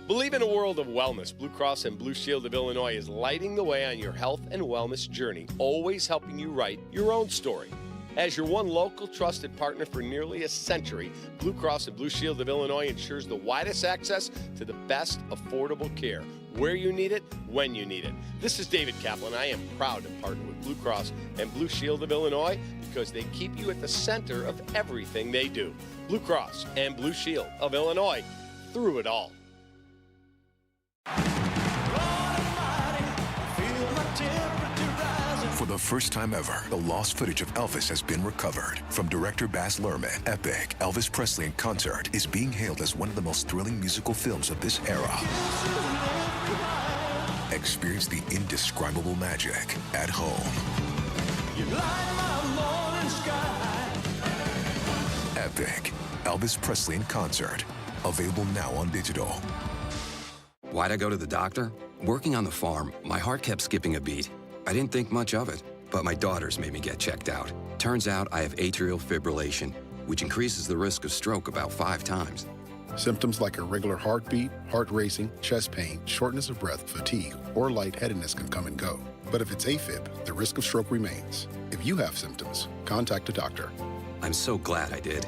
Speaker 6: Believe in a world of wellness. Blue Cross and Blue Shield of Illinois is lighting the way on your health and wellness journey, always helping you write your own story. As your one local trusted partner for nearly a century, Blue Cross and Blue Shield of Illinois ensures the widest access to the best affordable care, where you need it, when you need it. This is David Kaplan. I am proud to partner with Blue Cross and Blue Shield of Illinois because they keep you at the center of everything they do. Blue Cross and Blue Shield of Illinois, through it all.
Speaker 9: For the first time ever, the lost footage of Elvis has been recovered. From director Baz Luhrmann, epic Elvis Presley in Concert is being hailed as one of the most thrilling musical films of this era. Experience the indescribable magic at home. Epic Elvis Presley in Concert. Available now on digital.
Speaker 10: Why'd I go to the doctor? Working on the farm, my heart kept skipping a beat. I didn't think much of it, but my daughters made me get checked out. Turns out I have atrial fibrillation, which increases the risk of stroke about 5 times.
Speaker 11: Symptoms like irregular heartbeat, heart racing, chest pain, shortness of breath, fatigue, or lightheadedness can come and go. But if it's AFib, the risk of stroke remains. If you have symptoms, contact a doctor.
Speaker 10: I'm so glad I did.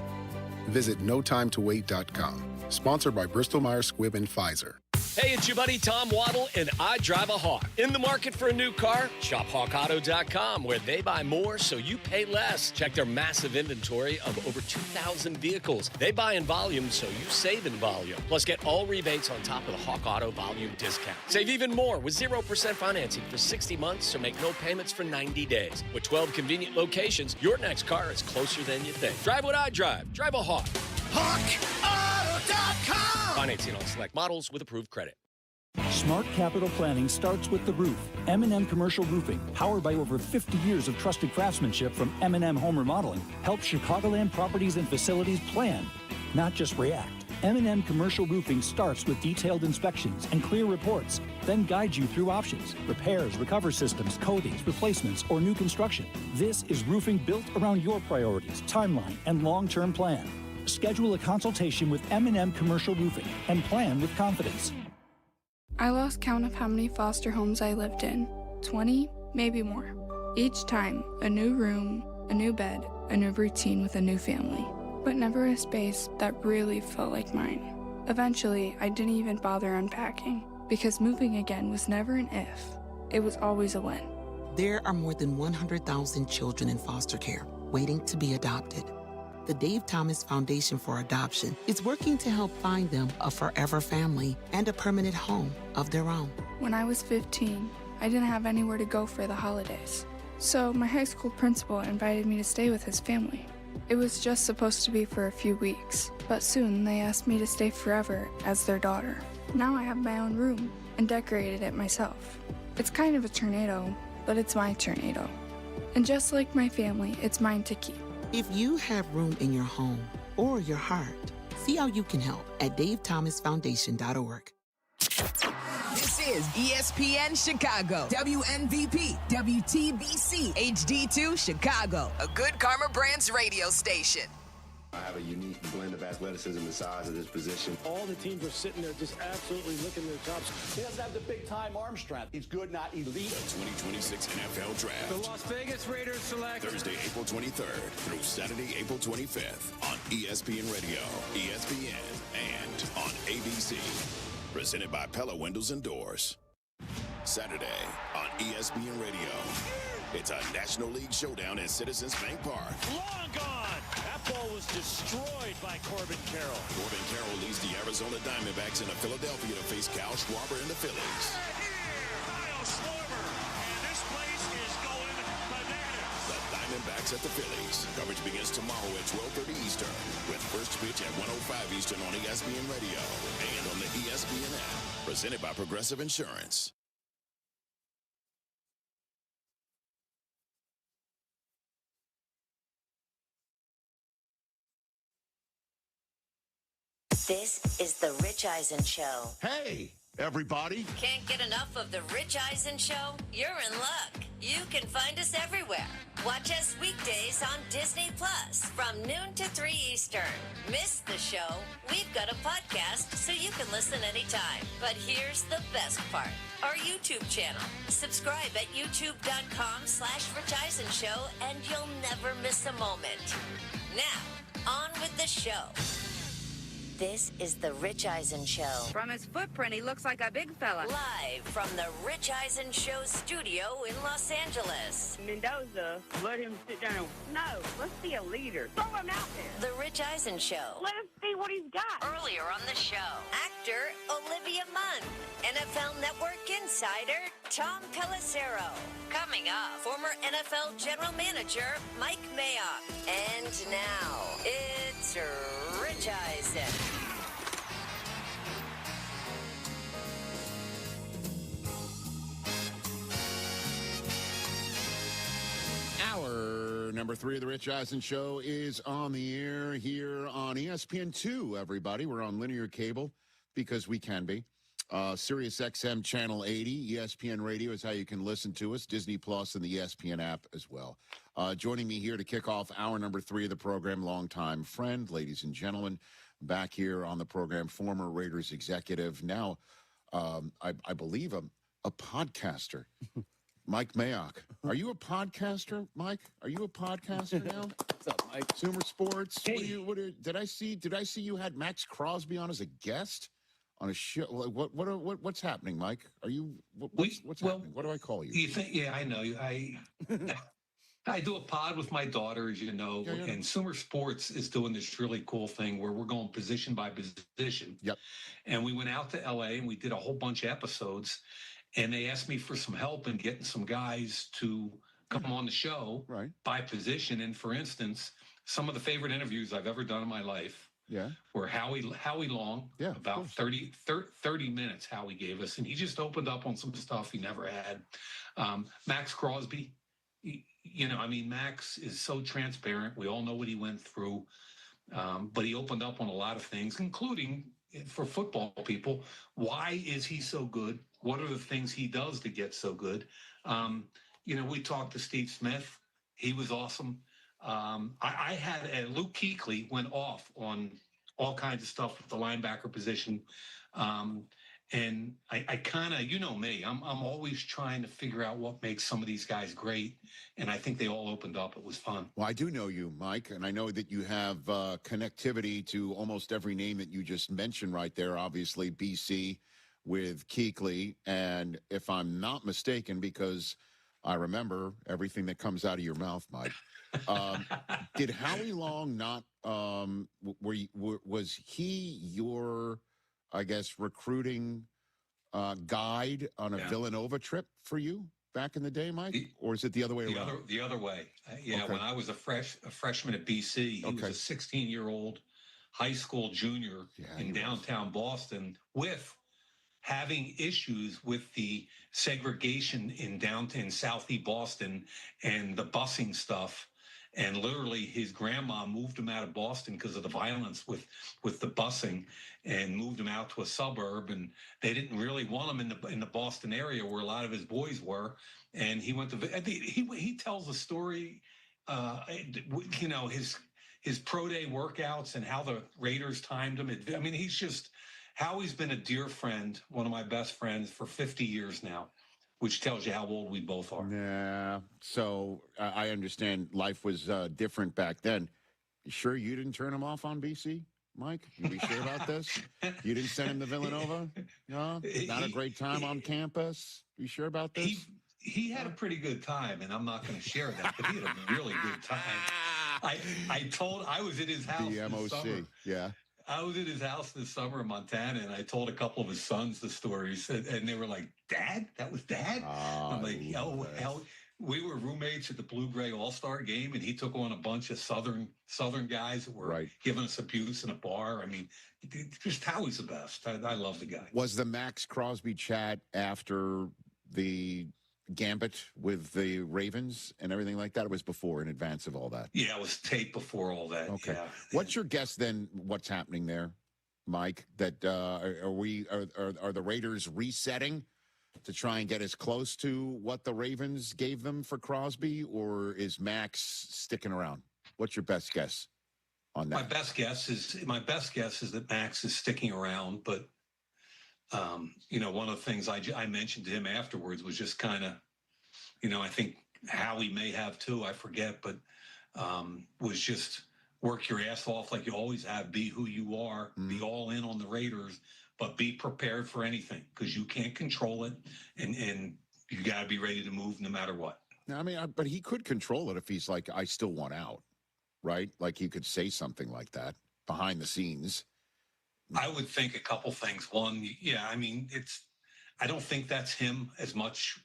Speaker 11: Visit notimetowait.com. Sponsored by Bristol-Myers Squibb and Pfizer.
Speaker 13: Hey, it's your buddy Tom Waddle, and I drive a Hawk. In the market for a new car? Shop HawkAuto.com, where they buy more so you pay less. Check their massive inventory of over 2,000 vehicles. They buy in volume so you save in volume. Plus, get all rebates on top of the Hawk Auto volume discount. Save even more with 0% financing for 60 months, so make no payments for 90 days. With 12 convenient locations, your next car is closer than you think. Drive what I drive. Drive a Hawk. HawkAuto.com! Financing on select models with approved credit.
Speaker 2: Smart capital planning starts with the roof. M&M Commercial Roofing, powered by over 50 years of trusted craftsmanship from M&M Home Remodeling, helps Chicagoland properties and facilities plan, not just react. M&M Commercial Roofing starts with detailed inspections and clear reports, then guides you through options, repairs, recovery systems, coatings, replacements, or new construction. This is roofing built around your priorities, timeline, and long-term plan. Schedule a consultation with M&M Commercial Roofing and plan with confidence.
Speaker 14: I lost count of how many foster homes I lived in. 20, maybe more. Each time, a new room, a new bed, a new routine with a new family. But never a space that really felt like mine. Eventually, I didn't even bother unpacking, because moving again was never an if. It was always a when.
Speaker 15: There are more than 100,000 children in foster care waiting to be adopted. The Dave Thomas Foundation for Adoption is working to help find them a forever family and a permanent home of their own.
Speaker 14: When I was 15, I didn't have anywhere to go for the holidays. So my high school principal invited me to stay with his family. It was just supposed to be for a few weeks, but soon they asked me to stay forever as their daughter. Now I have my own room and decorated it myself. It's kind of a tornado, but it's my tornado. And just like my family, it's mine to keep.
Speaker 15: If you have room in your home or your heart, see how you can help at davethomasfoundation.org.
Speaker 16: This is ESPN Chicago, WNVP, WTBC, HD2 Chicago, a Good Karma Brands radio station.
Speaker 17: I have a unique blend of athleticism and size at this position.
Speaker 19: All the teams are sitting there just absolutely licking their chops. He doesn't have the big-time arm strength. He's good, not elite.
Speaker 32: The 2026 NFL Draft.
Speaker 19: The Las Vegas Raiders select
Speaker 32: Thursday, April 23rd through Saturday, April 25th on ESPN Radio, ESPN, and on ABC. Presented by Pella Windows and Doors. Saturday on ESPN Radio. It's a National League showdown at Citizens Bank Park.
Speaker 19: long gone. That ball was destroyed by Corbin Carroll.
Speaker 32: Corbin Carroll leads the Arizona Diamondbacks into Philadelphia to face Kyle Schwarber and the Phillies.
Speaker 19: Kyle Schwarber, and this place is going bananas.
Speaker 32: The Diamondbacks at the Phillies. Coverage begins tomorrow at 12:30 Eastern with first pitch at 1:05 Eastern on ESPN Radio and on the ESPN app. Presented by Progressive Insurance.
Speaker 7: This is the Rich Eisen Show.
Speaker 4: Hey, everybody.
Speaker 7: Can't get enough of the Rich Eisen Show? You're in luck. You can find us everywhere. Watch us weekdays on Disney Plus from noon to 3 Eastern. Miss the show? We've got a podcast so you can listen anytime. But here's the best part. Our YouTube channel. Subscribe at youtube.com/Rich Eisen Show and you'll never miss a moment. Now, on with the show. This is the Rich Eisen Show.
Speaker 12: From his footprint, he looks like a big fella.
Speaker 7: Live from the Rich Eisen Show studio in Los Angeles.
Speaker 12: Mendoza, let him sit down. No, let's be a leader. Throw him out there.
Speaker 7: The Rich Eisen Show.
Speaker 12: Let us see what he's got.
Speaker 7: Earlier on the show, actor Olivia Munn, NFL Network insider Tom Pelissero. Coming up, former NFL General Manager Mike Mayock. And now, it's Rich Eisen.
Speaker 4: Hour number 3 of the Rich Eisen Show is on the air here on ESPN2, everybody. We're on linear cable because we can be. Sirius XM Channel 80, ESPN Radio is how you can listen to us, Disney Plus and the ESPN app as well. Joining me here to kick off hour number 3 of the program, longtime friend, ladies and gentlemen, back here on the program, former Raiders executive, now I believe a podcaster. Mike Mayock. Are you a podcaster, Mike? Are you a podcaster now?
Speaker 5: What's up, Mike?
Speaker 4: Consumer Sports.
Speaker 5: Hey.
Speaker 4: Did I see you had Max Crosby on as a guest on a show? What's happening, Mike? Are you what's happening? What do I call you?
Speaker 18: You think? Yeah, I know. I do a pod with my daughter, as you know, and Consumer Sports is doing this really cool thing where we're going position by position.
Speaker 4: Yep.
Speaker 18: And we went out to LA and we did a whole bunch of episodes. And they asked me for some help in getting some guys to come on the show by position. And for instance, some of the favorite interviews I've ever done in my life were Howie Long, about 30 minutes Howie gave us. And he just opened up on some stuff he never had. Max Crosby, Max is so transparent. We all know what he went through. But he opened up on a lot of things, including for football people. Why is he so good? What are the things he does to get so good? We talked to Steve Smith. He was awesome. I had Luke Kuechly went off on all kinds of stuff with the linebacker position. And I kind of, you know me, I'm always trying to figure out what makes some of these guys great. And I think they all opened up. It was fun.
Speaker 4: Well, I do know you, Mike, and I know that you have connectivity to almost every name that you just mentioned right there. Obviously, BC with Kuechly. And if I'm not mistaken, because I remember everything that comes out of your mouth, Mike, did Howie Long not, was he your, I guess, recruiting guide on a Villanova trip for you back in the day, Mike? Or is it the other way around?
Speaker 18: The other way. When I was a freshman at BC, he was a 16-year-old high school junior in downtown Boston with having issues with the segregation in downtown Southeast Boston and the busing stuff. And literally his grandma moved him out of Boston because of the violence with the busing and moved him out to a suburb. And they didn't really want him in the Boston area where a lot of his boys were. And he went to, he tells a story, his pro day workouts and how the Raiders timed him. Howie's been a dear friend, one of my best friends for 50 years now, which tells you how old we both are.
Speaker 4: Yeah. So I understand life was different back then. You sure you didn't turn him off on BC, Mike? You be sure about this? You didn't send him to Villanova? No? Not a great time on campus? You sure about this?
Speaker 18: He had a pretty good time, and I'm not going to share that, but he had a really good time. I was at his house
Speaker 4: the MOC,
Speaker 18: this summer.
Speaker 4: Yeah.
Speaker 18: I was at his house this summer in Montana, and I told a couple of his sons the stories, and they were like, "Dad, that was Dad?" I'm like, "Hell, we were roommates at the Blue-Gray All-Star game, and he took on a bunch of Southern guys that were giving us abuse in a bar. I mean, just Howie's the best. I love the guy."
Speaker 4: Was the Max Crosby chat after the gambit with the Ravens and everything like that? It was before, in advance of all that?
Speaker 18: Yeah, it was taped before all that.
Speaker 4: Okay.
Speaker 18: Yeah.
Speaker 4: What's your guess then, what's happening there, Mike, that are the Raiders resetting to try and get as close to what the Ravens gave them for Crosby, or is Max sticking around? What's your best guess on that?
Speaker 18: My best guess is that Max is sticking around, but one of the things I mentioned to him afterwards was just kind of, I think Howie may have too, I forget, but was just work your ass off like you always have, be who you are, be all in on the Raiders, but be prepared for anything because you can't control it, and you got to be ready to move no matter what.
Speaker 4: I mean, but he could control it if he's like, I still want out, right? Like he could say something like that behind the scenes.
Speaker 18: I would think a couple things. One, I don't think that's him as much.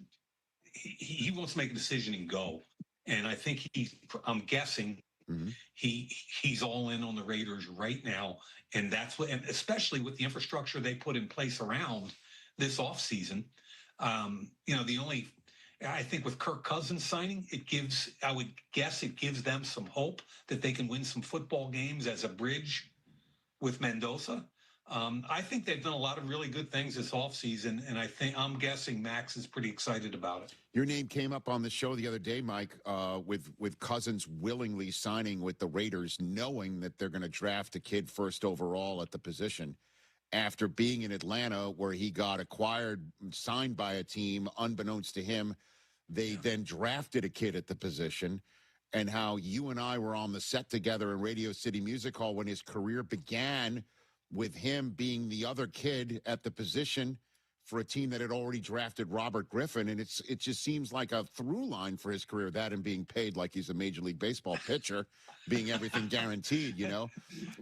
Speaker 18: He wants to make a decision and go. And I think I'm guessing he's all in on the Raiders right now. And that's and especially with the infrastructure they put in place around this offseason. I think with Kirk Cousins signing, I would guess it gives them some hope that they can win some football games as a bridge with Mendoza. I think they've done a lot of really good things this offseason, and I'm guessing Max is pretty excited about it.
Speaker 4: Your name came up on the show the other day, Mike, with Cousins willingly signing with the Raiders, knowing that they're going to draft a kid first overall at the position after being in Atlanta where he got signed by a team, unbeknownst to him. They then drafted a kid at the position, and how you and I were on the set together in Radio City Music Hall when his career began, with him being the other kid at the position for a team that had already drafted Robert Griffin. And it just seems like a through line for his career, that and being paid like he's a Major League Baseball pitcher, being everything guaranteed,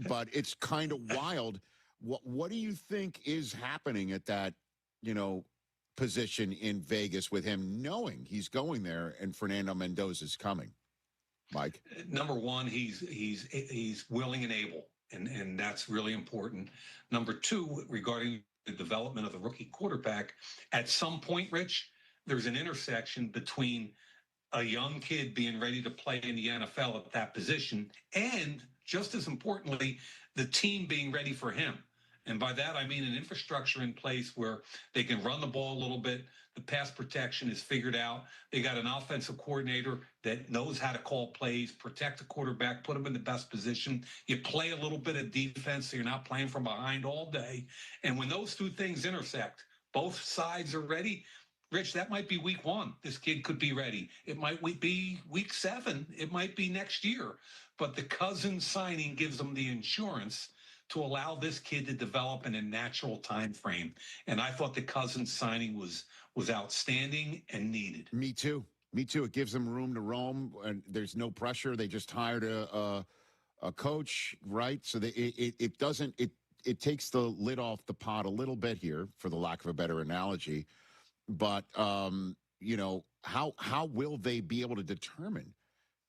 Speaker 4: But it's kind of wild. What do you think is happening at that, position in Vegas with him knowing he's going there and Fernando Mendoza's coming? Mike?
Speaker 18: Number one, he's willing and able. And that's really important. Number two, regarding the development of the rookie quarterback, at some point, Rich, there's an intersection between a young kid being ready to play in the NFL at that position and, just as importantly, the team being ready for him. And by that, I mean an infrastructure in place where they can run the ball a little bit. The pass protection is figured out. They got an offensive coordinator that knows how to call plays, protect the quarterback, put him in the best position. You play a little bit of defense so you're not playing from behind all day. And when those two things intersect, both sides are ready. Rich, that might be week 1. This kid could be ready. It might be week 7. It might be next year. But the Cousins signing gives them the insurance to allow this kid to develop in a natural time frame. And I thought the Cousins signing was outstanding and needed. Me too.
Speaker 4: It gives them room to roam, and there's no pressure. They just hired a coach, right? So it takes the lid off the pot a little bit here, for the lack of a better analogy. But how will they be able to determine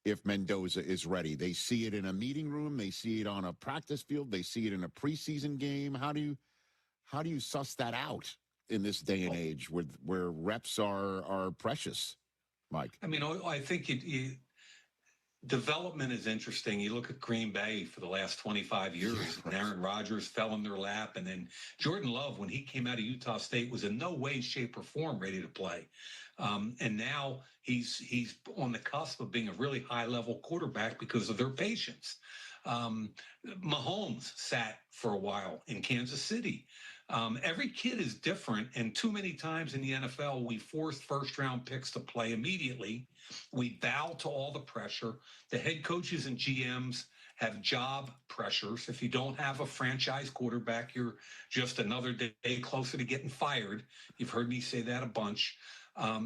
Speaker 4: if Mendoza is ready? They see it in a meeting room, they see it on a practice field, they see it in a preseason game. How do you suss that out in this day and age where reps are precious, Mike?
Speaker 18: I mean, I think development is interesting. You look at Green Bay for the last 25 years, and Aaron Rodgers fell in their lap. And then Jordan Love, when he came out of Utah State, was in no way, shape, or form ready to play. And now he's on the cusp of being a really high-level quarterback because of their patience. Mahomes sat for a while in Kansas City. Every kid is different, and too many times in the NFL, we force first-round picks to play immediately. We bow to all the pressure. The head coaches and GMs have job pressures. If you don't have a franchise quarterback, you're just another day closer to getting fired. You've heard me say that a bunch.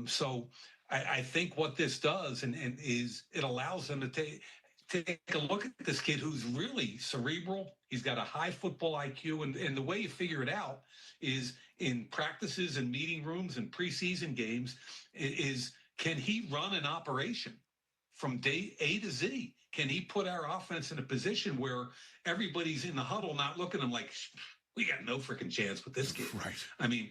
Speaker 18: So I think what this does is it allows them to take a look at this kid who's really cerebral. He's got a high football IQ, and the way you figure it out is in practices and meeting rooms and preseason games is, can he run an operation from day A to Z? Can he put our offense in a position where everybody's in the huddle not looking at him like, we got no freaking chance with this kid?
Speaker 4: Right.
Speaker 18: I mean,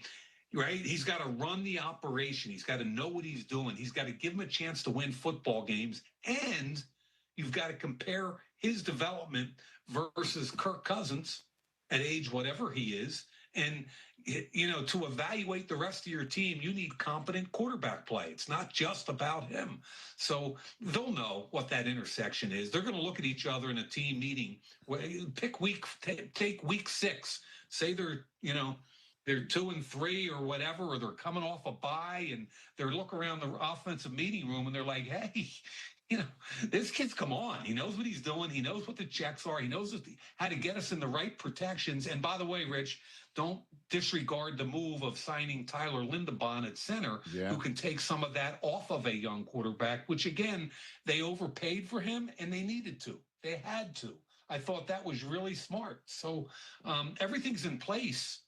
Speaker 18: right? He's got to run the operation. He's got to know what he's doing. He's got to give him a chance to win football games. And you've got to compare his development versus Kirk Cousins, at age whatever he is. And, to evaluate the rest of your team, you need competent quarterback play. It's not just about him. So they'll know what that intersection is. They're going to look at each other in a team meeting. Take week 6. Say they're 2-3 or whatever, or they're coming off a bye, and they're looking around the offensive meeting room and they're like, hey, this kid's come on. He knows what he's doing. He knows what the checks are. He knows how to get us in the right protections. And by the way, Rich, don't disregard the move of signing Tyler Linderbaum at center, who can take some of that off of a young quarterback, which, again, they overpaid for him, and they needed to. They had to. I thought that was really smart. So everything's in place,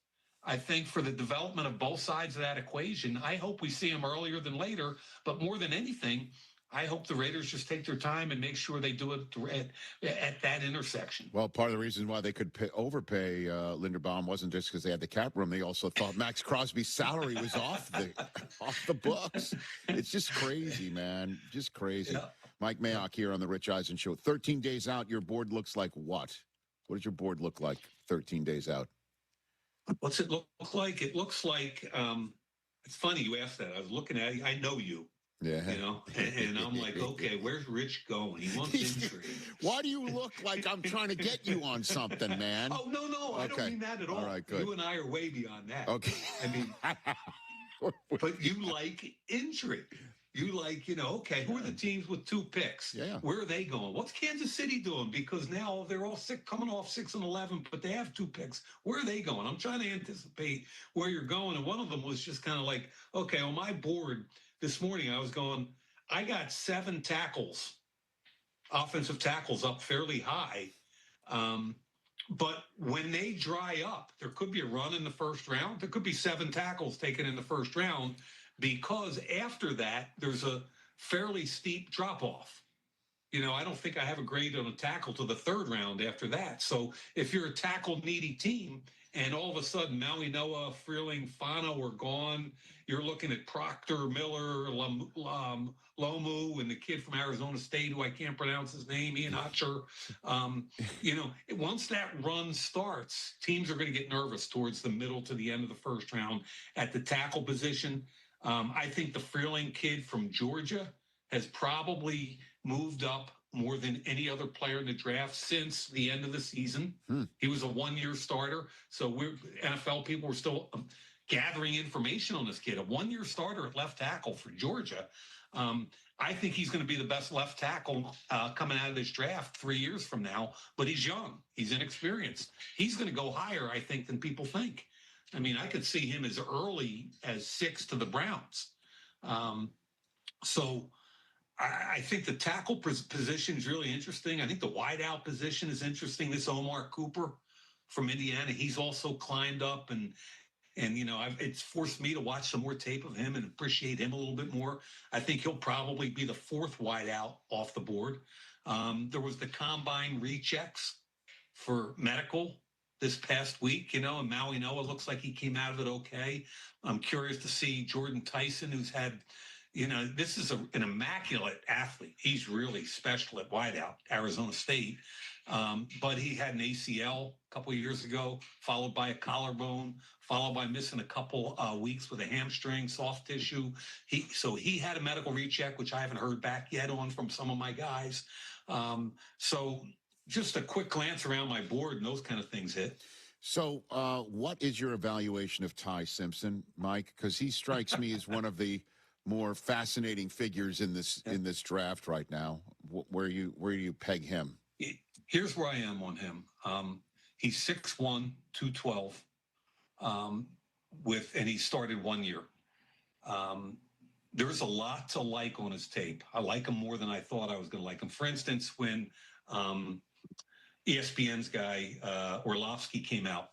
Speaker 18: I think, for the development of both sides of that equation. I hope we see him earlier than later, but more than anything, I hope the Raiders just take their time and make sure they do it at that intersection.
Speaker 4: Well, part of the reason why they could overpay Linderbaum wasn't just because they had the cap room. They also thought Max Crosby's salary was off the books. It's just crazy, man. Just crazy. Yeah. Mike Mayock here on the Rich Eisen Show. 13 days out, your board looks like what? What does your board look like 13 days out?
Speaker 18: What's it look like? It looks like, it's funny you asked that. I was looking at it. I know you.
Speaker 4: Yeah.
Speaker 18: And I'm like, okay, where's Rich going? He wants intrigue.
Speaker 4: Why do you look like I'm trying to get you on something, man?
Speaker 18: Oh, no, okay. I don't mean that at all.
Speaker 4: All right, good.
Speaker 18: You and I are way beyond that.
Speaker 4: Okay.
Speaker 18: I mean, but you like intrigue. You like, okay, who are the teams with 2 picks?
Speaker 4: Yeah.
Speaker 18: Where are they going? What's Kansas City doing? Because now they're all coming off 6-11, but they have 2 picks. Where are they going? I'm trying to anticipate where you're going. And one of them was just kind of like, okay, on my board this morning, I was going, I got 7 tackles, offensive tackles up fairly high. But when they dry up, there could be a run in the first round. There could be 7 tackles taken in the first round, because after that, there's a fairly steep drop-off. I don't think I have a grade on a tackle to the 3rd round after that. So if you're a tackle-needy team and all of a sudden Maui Noah, Freeling, Fano are gone, you're looking at Proctor, Miller, Lomu, and the kid from Arizona State, who I can't pronounce his name, Ian Hutcher. Once that run starts, teams are going to get nervous towards the middle to the end of the first round at the tackle position. I think the Freeling kid from Georgia has probably moved up more than any other player in the draft since the end of the season. He was a 1-year starter. So NFL people were still gathering information on this kid. A 1-year starter at left tackle for Georgia. I think he's going to be the best left tackle coming out of this draft 3 years from now, but he's young. He's inexperienced. He's going to go higher, I think, than people think. I mean, I could see him as early as 6 to the Browns. So I think the tackle position is really interesting. I think the wideout position is interesting. This Omar Cooper from Indiana, he's also climbed up, and it's forced me to watch some more tape of him and appreciate him a little bit more. I think he'll probably be the 4th wideout off the board. There was the combine rechecks for medical this past week, and Maui Noah looks like he came out of it okay. I'm curious to see Jordan Tyson, who's had, this is an immaculate athlete. He's really special at wideout, Arizona State. But he had an ACL a couple of years ago, followed by a collarbone, followed by missing a couple weeks with a hamstring, soft tissue. So he had a medical recheck, which I haven't heard back yet on from some of my guys. So just a quick glance around my board and those kind of things hit.
Speaker 4: So what is your evaluation of Ty Simpson, Mike? Because he strikes me as one of the more fascinating figures in this draft right now. Where do you peg him?
Speaker 18: Here's where I am on him. He's 6'1", 212, and he started 1 year. There's a lot to like on his tape. I like him more than I thought I was going to like him. For instance, when ESPN's guy, Orlovsky, came out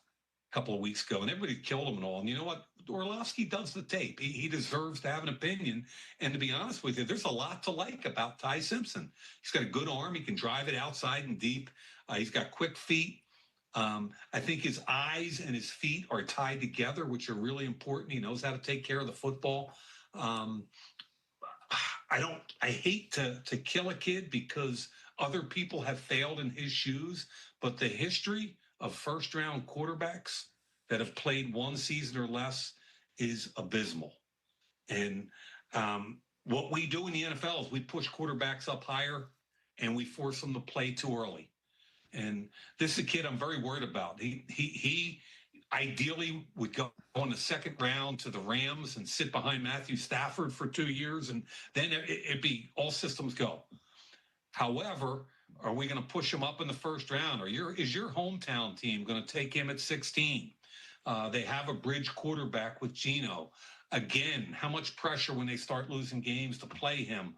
Speaker 18: a couple of weeks ago, and everybody killed him and all. And you know what? Orlovsky does the tape. He deserves to have an opinion. And to be honest with you, there's a lot to like about Ty Simpson. He's got a good arm. He can drive it outside and deep. He's got quick feet. I think his eyes and his feet are tied together, which are really important. He knows how to take care of the football. I hate to kill a kid because other people have failed in his shoes, but the history of first-round quarterbacks that have played one season or less is abysmal. And what we do in the NFL is we push quarterbacks up higher and we force them to play too early. And this is a kid I'm very worried about. He ideally would go on the second round to the Rams and sit behind Matthew Stafford for 2 years, and then it'd be all systems go. However, are we going to push him up in the first round? Or is your hometown team going to take him at 16? They have a bridge quarterback with Geno. Again, how much pressure when they start losing games to play him?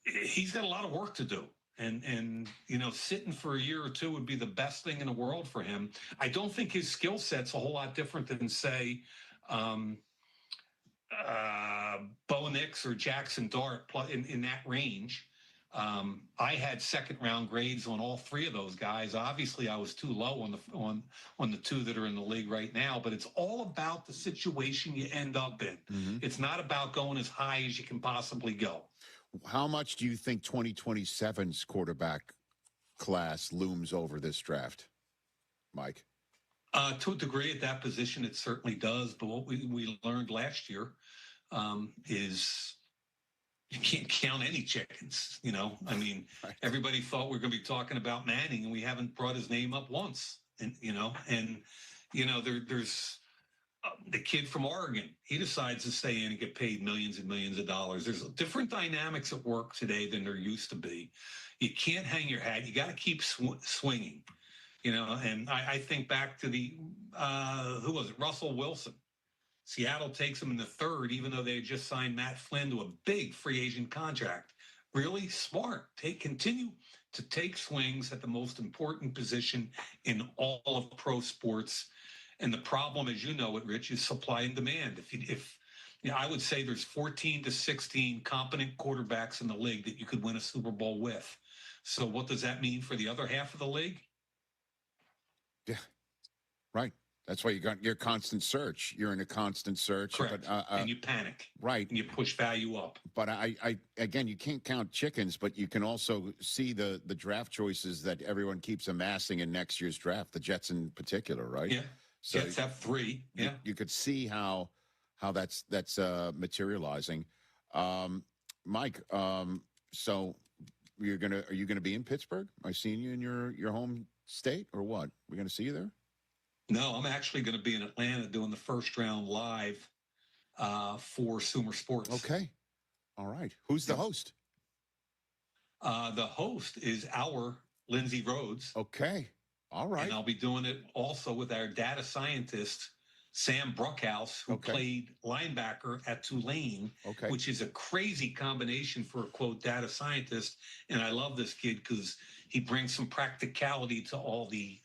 Speaker 18: He's got a lot of work to do. And sitting for a year or two would be the best thing in the world for him. I don't think his skill set's a whole lot different than, say, Bo Nix or Jackson Dart in that range. I had second-round grades on all three of those guys. Obviously, I was too low on the two that are in the league right now, but it's all about the situation you end up in. Mm-hmm. It's not about going as high as you can possibly go.
Speaker 4: How much do you think 2027's quarterback class looms over this draft, Mike?
Speaker 18: To a degree at that position, it certainly does. But what we learned last year is you can't count any chickens. I mean, right. Everybody thought we were going to be talking about Manning, and we haven't brought his name up once. And there's the kid from Oregon. He decides to stay in and get paid millions and millions of dollars. There's different dynamics at work today than there used to be. You can't hang your hat. You got to keep swinging. And I think back to who was it? Russell Wilson. Seattle takes him in the third, even though they had just signed Matt Flynn to a big free agent contract. Really smart. Continue to take swings at the most important position in all of pro sports. And the problem, as you know it, Rich, is supply and demand. If I would say there's 14 to 16 competent quarterbacks in the league that you could win a Super Bowl with. So what does that mean for the other half of the league?
Speaker 4: Yeah, right. That's why you got your constant search. You're in a constant search.
Speaker 18: Correct. But, and you panic.
Speaker 4: Right.
Speaker 18: And you push value up.
Speaker 4: But again, you can't count chickens, but you can also see the draft choices that everyone keeps amassing in next year's draft, the Jets in particular, right?
Speaker 18: Yeah.
Speaker 4: So
Speaker 18: Jets have 3. Yeah.
Speaker 4: You could see how that's materializing. Mike, so are you gonna be in Pittsburgh? Am I seeing you in your home state or what? We're gonna see you there?
Speaker 18: No, I'm actually going to be in Atlanta doing the first round live for Sumer Sports.
Speaker 4: Okay. All right. Who's the host?
Speaker 18: The host is our Lindsey Rhodes.
Speaker 4: Okay. All right.
Speaker 18: And I'll be doing it also with our data scientist, Sam Bruckhouse, who played linebacker at Tulane, which is a crazy combination for a, quote, data scientist. And I love this kid because he brings some practicality to all the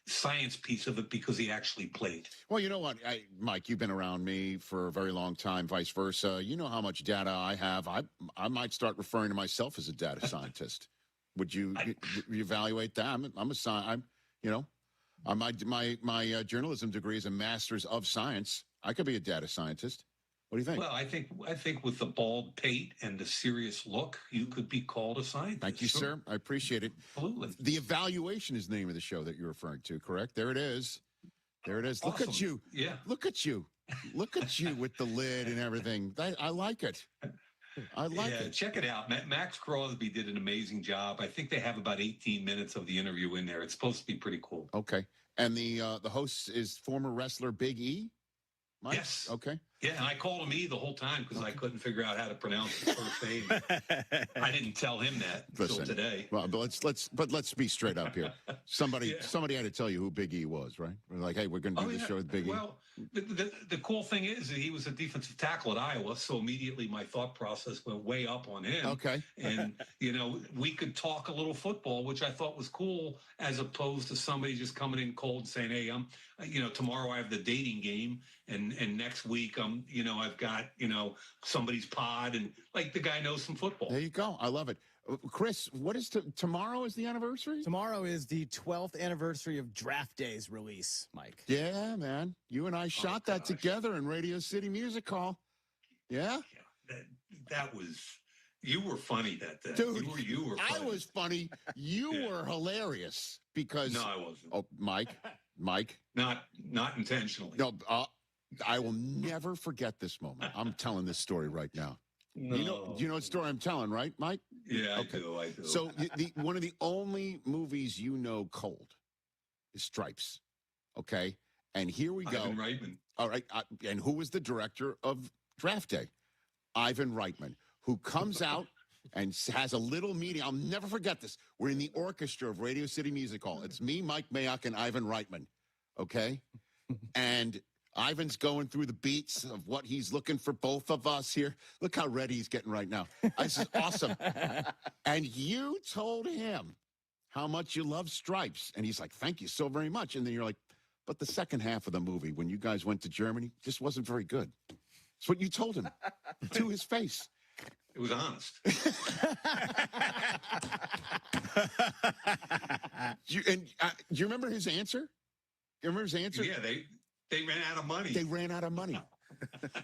Speaker 18: science piece of it because he actually played.
Speaker 4: Well, you know what, Mike, you've been around me for a very long time, vice versa. You know how much data I have. I might start referring to myself as a data scientist. Would you evaluate that? My journalism degree is a master's of science. I could be a data scientist. What do you think?
Speaker 18: Well, I think with the bald pate and the serious look, you could be called a scientist.
Speaker 4: Thank you, sir. I appreciate it.
Speaker 18: Absolutely.
Speaker 4: The Evaluation is the name of the show that you're referring to, correct? There it is. There it is.
Speaker 18: Awesome.
Speaker 4: Look at you.
Speaker 18: Yeah.
Speaker 4: Look at you. Look at you with the lid and everything. I like it. I like it.
Speaker 18: Check it out. Max Crosby did an amazing job. I think they have about 18 minutes of the interview in there. It's supposed to be pretty cool.
Speaker 4: Okay. And the host is former wrestler Big E? Mike?
Speaker 18: Yes.
Speaker 4: Okay.
Speaker 18: Yeah, and I called him E the whole time because I couldn't figure out how to pronounce his first name. I didn't tell him that until today.
Speaker 4: Well, but let's be straight up here. Somebody had to tell you who Big E was, right? We're like, hey, we're going to do the show with Big E.
Speaker 18: Well, the cool thing is that he was a defensive tackle at Iowa, so immediately my thought process went way up on him.
Speaker 4: Okay.
Speaker 18: And we could talk a little football, which I thought was cool, as opposed to somebody just coming in cold and saying, hey, tomorrow I have the dating game, and next week I've got somebody's pod, and like the guy knows some football.
Speaker 4: There you go. I love it. Chris, what is tomorrow is the anniversary?
Speaker 5: Tomorrow is the 12th anniversary of Draft Day's release, Mike.
Speaker 4: Yeah, man. You and I shot that together in Radio City Music Hall. Yeah?
Speaker 18: That was You were funny that day.
Speaker 4: Dude,
Speaker 18: you were funny.
Speaker 4: I was funny. You were hilarious because...
Speaker 18: No, I wasn't.
Speaker 4: Oh, Mike?
Speaker 18: Not intentionally.
Speaker 4: No, I will never forget this moment. I'm telling this story right now.
Speaker 18: No.
Speaker 4: Do you know what story I'm telling, right, Mike?
Speaker 18: Yeah,
Speaker 4: Okay.
Speaker 18: I do.
Speaker 4: So one of the only movies you know cold is Stripes, okay? And here we go.
Speaker 18: Ivan Reitman.
Speaker 4: All right, and who was the director of Draft Day? Ivan Reitman, who comes out and has a little meeting. I'll never forget this. We're in the orchestra of Radio City Music Hall. It's me, Mike Mayock, and Ivan Reitman, okay? And Ivan's going through the beats of what he's looking for both of us here. Look how ready he's getting right now. This is awesome. And you told him how much you love Stripes. And he's like, thank you so very much. And then you're like, but the second half of the movie, when you guys went to Germany, just wasn't very good. That's what you told him to his face.
Speaker 18: It was honest.
Speaker 4: Do you remember his answer? You remember his answer?
Speaker 18: Yeah, they ran out of money.
Speaker 4: They ran out of money.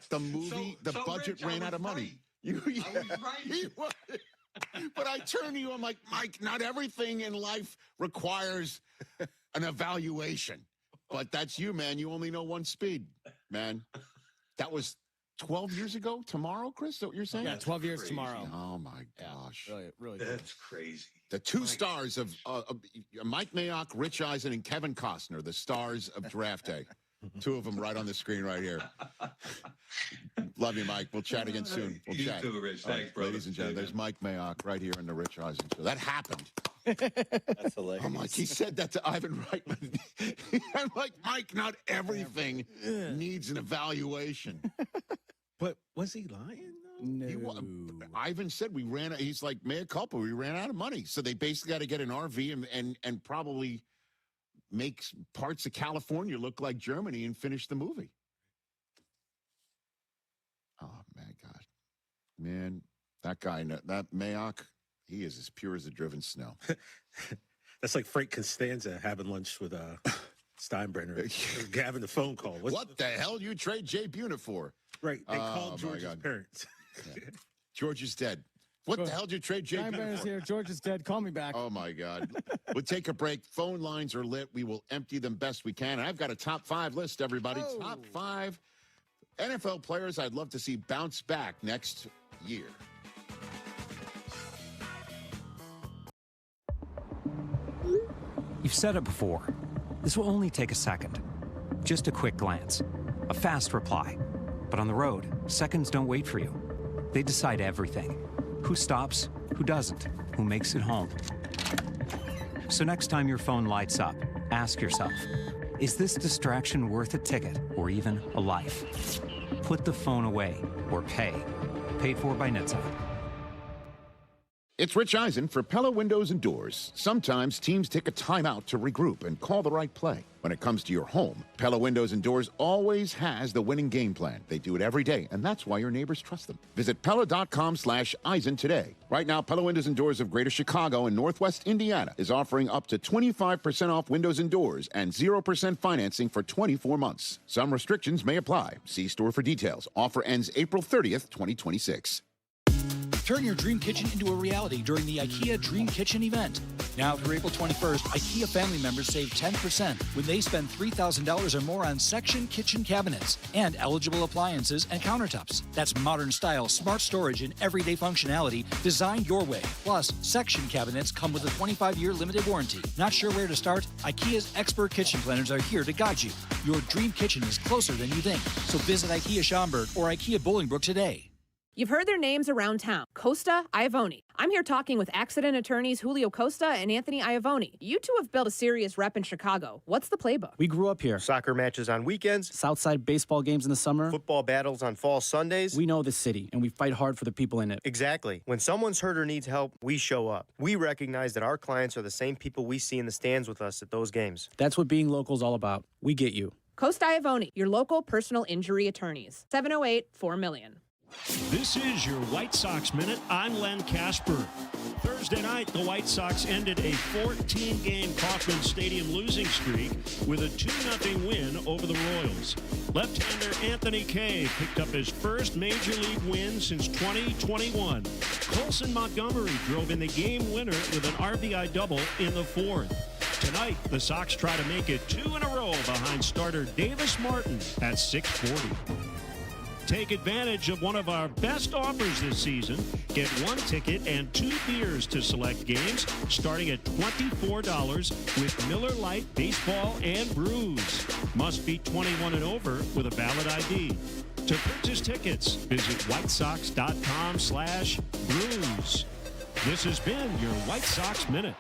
Speaker 4: The movie, the budget ran out of money.
Speaker 18: I was right.
Speaker 4: But I turn to you, I'm like, Mike, not everything in life requires an evaluation. But that's you, man. You only know one speed, man. That was 12 years ago tomorrow, Chris? Is that what you're saying?
Speaker 5: Yeah, 12 years
Speaker 18: crazy.
Speaker 5: tomorrow.
Speaker 4: Oh, my gosh.
Speaker 5: Yeah, really
Speaker 18: That's crazy.
Speaker 4: The two stars of Mike Mayock, Rich Eisen, and Kevin Costner, the stars of Draft Day. Two of them right on the screen right here. Love you, Mike. We'll chat again soon. We'll chat.
Speaker 18: You too, Rich. Thanks, brother.
Speaker 4: Ladies and gentlemen, there's Mike Mayock right here in the Rich Eisen Show. That happened.
Speaker 3: That's hilarious.
Speaker 4: I'm like, he said that to Ivan Reitman. I'm like, Mike, not everything needs an evaluation.
Speaker 8: But was he lying?
Speaker 5: No.
Speaker 4: Ivan said he's like, mea culpa, we ran out of money. So they basically got to get an RV and probably make parts of California look like Germany and finish the movie. Oh, man, God. Man, that guy, that Mayock, he is as pure as the driven snow.
Speaker 8: That's like Frank Costanza having lunch with Steinbrenner, having the phone call.
Speaker 4: What the hell you trade Jay Buhner for?
Speaker 8: Right, they called George's parents.
Speaker 4: Yeah. George is dead. What the hell did you trade Jay Buhner for?
Speaker 5: Here. George is dead. Call me back.
Speaker 4: Oh, my God. We'll take a break. Phone lines are lit. We will empty them best we can. And I've got a top 5 list, everybody.
Speaker 5: Oh.
Speaker 4: Top 5 NFL players I'd love to see bounce back next year.
Speaker 20: You've said it before. This will only take a second. Just a quick glance. A fast reply. But on the road, seconds don't wait for you. They decide everything. Who stops, who doesn't, who makes it home. So next time your phone lights up, ask yourself, is this distraction worth a ticket or even a life? Put the phone away or pay. Paid for by NHTSA.
Speaker 4: It's Rich Eisen for Pella Windows and Doors. Sometimes teams take a timeout to regroup and call the right play. When it comes to your home, Pella Windows and Doors always has the winning game plan. They do it every day, and that's why your neighbors trust them. Visit Pella.com/Eisen today. Right now, Pella Windows and Doors of Greater Chicago and Northwest Indiana is offering up to 25% off windows and doors and 0% financing for 24 months. Some restrictions may apply. See store for details. Offer ends April 30th, 2026.
Speaker 2: Turn your dream kitchen into a reality during the IKEA Dream Kitchen event. Now through April 21st, IKEA family members save 10% when they spend $3,000 or more on section kitchen cabinets and eligible appliances and countertops. That's modern style, smart storage, and everyday functionality designed your way. Plus, section cabinets come with a 25-year limited warranty. Not sure where to start? IKEA's expert kitchen planners are here to guide you. Your dream kitchen is closer than you think. So visit IKEA Schaumburg or IKEA Bolingbrook today.
Speaker 21: You've heard their names around town. Costa, Iavoni. I'm here talking with accident attorneys Julio Costa and Anthony Iavoni. You two have built a serious rep in Chicago. What's the playbook?
Speaker 3: We grew up here. Soccer matches on weekends.
Speaker 5: Southside baseball games in the summer.
Speaker 3: Football battles on fall Sundays.
Speaker 5: We know the city, and we fight hard for the people in it.
Speaker 3: Exactly. When someone's hurt or needs help, we show up. We recognize that our clients are the same people we see in the stands with us at those games.
Speaker 5: That's what being local is all about. We get you.
Speaker 21: Costa Iavoni, your local personal injury attorneys. 708-4 million.
Speaker 1: This is your White Sox Minute. I'm Len Casper. Thursday night, the White Sox ended a 14-game Kauffman Stadium losing streak with a 2-0 win over the Royals. Left-hander Anthony Kay picked up his first Major League win since 2021. Colson Montgomery drove in the game winner with an RBI double in the fourth. Tonight, the Sox try to make it 2 in a row behind starter Davis Martin at 640. Take advantage of one of our best offers this season. Get 1 ticket and 2 beers to select games starting at $24 with Miller Lite Baseball and Brews. Must be 21 and over with a valid ID. To purchase tickets, visit whitesox.com/brews. This has been your White Sox Minute.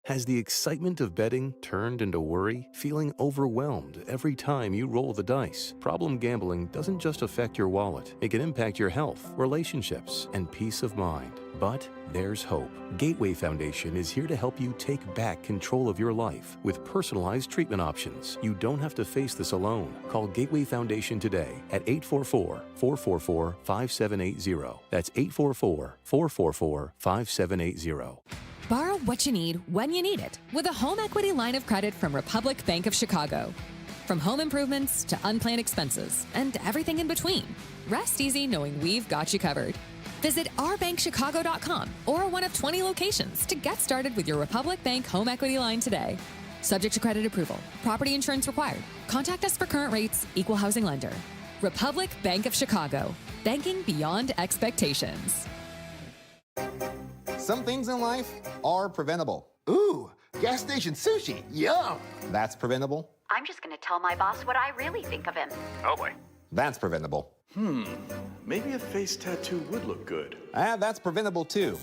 Speaker 6: Has the excitement of betting turned into worry? Feeling overwhelmed every time you roll the dice? Problem gambling doesn't just affect your wallet. It can impact your health, relationships, and peace of mind. But there's hope. Gateway Foundation is here to help you take back control of your life with personalized treatment options. You don't have to face this alone. Call Gateway Foundation today at 844-444-5780. That's 844-444-5780.
Speaker 22: Borrow what you need when you need it with a home equity line of credit from Republic Bank of Chicago. From home improvements to unplanned expenses and everything in between, rest easy knowing we've got you covered. Visit ourbankchicago.com or one of 20 locations to get started with your Republic Bank home equity line today. Subject to credit approval. Property insurance required. Contact us for current rates. Equal housing lender. Republic Bank of Chicago. Banking beyond expectations.
Speaker 23: Some things in life are preventable. Ooh, gas station sushi. Yum. That's preventable.
Speaker 24: I'm just going to tell my boss what I really think of him.
Speaker 23: Oh boy. That's preventable.
Speaker 25: Maybe a face tattoo would look good.
Speaker 23: That's preventable too.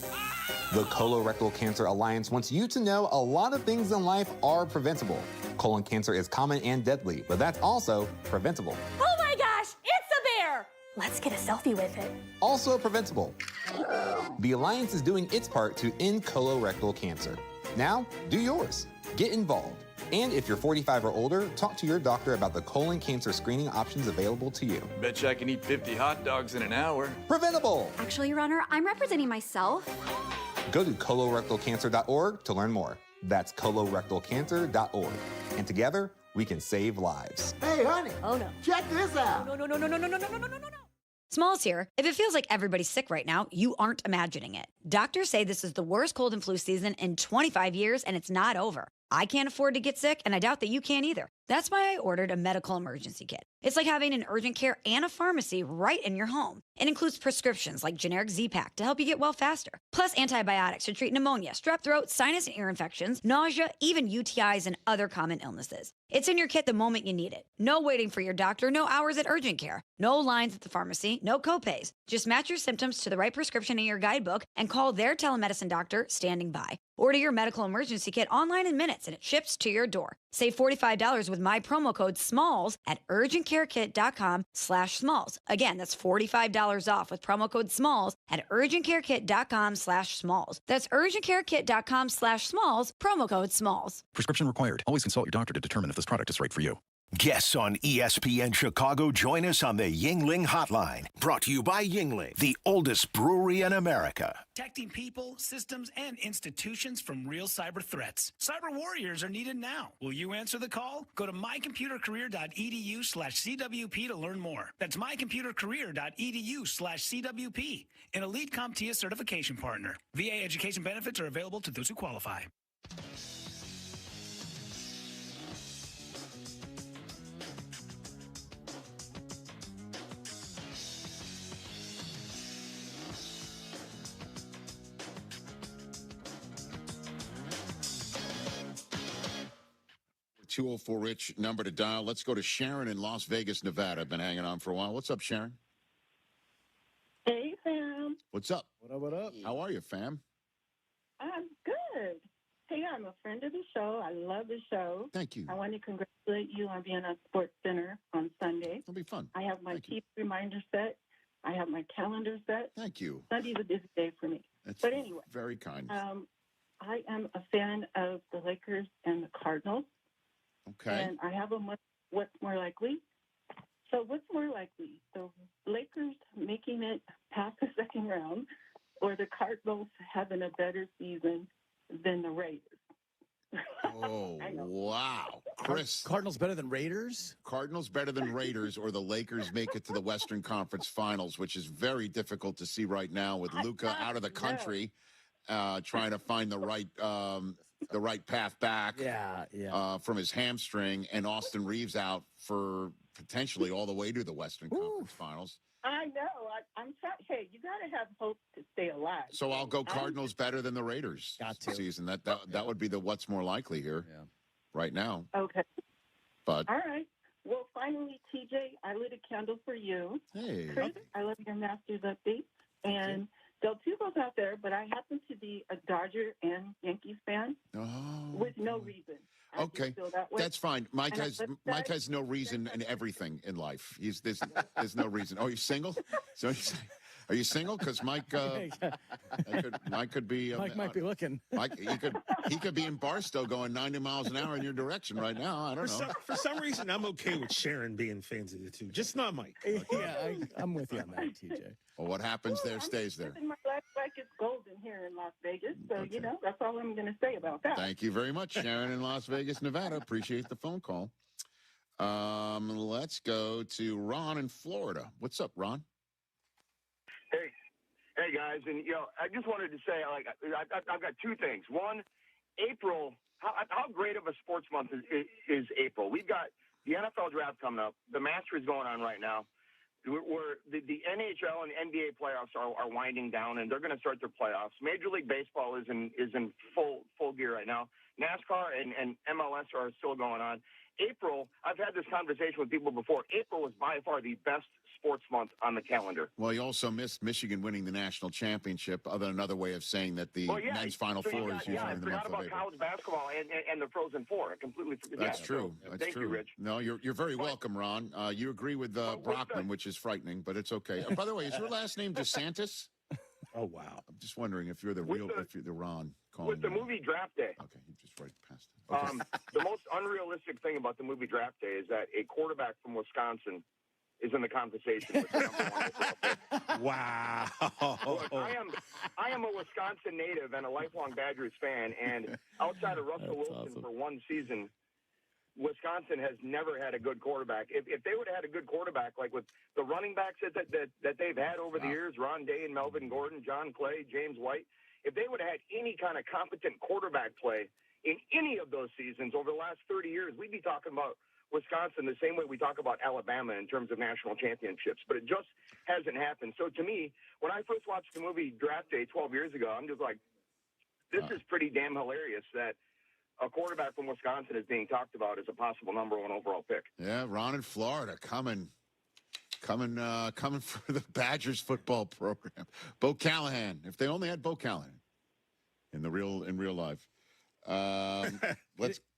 Speaker 23: The Colorectal Cancer Alliance wants you to know a lot of things in life are preventable. Colon cancer is common and deadly, but that's also preventable.
Speaker 24: Oh my gosh, it's a bear! Let's get a selfie with it.
Speaker 23: Also preventable. The Alliance is doing its part to end colorectal cancer. Now, do yours. Get involved. And if you're 45 or older, talk to your doctor about the colon cancer screening options available to you.
Speaker 25: Bet you I can eat 50 hot dogs in an hour.
Speaker 23: Preventable!
Speaker 24: Actually, Your Honor, I'm representing myself.
Speaker 23: Go to colorectalcancer.org to learn more. That's colorectalcancer.org. And together, we can save lives.
Speaker 26: Hey, honey.
Speaker 24: Oh, no.
Speaker 26: Check this out.
Speaker 24: No.
Speaker 27: Smalls here. If it feels like everybody's sick right now, you aren't imagining it. Doctors say this is the worst cold and flu season in 25 years, and it's not over. I can't afford to get sick, and I doubt that you can either. That's why I ordered a medical emergency kit. It's like having an urgent care and a pharmacy right in your home. It includes prescriptions like generic Z-Pak to help you get well faster, plus antibiotics to treat pneumonia, strep throat, sinus and ear infections, nausea, even UTIs and other common illnesses. It's in your kit the moment you need it. No waiting for your doctor, no hours at urgent care, no lines at the pharmacy, no copays. Just match your symptoms to the right prescription in your guidebook and call their telemedicine doctor standing by. Order your medical emergency kit online in minutes and it ships to your door. Save $45 with my promo code SMALLS at urgentcarekit.com/smalls. Again, that's $45 off with promo code SMALLS at urgentcarekit.com/smalls. That's urgentcarekit.com/smalls, promo code SMALLS.
Speaker 28: Prescription required. Always consult your doctor to determine if this product is right for you.
Speaker 29: Guests on ESPN Chicago join us on the Yingling Hotline. Brought to you by Yingling, the oldest brewery in America.
Speaker 32: Protecting people, systems, and institutions from real cyber threats. Cyber warriors are needed now. Will you answer the call? Go to mycomputercareer.edu/CWP to learn more. That's mycomputercareer.edu/CWP. An elite CompTIA certification partner. VA education benefits are available to those who qualify.
Speaker 4: 204 Rich number to dial. Let's go to Sharon in Las Vegas, Nevada. Been hanging on for a while. What's up, Sharon?
Speaker 30: Hey, fam.
Speaker 4: What's up?
Speaker 30: What up?
Speaker 4: How are you, fam?
Speaker 30: I'm good. Hey, I'm a friend of the show. I love the show.
Speaker 4: Thank you.
Speaker 30: I want to congratulate you on being on Sports Center on Sunday.
Speaker 4: It'll be fun.
Speaker 30: I have my TV reminder set. I have my calendar set.
Speaker 4: Thank you.
Speaker 30: Sunday's a busy day for me. But anyway.
Speaker 4: Very kind.
Speaker 30: I am a fan of the Lakers and the Cardinals.
Speaker 4: Okay.
Speaker 30: And I have them what's more likely. So what's more likely, the Lakers making it past the second round or the Cardinals having a better season than the Raiders?
Speaker 4: Oh, wow. Chris.
Speaker 5: Cardinals better than Raiders?
Speaker 4: Cardinals better than Raiders, or the Lakers make it to the Western Conference Finals, which is very difficult to see right now with Luka out of the country, trying to find the right path back from his hamstring, and Austin Reeves out for potentially all the way to the Western Conference Finals.
Speaker 30: I know. I'm trying. Hey, you got to have hope to stay alive.
Speaker 4: So I'll go Cardinals better than the Raiders season. That would be the what's more likely here right now.
Speaker 30: Okay.
Speaker 4: But
Speaker 30: all right. Well, finally, TJ, I lit a candle for you.
Speaker 4: Hey.
Speaker 30: Chris, I love your Masters updates. And Del Tufo's out there, but I happen to be a Dodger and Yankees fan with no reason.
Speaker 4: Okay, that's fine. Mike has no reason in everything in life. There's no reason. Oh, you're single? So are you single? Because Mike could be.
Speaker 5: Mike might be looking.
Speaker 4: Mike, he could be in Barstow going 90 miles an hour in your direction right now. I don't know.
Speaker 8: For some reason, I'm okay with Sharon being fans of the two, just not Mike.
Speaker 5: Yeah, I'm with you on that, TJ.
Speaker 4: Well, what happens there stays there.
Speaker 30: My life like it's golden here in Las Vegas, so that's all I'm going to say about that.
Speaker 4: Thank you very much, Sharon in Las Vegas, Nevada. Appreciate the phone call. Let's go to Ron in Florida. What's up, Ron?
Speaker 9: Hey guys, and I just wanted to say, I've got two things. One, April. How great of a sports month is April? We've got the NFL draft coming up. The Masters going on right now. Where the NHL and NBA playoffs are winding down, and they're going to start their playoffs. Major League Baseball is in full gear right now. NASCAR and MLS are still going on. April, I've had this conversation with people before. April was by far the best sports month on the calendar.
Speaker 4: Well, you also missed Michigan winning the national championship. Another way of saying that the men's Final Four is usually in the month of April.
Speaker 9: I forgot about college basketball and the Frozen Four. I completely forgot.
Speaker 4: That's true.
Speaker 9: Thank you, Rich.
Speaker 4: No, you're very welcome, Ron. You agree with Brockman, which is frightening, but it's okay. By the way, is your last name DeSantis?
Speaker 8: Oh wow!
Speaker 4: I'm just wondering if you're the Ron.
Speaker 9: With the movie Draft Day.
Speaker 4: Okay, you just right past it. Okay.
Speaker 9: The most unrealistic thing about the movie Draft Day is that a quarterback from Wisconsin is in the conversation with the number one overall pick.
Speaker 8: Wow!
Speaker 9: Look, I am a Wisconsin native and a lifelong Badgers fan, and outside of Russell Wilson for one season, Wisconsin has never had a good quarterback. If they would have had a good quarterback, like with the running backs that they've had over the years, Ron Day and Melvin Gordon, John Clay, James White, if they would have had any kind of competent quarterback play in any of those seasons over the last 30 years, we'd be talking about Wisconsin the same way we talk about Alabama in terms of national championships. But it just hasn't happened. So to me, when I first watched the movie Draft Day 12 years ago, I'm just like, this is pretty damn hilarious that a quarterback from Wisconsin is being talked about as a possible number one overall pick.
Speaker 4: Yeah, Ron in Florida coming for the Badgers football program. Bo Callahan. If they only had Bo Callahan in real life.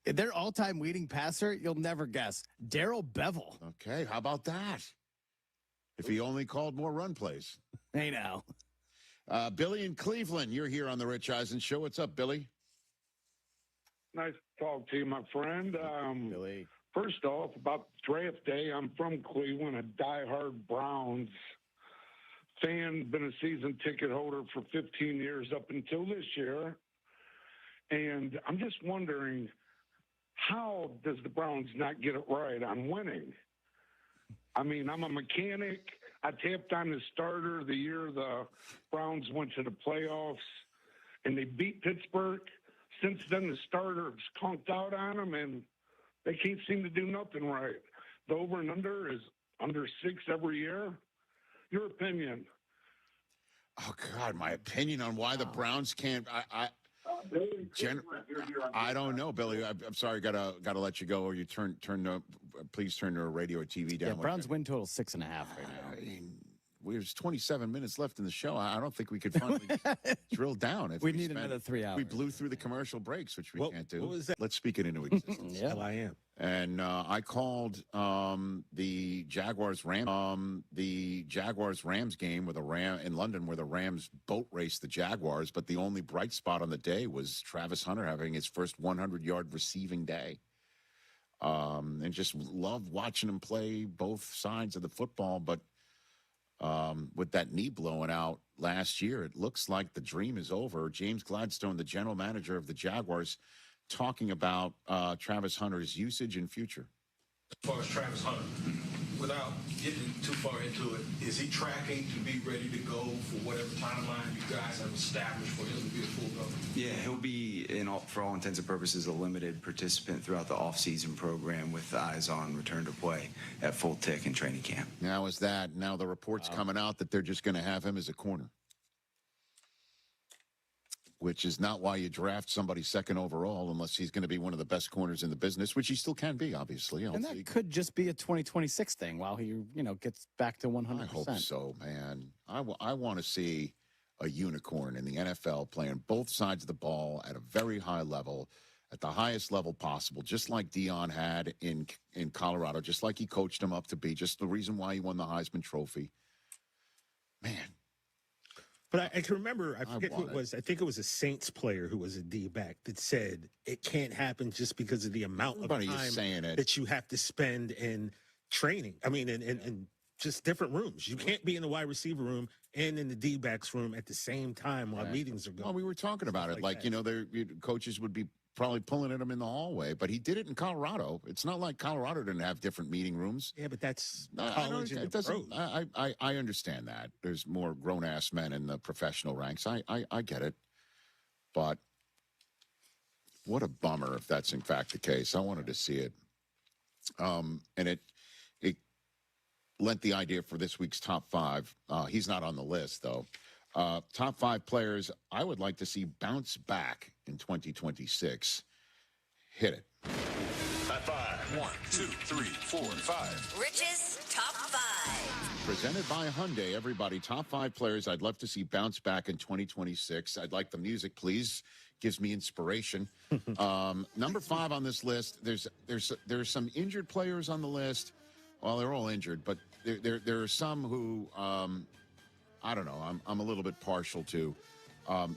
Speaker 5: Their all-time leading passer, you'll never guess, Darrell Bevel.
Speaker 4: Okay, how about that? If he only called more run plays.
Speaker 5: Hey now.
Speaker 4: Billy in Cleveland, you're here on the Rich Eisen Show. What's up, Billy?
Speaker 10: Nice to talk to you, my friend.
Speaker 5: Billy.
Speaker 10: First off, about draft day, I'm from Cleveland, a diehard Browns fan, been a season ticket holder for 15 years up until this year. And I'm just wondering, how does the Browns not get it right on winning? I mean, I'm a mechanic. I tapped on the starter the year the Browns went to the playoffs, and they beat Pittsburgh. Since then, the starter's conked out on them, and they can't seem to do nothing right. The over and under is under 6 every year. Your opinion?
Speaker 4: Oh, God, my opinion on why the Browns can't. I don't know, Billy. I'm sorry, gotta let you go, or you please turn your radio or TV down.
Speaker 5: Yeah, Browns win total 6.5 right now.
Speaker 4: There's 27 minutes left in the show. I don't think we could finally drill down.
Speaker 5: We need another 3 hours.
Speaker 4: We blew through the commercial breaks, which we can't do.
Speaker 8: What was that?
Speaker 4: Let's speak it into existence.
Speaker 5: Yeah,
Speaker 8: I am.
Speaker 4: And I called the Jaguars Rams game with in London, where the Rams boat raced the Jaguars. But the only bright spot on the day was Travis Hunter having his first 100-yard receiving day. and just love watching him play both sides of the football. But with that knee blowing out last year, it looks like the dream is over. James Gladstone, the general manager of the Jaguars, talking about Travis Hunter's usage and future.
Speaker 7: As far as Travis Hunter, without getting too far into it, is he tracking to be ready to go for whatever timeline you guys have established for him to be a full go?
Speaker 11: Yeah, he'll be, for all intents and purposes, a limited participant throughout the off-season program with eyes on return to play at full tick in training camp.
Speaker 4: Now the report's coming out that they're just going to have him as a corner, which is not why you draft somebody second overall unless he's going to be one of the best corners in the business, which he still can be, obviously.
Speaker 5: And that could just be a 2026 thing while he, gets back to 100%.
Speaker 4: I hope so, man. I want to see a unicorn in the NFL playing both sides of the ball at a very high level, at the highest level possible, just like Dion had in Colorado, just like he coached him up to be, just the reason why he won the Heisman Trophy. Man.
Speaker 8: But I can remember, I forget who it was. I think it was a Saints player who was a D-back that said it can't happen just because of the amount of time that you have to spend in training. I mean, in just different rooms. You can't be in the wide receiver room and in the D-backs room at the same time while meetings are going.
Speaker 4: Well, we were talking about it. Like their coaches would be probably pulling at him in the hallway, but he did it in Colorado. It's not like Colorado didn't have different meeting rooms.
Speaker 8: Yeah, but that's college and the pros.
Speaker 4: I understand that. There's more grown-ass men in the professional ranks. I get it. But what a bummer if that's in fact the case. I wanted to see it. And it lent the idea for this week's top five. He's not on the list, though. Top five players I would like to see bounce back in 2026. Hit it.
Speaker 32: High five. 1, 2, 3, 4, 5.
Speaker 27: Rich's top five.
Speaker 4: Presented by Hyundai, everybody. Top five players I'd love to see bounce back in 2026. I'd like the music, please. Gives me inspiration. Number 5 on this list. There's some injured players on the list. Well, they're all injured, but there are some who I don't know. I'm a little bit partial to.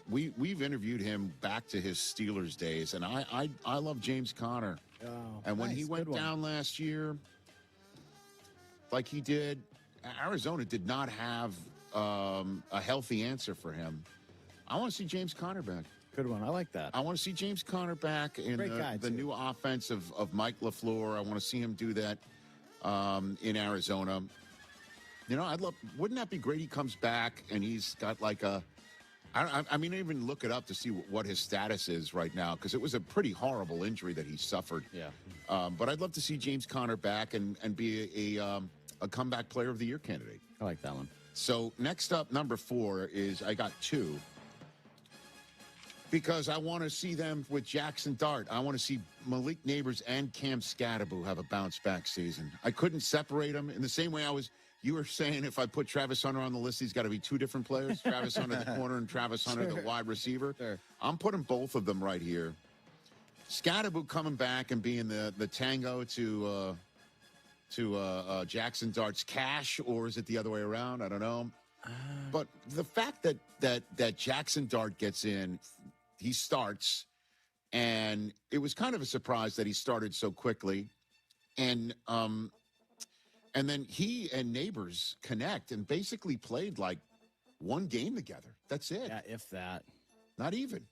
Speaker 4: We've interviewed him back to his Steelers days, and I love James Conner.
Speaker 5: Oh,
Speaker 4: and when he went down last year, like he did, Arizona did not have a healthy answer for him. I want to see James Conner back.
Speaker 5: Good one. I like that.
Speaker 4: I want to see James Conner back in the new offense of Mike LaFleur. I want to see him do that in Arizona. Wouldn't that be great? He comes back and he's got like I mean, even look it up to see what his status is right now, because it was a pretty horrible injury that he suffered.
Speaker 5: Yeah.
Speaker 4: But I'd love to see James Conner back and be a comeback player of the year candidate.
Speaker 5: I like that one.
Speaker 4: So next up, number 4 is I got 2. Because I want to see them with Jackson Dart. I want to see Malik Neighbors and Cam Scatterbo have a bounce-back season. I couldn't separate them in the same way you were saying if I put Travis Hunter on the list, he's got to be 2 different players. Travis Hunter, the corner, and Travis Hunter, the wide receiver.
Speaker 5: Sure.
Speaker 4: I'm putting both of them right here. Scatterbo coming back and being the tango to Jackson Dart's cash, or is it the other way around? I don't know. But the fact that Jackson Dart gets in, he starts, and it was kind of a surprise that he started so quickly, and then he and Neighbors connect and basically played like one game together. That's it.
Speaker 5: Yeah, if that.
Speaker 4: Not even.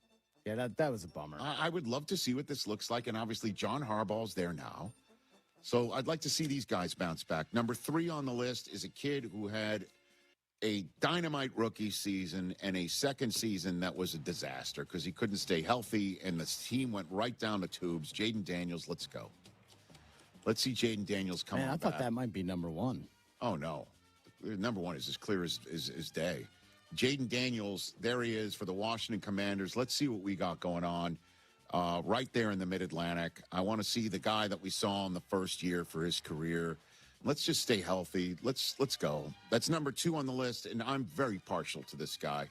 Speaker 5: Yeah, that was a bummer.
Speaker 4: I would love to see what this looks like, and obviously John Harbaugh's there now. So I'd like to see these guys bounce back. Number 3 on the list is a kid who had a dynamite rookie season and a second season that was a disaster because he couldn't stay healthy, and the team went right down the tubes. Jaden Daniels, let's go. Let's see Jaden Daniels come on
Speaker 5: I thought
Speaker 4: back.
Speaker 5: that might be number 1.
Speaker 4: Oh, no. Number 1 is as clear as day. Jaden Daniels, there he is for the Washington Commanders. Let's see what we got going on right there in the Mid-Atlantic. I want to see the guy that we saw in the first year for his career. Let's just stay healthy. Let's go. That's number 2 on the list, and I'm very partial to this guy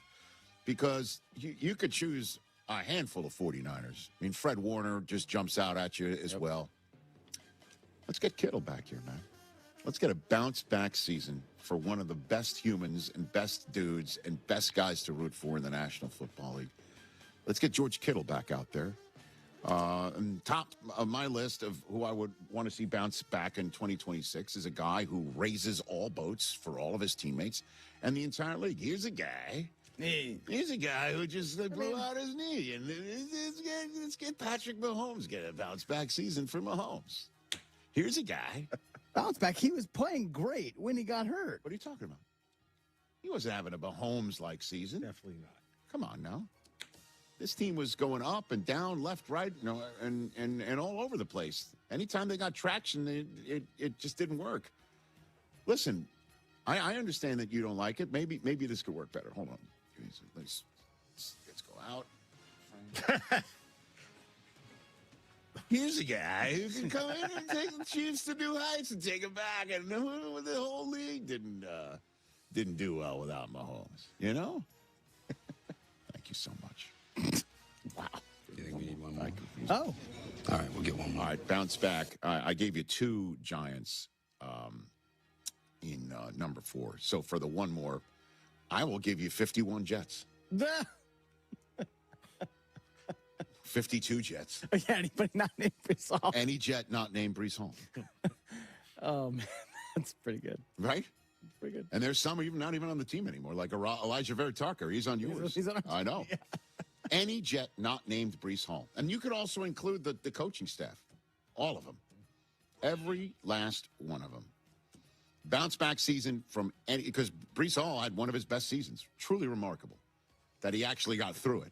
Speaker 4: because you could choose a handful of 49ers. I mean, Fred Warner just jumps out at you as well. Let's get Kittle back here, man. Let's get a bounce-back season for one of the best humans and best dudes and best guys to root for in the National Football League. Let's get George Kittle back out there. And top of my list of who I would want to see bounce back in 2026 is a guy who raises all boats for all of his teammates and the entire league. Here's a guy who just blew out his knee. And let's get Patrick Mahomes get a bounce back season for Mahomes. Here's a guy.
Speaker 5: Bounce back. He was playing great when he got hurt.
Speaker 4: What are you talking about? He wasn't having a Mahomes-like season.
Speaker 8: Definitely not.
Speaker 4: Come on now. This team was going up and down, left, right, and all over the place. Anytime they got traction, it just didn't work. Listen, I understand that you don't like it. Maybe this could work better. Hold on. Let's go out. Here's a guy who can come in and take the Chiefs to new heights and take them back. And the whole league didn't do well without Mahomes. You know? Thank you so much. Wow.
Speaker 2: You think we need one more?
Speaker 5: Oh.
Speaker 2: All right, we'll get one more.
Speaker 4: All right, bounce back. I gave you 2 Giants in number 4. So for the one more, I will give you 51 Jets. 52 Jets.
Speaker 5: Yeah, anybody not named Brees Hall.
Speaker 4: Any Jet not named Brees Hall.
Speaker 5: Oh, man, that's pretty good.
Speaker 4: Right?
Speaker 5: Pretty good.
Speaker 4: And there's some even not even on the team anymore, like Elijah Vera Tucker. He's on yours.
Speaker 5: He's on our team.
Speaker 4: I know. Yeah. Any Jet not named Brees Hall. And you could also include the coaching staff. All of them. Every last one of them. Bounce back season from any, because Brees Hall had one of his best seasons. Truly remarkable that he actually got through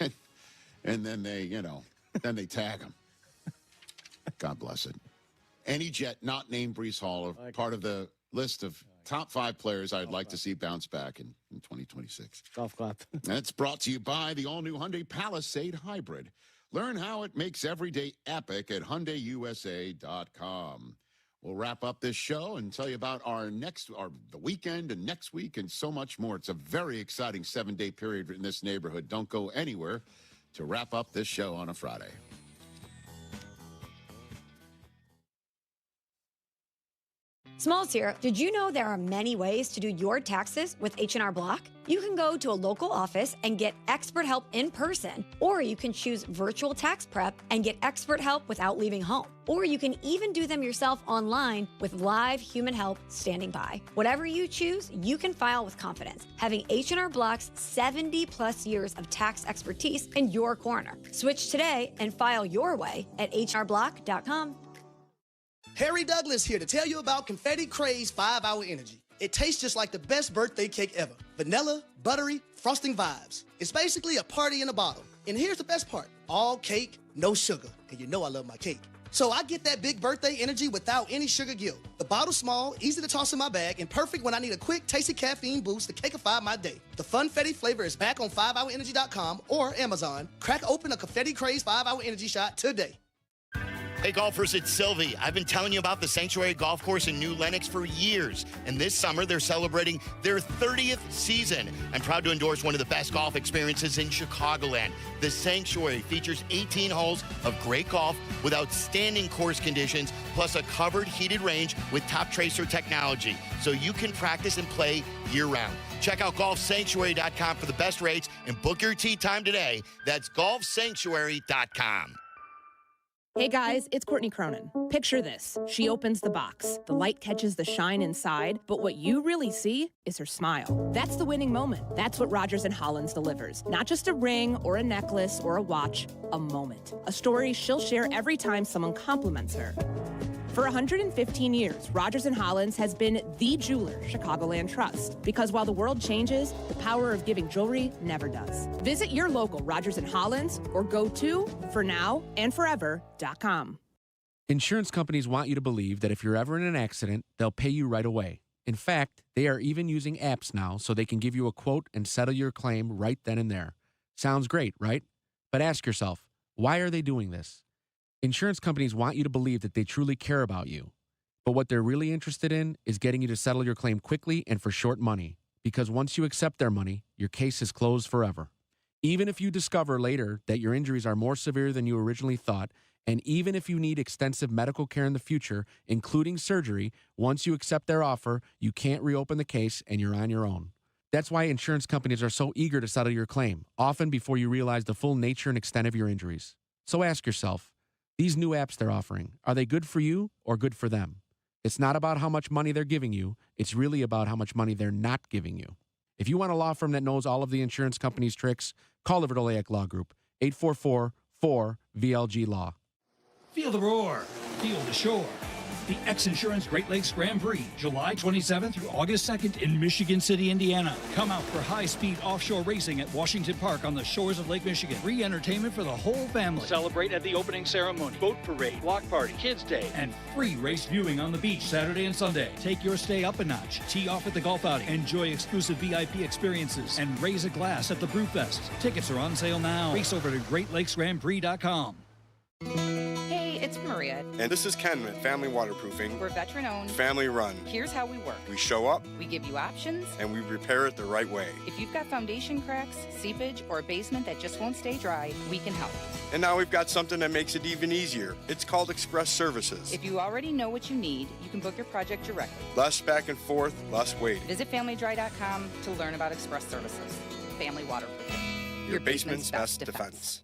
Speaker 4: it. And then they tag him. God bless it. Any Jet not named Brees Hall are part of the list of top 5 players I'd like to see bounce back in 2026.
Speaker 5: Golf clap.
Speaker 4: And it's brought to you by the all-new Hyundai Palisade Hybrid. Learn how it makes every day epic at HyundaiUSA.com. We'll wrap up this show and tell you about the weekend and next week and so much more. It's a very exciting 7-day period in this neighborhood. Don't go anywhere to wrap up this show on a Friday.
Speaker 27: Smalls here. Did you know there are many ways to do your taxes with H&R Block? You can go to a local office and get expert help in person, or you can choose virtual tax prep and get expert help without leaving home. Or you can even do them yourself online with live human help standing by. Whatever you choose, you can file with confidence, having H&R Block's 70-plus years of tax expertise in your corner. Switch today and file your way at hrblock.com.
Speaker 12: Harry Douglas here to tell you about Confetti Craze 5-Hour Energy. It tastes just like the best birthday cake ever. Vanilla, buttery, frosting vibes. It's basically a party in a bottle. And here's the best part. All cake, no sugar. And you know I love my cake. So I get that big birthday energy without any sugar guilt. The bottle's small, easy to toss in my bag, and perfect when I need a quick, tasty caffeine boost to cakeify my day. The Funfetti flavor is back on 5hourenergy.com or Amazon. Crack open a Confetti Craze 5-Hour Energy shot today.
Speaker 13: Hey golfers, it's Silvy. I've been telling you about the Sanctuary Golf Course in New Lenox for years, and this summer they're celebrating their 30th season. I'm proud to endorse one of the best golf experiences in Chicagoland. The Sanctuary features 18 holes of great golf with outstanding course conditions, plus a covered heated range with top tracer technology, so you can practice and play year-round. Check out golfsanctuary.com for the best rates and book your tee time today. That's golfsanctuary.com.
Speaker 21: Hey guys, it's Courtney Cronin. Picture this. She opens the box. The light catches the shine inside, but what you really see is her smile. That's the winning moment. That's what Rogers & Hollins delivers. Not just a ring or a necklace or a watch, a moment. A story she'll share every time someone compliments her. For 115 years, Rogers & Hollins has been the jeweler Chicagoland trusts. Because while the world changes, the power of giving jewelry never does. Visit your local Rogers & Hollins or go to fornowandforever.com.
Speaker 14: Insurance companies want you to believe that if you're ever in an accident, they'll pay you right away. In fact, they are even using apps now so they can give you a quote and settle your claim right then and there. Sounds great, right? But ask yourself, why are they doing this? Insurance companies want you to believe that they truly care about you. But what they're really interested in is getting you to settle your claim quickly and for short money. Because once you accept their money, your case is closed forever. Even if you discover later that your injuries are more severe than you originally thought, and even if you need extensive medical care in the future, including surgery, once you accept their offer, you can't reopen the case and you're on your own. That's why insurance companies are so eager to settle your claim, often before you realize the full nature and extent of your injuries. So ask yourself, these new apps they're offering, are they good for you or good for them? It's not about how much money they're giving you. It's really about how much money they're not giving you. If you want a law firm that knows all of the insurance company's tricks, call the Verdoliak Law Group, 844-4VLG-LAW.
Speaker 1: Feel the roar. Feel the shore. The X Insurance Great Lakes Grand Prix, July 27th through August 2nd in Michigan City, Indiana. Come out for high-speed offshore racing at Washington Park on the shores of Lake Michigan. Free entertainment for the whole family. Celebrate at the opening ceremony, boat parade, block party, kids' day, and free race viewing on the beach Saturday and Sunday. Take your stay up a notch. Tee off at the golf outing. Enjoy exclusive VIP experiences and raise a glass at the Brewfest. Tickets are on sale now. Race over to GreatLakesGrandPrix.com.
Speaker 3: Hey, it's Maria.
Speaker 6: And this is Ken at Family Waterproofing.
Speaker 3: We're veteran-owned.
Speaker 6: Family-run.
Speaker 3: Here's how we work.
Speaker 6: We show up.
Speaker 3: We give you options.
Speaker 6: And we repair it the right way.
Speaker 3: If you've got foundation cracks, seepage, or a basement that just won't stay dry, we can help.
Speaker 6: And now we've got something that makes it even easier. It's called Express Services.
Speaker 3: If you already know what you need, you can book your project directly.
Speaker 6: Less back and forth, less waiting.
Speaker 3: Visit FamilyDry.com to learn about Express Services. Family Waterproofing.
Speaker 6: Your basement's best defense.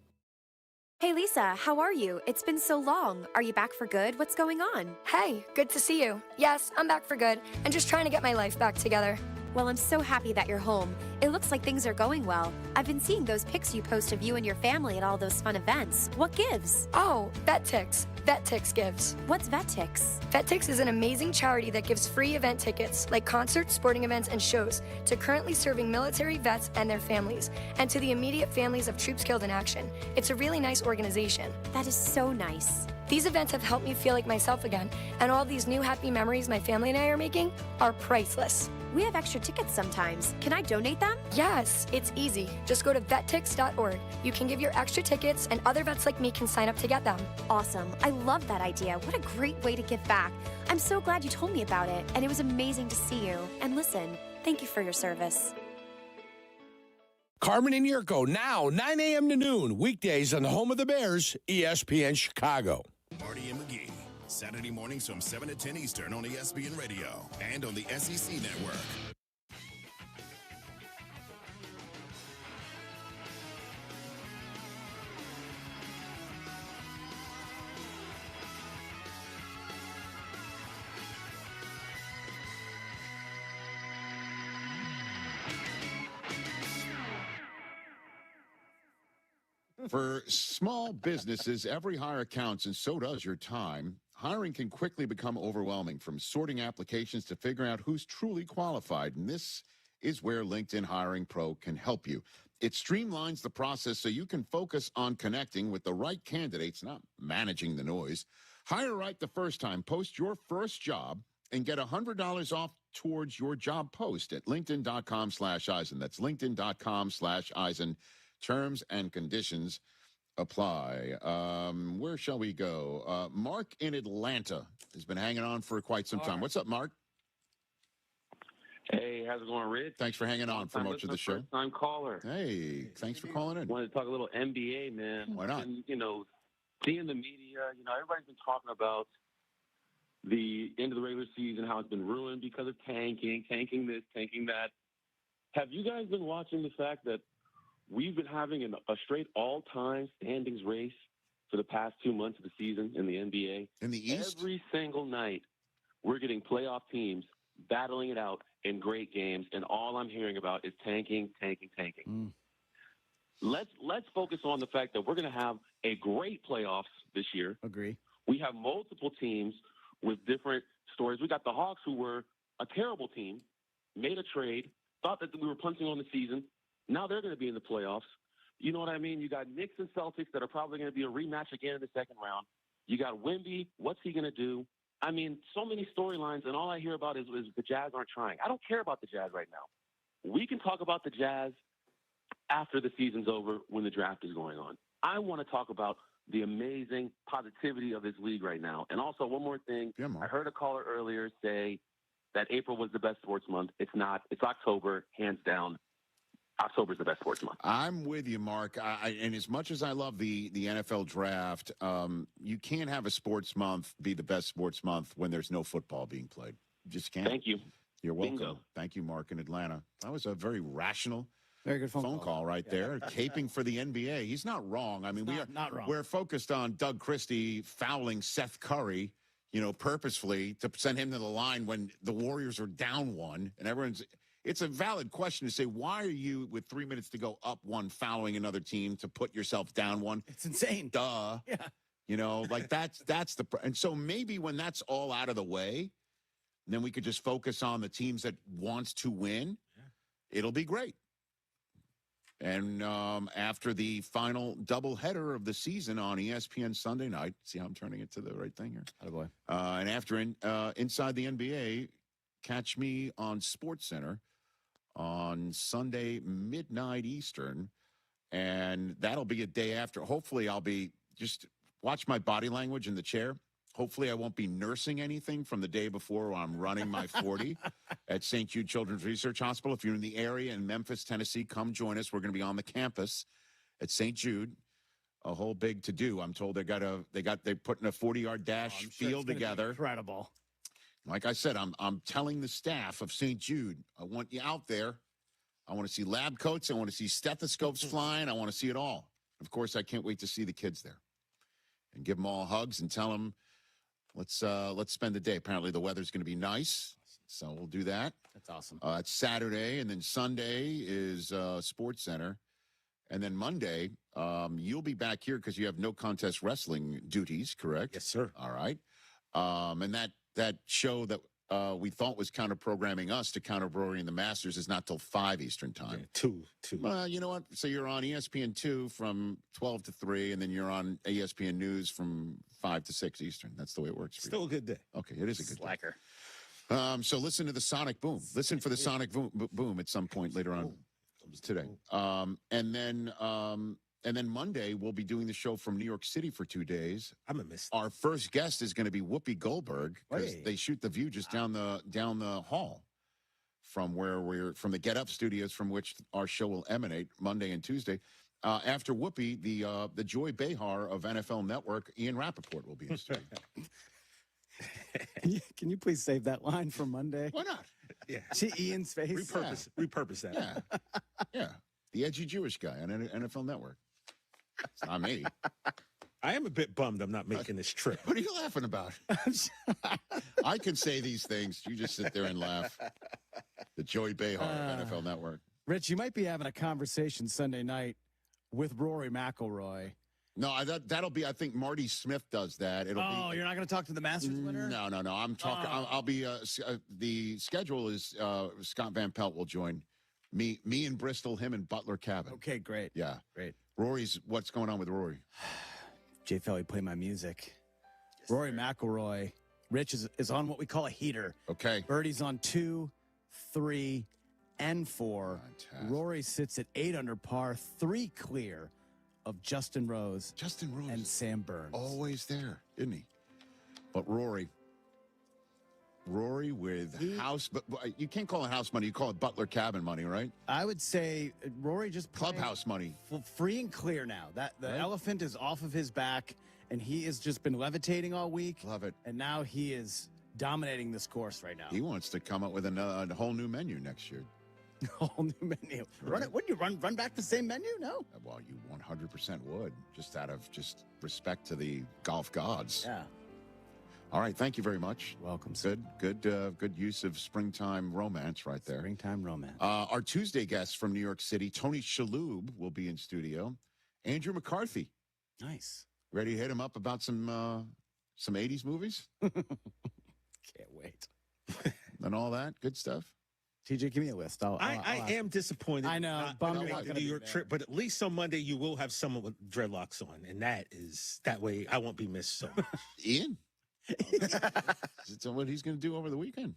Speaker 15: Hey Lisa, how are you? It's been so long. Are you back for good? What's going on? Hey, good to see you. Yes, I'm back for good and just trying to get my life back together. Well, I'm so happy that you're home. It looks like things are going well. I've been seeing those pics you post of you and your family at all those fun events. What gives? Oh, VetTix. VetTix gives. What's VetTix? VetTix is an amazing charity that gives free event tickets, like concerts, sporting events, and shows, to currently serving military vets and their families, and to the immediate families of troops killed in action. It's a really nice organization. That is so nice. These events have helped me feel like myself again, and all these new happy memories my family and I are making are priceless. We have extra tickets sometimes. Can I donate them? Yes, it's easy. Just go to vettix.org. You can give your extra tickets, and other vets like me can sign up to get them. Awesome. I love that idea. What a great way to give back. I'm so glad you told me about it, and it was amazing to see you. And listen, thank you for your service.
Speaker 16: Carmen and Jurko, now 9 a.m. to noon, weekdays on the home of the Bears, ESPN Chicago.
Speaker 32: Marty and McGee, Saturday mornings from 7 to 10 Eastern on ESPN Radio and on the SEC Network.
Speaker 4: For small businesses, every hire counts, and so does your time. Hiring can quickly become overwhelming, from sorting applications to figuring out who's truly qualified. And this is where LinkedIn Hiring Pro can help you. It streamlines the process so you can focus on connecting with the right candidates, not managing the noise. Hire right the first time. Post your first job and get $100 off towards your job post at linkedin.com/Eisen. That's linkedin.com/Eisen. Terms and conditions apply. Where shall we go? Mark in Atlanta has been hanging on for quite some time. What's up, Mark?
Speaker 17: Hey, how's it going, Rich?
Speaker 4: Than's for hanging on for much of the show.
Speaker 17: First-time caller.
Speaker 4: Hey, thanks for calling in.
Speaker 17: Wanted to talk a little NBA, man.
Speaker 4: Why not?
Speaker 17: And, seeing the media, everybody's been talking about the end of the regular season, how it's been ruined because of tanking this, tanking that. Have you guys been watching the fact that we've been having a straight all-time standings race for the past 2 months of the season in the NBA?
Speaker 4: In the East?
Speaker 17: Every single night, we're getting playoff teams battling it out in great games, and all I'm hearing about is tanking. Let's focus on the fact that we're going to have a great playoffs this year.
Speaker 5: Agree.
Speaker 17: We have multiple teams with different stories. We got the Hawks, who were a terrible team, made a trade, thought that we were punting on the season. Now they're going to be in the playoffs. You know what I mean? You got Knicks and Celtics that are probably going to be a rematch again in the second round. You got Wemby. What's he going to do? I mean, so many storylines, and all I hear about is the Jazz aren't trying. I don't care about the Jazz right now. We can talk about the Jazz after the season's over when the draft is going on. I want to talk about the amazing positivity of this league right now. And also, one more thing.
Speaker 4: Yeah,
Speaker 17: I heard a caller earlier say that April was the best sports month. It's not. It's October, hands down. October's the best sports month.
Speaker 4: I'm with you, Mark. And as much as I love the NFL draft, you can't have a sports month be the best sports month when there's no football being played. You just can't.
Speaker 17: Thank you.
Speaker 4: You're welcome.
Speaker 17: Bingo.
Speaker 4: Thank you, Mark in Atlanta. That was a very rational
Speaker 5: Very good
Speaker 4: phone call right there. Caping for the NBA. He's not wrong. I mean,
Speaker 5: not wrong.
Speaker 4: We're focused on Doug Christie fouling Seth Curry, purposefully to send him to the line when the Warriors are down one, and it's a valid question to say, why are you, with 3 minutes to go, up one, fouling another team to put yourself down one?
Speaker 5: It's insane.
Speaker 4: Duh.
Speaker 5: Yeah.
Speaker 4: That's and so maybe when that's all out of the way, then we could just focus on the teams that wants to win. Yeah. It'll be great. And after the final doubleheader of the season on ESPN Sunday night, see how I'm turning it to the right thing here?
Speaker 5: Attaboy.
Speaker 4: And after Inside the NBA, catch me on SportsCenter on Sunday, midnight Eastern. And that'll be a day after. Hopefully, I'll be just watch my body language in the chair. Hopefully, I won't be nursing anything from the day before while I'm running my 40 at St. Jude Children's Research Hospital. If you're in the area in Memphis, Tennessee, come join us. We're going to be on the campus at St. Jude. A whole big to-do. I'm told they're putting a 40-yard dash field together.
Speaker 5: Incredible.
Speaker 4: Like I said, I'm telling the staff of St. Jude, I want you out there. I want to see lab coats. I want to see stethoscopes flying. I want to see it all. Of course, I can't wait to see the kids there and give them all hugs and tell them, let's spend the day. Apparently, the weather's going to be nice, so we'll do that.
Speaker 5: That's awesome.
Speaker 4: It's Saturday, and then Sunday is SportsCenter. And then Monday, you'll be back here because you have no contest wrestling duties, correct?
Speaker 8: Yes, sir.
Speaker 4: All right. And that show that we thought was counter-programming us to counter-programming the Masters is not till 5 Eastern time.
Speaker 8: Yeah, 2.
Speaker 4: You know what? So you're on ESPN 2 from 12 to 3, and then you're on ESPN News from 5 to 6 Eastern. That's the way it works for you.
Speaker 8: Still a good day.
Speaker 4: Okay, it is a good
Speaker 5: Slacker.
Speaker 4: day. So listen to the Sonic Boom. Listen for the Sonic Boom at some point later on today. And then Monday, we'll be doing the show from New York City for 2 days.
Speaker 8: I'm going to miss
Speaker 4: Our first guest is going to be Whoopi Goldberg because they shoot The View just down the hall from from the Get Up studios from which our show will emanate Monday and Tuesday. After Whoopi, the Joy Behar of NFL Network, Ian Rappaport, will be in studio.
Speaker 5: Can you please save that line for Monday?
Speaker 4: Why not?
Speaker 8: Yeah.
Speaker 5: See Ian's face?
Speaker 8: Repurpose that.
Speaker 4: Yeah. Yeah. The edgy Jewish guy on NFL Network. It's not me.
Speaker 8: I am a bit bummed I'm not making this trip.
Speaker 4: What are you laughing about? I can say these things. You just sit there and laugh. The Joey Behar of NFL Network.
Speaker 5: Rich, you might be having a conversation Sunday night with Rory McIlroy.
Speaker 4: No, that'll be. I think Marty Smith does that. You're not
Speaker 5: going to talk to the Masters winner?
Speaker 4: No. I'm talking. I'll be. The schedule is Scott Van Pelt will join me in Bristol, him in Butler Cabin.
Speaker 5: Okay, great.
Speaker 4: Yeah,
Speaker 5: great.
Speaker 4: Rory's. What's going on with Rory?
Speaker 5: Jay Felly, play my music. Yes, Rory McIlroy. Rich is on what we call a heater.
Speaker 4: Okay.
Speaker 5: Birdie's on 2, 3, and 4.
Speaker 4: Fantastic.
Speaker 5: Rory sits at 8 under par, 3 clear of Justin Rose and Sam Burns.
Speaker 4: Always there, isn't he? But Rory with house, but you can't call it house money. You call it Butler Cabin money, right?
Speaker 5: I would say Rory just
Speaker 4: clubhouse money,
Speaker 5: free and clear now. That the elephant is off of his back, and he has just been levitating all week.
Speaker 4: Love it.
Speaker 5: And now he is dominating this course right now.
Speaker 4: He wants to come up with a whole new menu next year.
Speaker 5: A whole new menu. Wouldn't you run back the same menu? No.
Speaker 4: Well, you 100% would, just out of respect to the golf gods.
Speaker 5: Yeah.
Speaker 4: All right, thank you very much.
Speaker 5: Welcome.
Speaker 4: Good use of springtime romance right there.
Speaker 5: Springtime romance.
Speaker 4: Our Tuesday guest from New York City, Tony Shalhoub, will be in studio. Andrew McCarthy.
Speaker 5: Nice.
Speaker 4: Ready to hit him up about some 80s movies?
Speaker 5: Can't wait.
Speaker 4: And all that good stuff.
Speaker 5: TJ, give me a list.
Speaker 8: I am disappointed.
Speaker 5: I know.
Speaker 8: Bummed about the New York trip, but at least on Monday you will have someone with dreadlocks on, and that way I won't be missed so much.
Speaker 4: Ian? It's what he's going to do over the weekend.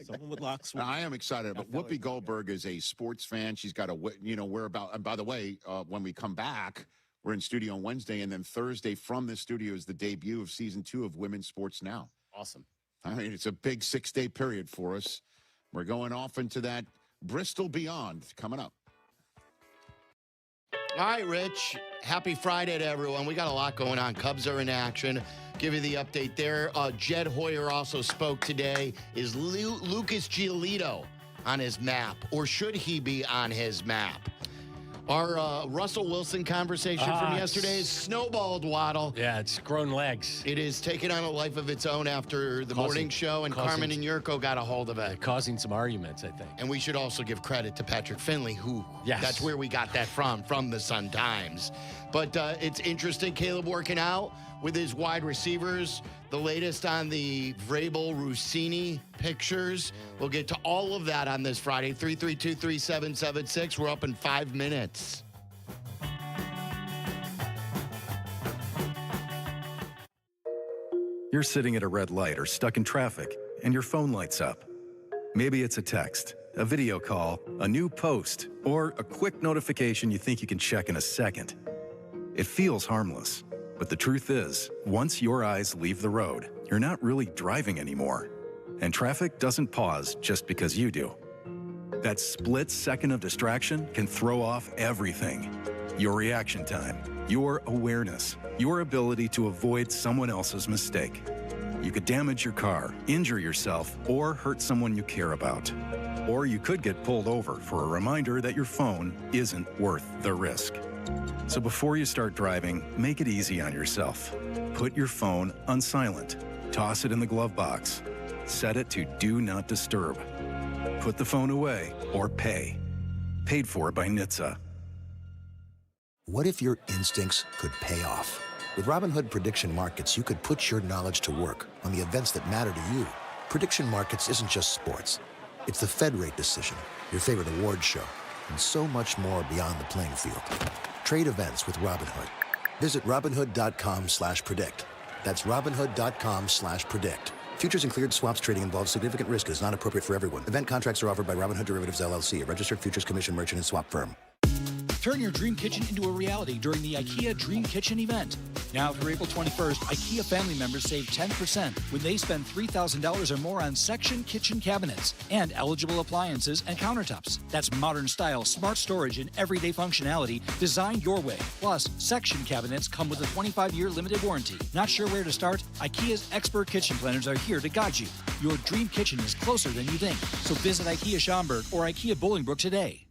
Speaker 8: Someone with locks.
Speaker 4: I am excited. But Whoopi Goldberg is a sports fan. She's got we're about. And by the way, when we come back, we're in studio on Wednesday, and then Thursday from this studio is the debut of season 2 of Women's Sports Now.
Speaker 5: Awesome.
Speaker 4: I mean, it's a big 6-day period for us. We're going off into that Bristol Beyond coming up.
Speaker 13: All right, Rich. Happy Friday to everyone. We got a lot going on. Cubs are in action. Give you the update there. Jed Hoyer also spoke today. Is Lucas Giolito on his map, or should he be on his map? Our Russell Wilson conversation from yesterday is snowballed, Waddle.
Speaker 18: Yeah, it's grown legs.
Speaker 13: It is taking on a life of its own after the morning show, and Carmen and Jurko got a hold of it.
Speaker 18: Causing some arguments, I think.
Speaker 13: And we should also give credit to Patrick Finley, who that's where we got that from the Sun-Times. But it's interesting, Caleb working out with his wide receivers. The latest on the Vrabel-Rossini pictures. We'll get to all of that on this Friday. 332-3776. We're up in 5 minutes.
Speaker 18: You're sitting at a red light or stuck in traffic, and your phone lights up. Maybe it's a text, a video call, a new post, or a quick notification you think you can check in a second. It feels harmless. But the truth is, once your eyes leave the road, you're not really driving anymore. And traffic doesn't pause just because you do. That split second of distraction can throw off everything. Your reaction time, your awareness, your ability to avoid someone else's mistake. You could damage your car, injure yourself, or hurt someone you care about. Or you could get pulled over for a reminder that your phone isn't worth the risk. So before you start driving, make it easy on yourself. Put your phone on silent. Toss it in the glove box. Set it to Do Not Disturb. Put the phone away or pay. Paid for by NHTSA.
Speaker 19: What if your instincts could pay off? With Robinhood Prediction Markets, you could put your knowledge to work on the events that matter to you. Prediction Markets isn't just sports. It's the Fed rate decision, your favorite award show, and so much more beyond the playing field. Trade events with Robinhood. Visit Robinhood.com/predict. That's Robinhood.com/predict. Futures and cleared swaps trading involves significant risk and is not appropriate for everyone. Event contracts are offered by Robinhood Derivatives LLC, a registered futures commission merchant and swap firm.
Speaker 1: Turn your dream kitchen into a reality during the IKEA Dream Kitchen event. Now through April 21st, IKEA family members save 10% when they spend $3,000 or more on section kitchen cabinets and eligible appliances and countertops. That's modern style, smart storage, and everyday functionality designed your way. Plus, section cabinets come with a 25-year limited warranty. Not sure where to start? IKEA's expert kitchen planners are here to guide you. Your dream kitchen is closer than you think. So visit IKEA Schaumburg or IKEA Bolingbrook today.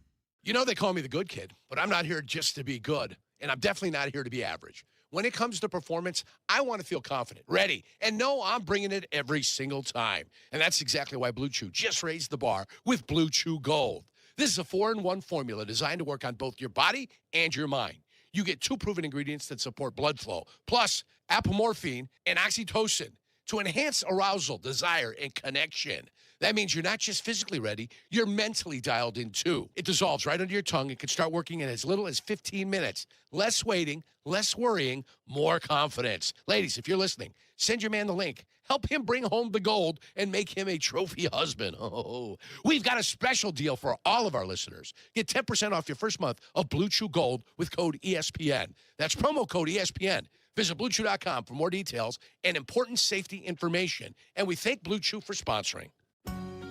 Speaker 16: You know they call me the good kid, but I'm not here just to be good, and I'm definitely not here to be average. When it comes to performance, I want to feel confident, ready, and know I'm bringing it every single time. And that's exactly why Blue Chew just raised the bar with Blue Chew Gold. This is a 4-in-1 formula designed to work on both your body and your mind. You get 2 proven ingredients that support blood flow, plus apomorphine and oxytocin to enhance arousal, desire, and connection. That means you're not just physically ready, you're mentally dialed in too. It dissolves right under your tongue and can start working in as little as 15 minutes. Less waiting, less worrying, more confidence. Ladies, if you're listening, send your man the link. Help him bring home the gold and make him a trophy husband. Oh, we've got a special deal for all of our listeners. Get 10% off your first month of Blue Chew Gold with code ESPN. That's promo code ESPN. Visit BlueChew.com for more details and important safety information. And we thank Blue Chew for sponsoring.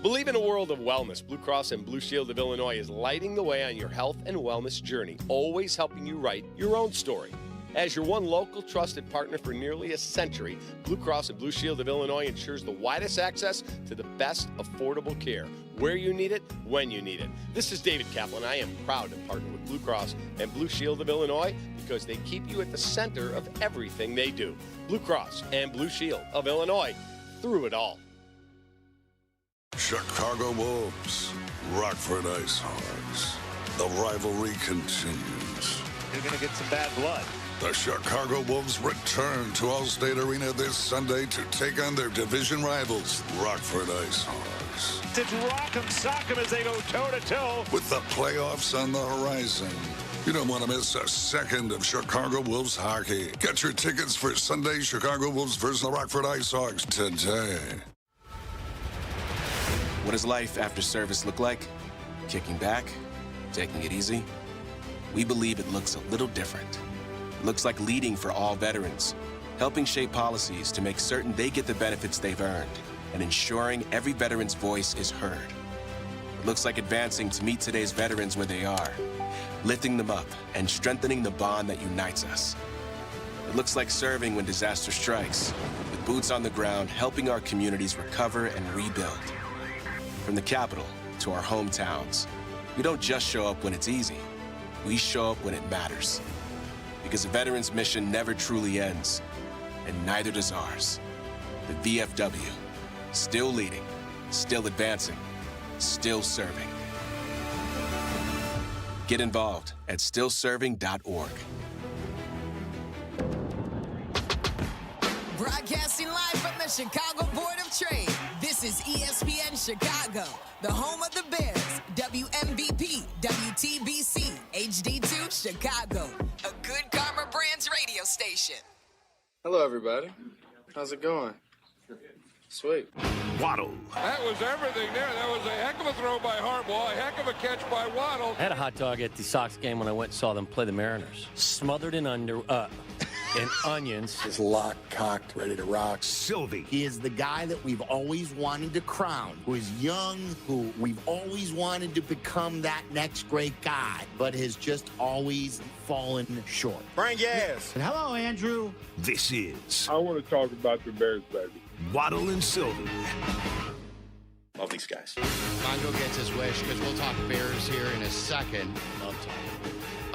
Speaker 20: Believe in a world of wellness. Blue Cross and Blue Shield of Illinois is lighting the way on your health and wellness journey, always helping you write your own story. As your one local trusted partner for nearly a century, Blue Cross and Blue Shield of Illinois ensures the widest access to the best affordable care, where you need it, when you need it. This is David Kaplan. I am proud to partner with Blue Cross and Blue Shield of Illinois because they keep you at the center of everything they do. Blue Cross and Blue Shield of Illinois, through it all.
Speaker 22: Chicago Wolves, Rockford Ice Hogs. The rivalry continues.
Speaker 23: They're going to get some bad blood.
Speaker 22: The Chicago Wolves return to Allstate Arena this Sunday to take on their division rivals, Rockford Ice Hogs.
Speaker 23: It's rock'em sock'em as they go toe-to-toe.
Speaker 22: With the playoffs on the horizon, you don't want to miss a second of Chicago Wolves hockey. Get your tickets for Sunday Chicago Wolves versus the Rockford Ice Hogs today.
Speaker 24: What does life after service look like? Kicking back? Taking it easy? We believe it looks a little different. It looks like leading for all veterans, helping shape policies to make certain they get the benefits they've earned, and ensuring every veteran's voice is heard. It looks like advancing to meet today's veterans where they are, lifting them up and strengthening the bond that unites us. It looks like serving when disaster strikes, with boots on the ground helping our communities recover and rebuild. From the capital to our hometowns, we don't just show up when it's easy. We show up when it matters. Because a veteran's mission never truly ends, and neither does ours. The VFW, still leading, still advancing, still serving. Get involved at stillserving.org.
Speaker 2: Broadcasting live from the Chicago Board of Trade, this is ESPN Chicago, the home of the Bears, WMVP, WTBC, HD2 Chicago, a Good Karma Brands radio station.
Speaker 7: Hello, everybody. How's it going? Sweet.
Speaker 23: Waddle. That was everything there. That was a heck of a throw by Harbaugh, a heck of a catch by Waddle.
Speaker 9: I had a hot dog at the Sox game when I went and saw them play the Mariners. Smothered in in onions.
Speaker 10: Is locked, cocked, ready to rock.
Speaker 23: Silvy.
Speaker 11: He is the guy that we've always wanted to crown, who is young, who we've always wanted to become that next great guy, but has just always fallen short.
Speaker 6: Bring gas.
Speaker 11: And hello, Andrew.
Speaker 23: This is
Speaker 25: I want to talk about the Bears, baby.
Speaker 23: Waddle and Silvy.
Speaker 10: Love these guys.
Speaker 13: Mongo gets his wish because we'll talk Bears here in a second.
Speaker 9: Love talking.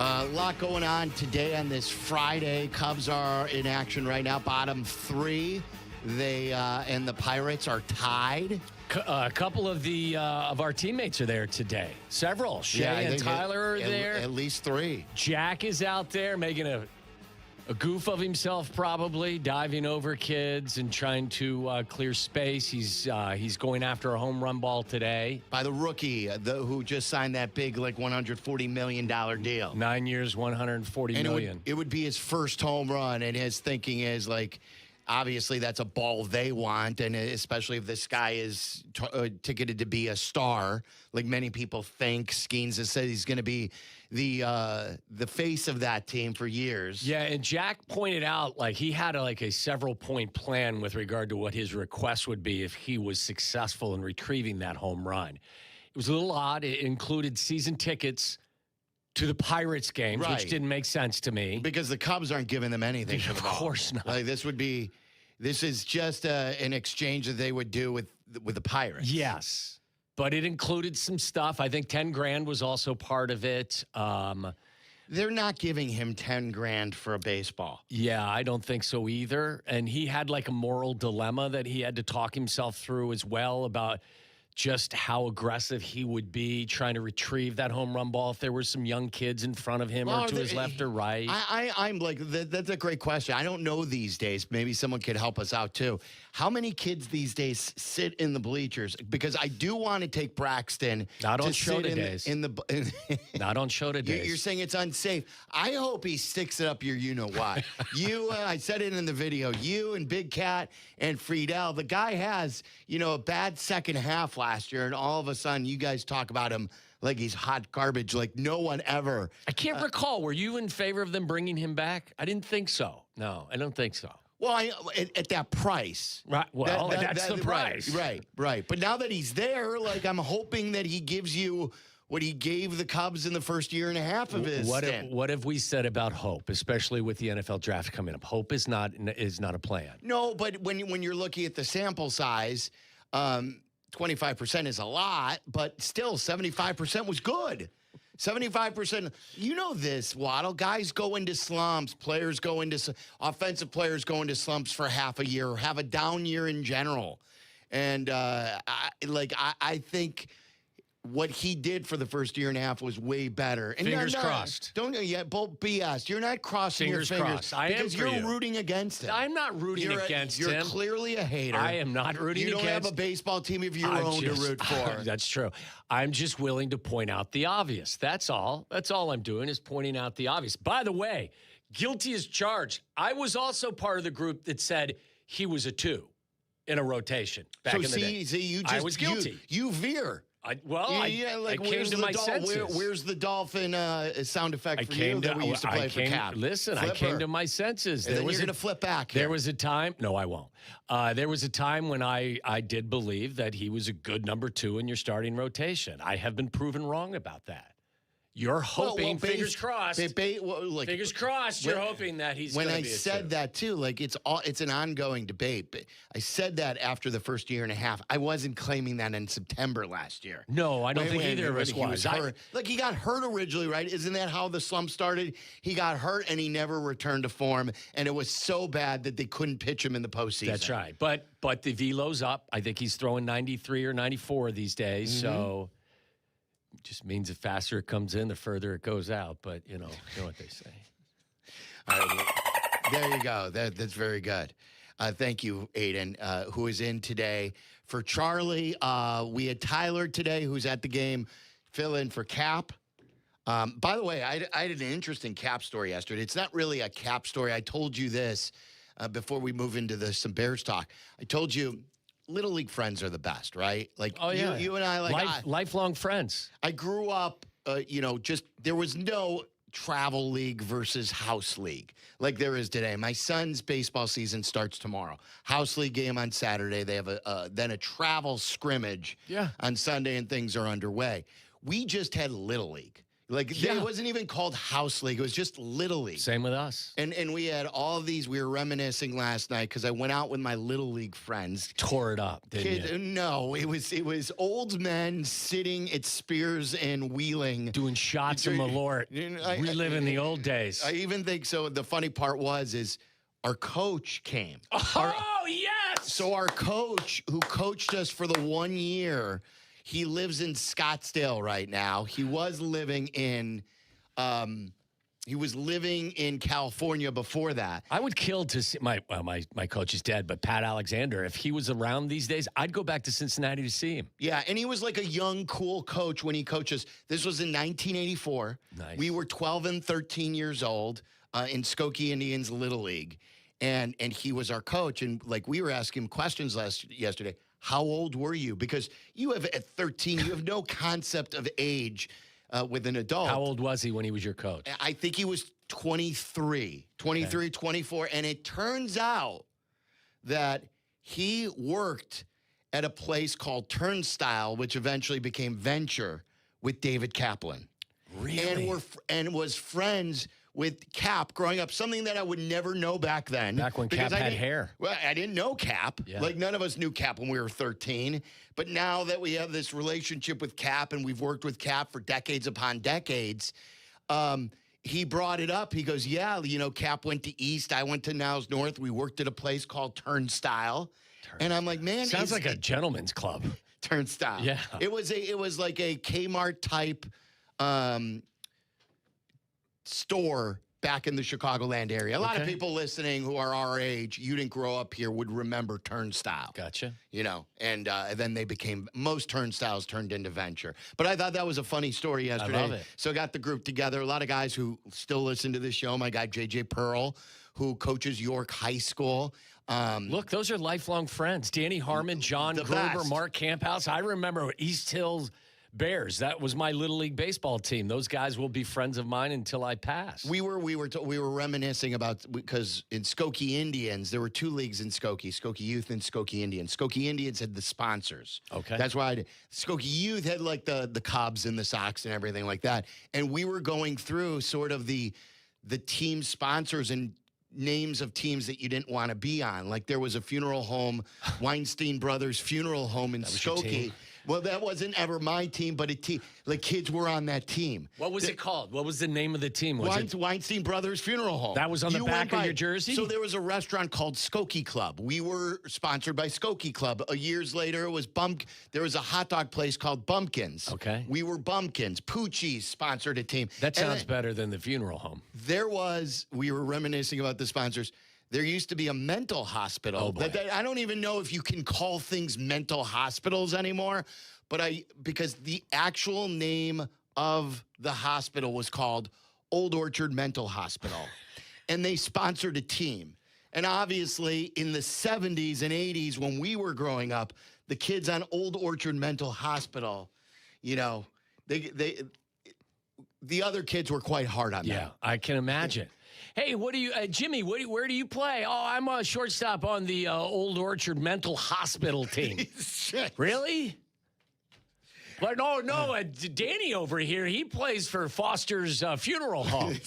Speaker 13: A lot going on today on this Friday. Cubs are in action right now, bottom three. They and the Pirates are tied.
Speaker 9: A couple of our teammates are there today. Several. Shay and Tyler are there.
Speaker 13: At least three.
Speaker 9: Jack is out there making a goof of himself, probably diving over kids and trying to clear space. He's going after a home run ball today
Speaker 13: by the rookie who just signed that big $140 million deal.
Speaker 9: 9 years, $140 million.
Speaker 13: It would be his first home run, and his thinking is obviously that's a ball they want, and especially if this guy is ticketed to be a star, like many people think. Skeens has said he's going to be the face of that team for years.
Speaker 9: Yeah, and Jack pointed out he had a several point plan with regard to what his request would be if he was successful in retrieving that home run. It was a little odd. It included season tickets to the Pirates games,
Speaker 13: right,
Speaker 9: which didn't make sense to me
Speaker 13: because the Cubs aren't giving them anything.
Speaker 9: Of course not.
Speaker 13: This is just an exchange that they would do with the Pirates.
Speaker 9: Yes. But it included some stuff. I think $10,000 was also part of it.
Speaker 13: They're not giving him $10,000 for a baseball.
Speaker 9: Yeah, I don't think so either. And he had a moral dilemma that he had to talk himself through as well about just how aggressive he would be trying to retrieve that home run ball if there were some young kids in front of him or to his left or right.
Speaker 13: I'm that's a great question. I don't know these days. Maybe someone could help us out too. How many kids these days sit in the bleachers? Because I do want to take Braxton.
Speaker 9: Not on show days. Not on show days.
Speaker 13: You're saying it's unsafe. I hope he sticks it up your you-know-what. I said it in the video, you and Big Cat and Friedel, the guy has, a bad second half last year, and all of a sudden you guys talk about him like he's hot garbage, like no one ever.
Speaker 9: I can't recall. Were you in favor of them bringing him back? I didn't think so. No, I don't think so.
Speaker 13: Well, at that price.
Speaker 9: Right. Well, that's the price.
Speaker 13: Right. But now that he's there, I'm hoping that he gives you what he gave the Cubs in the first year and a half of his stint.
Speaker 9: What have we said about hope, especially with the NFL draft coming up? Hope is not a plan.
Speaker 13: No, but when you're looking at the sample size, 25% is a lot, but still 75% was good. 75%. You know this, Waddle. Guys go into slumps. Offensive players go into slumps for half a year or have a down year in general. And I think what he did for the first year and a half was way better. And
Speaker 9: fingers crossed.
Speaker 13: Don't both BS. You're not crossing your fingers
Speaker 9: crossed. I
Speaker 13: because
Speaker 9: am
Speaker 13: you're rooting against him.
Speaker 9: I'm not rooting against him.
Speaker 13: You're clearly a hater.
Speaker 9: I am not rooting against him.
Speaker 13: You don't have a baseball team of your own to root for.
Speaker 9: That's true. I'm just willing to point out the obvious. That's all. That's all I'm doing is pointing out the obvious. By the way, guilty as charged. I was also part of the group that said he was a 2 in a rotation back in the day. I was guilty.
Speaker 13: You veer.
Speaker 9: I came to my senses.
Speaker 13: Where's the dolphin sound effect for you that we used to play for Kap?
Speaker 9: Listen, I came to my senses.
Speaker 13: And then you're going to flip back.
Speaker 9: There was a time. No, I won't. There was a time when I did believe that he was a good number 2 in your starting rotation. I have been proven wrong about that. You're hoping, fingers crossed. Fingers crossed. You're hoping that he's.
Speaker 13: When I
Speaker 9: be
Speaker 13: said that too, like it's an ongoing debate. But I said that after the first year and a half. I wasn't claiming that in September last year.
Speaker 9: No, I don't think either of us was.
Speaker 13: Like he got hurt originally, right? Isn't that how the slump started? He got hurt and he never returned to form, and it was so bad that they couldn't pitch him in the postseason.
Speaker 9: That's right. But the velo's up. I think he's throwing 93 or 94 these days.
Speaker 13: Mm-hmm.
Speaker 9: So. Just means the faster it comes in, the further it goes out. But, you know what they say.
Speaker 13: All right, there you go. That's very good. Thank you, Aiden, who is in today. For Charlie, we had Tyler today, who's at the game, fill in for Kap. By the way, I had an interesting Kap story yesterday. It's not really a Kap story. I told you this before we move into some Bears talk. I told you Little League friends are the best, right? Like, you and I, like
Speaker 9: lifelong friends.
Speaker 13: I grew up, just there was no travel league versus house league like there is today. My son's baseball season starts tomorrow. House league game on Saturday. They have then a travel scrimmage on Sunday, and things are underway. We just had Little League. Like, it wasn't even called House League. It was just Little League.
Speaker 9: Same with us.
Speaker 13: And we had all of these. We were reminiscing last night because I went out with my Little League friends.
Speaker 9: Tore it up, didn't you?
Speaker 13: No, it was old men sitting at Spears and Wheeling.
Speaker 9: Doing shots of Malort. Reliving the old days.
Speaker 13: I even think so. The funny part is our coach came.
Speaker 9: Oh, yes!
Speaker 13: So our coach, who coached us for the 1 year, he lives in Scottsdale right now. He was living in California before that.
Speaker 9: I would kill to see my coach is dead, but Pat Alexander, if he was around these days, I'd go back to Cincinnati to see him.
Speaker 13: Yeah, and he was like a young, cool coach when he coached us. This was in 1984.
Speaker 9: Nice.
Speaker 13: We were 12 and 13 years old in Skokie Indians Little League, and he was our coach. And like we were asking him questions yesterday. How old were you? Because you have at 13, you have no concept of age with an adult.
Speaker 9: How old was he when he was your coach?
Speaker 13: I think he was 23, 24. And it turns out that he worked at a place called Turnstile, which eventually became Venture, with David Kaplan.
Speaker 9: Really?
Speaker 13: And was friends with Kap growing up, something that I would never know back then.
Speaker 9: Back when Kap had hair.
Speaker 13: Well, I didn't know Kap.
Speaker 9: Yeah.
Speaker 13: Like, none of us knew Kap when we were 13. But now that we have this relationship with Kap and we've worked with Kap for decades upon decades, he brought it up. He goes, Kap went to East. I went to Niles North. We worked at a place called Turnstile. And I'm like, man.
Speaker 9: Sounds like a gentleman's club.
Speaker 13: Turnstile.
Speaker 9: Yeah.
Speaker 13: It was like a Kmart type store back in the Chicagoland area. A lot of people listening who are our age, you didn't grow up here, would remember Turnstile.
Speaker 9: Gotcha.
Speaker 13: And then most Turnstiles turned into Venture. But I thought that was a funny story yesterday.
Speaker 9: I love it.
Speaker 13: So I got the group together. A lot of guys who still listen to this show. My guy, JJ Pearl, who coaches York High School.
Speaker 9: Look, those are lifelong friends. Danny Harmon, John Gruber,
Speaker 13: best.
Speaker 9: Mark Camphouse. I remember East Hills Bears. That was my Little League baseball team. Those guys will be friends of mine until I pass.
Speaker 13: We were reminiscing about, because in Skokie Indians, there were two leagues in Skokie Youth and Skokie Indians. Skokie Indians had the sponsors.
Speaker 9: Okay.
Speaker 13: That's why Skokie Youth had like the Cubs and the Sox and everything like that. And we were going through sort of the team sponsors and names of teams that you didn't want to be on. Like there was a funeral home, Weinstein Brothers Funeral Home in Skokie. Well, that wasn't ever my team, but kids were on that team.
Speaker 9: What was it called? What was the name of the team?
Speaker 13: Weinstein Brothers Funeral Home.
Speaker 9: That was on the back of your jersey?
Speaker 13: So there was a restaurant called Skokie Club. We were sponsored by Skokie Club. Years later, it was there was a hot dog place called Bumpkins.
Speaker 9: Okay.
Speaker 13: We were Bumpkins. Poochie's sponsored a team.
Speaker 9: That sounds better than the funeral home.
Speaker 13: We were reminiscing about the sponsors. There used to be a mental hospital. I don't even know if you can call things mental hospitals anymore, because the actual name of the hospital was called Old Orchard Mental Hospital, and they sponsored a team. And obviously, in the 70s and 80s, when we were growing up, the kids on Old Orchard Mental Hospital, the other kids were quite hard on them.
Speaker 9: Yeah, I can imagine. Hey, what do you, Jimmy? Where do you play? Oh, I'm a shortstop on the Old Orchard Mental Hospital team. Really? Well, no, Danny over here, he plays for Foster's funeral home.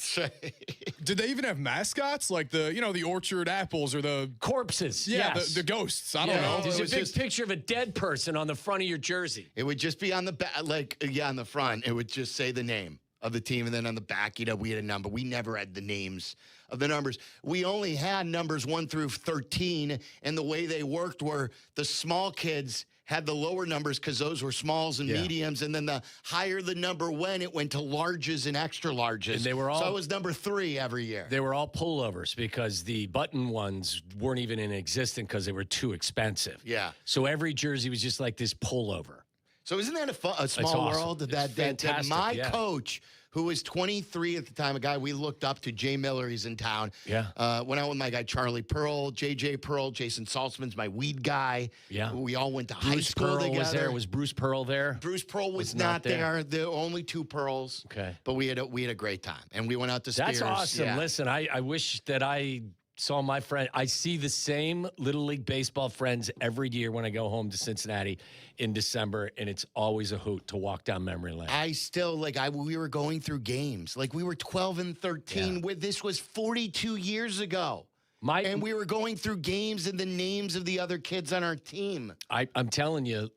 Speaker 3: Did they even have mascots like the Orchard Apples or the
Speaker 9: corpses?
Speaker 3: Yeah,
Speaker 9: yes.
Speaker 3: the ghosts. I don't know.
Speaker 9: There's a big picture of a dead person on the front of your jersey.
Speaker 13: It would just be on the back, on the front. It would just say the name of the team, and then on the back, we had a number. We never had the names of the numbers. We only had numbers 1 through 13, and the way they worked were the small kids had the lower numbers because those were smalls and mediums, and then the higher the number went, it went to larges and extra larges.
Speaker 9: And they were all,
Speaker 13: so it was number 3 every year.
Speaker 9: They were all pullovers because the button ones weren't even in existence because they were too expensive.
Speaker 13: Yeah.
Speaker 9: So every jersey was just like this pullover.
Speaker 13: So isn't that a small
Speaker 9: awesome.
Speaker 13: world?
Speaker 9: Fantastic,
Speaker 13: My coach, who was 23 at the time, a guy we looked up to, Jay Miller, he's in town.
Speaker 9: Yeah.
Speaker 13: Went out with my guy Charlie Pearl, JJ Pearl, Jason Saltzman's my weed guy.
Speaker 9: Yeah.
Speaker 13: We all went to high
Speaker 9: Bruce
Speaker 13: school
Speaker 9: Pearl
Speaker 13: together.
Speaker 9: was there. Was Bruce Pearl there?
Speaker 13: Bruce Pearl was not there. There were only 2 Pearls.
Speaker 9: Okay.
Speaker 13: But we had a great time, and we went out to Spears.
Speaker 9: That's awesome.
Speaker 13: Yeah.
Speaker 9: Listen, I wish that I saw my friend. I see the same Little League baseball friends every year when I go home to Cincinnati in December, and it's always a hoot to walk down memory lane.
Speaker 13: I still, we were going through games. We were 12 and 13. This was 42 years ago. And we were going through games and the names of the other kids on our team.
Speaker 9: I'm telling you,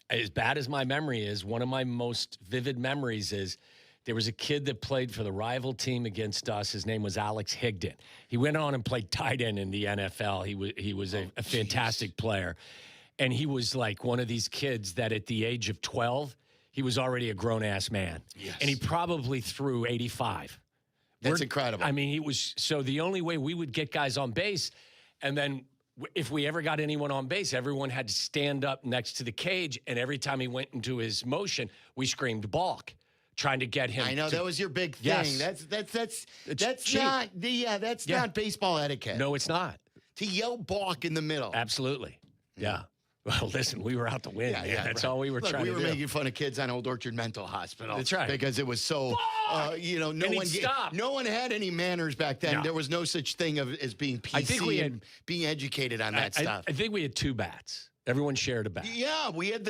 Speaker 9: as bad as my memory is, one of my most vivid memories is there was a kid that played for the rival team against us. His name was Alex Higdon. He went on and played tight end in the NFL. He was a fantastic player. And he was like one of these kids that at the age of 12, he was already a grown-ass man.
Speaker 13: Yes.
Speaker 9: And he probably threw 85.
Speaker 13: That's incredible.
Speaker 9: I mean, he was – so the only way we would get guys on base, and then if we ever got anyone on base, everyone had to stand up next to the cage, and every time he went into his motion, we screamed balk, trying to get him.
Speaker 13: I know, that was your big thing.
Speaker 9: Yes.
Speaker 13: That's not baseball etiquette.
Speaker 9: No, it's not.
Speaker 13: To yell balk in the middle.
Speaker 9: Absolutely. Yeah. Well, listen, we were out to win. Yeah, that's all we were trying to do.
Speaker 13: We were making fun of kids on Old Orchard Mental Hospital.
Speaker 9: That's right.
Speaker 13: Because it was so, no one had any manners back then.
Speaker 9: No.
Speaker 13: There was no such thing as being PC and being educated on that stuff.
Speaker 9: I think we had 2 bats. Everyone shared a bat.
Speaker 13: Yeah, we had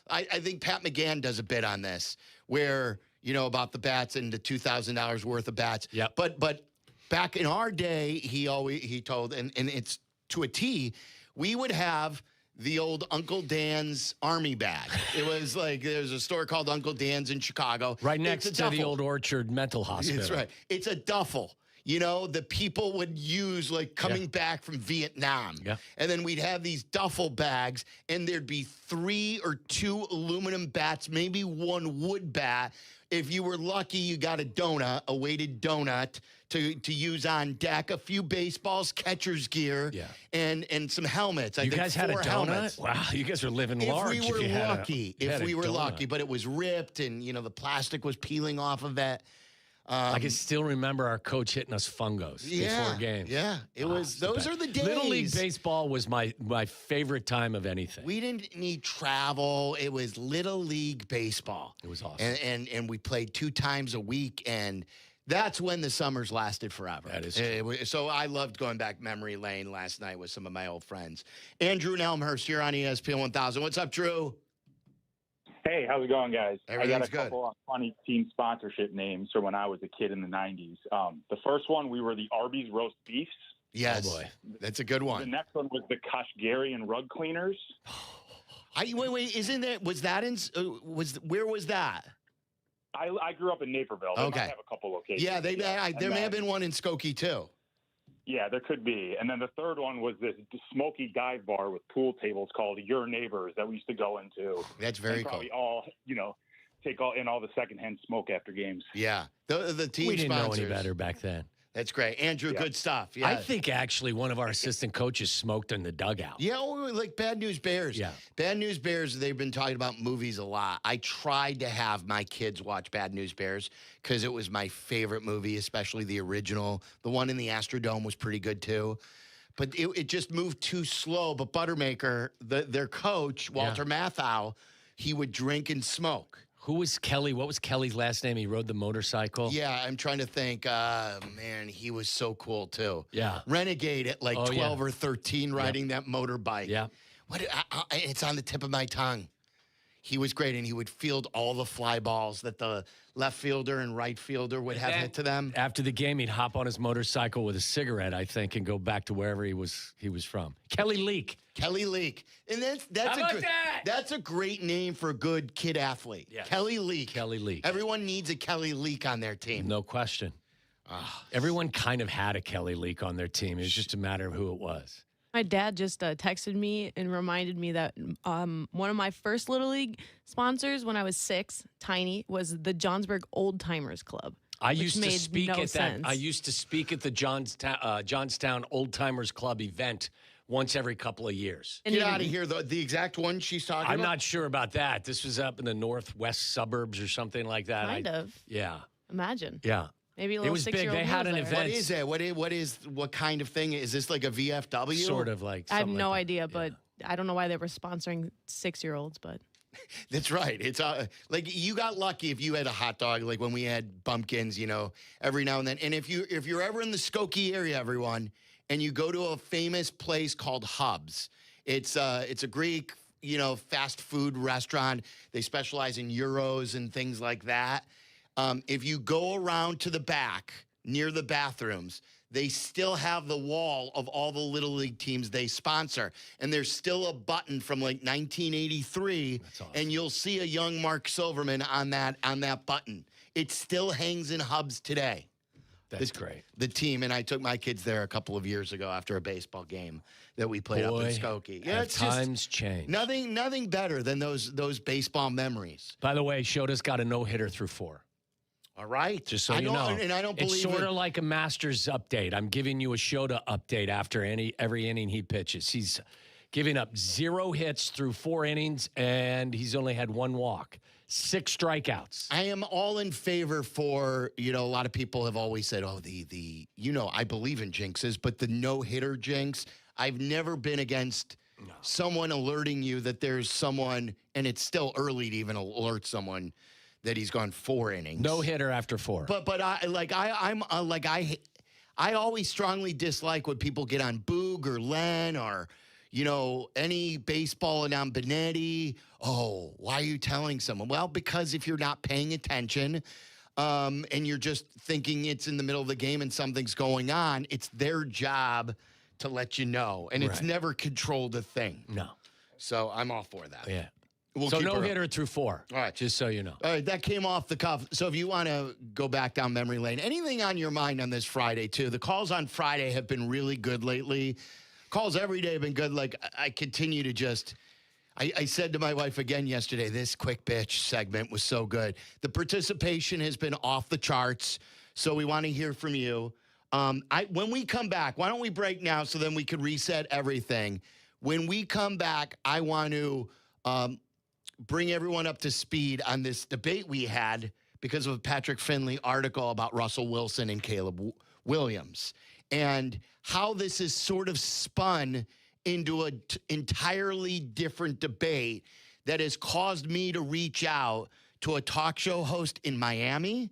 Speaker 13: I think Pat McGann does a bit on this where, about the bats and the $2,000 worth of bats.
Speaker 9: Yeah.
Speaker 13: But back in our day, he told, and it's to a T, we would have the old Uncle Dan's Army bag. It was there's a store called Uncle Dan's in Chicago.
Speaker 9: Right next to the Old Orchard Mental Hospital.
Speaker 13: That's right. It's a duffel. The people would use coming back from Vietnam.
Speaker 9: Yeah.
Speaker 13: And then we'd have these duffel bags, and there'd be 3 or 2 aluminum bats, maybe 1 wood bat. If you were lucky, you got a weighted donut to use on deck, a few baseballs, catcher's gear, and some helmets.
Speaker 9: You guys had a donut?
Speaker 13: Helmets.
Speaker 9: Wow, you guys are living large.
Speaker 13: If we were lucky, but it was ripped, and the plastic was peeling off of it.
Speaker 9: I can still remember our coach hitting us fungos before games.
Speaker 13: Yeah, it was. Those are the days.
Speaker 9: Little League baseball was my favorite time of anything.
Speaker 13: We didn't need travel. It was Little League baseball.
Speaker 9: It was awesome.
Speaker 13: And we played 2 times a week, and that's when the summers lasted forever.
Speaker 9: That is true.
Speaker 13: So I loved going back memory lane last night with some of my old friends. Andrew in Elmhurst here on ESPN 1000. What's up, Drew?
Speaker 12: Hey, how's it going, guys? I got a
Speaker 13: good.
Speaker 12: couple of funny team sponsorship names from when I was a kid in the 90s. The first one, we were the Arby's Roast Beefs.
Speaker 13: Yes. Oh, boy. That's a good one.
Speaker 12: The next one was the Kashgarian Rug Cleaners.
Speaker 13: Wait, isn't there, was that in, where was that?
Speaker 12: I grew up in Naperville. They might have a couple locations.
Speaker 13: Yeah, there may have been one in Skokie, too.
Speaker 12: Yeah, there could be. And then the third one was this smoky dive bar with pool tables called Your Neighbors that we used to go into.
Speaker 13: That's very cool.
Speaker 12: Probably all, take all the secondhand smoke after games.
Speaker 13: Yeah. The team
Speaker 9: we didn't
Speaker 13: sponsors.
Speaker 9: know any better back then.
Speaker 13: That's great. Andrew, good stuff. Yeah.
Speaker 9: I think actually one of our assistant coaches smoked in the dugout.
Speaker 13: Yeah, like Bad News Bears.
Speaker 9: Yeah.
Speaker 13: Bad News Bears, they've been talking about movies a lot. I tried to have my kids watch Bad News Bears because it was my favorite movie, especially the original. The one in the Astrodome was pretty good, too. But it just moved too slow. But Buttermaker, their coach, Walter Matthau, he would drink and smoke.
Speaker 9: Who was Kelly? What was Kelly's last name? He rode the motorcycle.
Speaker 13: Yeah, I'm trying to think. Man, he was so cool, too.
Speaker 9: Yeah.
Speaker 13: Renegade at 12 or 13 riding that motorbike.
Speaker 9: Yeah.
Speaker 13: It's on the tip of my tongue. He was great, and he would field all the fly balls that the left fielder and right fielder would have hit to them.
Speaker 9: After the game, he'd hop on his motorcycle with a cigarette, I think, and go back to wherever he was from. Kelly Leak.
Speaker 13: Kelly Leak. And that's a great name for a good kid athlete.
Speaker 9: Yes.
Speaker 13: Kelly Leak.
Speaker 9: Kelly Leak.
Speaker 13: Everyone needs a Kelly Leak on their team.
Speaker 9: No question. Everyone kind of had a Kelly Leak on their team. It was just a matter of who it was.
Speaker 8: My dad just texted me and reminded me that one of my first Little League sponsors when I was 6, tiny, was the Johnsburg Old Timers Club.
Speaker 9: I used to speak
Speaker 8: no
Speaker 9: at
Speaker 8: sense.
Speaker 9: that. I used to speak at the Johnstown Old Timers Club event once every couple of years.
Speaker 13: Get out of here. The exact one she's talking about?
Speaker 9: I'm not sure about that. This was up in the northwest suburbs or something like that.
Speaker 8: Kind of.
Speaker 9: Yeah.
Speaker 8: Imagine.
Speaker 9: Yeah.
Speaker 8: Maybe a little
Speaker 9: it was big.
Speaker 8: 6-year-old
Speaker 9: They had
Speaker 8: knows
Speaker 9: an
Speaker 8: that.
Speaker 9: event.
Speaker 13: What is what kind of thing? Is this like a VFW?
Speaker 9: Sort of like.
Speaker 8: I have
Speaker 9: something
Speaker 8: no
Speaker 9: like
Speaker 8: idea, but I don't know why they were sponsoring 6-year-olds, but.
Speaker 13: That's right. It's like you got lucky if you had a hot dog, like when we had bumpkins, every now and then. And if you're ever in the Skokie area, everyone, and you go to a famous place called Hubs, it's a Greek, fast food restaurant. They specialize in gyros and things like that. If you go around to the back near the bathrooms, they still have the wall of all the Little League teams they sponsor. And there's still a button from like 1983. That's awesome. And you'll see a young Mark Silverman on that button. It still hangs in Hubs today.
Speaker 9: That's great.
Speaker 13: The team, and I took my kids there a couple of years ago after a baseball game that we played up in Skokie.
Speaker 9: Yeah, times change.
Speaker 13: Nothing better than those baseball memories.
Speaker 9: By the way, Shota's got a no-hitter through 4.
Speaker 13: All right.
Speaker 9: Just so you know.
Speaker 13: And I don't believe
Speaker 9: it's sort of like a Masters update. I'm giving you a Shota update after every inning he pitches. He's giving up 0 hits through 4 innings, and he's only had 1 walk. 6 strikeouts.
Speaker 13: I am all in favor for, a lot of people have always said, I believe in jinxes, but the no-hitter jinx, I've never been against someone alerting you that there's someone, and it's still early to even alert someone that he's gone 4 innings.
Speaker 9: No hitter after 4.
Speaker 13: But I always strongly dislike when people get on Boog or Len or, any baseball and on Benetti. Oh, why are you telling someone? Well, because if you're not paying attention and you're just thinking it's in the middle of the game and something's going on, it's their job to let you know. And it's never controlled a thing.
Speaker 9: No.
Speaker 13: So I'm all for that.
Speaker 9: Yeah.
Speaker 13: So
Speaker 9: no hitter through 4.
Speaker 13: All right.
Speaker 9: Just so you know.
Speaker 13: All right, that came off the cuff. So if you want to go back down memory lane, anything on your mind on this Friday, too? The calls on Friday have been really good lately. Calls every day have been good. Like, I continue to just... I said to my wife again yesterday, this quick bitch segment was so good. The participation has been off the charts, so we want to hear from you. When we come back, why don't we break now so then we can reset everything? When we come back, I want to... bring everyone up to speed on this debate we had because of a Patrick Finley article about Russell Wilson and Caleb Williams and how this is sort of spun into an entirely different debate that has caused me to reach out to a talk show host in Miami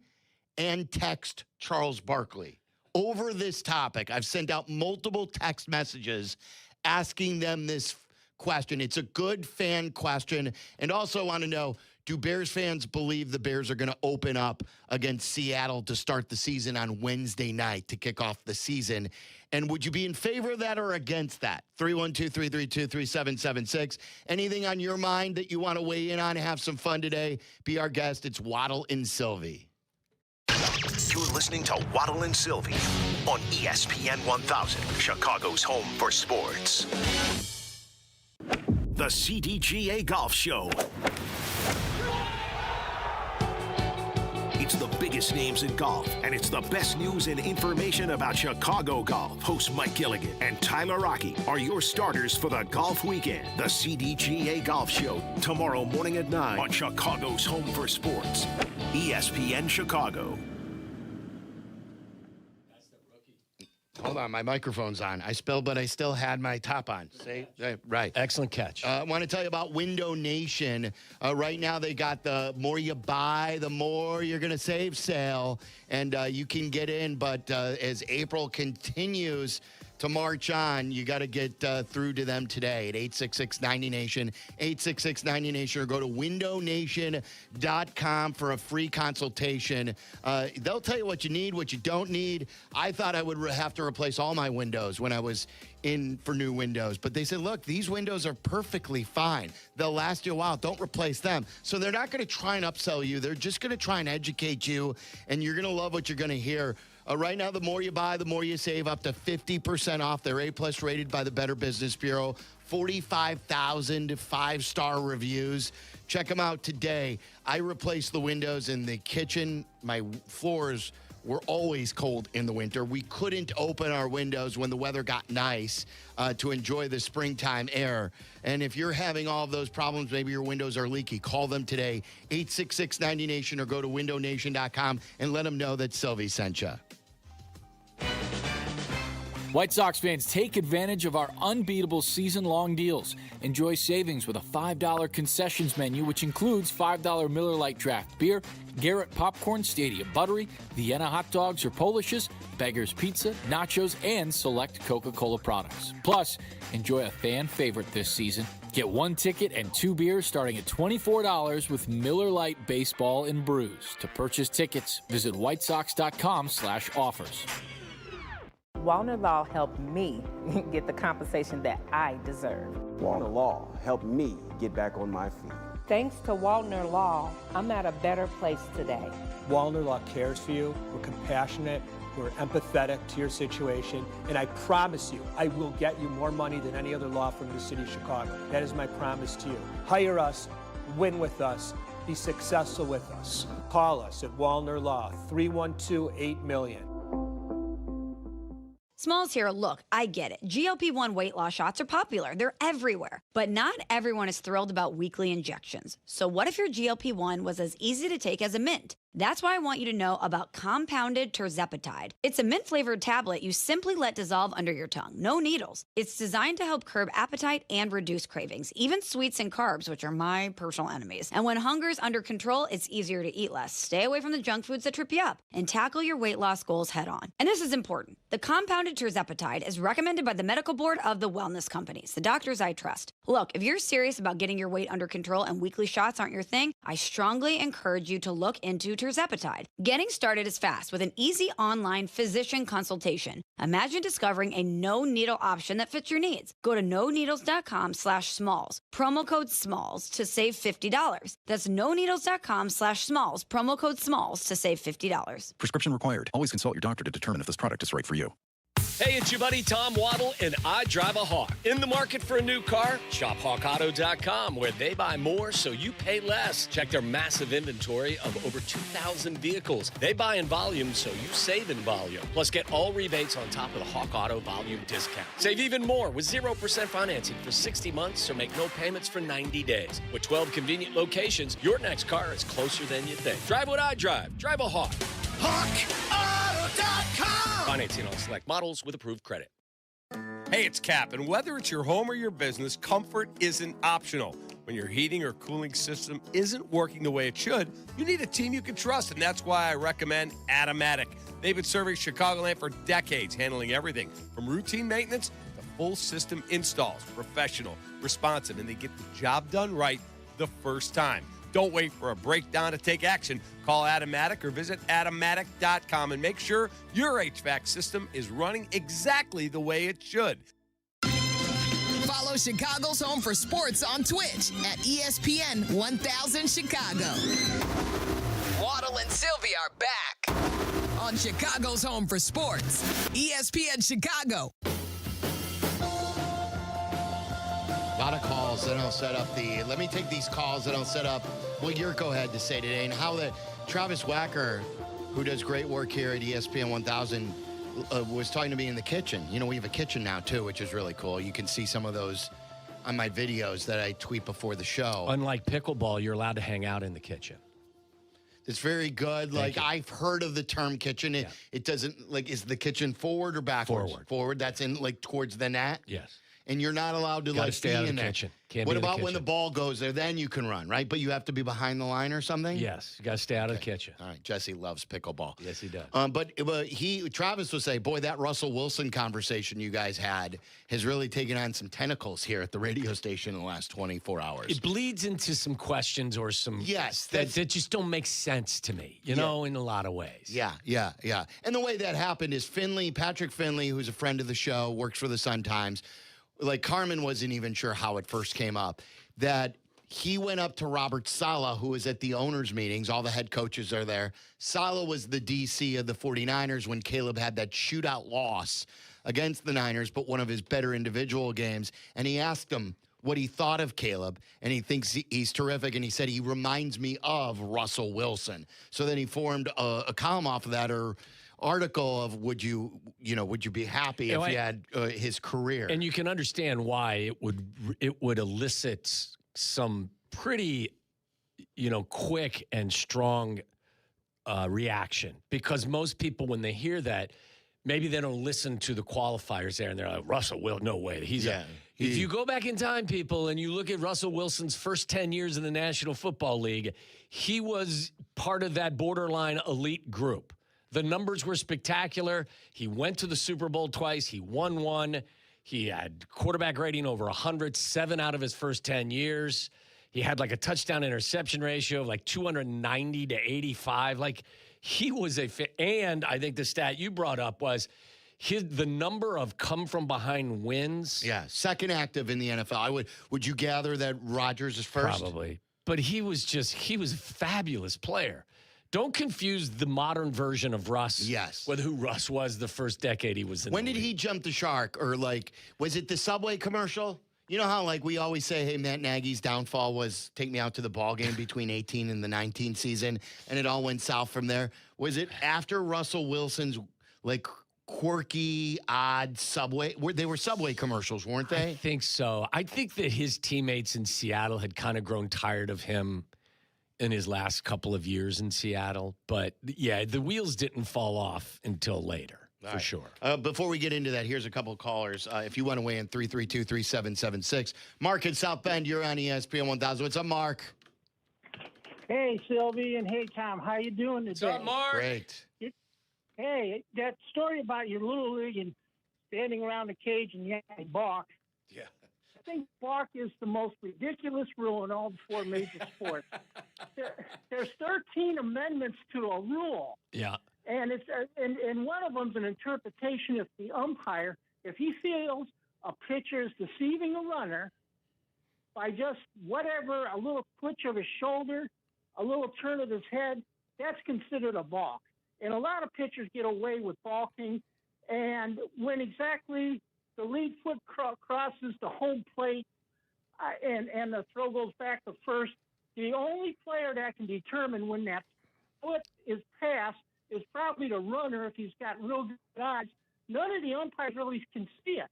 Speaker 13: and text Charles Barkley over this topic. I've sent out multiple text messages asking them this question. It's a good fan question. And also want to know, do Bears fans believe the Bears are going to open up against Seattle to start the season on Wednesday night to kick off the season? And would you be in favor of that or against that? 312-332-3776. Anything on your mind that you want to weigh in on, have some fun today? Be our guest. It's Waddle and Silvy.
Speaker 14: You're listening to Waddle and Silvy on ESPN 1000, Chicago's home for sports. The CDGA Golf Show. It's the biggest names in golf, and it's the best news and information about Chicago golf. Host Mike Gilligan and Tyler Rocky are your starters for the golf weekend. The CDGA Golf Show, tomorrow morning at 9 on Chicago's home for sports, ESPN Chicago.
Speaker 13: Hold on, my microphone's on. I spilled, but I still had my top on. See? Right.
Speaker 9: Excellent catch.
Speaker 13: I want to tell you about Window Nation. Right now, they got the more you buy, the more you're going to save sale. And you can get in, but as April continues to march on, you got to get through to them today at 866-90-NATION, 866-90-NATION, or go to windownation.com for a free consultation. They'll tell you what you need, what you don't need. I thought I would have to replace all my windows when I was in for new windows, but they said, look, these windows are perfectly fine. They'll last you a while. Don't replace them. So they're not going to try and upsell you. They're just going to try and educate you, and you're going to love what you're going to hear. Right now, the more you buy, the more you save, up to 50% off. They're A-plus rated by the Better Business Bureau. 45,000 5-star reviews. Check them out today. I replaced the windows in the kitchen. My floors were always cold in the winter. We couldn't open our windows when the weather got nice to enjoy the springtime air. And if you're having all of those problems, maybe your windows are leaky, call them today, 866-90-NATION, or go to windownation.com and let them know that Silvy sent you.
Speaker 4: White Sox fans, take advantage of our unbeatable season-long deals. Enjoy savings with a $5 concessions menu, which includes $5 Miller Lite draft beer, Garrett popcorn, Stadium buttery, Vienna hot dogs or Polishes, Beggar's Pizza, nachos, and select Coca-Cola products. Plus, enjoy a fan favorite this season. Get 1 ticket and 2 beers starting at $24 with Miller Lite Baseball and Brews. To purchase tickets, visit whitesox.com/offers.
Speaker 5: Wallner Law helped me get the compensation that I deserve.
Speaker 15: Wallner Law helped me get back on my feet.
Speaker 5: Thanks to Wallner Law, I'm at a better place today.
Speaker 17: Wallner Law cares for you. We're compassionate. We're empathetic to your situation. And I promise you, I will get you more money than any other law firm in the city of Chicago. That is my promise to you. Hire us, win with us, be successful with us. Call us at Wallner Law, 312-8-million.
Speaker 21: Smalls here. Look, I get it. GLP-1 weight loss shots are popular. They're everywhere. But not everyone is thrilled about weekly injections. So what if your GLP-1 was as easy to take as a mint? That's why I want you to know about compounded terzepatide. It's a mint-flavored tablet you simply let dissolve under your tongue. No needles. It's designed to help curb appetite and reduce cravings, even sweets and carbs, which are my personal enemies. And when hunger's under control, it's easier to eat less. Stay away from the junk foods that trip you up and tackle your weight loss goals head on. And this is important. The compounded terzepatide is recommended by the medical board of the wellness companies, the doctors I trust. Look, if you're serious about getting your weight under control and weekly shots aren't your thing, I strongly encourage you to look into terzepatide. Getting started is fast with an easy online physician consultation. Imagine discovering a no-needle option that fits your needs. Go to noneedles.com/smalls. Promo code SMALLS to save $50. That's noneedles.com/smalls. Promo code SMALLS to save $50.
Speaker 18: Prescription required. Always consult your doctor to determine if this product is right for you.
Speaker 9: Hey, it's your buddy Tom Waddle, and I drive a Hawk. In the market for a new car? Shop HawkAuto.com, where they buy more so you pay less. Check their massive inventory of over 2,000 vehicles. They buy in volume so you save in volume. Plus, get all rebates on top of the Hawk Auto volume discount. Save even more with 0% financing for 60 months or make no payments for 90 days. With 12 convenient locations, your next car is closer than you think. Drive what I drive. Drive a Hawk.
Speaker 13: HawkAuto.com!
Speaker 9: Financing on select models with approved credit.
Speaker 20: Hey, it's Kap, and whether it's your home or your business, comfort isn't optional. When your heating or cooling system isn't working the way it should, you need a team you can trust, and that's why I recommend Automatic. They've been serving Chicagoland for decades, handling everything from routine maintenance to full system installs. Professional, responsive, and they get the job done right the first time. Don't wait for a breakdown to take action. Call Automatic or visit Automatic.com and make sure your HVAC system is running exactly the way it should.
Speaker 2: Follow Chicago's Home for Sports on Twitch at ESPN 1000 Chicago. Waddle and Silvy are back on Chicago's Home for Sports, ESPN Chicago.
Speaker 13: A lot of calls, then I'll set up the... Let me take these calls, and I'll set up what Jurko had to say today and how the Travis Wacker, who does great work here at ESPN 1000, was talking to me in the kitchen. You know, we have a kitchen now, too, which is really cool. You can see some of those on my videos that I tweet before the show.
Speaker 9: Unlike pickleball, you're allowed to hang out in the kitchen.
Speaker 13: It's very good. Like, I've heard of the term kitchen. It doesn't, like, is the kitchen forward or backwards?
Speaker 9: Forward.
Speaker 13: Forward. That's in, like, towards the net?
Speaker 9: Yes.
Speaker 13: and you're not allowed to
Speaker 9: Gotta stay
Speaker 13: be
Speaker 9: out of
Speaker 13: in
Speaker 9: the
Speaker 13: there.
Speaker 9: kitchen. Can't
Speaker 13: What
Speaker 9: be in the
Speaker 13: about when the
Speaker 9: kitchen.
Speaker 13: ball goes there? Then you can run, right? But you have to be behind the line or something?
Speaker 9: Yes, you got to stay out of the kitchen.
Speaker 13: All right, Jesse loves pickleball.
Speaker 9: Yes, he does.
Speaker 13: But Travis would say, boy, that Russell Wilson conversation you guys had has really taken on some tentacles here at the radio station in the last 24 hours.
Speaker 9: It bleeds into some questions or some that just don't make sense to me, you know, in a lot of ways.
Speaker 13: Yeah. And the way that happened is Patrick Finley, who's a friend of the show, works for the Sun-Times. Like Carmen wasn't even sure how it first came up, that he went up to Robert Saleh, who was at the owners' meetings. All the head coaches are there. Saleh was the DC of the 49ers when Caleb had that shootout loss against the Niners, but one of his better individual games. And he asked him what he thought of Caleb, and he thinks he's terrific. And he said, he reminds me of Russell Wilson. So then he formed a column off of that, or article of would you be happy if you had his career?
Speaker 9: And you can understand why it would elicit some pretty, quick and strong reaction, because most people, when they hear that, maybe they don't listen to the qualifiers there, and they're like, Russell Wilson, no way. If you go back in time, people, and you look at Russell Wilson's first 10 years in the National Football League, he was part of that borderline elite group. The numbers were spectacular. He went to the Super Bowl twice. He won one. He had quarterback rating over 100, 7 out of his first 10 years. He had like a touchdown interception ratio of like 290 to 85. Like, he was and I think the stat you brought up was the number of come from behind wins.
Speaker 13: Yeah, second active in the NFL. Would you gather that Rodgers is first?
Speaker 9: Probably. But he was a fabulous player. Don't confuse the modern version of Russ.
Speaker 13: Yes.
Speaker 9: With who Russ was the first decade he was in.
Speaker 13: When did he jump the shark? Or was it the Subway commercial? You know how we always say, hey, Matt Nagy's downfall was take me out to the ball game between 18 and the 19 season, and it all went south from there. Was it after Russell Wilson's quirky, odd Subway? They were Subway commercials, weren't they?
Speaker 9: I think so. I think that his teammates in Seattle had kind of grown tired of him in his last couple of years in Seattle. But, yeah, the wheels didn't fall off until later, for sure.
Speaker 13: Before we get into that, here's a couple of callers. If you want to weigh in, 332-3776. Mark in South Bend, you're on ESPN 1000. What's up, Mark?
Speaker 1: Hey, Sylvie, and hey, Tom. How you doing today?
Speaker 9: What's up, Mark?
Speaker 13: Great.
Speaker 1: Hey, that story about your little league and standing around the cage and yanking balk.
Speaker 9: Yeah.
Speaker 1: I think balk is the most ridiculous rule in all the 4 major sports. There's 13 amendments to a rule.
Speaker 9: Yeah.
Speaker 1: And it's and one of them's an interpretation of the umpire. If he feels a pitcher is deceiving a runner by just whatever, a little twitch of his shoulder, a little turn of his head, that's considered a balk. And a lot of pitchers get away with balking. And when exactly the lead foot crosses the home plate and the throw goes back to first, the only player that can determine when that foot is passed is probably the runner if he's got real good odds. None of the umpires really can see it.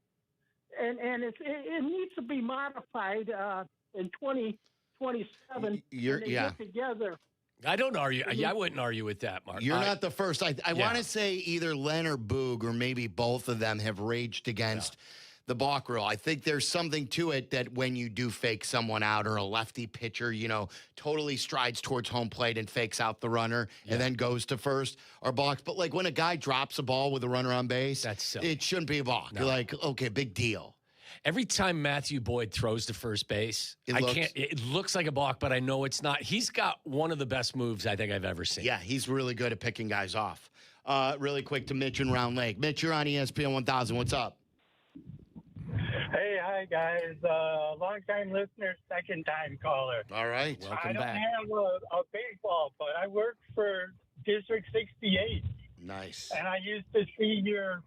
Speaker 1: And it needs to be modified in 2027 get together.
Speaker 9: I don't argue. I wouldn't argue with that, Mark.
Speaker 13: You're not the first. I want to say either Len or Boog, or maybe both of them, have raged against the balk rule. I think there's something to it that when you do fake someone out, or a lefty pitcher, totally strides towards home plate and fakes out the runner and then goes to first, or balks. But when a guy drops a ball with a runner on base,
Speaker 9: that's silly.
Speaker 13: It shouldn't be a balk.
Speaker 9: No.
Speaker 13: You're like, okay, big deal.
Speaker 9: Every time Matthew Boyd throws to first base, it looks like a balk, but I know it's not. He's got one of the best moves I think I've ever seen.
Speaker 13: Yeah, he's really good at picking guys off. Really quick to Mitch in Round Lake. Mitch, you're on ESPN 1000. What's up?
Speaker 16: Hey, hi, guys. Long-time listener, second-time caller.
Speaker 13: All right.
Speaker 16: I don't have a baseball, but I worked for District 68.
Speaker 13: Nice.
Speaker 16: And I used to see your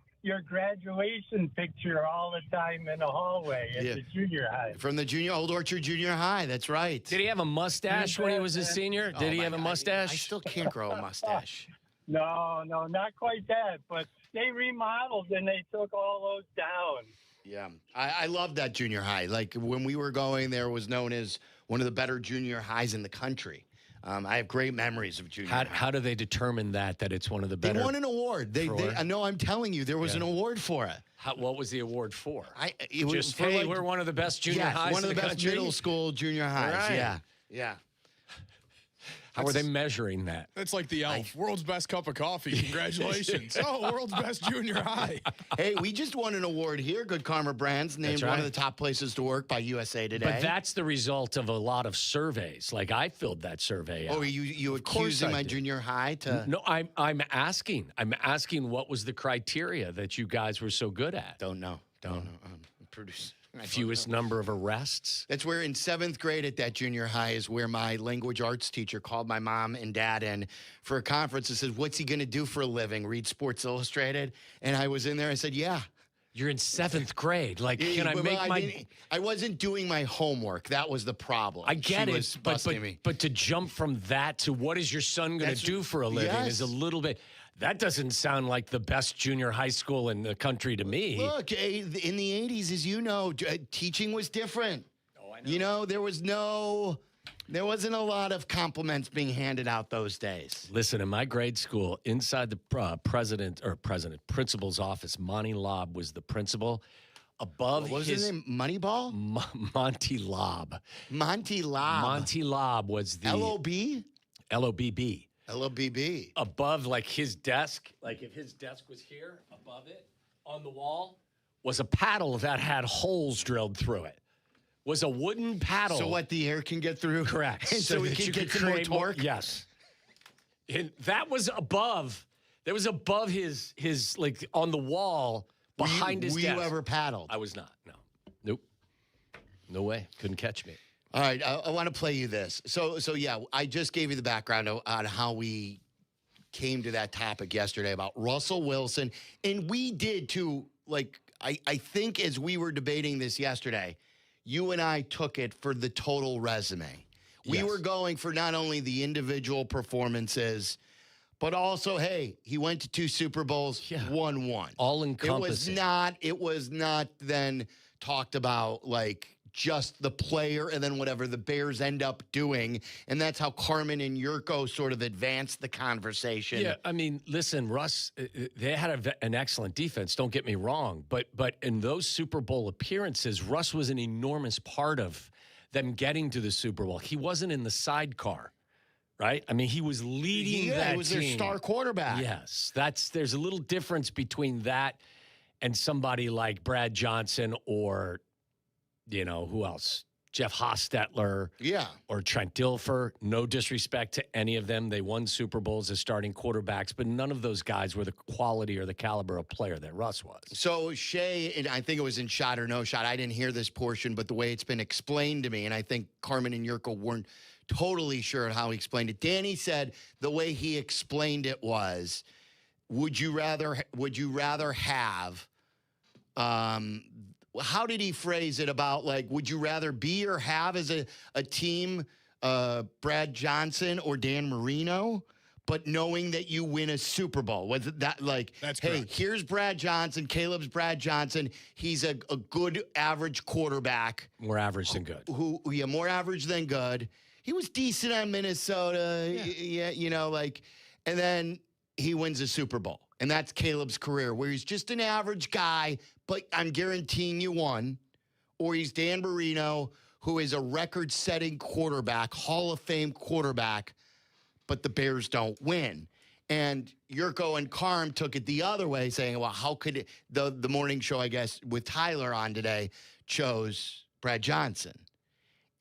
Speaker 16: graduation picture all the time in the hallway at the junior high.
Speaker 13: From the Old Orchard Junior High, that's right.
Speaker 9: Did he have a mustache when he was a senior? Did he have a mustache?
Speaker 13: I still can't grow a mustache.
Speaker 16: No, not quite that. But they remodeled and they took all those down.
Speaker 13: Yeah, I love that junior high. When we were going, there was known as one of the better junior highs in the country. I have great memories of junior high.
Speaker 9: How do they determine that it's one of the better?
Speaker 13: They won an award. I know. I'm telling you, there was an award for it.
Speaker 9: What was the award for?
Speaker 13: It was
Speaker 9: just,
Speaker 13: for
Speaker 9: hey, we're one of the best junior highs
Speaker 13: one of
Speaker 9: in
Speaker 13: the best
Speaker 9: country.
Speaker 13: middle school junior highs.
Speaker 9: Right.
Speaker 13: Yeah.
Speaker 9: How were they measuring that?
Speaker 3: It's like the Elf. World's best cup of coffee. Congratulations. World's best junior high.
Speaker 13: Hey, we just won an award here. Good Karma Brands named one of the top places to work by USA Today.
Speaker 9: But that's the result of a lot of surveys. Like I filled that survey out.
Speaker 13: Oh, are you accusing my junior high to?
Speaker 9: No, I'm asking. I'm asking what was the criteria that you guys were so good at?
Speaker 13: Don't know. Produce.
Speaker 9: Fewest number of arrests.
Speaker 13: That's where in 7th grade at that junior high is where my language arts teacher called my mom and dad in for a conference and says, what's he going to do for a living? Read Sports Illustrated? And I was in there. I said, yeah.
Speaker 9: You're in 7th grade. Like, can I make my...
Speaker 13: I wasn't doing my homework. That was the problem.
Speaker 9: I get
Speaker 13: she
Speaker 9: it,
Speaker 13: was busting me.
Speaker 9: But to jump from that to what is your son going to do for a living is a little bit... That doesn't sound like the best junior high school in the country to me.
Speaker 13: Look, in the 80s, as you know, teaching was different.
Speaker 9: Oh, I know.
Speaker 13: You know, there wasn't a lot of compliments being handed out those days.
Speaker 9: Listen, in my grade school, inside the principal's office, Monty Lobb was the principal. Above
Speaker 13: what was his name? Moneyball?
Speaker 9: Monty Lobb.
Speaker 13: Monty Lobb.
Speaker 9: Monty Lobb was the
Speaker 13: L-O-B?
Speaker 9: L-O-B-B.
Speaker 13: L-O-B-B.
Speaker 9: Above, like, his desk, like if his desk was here, above it, on the wall, was a paddle that had holes drilled through it. Was a wooden paddle.
Speaker 13: So what, the air can get through?
Speaker 9: Correct.
Speaker 13: And so we can get some more torque?
Speaker 9: Yes. And that was above, his like, on the wall, behind his desk.
Speaker 13: Were you ever paddled?
Speaker 9: I was not, no. Nope. No way. Couldn't catch me.
Speaker 13: All right, I want to play you this. So yeah, I just gave you the background on how we came to that topic yesterday about Russell Wilson. And we did too, like, I think as we were debating this yesterday, you and I took it for the total resume. We were going for not only the individual performances, but also, hey, he went to 2 Super Bowls, won 1.
Speaker 9: All encompassing.
Speaker 13: It was not then talked about like just the player and then whatever the Bears end up doing. And that's how Carmen and Jurko sort of advanced the conversation.
Speaker 9: Yeah, I mean, listen, Russ, they had an excellent defense, don't get me wrong. But in those Super Bowl appearances, Russ was an enormous part of them getting to the Super Bowl. He wasn't in the sidecar, right? I mean, he was leading that team.
Speaker 13: He was their star quarterback.
Speaker 9: Yes, there's a little difference between that and somebody like Brad Johnson or, you know, who else? Jeff Hostetler.
Speaker 13: Yeah.
Speaker 9: Or Trent Dilfer. No disrespect to any of them. They won Super Bowls as starting quarterbacks, but none of those guys were the quality or the caliber of player that Russ was.
Speaker 13: So Shea, and I think it was in Shot or No Shot, I didn't hear this portion, but the way it's been explained to me, and I think Carmen and Jurko weren't totally sure how he explained it. Danny said the way he explained it was, would you rather have, how did he phrase it about, like, would you rather be or have as a team Brad Johnson or Dan Marino, but knowing that you win a Super Bowl? Was that like,
Speaker 3: that's
Speaker 13: hey,
Speaker 3: correct.
Speaker 13: Here's Brad Johnson, Caleb's Brad Johnson. He's a good average quarterback.
Speaker 9: More average than good.
Speaker 13: More average than good. He was decent on Minnesota. Yeah, you know, like, and then he wins a Super Bowl. And that's Caleb's career, where he's just an average guy, but I'm guaranteeing you one. Or he's Dan Marino, who is a record-setting quarterback, Hall of Fame quarterback, but the Bears don't win. And Jurko and Carm took it the other way, saying, well, how could it, the morning show, I guess, with Tyler on today, chose Brad Johnson.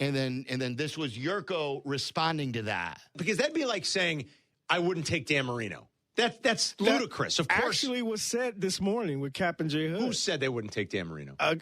Speaker 13: And then this was Jurko responding to that.
Speaker 6: Because that'd be like saying, I wouldn't take Dan Marino. That's ludicrous. Of course.
Speaker 7: Actually was said this morning with Kap and J Hood.
Speaker 6: Who said they wouldn't take Dan Marino?
Speaker 7: I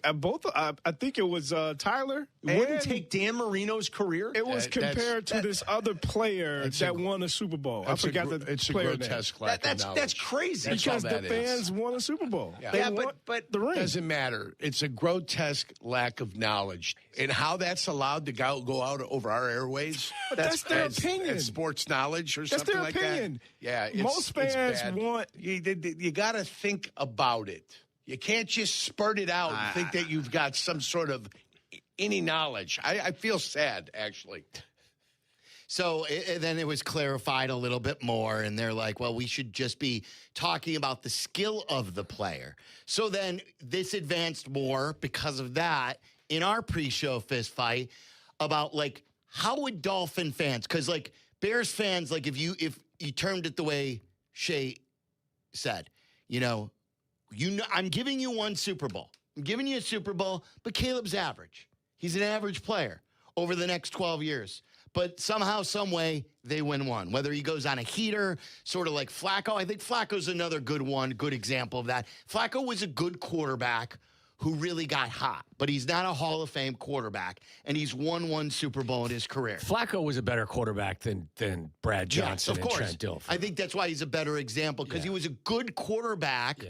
Speaker 7: think it was Tyler.
Speaker 6: Wouldn't take Dan Marino's career?
Speaker 7: It was compared to this other player that won a Super Bowl. I forgot the player name.
Speaker 6: Grotesque lack of knowledge. That's crazy.
Speaker 7: Because the fans won a Super Bowl.
Speaker 6: Yeah, but
Speaker 7: the ring.
Speaker 19: Doesn't matter. It's a grotesque lack of knowledge. And how that's allowed to go out over our airways.
Speaker 7: But that's their opinion.
Speaker 19: It's sports knowledge or something like that.
Speaker 7: That's their opinion.
Speaker 19: Yeah,
Speaker 7: most fans want.
Speaker 19: You got to think about it. You can't just spurt it out and think that you've got some sort of any knowledge. I feel sad, actually.
Speaker 13: So then it was clarified a little bit more, and they're like, well, we should just be talking about the skill of the player. So then this advanced more because of that in our pre-show fist fight about, like, how would Dolphin fans, because, like, Bears fans, like, if you termed it the way Shay said, I'm giving you one Super Bowl. I'm giving you a Super Bowl, but Caleb's average. He's an average player over the next 12 years. But somehow, some way, they win one. Whether he goes on a heater, sort of like Flacco. I think Flacco's another good example of that. Flacco was a good quarterback who really got hot, but he's not a Hall of Fame quarterback, and he's won one Super Bowl in his career.
Speaker 9: Flacco was a better quarterback than Brad Johnson and Trent Dilfer.
Speaker 13: I think that's why he's a better example, because he was a good quarterback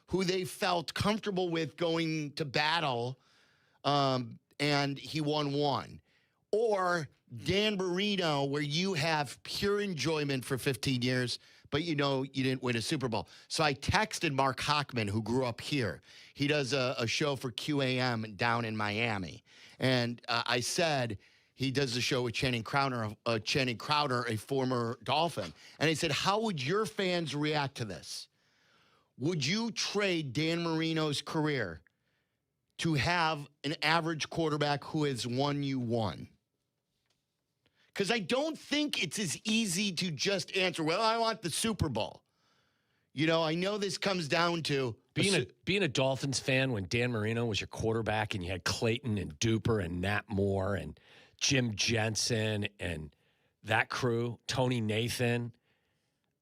Speaker 13: who they felt comfortable with going to battle, and he won one. Or Dan Marino, where you have pure enjoyment for 15 years, but you didn't win a Super Bowl. So I texted Mark Hochman, who grew up here. He does a show for QAM down in Miami. And I said he does a show with Channing Crowder, a former Dolphin. And I said, how would your fans react to this? Would you trade Dan Marino's career to have an average quarterback who has won you one? Because I don't think it's as easy to just answer, well, I want the Super Bowl. I know this comes down to
Speaker 9: being a Dolphins fan when Dan Marino was your quarterback and you had Clayton and Duper and Nat Moore and Jim Jensen and that crew, Tony Nathan.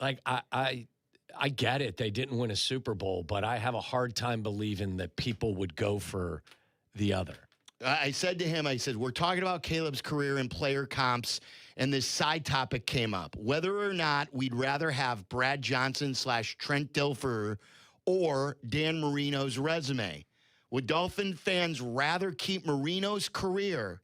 Speaker 9: Like, I get it. They didn't win a Super Bowl, but I have a hard time believing that people would go for the other.
Speaker 13: I said to him, we're talking about Caleb's career and player comps, and this side topic came up. Whether or not we'd rather have Brad Johnson / Trent Dilfer or Dan Marino's resume. Would Dolphin fans rather keep Marino's career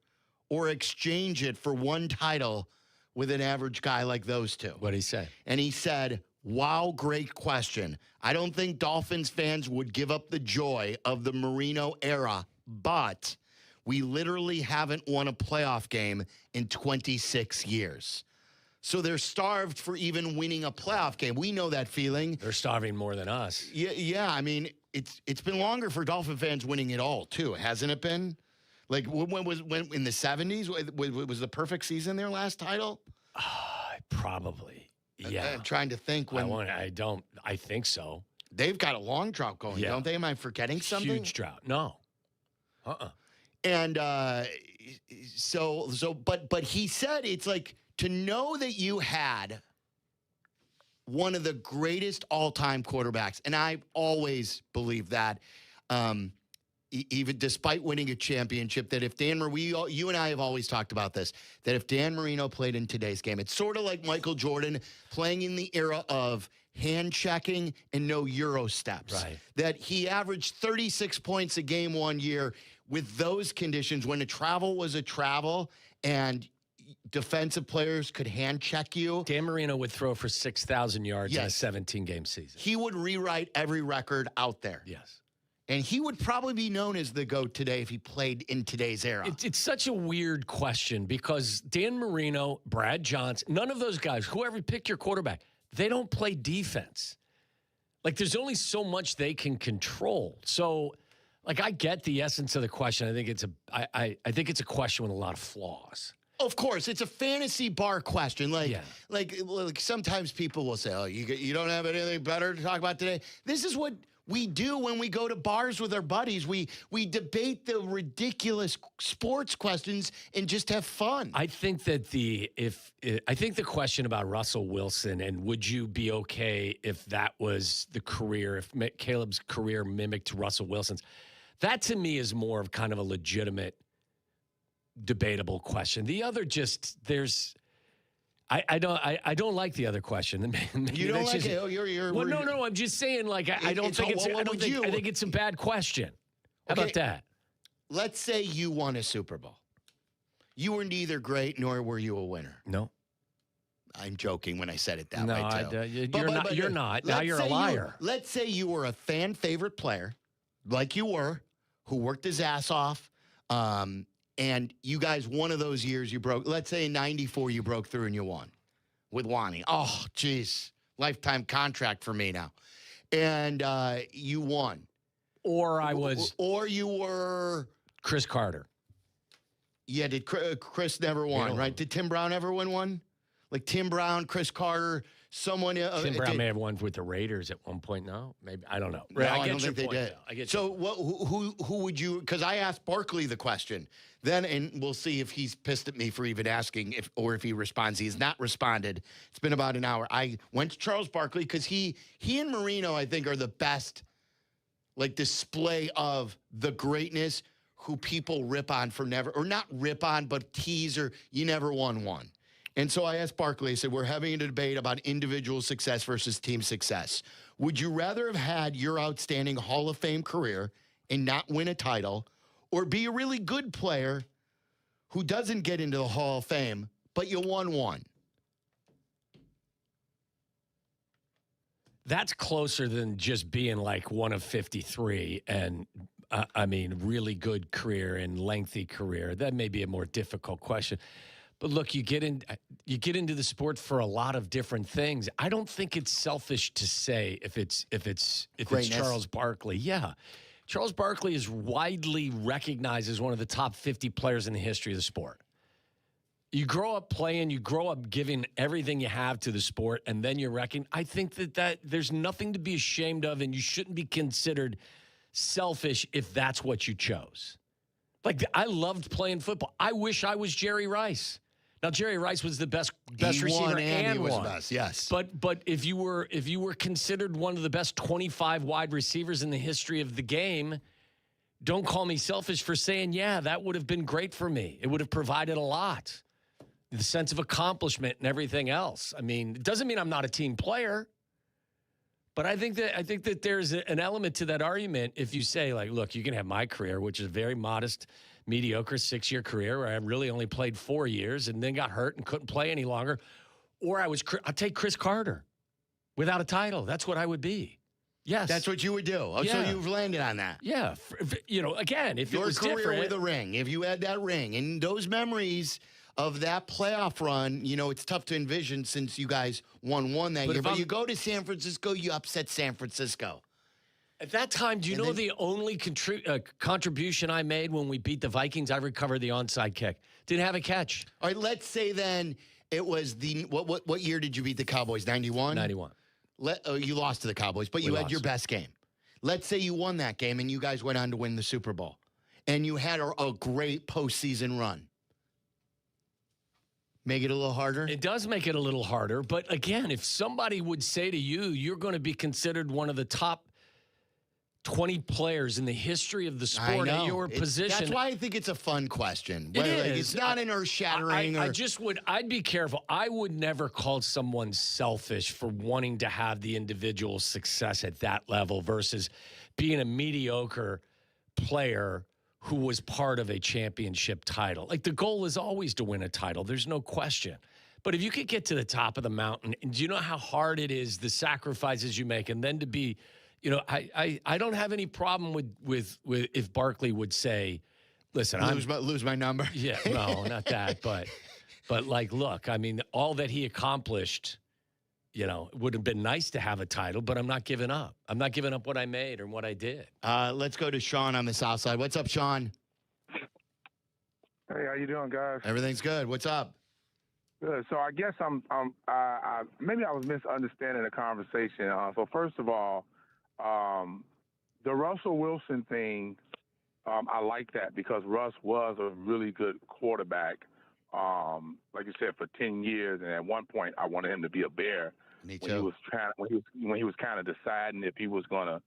Speaker 13: or exchange it for one title with an average guy like those two?
Speaker 9: What'd he say?
Speaker 13: And he said, wow, great question. I don't think Dolphins fans would give up the joy of the Marino era, but we literally haven't won a playoff game in 26 years. So they're starved for even winning a playoff game. We know that feeling.
Speaker 9: They're starving more than us.
Speaker 13: Yeah. I mean, it's been longer for Dolphin fans winning it all, too, hasn't it been? Like, when in the 70s? Was the perfect season their last title?
Speaker 9: Probably. Yeah.
Speaker 13: I'm trying to think when.
Speaker 9: I think so.
Speaker 13: They've got a long drought going, don't they? Am I forgetting something?
Speaker 9: Huge drought. No.
Speaker 13: And but he said it's like to know that you had one of the greatest all-time quarterbacks, and I've always believed that, even despite winning a championship, that if you and I have always talked about this, that if Dan Marino played in today's game, it's sort of like Michael Jordan playing in the era of hand checking and no Euro steps.
Speaker 9: Right.
Speaker 13: That he averaged 36 points a game one year with those conditions when a travel was a travel and defensive players could hand check you.
Speaker 9: Dan Marino would throw for 6,000 yards in a 17-game season.
Speaker 13: He would rewrite every record out there.
Speaker 9: Yes.
Speaker 13: And he would probably be known as the GOAT today if he played in today's era.
Speaker 9: It's such a weird question because Dan Marino, Brad Johnson, none of those guys, whoever picked your quarterback, they don't play defense. Like, there's only so much they can control. So, like, I get the essence of the question. I think it's a question with a lot of flaws.
Speaker 13: Of course, it's a fantasy bar question. Like sometimes people will say, "Oh, you don't have anything better to talk about today." This is what we do when we go to bars with our buddies. We debate the ridiculous sports questions and just have fun.
Speaker 9: I think that I think the question about Russell Wilson and would you be okay if that was the career, if Caleb's career mimicked Russell Wilson's, that to me is more of kind of a legitimate, debatable question. The other I don't like the other question.
Speaker 13: You don't like it? Oh, you're.
Speaker 9: Well, no. I'm just saying, like, I think it's a bad question. How about that?
Speaker 13: Let's say you won a Super Bowl. You were neither great nor were you a winner.
Speaker 9: No.
Speaker 13: I'm joking when I said it that way, too.
Speaker 9: You're not. Now you're a liar.
Speaker 13: Let's say you were a fan favorite player, like you were, who worked his ass off, and you guys, one of those years you broke, let's say in 94 you broke through and you won with Wani. Oh, geez. Lifetime contract for me now. And you won.
Speaker 9: Or
Speaker 13: you were
Speaker 9: Chris Carter.
Speaker 13: Yeah, did Chris never won, right? Did Tim Brown ever win one? Like Tim Brown, Chris Carter, someone.
Speaker 9: Tim Brown may have won with the Raiders at one point. No, maybe I don't know.
Speaker 13: No, I don't think they did.
Speaker 9: I get
Speaker 13: so who would you? Because I asked Barkley the question then, and we'll see if he's pissed at me for even asking or if he responds. He has not responded. It's been about an hour. I went to Charles Barkley because he and Marino, I think, are the best like display of the greatness who people rip on for never, or not rip on, but tease or you never won one. And so I asked Barkley, I said, we're having a debate about individual success versus team success. Would you rather have had your outstanding Hall of Fame career and not win a title, or be a really good player who doesn't get into the Hall of Fame, but you won one?
Speaker 9: That's closer than just being like one of 53 and, really good career and lengthy career. That may be a more difficult question. But look, you get into the sport for a lot of different things. I don't think it's selfish to say if it's Charles Barkley. Yeah. Charles Barkley is widely recognized as one of the top 50 players in the history of the sport. You grow up playing, you grow up giving everything you have to the sport, and then you're I think that there's nothing to be ashamed of, and you shouldn't be considered selfish if that's what you chose. Like, I loved playing football. I wish I was Jerry Rice. Now, Jerry Rice was the best receiver and
Speaker 13: he was
Speaker 9: won.
Speaker 13: The best, yes.
Speaker 9: But if you were considered one of the best 25 wide receivers in the history of the game, don't call me selfish for saying, yeah, that would have been great for me. It would have provided a lot. The sense of accomplishment and everything else. I mean, it doesn't mean I'm not a team player. But I think that there's an element to that argument if you say, like, look, you can have my career, which is a very modest, mediocre 6-year career where I really only played 4 years and then got hurt and couldn't play any longer. Or I'll take Chris Carter without a title. That's what I would be. Yes.
Speaker 13: That's what you would do. Oh, yeah. So you've landed on that.
Speaker 9: Yeah. Again, if
Speaker 13: your
Speaker 9: it was
Speaker 13: career
Speaker 9: different.
Speaker 13: With a ring, if you had that ring and those memories of that playoff run, it's tough to envision since you guys won one that year. But you go to San Francisco, you upset San Francisco.
Speaker 9: At that time, do you know the only contribution I made when we beat the Vikings? I recovered the onside kick. Didn't have a catch.
Speaker 13: All right, let's say then it was what year did you beat the Cowboys? 91?
Speaker 9: 91.
Speaker 13: You lost to the Cowboys, but you had your best game. Let's say you won that game and you guys went on to win the Super Bowl. And you had a great postseason run. Make it a little harder?
Speaker 9: It does make it a little harder. But again, if somebody would say to you, you're going to be considered one of the top 20 players in the history of the sport at your position.
Speaker 13: That's why I think it's a fun question. It's not an earth-shattering.
Speaker 9: I'd be careful. I would never call someone selfish for wanting to have the individual success at that level versus being a mediocre player who was part of a championship title. Like, the goal is always to win a title. There's no question. But if you could get to the top of the mountain, and do you know how hard it is, the sacrifices you make, and then to be, I don't have any problem with if Barkley would say, listen,
Speaker 13: lose my number.
Speaker 9: Yeah, no, not that, but like, look, I mean, all that he accomplished, it would have been nice to have a title, but I'm not giving up. I'm not giving up what I made or what I did.
Speaker 13: Let's go to Sean on the south side. What's up, Sean?
Speaker 11: Hey, how you doing, guys?
Speaker 13: Everything's good. What's up?
Speaker 11: Good. So I guess maybe I was misunderstanding the conversation. So first of all, the Russell Wilson thing, I like that because Russ was a really good quarterback. Like you said, for 10 years, and at one point, I wanted him to be a Bear.
Speaker 13: Me too.
Speaker 11: When he was kind of deciding if he was gonna,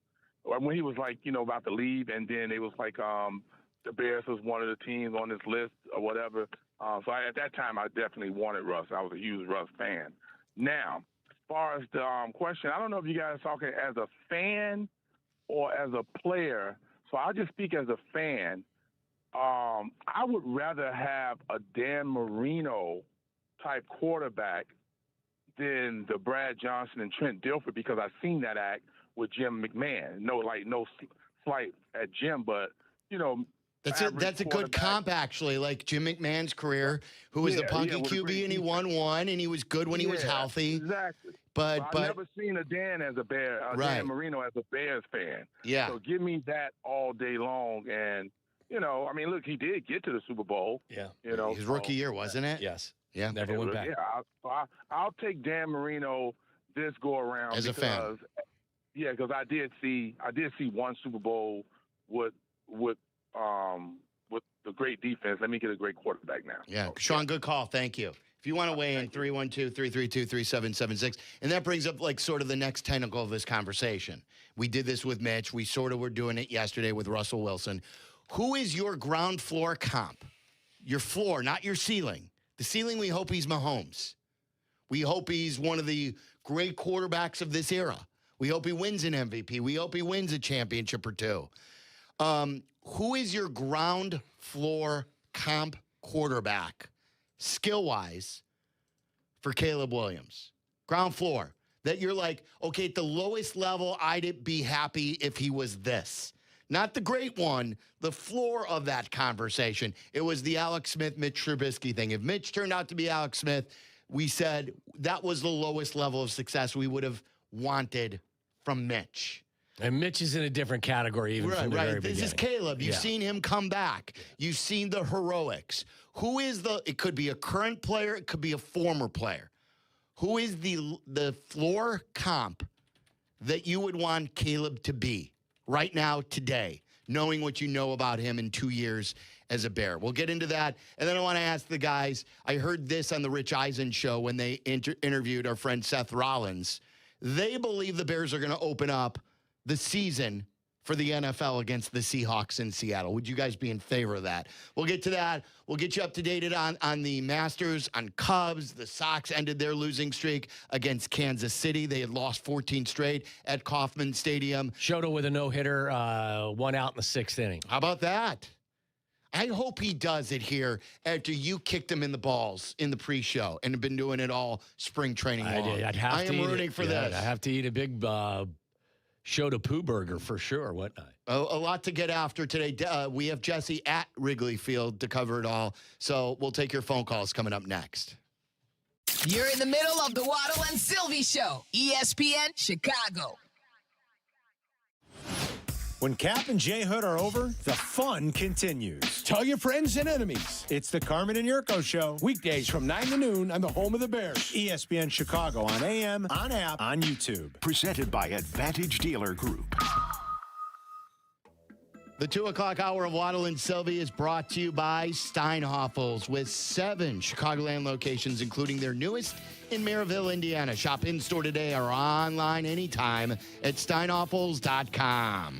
Speaker 11: or when he was like, about to leave, and then it was like, the Bears was one of the teams on this list or whatever. So at that time, I definitely wanted Russ. I was a huge Russ fan. Now, as far as the question, I don't know if you guys are talking as a fan or as a player. So I'll just speak as a fan. I would rather have a Dan Marino type quarterback than the Brad Johnson and Trent Dilfer because I've seen that act with Jim McMahon. No slight at Jim, but
Speaker 13: That's a good comp, actually. Like Jim McMahon's career, who was the punky QB, and he won one, and he was good when he was healthy.
Speaker 11: Exactly.
Speaker 13: But
Speaker 11: I've never seen a Dan as a Bear, Dan Marino as a Bears fan.
Speaker 13: Yeah.
Speaker 11: So give me that all day long. And, I mean, look, he did get to the Super Bowl.
Speaker 9: Yeah.
Speaker 13: His rookie year, wasn't it?
Speaker 9: Yes.
Speaker 13: Yeah.
Speaker 9: Never went back.
Speaker 11: Yeah. I'll take Dan Marino this go around
Speaker 13: as a fan.
Speaker 11: Yeah, because I did see one Super Bowl with the great defense. Let me get a great quarterback now.
Speaker 13: Yeah. Sean, good call. Thank you. If you want to weigh in, 312-332-3776. And that brings up like sort of the next tentacle of this conversation. We did this with Mitch. We sort of were doing it yesterday with Russell Wilson. Who is your ground floor comp? Your floor, not your ceiling. The ceiling, we hope he's Mahomes. We hope he's one of the great quarterbacks of this era. We hope he wins an MVP. We hope he wins a championship or two. Who is your ground floor comp quarterback, skill-wise, for Caleb Williams? Ground floor. That you're like, okay, at the lowest level, I'd be happy if he was this. Not the great one, the floor of that conversation. It was the Alex Smith, Mitch Trubisky thing. If Mitch turned out to be Alex Smith, we said that was the lowest level of success we would have wanted from Mitch.
Speaker 9: And Mitch is in a different category even from the very beginning.
Speaker 13: This is Caleb. You've seen him come back. You've seen the heroics. Who is it could be a current player, it could be a former player. Who is the floor comp that you would want Caleb to be right now, today, knowing what you know about him in 2 years as a Bear? We'll get into that. And then I want to ask the guys, I heard this on the Rich Eisen show when they interviewed our friend Seth Rollins. They believe the Bears are going to open up the season for the NFL against the Seahawks in Seattle. Would you guys be in favor of that? We'll get to that. We'll get you up to date on the Masters, on Cubs. The Sox ended their losing streak against Kansas City. They had lost 14 straight at Kauffman Stadium.
Speaker 9: Shoto with a no-hitter, one out in the sixth inning.
Speaker 13: How about that? I hope he does it here after you kicked him in the balls in the pre-show and have been doing it all spring training long. I am rooting for this.
Speaker 9: I have to eat a big Shoto Poo burger for sure. Whatnot.
Speaker 13: A lot to get after today. We have Jesse at Wrigley Field to cover it all. So we'll take your phone calls coming up next.
Speaker 2: You're in the middle of the Waddle and Silvy Show, ESPN Chicago.
Speaker 10: When Kap and J Hood are over, the fun continues. Tell your friends and enemies. It's the Carmen and Jurko Show. Weekdays from 9 to noon on the home of the Bears. ESPN Chicago on AM, on app, on YouTube.
Speaker 14: Presented by Advantage Dealer Group.
Speaker 13: The 2 o'clock hour of Waddle and Silvy is brought to you by Steinhoffels with 7 Chicagoland locations, including their newest in Maryville, Indiana. Shop in-store today or online anytime at steinhoffels.com.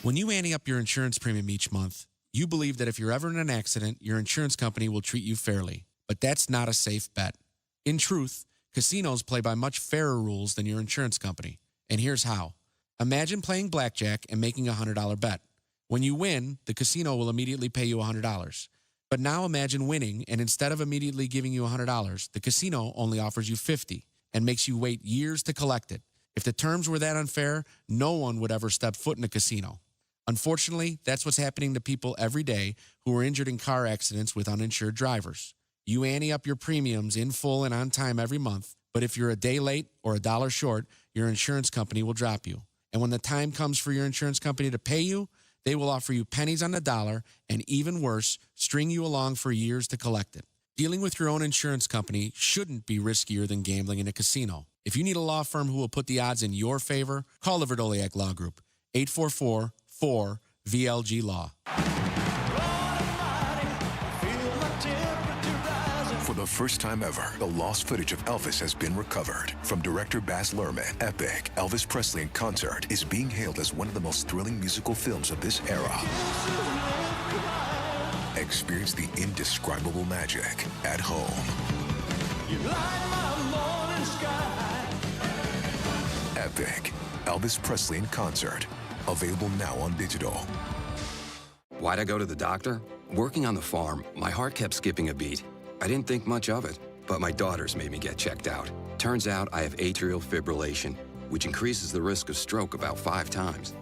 Speaker 22: When you ante up your insurance premium each month, you believe that if you're ever in an accident, your insurance company will treat you fairly. But that's not a safe bet. In truth, casinos play by much fairer rules than your insurance company. And here's how. Imagine playing blackjack and making a $100 bet. When you win, the casino will immediately pay you $100. But now imagine winning, and instead of immediately giving you $100, the casino only offers you $50 and makes you wait years to collect it. If the terms were that unfair, no one would ever step foot in a casino. Unfortunately, that's what's happening to people every day who are injured in car accidents with uninsured drivers. You ante up your premiums in full and on time every month, but if you're a day late or $1 short, your insurance company will drop you. And when the time comes for your insurance company to pay you, they will offer you pennies on the dollar and, even worse, string you along for years to collect it. Dealing with your own insurance company shouldn't be riskier than gambling in a casino. If you need a law firm who will put the odds in your favor, call the Verdoliak Law Group, 844-4VLG-LAW.
Speaker 14: For the first time ever, the lost footage of Elvis has been recovered. From director Baz Luhrmann, epic Elvis Presley in Concert is being hailed as one of the most thrilling musical films of this era. Experience the indescribable magic at home. Epic Elvis Presley in Concert. Available now on digital.
Speaker 23: Why'd I go to the doctor? Working on the farm, my heart kept skipping a beat. I didn't think much of it, but my daughters made me get checked out. Turns out I have atrial fibrillation, which increases the risk of stroke about 5 times.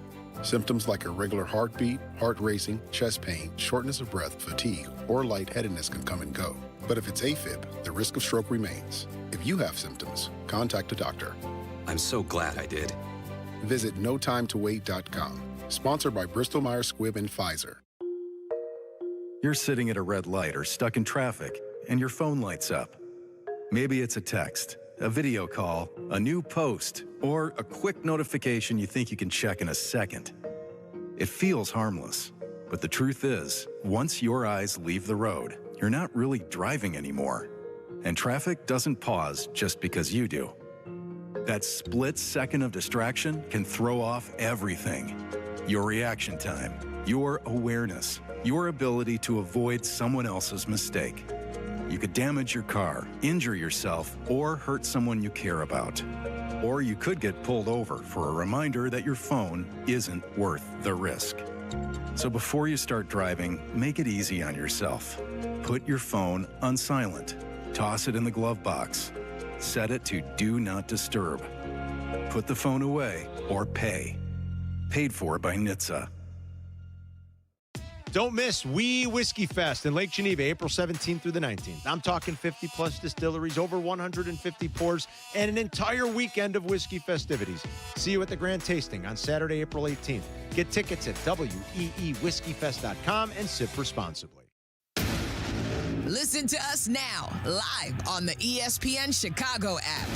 Speaker 4: Symptoms like irregular heartbeat, heart racing, chest pain, shortness of breath, fatigue, or lightheadedness can come and go. But if it's AFib, the risk of stroke remains. If you have symptoms, contact a doctor.
Speaker 23: I'm so glad I did.
Speaker 4: Visit notimetowait.com. Sponsored by Bristol-Myers Squibb and Pfizer.
Speaker 18: You're sitting at a red light or stuck in traffic, and your phone lights up. Maybe it's a text, a video call, a new post, or a quick notification you think you can check in a second. It feels harmless, but the truth is, once your eyes leave the road, you're not really driving anymore. And traffic doesn't pause just because you do. That split second of distraction can throw off everything. Your reaction time, your awareness, your ability to avoid someone else's mistake. You could damage your car, injure yourself, or hurt someone you care about. Or you could get pulled over for a reminder that your phone isn't worth the risk. So before you start driving, make it easy on yourself. Put your phone on silent. Toss it in the glove box. Set it to Do Not Disturb. Put the phone away or pay. Paid for by NHTSA.
Speaker 10: Don't miss Wee Whiskey Fest in Lake Geneva, April 17th through the 19th. I'm talking 50-plus distilleries, over 150 pours, and an entire weekend of whiskey festivities. See you at the Grand Tasting on Saturday, April 18th. Get tickets at weewhiskeyfest.com and sip responsibly.
Speaker 2: Listen to us now, live on the ESPN Chicago app.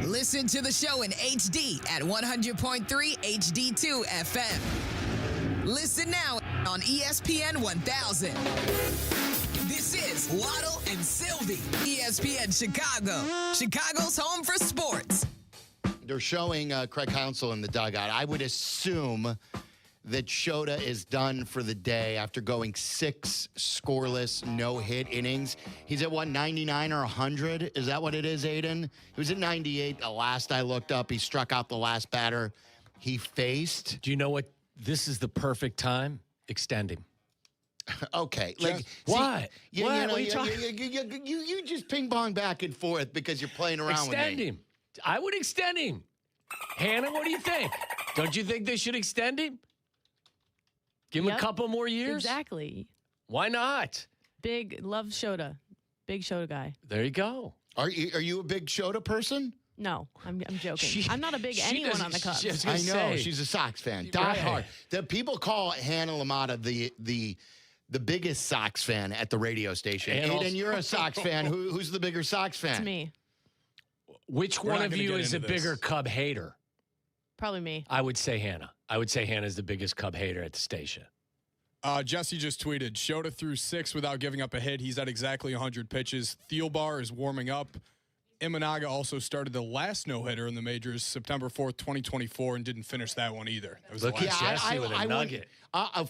Speaker 2: Listen to the show in HD at 100.3 HD2 FM. Listen now on ESPN 1000. This is Waddle and Silvy, ESPN Chicago, Chicago's home for sports.
Speaker 13: They're showing Craig Counsell in the dugout. I would assume that Shota is done for the day after going 6 scoreless, no-hit innings. He's at, 99 or 100? Is that what it is, Aiden? He was at 98 the last I looked up. He struck out the last batter he faced.
Speaker 9: Do you know what? This is the perfect time. Extend him.
Speaker 13: Okay.
Speaker 9: Why?
Speaker 13: You just ping pong back and forth because you're playing around with me.
Speaker 9: Extend him. I would extend him. Hannah, what do you think? Don't you think they should extend him? Give him a couple more years?
Speaker 8: Exactly.
Speaker 9: Why not?
Speaker 8: Love Shota. Big Shota guy.
Speaker 9: There you go.
Speaker 13: Are you a big Shota person?
Speaker 8: No, I'm joking. I'm not a big anyone on the Cubs.
Speaker 13: I know. She's a Sox fan. Die hard. The people call Hannah LaMotta the biggest Sox fan at the radio station. Aiden, you're a Sox fan. Who's the bigger Sox fan?
Speaker 8: It's me.
Speaker 9: Which one of you is a bigger Cub hater?
Speaker 8: Probably me.
Speaker 9: I would say Hannah. I would say Hannah's the biggest Cub hater at the station.
Speaker 3: Jesse just tweeted, Shota threw 6 without giving up a hit. He's at exactly 100 pitches. Thielbar is warming up. Imanaga also started the last no-hitter in the majors September 4th, 2024, and didn't finish that one either. That was
Speaker 9: Look at Jesse with a nugget.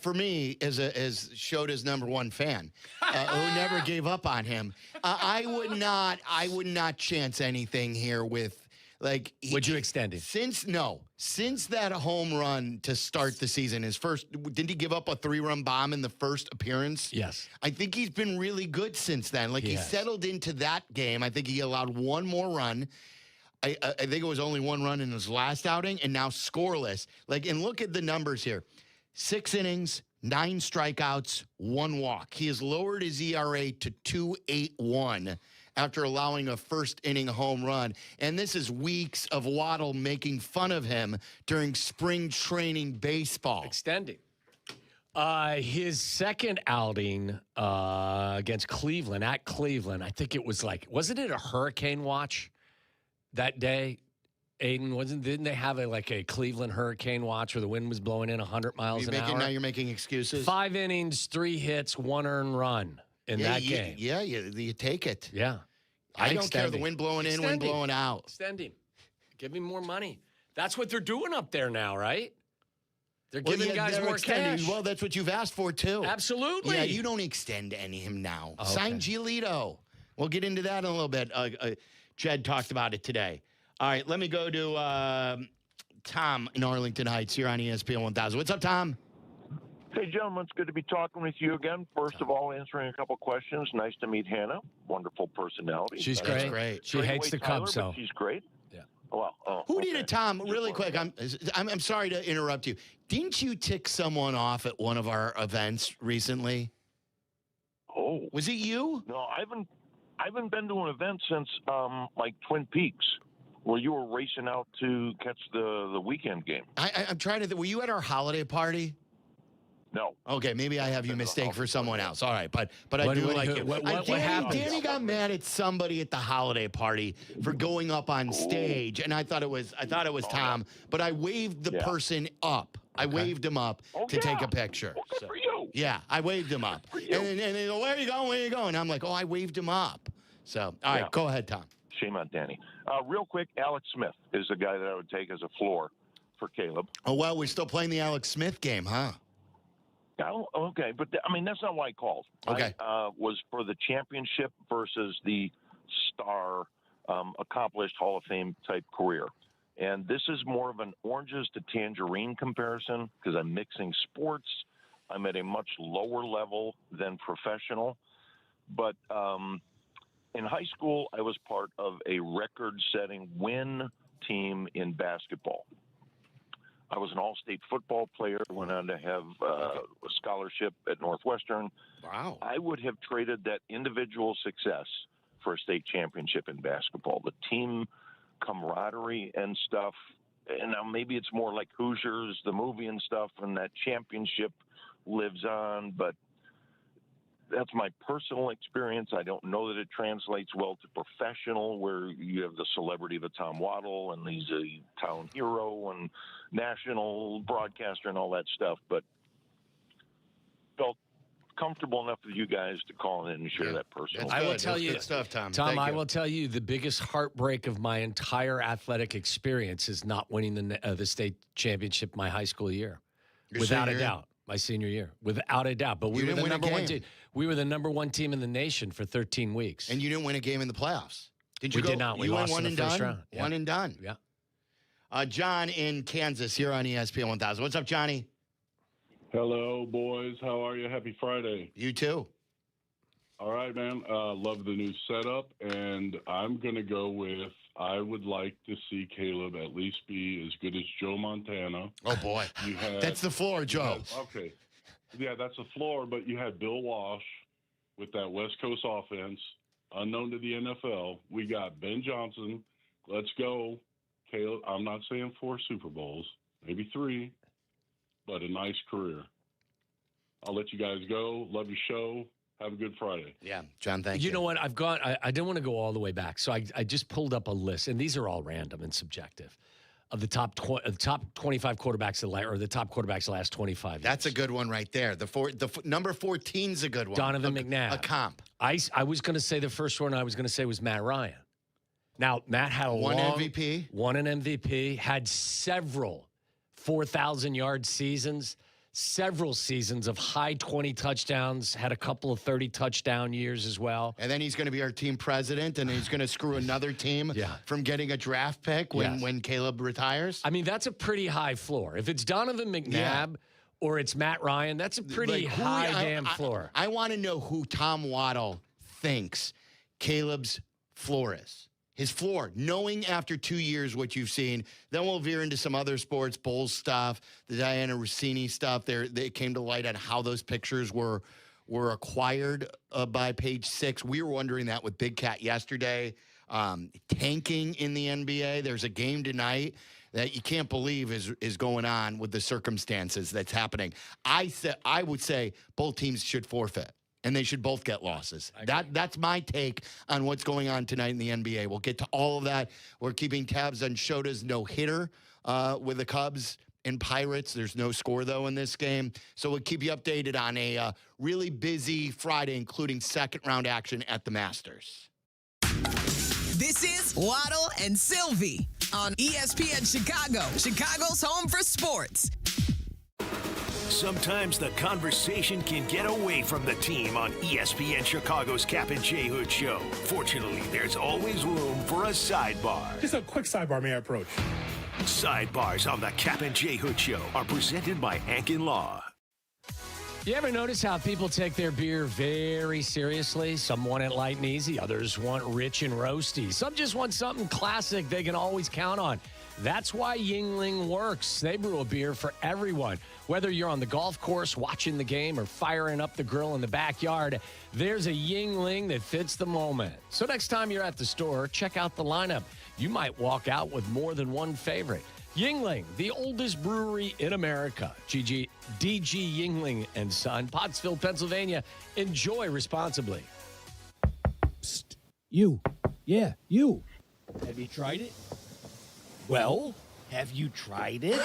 Speaker 13: For me, as Shota's number one fan, who never gave up on him, I would not chance anything here with.
Speaker 9: Would you extend it?
Speaker 13: Since that home run to start the season, didn't he give up a 3-run bomb in the first appearance?
Speaker 9: Yes.
Speaker 13: I think he's been really good since then. He settled into that game. I think he allowed one more run. I think it was only 1 run in his last outing, and now scoreless. And look at the numbers here. 6 innings, 9 strikeouts, 1 walk. He has lowered his ERA to 2.81. after allowing a first-inning home run. And this is weeks of Waddle making fun of him during spring training baseball.
Speaker 9: Extending. His second outing against Cleveland, at Cleveland, I think it was wasn't it a hurricane watch that day? Aiden, didn't they have a Cleveland hurricane watch where the wind was blowing in 100 miles an hour?
Speaker 13: Now you're making excuses.
Speaker 9: 5 innings, 3 hits, 1 earned run in that game.
Speaker 13: Yeah, you take it.
Speaker 9: Yeah.
Speaker 13: I don't care. The wind blowing in, wind blowing out.
Speaker 9: Extending. Give him more money. That's what they're doing up there now, right? They're giving guys more cash.
Speaker 13: Well, that's what you've asked for, too.
Speaker 9: Absolutely.
Speaker 13: Yeah, you don't extend him now.
Speaker 9: Okay.
Speaker 13: Sign Giolito. We'll get into that in a little bit. Jed talked about it today. All right, let me go to Tom in Arlington Heights here on ESPN 1000. What's up, Tom?
Speaker 12: Hey, gentlemen, it's good to be talking with you again. First of all, answering a couple questions. Nice to meet Hannah. Wonderful personality.
Speaker 9: She's great.
Speaker 13: Great.
Speaker 9: She hates the Cubs,
Speaker 12: but she's great.
Speaker 9: Yeah.
Speaker 13: Who needed Tom? Really quick, I'm sorry to interrupt you. Didn't you tick someone off at one of our events recently?
Speaker 12: Oh,
Speaker 13: was it you?
Speaker 12: No, I haven't been to an event since like Twin Peaks, where you were racing out to catch the weekend game.
Speaker 13: I'm trying to. Were you at our holiday party?
Speaker 12: No.
Speaker 13: Okay, maybe I have you mistaken for someone else. All right, but I do like it.
Speaker 9: What happened?
Speaker 13: Danny got mad at somebody at the holiday party for going up on stage, and I thought it was Tom, but I waved the person up. I waved him up to take a picture.
Speaker 12: Good for you.
Speaker 13: Yeah, I waved him up. And they go, where are you going? Where are you going? I'm like, I waved him up. So, all right, go ahead, Tom.
Speaker 12: Shame on Danny. Real quick, Alex Smith is the guy that I would take as a floor for Caleb.
Speaker 13: Oh, well, we're still playing the Alex Smith game, huh?
Speaker 12: Oh, okay, but that's not why I called.
Speaker 13: Okay.
Speaker 12: Was for the championship versus the star, accomplished Hall of Fame type career. And this is more of an oranges to tangerine comparison because I'm mixing sports. I'm at a much lower level than professional. But in high school, I was part of a record-setting win team in basketball. I was an all-state football player, went on to have a scholarship at Northwestern.
Speaker 13: Wow.
Speaker 12: I would have traded that individual success for a state championship in basketball. The team camaraderie and stuff, and now maybe it's more like Hoosiers, the movie and stuff, and that championship lives on, but that's my personal experience. I don't know that it translates well to professional, where you have the celebrity of a Tom Waddle, and he's a town hero and national broadcaster and all that stuff, but felt comfortable enough with you guys to call in and share that personal.
Speaker 9: I will tell you,
Speaker 13: good stuff, Tom.
Speaker 9: Tom, I will tell you the biggest heartbreak of my entire athletic experience is not winning the state championship my high school year. Without a doubt. My senior year, without a doubt. But we were the number one team. We were the number one team in the nation for 13 weeks.
Speaker 13: And you didn't win a game in the playoffs.
Speaker 9: We did not. We lost in the first round.
Speaker 13: Yeah. One and done.
Speaker 9: Yeah.
Speaker 13: John in Kansas here on ESPN 1000. What's up, Johnny?
Speaker 5: Hello, boys. How are you? Happy Friday.
Speaker 13: You too.
Speaker 5: All right, man. Love the new setup, and I'm going to go with I would like to see Caleb at least be as good as Joe Montana.
Speaker 13: Oh, boy. That's the floor, Joe.
Speaker 5: Okay. Yeah, that's the floor, but you had Bill Walsh with that West Coast offense, unknown to the NFL. We got Ben Johnson. Let's go. Caleb, I'm not saying 4 Super Bowls, maybe 3, but a nice career. I'll let you guys go. Love your show. Have a good Friday.
Speaker 13: Yeah, John, thank you.
Speaker 9: You know what? I didn't want to go all the way back, so I just pulled up a list, and these are all random and subjective, of the top 25 quarterbacks or the top quarterbacks the last 25 years.
Speaker 13: That's a good one right there. The number 14's a good one.
Speaker 9: Donovan McNabb.
Speaker 13: A comp.
Speaker 9: I was going to say the first one I was going to say was Matt Ryan. Now, Matt had
Speaker 13: MVP.
Speaker 9: Won an MVP, had several 4,000-yard seasons, several seasons of high 20 touchdowns, had a couple of 30-touchdown years as well.
Speaker 13: And then he's going to be our team president, and he's going to screw another team from getting a draft pick when Caleb retires.
Speaker 9: I mean, that's a pretty high floor. If it's Donovan McNabb or it's Matt Ryan, that's a pretty high floor.
Speaker 13: I want to know who Tom Waddle thinks Caleb's floor is. His floor, knowing after 2 years what you've seen. Then we'll veer into some other sports, Bulls stuff, the Diana Rossini stuff. They came to light on how those pictures were acquired by Page 6. We were wondering that with Big Cat yesterday. Tanking in the NBA. There's a game tonight that you can't believe is going on with the circumstances that's happening. I would say both teams should forfeit. And they should both get losses. That's my take on what's going on tonight in the NBA. We'll get to all of that. We're keeping tabs on Shota's no-hitter with the Cubs and Pirates. There's no score, though, in this game. So we'll keep you updated on a really busy Friday, including second-round action at the Masters.
Speaker 2: This is Waddle and Silvy on ESPN Chicago, Chicago's home for sports.
Speaker 14: Sometimes the conversation can get away from the team on ESPN Chicago's Kap J Hood Show. Fortunately, there's always room for a sidebar.
Speaker 15: Just a quick sidebar, may I approach?
Speaker 14: Sidebars on the Kap J Hood Show are presented by Ankin Law.
Speaker 9: You ever notice how people take their beer very seriously? Some want it light and easy. Others want rich and roasty. Some just want something classic they can always count on. That's why Yuengling works. They brew a beer for everyone. Whether you're on the golf course, watching the game, or firing up the grill in the backyard, there's a Yuengling that fits the moment. So next time you're at the store, check out the lineup. You might walk out with more than one favorite. Yuengling, the oldest brewery in America. DG Yuengling and Son, Pottsville, Pennsylvania. Enjoy responsibly.
Speaker 15: Psst. You. Yeah, you. Have you tried it? Well, have you tried it?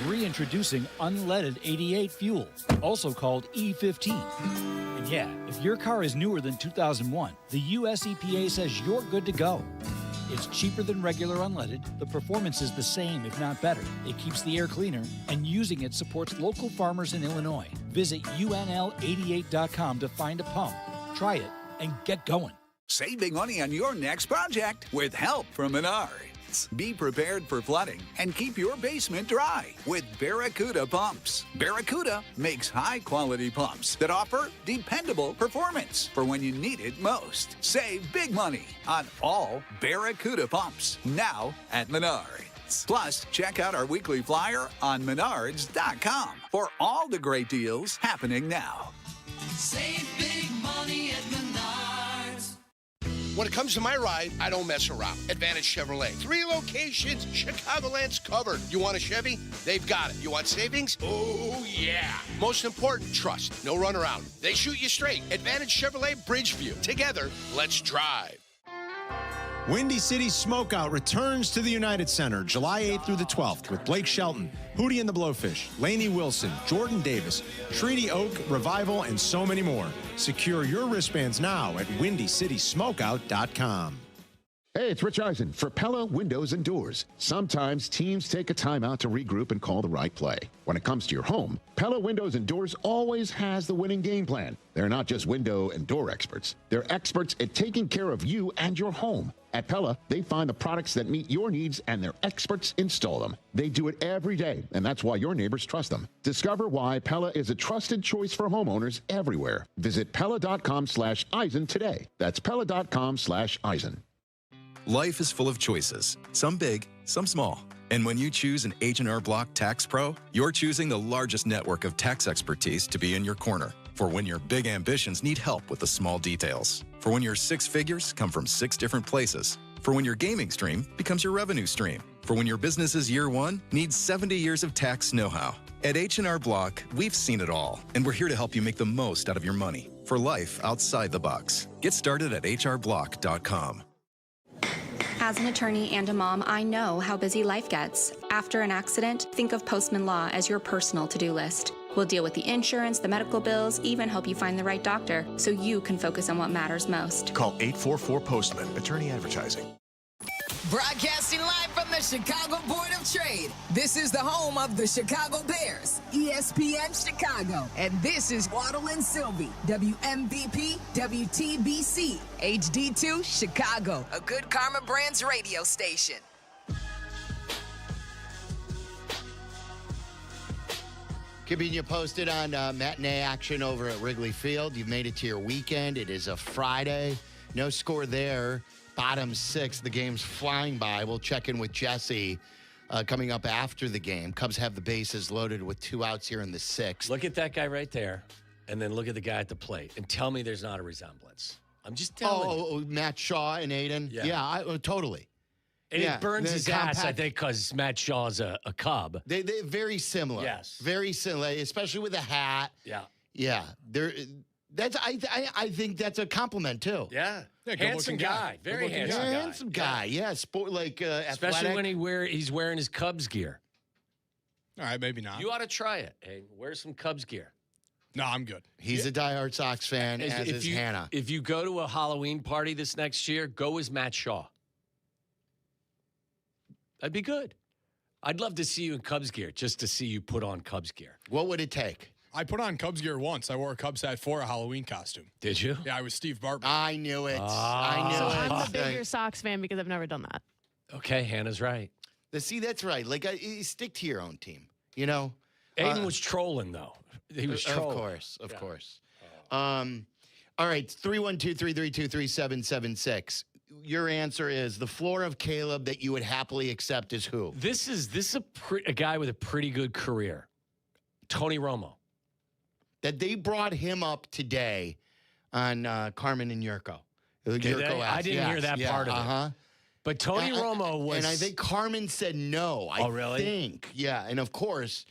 Speaker 15: Reintroducing unleaded 88 fuel, also called E15. And yeah, if your car is newer than 2001, the US EPA says you're good to go. It's cheaper than regular unleaded, the performance is the same, if not better. It keeps the air cleaner, and using it supports local farmers in Illinois. Visit UNL88.com to find a pump, try it, and get going.
Speaker 17: Save big money on your next project with help from Menards. Be prepared for flooding and keep your basement dry with Barracuda pumps. Barracuda makes high-quality pumps that offer dependable performance for when you need it most. Save big money on all Barracuda pumps now at Menards. Plus, check out our weekly flyer on Menards.com for all the great deals happening now.
Speaker 21: Save big money at Menards.
Speaker 19: When it comes to my ride, I don't mess around. Advantage Chevrolet. 3 locations, Chicagoland's covered. You want a Chevy? They've got it. You want savings? Oh, yeah. Most important, trust. No runaround. They shoot you straight. Advantage Chevrolet Bridgeview. Together, let's drive.
Speaker 6: Windy City Smokeout returns to the United Center July 8th through the 12th with Blake Shelton, Hootie and the Blowfish, Lainey Wilson, Jordan Davis, Treaty Oak, Revival, and so many more. Secure your wristbands now at WindyCitySmokeout.com.
Speaker 24: Hey, it's Rich Eisen for Pella Windows and Doors. Sometimes teams take a timeout to regroup and call the right play. When it comes to your home, Pella Windows and Doors always has the winning game plan. They're not just window and door experts. They're experts at taking care of you and your home. At Pella, they find the products that meet your needs and their experts install them. They do it every day, and that's why your neighbors trust them. Discover why Pella is a trusted choice for homeowners everywhere. Visit Pella.com/Eisen today. That's Pella.com/Eisen.
Speaker 18: Life is full of choices, some big, some small. And when you choose an H&R Block Tax Pro, you're choosing the largest network of tax expertise to be in your corner. For when your big ambitions need help with the small details. For when your 6 figures come from 6 different places. For when your gaming stream becomes your revenue stream. For when your business's year 1 needs 70 years of tax know-how. At H&R Block, we've seen it all, and we're here to help you make the most out of your money for life outside the box. Get started at hrblock.com.
Speaker 25: As an attorney and a mom, I know how busy life gets. After an accident, think of Postman Law as your personal to-do list. We'll deal with the insurance, the medical bills, even help you find the right doctor, so you can focus on what matters most.
Speaker 14: Call 844-POSTMAN. Attorney Advertising.
Speaker 2: Broadcasting live from the Chicago Board of Trade. This is the home of the Chicago Bears, ESPN Chicago. And this is Waddle Silvy, WMVP, WTBC, HD2 Chicago, a good Karma Brands radio station.
Speaker 26: Keeping you posted on matinee action over at Wrigley Field. You've made it to your weekend. It is a Friday. No score there. Bottom 6, the game's flying by. We'll check in with Jesse coming up after the game. Cubs have the bases loaded with 2 outs here in the 6th.
Speaker 9: Look at that guy right there, and then look at the guy at the plate, and tell me there's not a resemblance. I'm just telling you.
Speaker 26: Oh, Matt Shaw and Aiden? Yeah, totally.
Speaker 9: And it burns his ass, I think, because Matt Shaw's a Cub.
Speaker 26: They're very similar.
Speaker 9: Yes.
Speaker 26: Very similar, especially with the hat.
Speaker 9: Yeah.
Speaker 26: Yeah. I think that's a compliment, too.
Speaker 9: Yeah. Handsome guy. Very handsome guy.
Speaker 26: Yeah. Sport,
Speaker 9: especially
Speaker 26: athletic.
Speaker 9: when he's wearing his Cubs gear.
Speaker 3: All right, maybe not.
Speaker 9: You ought to try it. Hey, wear some Cubs gear.
Speaker 3: No, I'm good.
Speaker 26: He's a diehard Sox fan, as is Hannah.
Speaker 9: If you go to a Halloween party this next year, go as Matt Shaw. That'd be good. I'd love to see you in Cubs gear, just to see you put on Cubs gear.
Speaker 26: What would it take?
Speaker 3: I put on Cubs gear once. I wore a Cubs hat for a Halloween costume.
Speaker 9: Did you?
Speaker 3: Yeah, I was Steve Barber.
Speaker 26: I knew it.
Speaker 8: So I'm a bigger Sox fan because I've never done that.
Speaker 9: Okay, Hannah's right.
Speaker 26: See, that's right. You stick to your own team, you know?
Speaker 9: Aiden was trolling, though. He was trolling.
Speaker 26: Of course. All right, 312-332-3776. Your answer is the floor of Caleb that you would happily accept is who?
Speaker 9: This is a guy with a pretty good career, Tony Romo.
Speaker 26: That they brought him up today on Carmen and Jurko.
Speaker 9: I didn't hear that part of it. But Tony Romo was...
Speaker 26: And I think Carmen said no.
Speaker 9: Oh, really?
Speaker 26: I think. Yeah, and of course,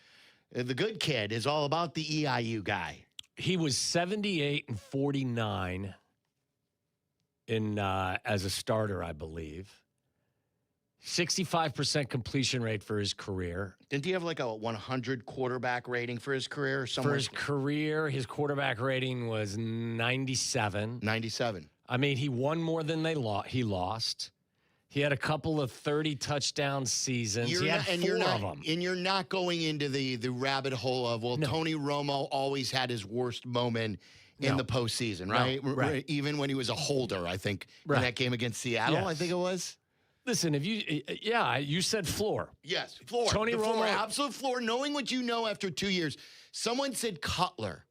Speaker 26: the good kid is all about the EIU guy.
Speaker 9: He was 78-49 as a starter, I believe. 65% completion rate for his career.
Speaker 26: Didn't he have like a 100 quarterback rating for his career? Or
Speaker 9: for his career, his quarterback rating was 97.
Speaker 26: 97.
Speaker 9: I mean, he won more than he lost. He had a couple of 30-touchdown seasons. He had four of them.
Speaker 26: And you're not going into the rabbit hole of, Tony Romo always had his worst moment in the postseason, right?
Speaker 9: No, right?
Speaker 26: Even when he was a holder, I think, in that game against Seattle,
Speaker 9: Yes.
Speaker 26: I think it was.
Speaker 9: Listen, you said floor.
Speaker 26: Yes, floor.
Speaker 9: Tony Romo.
Speaker 26: Floor, absolute floor. Knowing what you know after 2 years. Someone said Cutler.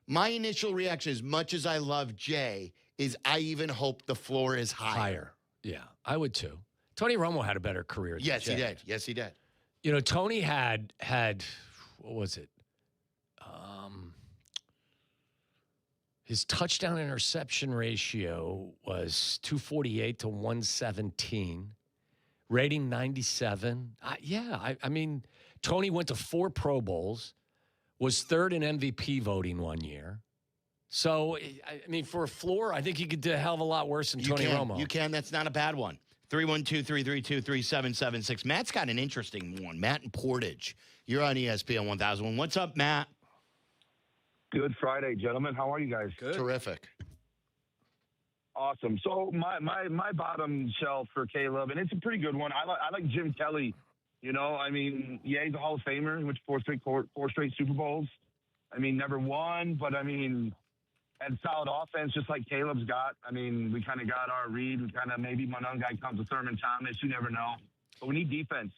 Speaker 26: My initial reaction, as much as I love Jay, is I even hope the floor is higher.
Speaker 9: Yeah, I would too. Tony Romo had a better career than
Speaker 26: Yes,
Speaker 9: Jay.
Speaker 26: he did. Yes, he did.
Speaker 9: You know, Tony had what was it? His touchdown interception ratio was 248 to 117. Rating 97. I mean, Tony went to 4 Pro Bowls, was third in MVP voting one year. So, I mean, for a floor, I think he could do a hell of a lot worse than Tony Romo.
Speaker 26: You can. That's not a bad one. 312-332-3776. Matt's got an interesting one. Matt in Portage. You're on ESPN 1001. What's up, Matt?
Speaker 1: Good Friday, gentlemen. How are you guys?
Speaker 26: Good. Terrific.
Speaker 1: Awesome. So my bottom shelf for Caleb, and it's a pretty good one. I like Jim Kelly. You know, I mean, yeah, he's a Hall of Famer. He went to four straight Super Bowls. I mean, never won, but I mean, had solid offense just like Caleb's got. I mean, we kind of got our read. We kind of maybe my young guy comes to Thurman Thomas. You never know. But we need defense.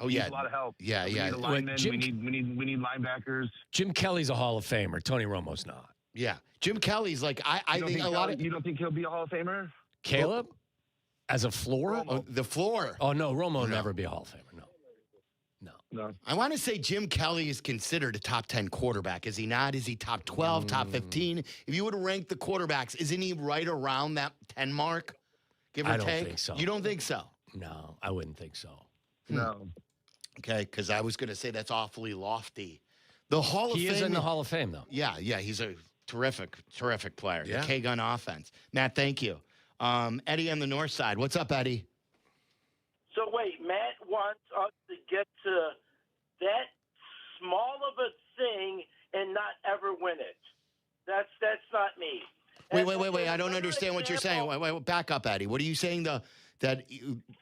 Speaker 26: Oh,
Speaker 1: we
Speaker 26: yeah.
Speaker 1: need a lot of help.
Speaker 26: Yeah,
Speaker 1: we need linemen. We need linebackers.
Speaker 9: Jim Kelly's a Hall of Famer. Tony Romo's not.
Speaker 26: Yeah. Jim Kelly's like, I think a lot of...
Speaker 1: You don't think he'll be a Hall of Famer?
Speaker 9: Caleb? As a floor?
Speaker 26: The floor.
Speaker 9: Oh, no, Romo will never be a Hall of Famer.
Speaker 1: No.
Speaker 26: I want to say Jim Kelly is considered a top 10 quarterback. Is he not? Is he top 12, top 15? If you would rank the quarterbacks, isn't he right around that 10 mark? Give or take?
Speaker 9: I don't think so.
Speaker 26: You don't think so?
Speaker 9: No, I wouldn't think so.
Speaker 1: No.
Speaker 26: Okay, because I was going to say that's awfully lofty. The Hall of Fame.
Speaker 9: He is in the Hall of Fame, though.
Speaker 26: Yeah, he's a terrific player.
Speaker 9: Yeah.
Speaker 26: The K-Gun offense. Matt, thank you. Eddie on the north side. What's up, Eddie?
Speaker 7: So wait, Matt wants us to get to that small of a thing and not ever win it. That's not me.
Speaker 26: Wait. I don't understand what you're saying. Wait, back up, Eddie. What are you saying?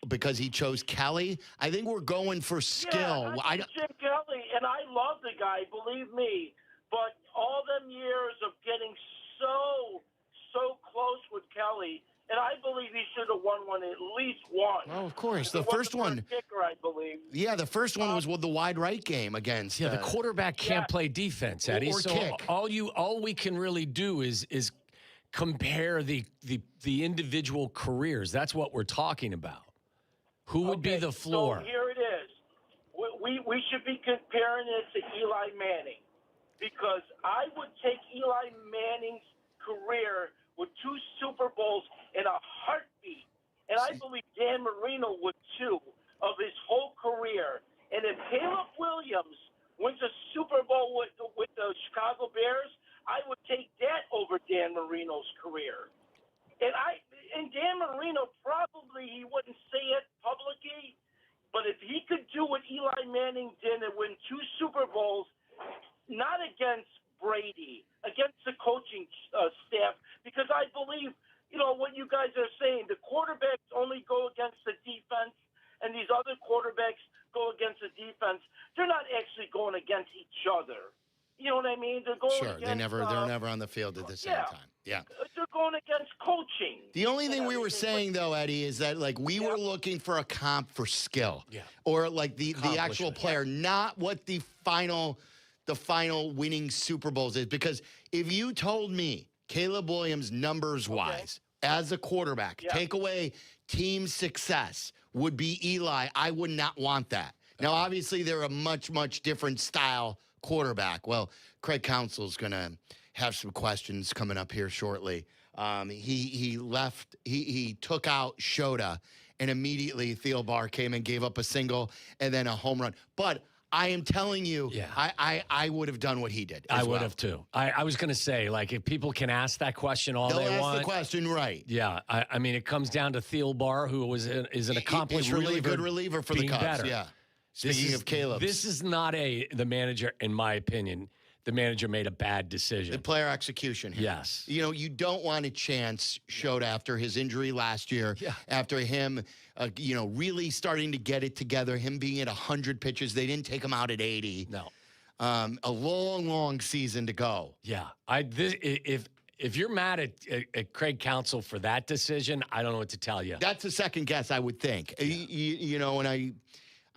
Speaker 26: Because he chose Kelly? I think we're going for skill.
Speaker 7: Yeah, I Jim Kelly, and I love the guy, believe me. But all them years of getting so close with Kelly, and I believe he should have won one, at least one.
Speaker 26: Oh, of course. The first one.
Speaker 7: Kicker, I believe.
Speaker 26: Yeah, the first one was with the wide right game against.
Speaker 9: Yeah, the quarterback can't play defense, Eddie.
Speaker 26: Or
Speaker 9: so
Speaker 26: kick.
Speaker 9: all we can really do is compare the individual careers. That's what we're talking about. Who would be the floor?
Speaker 7: So here it is. We should be comparing it to Eli Manning, because I would take Eli Manning's career with 2 Super Bowls in a heartbeat. And I believe Dan Marino would too, of his whole career. And if Caleb Williams wins a Super Bowl with the Chicago Bears, I would take that over Dan Marino's career. And Dan Marino probably, he wouldn't say it publicly, but if he could do what Eli Manning did and win 2 Super Bowls, not against Brady, against the coaching staff, because I believe, you know, what you guys are saying, the quarterbacks only go against the defense, and these other quarterbacks go against the defense. They're not actually going against each other. You know what I mean? They're going
Speaker 26: Sure,
Speaker 7: against,
Speaker 26: they're never on the field at the same time. Yeah.
Speaker 7: They're going against coaching.
Speaker 26: The only thing we were saying, though, Eddie, is that, like, we were looking for a comp for skill.
Speaker 9: Yeah.
Speaker 26: Or, like, the actual player, not what the final winning Super Bowls is. Because if you told me Caleb Williams, numbers-wise, as a quarterback, take away team success, would be Eli, I would not want that. Now, obviously, they're a much, much different style quarterback. Well, Craig Counsell's going to have some questions coming up here shortly. He took out Shota, and immediately Thielbar came and gave up a single and then a home run. But I am telling you, I would have done what he did.
Speaker 9: I would have too. I was going to say, like, if people can ask that question all
Speaker 26: They'll
Speaker 9: they
Speaker 26: ask
Speaker 9: want.
Speaker 26: the question, right?
Speaker 9: Yeah, I mean, it comes down to Thielbar, who is an accomplished
Speaker 26: really good reliever for the
Speaker 9: being
Speaker 26: Cubs.
Speaker 9: better.
Speaker 26: Yeah. Speaking of Caleb,
Speaker 9: this is not the manager, in my opinion. The manager made a bad decision.
Speaker 26: The player execution here.
Speaker 9: Yes.
Speaker 26: You know, you don't want a chance showed after his injury last year, after him, really starting to get it together, him being at 100 pitches. They didn't take him out at 80.
Speaker 9: No.
Speaker 26: A long, long season to go.
Speaker 9: Yeah. If you're mad at Craig Counsell for that decision, I don't know what to tell you.
Speaker 26: That's a second guess, I would think. Yeah. And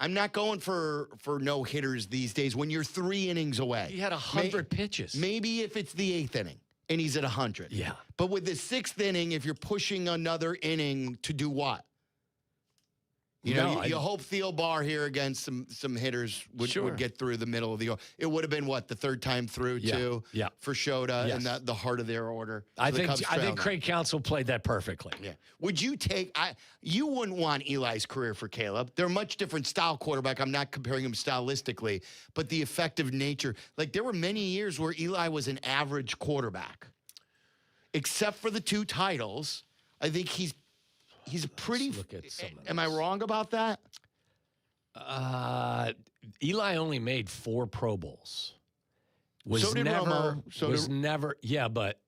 Speaker 26: I'm not going for no hitters these days when you're 3 innings away.
Speaker 9: He had 100 pitches.
Speaker 26: Maybe if it's the 8th inning and he's at 100.
Speaker 9: Yeah.
Speaker 26: But with the 6th inning, if you're pushing another inning to do what? You hope Thielbar here against some hitters would get through the middle of the order. It would have been the third time through too for Shota and the heart of their order.
Speaker 9: I think Craig Counsell played that perfectly.
Speaker 26: Yeah. Would you take? You wouldn't want Eli's career for Caleb. They're a much different style quarterback. I'm not comparing them stylistically, but the effective nature. Like there were many years where Eli was an average quarterback, except for the 2 titles. I think he's pretty. Am I wrong about that?
Speaker 9: Eli only made 4 Pro Bowls.
Speaker 26: So did Romo.
Speaker 9: Yeah, but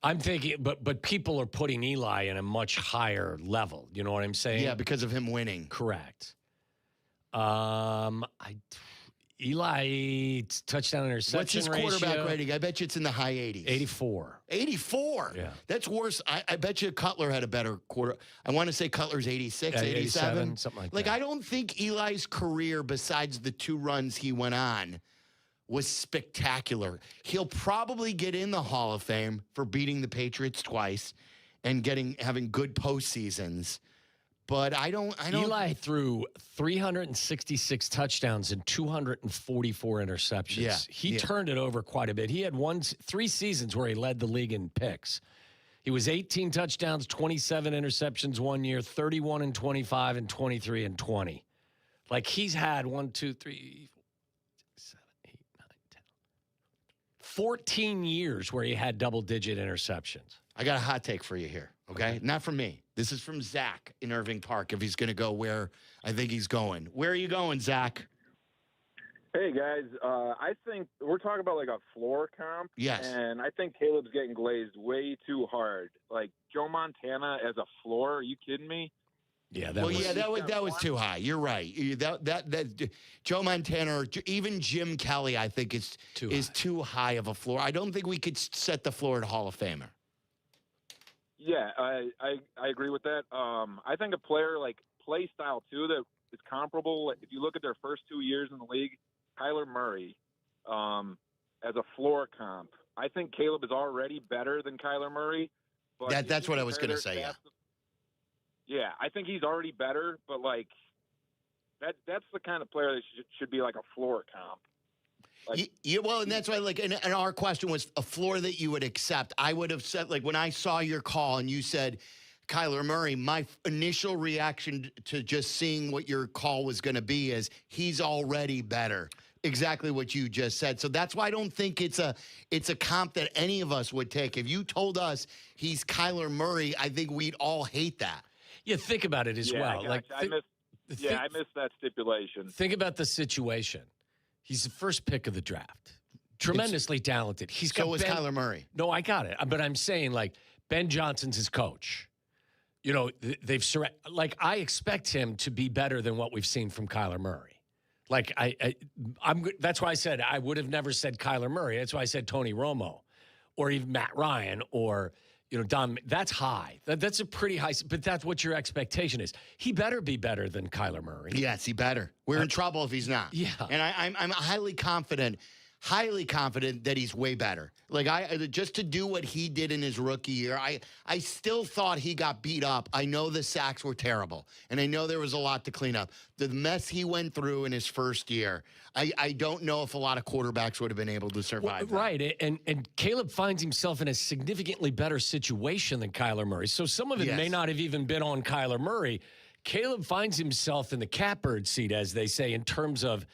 Speaker 9: I'm thinking. But people are putting Eli in a much higher level. You know what I'm saying?
Speaker 26: Yeah, because of him winning.
Speaker 9: Correct. Eli touchdown interception
Speaker 26: What's his quarterback rating? I bet you it's in the high 80s.
Speaker 9: 84.
Speaker 26: 84?
Speaker 9: Yeah.
Speaker 26: That's worse. I bet you Cutler had a better quarter. I want to say Cutler's 86, 87.
Speaker 9: Something like that.
Speaker 26: I don't think Eli's career, besides the 2 runs he went on, was spectacular. He'll probably get in the Hall of Fame for beating the Patriots twice and having good postseasons. But I don't.
Speaker 9: Eli threw 366 touchdowns and 244 interceptions.
Speaker 26: Yeah,
Speaker 9: he turned it over quite a bit. He had 3 seasons where he led the league in picks. He was 18 touchdowns, 27 interceptions one year, 31 and 25 and 23 and 20. Like he's had 1, 2, 3, 4, 6, 7, 8, 9, 10, 14 years where he had double-digit interceptions.
Speaker 26: I got a hot take for you here, okay? Not from me. This is from Zach in Irving Park, if he's going to go where I think he's going. Where are you going, Zach?
Speaker 4: Hey, guys. I think we're talking about like a floor comp.
Speaker 26: Yes.
Speaker 4: And I think Caleb's getting glazed way too hard. Like Joe Montana as a floor, are you kidding me?
Speaker 9: Yeah,
Speaker 26: that was too high. You're right. That Joe Montana or even Jim Kelly, I think is too high of a floor. I don't think we could set the floor at Hall of Famer.
Speaker 4: Yeah, I agree with that. I think a player like play style too that is comparable. If you look at their first 2 years in the league, Kyler Murray as a floor comp. I think Caleb is already better than Kyler Murray. But
Speaker 26: that's what I was going to say.
Speaker 4: Yeah, I think he's already better, but like that's the kind of player that should be like a floor comp.
Speaker 26: And that's why, and our question was a floor that you would accept. I would have said, when I saw your call and you said Kyler Murray, my initial reaction to just seeing what your call was going to be is he's already better. Exactly what you just said. So that's why I don't think it's a comp that any of us would take. If you told us he's Kyler Murray, I think we'd all hate that.
Speaker 9: Yeah, think about it as well.
Speaker 4: I missed that stipulation.
Speaker 9: Think about the situation. He's the first pick of the draft. Tremendously talented.
Speaker 26: So was Kyler Murray.
Speaker 9: No, I got it. But I'm saying, Ben Johnson's his coach. You know, I expect him to be better than what we've seen from Kyler Murray. Like that's why I said I would have never said Kyler Murray. That's why I said Tony Romo, or even Matt Ryan, or Don. That's high. That's a pretty high. But that's what your expectation is. He better be better than Kyler Murray.
Speaker 26: Yes, he better. We're in trouble if he's not.
Speaker 9: Yeah,
Speaker 26: and I'm highly confident that he's way better. Like just to do what he did in his rookie year, I still thought he got beat up. I know the sacks were terrible, and I know there was a lot to clean up. The mess he went through in his first year, I don't know if a lot of quarterbacks would have been able to survive.
Speaker 9: Well, right, and Caleb finds himself in a significantly better situation than Kyler Murray. So some of it may not have even been on Kyler Murray. Caleb finds himself in the catbird seat, as they say, in terms of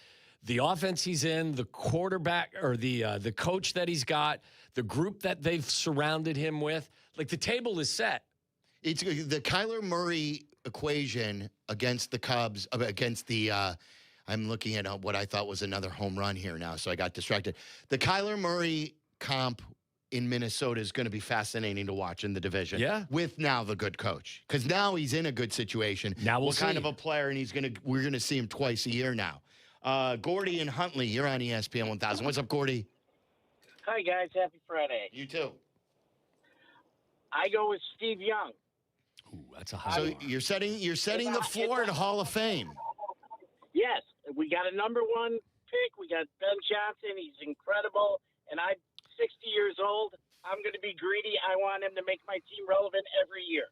Speaker 9: the offense he's in, the quarterback or the coach that he's got, the group that they've surrounded him with. Like, the table is set.
Speaker 26: It's the Kyler Murray equation against the Cubs, against the I'm looking at what I thought was another home run here now, so I got distracted. The Kyler Murray comp in Minnesota is going to be fascinating to watch in the division.
Speaker 9: Yeah.
Speaker 26: With now the good coach. Because now he's in a good situation.
Speaker 9: Now we'll see.
Speaker 26: What kind of a player, and we're going to see him twice a year now. Gordy and Huntley, you're on ESPN 1000. What's up, Gordy?
Speaker 10: Hi, guys. Happy Friday.
Speaker 26: You too.
Speaker 10: I go with Steve Young.
Speaker 9: Ooh, that's a high
Speaker 26: So
Speaker 9: one.
Speaker 26: you're setting the floor to Hall of Fame.
Speaker 10: Yes. We got a number one pick. We got Ben Johnson. He's incredible. And I'm 60 years old. I'm going to be greedy. I want him to make my team relevant every year.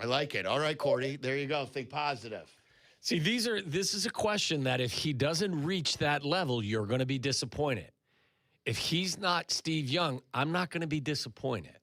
Speaker 26: I like it. All right, Gordy. There you go. Think positive.
Speaker 9: See, this is a question that if he doesn't reach that level, you're going to be disappointed. If he's not Steve Young, I'm not going to be disappointed.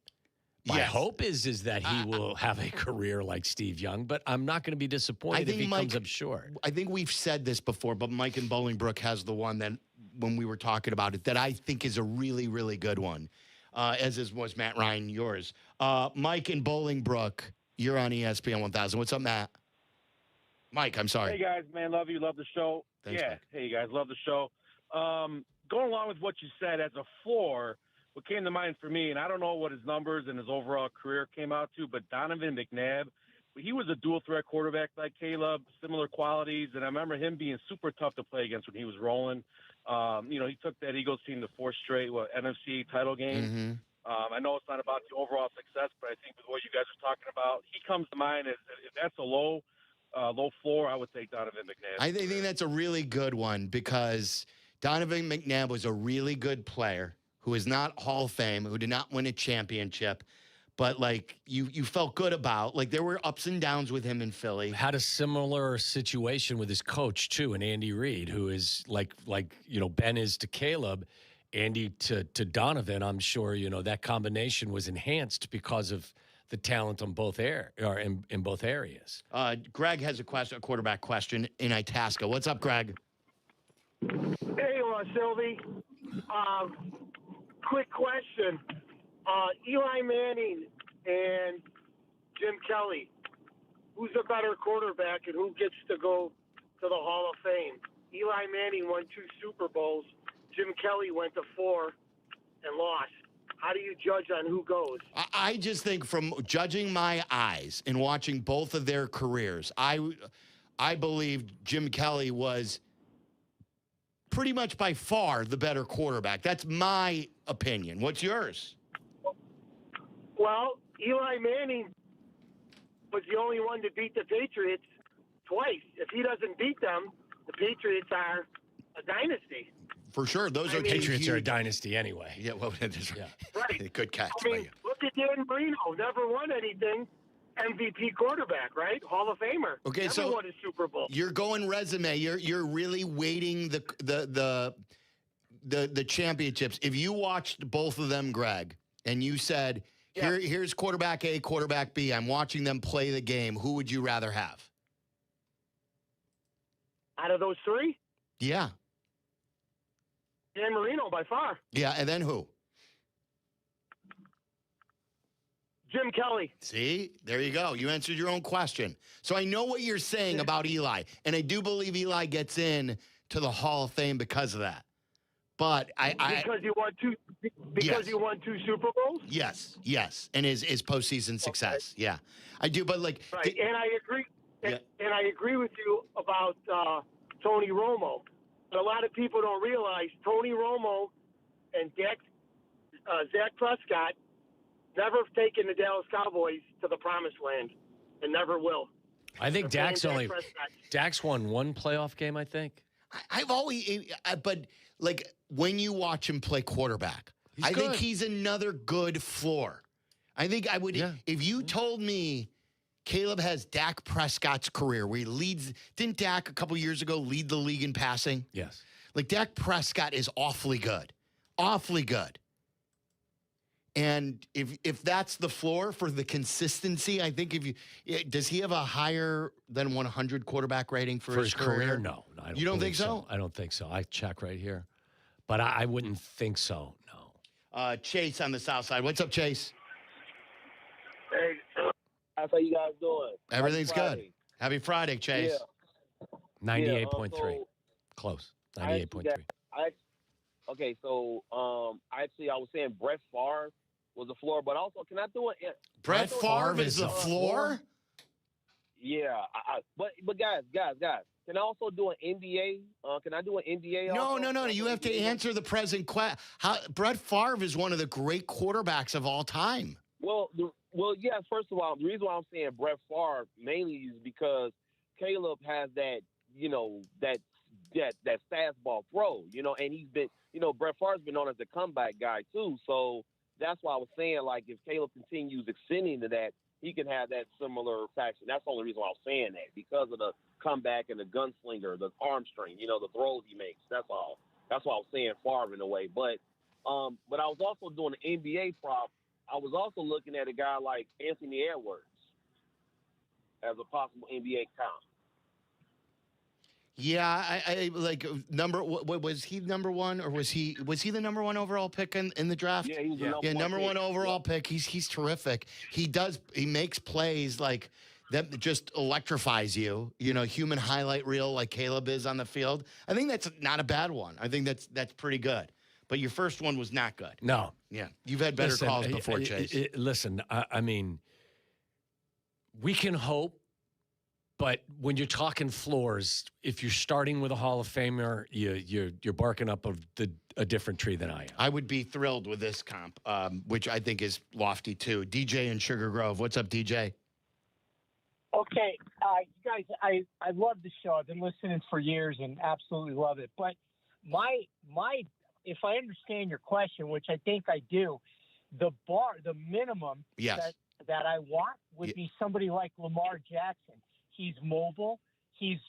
Speaker 9: My hope is that he will have a career like Steve Young, but I'm not going to be disappointed if he comes up short.
Speaker 26: I think we've said this before, but Mike in Bolingbrook has the one that when we were talking about it that I think is a really, really good one, was Matt Ryan, yours. Mike in Bolingbrook, you're on ESPN 1000. What's up, Matt? Mike, I'm sorry.
Speaker 7: Hey, guys, man, love you, love the show.
Speaker 26: Thanks,
Speaker 7: yeah,
Speaker 26: Mike.
Speaker 7: hey, guys, love the show. Going along with what you said, as a floor, what came to mind for me, and I don't know what his numbers and his overall career came out to, but Donovan McNabb, he was a dual-threat quarterback like Caleb, similar qualities, and I remember him being super tough to play against when he was rolling. He took that Eagles team to 4 straight NFC title games.
Speaker 26: Mm-hmm.
Speaker 7: I know it's not about the overall success, but I think with what you guys are talking about, he comes to mind as if that's a low floor, I would take Donovan McNabb.
Speaker 26: I think that's a really good one because Donovan McNabb was a really good player who is not Hall of Fame, who did not win a championship, but like you felt good about. Like there were ups and downs with him in Philly.
Speaker 9: Had a similar situation with his coach too, and Andy Reid, who is like Ben is to Caleb, Andy to Donovan. I'm sure that combination was enhanced because of the talent on both in both areas.
Speaker 26: Greg has a quarterback question in Itasca. What's up, Greg?
Speaker 11: Hey, Silvy. Quick question. Eli Manning and Jim Kelly, who's a better quarterback and who gets to go to the Hall of Fame? Eli Manning won 2 Super Bowls. Jim Kelly went to 4 and lost. How do you judge on who goes?
Speaker 26: I just think from judging my eyes and watching both of their careers, I believe Jim Kelly was pretty much by far the better quarterback. That's my opinion. What's yours?
Speaker 11: Well, Eli Manning was the only one to beat the Patriots twice. If he doesn't beat them, the Patriots are a dynasty.
Speaker 26: For sure.
Speaker 9: Patriots are a dynasty anyway.
Speaker 26: Yeah, well, that's right.
Speaker 11: Right.
Speaker 26: Good catch.
Speaker 11: Look at Dan Marino. Never won anything. MVP quarterback, right? Hall of Famer.
Speaker 26: Okay,
Speaker 11: Never
Speaker 26: so
Speaker 11: won a Super Bowl.
Speaker 26: You're going resume. You're really weighting the championships. If you watched both of them, Greg, and you said, here's quarterback A, quarterback B, I'm watching them play the game, who would you rather have?
Speaker 11: Out of those 3?
Speaker 26: Yeah.
Speaker 11: Dan Marino by far.
Speaker 26: Yeah, and then who?
Speaker 11: Jim Kelly.
Speaker 26: See, there you go. You answered your own question. So I know what you're saying about Eli, and I do believe Eli gets in to the Hall of Fame because of that. But
Speaker 11: because you won 2 because you won 2 Super Bowls?
Speaker 26: Yes, and his postseason success. Okay. Yeah. I do, but
Speaker 11: right. And I agree. And I agree with you about Tony Romo. But a lot of people don't realize Tony Romo and Zach Prescott never have taken the Dallas Cowboys to the promised land and never will.
Speaker 9: I think
Speaker 11: They're
Speaker 9: Dak's won one playoff game, I think.
Speaker 26: I've always, but like when you watch him play quarterback, I think he's another good floor. I think I would, if you told me Caleb has Dak Prescott's career where he leads, didn't Dak a couple years ago lead the league in passing?
Speaker 9: Yes.
Speaker 26: Like Dak Prescott is awfully good. Awfully good. And if that's the floor for the consistency, I think does he have a higher than 100 quarterback rating for his career?
Speaker 9: No, I don't.
Speaker 26: You don't think so?
Speaker 9: I don't think so. I check right here, but I wouldn't think so. No.
Speaker 26: Chase on the south side. What's up, Chase?
Speaker 5: Hey, how you guys doing?
Speaker 26: Everything's good. Happy Friday, Chase.
Speaker 5: Yeah.
Speaker 9: 98.3. Close. 98.3.
Speaker 5: Okay, so actually, I was saying Brett Favre was the floor, but also, can I do it?
Speaker 26: Brett Favre is the floor?
Speaker 5: Yeah, but guys, can I also do an NBA? Can I do an NBA?
Speaker 26: No. You have to answer the present question. Brett Favre is one of the great quarterbacks of all time.
Speaker 5: Well, yes. First of all, the reason why I'm saying Brett Favre mainly is because Caleb has that, that fastball throw, and he's been, Brett Favre's been known as the comeback guy too. So that's why I was saying, like, if Caleb continues extending to that, he can have that similar faction. That's the only reason why I was saying that, because of the comeback and the gunslinger, the arm strength, the throws he makes. That's all. That's why I was saying Favre in a way. But I was also doing an NBA prop. I was also looking at a guy like Anthony Edwards as a possible NBA comp.
Speaker 26: Yeah, I like was he number one, or was he the number one overall pick in the draft?
Speaker 5: Yeah, he was the
Speaker 26: number one overall pick. He's terrific. He makes plays like that just electrifies you. Human highlight reel like Caleb is on the field. I think that's not a bad one. I think that's pretty good. But your first one was not good.
Speaker 9: No.
Speaker 26: Yeah, you've had better calls before, Chase.
Speaker 9: Listen, I mean, we can hope. But when you're talking floors, if you're starting with a Hall of Famer, you're barking up a different tree than I am.
Speaker 26: I would be thrilled with this comp, which I think is lofty too. DJ in Sugar Grove. What's up, DJ?
Speaker 12: Okay, you guys, I love the show. I've been listening for years and absolutely love it. But my, if I understand your question, which I think I do, the minimum that I want would be somebody like Lamar Jackson. He's mobile. He's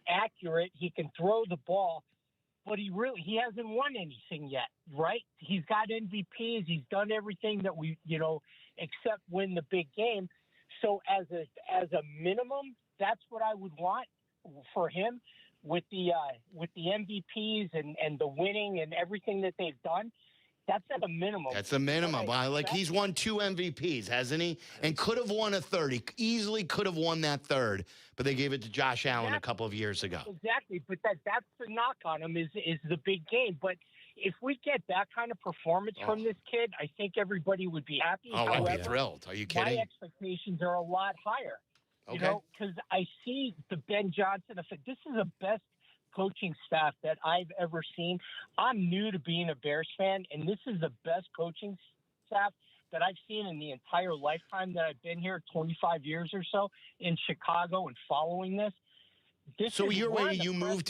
Speaker 12: accurate. He can throw the ball, but he hasn't won anything yet, right? He's got MVPs. He's done everything that we, except win the big game. So as a minimum, that's what I would want for him with the MVPs and the winning and everything that they've done. That's at a minimum.
Speaker 26: That's a minimum. He's won 2 MVPs, hasn't he? And could have won a third. He easily could have won that third, but they gave it to Josh Allen a couple of years ago.
Speaker 12: Exactly, but that's the knock on him is the big game. But if we get that kind of performance from this kid, I think everybody would be happy.
Speaker 26: However, I'd be thrilled. Are you kidding?
Speaker 12: My expectations are a lot higher.
Speaker 26: Okay.
Speaker 12: Because I see the Ben Johnson effect. This is the best coaching staff that I've ever seen. I'm new to being a Bears fan, and this is the best coaching staff that I've seen in the entire lifetime that I've been here, 25 years or so in Chicago and following this.
Speaker 26: So you moved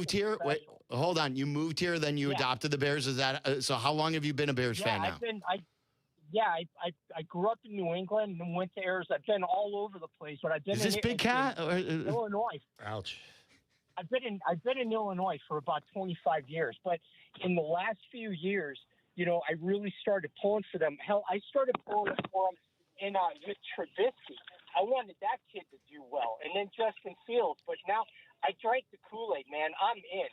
Speaker 26: here? Wait, hold on. You moved here, then you adopted the Bears. Is that so? How long have you been a Bears fan now?
Speaker 12: I grew up in New England and went to Arizona. I've been all over the place, but I've been
Speaker 26: in Big Cat?
Speaker 12: Illinois.
Speaker 9: Ouch.
Speaker 12: I've been in Illinois for about 25 years, but in the last few years, I really started pulling for them. Hell, I started pulling for them with Trubisky. I wanted that kid to do well, and then Justin Fields. But now I drank the Kool-Aid, man. I'm in.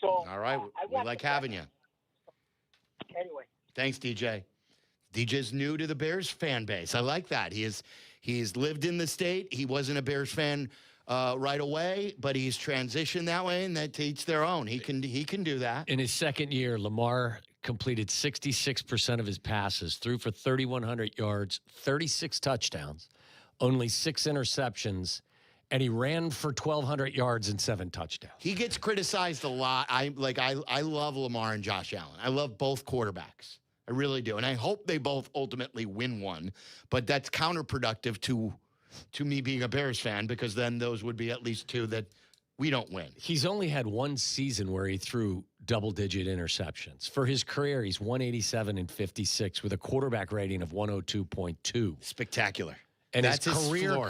Speaker 12: So
Speaker 26: all right, we like having you.
Speaker 12: Anyway,
Speaker 26: thanks, DJ. DJ's new to the Bears fan base. I like that. He's lived in the state. He wasn't a Bears fan right away, but he's transitioned that way, and that to each their own. He can do that.
Speaker 9: In his second year, Lamar completed 66% of his passes, threw for 3,100 yards, 36 touchdowns, only 6 interceptions, and he ran for 1,200 yards and 7 touchdowns.
Speaker 26: He gets criticized a lot. I love Lamar and Josh Allen. I love both quarterbacks. I really do. And I hope they both ultimately win one. But that's counterproductive to me being a Bears fan, because then those would be at least 2 that we don't win.
Speaker 9: He's only had one season where he threw double-digit interceptions. For his career, he's 187 and 56 with a quarterback rating of 102.2.
Speaker 26: Spectacular.
Speaker 9: And
Speaker 26: that's
Speaker 9: his
Speaker 26: his
Speaker 9: career
Speaker 26: floor.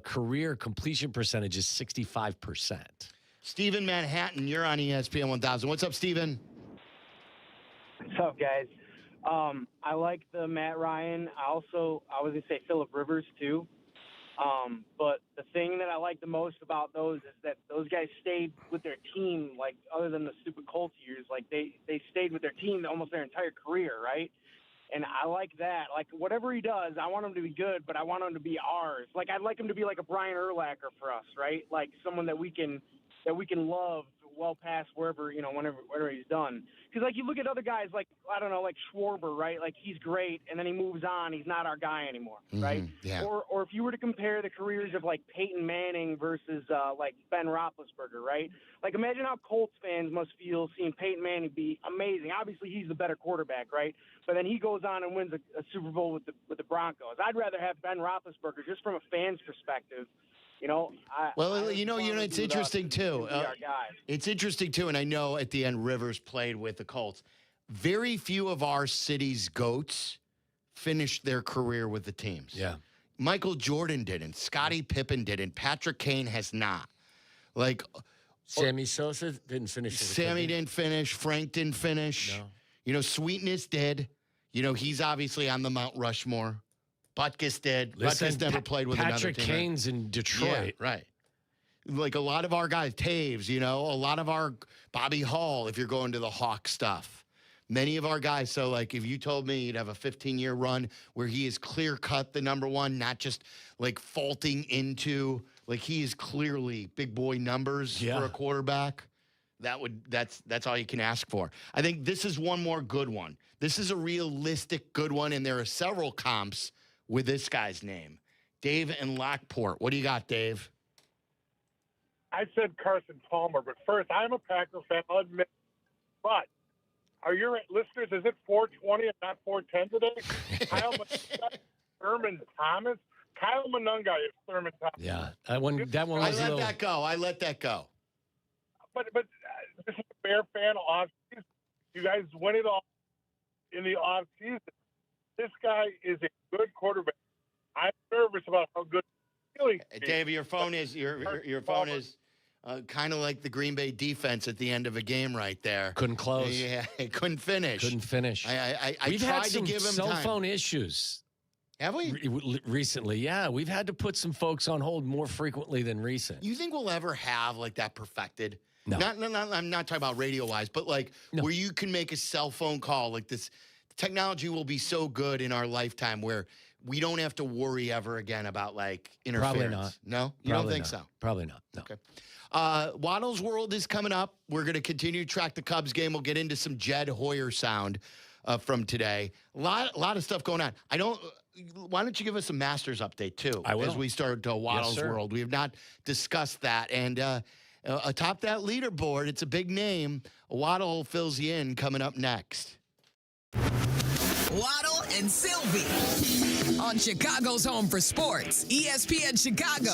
Speaker 9: career completion percentage is 65%.
Speaker 26: Steven Manhattan, you're on ESPN 1000. What's up, Steven?
Speaker 13: What's up, guys? I like the Matt Ryan. I was going to say Phillip Rivers, too. But the thing that I like the most about those is that those guys stayed with their team, like, other than the stupid Colts years. Like, they stayed with their team almost their entire career, right? And I like that. Like, whatever he does, I want him to be good, but I want him to be ours. Like, I'd like him to be like a Brian Urlacher for us, right? Like, someone that we can love well past wherever, whatever he's done. Because, like, you look at other guys, like, I don't know, like Schwarber, right? Like, he's great, and then he moves on. He's not our guy anymore, right?
Speaker 26: Yeah.
Speaker 13: Or if you were to compare the careers of, like, Peyton Manning versus, like, Ben Roethlisberger, right? Like, imagine how Colts fans must feel seeing Peyton Manning be amazing. Obviously, he's the better quarterback, right? But then he goes on and wins a Super Bowl with the Broncos. I'd rather have Ben Roethlisberger just from a fan's perspective.
Speaker 26: It's interesting too. It's interesting too, and I know at the end Rivers played with the Colts. Very few of our city's GOATs finished their career with the teams.
Speaker 9: Yeah.
Speaker 26: Michael Jordan didn't. Scottie Pippen didn't. Patrick Kane has not. Like
Speaker 9: Sammy Sosa didn't finish.
Speaker 26: Sammy didn't finish. Frank didn't finish.
Speaker 9: No.
Speaker 26: Sweetness did. He's obviously on the Mount Rushmore. Butkus did. Butkus never played with another team.
Speaker 9: Patrick Kane's in Detroit.
Speaker 26: Yeah, right. Like a lot of our guys, Taves, a lot of our Bobby Hall, if you're going to the Hawk stuff. Many of our guys. So, like, if you told me you'd have a 15-year run where he is clear-cut the number one, not just, like, faulting into, like, he is clearly big boy numbers for a quarterback, that's all you can ask for. I think this is one more good one. This is a realistic good one, and there are several comps with this guy's name. Dave and Lockport. What do you got, Dave?
Speaker 11: I said Carson Palmer, but first, I'm a Packer fan, I'll admit. But are your listeners, is it 420 and not 410 today? Kyle Monunga, Thurman Thomas. Kyle Monunga is Thurman Thomas.
Speaker 9: Yeah, that one was
Speaker 26: I let that go.
Speaker 11: But this is a Bear fan off-season. You guys win it all in the off-season. This guy is a good quarterback. I'm nervous about how good he's feeling.
Speaker 26: Dave, your phone is kind of like the Green Bay defense at the end of a game right there.
Speaker 9: Couldn't close.
Speaker 26: Yeah, couldn't finish.
Speaker 9: We've
Speaker 26: tried
Speaker 9: had some
Speaker 26: to give him
Speaker 9: cell
Speaker 26: time.
Speaker 9: phone issues.
Speaker 26: Have we?
Speaker 9: Recently, yeah. We've had to put some folks on hold more frequently than recent.
Speaker 26: You think we'll ever have, like, that perfected?
Speaker 9: No.
Speaker 26: I'm not talking about radio-wise, but, like, where you can make a cell phone call like this. Technology will be so good in our lifetime where we don't have to worry ever again about, like, interference.
Speaker 9: Probably not.
Speaker 26: No? You don't think so?
Speaker 9: Probably not. No.
Speaker 26: Okay. Waddle's World is coming up. We're going to continue to track the Cubs game. We'll get into some Jed Hoyer sound from today. A lot of stuff going on. Why don't you give us a Masters update, too?
Speaker 9: I will.
Speaker 26: As we start Waddle's World. We have not discussed that. And atop that leaderboard, it's a big name. Waddle fills you in coming up next.
Speaker 2: Waddle and Silvy on Chicago's home for sports, ESPN Chicago.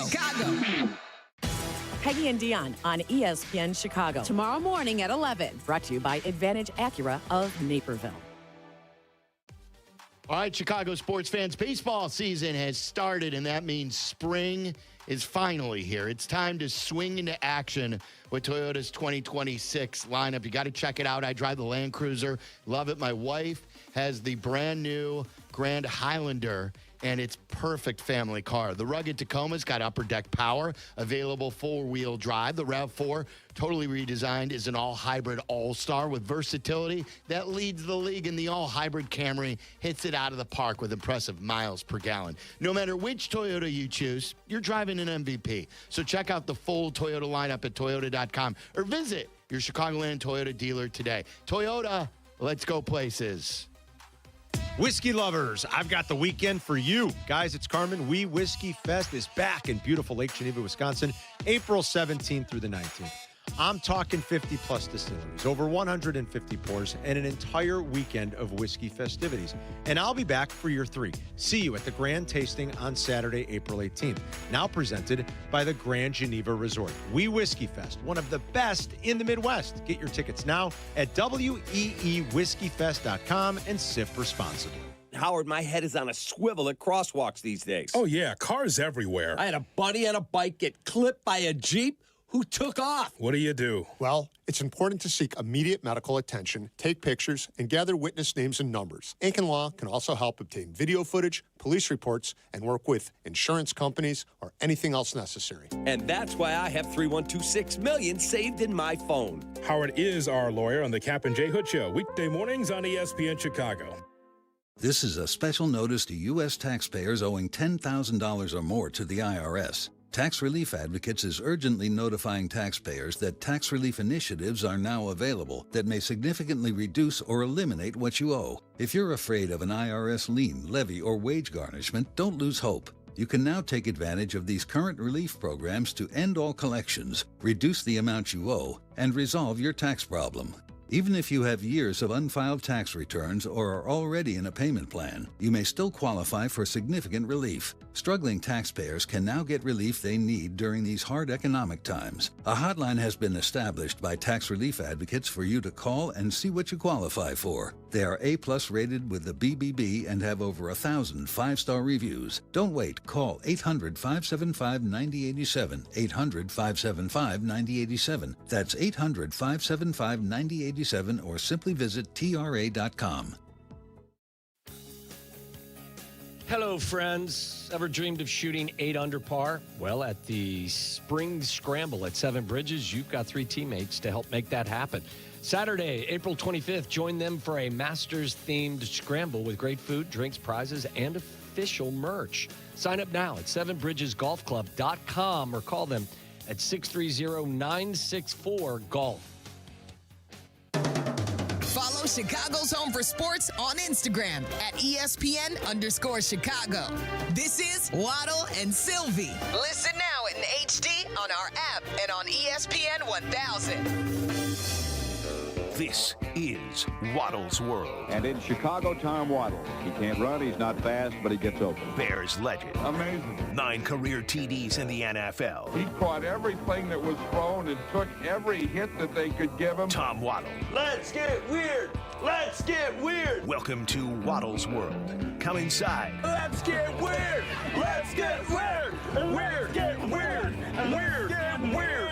Speaker 15: Peggy and Dion on ESPN Chicago. Tomorrow morning at 11. Brought to you by Advantage Acura of Naperville.
Speaker 26: All right, Chicago sports fans, baseball season has started, and that means spring is finally here. It's time to swing into action with Toyota's 2026 lineup. You got to check it out. I drive the Land Cruiser. Love it. My wife has the brand new Grand Highlander, and it's perfect family car. The rugged Tacoma's got upper deck power, available four-wheel drive. The RAV4, totally redesigned, is an all-hybrid all-star with versatility that leads the league. And the all-hybrid Camry hits it out of the park with impressive miles per gallon. No matter which Toyota you choose, you're driving an MVP. So check out the full Toyota lineup at Toyota.com or visit your Chicagoland Toyota dealer today. Toyota, let's go places.
Speaker 6: Whiskey lovers, I've got the weekend for you. Guys, it's Carmen. We Whiskey Fest is back in beautiful Lake Geneva, Wisconsin, April 17th through the 19th. I'm talking 50-plus distilleries, over 150 pours, and an entire weekend of whiskey festivities. And I'll be back for year 3. See you at the Grand Tasting on Saturday, April 18th. Now presented by the Grand Geneva Resort. We Whiskey Fest, one of the best in the Midwest. Get your tickets now at weewhiskeyfest.com and sip responsibly.
Speaker 16: Howard, my head is on a swivel at crosswalks these days.
Speaker 17: Oh, yeah, cars everywhere.
Speaker 16: I had a buddy on a bike get clipped by a Jeep who took off.
Speaker 17: What do you do?
Speaker 20: Well, it's important to seek immediate medical attention, take pictures, and gather witness names and numbers. Aiken Law can also help obtain video footage, police reports, and work with insurance companies or anything else necessary.
Speaker 16: And that's why I have 3126 million saved in my phone.
Speaker 17: Howard is our lawyer on the Kap J Hood Show, weekday mornings on ESPN Chicago.
Speaker 21: This is a special notice to U.S. taxpayers owing $10,000 or more to the IRS. Tax Relief Advocates is urgently notifying taxpayers that tax relief initiatives are now available that may significantly reduce or eliminate what you owe. If you're afraid of an IRS lien, levy, or wage garnishment, don't lose hope. You can now take advantage of these current relief programs to end all collections, reduce the amount you owe, and resolve your tax problem. Even if you have years of unfiled tax returns or are already in a payment plan, you may still qualify for significant relief. Struggling taxpayers can now get relief they need during these hard economic times. A hotline has been established by Tax Relief Advocates for you to call and see what you qualify for. They are A+ rated with the BBB and have over 1,000 5-star reviews. Don't wait. Call 800-575-9087. 800-575-9087. That's 800-575-9087 or simply visit tra.com.
Speaker 9: Hello, friends. Ever dreamed of shooting 8 under par? Well, at the Spring Scramble at Seven Bridges, you've got 3 teammates to help make that happen. Saturday, April 25th, join them for a Masters-themed scramble with great food, drinks, prizes, and official merch. Sign up now at sevenbridgesgolfclub.com or call them at 630-964-GOLF.
Speaker 2: Follow Chicago's Home for Sports on Instagram at ESPN_Chicago. This is Waddle and Silvy. Listen now in HD on our app and on ESPN 1000.
Speaker 14: This is Waddle's World.
Speaker 22: And in Chicago, Tom Waddle. He can't run, he's not fast, but he gets open.
Speaker 14: Bears legend.
Speaker 22: Amazing.
Speaker 14: 9 career TDs in the NFL.
Speaker 22: He caught everything that was thrown and took every hit that they could give him.
Speaker 14: Tom Waddle.
Speaker 16: Let's get weird. Let's get weird.
Speaker 14: Welcome to Waddle's World. Come inside.
Speaker 16: Let's get weird. Let's get weird. Weird. Get weird. Weird. Get weird.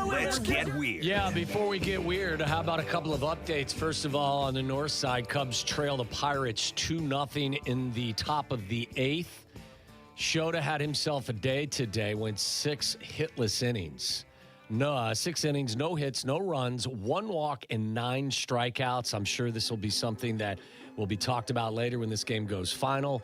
Speaker 14: Let's get weird.
Speaker 9: Yeah, before we get weird, how about a couple of updates? First of all, on the north side, Cubs trail the Pirates 2-0 in the top of the 8th. Shota had himself a day today, went 6 hitless innings. 6 innings, no hits, no runs, 1 walk, and 9 strikeouts. I'm sure this will be something that will be talked about later when this game goes final.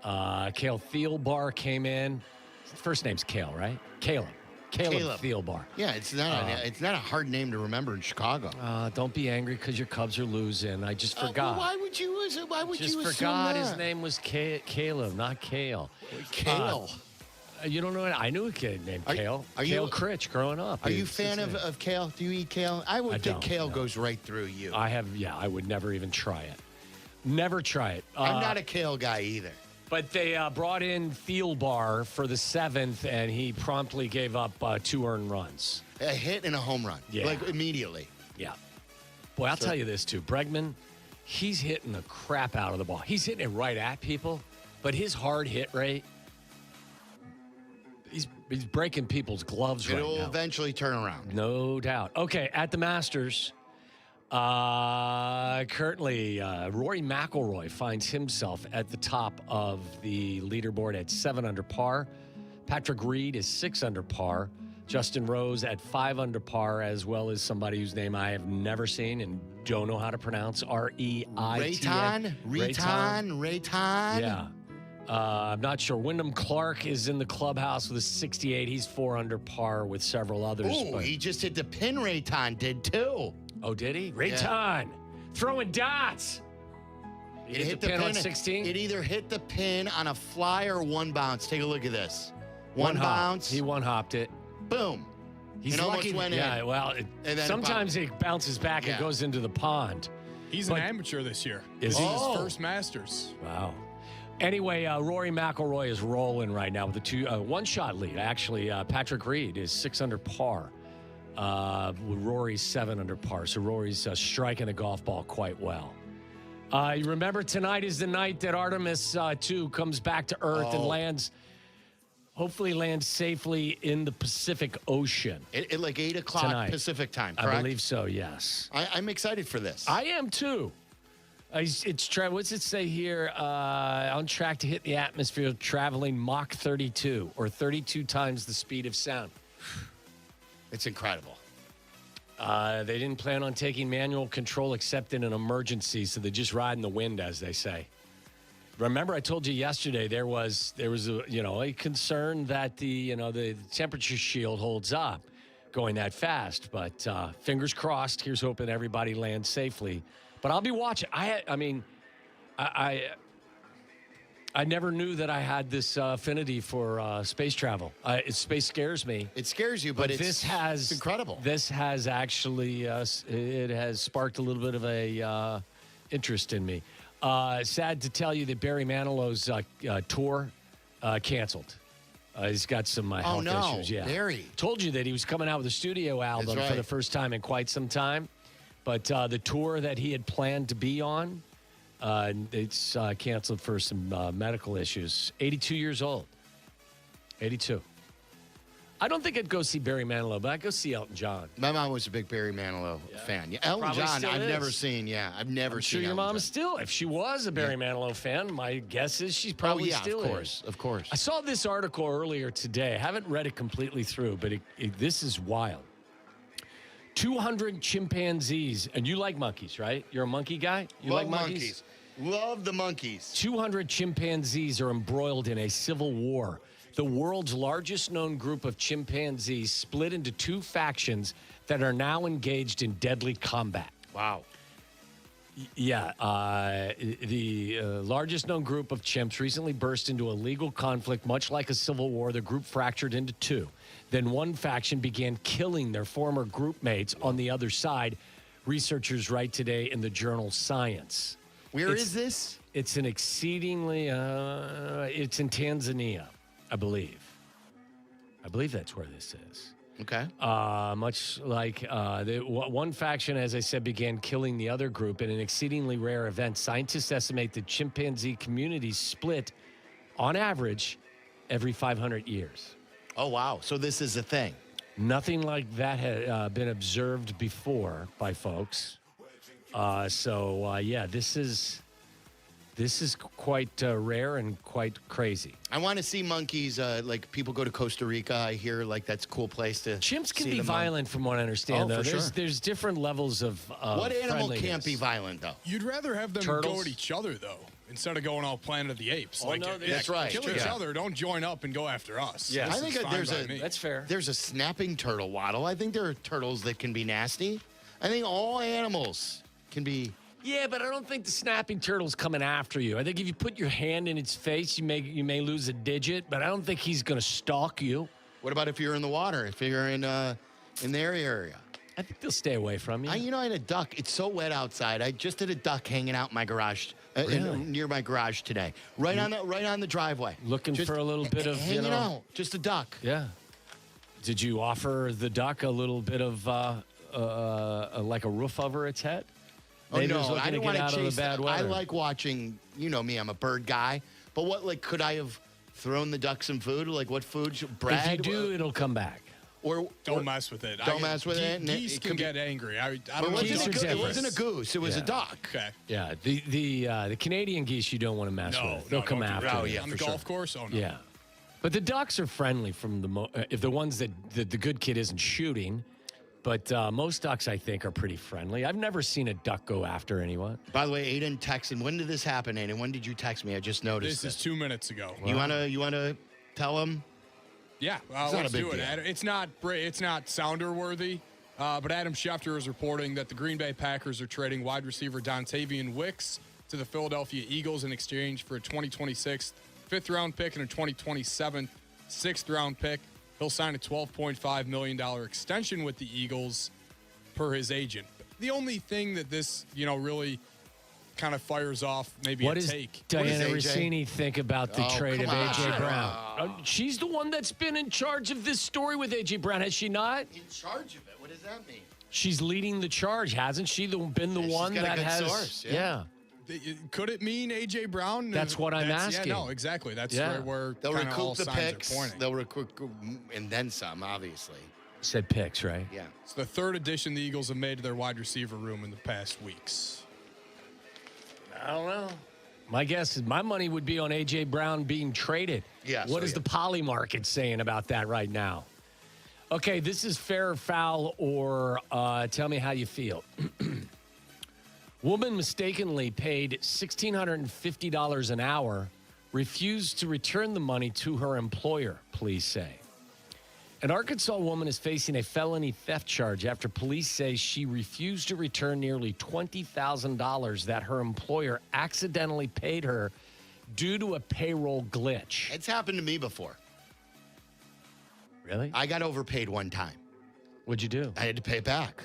Speaker 9: Cale Thielbar came in. First name's Cale, right? Caleb Thielbar.
Speaker 26: Yeah, it's not a hard name to remember in Chicago.
Speaker 9: Don't be angry because your Cubs are losing. I just forgot.
Speaker 26: Why would you
Speaker 9: just
Speaker 26: assume
Speaker 9: forgot
Speaker 26: that?
Speaker 9: his name was Caleb, not Cale.
Speaker 26: Cale.
Speaker 9: You don't know it? I knew a kid named Cale. Cale Critch growing up.
Speaker 26: Are you a fan of kale? Do you eat kale? I would think kale goes right through you.
Speaker 9: I would never even try it. Never try it.
Speaker 26: I'm not a kale guy either.
Speaker 9: But they brought in Thielbar for the 7th, and he promptly gave up 2 earned runs.
Speaker 26: A hit and a home run.
Speaker 9: Yeah.
Speaker 26: Like immediately.
Speaker 9: Yeah. Boy, I'll tell you this, too. Bregman, he's hitting the crap out of the ball. He's hitting it right at people, but his hard hit rate, he's breaking people's gloves right now.
Speaker 26: It'll eventually turn around.
Speaker 9: No doubt. Okay, at the Masters, currently, Rory McIlroy finds himself at the top of the leaderboard at 7 under par. Patrick Reed is 6 under par. Justin Rose at 5 under par, as well as somebody whose name I have never seen and don't know how to pronounce. Reitán.
Speaker 26: Reitán.
Speaker 9: Yeah. I'm not sure. Wyndham Clark is in the clubhouse with a 68. He's 4 under par with several others.
Speaker 26: Oh, he just hit the pin. Reitán did too.
Speaker 9: Oh, did he? Reitán. throwing dots. It hit the pin on 16?
Speaker 26: It either hit the pin on a fly or one bounce. Take a look at this. One bounce.
Speaker 9: He one-hopped it.
Speaker 26: Boom.
Speaker 9: He's
Speaker 26: it
Speaker 9: lucky.
Speaker 26: almost went in.
Speaker 9: Well, sometimes it bounces back and goes into the pond.
Speaker 3: He's an amateur this year.
Speaker 9: Is
Speaker 3: This
Speaker 9: he?
Speaker 3: is his first Masters.
Speaker 9: Wow. Anyway, Rory McIlroy is rolling right now with a one-shot lead. Actually, Patrick Reed is 6 under par. With Rory's 7 under par. So Rory's striking the golf ball quite well. You remember tonight is the night that Artemis 2 comes back to Earth and hopefully lands safely in the Pacific Ocean.
Speaker 26: At like 8 o'clock
Speaker 9: tonight.
Speaker 26: Pacific time, correct?
Speaker 9: I believe so, yes.
Speaker 26: I'm excited for this.
Speaker 9: I am too. What's it say here? On track to hit the atmosphere traveling Mach 32 or 32 times the speed of sound.
Speaker 26: It's incredible.
Speaker 9: They didn't plan on taking manual control except in an emergency, so they just ride in the wind, as they say. Remember, I told you yesterday there was a concern that the temperature shield holds up going that fast, but fingers crossed. Here's hoping everybody lands safely. But I'll be watching. I never knew that I had this affinity for space travel. Space scares me.
Speaker 26: It scares you, but it's incredible.
Speaker 9: This has actually it has sparked a little bit of a interest in me. Sad to tell you that Barry Manilow's tour canceled. He's got some health issues. Yeah,
Speaker 26: Barry.
Speaker 9: Told you that he was coming out with a studio album for the first time in quite some time. But the tour that he had planned to be on, it's canceled for some medical issues. 82 years old. 82. I don't think I'd go see Barry Manilow, but I'd go see Elton John.
Speaker 26: My mom was a big Barry Manilow fan. Yeah, Elton
Speaker 9: Probably
Speaker 26: John,
Speaker 9: still
Speaker 26: I've
Speaker 9: is.
Speaker 26: never seen. I've never
Speaker 9: I'm
Speaker 26: seen.
Speaker 9: sure your
Speaker 26: Elton
Speaker 9: mom
Speaker 26: John.
Speaker 9: still, if she was a Barry Manilow fan, my guess is she's probably still is.
Speaker 26: Of course.
Speaker 9: I saw this article earlier today. I haven't read it completely through, but this is wild. 200 chimpanzees, and you like monkeys, right? You're a monkey guy? You
Speaker 26: Love
Speaker 9: like monkeys?
Speaker 26: Love the monkeys.
Speaker 9: 200 chimpanzees are embroiled in a civil war. The world's largest known group of chimpanzees split into two factions that are now engaged in deadly combat.
Speaker 26: Wow.
Speaker 9: Yeah, the largest known group of chimps recently burst into a legal conflict, much like a civil war. The group fractured into two. Then one faction began killing their former group mates on the other side. Researchers write today in the journal Science.
Speaker 26: Where is this?
Speaker 9: It's an exceedingly, it's in Tanzania, I believe. I believe that's where this is.
Speaker 26: Okay.
Speaker 9: Much like one faction, as I said, began killing the other group in an exceedingly rare event. Scientists estimate the chimpanzee communities split, on average, every 500 years.
Speaker 26: Oh, wow. So this is a thing.
Speaker 9: Nothing like that had been observed before by folks. This is quite rare and quite crazy.
Speaker 26: I want to see monkeys. Like people go to Costa Rica. I hear like that's a cool place to.
Speaker 9: Chimps can
Speaker 26: see
Speaker 9: be
Speaker 26: them
Speaker 9: violent, from what I understand.
Speaker 26: Oh,
Speaker 9: though,
Speaker 26: for
Speaker 9: there's different levels of.
Speaker 26: What animal
Speaker 9: friendliness.
Speaker 26: can't be violent though?
Speaker 3: You'd rather have them
Speaker 9: Turtles?
Speaker 3: go at each other, though, instead of going all Planet of the Apes.
Speaker 26: Oh, no, that's right.
Speaker 3: Kill each other. Don't join up and go after us.
Speaker 26: Yeah,
Speaker 3: This
Speaker 26: I think
Speaker 3: is fine
Speaker 26: there's
Speaker 3: by
Speaker 26: a
Speaker 3: me.
Speaker 9: That's fair.
Speaker 26: There's a snapping turtle, Waddle. I think there are turtles that can be nasty. I think all animals can be.
Speaker 9: Yeah, but I don't think the snapping turtle's coming after you. I think if you put your hand in its face, you may lose a digit, but I don't think he's going to stalk you.
Speaker 26: What about if you're in the water? If you're in their area?
Speaker 9: I think they'll stay away from you.
Speaker 26: I had a duck. It's so wet outside. I just had a duck hanging out in my garage, near my garage today, right on the driveway.
Speaker 9: Looking for a little bit of
Speaker 26: hanging out, just a duck.
Speaker 9: Yeah. Did you offer the duck a little bit of like a roof over its head? Maybe it was looking
Speaker 26: I
Speaker 9: to
Speaker 26: don't
Speaker 9: get
Speaker 26: want to
Speaker 9: out of
Speaker 26: chase
Speaker 9: the bad
Speaker 26: that.
Speaker 9: weather.
Speaker 26: I like watching. You know me, I'm a bird guy. But could I have thrown the duck some food? Like what food? Bread?
Speaker 9: If you do, it'll come back.
Speaker 26: Don't
Speaker 3: mess with it.
Speaker 26: Don't mess with it.
Speaker 3: Geese can get angry. I don't know.
Speaker 26: It wasn't a goose. It was a duck.
Speaker 3: Okay.
Speaker 9: Yeah, the Canadian geese you don't want to mess with. They'll come after you.
Speaker 26: Oh yeah,
Speaker 3: on the golf course. Oh no.
Speaker 9: Yeah, but the ducks are friendly from if the ones that the good kid isn't shooting. But most ducks, I think, are pretty friendly. I've never seen a duck go after anyone.
Speaker 26: By the way, Aiden texted. When did this happen, Aiden? When did you text me? I just noticed.
Speaker 3: This is 2 minutes ago.
Speaker 26: You wanna tell him?
Speaker 3: Yeah,
Speaker 26: It's not
Speaker 3: let's
Speaker 26: a big
Speaker 3: do it.
Speaker 26: deal.
Speaker 3: It's not sounder worthy. But Adam Schefter is reporting that the Green Bay Packers are trading wide receiver Dontavian Wicks to the Philadelphia Eagles in exchange for a 2026 fifth-round pick and a 2027 sixth-round pick. He'll sign a $12.5 million extension with the Eagles per his agent. The only thing that this, really kind of fires off maybe
Speaker 9: what
Speaker 3: a
Speaker 9: does
Speaker 3: take.
Speaker 9: Diana Rossini think about the trade of A.J. Brown?
Speaker 26: on.
Speaker 9: She's the one that's been in charge of this story with A.J. Brown, has she not?
Speaker 26: In charge of it? What does that mean?
Speaker 9: She's leading the charge, hasn't she? Been the one
Speaker 26: got a
Speaker 9: that
Speaker 26: good
Speaker 9: has.
Speaker 26: source,
Speaker 9: yeah.
Speaker 3: Could it mean A.J. Brown?
Speaker 9: That's what I'm asking.
Speaker 3: Yeah, no, exactly. That's where
Speaker 26: They'll
Speaker 3: kinda all
Speaker 26: recoup the
Speaker 3: signs are
Speaker 26: picks.
Speaker 3: pointing.
Speaker 26: They'll recoup and then some, obviously.
Speaker 9: Said picks, right?
Speaker 26: Yeah.
Speaker 3: It's the third addition the Eagles have made to their wide receiver room in the past weeks.
Speaker 9: I don't know. My guess is my money would be on A.J. Brown being traded.
Speaker 26: Yeah,
Speaker 9: What is the poly market saying about that right now? Okay, this is fair or foul, or tell me how you feel. Woman mistakenly paid $1,650 an hour, refused to return the money to her employer, police say. An Arkansas woman is facing a felony theft charge after police say she refused to return nearly $20,000 that her employer accidentally paid her due to a payroll glitch.
Speaker 26: It's happened to me before.
Speaker 9: Really?
Speaker 26: I got overpaid one time.
Speaker 9: What'd you do?
Speaker 26: I had to pay it back.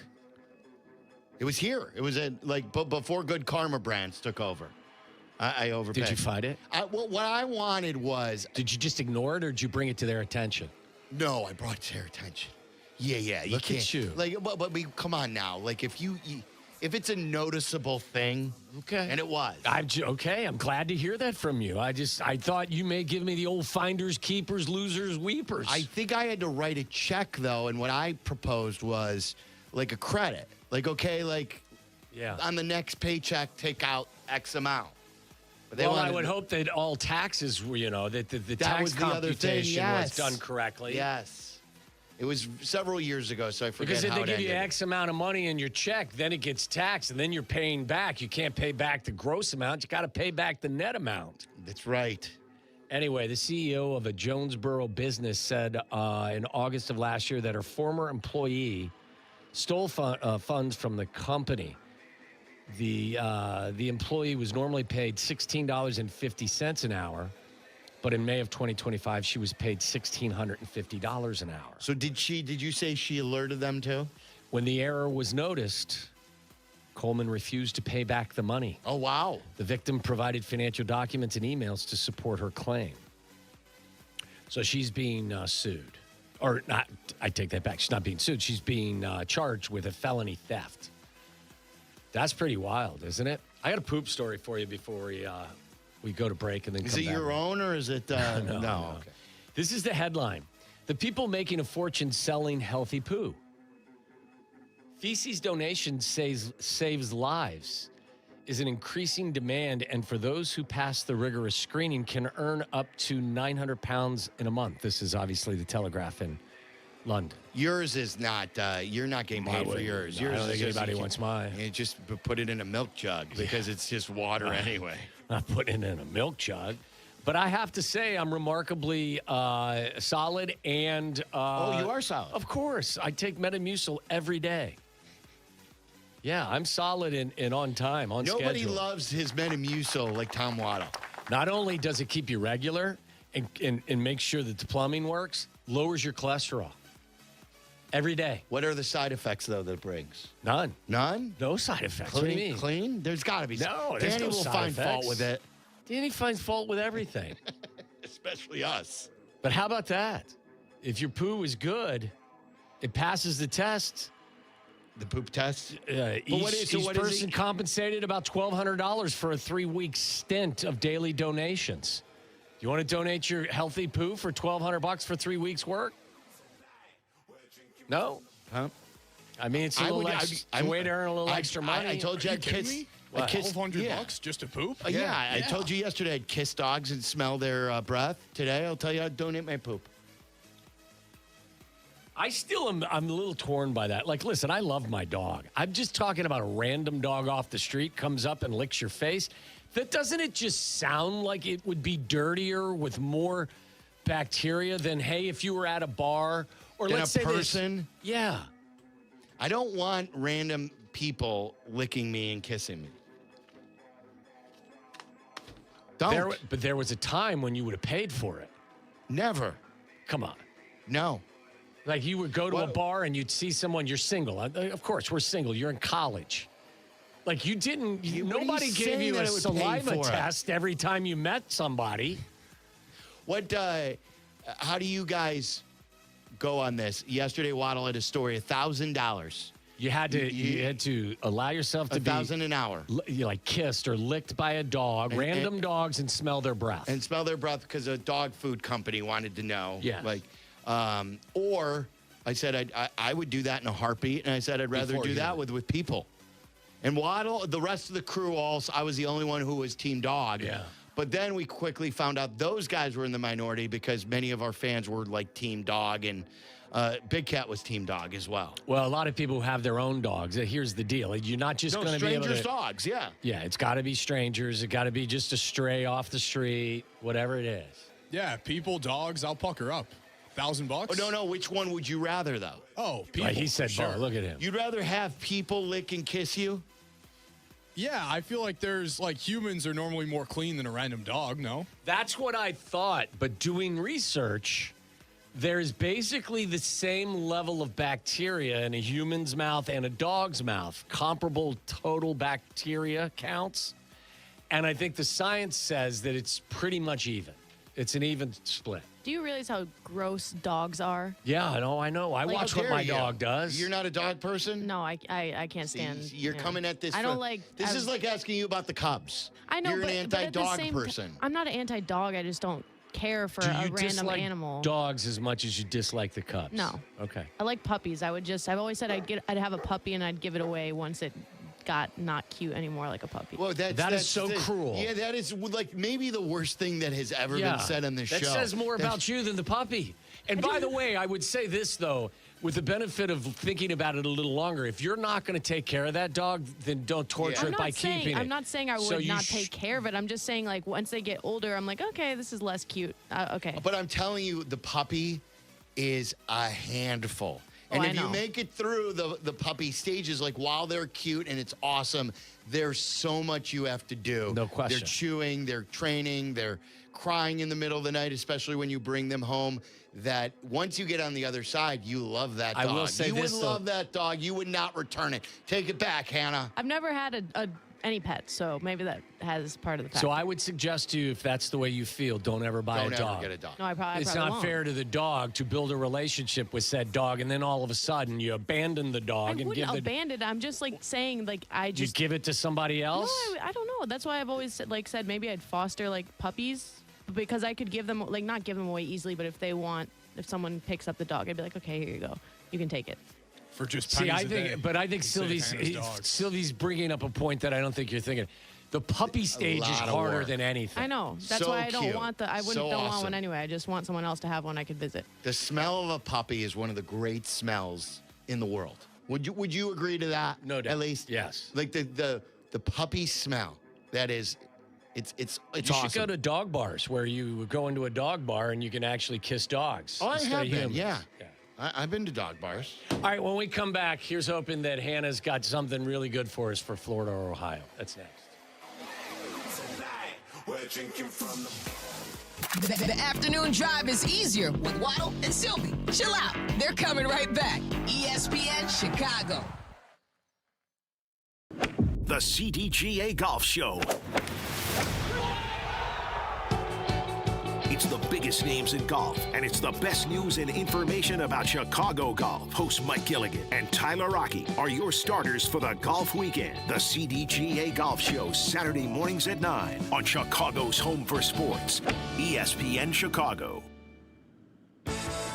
Speaker 26: It was here. It was before Good Karma Brands took over. I overpaid.
Speaker 9: Did you fight it?
Speaker 26: What I wanted was...
Speaker 9: Did you just ignore it, or did you bring it to their attention?
Speaker 26: No, I brought it to their attention. Yeah. You
Speaker 9: Look
Speaker 26: can't.
Speaker 9: at you.
Speaker 26: But we come on now. Like if it's a noticeable thing,
Speaker 9: okay,
Speaker 26: and it was.
Speaker 9: Okay, I'm glad to hear that from you. I thought you may give me the old finders, keepers, losers, weepers.
Speaker 26: I think I had to write a check though, and what I proposed was like a credit. Like on the next paycheck, take out X amount. But
Speaker 9: I would hope that all taxes were, that the tax
Speaker 26: was the other thing.
Speaker 9: computation was done correctly.
Speaker 26: Yes. It was several years ago, so I forget
Speaker 9: because if
Speaker 26: how
Speaker 9: they give
Speaker 26: it
Speaker 9: you
Speaker 26: ended.
Speaker 9: X amount of money in your check, then it gets taxed, and then you're paying back. You can't pay back the gross amount. You got to pay back the net amount.
Speaker 26: That's right.
Speaker 9: Anyway, the CEO of a Jonesboro business said in August of last year that her former employee stole funds from the company. The employee was normally paid $16.50 an hour, but in May of 2025, she was paid $1,650 an hour.
Speaker 26: So did you say she alerted them too?
Speaker 9: When the error was noticed, Coleman refused to pay back the money.
Speaker 26: Oh, wow.
Speaker 9: The victim provided financial documents and emails to support her claim. So she's being sued. Or not, I take that back. She's not being sued. She's being charged with a felony theft. That's pretty wild, isn't it? I got a poop story for you before we go to break and then
Speaker 26: Is
Speaker 9: come
Speaker 26: it
Speaker 9: back.
Speaker 26: your own or is it? No. Okay.
Speaker 9: This is the headline. The people making a fortune selling healthy poo. Feces donation saves lives is an increasing demand, and for those who pass the rigorous screening can earn up to 900 pounds in a month. This is obviously the Telegraph in London.
Speaker 26: Yours is not. You're not getting paid for yours.
Speaker 9: No,
Speaker 26: Yours
Speaker 9: I don't
Speaker 26: is
Speaker 9: think
Speaker 26: just,
Speaker 9: anybody wants mine.
Speaker 26: You just put it in a milk jug because it's just water anyway.
Speaker 9: Not putting it in a milk jug. But I have to say, I'm remarkably solid and...
Speaker 26: oh, you are solid.
Speaker 9: Of course. I take Metamucil every day. Yeah, I'm solid and on time, on schedule.
Speaker 26: Nobody loves his Metamucil like Tom Waddle.
Speaker 9: Not only does it keep you regular and make sure that the plumbing works, lowers your cholesterol. Every day.
Speaker 26: What are the side effects, though, that it brings?
Speaker 9: None.
Speaker 26: None?
Speaker 9: No side effects.
Speaker 26: Clean,
Speaker 9: What do you mean?
Speaker 26: Clean? There's got to be.
Speaker 9: No, there's
Speaker 26: Danny
Speaker 9: no
Speaker 26: will
Speaker 9: side
Speaker 26: find
Speaker 9: effects.
Speaker 26: fault with it.
Speaker 9: Danny finds fault with everything.
Speaker 26: Especially us.
Speaker 9: But how about that? If your poo is good, it passes the test.
Speaker 26: The poop test?
Speaker 9: Each person compensated about $1,200 for a 3-week stint of daily donations. You want to donate your healthy poo for $1,200 for 3 weeks' work? No?
Speaker 26: Huh?
Speaker 9: I mean, it's a way to earn a little extra money.
Speaker 26: I told you I'd kiss.
Speaker 3: $1,200 just to poop?
Speaker 26: Yeah, I told you yesterday I'd kiss dogs and smell their breath. Today, I'll tell you I'd donate my poop.
Speaker 9: I still am. I'm a little torn by that. Like, listen, I love my dog. I'm just talking about a random dog off the street comes up and licks your face. Doesn't it just sound like it would be dirtier with more bacteria than, hey, if you were at a bar or
Speaker 26: Than
Speaker 9: let's
Speaker 26: a
Speaker 9: say
Speaker 26: person?
Speaker 9: Yeah.
Speaker 26: I don't want random people licking me and kissing me. Don't.
Speaker 9: But there was a time when you would have paid for it.
Speaker 26: Never.
Speaker 9: Come on.
Speaker 26: No.
Speaker 9: Like you would go to a bar and you'd see someone, you're single. Of course, we're single. You're in college. Like you didn't, nobody gave you a saliva test every time you met somebody.
Speaker 26: How do you guys go on this? Yesterday, Waddle had a story, $1,000.
Speaker 9: You had to allow yourself to be
Speaker 26: $1,000 an hour.
Speaker 9: Like kissed or licked by a dog, random dogs, and smell their breath.
Speaker 26: And smell their breath because a dog food company wanted to know.
Speaker 9: Yeah.
Speaker 26: Or I said I would do that in a heartbeat, and I said I'd rather do that with people. And Waddle, the rest of the crew also, I was the only one who was team dog.
Speaker 9: Yeah.
Speaker 26: But then we quickly found out those guys were in the minority because many of our fans were like team dog, and Big Cat was team dog as well.
Speaker 9: Well, a lot of people have their own dogs. Here's the deal. You're not just going to be able to...
Speaker 26: strangers' dogs, yeah.
Speaker 9: Yeah, it's got to be strangers. It got to be just a stray off the street, whatever it is.
Speaker 3: Yeah, people, dogs, I'll pucker up. $1,000?
Speaker 26: Oh, no. Which one would you rather, though?
Speaker 3: Oh, people.
Speaker 9: Like he said,
Speaker 3: sure.
Speaker 9: Look at him.
Speaker 26: You'd rather have people lick and kiss you?
Speaker 3: Yeah, I feel like humans are normally more clean than a random dog, no?
Speaker 9: That's what I thought, but doing research, there's basically the same level of bacteria in a human's mouth and a dog's mouth, comparable total bacteria counts. And I think the science says that it's pretty much even. It's an even split.
Speaker 8: Do you realize how gross dogs are?
Speaker 9: Yeah, I know. I watch what my dog does.
Speaker 26: You're not a dog person?
Speaker 8: No, I can't stand.
Speaker 26: You're coming at this.
Speaker 8: I don't like.
Speaker 26: This is like asking you about the Cubs.
Speaker 8: I know,
Speaker 26: You're an anti-dog
Speaker 8: same
Speaker 26: person.
Speaker 8: I'm not an anti-dog. I just don't care for
Speaker 9: Do
Speaker 8: a
Speaker 9: you
Speaker 8: random
Speaker 9: dislike
Speaker 8: animal.
Speaker 9: dogs as much as you dislike the Cubs?
Speaker 8: No.
Speaker 9: Okay.
Speaker 8: I like puppies. I've always said I'd have a puppy and I'd give it away once it got not cute anymore like a puppy.
Speaker 26: Well,
Speaker 9: that is so cruel.
Speaker 26: Yeah, that is like maybe the worst thing that has ever been said on this show.
Speaker 9: That says more about you than the puppy. And by the way, I would say this, though, with the benefit of thinking about it a little longer, if you're not going to take care of that dog, then don't torture it by keeping it.
Speaker 8: I'm not saying I would not take care of it. I'm just saying, like, once they get older, I'm like, okay, this is less cute. Okay.
Speaker 26: But I'm telling you, the puppy is a handful. And if you make it through the puppy stages, like while they're cute and it's awesome, there's so much you have to do.
Speaker 9: No question.
Speaker 26: They're chewing, they're training, they're crying in the middle of the night, especially when you bring them home, that once you get on the other side, you love that dog.
Speaker 9: I will say
Speaker 26: you
Speaker 9: this,
Speaker 26: would love that dog. You would not return it. Take it back, Hannah.
Speaker 8: I've never had any pet, so maybe that has part of the package.
Speaker 9: So I would suggest to you, if that's the way you feel, don't ever buy a dog.
Speaker 26: Don't ever get a dog.
Speaker 8: No, I probably
Speaker 9: It's not
Speaker 8: won't.
Speaker 9: fair to the dog to build a relationship with said dog, and then all of a sudden you abandon the dog
Speaker 8: I
Speaker 9: and
Speaker 8: wouldn't abandon it. I'm just like saying, like, I
Speaker 9: you
Speaker 8: just
Speaker 9: give it to somebody else.
Speaker 8: No, I don't know. That's why I've always said maybe I'd foster like puppies because I could give them not give them away easily, but if someone picks up the dog, I'd be like, okay, here you go, you can take it.
Speaker 3: For just
Speaker 9: See,
Speaker 3: pennies a day.
Speaker 9: I think Sylvie's bringing up a point that I don't think you're thinking. The puppy stage is harder than anything.
Speaker 8: I know. That's
Speaker 26: So
Speaker 8: why I don't
Speaker 26: cute.
Speaker 8: want I wouldn't
Speaker 26: So
Speaker 8: don't want
Speaker 26: awesome.
Speaker 8: one anyway. I just want someone else to have one I could visit.
Speaker 26: The smell of a puppy is one of the great smells in the world. Would you agree to that?
Speaker 9: No doubt.
Speaker 26: At least,
Speaker 9: yes.
Speaker 26: Like the puppy smell. That is, it's
Speaker 9: You
Speaker 26: awesome.
Speaker 9: should go to dog bars where you go into a dog bar and you can actually kiss dogs.
Speaker 26: Oh, I
Speaker 9: instead
Speaker 26: have
Speaker 9: of
Speaker 26: been.
Speaker 9: humans.
Speaker 26: Yeah. I've been to dog bars.
Speaker 9: All right, when we come back, here's hoping that Hannah's got something really good for us for Florida or Ohio. That's next.
Speaker 2: The afternoon drive is easier with Waddle and Silvy. Chill out. They're coming right back. ESPN Chicago.
Speaker 14: The CDGA Golf Show. It's the biggest names in golf, and it's the best news and information about Chicago golf. Host Mike Gilligan and Tyler Rocky are your starters for the golf weekend. The CDGA Golf Show, Saturday mornings at 9 on Chicago's home for sports, ESPN Chicago.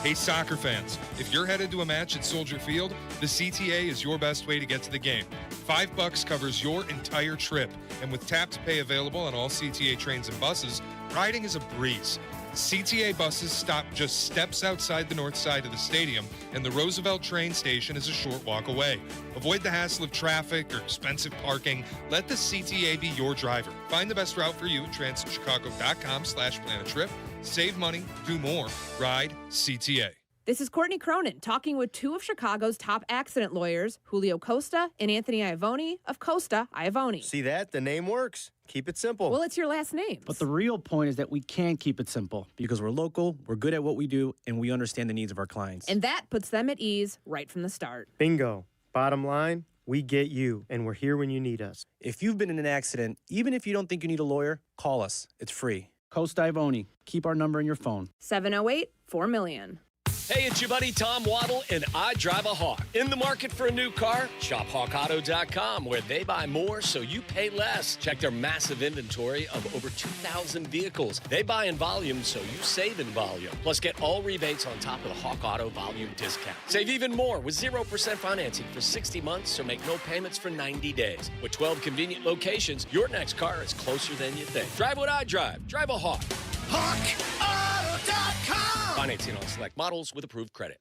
Speaker 18: Hey, soccer fans, if you're headed to a match at Soldier Field, the CTA is your best way to get to the game. $5 covers your entire trip, and with tap to pay available on all CTA trains and buses, riding is a breeze. CTA buses stop just steps outside the north side of the stadium, and the Roosevelt train station is a short walk away. Avoid the hassle of traffic or expensive parking. Let the CTA be your driver. Find the best route for you at transitchicago.com/plan-a-trip. Save money, do more, ride CTA.
Speaker 1: This is Courtney Cronin talking with two of Chicago's top accident lawyers, Julio Costa and Anthony Iavone of Costa Iavone.
Speaker 4: See that? The name works. Keep it simple.
Speaker 1: Well, it's your last name.
Speaker 19: But the real point is that we can keep it simple because we're local, we're good at what we do, and we understand the needs of our clients.
Speaker 1: And that puts them at ease right from the start.
Speaker 4: Bingo. Bottom line, we get you, and we're here when you need us.
Speaker 19: If you've been in an accident, even if you don't think you need a lawyer, call us. It's free. Costa Iavone. Keep our number in your phone.
Speaker 1: 708-4-million.
Speaker 9: Hey, it's your buddy Tom Waddle, and I drive a Hawk. In the market for a new car? Shop HawkAuto.com, where they buy more so you pay less. Check their massive inventory of over 2,000 vehicles. They buy in volume so you save in volume. Plus, get all rebates on top of the Hawk Auto volume discount. Save even more with 0% financing for 60 months, so make no payments for 90 days. With 12 convenient locations, your next car is closer than you think. Drive what I drive. Drive a Hawk.
Speaker 26: HawkAuto.com!
Speaker 9: Financing on select models with approved credit.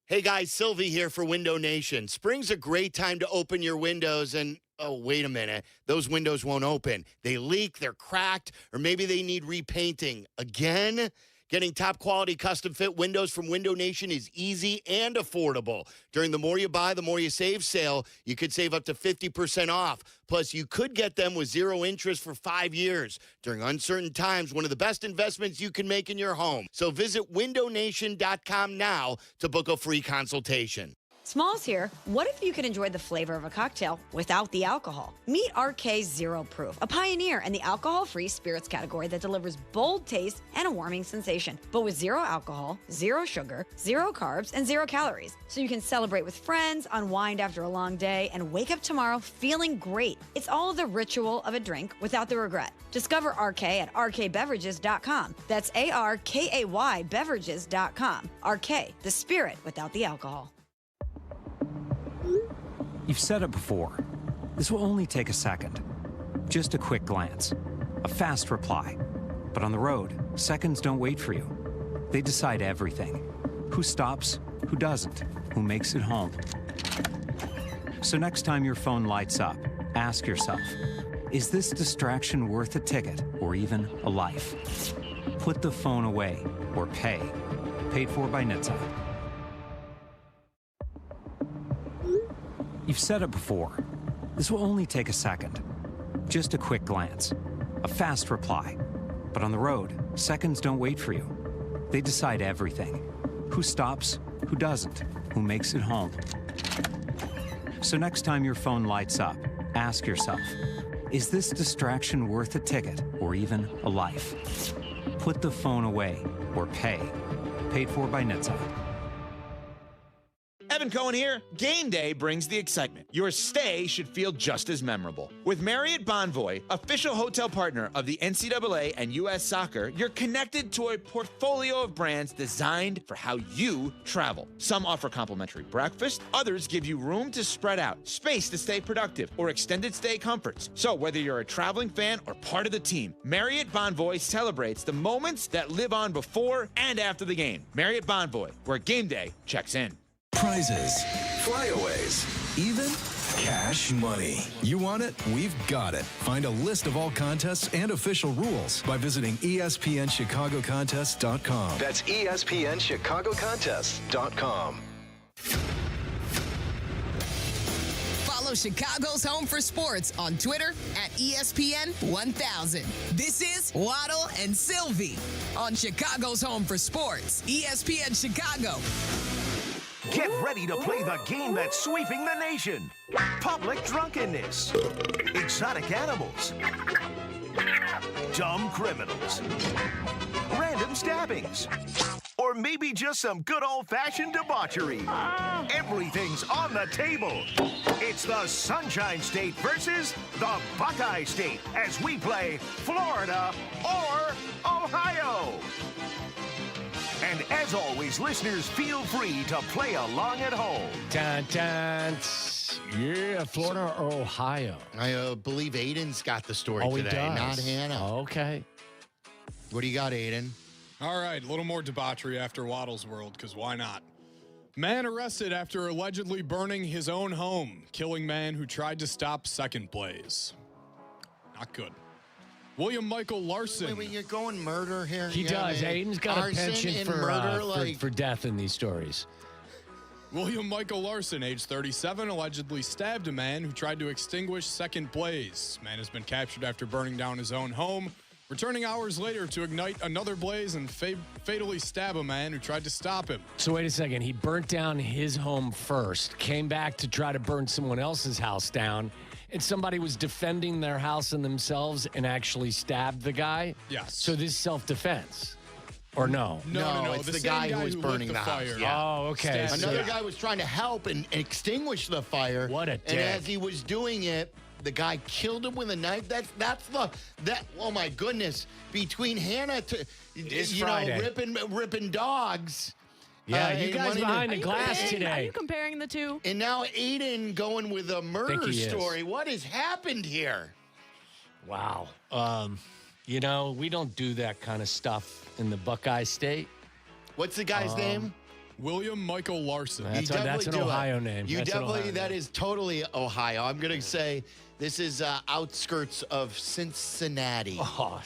Speaker 26: Hey guys, Sylvie here for Window Nation. Spring's a great time to open your windows and, oh, wait a minute, those windows won't open. They leak, they're cracked, or maybe they need repainting. Again? Getting top quality custom fit windows from Window Nation is easy and affordable. During the More You Buy, the More You Save sale, you could save up to 50% off. Plus, you could get them with 0 interest for 5 years. During uncertain times, one of the best investments you can make in your home. So visit windownation.com now to book a free consultation.
Speaker 23: Smalls here. What if you could enjoy the flavor of a cocktail without the alcohol? Meet RK Zero Proof, a pioneer in the alcohol-free spirits category that delivers bold taste and a warming sensation, but with 0 alcohol, 0 sugar, 0 carbs, and 0 calories. So you can celebrate with friends, unwind after a long day, and wake up tomorrow feeling great. It's all the ritual of a drink without the regret. Discover RK at rkbeverages.com. That's ARKAY beverages.com. RK, the spirit without the alcohol.
Speaker 24: You've said it before. This will only take a second. Just a quick glance. A fast reply. But on the road, seconds don't wait for you. They decide everything. Who stops, who doesn't, who makes it home. So next time your phone lights up, ask yourself, is this distraction worth a ticket or even a life? Put the phone away or pay. Paid for by NHTSA. You've said it before. This will only take a second. Just a quick glance. A fast reply. But on the road, seconds don't wait for you. They decide everything. Who stops, who doesn't, who makes it home. So next time your phone lights up, ask yourself, is this distraction worth a ticket or even a life? Put the phone away or pay. Paid for by NHTSA.
Speaker 25: Evan Cohen here. Game day brings the excitement. Your stay should feel just as memorable. With Marriott Bonvoy, official hotel partner of the NCAA and U.S. Soccer, you're connected to a portfolio of brands designed for how you travel. Some offer complimentary breakfast, others give you room to spread out, space to stay productive, or extended stay comforts. So whether you're a traveling fan or part of the team, Marriott Bonvoy celebrates the moments that live on before and after the game. Marriott Bonvoy, where game day checks in.
Speaker 27: Prizes, flyaways, even cash money. You want it? We've got it. Find a list of all contests and official rules by visiting ESPNChicagoContests.com.
Speaker 21: That's ESPNChicagoContests.com.
Speaker 2: Follow Chicago's Home for Sports on Twitter at ESPN1000. This is Waddle and Silvy on Chicago's Home for Sports, ESPN Chicago.
Speaker 14: Get ready to play the game that's sweeping the nation. Public drunkenness, exotic animals, dumb criminals, random stabbings, or maybe just some good old-fashioned debauchery. Everything's on the table. It's the Sunshine State versus the Buckeye State as we play Florida or Ohio. And as always, listeners, feel free to play along at home.
Speaker 9: Dun, dun. Yeah, Florida or Ohio?
Speaker 26: I believe Aiden's got the story
Speaker 9: Oh, he
Speaker 26: today,
Speaker 9: does.
Speaker 26: not Hannah.
Speaker 9: Okay.
Speaker 26: What do you got, Aiden?
Speaker 3: All right, a little more debauchery after Waddle's World, because why not? Man arrested after allegedly burning his own home, killing man who tried to stop second blaze. Not good. William Michael Larson.
Speaker 26: Wait, you're going murder here?
Speaker 9: He does. Aiden's got a penchant for death in these stories.
Speaker 3: William Michael Larson, age 37, allegedly stabbed a man who tried to extinguish second blaze. Man has been captured after burning down his own home, returning hours later to ignite another blaze and fatally stab a man who tried to stop him.
Speaker 9: So wait a second. He burnt down his home first, came back to try to burn someone else's house down, and somebody was defending their house and themselves and actually stabbed the guy?
Speaker 3: Yes.
Speaker 9: So this is self-defense? Or no?
Speaker 26: No, it's the guy who was burning the house. Yeah.
Speaker 9: Oh, okay.
Speaker 26: Another guy was trying to help and extinguish the fire.
Speaker 9: What a dick.
Speaker 26: And as he was doing it, the guy killed him with a knife. Oh my goodness. Between Hannah to ripping dogs.
Speaker 9: Yeah, you guys behind the glass today.
Speaker 8: Are you comparing the two?
Speaker 26: And now Aiden going with a murder story. What has happened here?
Speaker 9: Wow. We don't do that kind of stuff in the Buckeye State.
Speaker 26: What's the guy's name?
Speaker 3: William Michael Larson.
Speaker 9: That's an Ohio name.
Speaker 26: That is totally Ohio. I'm going to say this is outskirts of Cincinnati.
Speaker 9: Oh,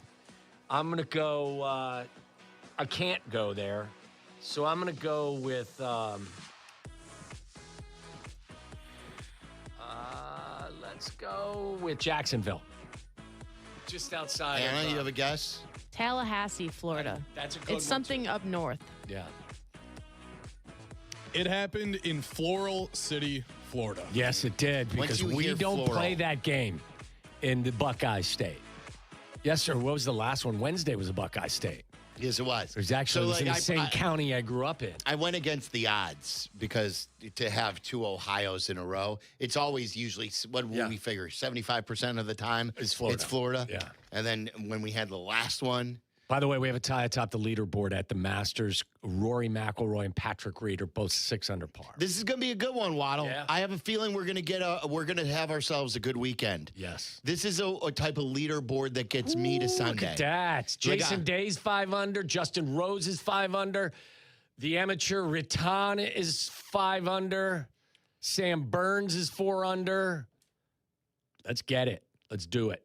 Speaker 9: I'm going to go, I can't go there. So I'm going to go with, let's go with Jacksonville. Just outside.
Speaker 26: Anna, you have a guess?
Speaker 8: Tallahassee, Florida.
Speaker 9: That's a good one.
Speaker 8: It's something up north.
Speaker 9: Yeah.
Speaker 3: It happened in Floral City, Florida.
Speaker 9: Yes, it did, because we don't play that game in the Buckeye State. Yes, sir. What was the last one? Wednesday was a Buckeye State.
Speaker 26: Yes, it was.
Speaker 9: It was actually in the same county I grew up in.
Speaker 26: I went against the odds because to have two Ohios in a row, it's always usually, what will we figure, 75% of the time?
Speaker 9: It's Florida.
Speaker 26: It's Florida.
Speaker 9: Yeah.
Speaker 26: And then when we had the last one.
Speaker 9: By the way, we have a tie atop the leaderboard at the Masters. Rory McIlroy and Patrick Reed are both 6 under par.
Speaker 26: This is going to be a good one, Waddle.
Speaker 9: Yeah.
Speaker 26: I have a feeling we're going to have ourselves a good weekend.
Speaker 9: Yes.
Speaker 26: This is a type of leaderboard that gets me to Sunday.
Speaker 9: Look at that. Jason Day's 5 under. Justin Rose is 5 under. The amateur Riton is 5 under. Sam Burns is 4 under. Let's get it. Let's do it.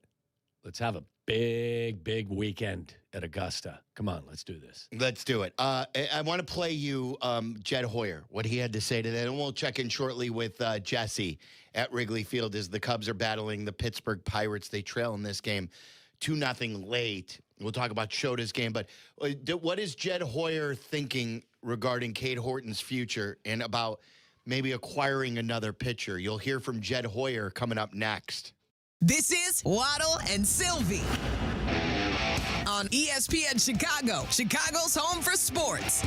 Speaker 9: Let's have a big weekend at Augusta. Come on, let's do this.
Speaker 26: Let's do it. I want to play you Jed Hoyer, what he had to say today, and we'll check in shortly with Jesse at Wrigley Field as the Cubs are battling the Pittsburgh Pirates. They trail in this game 2-0 late. We'll talk about Shota's game, but what is Jed Hoyer thinking regarding Cade Horton's future and about maybe acquiring another pitcher? You'll hear from Jed Hoyer coming up next.
Speaker 2: This is Waddle and Silvy on ESPN Chicago, Chicago's home for sports.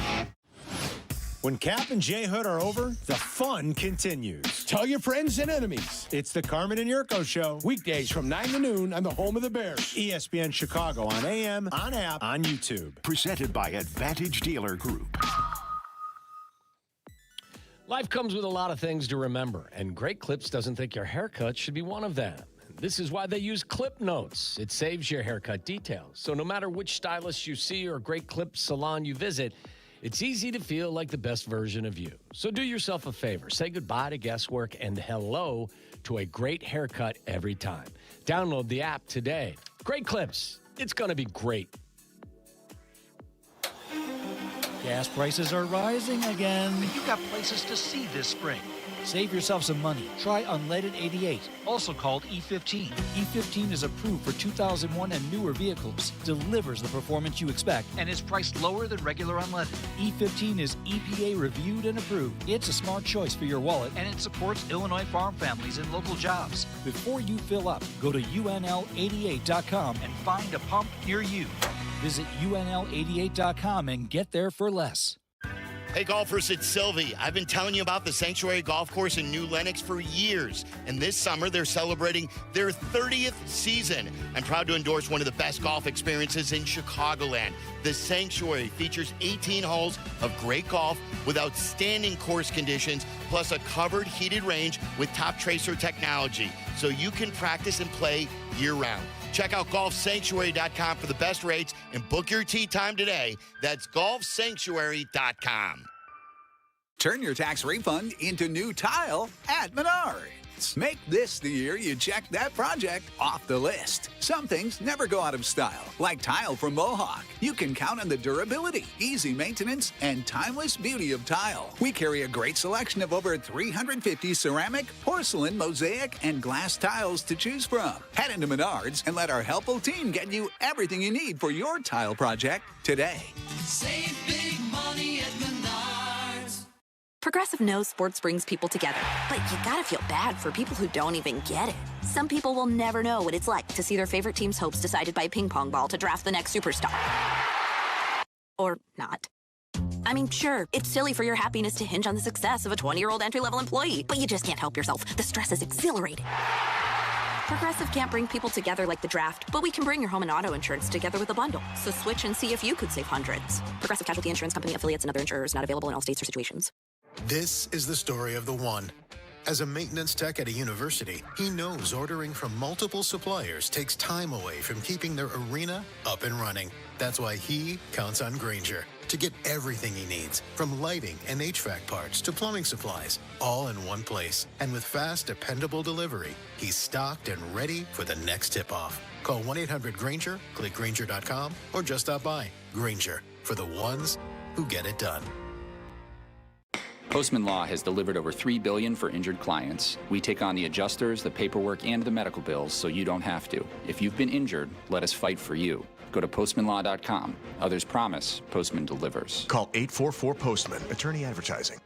Speaker 5: When Kap and J Hood are over, the fun continues.
Speaker 7: Tell your friends and enemies.
Speaker 5: It's the Carmen and Jurko Show.
Speaker 7: Weekdays from 9 to noon on the home of the Bears.
Speaker 5: ESPN Chicago on AM, on app, on YouTube.
Speaker 14: Presented by Advantage Dealer Group.
Speaker 9: Life comes with a lot of things to remember, and Great Clips doesn't think your haircut should be one of them. This is why they use Clip Notes. It saves your haircut details. So no matter which stylist you see or Great Clip salon you visit, it's easy to feel like the best version of you. So do yourself a favor. Say goodbye to guesswork and hello to a great haircut every time. Download the app today. Great Clips. It's going to be great.
Speaker 10: Gas prices are rising again.
Speaker 11: But you got places to see this spring.
Speaker 10: Save yourself some money. Try Unleaded 88,
Speaker 11: also called E15.
Speaker 10: E15 is approved for 2001 and newer vehicles, delivers the performance you expect,
Speaker 11: and is priced lower than regular unleaded.
Speaker 10: E15 is EPA reviewed and approved. It's a smart choice for your wallet,
Speaker 11: and it supports Illinois farm families and local jobs.
Speaker 10: Before you fill up, go to UNL88.com
Speaker 11: and find a pump near you.
Speaker 10: Visit UNL88.com and get there for less.
Speaker 26: Hey golfers, it's Silvy. I've been telling you about the Sanctuary Golf Course in New Lenox for years, and this summer they're celebrating their 30th season. I'm proud to endorse one of the best golf experiences in Chicagoland. The Sanctuary features 18 holes of great golf with outstanding course conditions, plus a covered heated range with top tracer technology, so you can practice and play year-round. Check out golfsanctuary.com for the best rates and book your tee time today. That's golfsanctuary.com.
Speaker 6: Turn your tax refund into new tile at Menards. Make this the year you check that project off the list. Some things never go out of style, like tile from Mohawk. You can count on the durability, easy maintenance, and timeless beauty of tile. We carry a great selection of over 350 ceramic, porcelain, mosaic, and glass tiles to choose from. Head into Menards and let our helpful team get you everything you need for your tile project today.
Speaker 2: Save big money at Menards.
Speaker 12: Progressive knows sports brings people together, but you gotta feel bad for people who don't even get it. Some people will never know what it's like to see their favorite team's hopes decided by a ping pong ball to draft the next superstar. Or not. I mean, sure, it's silly for your happiness to hinge on the success of a 20-year-old entry-level employee, but you just can't help yourself. The stress is exhilarating. Progressive can't bring people together like the draft, but we can bring your home and auto insurance together with a bundle. So switch and see if you could save hundreds. Progressive Casualty Insurance Company, affiliates, and other insurers not available in all states or situations.
Speaker 5: This is the story of the one. As a maintenance tech at a university, he knows ordering from multiple suppliers takes time away from keeping their arena up and running. That's why he counts on Grainger to get everything he needs, from lighting and HVAC parts to plumbing supplies, all in one place. And with fast, dependable delivery, he's stocked and ready for the next tip-off. Call 1-800-GRAINGER, click Grainger.com, or just stop by. Grainger, for the ones who get it done.
Speaker 13: Postman Law has delivered over $3 billion for injured clients. We take on the adjusters, the paperwork, and the medical bills so you don't have to. If you've been injured, let us fight for you. Go to postmanlaw.com. Others promise, Postman delivers.
Speaker 15: Call 844-POSTMAN. Attorney Advertising.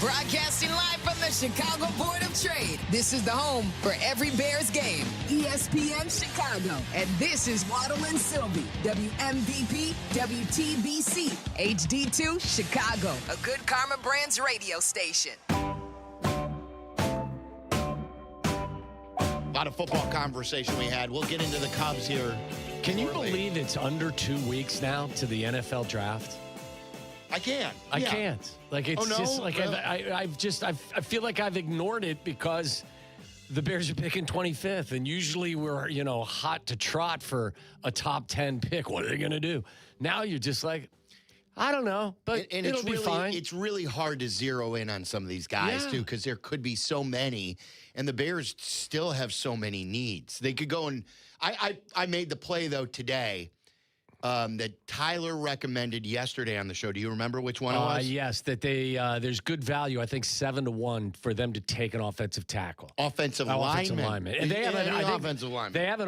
Speaker 2: Broadcasting live from the Chicago Board of Trade. This is the home for every Bears game. ESPN Chicago. And this is Waddle and Silvy. WMVP, WTBC, HD2 Chicago. A good Karma Brands radio station.
Speaker 26: A lot of football conversation we had. We'll get into the Cubs here.
Speaker 9: Can you believe it's under 2 weeks now to the NFL draft?
Speaker 26: I can.
Speaker 9: I can't. Like, it's just like really? I feel like I've ignored it because the Bears are picking 25th, and usually we're, hot to trot for a top 10 pick. What are they going to do? Now you're just like, I don't know, but it'll be fine.
Speaker 26: It's really hard to zero in on some of these guys, too, because there could be so many, and the Bears still have so many needs. They could go and I made the play, though, today. That Tyler recommended yesterday on the show. Do you remember which one it was?
Speaker 9: Yes, that there's good value. I think 7-1 for them to take an offensive tackle,
Speaker 26: offensive lineman,
Speaker 9: and they have an
Speaker 26: offensive lineman.
Speaker 9: They have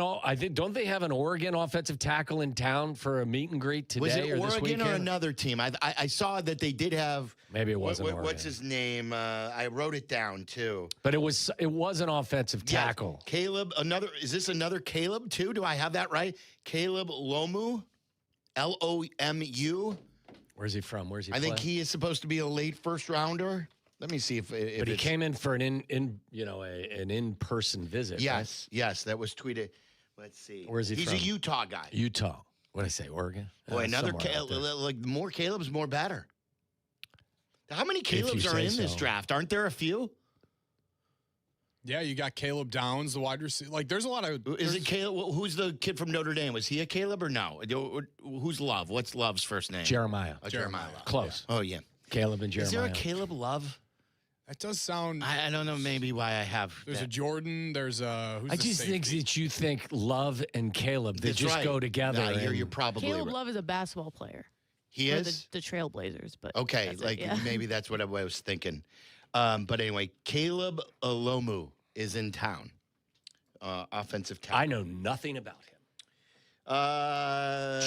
Speaker 9: don't they have an Oregon offensive tackle in town for a meet and greet today?
Speaker 26: Was it
Speaker 9: or this
Speaker 26: Oregon
Speaker 9: weekend?
Speaker 26: or another team? I saw that they did have.
Speaker 9: Maybe it wasn't Oregon.
Speaker 26: What's his name? I wrote it down too.
Speaker 9: But it was an offensive tackle.
Speaker 26: Caleb. Is this another Caleb too? Do I have that right? Caleb Lomu. Lomu.
Speaker 9: Where's he from? Where's he?
Speaker 26: I think he is supposed to be a late first rounder. Let me see if
Speaker 9: but he came in for an in-person visit.
Speaker 26: Yes, right? Yes, that was tweeted. Let's see.
Speaker 9: Where's he from?
Speaker 26: He's a Utah guy.
Speaker 9: Utah. What did I say? Oregon.
Speaker 26: Boy, another like more Caleb's, more better. How many Caleb's are in this draft? Aren't there a few?
Speaker 3: Yeah, you got Caleb Downs, the wide receiver. Like, there's a lot of.
Speaker 26: Is it Caleb? Who's the kid from Notre Dame? Was he a Caleb or no? Who's Love? What's Love's first name?
Speaker 9: Jeremiah.
Speaker 26: Jeremiah.
Speaker 9: Close.
Speaker 26: Yeah. Oh, yeah.
Speaker 9: Caleb and Jeremiah.
Speaker 26: Is there a Caleb Love?
Speaker 3: That does sound.
Speaker 26: I don't know. Maybe why I have.
Speaker 3: There's a Jordan. There's a. Who's
Speaker 9: I just think that you think Love and Caleb. They just go together.
Speaker 26: You're probably
Speaker 8: Caleb
Speaker 26: right.
Speaker 8: Love is a basketball player.
Speaker 26: He is
Speaker 8: the Trailblazers, but
Speaker 26: okay. Maybe that's what I was thinking. But anyway, Caleb Alomu is in town. Offensive tackle.
Speaker 9: I know nothing about him.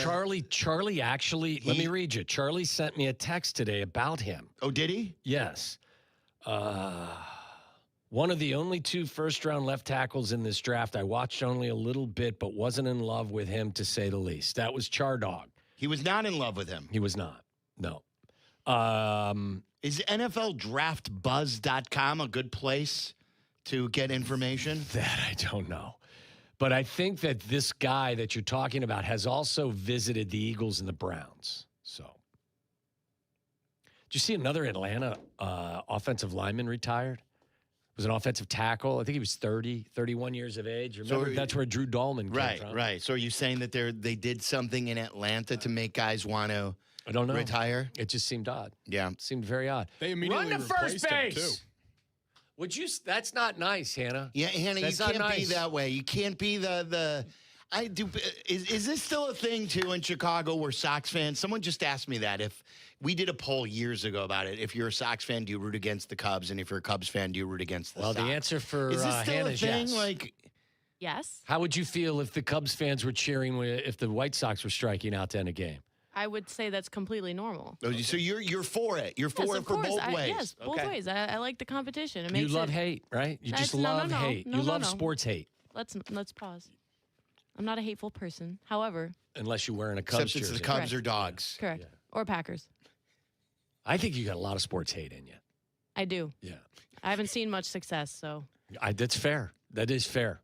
Speaker 9: Charlie actually, let me read you. Charlie sent me a text today about him.
Speaker 26: Oh, did he?
Speaker 9: Yes. One of the only 2 first-round left tackles in this draft. I watched only a little bit, but wasn't in love with him, to say the least. That was Chardog.
Speaker 26: He was not in love with him.
Speaker 9: He was not. No.
Speaker 26: Is NFLDraftBuzz.com a good place to get information?
Speaker 9: That I don't know. But I think that this guy that you're talking about has also visited the Eagles and the Browns. So, did you see another Atlanta offensive lineman retired? It was an offensive tackle. I think he was 31 years of age. Remember, that's where Drew Dahlman came from.
Speaker 26: Right. So are you saying that they did something in Atlanta to make guys want to
Speaker 9: I don't know.
Speaker 26: retire?
Speaker 9: It just seemed odd.
Speaker 26: Yeah.
Speaker 9: It seemed very odd.
Speaker 3: They immediately
Speaker 9: Run to first
Speaker 3: replaced him,
Speaker 9: base.
Speaker 3: too.
Speaker 9: Would you? That's not nice, Hannah.
Speaker 26: Yeah, Hannah,
Speaker 9: That's
Speaker 26: you
Speaker 9: not
Speaker 26: can't be
Speaker 9: nice.
Speaker 26: that way. You can't be the. I do. Is this still a thing too in Chicago where Sox fans? Someone just asked me that. If we did a poll years ago about it, if you're a Sox fan, do you root against the Cubs? And if you're a Cubs fan, do you root against the Sox?
Speaker 9: Well, the answer for
Speaker 26: is this still
Speaker 9: Hannah
Speaker 26: a
Speaker 9: is
Speaker 26: thing?
Speaker 9: yes.
Speaker 26: Like,
Speaker 8: Yes.
Speaker 9: How would you feel if the Cubs fans were cheering if the White Sox were striking out to end a game?
Speaker 8: I would say that's completely normal.
Speaker 26: so you're for it. You're for
Speaker 8: Yes,
Speaker 26: it
Speaker 8: of
Speaker 26: for
Speaker 8: course.
Speaker 26: both ways.
Speaker 8: Yes, both
Speaker 26: Okay.
Speaker 8: ways. I like the competition. It
Speaker 9: You
Speaker 8: makes
Speaker 9: love
Speaker 8: it,
Speaker 9: hate, right? You just
Speaker 8: That's-
Speaker 9: love hate.
Speaker 8: no,
Speaker 9: You
Speaker 8: no,
Speaker 9: love
Speaker 8: no.
Speaker 9: sports hate.
Speaker 8: Let's pause. I'm not a hateful person. However,
Speaker 9: Unless you're wearing a Cubs
Speaker 26: Except it's
Speaker 9: jersey.
Speaker 26: the Cubs
Speaker 8: Correct.
Speaker 26: or dogs.
Speaker 8: correct. Or Packers.
Speaker 9: I think you got a lot of sports hate in you.
Speaker 8: I do.
Speaker 9: Yeah.
Speaker 8: I haven't seen much success, so
Speaker 9: That's fair. That is fair.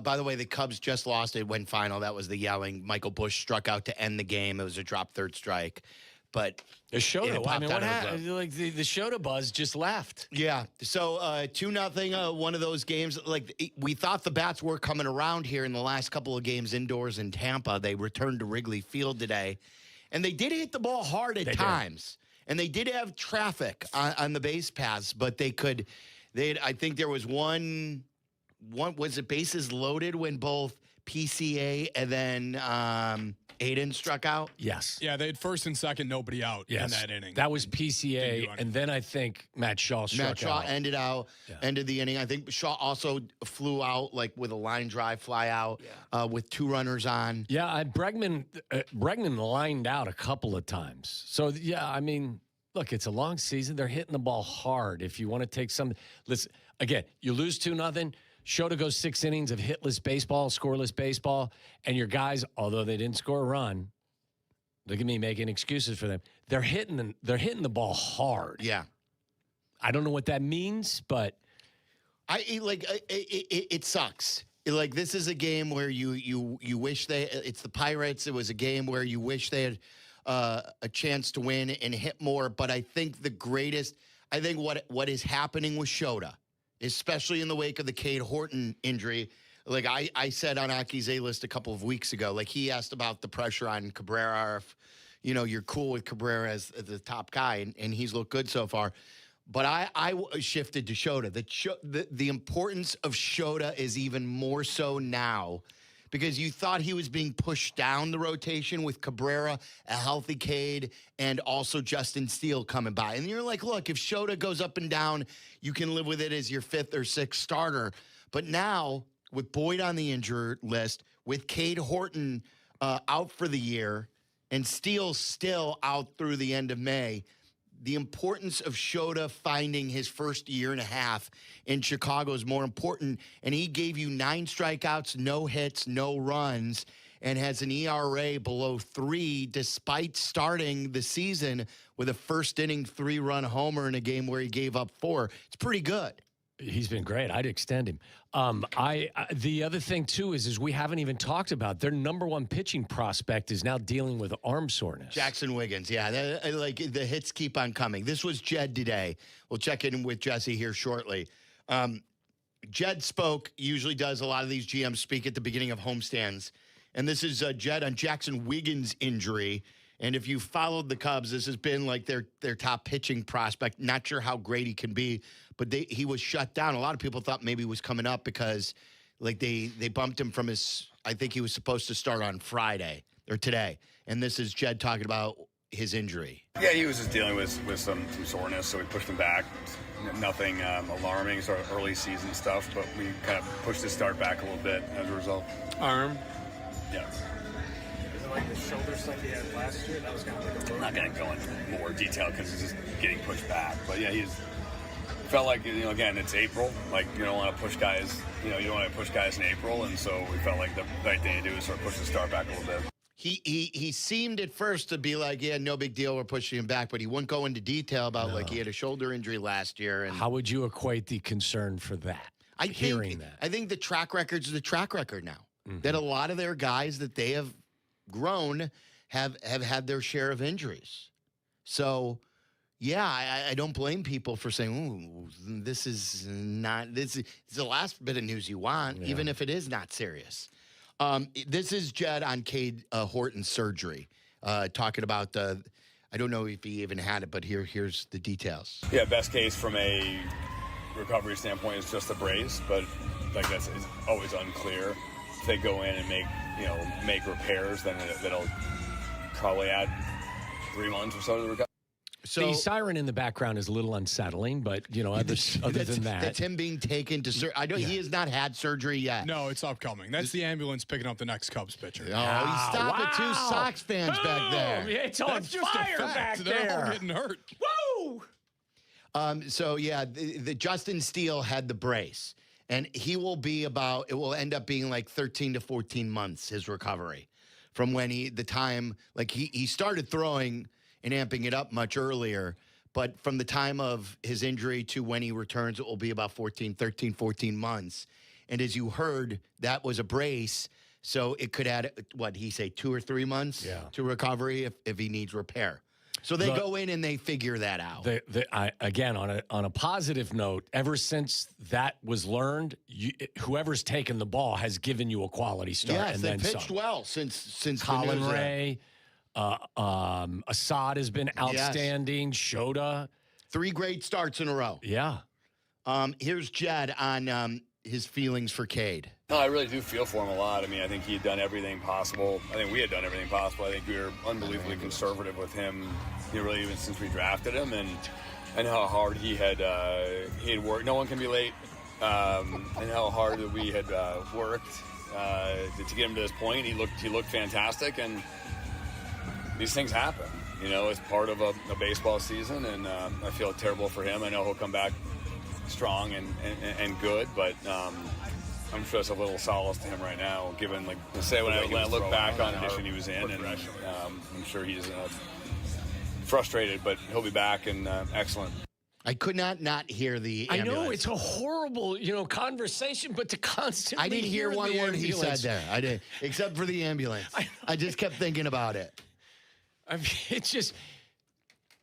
Speaker 26: By the way, the Cubs just lost it. Went final. That was the yelling. Michael Busch struck out to end the game. It was a drop third strike. But
Speaker 9: The Shota.
Speaker 26: it
Speaker 9: I
Speaker 26: popped
Speaker 9: mean,
Speaker 26: out
Speaker 9: what
Speaker 26: of the
Speaker 9: happened?
Speaker 26: glove.
Speaker 9: Like the Shota buzz just left.
Speaker 26: Yeah. So 2-0. One of those games. Like we thought the bats were coming around here in the last couple of games indoors in Tampa. They returned to Wrigley Field today, and they did hit the ball hard at times. And they did have traffic on the base paths, but they could. I think there was one was it bases loaded when both PCA and then Aiden struck out?
Speaker 9: Yes.
Speaker 3: Yeah, they had first and second, nobody out in that inning.
Speaker 9: That was PCA, and then I think Matt Shaw struck
Speaker 26: Matt Shaw
Speaker 9: out.
Speaker 26: ended the inning. I think Shaw also flew out like with a line drive fly out with 2 runners on.
Speaker 9: Yeah, Bregman lined out a couple of times. So, yeah, I mean, look, it's a long season. They're hitting the ball hard. If you want to take some – listen, again, you lose 2-0. Shota goes 6 innings of hitless baseball, scoreless baseball, and your guys, although they didn't score a run, look at me making excuses for them. They're hitting the ball hard.
Speaker 26: Yeah.
Speaker 9: I don't know what that means, but
Speaker 26: it sucks. Like this is a game where you wish it's the Pirates. It was a game where you wish they had a chance to win and hit more. But I think what is happening with Shota, especially in the wake of the Cade Horton injury. Like I said on Aki's A-list a couple of weeks ago, like he asked about the pressure on Cabrera, if, you're cool with Cabrera as the top guy, and he's looked good so far. But I shifted to Shota. The importance of Shota is even more so now because you thought he was being pushed down the rotation with Cabrera, a healthy Cade, and also Justin Steele coming by. And you're like, look, if Shota goes up and down, you can live with it as your 5th or 6th starter. But now, with Boyd on the injured list, with Cade Horton out for the year, and Steele still out through the end of May, the importance of Shota finding his first year and a half in Chicago is more important. And he gave you 9 strikeouts, no hits, no runs, and has an ERA below 3 despite starting the season with a first inning 3-run homer in a game where he gave up 4. It's pretty good.
Speaker 9: he's been great. I'd extend him. The other thing, too, is we haven't even talked about their number one pitching prospect is now dealing with arm soreness.
Speaker 26: Jackson Wiggins, yeah. The hits keep on coming. This was Jed today. We'll check in with Jesse here shortly. Jed spoke, usually does a lot of these GMs speak at the beginning of homestands. And this is Jed on Jackson Wiggins' injury. And if you followed the Cubs, this has been like their top pitching prospect. Not sure how great he can be, but he was shut down. A lot of people thought maybe he was coming up because like they bumped him from his, I think he was supposed to start on Friday or today. And this is Jed talking about his injury.
Speaker 4: Yeah, he was just dealing with some soreness, so we pushed him back. Nothing alarming, sort of early season stuff, but we kind of pushed his start back a little bit as a result.
Speaker 16: Arm?
Speaker 4: Yeah.
Speaker 16: Is it like the shoulder stuff he had last year? That was kind of like a...
Speaker 4: I'm not going to go into more detail because he's just getting pushed back. But yeah, felt like, again, it's April. Like, you don't want to push guys, you don't want to push guys in April. And so we felt like the right thing to do is sort of push the start back a little bit.
Speaker 26: He seemed at first to be like, yeah, no big deal, we're pushing him back, but he wouldn't go into detail about like he had a shoulder injury last year. And
Speaker 9: how would you equate the concern for that?
Speaker 26: I think the track record's the track record now. Mm-hmm. That a lot of their guys that they have grown have had their share of injuries. So, yeah, I don't blame people for saying, "Ooh, this is the last bit of news you want," even if it is not serious. This is Jed on Cade Horton's surgery. talking about I don't know if he even had it, but here's the details.
Speaker 4: Yeah, best case from a recovery standpoint is just a brace, but like that's is always unclear. If they go in and make repairs, then that'll probably add 3 months or so to the recovery.
Speaker 9: So the siren in the background is a little unsettling, but other than that,
Speaker 26: that's him being taken to surgery. I know he has not had surgery yet.
Speaker 3: No, it's upcoming. That's the ambulance picking up the next Cubs pitcher.
Speaker 26: Oh, stop it, two Sox fans back there.
Speaker 9: It's on fire back there.
Speaker 3: They're all getting hurt.
Speaker 9: Woo!
Speaker 26: So yeah, the Justin Steele had the brace, and he will be it will end up being like 13 to 14 months his recovery from when he started throwing and amping it up much earlier, but from the time of his injury to when he returns, it will be about 14 months. And as you heard, that was a brace, so it could add, 2 or 3 months to recovery if he needs repair. So they go in and they figure that out.
Speaker 9: Again, on a positive note, ever since that was learned, whoever's taken the ball has given you a quality start.
Speaker 26: Yes,
Speaker 9: and
Speaker 26: they
Speaker 9: then
Speaker 26: pitched
Speaker 9: some.
Speaker 26: well since
Speaker 9: Colin Ray. Assad has been outstanding.
Speaker 26: Yes.
Speaker 9: Shota.
Speaker 26: 3 great starts in a row.
Speaker 9: Yeah.
Speaker 26: Here's Jed on his feelings for Cade.
Speaker 4: No, I really do feel for him a lot. I mean, I think he had done everything possible. I think we had done everything possible. I think we were unbelievably conservative with him, really even since we drafted him, and how hard he had worked. No one can be late, and how hard that we had worked to get him to this point. He looked fantastic, and these things happen. It's part of a baseball season, and I feel terrible for him. I know he'll come back strong and good, but I'm sure it's a little solace to him right now, given, when I look back on the condition he was in, and I'm sure he's frustrated, but he'll be back and excellent.
Speaker 26: I could not hear the ambulance.
Speaker 9: I know, it's a horrible, conversation, but to constantly
Speaker 26: I didn't hear one word he said
Speaker 9: ambulance.
Speaker 26: there. I did, except for the ambulance. I just kept thinking about it.
Speaker 9: I mean, it's just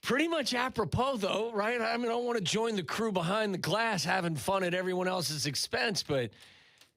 Speaker 9: pretty much apropos, though, right? I mean, I don't want to join the crew behind the glass having fun at everyone else's expense, but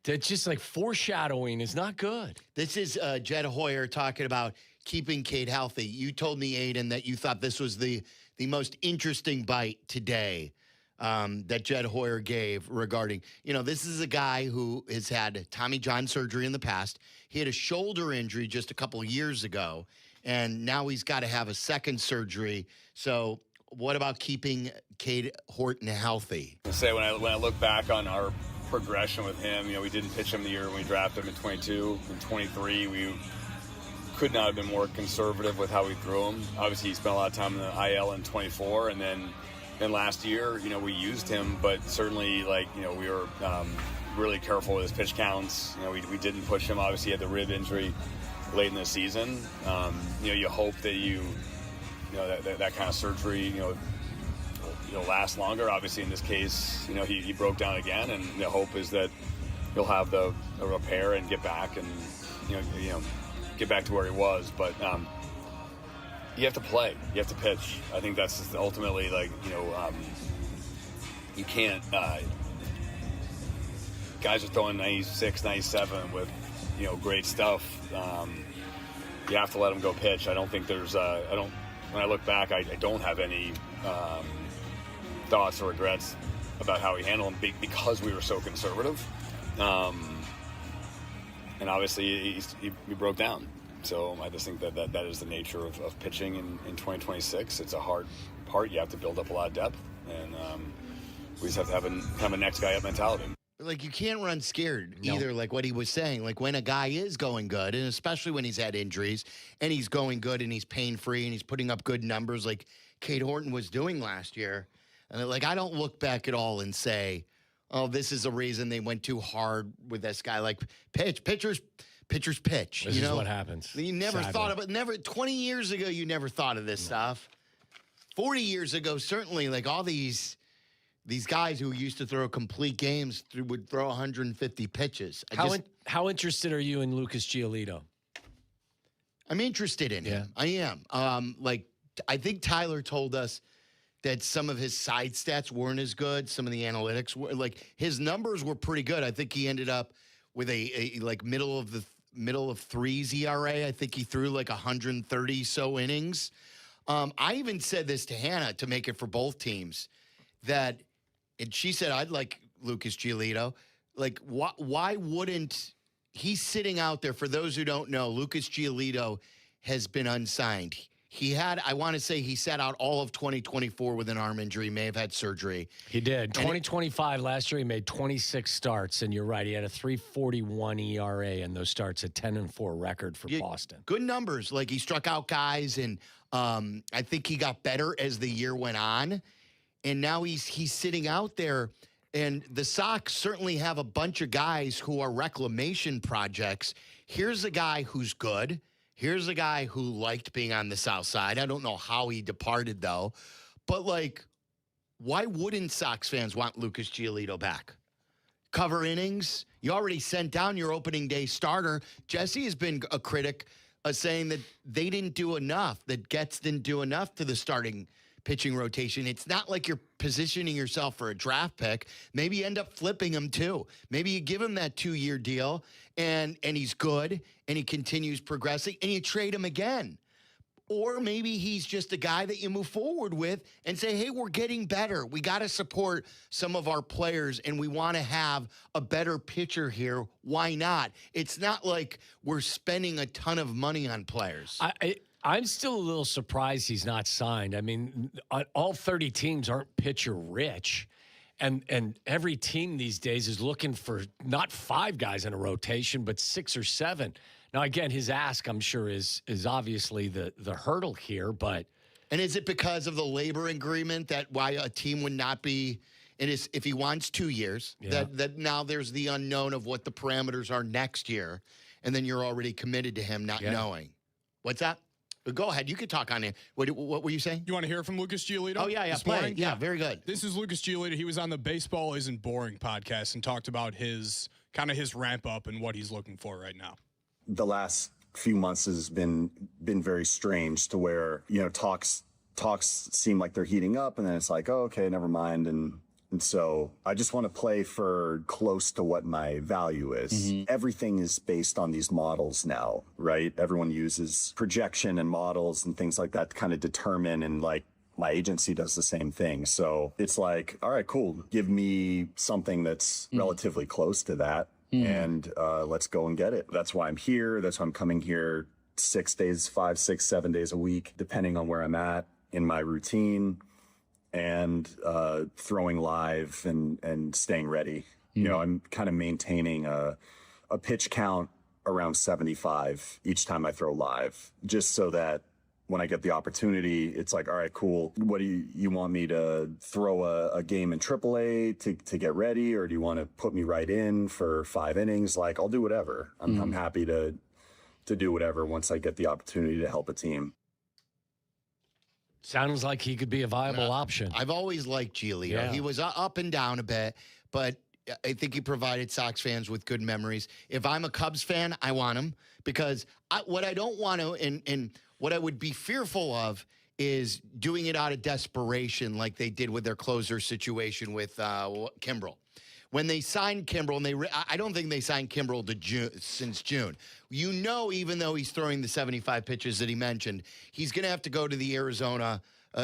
Speaker 9: that's just like foreshadowing is not good.
Speaker 26: This is Jed Hoyer talking about keeping Cade healthy. You told me, Aiden, that you thought this was the most interesting bite today that Jed Hoyer gave regarding, this is a guy who has had Tommy John surgery in the past. He had a shoulder injury just a couple of years ago, and now he's got to have a second surgery. So what about keeping Cade Horton healthy?
Speaker 4: I say when I look back on our progression with him, we didn't pitch him the year when we drafted him in 22. In 23, we could not have been more conservative with how we threw him. Obviously, he spent a lot of time in the IL in 24, and then last year, we used him, but certainly, we were really careful with his pitch counts. We didn't push him. Obviously, he had the rib injury late in the season. You hope that that kind of surgery, last longer. Obviously, in this case, he broke down again, and the hope is that he'll have the repair and get back and get back to where he was. But you have to play. You have to pitch. I think that's just ultimately you can't. Guys are throwing 96, 97 with great stuff. You have to let them go pitch. I don't think there's. When I look back, I don't have any thoughts or regrets about how he handled him because we were so conservative. And obviously, he broke down. So I just think that is the nature of pitching in 2026. It's a hard part. You have to build up a lot of depth, and we just have to have a next guy up mentality.
Speaker 26: You can't run scared either, like what he was saying. When a guy is going good, and especially when he's had injuries, and he's going good and he's pain-free and he's putting up good numbers like Cade Horton was doing last year. And I don't look back at all and say, oh, this is a reason they went too hard with this guy. Pitchers pitch.
Speaker 9: This is what happens.
Speaker 26: You never thought of it. 20 years ago, you never thought of this stuff. 40 years ago, certainly, all these guys who used to throw complete games would throw 150 pitches.
Speaker 9: How interested are you in Lucas Giolito?
Speaker 26: I'm interested in him. I am. I think Tyler told us that some of his side stats weren't as good. Some of the analytics were his numbers were pretty good. I think he ended up with a middle of middle of threes ERA. I think he threw like 130 so innings. I even said this to Hannah to make it for both teams and she said, I'd like Lucas Giolito. Like, why wouldn't he's sitting out there? For those who don't know, Lucas Giolito has been unsigned. I want to say he sat out all of 2024 with an arm injury, may have had surgery.
Speaker 9: He did. 2025 last year, he made 26 starts, and you're right, he had a 3.41 ERA in those starts, a 10-4 record for Boston.
Speaker 26: Good numbers. Like, he struck out guys, and I think he got better as the year went on, and now he's sitting out there. And the Sox certainly have a bunch of guys who are reclamation projects. Here's a guy who's good. Here's a guy who liked being on the South Side. I don't know how he departed, though. But, like, why wouldn't Sox fans want Lucas Giolito back? Cover innings? You already sent down your opening day starter. Jesse has been a critic saying that they didn't do enough, that Getz didn't do enough to the starting pitching rotation. It's not like you're positioning yourself for a draft pick. Maybe you end up flipping him too. Maybe you give him that 2-year deal and he's good and he continues progressing and you trade him again. Or maybe he's just a guy that you move forward with and say, hey, we're getting better. We got to support some of our players and we want to have a better pitcher here. Why not? It's not like we're spending a ton of money on players.
Speaker 9: I'm still a little surprised he's not signed. I mean, all 30 teams aren't pitcher rich. And every team these days is looking for not 5 guys in a rotation, but 6 or 7. Now, again, his ask, I'm sure, is obviously the hurdle here, but...
Speaker 26: And is it because of the labor agreement that why a team would not be... It is if he wants 2 years, that now there's the unknown of what the parameters are next year, and then you're already committed to him not knowing. What's that? Go ahead. You could talk on it. What were you saying?
Speaker 3: You want to hear from Lucas Giolito?
Speaker 26: Oh, yeah.
Speaker 3: This
Speaker 26: Play.
Speaker 3: morning?
Speaker 26: Yeah, very good.
Speaker 3: This is Lucas Giolito. He was on the Baseball Isn't Boring podcast and talked about his ramp up and what he's looking for right now.
Speaker 1: The last few months has been very strange to where, talks seem like they're heating up and then it's like, oh, okay, never mind. And so I just want to play for close to what my value is. Mm-hmm. Everything is based on these models now, right? Everyone uses projection and models and things like that to kind of determine, and like my agency does the same thing. So it's like, all right, cool. Give me something that's relatively close to that. And let's go and get it. That's why I'm here. That's why I'm coming here 6 days, 5, 6, 7 days a week, depending on where I'm at in my routine, and throwing live and staying ready. I'm kind of maintaining a pitch count around 75 each time I throw live, just so that when I get the opportunity, it's like, all right, cool. What do you want me to throw a game in AAA to get ready? Or do you want to put me right in for 5 innings? Like, I'll do whatever. I'm happy to do whatever once I get the opportunity to help a team.
Speaker 9: Sounds like he could be a viable option.
Speaker 26: I've always liked Giolito.
Speaker 9: Yeah.
Speaker 26: He was up and down a bit, but I think he provided Sox fans with good memories. If I'm a Cubs fan, I want him, because what I don't want to, and what I would be fearful of, is doing it out of desperation like they did with their closer situation with Kimbrel. When they signed Kimbrel, and I don't think they signed Kimbrel since June. Even though he's throwing the 75 pitches that he mentioned, he's going to have to go to the Arizona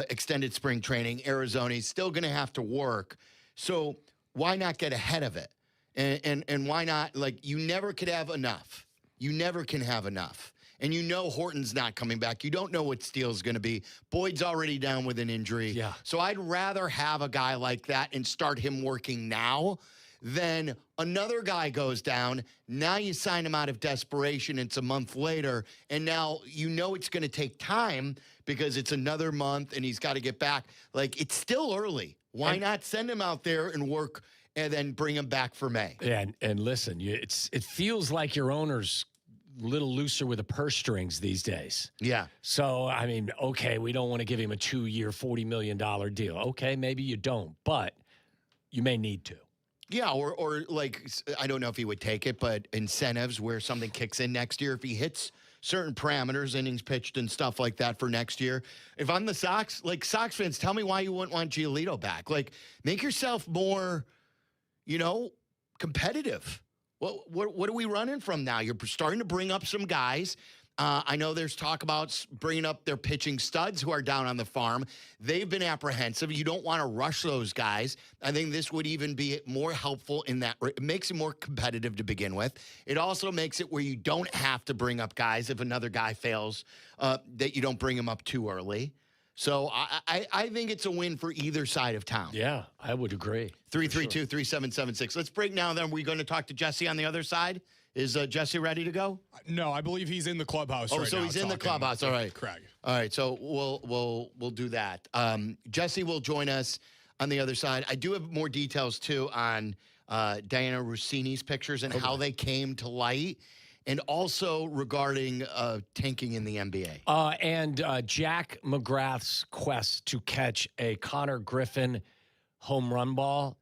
Speaker 26: extended spring training. Arizona, he's still going to have to work. So why not get ahead of it? And why not, you never could have enough. You never can have enough. And Horton's not coming back. You don't know what Steele's going to be. Boyd's already down with an injury.
Speaker 9: Yeah.
Speaker 26: So I'd rather have a guy like that and start him working now than another guy goes down. Now you sign him out of desperation. It's a month later. And now it's going to take time because it's another month and he's got to get back. It's still early. Why not send him out there and work and then bring him back for May?
Speaker 9: Yeah, and listen, it feels like your owner's a little looser with the purse strings these days.
Speaker 26: Yeah.
Speaker 9: So, I mean, okay, we don't want to give him a 2-year, $40 million deal. Okay, maybe you don't, but you may need to.
Speaker 26: Yeah, or I don't know if he would take it, but incentives where something kicks in next year if he hits certain parameters, innings pitched and stuff like that for next year. If I'm the Sox, Sox fans, tell me why you wouldn't want Giolito back. Make yourself more, competitive. What are we running from now? You're starting to bring up some guys. I know there's talk about bringing up their pitching studs who are down on the farm. They've been apprehensive. You don't want to rush those guys. I think this would even be more helpful in that it makes it more competitive to begin with. It also makes it where you don't have to bring up guys if another guy fails, that you don't bring him up too early. So I think it's a win for either side of town.
Speaker 9: Yeah, I would agree.
Speaker 26: 332-3776. Let's break now. Then we're going to talk to Jesse on the other side. Is Jesse ready to go?
Speaker 3: No, I believe he's in the clubhouse right now.
Speaker 26: Oh, so he's in the clubhouse. All right.
Speaker 3: Craig.
Speaker 26: All right, so we'll do that. Jesse will join us on the other side. I do have more details, too, on Diana Rossini's pictures and how they came to light, and also regarding tanking in the NBA.
Speaker 9: And Jack McGrath's quest to catch a Connor Griffin home run ball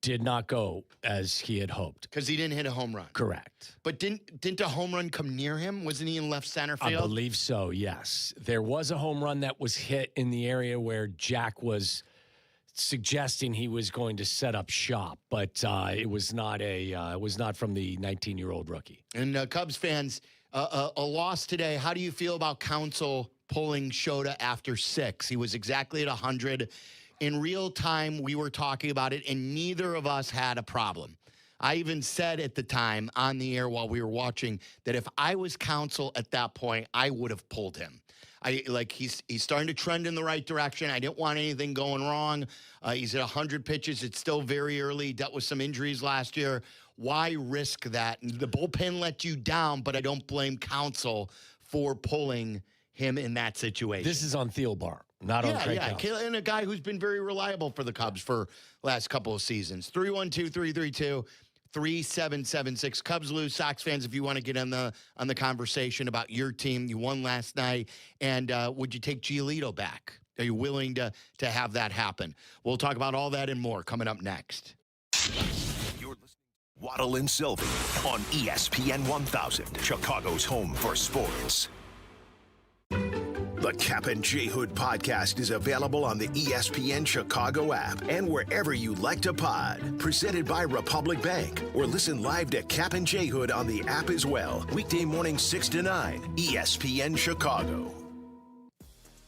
Speaker 9: did not go as he had hoped.
Speaker 26: Because he didn't hit a home run.
Speaker 9: Correct.
Speaker 26: But didn't a home run come near him? Wasn't he in left center field?
Speaker 9: I believe so, yes. There was a home run that was hit in the area where Jack was suggesting he was going to set up shop, but it was not from the 19-year-old rookie.
Speaker 26: And Cubs fans, a loss today. How do you feel about Counsell pulling Shota after 6? He was exactly at 100. In real time, we were talking about it, and neither of us had a problem. I even said at the time on the air while we were watching that if I was Counsell at that point, I would have pulled him. He's starting to trend in the right direction. I didn't want anything going wrong. He's at 100 pitches. It's still very early. He dealt with some injuries last year. Why risk that? The bullpen let you down, but I don't blame Counsell for pulling him in that situation.
Speaker 9: This is on Thielbar. Not on Craig Counsell.
Speaker 26: And a guy who's been very reliable for the Cubs for last couple of seasons. 312-332-3776. Cubs lose. Sox fans, if you want to get on the conversation about your team, you won last night, and would you take Giolito back? Are you willing to have that happen? We'll talk about all that and more coming up next.
Speaker 14: You're listening to Waddle and Silvy on ESPN 1000, Chicago's home for sports. The Kap J Hood podcast is available on the ESPN Chicago app and wherever you like to pod. Presented by Republic Bank. Or listen live to Kap J Hood on the app as well. Weekday morning 6 to 9, ESPN Chicago.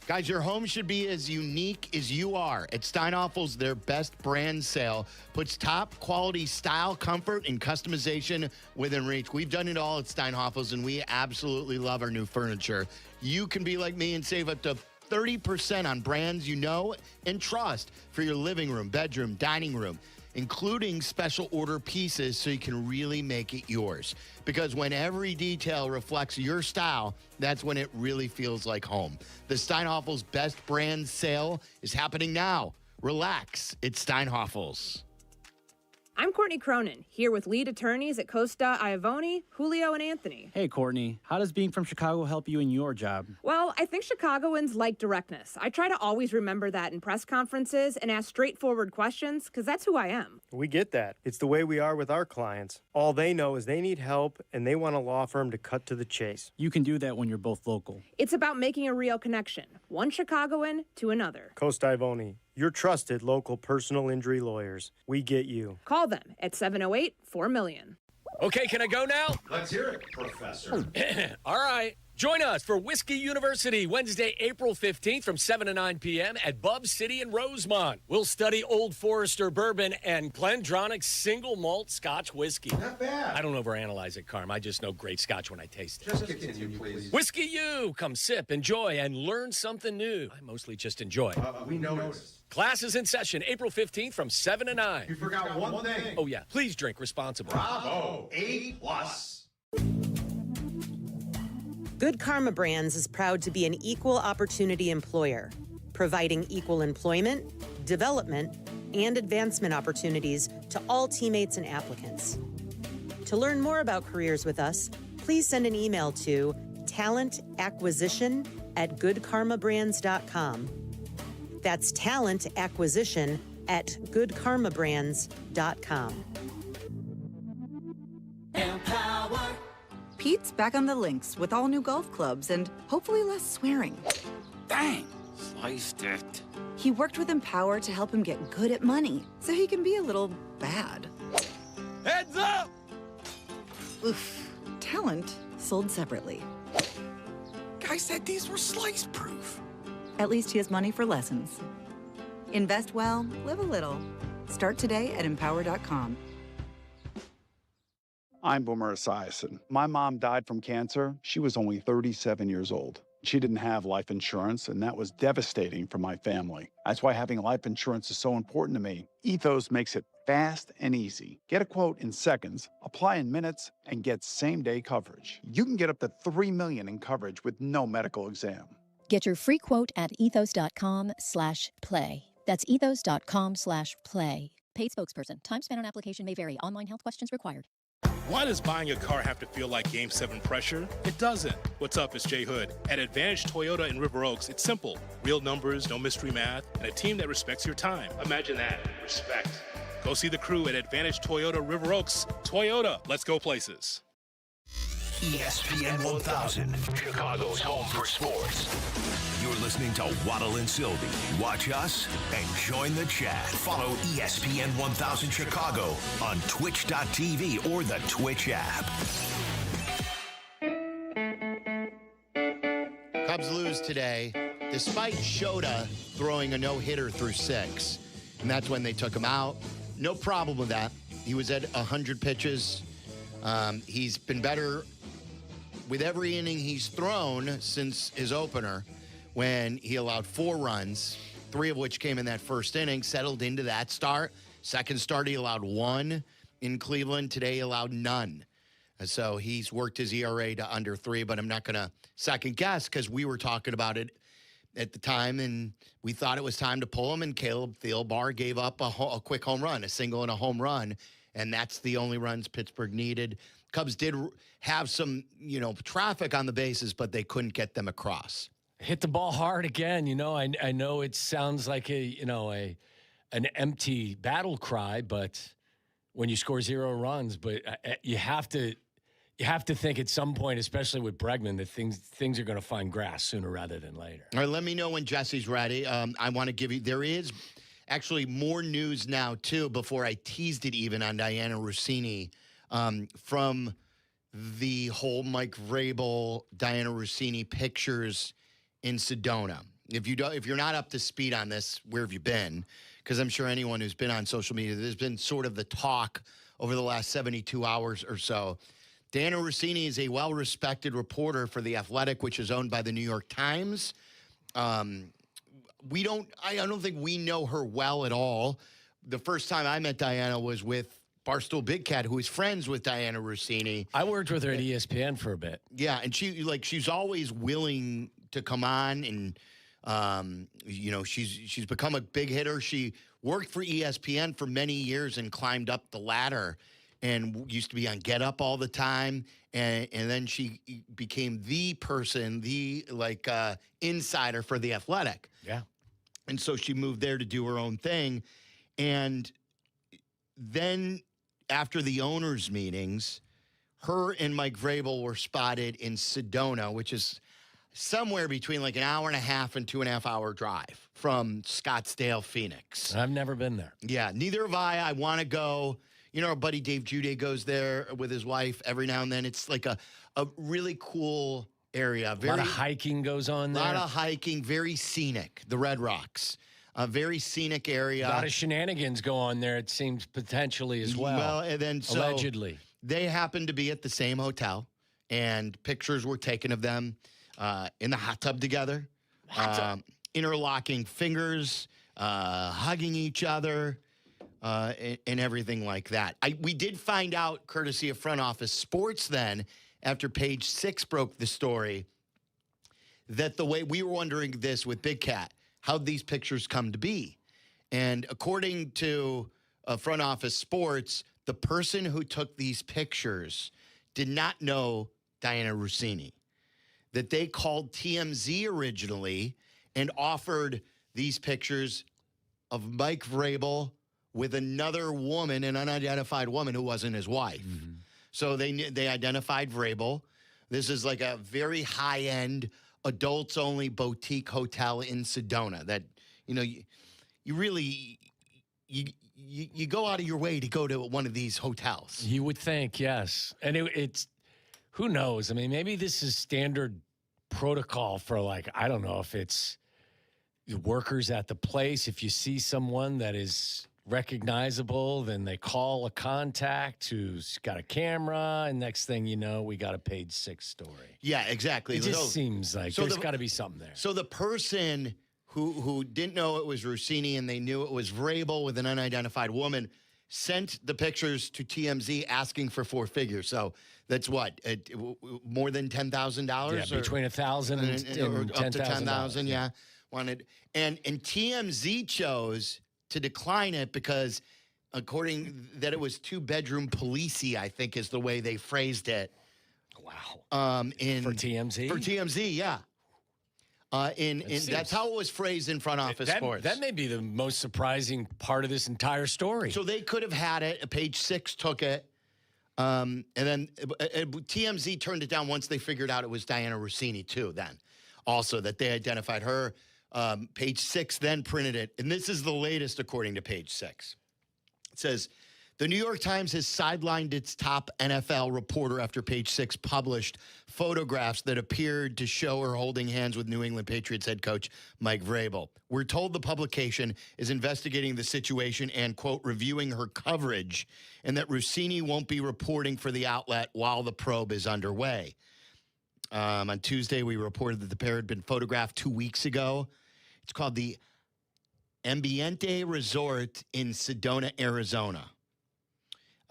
Speaker 26: Guys, your home should be as unique as you are. At Steinhoffel's, their best brand sale puts top quality style, comfort, and customization within reach. We've done it all at Steinhoffel's, and we absolutely love our new furniture. You can be like me and save up to 30% on brands you know and trust for your living room, bedroom, dining room, including special order pieces so you can really make it yours. Because when every detail reflects your style, that's when it really feels like home. The Steinhoffel's Best Brand Sale is happening now. Relax, it's Steinhoffel's.
Speaker 17: I'm Courtney Cronin, here with lead attorneys at Costa, Iavoni, Julio, and Anthony.
Speaker 18: Hey, Courtney. How does being from Chicago help you in your job?
Speaker 17: Well, I think Chicagoans like directness. I try to always remember that in press conferences and ask straightforward questions, because that's who I am.
Speaker 16: We get that. It's the way we are with our clients. All they know is they need help, and they want a law firm to cut to the chase.
Speaker 18: You can do that when you're both local.
Speaker 17: It's about making a real connection, one Chicagoan to another.
Speaker 16: Costa Iavoni, your trusted local personal injury lawyers. We get you.
Speaker 17: Call them at 708-4million.
Speaker 9: Okay, can I go now?
Speaker 19: Let's hear it, Professor.
Speaker 9: All right. Join us for Whiskey University, Wednesday, April 15th from 7 to 9 p.m. at Bub City in Rosemont. We'll study Old Forester bourbon and Glendronach single malt Scotch whiskey.
Speaker 19: Not bad.
Speaker 9: I don't overanalyze it, Carm. I just know great Scotch when I taste it.
Speaker 19: Just continue, please.
Speaker 9: Whiskey U. Come sip, enjoy, and learn something new. I mostly just enjoy.
Speaker 19: We noticed.
Speaker 9: Class is in session April 15th from 7 to 9.
Speaker 19: You forgot one thing.
Speaker 9: Oh, yeah. Please drink responsibly.
Speaker 19: Bravo. A+.
Speaker 20: Good Karma Brands is proud to be an equal opportunity employer, providing equal employment, development, and advancement opportunities to all teammates and applicants. To learn more about careers with us, please send an email to talentacquisition@goodkarmabrands.com. That's talentacquisition@goodkarmabrands.com.
Speaker 22: Empower. Pete's back on the links with all new golf clubs and hopefully less swearing.
Speaker 23: Bang! Sliced it.
Speaker 22: He worked with Empower to help him get good at money so he can be a little bad.
Speaker 23: Heads up!
Speaker 22: Oof. Talent sold separately.
Speaker 23: Guy said these were slice proof.
Speaker 22: At least he has money for lessons. Invest well, live a little. Start today at empower.com.
Speaker 7: I'm Boomer Esiason. My mom died from cancer. She was only 37 years old. She didn't have life insurance, and that was devastating for my family. That's why having life insurance is so important to me. Ethos makes it fast and easy. Get a quote in seconds, apply in minutes, and get same-day coverage. You can get up to $3 million in coverage with no medical exam.
Speaker 10: Get your free quote at ethos.com/play. That's ethos.com/play. Paid spokesperson. Time spent on application may vary. Online health questions required.
Speaker 11: Why does buying a car have to feel like Game 7 pressure? It doesn't. What's up, it's Jay Hood. At Advantage Toyota in River Oaks, it's simple. Real numbers, no mystery math, and a team that respects your time. Imagine that. Respect. Go see the crew at Advantage Toyota River Oaks. Toyota, let's go places.
Speaker 14: ESPN 1000, Chicago's home for sports. You're listening to Waddle and Silvy. Watch us and join the chat. Follow ESPN 1000 Chicago on twitch.tv or the Twitch app.
Speaker 26: Cubs lose today, despite Shota throwing a no-hitter through 6. And that's when they took him out. No problem with that. He was at 100 pitches. He's been better with every inning he's thrown since his opener, when he allowed 4 runs, 3 of which came in that first inning, settled into that start. Second start, he allowed 1 in Cleveland. Today, he allowed none. So he's worked his ERA to under 3, but I'm not going to second guess because we were talking about it at the time, and we thought it was time to pull him, and Caleb Thielbar gave up a quick home run, a single and a home run, and that's the only runs Pittsburgh needed. Cubs did have some, traffic on the bases, but they couldn't get them across.
Speaker 9: Hit the ball hard again. I know it sounds like an empty battle cry, but when you score 0 runs, but you have to think at some point, especially with Bregman, that things are going to find grass sooner rather than later.
Speaker 26: All right, let me know when Jesse's ready. I want to give you, there is actually more news now, too, before I teased it even on Diana Rossini, from the whole Mike Vrabel, Diana Rossini pictures in Sedona. If you're not up to speed on this, where have you been? Because I'm sure anyone who's been on social media, there's been sort of the talk over the last 72 hours or so. Diana Rossini is a well-respected reporter for The Athletic, which is owned by the New York Times. I don't think we know her well at all. The first time I met Diana was with Barstool Big Cat, who is friends with Diana Rossini.
Speaker 9: I worked with her at ESPN for a bit.
Speaker 26: Yeah, and she's always willing to come on, and she's become a big hitter. She worked for ESPN for many years and climbed up the ladder, and used to be on Get Up all the time, and then she became the person, the insider for The Athletic.
Speaker 9: Yeah,
Speaker 26: and so she moved there to do her own thing, and then after the owners' meetings, her and Mike Vrabel were spotted in Sedona, which is somewhere between like an hour and a half and 2.5 hour drive from Scottsdale, Phoenix.
Speaker 9: I've never been there.
Speaker 26: Yeah, neither have I. I want to go. Our buddy Dave Jude goes there with his wife every now and then. It's like a really cool area.
Speaker 9: A lot of hiking goes on there.
Speaker 26: A lot of hiking, very scenic. The Red Rocks. A very scenic area.
Speaker 9: A lot of shenanigans go on there, it seems, potentially as well.
Speaker 26: Well, and then
Speaker 9: allegedly.
Speaker 26: They happened to be at the same hotel, and pictures were taken of them in the hot tub together, interlocking fingers, hugging each other, and everything like that. We did find out, courtesy of Front Office Sports then, after Page 6 broke the story, that the way we were wondering this with Big Cat, how'd these pictures come to be? And according to Front Office Sports, the person who took these pictures did not know Diana Rossini. That they called TMZ originally and offered these pictures of Mike Vrabel with another woman, an unidentified woman who wasn't his wife. Mm-hmm. So they identified Vrabel. This is like a very high-end, adults-only boutique hotel in Sedona that, you you go out of your way to go to one of these hotels.
Speaker 9: You would think, yes. And it's, who knows? I mean, maybe this is standard protocol for, like, I don't know if it's workers at the place. If you see someone that is recognizable, then they call a contact who's got a camera, and next thing you know, we got a Page 6 story.
Speaker 26: Yeah, exactly.
Speaker 9: It just seems like there's got to be something there.
Speaker 26: So the person who didn't know it was Rossini and they knew it was Vrabel with an unidentified woman sent the pictures to TMZ asking for 4 figures. So that's what, more than $10,000?
Speaker 9: Yeah, between $1,000 and
Speaker 26: up to
Speaker 9: $10,000.
Speaker 26: $10,000. Yeah, wanted, and TMZ chose to decline it because, according that it was 2-bedroom policey, I think is the way they phrased it.
Speaker 9: Wow. For TMZ?
Speaker 26: For TMZ, yeah. That's how it was phrased in front office sports.
Speaker 9: That may be the most surprising part of this entire story.
Speaker 26: So they could have had it. Page 6 took it. And then TMZ turned it down once they figured out it was Diana Rossini, too, then. Also, that they identified her. Page 6 then printed it. And this is the latest, according to Page 6. It says, the New York Times has sidelined its top NFL reporter after Page 6 published photographs that appeared to show her holding hands with New England Patriots head coach Mike Vrabel. We're told the publication is investigating the situation and, quote, reviewing her coverage, and that Rossini won't be reporting for the outlet while the probe is underway. On Tuesday, we reported that the pair had been photographed 2 weeks ago. It's called the Ambiente Resort in Sedona, Arizona.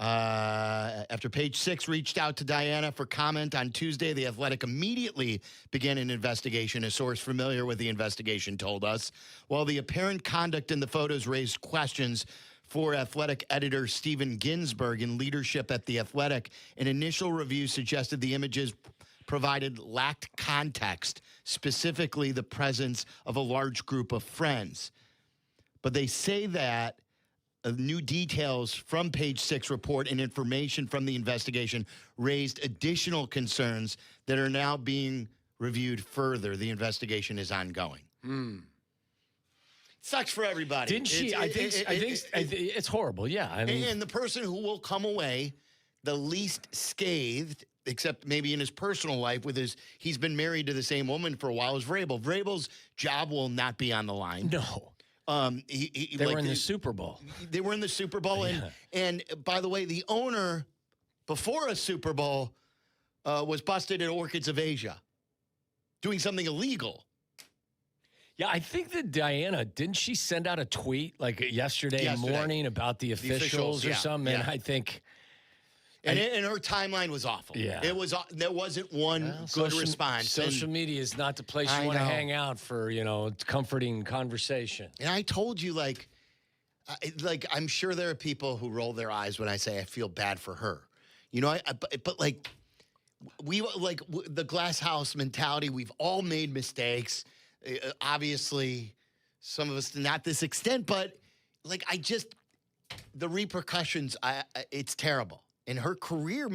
Speaker 26: After Page 6 reached out to Diana for comment on Tuesday, The Athletic immediately began an investigation. A source familiar with the investigation told us. While the apparent conduct in the photos raised questions for Athletic editor Steven Ginsberg in leadership at The Athletic, an initial review suggested the images provided lacked context, specifically the presence of a large group of friends. But they say that new details from Page 6 report and information from the investigation raised additional concerns that are now being reviewed further. The investigation is ongoing. Sucks for everybody.
Speaker 9: Didn't she? I think it's horrible. Yeah. I mean,
Speaker 26: and the person who will come away the least scathed, except maybe in his personal life, he's been married to the same woman for a while, is Vrabel. Vrabel's job will not be on the line.
Speaker 9: No. They were in the Super Bowl.
Speaker 26: They were in the Super Bowl.
Speaker 9: Yeah.
Speaker 26: And by the way, the owner, before a Super Bowl, was busted at Orchids of Asia doing something illegal.
Speaker 9: Yeah, I think that Diana, didn't she send out a tweet like yesterday morning about the officials or something?
Speaker 26: Yeah.
Speaker 9: And I think...
Speaker 26: And her timeline was awful.
Speaker 9: Yeah.
Speaker 26: There wasn't one good response.
Speaker 9: Social media is not the place you want to hang out for, comforting conversation.
Speaker 26: And I told you, I'm sure there are people who roll their eyes when I say I feel bad for her. But the glass house mentality, we've all made mistakes. Obviously, some of us not this extent, but the repercussions, it's terrible. And her career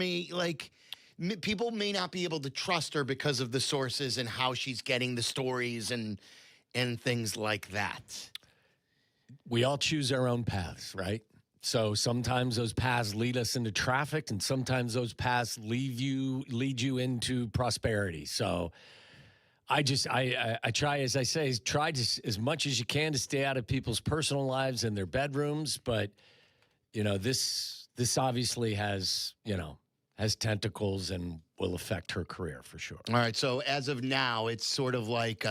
Speaker 26: people may not be able to trust her because of the sources and how she's getting the stories and things like that.
Speaker 9: We all choose our own paths, right? So sometimes those paths lead us into traffic, and sometimes those paths lead you into prosperity. So I try, as I say, try as much as you can to stay out of people's personal lives and their bedrooms, but this obviously has tentacles and will affect her career for sure.
Speaker 26: All right. So as of now, it's sort of like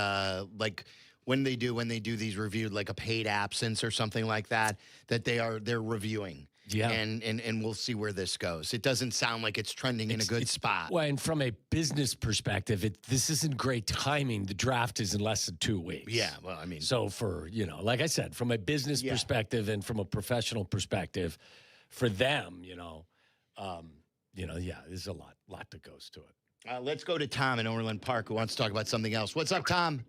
Speaker 26: when they do these reviews, like a paid absence or something like that, that they're reviewing.
Speaker 9: Yeah.
Speaker 26: And we'll see where this goes. It doesn't sound like it's trending in a good spot.
Speaker 9: Well, and from a business perspective, this isn't great timing. The draft is in less than 2 weeks.
Speaker 26: Yeah. Well, I mean,
Speaker 9: so for, like I said, from a business perspective and from a professional perspective, for them, there's a lot that goes to it.
Speaker 26: Let's go to Tom in Overland Park who wants to talk about something else. What's up, Tom?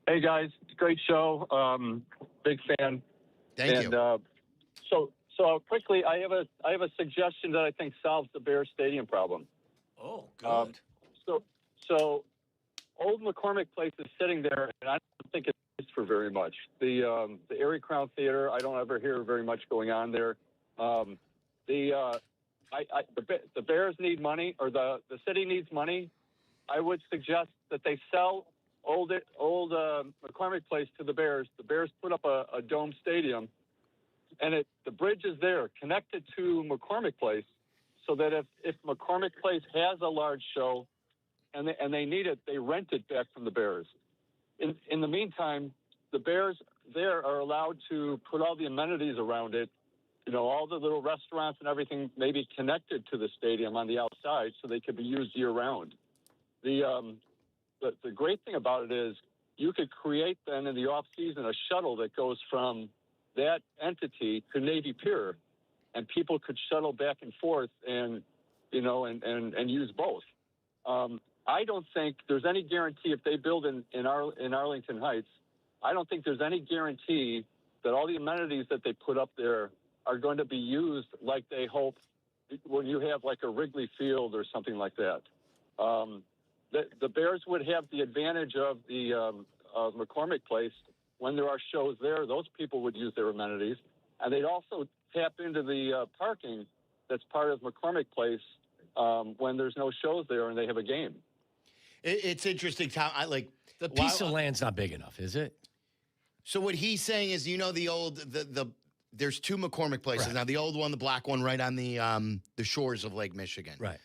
Speaker 5: Hey, guys. Great show. Big fan.
Speaker 26: Thank you.
Speaker 5: So quickly, I have a suggestion that I think solves the Bears stadium problem.
Speaker 9: Oh, good.
Speaker 5: So old McCormick Place is sitting there, and I don't think it's used for very much. The Erie Crown Theater, I don't ever hear very much going on there. The Bears need money, or the city needs money. I would suggest that they sell old McCormick Place to the Bears. The Bears put up a dome stadium, and the bridge is there, connected to McCormick Place, so that if McCormick Place has a large show and they need it, they rent it back from the Bears. In the meantime, the Bears there are allowed to put all the amenities around it, all the little restaurants and everything maybe connected to the stadium on the outside, so they could be used year-round. The great thing about it is you could create then in the off-season a shuttle that goes from that entity to Navy Pier, and people could shuttle back and forth and use both. I don't think there's any guarantee if they build in Arlington Heights, I don't think there's any guarantee that all the amenities that they put up there are going to be used like they hope when you have like a Wrigley Field or something like that. The Bears would have the advantage of of McCormick Place. When there are shows there, those people would use their amenities, and they'd also tap into the parking that's part of McCormick Place when there's no shows there and they have a game.
Speaker 26: It's interesting, Tom.
Speaker 9: The piece of land's not big enough, is it?
Speaker 26: So what he's saying is, there's two McCormick Places now. The old one, the black one, right on the shores of Lake Michigan.
Speaker 9: Right.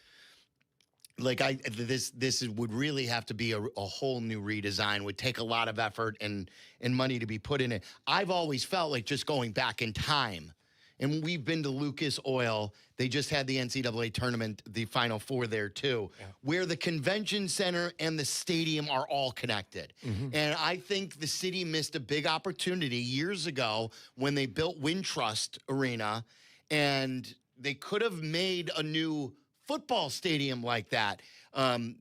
Speaker 26: This would really have to be a whole new redesign. Would take a lot of effort and money to be put in it. I've always felt like just going back in time, and we've been to Lucas Oil. They just had the NCAA tournament, the Final Four there too, where the convention center and the stadium are all connected. And I think the city missed a big opportunity years ago when they built Wintrust Arena, and they could have made a new football stadium like that. And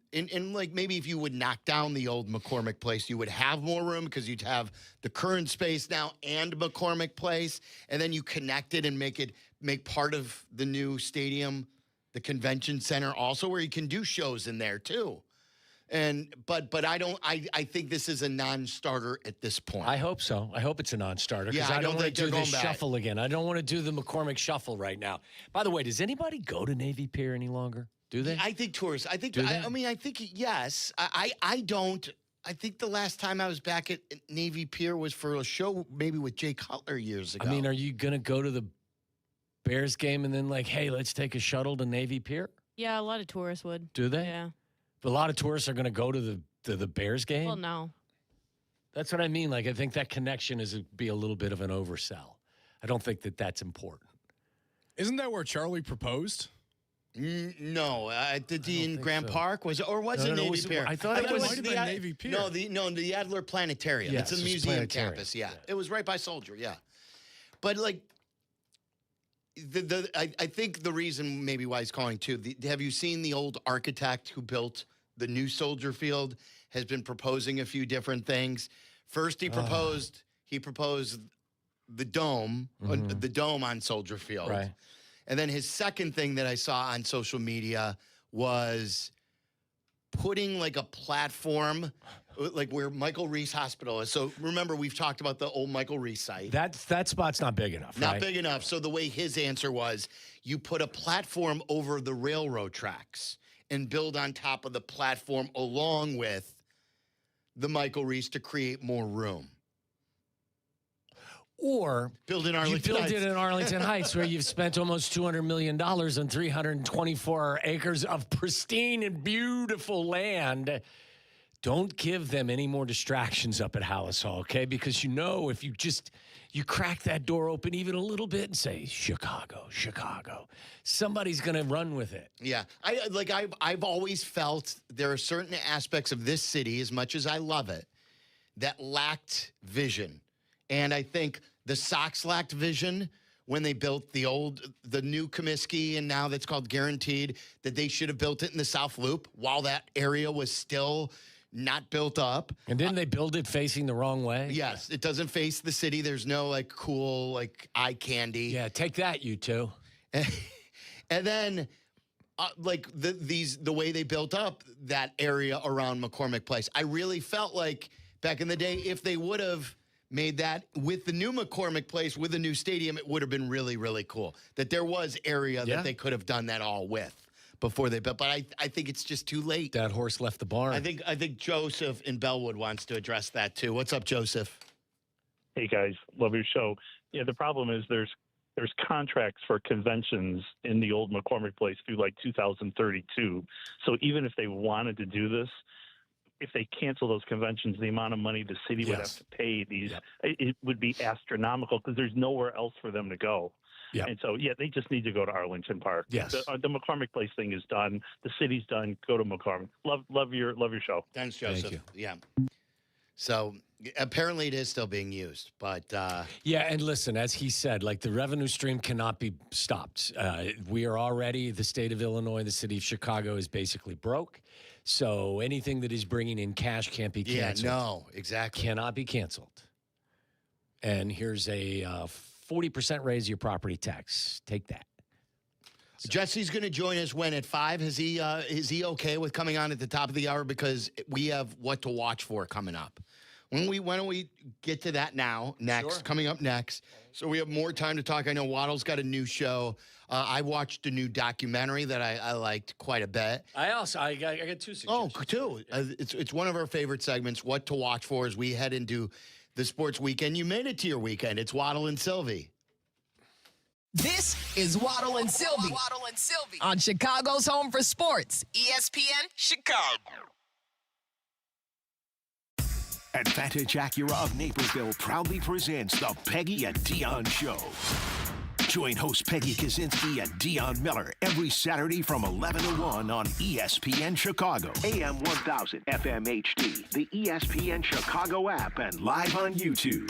Speaker 26: like maybe if you would knock down the old McCormick Place, you would have more room because you'd have the current space now and McCormick Place, and then you connect it and make part of the new stadium, the convention center also, where you can do shows in there too. But I think this is a non-starter at this point.
Speaker 9: I hope so. I hope it's a non-starter because I don't want to do the shuffle again. I don't want to do the McCormick shuffle right now. By the way, does anybody go to Navy Pier any longer? Do they?
Speaker 26: I think tourists. I think yes. I don't. I think the last time I was back at Navy Pier was for a show maybe with Jay Cutler years ago.
Speaker 9: I mean, are you going to go to the Bears game and then hey, let's take a shuttle to Navy Pier?
Speaker 8: Yeah, a lot of tourists would.
Speaker 9: Do they?
Speaker 8: Yeah.
Speaker 9: But a lot of tourists are going to go to the Bears game?
Speaker 8: Well, no.
Speaker 9: That's what I mean. I think that connection is be a little bit of an oversell. I don't think that's important.
Speaker 3: Isn't that where Charlie proposed?
Speaker 26: No, did he in Grant Park? Was it Navy Pier?
Speaker 9: I thought it was
Speaker 3: the Navy Pier.
Speaker 26: No, the Adler Planetarium.
Speaker 9: Yes,
Speaker 26: it's a museum campus. Yeah, it was right by Soldier. Yeah, but I think the reason maybe why he's calling too. Have you seen the old architect who built the new Soldier Field? Has been proposing a few different things. First, he proposed the dome, the dome on Soldier Field.
Speaker 9: Right.
Speaker 26: And then his second thing that I saw on social media was putting a platform where Michael Reese Hospital is. So remember, we've talked about the old Michael Reese site.
Speaker 9: That spot's not big enough,
Speaker 26: Not big enough. So the way his answer was, you put a platform over the railroad tracks and build on top of the platform along with the Michael Reese to create more room.
Speaker 9: Or
Speaker 26: build in Arlington
Speaker 9: Heights. It in Arlington Heights, where you've spent almost $200 million on 324 acres of pristine and beautiful land. Don't give them any more distractions up at Hallis Hall, okay? Because if you crack that door open even a little bit and say, Chicago, somebody's going to run with it.
Speaker 26: Yeah. I've always felt there are certain aspects of this city, as much as I love it, that lacked vision. And I think the Sox lacked vision when they built the new Comiskey, and now that's called Guaranteed, that they should have built it in the South Loop while that area was still not built up.
Speaker 9: And didn't they build it facing the wrong way?
Speaker 26: Yes. It doesn't face the city. There's no cool eye candy.
Speaker 9: Yeah, take that, you two.
Speaker 26: And then like the way they built up that area around McCormick Place. I really felt like back in the day, if they would have made that with the new McCormick Place, with the new stadium, it would have been really, really cool. That there was area that they could have done that all with before they built. But I think it's just too late.
Speaker 9: That horse left the barn.
Speaker 26: I think Joseph in Bellwood wants to address that too. What's up, Joseph?
Speaker 6: Hey guys, love your show. Yeah, the problem is there's contracts for conventions in the old McCormick Place through like 2032. So even if they wanted to do this, if they cancel those conventions, the amount of money the city would have to pay it would be astronomical because there's nowhere else for them to go.
Speaker 9: Yep.
Speaker 6: And so, they just need to go to Arlington Park.
Speaker 9: Yes.
Speaker 6: The McCormick Place thing is done. The city's done. Go to McCormick. Love your show.
Speaker 26: Thanks, Joseph.
Speaker 9: Thank you.
Speaker 26: Yeah. So apparently it is still being used, but
Speaker 9: and listen, as he said, like the revenue stream cannot be stopped. We are already, the state of Illinois, the city of Chicago is basically broke. So anything that is bringing in cash can't be canceled.
Speaker 26: Yeah, no, exactly.
Speaker 9: Cannot be canceled. And here's a 40% raise your property tax. Take that.
Speaker 26: So. Jesse's going to join us when at 5. Is he okay with coming on at the top of the hour because we have what to watch for coming up? Why don't we get to that now? Coming up next. So we have more time to talk. I know Waddle's got a new show. I watched a new documentary that I liked quite a bit.
Speaker 9: I got 2 suggestions.
Speaker 26: Oh, 2. It's one of our favorite segments, What to Watch For, as we head into the sports weekend. You made it to your weekend. It's Waddle and Silvy.
Speaker 2: This is Waddle and Silvy. Waddle and Silvy on Chicago's Home for Sports, ESPN Chicago.
Speaker 14: Advantage Acura of Naperville proudly presents the Peggy and Dion Show. Join host Peggy Kaczynski and Dion Miller every Saturday from 11 to 1 on ESPN Chicago, AM 1000, FM HD, the ESPN Chicago app, and live on YouTube.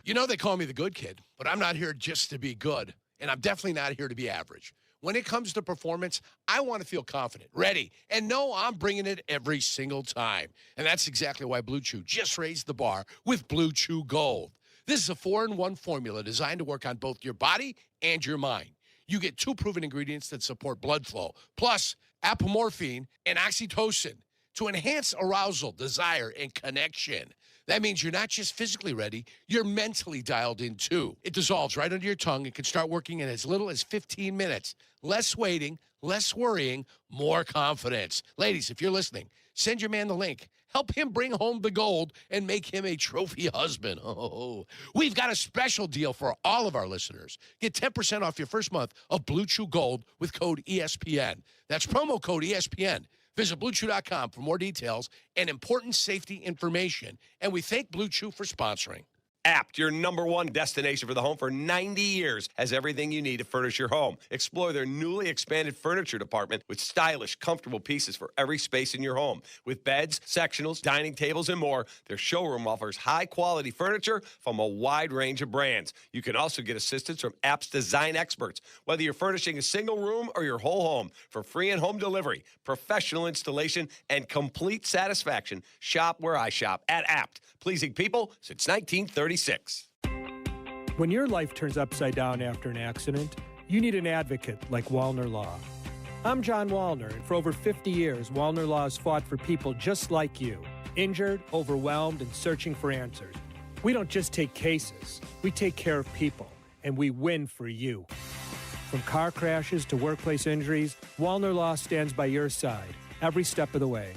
Speaker 12: You know they call me the good kid, but I'm not here just to be good, and I'm definitely not here to be average. When it comes to performance, I want to feel confident, ready, and know I'm bringing it every single time. And that's exactly why Blue Chew just raised the bar with Blue Chew Gold. This is a 4-in-1 formula designed to work on both your body and your mind. You get 2 proven ingredients that support blood flow, plus apomorphine and oxytocin to enhance arousal, desire, and connection. That means you're not just physically ready, you're mentally dialed in too. It dissolves right under your tongue and can start working in as little as 15 minutes. Less waiting, less worrying, more confidence. Ladies, if you're listening, send your man the link. Help him bring home the gold and make him a trophy husband. Oh, we've got a special deal for all of our listeners. Get 10% off your first month of Blue Chew Gold with code ESPN. That's promo code ESPN. Visit BlueChew.com for more details and important safety information. And we thank Blue Chew for sponsoring.
Speaker 13: Apt, your #1 destination for the home for 90 years, has everything you need to furnish your home. Explore their newly expanded furniture department with stylish, comfortable pieces for every space in your home. With beds, sectionals, dining tables, and more, their showroom offers high-quality furniture from a wide range of brands. You can also get assistance from Apt's design experts, whether you're furnishing a single room or your whole home. For free and home delivery, professional installation, and complete satisfaction, shop where I shop at Apt. Pleasing people since 1936.
Speaker 21: When your life turns upside down after an accident, you need an advocate like Wallner Law. I'm John Wallner, and for over 50 years, Wallner Law has fought for people just like you, injured, overwhelmed, and searching for answers. We don't just take cases, we take care of people, and we win for you. From car crashes to workplace injuries, Wallner Law stands by your side every step of the way.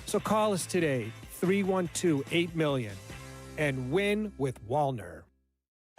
Speaker 21: So call us today, 312-8-million, and win with Wallner.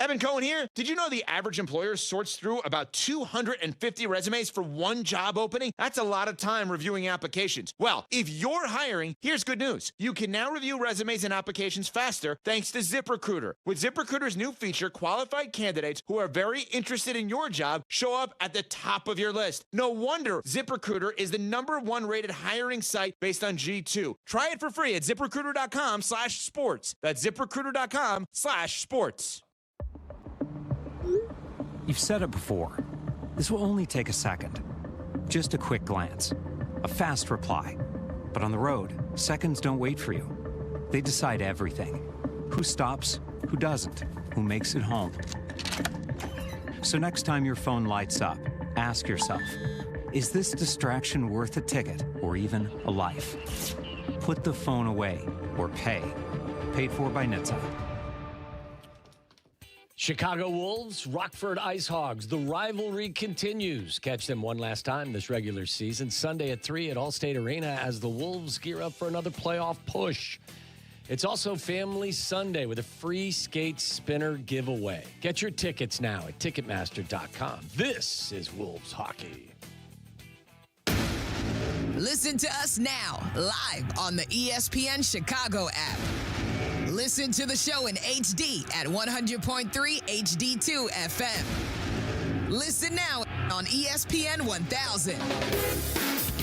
Speaker 24: Evan Cohen here. Did you know the average employer sorts through about 250 resumes for one job opening? That's a lot of time reviewing applications. Well, if you're hiring, here's good news. You can now review resumes and applications faster thanks to ZipRecruiter. With ZipRecruiter's new feature, qualified candidates who are very interested in your job show up at the top of your list. No wonder ZipRecruiter is the #1 rated hiring site based on G2. Try it for free at ZipRecruiter.com/sports. That's ZipRecruiter.com/sports.
Speaker 25: You've said it before. This will only take a second. Just a quick glance. A fast reply. But on the road, seconds don't wait for you. They decide everything. Who stops, who doesn't, who makes it home. So next time your phone lights up, ask yourself, is this distraction worth a ticket or even a life? Put the phone away or pay. Paid for by NHTSA.
Speaker 9: Chicago Wolves, Rockford Ice Hogs. The rivalry continues. Catch them one last time this regular season, Sunday at 3 at Allstate Arena as the Wolves gear up for another playoff push. It's also Family Sunday with a free skate spinner giveaway. Get your tickets now at Ticketmaster.com. This is Wolves Hockey.
Speaker 2: Listen to us now, live on the ESPN Chicago app. Listen to the show in HD at 100.3 HD2 FM. Listen now on ESPN 1000.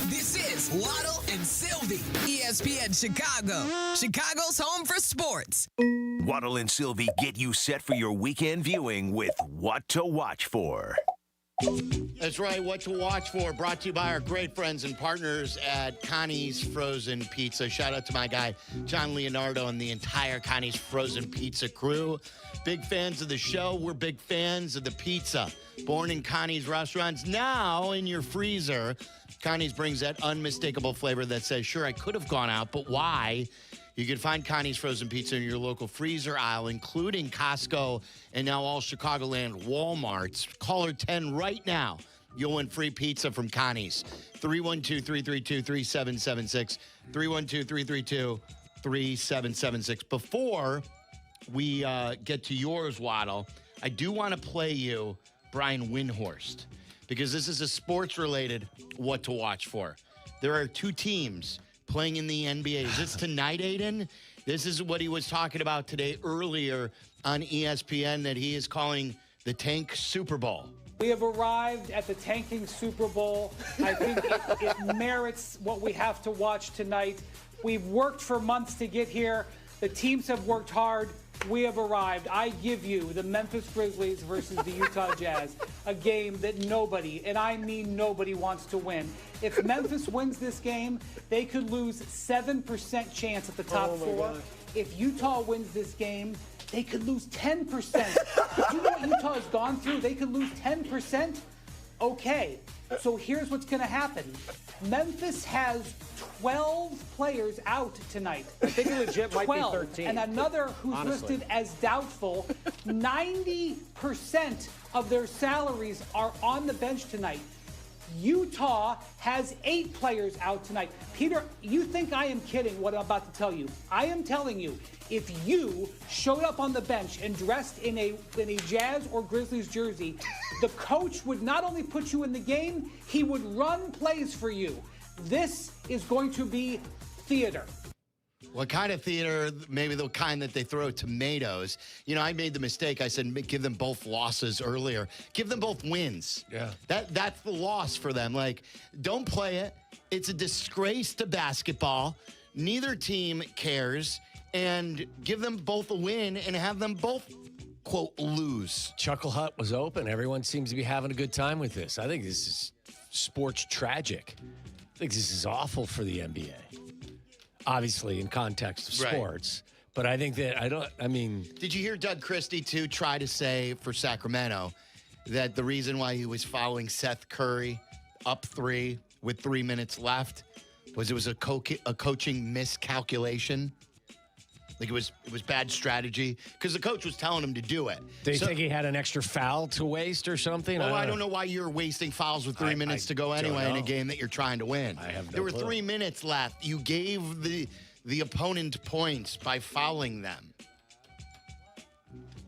Speaker 2: This is Waddle and Silvy, ESPN Chicago, Chicago's home for sports.
Speaker 14: Waddle and Silvy get you set for your weekend viewing with What to Watch For.
Speaker 26: That's right, What to Watch For, brought to you by our great friends and partners at Connie's Frozen Pizza. Shout out to my guy, John Leonardo, and the entire Connie's Frozen Pizza crew. Big fans of the show. We're big fans of the pizza. Born in Connie's restaurants, now in your freezer. Connie's brings that unmistakable flavor that says, sure, I could have gone out, but why? You can find Connie's Frozen Pizza in your local freezer aisle, including Costco and now all Chicagoland Walmarts. Caller 10 right now. You'll win free pizza from Connie's. 312-332-3776. 312-332-3776. Before we get to yours, Waddle, I do want to play you Brian Windhorst because this is a sports-related What to Watch For. There are two teams playing in the NBA. Is this tonight, Aiden? This is what he was talking about today earlier on ESPN that he is calling the Tank Super Bowl.
Speaker 1: We have arrived at the tanking Super Bowl. I think it merits what we have to watch tonight. We've worked for months to get here. The teams have worked hard. We have arrived. I give you the Memphis Grizzlies versus the Utah Jazz, a game that nobody, and I mean nobody, wants to win. If Memphis wins this game, they could lose 7% chance at the top four. God. If Utah wins this game, they could lose 10%. You know what Utah has gone through? They could lose 10%? Okay, so here's what's going to happen. Memphis has 12 players out tonight.
Speaker 4: I think it legit might be 13.
Speaker 1: And another who's listed as doubtful. 90% of their salaries are on the bench tonight. Utah has 8 players out tonight. Peter, you think I am kidding what I'm about to tell you. I am telling you, if you showed up on the bench and dressed in a Jazz or Grizzlies jersey, the coach would not only put you in the game, he would run plays for you. This is going to be theater.
Speaker 26: What kind of theater? Maybe the kind that they throw tomatoes. You know, I made the mistake. I said, give them both losses earlier. Give them both wins.
Speaker 9: Yeah.
Speaker 26: That's the loss for them. Like, don't play it. It's a disgrace to basketball. Neither team cares. And give them both a win and have them both, quote, lose.
Speaker 9: Chuckle Hut was open. Everyone seems to be having a good time with this. I think this is sports tragic. I think this is awful for the NBA. Obviously, in context of sports. Right. But I think that Did you hear Doug Christie, too, try to say for Sacramento that the reason why he was following Seth Curry up 3 with 3 minutes left was it was a coaching miscalculation? Like it was bad strategy because the coach was telling him to do it. Do you think he had an extra foul to waste or something?
Speaker 26: Well, I don't know why you're wasting fouls with 3 minutes to go anyway in a game that you're trying to win.
Speaker 9: I have no
Speaker 26: There were
Speaker 9: clue.
Speaker 26: 3 minutes left. You gave the opponent points by fouling them.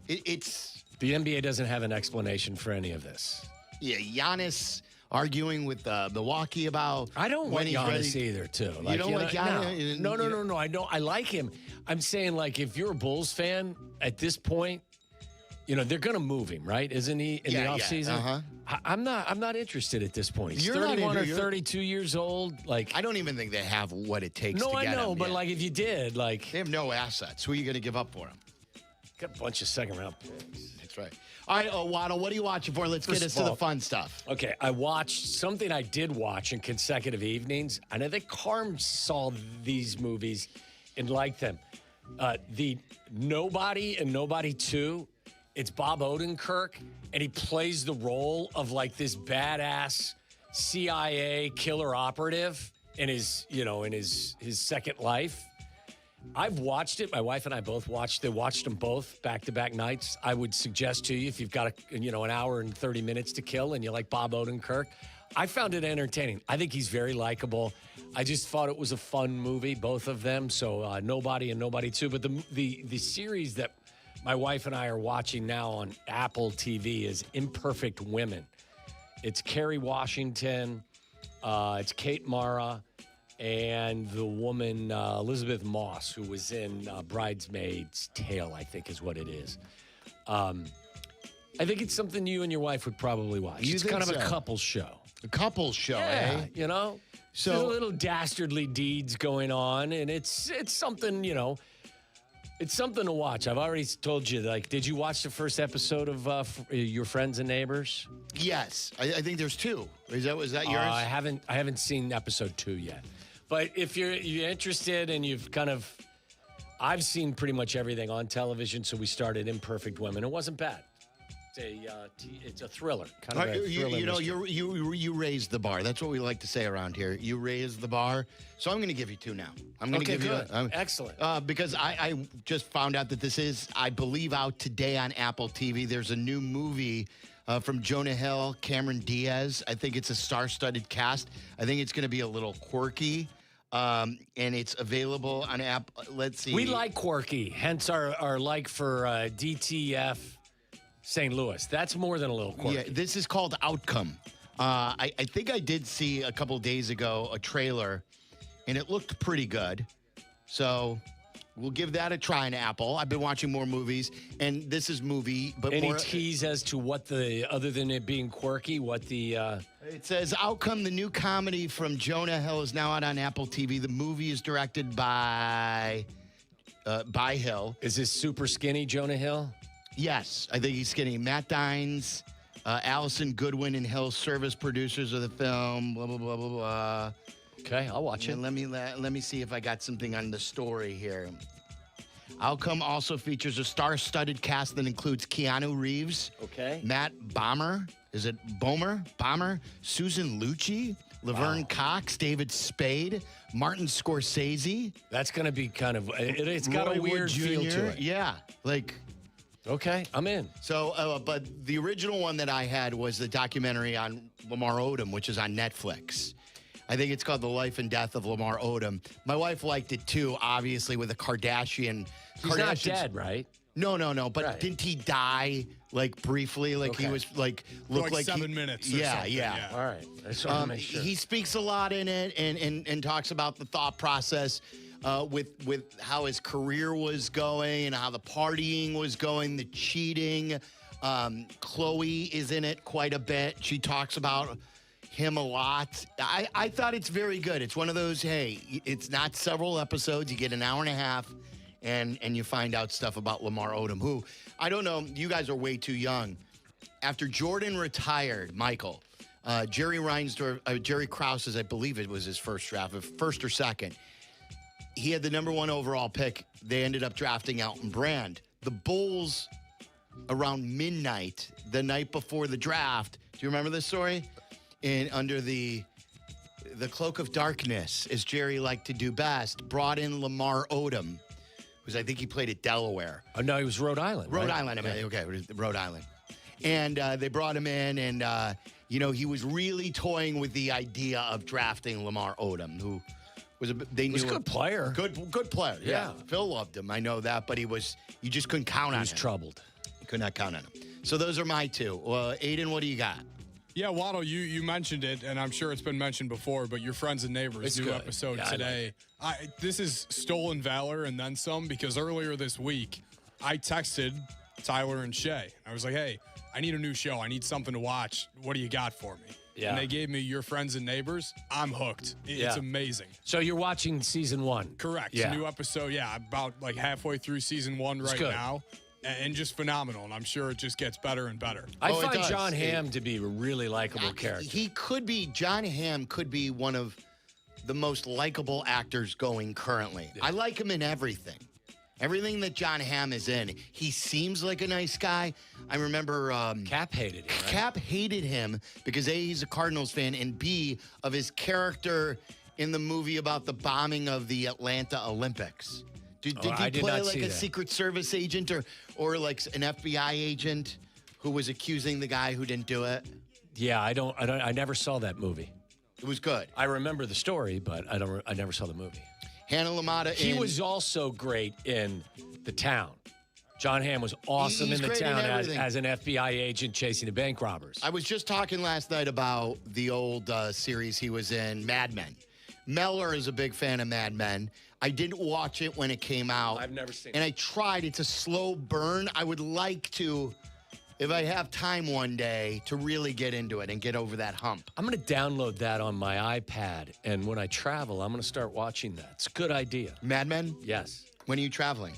Speaker 26: It's
Speaker 9: the NBA doesn't have an explanation for any of this.
Speaker 26: Yeah, Giannis arguing with Milwaukee about.
Speaker 9: I don't want Giannis either, too.
Speaker 26: You don't like Giannis?
Speaker 9: No. I don't. I like him. I'm saying, like, if you're a Bulls fan at this point, you know they're going to move him, right? Isn't he in the offseason?
Speaker 26: Uh-huh.
Speaker 9: I'm not interested at this point. He's
Speaker 26: You're
Speaker 9: 31
Speaker 26: not
Speaker 9: or 32 years old. Like,
Speaker 26: I don't even think they have what it takes.
Speaker 9: No,
Speaker 26: to get
Speaker 9: I know,
Speaker 26: him
Speaker 9: but
Speaker 26: yet.
Speaker 9: like if you did, like
Speaker 26: they have no assets. Who are you going to give up for him?
Speaker 9: Got a bunch of second-round picks.
Speaker 26: That's right. All right, Waddle, what are you watching for? Let's get us to the fun stuff.
Speaker 9: Okay, I watched something I did watch in consecutive evenings. I know that Carm saw these movies and liked them. The Nobody and Nobody 2 It's Bob Odenkirk, and he plays the role of like this badass CIA killer operative in his second life. I've watched it. My wife and I both watched them both back-to-back nights. I would suggest to you, if you've got an hour and 30 minutes to kill and you like Bob Odenkirk, I found it entertaining. I think he's very likable. I just thought it was a fun movie, both of them. So Nobody and Nobody 2. But the series that my wife and I are watching now on Apple TV is Imperfect Women. It's Kerry Washington, it's Kate Mara, and the woman Elizabeth Moss, who was in Bridesmaid's Tale, I think is what it is. I think it's something you and your wife would probably watch. It's kind of a couples show.
Speaker 26: A couples show,
Speaker 9: yeah,
Speaker 26: eh?
Speaker 9: So there's a little dastardly deeds going on, and it's something, it's something to watch. I've already told you, did you watch the first episode of Your Friends and Neighbors?
Speaker 26: Yes. I think there's 2. Was that yours?
Speaker 9: I haven't seen episode 2 yet. But if you're interested and you've I've seen pretty much everything on television, so we started Imperfect Women. It wasn't bad. It's a thriller. Kind of a thriller
Speaker 26: you raised the bar. That's what we like to say around here. You raised the bar. So I'm going to give you 2 now. I'm going to give
Speaker 9: good.
Speaker 26: you
Speaker 9: Excellent.
Speaker 26: Because I just found out that this is, I believe, out today on Apple TV. There's a new movie from Jonah Hill, Cameron Diaz. I think it's a star-studded cast. I think it's going to be a little quirky. And it's available on app. Let's see.
Speaker 9: We like quirky, hence our like for DTF St. Louis. That's more than a little quirky.
Speaker 26: Yeah, this is called Outcome. I think I did see a couple days ago a trailer, and it looked pretty good. So we'll give that a try on Apple. I've been watching more movies, and this is movie. But
Speaker 9: any tease as to what other than it being quirky, what the...
Speaker 26: It says, Outcome, the new comedy from Jonah Hill, is now out on Apple TV. The movie is directed by Hill.
Speaker 9: Is this super skinny Jonah Hill?
Speaker 26: Yes, I think he's skinny. Matt Dines, Allison Goodwin, and Hill service producers of the film. Blah blah blah blah blah.
Speaker 9: Okay, I'll watch it.
Speaker 26: Let me see if I got something on the story here. Outcome also features a star-studded cast that includes Keanu Reeves.
Speaker 9: Okay.
Speaker 26: Matt Bomer. Is it Bomer? Bomber? Susan Lucci. Laverne Cox. David Spade. Martin Scorsese.
Speaker 9: That's going to be kind of... It's got
Speaker 26: Roy
Speaker 9: a weird feel to it.
Speaker 26: Yeah,
Speaker 9: Okay, I'm in.
Speaker 26: So, but the original one that I had was the documentary on Lamar Odom, which is on Netflix. I think it's called The Life and Death of Lamar Odom. My wife liked it too, obviously, with a Kardashian.
Speaker 9: He's not dead, right?
Speaker 26: No. But
Speaker 9: right.
Speaker 26: Didn't he die briefly? He was looked like
Speaker 3: 7 minutes. Or
Speaker 26: yeah.
Speaker 3: something.
Speaker 26: Yeah.
Speaker 9: All right. I just want to make sure.
Speaker 26: He speaks a lot in it and talks about the thought process. With how his career was going and how the partying was going, the cheating. Chloe is in it quite a bit. She talks about him a lot. I thought it's very good. It's one of those, hey, it's not several episodes. You get an hour and a half, and you find out stuff about Lamar Odom, who, I don't know, you guys are way too young. After Jordan retired, Michael, Jerry Krause, I believe it was his first draft, first or second. He had the number 1 overall pick. They ended up drafting Alton Brand. The Bulls, around midnight, the night before the draft, do you remember this story? Under the cloak of darkness, as Jerry liked to do best, brought in Lamar Odom, because I think he played at Delaware.
Speaker 9: Oh, no, he was Rhode Island.
Speaker 26: Rhode
Speaker 9: right?
Speaker 26: Island, okay, Rhode Island. And they brought him in, and, he was really toying with the idea of drafting Lamar Odom, who... was a
Speaker 9: good player.
Speaker 26: Good player. Yeah. Phil loved him. I know that, but you just couldn't count on him.
Speaker 9: He was troubled.
Speaker 26: You could not count on him. So those are my 2. Aiden, what do you got?
Speaker 3: Yeah, Waddle, you mentioned it, and I'm sure it's been mentioned before, but Your Friends and Neighbors, new episode today. This is stolen valor and then some, because earlier this week, I texted Tyler and Shay. I was like, hey, I need a new show. I need something to watch. What do you got for me? Yeah. And they gave me Your Friends and Neighbors. I'm hooked. It's amazing.
Speaker 9: So you're watching season 1?
Speaker 3: Correct.
Speaker 9: Yeah.
Speaker 3: New episode, about halfway through season 1 right now. And just phenomenal. And I'm sure it just gets better and better.
Speaker 9: I find John Hamm to be a really likable character.
Speaker 26: John Hamm could be one of the most likable actors going currently. Yeah. I like him in everything. Everything that John Hamm is in, he seems like a nice guy. I remember
Speaker 9: Kap hated him. Right?
Speaker 26: Kap hated him because A, he's a Cardinals fan, and B, of his character in the movie about the bombing of the Atlanta Olympics. Did he play like a Secret Service agent or like an FBI agent who was accusing the guy who didn't do it?
Speaker 9: Yeah, I never saw that movie.
Speaker 26: It was good.
Speaker 9: I remember the story, but I never saw the movie.
Speaker 26: Hannah LaMotta.
Speaker 9: He was also great in The Town. John Hamm was awesome in The Town as an FBI agent chasing the bank robbers.
Speaker 26: I was just talking last night about the old series he was in, Mad Men. Meller is a big fan of Mad Men. I didn't watch it when it came out.
Speaker 9: I've never seen
Speaker 26: it. And I tried. It's a slow burn. I would like to, if I have time one day, to really get into it and get over that hump.
Speaker 9: I'm going to download that on my iPad, and when I travel, I'm going to start watching that. It's a good idea.
Speaker 26: Mad Men?
Speaker 9: Yes.
Speaker 26: When are you traveling?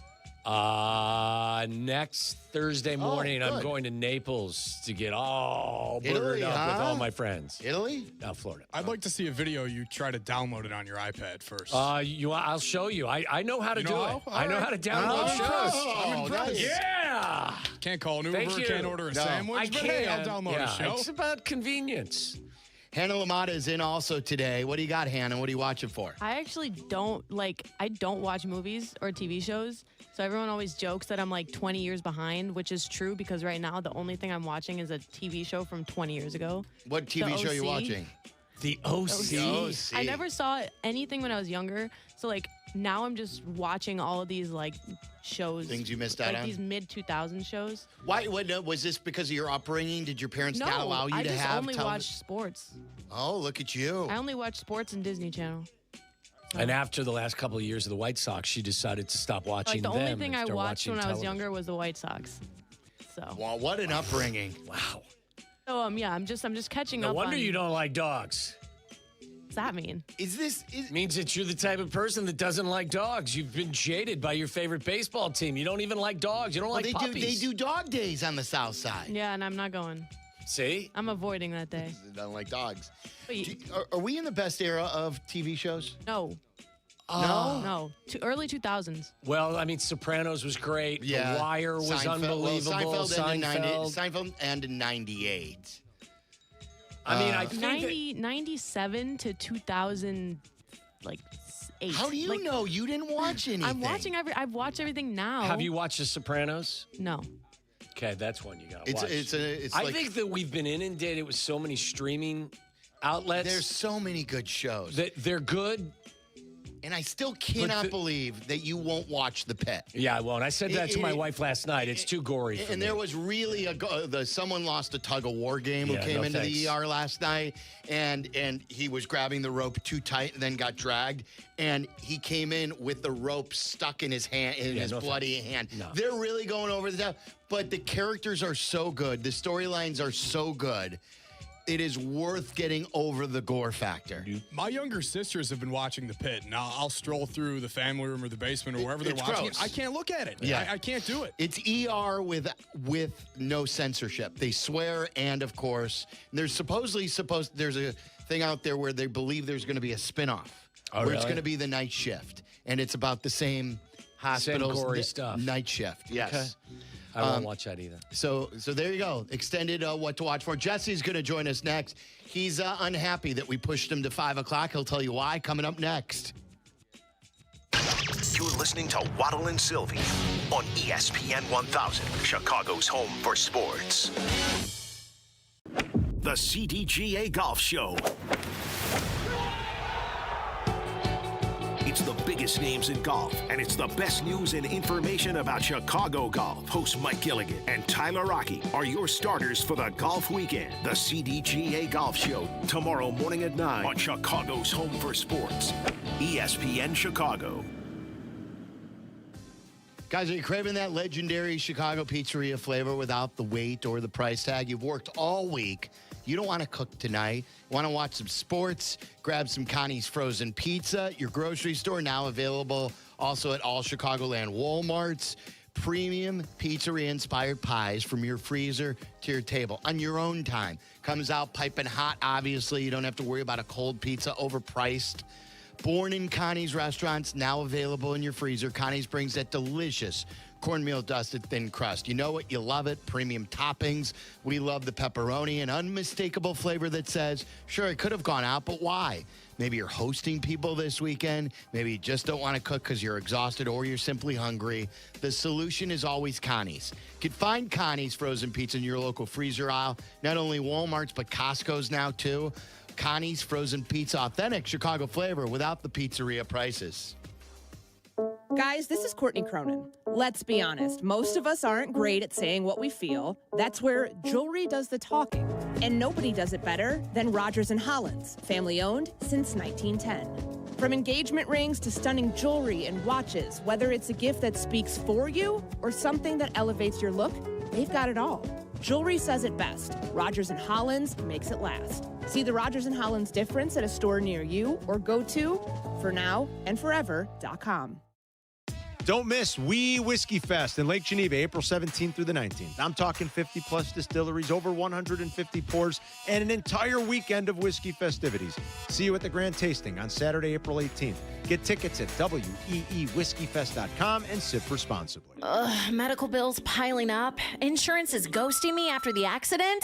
Speaker 9: Next Thursday morning, I'm going to Naples to get all burgered up with all my friends.
Speaker 26: Italy?
Speaker 9: No, Florida.
Speaker 3: I'd like to see a video you try to download it on your iPad first.
Speaker 9: I'll show you. I know how to do it. I know how to download shows.
Speaker 3: I'm impressed.
Speaker 9: Yeah.
Speaker 3: Can't call an
Speaker 9: Thank
Speaker 3: Uber,
Speaker 9: you.
Speaker 3: can't order a sandwich,
Speaker 9: I
Speaker 3: but
Speaker 9: can.
Speaker 3: hey, I'll download a show.
Speaker 9: It's about convenience.
Speaker 26: Hannah LaMotta is in also today. What do you got, Hannah? What are you watching for?
Speaker 8: I actually don't watch movies or TV shows. So everyone always jokes that I'm like 20 years behind, which is true because right now the only thing I'm watching is a TV show from 20 years ago.
Speaker 26: What TV show are you watching?
Speaker 9: The OC.
Speaker 8: I never saw anything when I was younger. So like now I'm just watching all of these like shows.
Speaker 26: Things you missed out on?
Speaker 8: Like these mid-2000s shows.
Speaker 26: Why? Was this because of your upbringing? Did your parents not allow you
Speaker 8: I
Speaker 26: to
Speaker 8: just
Speaker 26: have
Speaker 8: only watch sports.
Speaker 26: Oh, look at you.
Speaker 8: I only watch sports and Disney Channel.
Speaker 9: And after the last couple of years of the White Sox, she decided to stop watching them.
Speaker 8: Like the only thing
Speaker 9: and
Speaker 8: I
Speaker 9: start
Speaker 8: watched
Speaker 9: watching
Speaker 8: when I was
Speaker 9: television.
Speaker 8: younger was the White Sox. So.
Speaker 26: Well, what an upbringing.
Speaker 9: Wow.
Speaker 8: So yeah, I'm just catching up.
Speaker 9: No wonder
Speaker 8: on,
Speaker 9: you don't like dogs.
Speaker 8: What's that mean?
Speaker 9: Means that you're the type of person that doesn't like dogs. You've been jaded by your favorite baseball team. You don't even like dogs. You don't like puppies.
Speaker 26: They do dog days on the South Side.
Speaker 8: Yeah, and I'm not going.
Speaker 9: See?
Speaker 8: I'm avoiding that day.
Speaker 26: They don't like dogs. Are we in the best era of TV shows?
Speaker 8: No.
Speaker 26: No?
Speaker 8: No. Early 2000s.
Speaker 9: Well, I mean, Sopranos was great.
Speaker 26: Yeah.
Speaker 9: The Wire was
Speaker 26: Seinfeld,
Speaker 9: unbelievable.
Speaker 26: Well, Seinfeld ended in 98.
Speaker 9: I mean, I think
Speaker 8: 97 to 2000, like 8.
Speaker 26: How do you know? You didn't watch anything.
Speaker 8: I'm watching I've watched everything now.
Speaker 9: Have you watched The Sopranos?
Speaker 8: No.
Speaker 9: Okay, that's one you got to watch.
Speaker 26: I
Speaker 9: think that we've been inundated with so many streaming outlets.
Speaker 26: There's so many good shows.
Speaker 9: They're good.
Speaker 26: And I still cannot believe that you won't watch The Pit.
Speaker 9: Yeah, I won't. I said that to my wife last night. It's too gory for me.
Speaker 26: And there was really someone lost a tug of war game who came into the ER last night, and he was grabbing the rope too tight and then got dragged, and he came in with the rope stuck in his hand, bloody hand.
Speaker 9: No.
Speaker 26: They're really going over the top, but the characters are so good. The storylines are so good. It is worth getting over the gore factor.
Speaker 3: My younger sisters have been watching The Pit, and I'll stroll through the family room or the basement or wherever they're watching it. I can't look at it.
Speaker 26: Yeah.
Speaker 3: I can't do it.
Speaker 26: It's ER with no censorship. They swear, and of course, there's there's a thing out there where they believe there's going to be a spinoff where it's going to be The Night Shift, and it's about the same hospital's
Speaker 9: Same gory stuff.
Speaker 26: Night Shift. Yes.
Speaker 9: Okay. I won't watch that either.
Speaker 26: So there you go. Extended what to watch for. Jesse's going to join us next. He's unhappy that we pushed him to 5 o'clock. He'll tell you why coming up next.
Speaker 14: You're listening to Waddle and Silvy on ESPN 1000, Chicago's home for sports. The CDGA Golf Show. It's the biggest names in golf, and it's the best news and information about Chicago golf. Host Mike Gilligan and Tyler Rocky are your starters for the golf weekend. The CDGA Golf Show, tomorrow morning at 9 on Chicago's home for sports, ESPN Chicago.
Speaker 26: Guys, are you craving that legendary Chicago pizzeria flavor without the weight or the price tag? You've worked all week. You don't want to cook tonight. You want to watch some sports, grab some Connie's frozen pizza. Your grocery store now available also at all Chicagoland Walmarts. Premium pizzeria-inspired pies from your freezer to your table on your own time. Comes out piping hot, obviously. You don't have to worry about a cold pizza, overpriced. Born in Connie's restaurants, now available in your freezer. Connie's brings that delicious cornmeal dusted thin crust. You know it, you love it. Premium toppings. We love the pepperoni, an unmistakable flavor that says, sure, it could have gone out, but why? Maybe you're hosting people this weekend. Maybe you just don't want to cook because you're exhausted or you're simply hungry. The solution is always Connie's. You can find Connie's frozen pizza in your local freezer aisle. Not only Walmart's, but Costco's now, too. Connie's frozen pizza, authentic Chicago flavor without the pizzeria prices.
Speaker 15: Guys, this is Courtney Cronin. Let's be honest, most of us aren't great at saying what we feel. That's where jewelry does the talking. And nobody does it better than Rogers and Hollins, family owned since 1910. From engagement rings to stunning jewelry and watches, whether it's a gift that speaks for you or something that elevates your look, they've got it all. Jewelry says it best. Rogers and Hollins makes it last. See the Rogers and Hollins difference at a store near you or go to fornowandforever.com.
Speaker 16: Don't miss Wee Whiskey Fest in Lake Geneva, April 17th through the 19th. I'm talking 50-plus distilleries, over 150 pours, and an entire weekend of whiskey festivities. See you at the Grand Tasting on Saturday, April 18th. Get tickets at weewhiskeyfest.com and sip responsibly.
Speaker 17: Medical bills piling up. Insurance is ghosting me after the accident.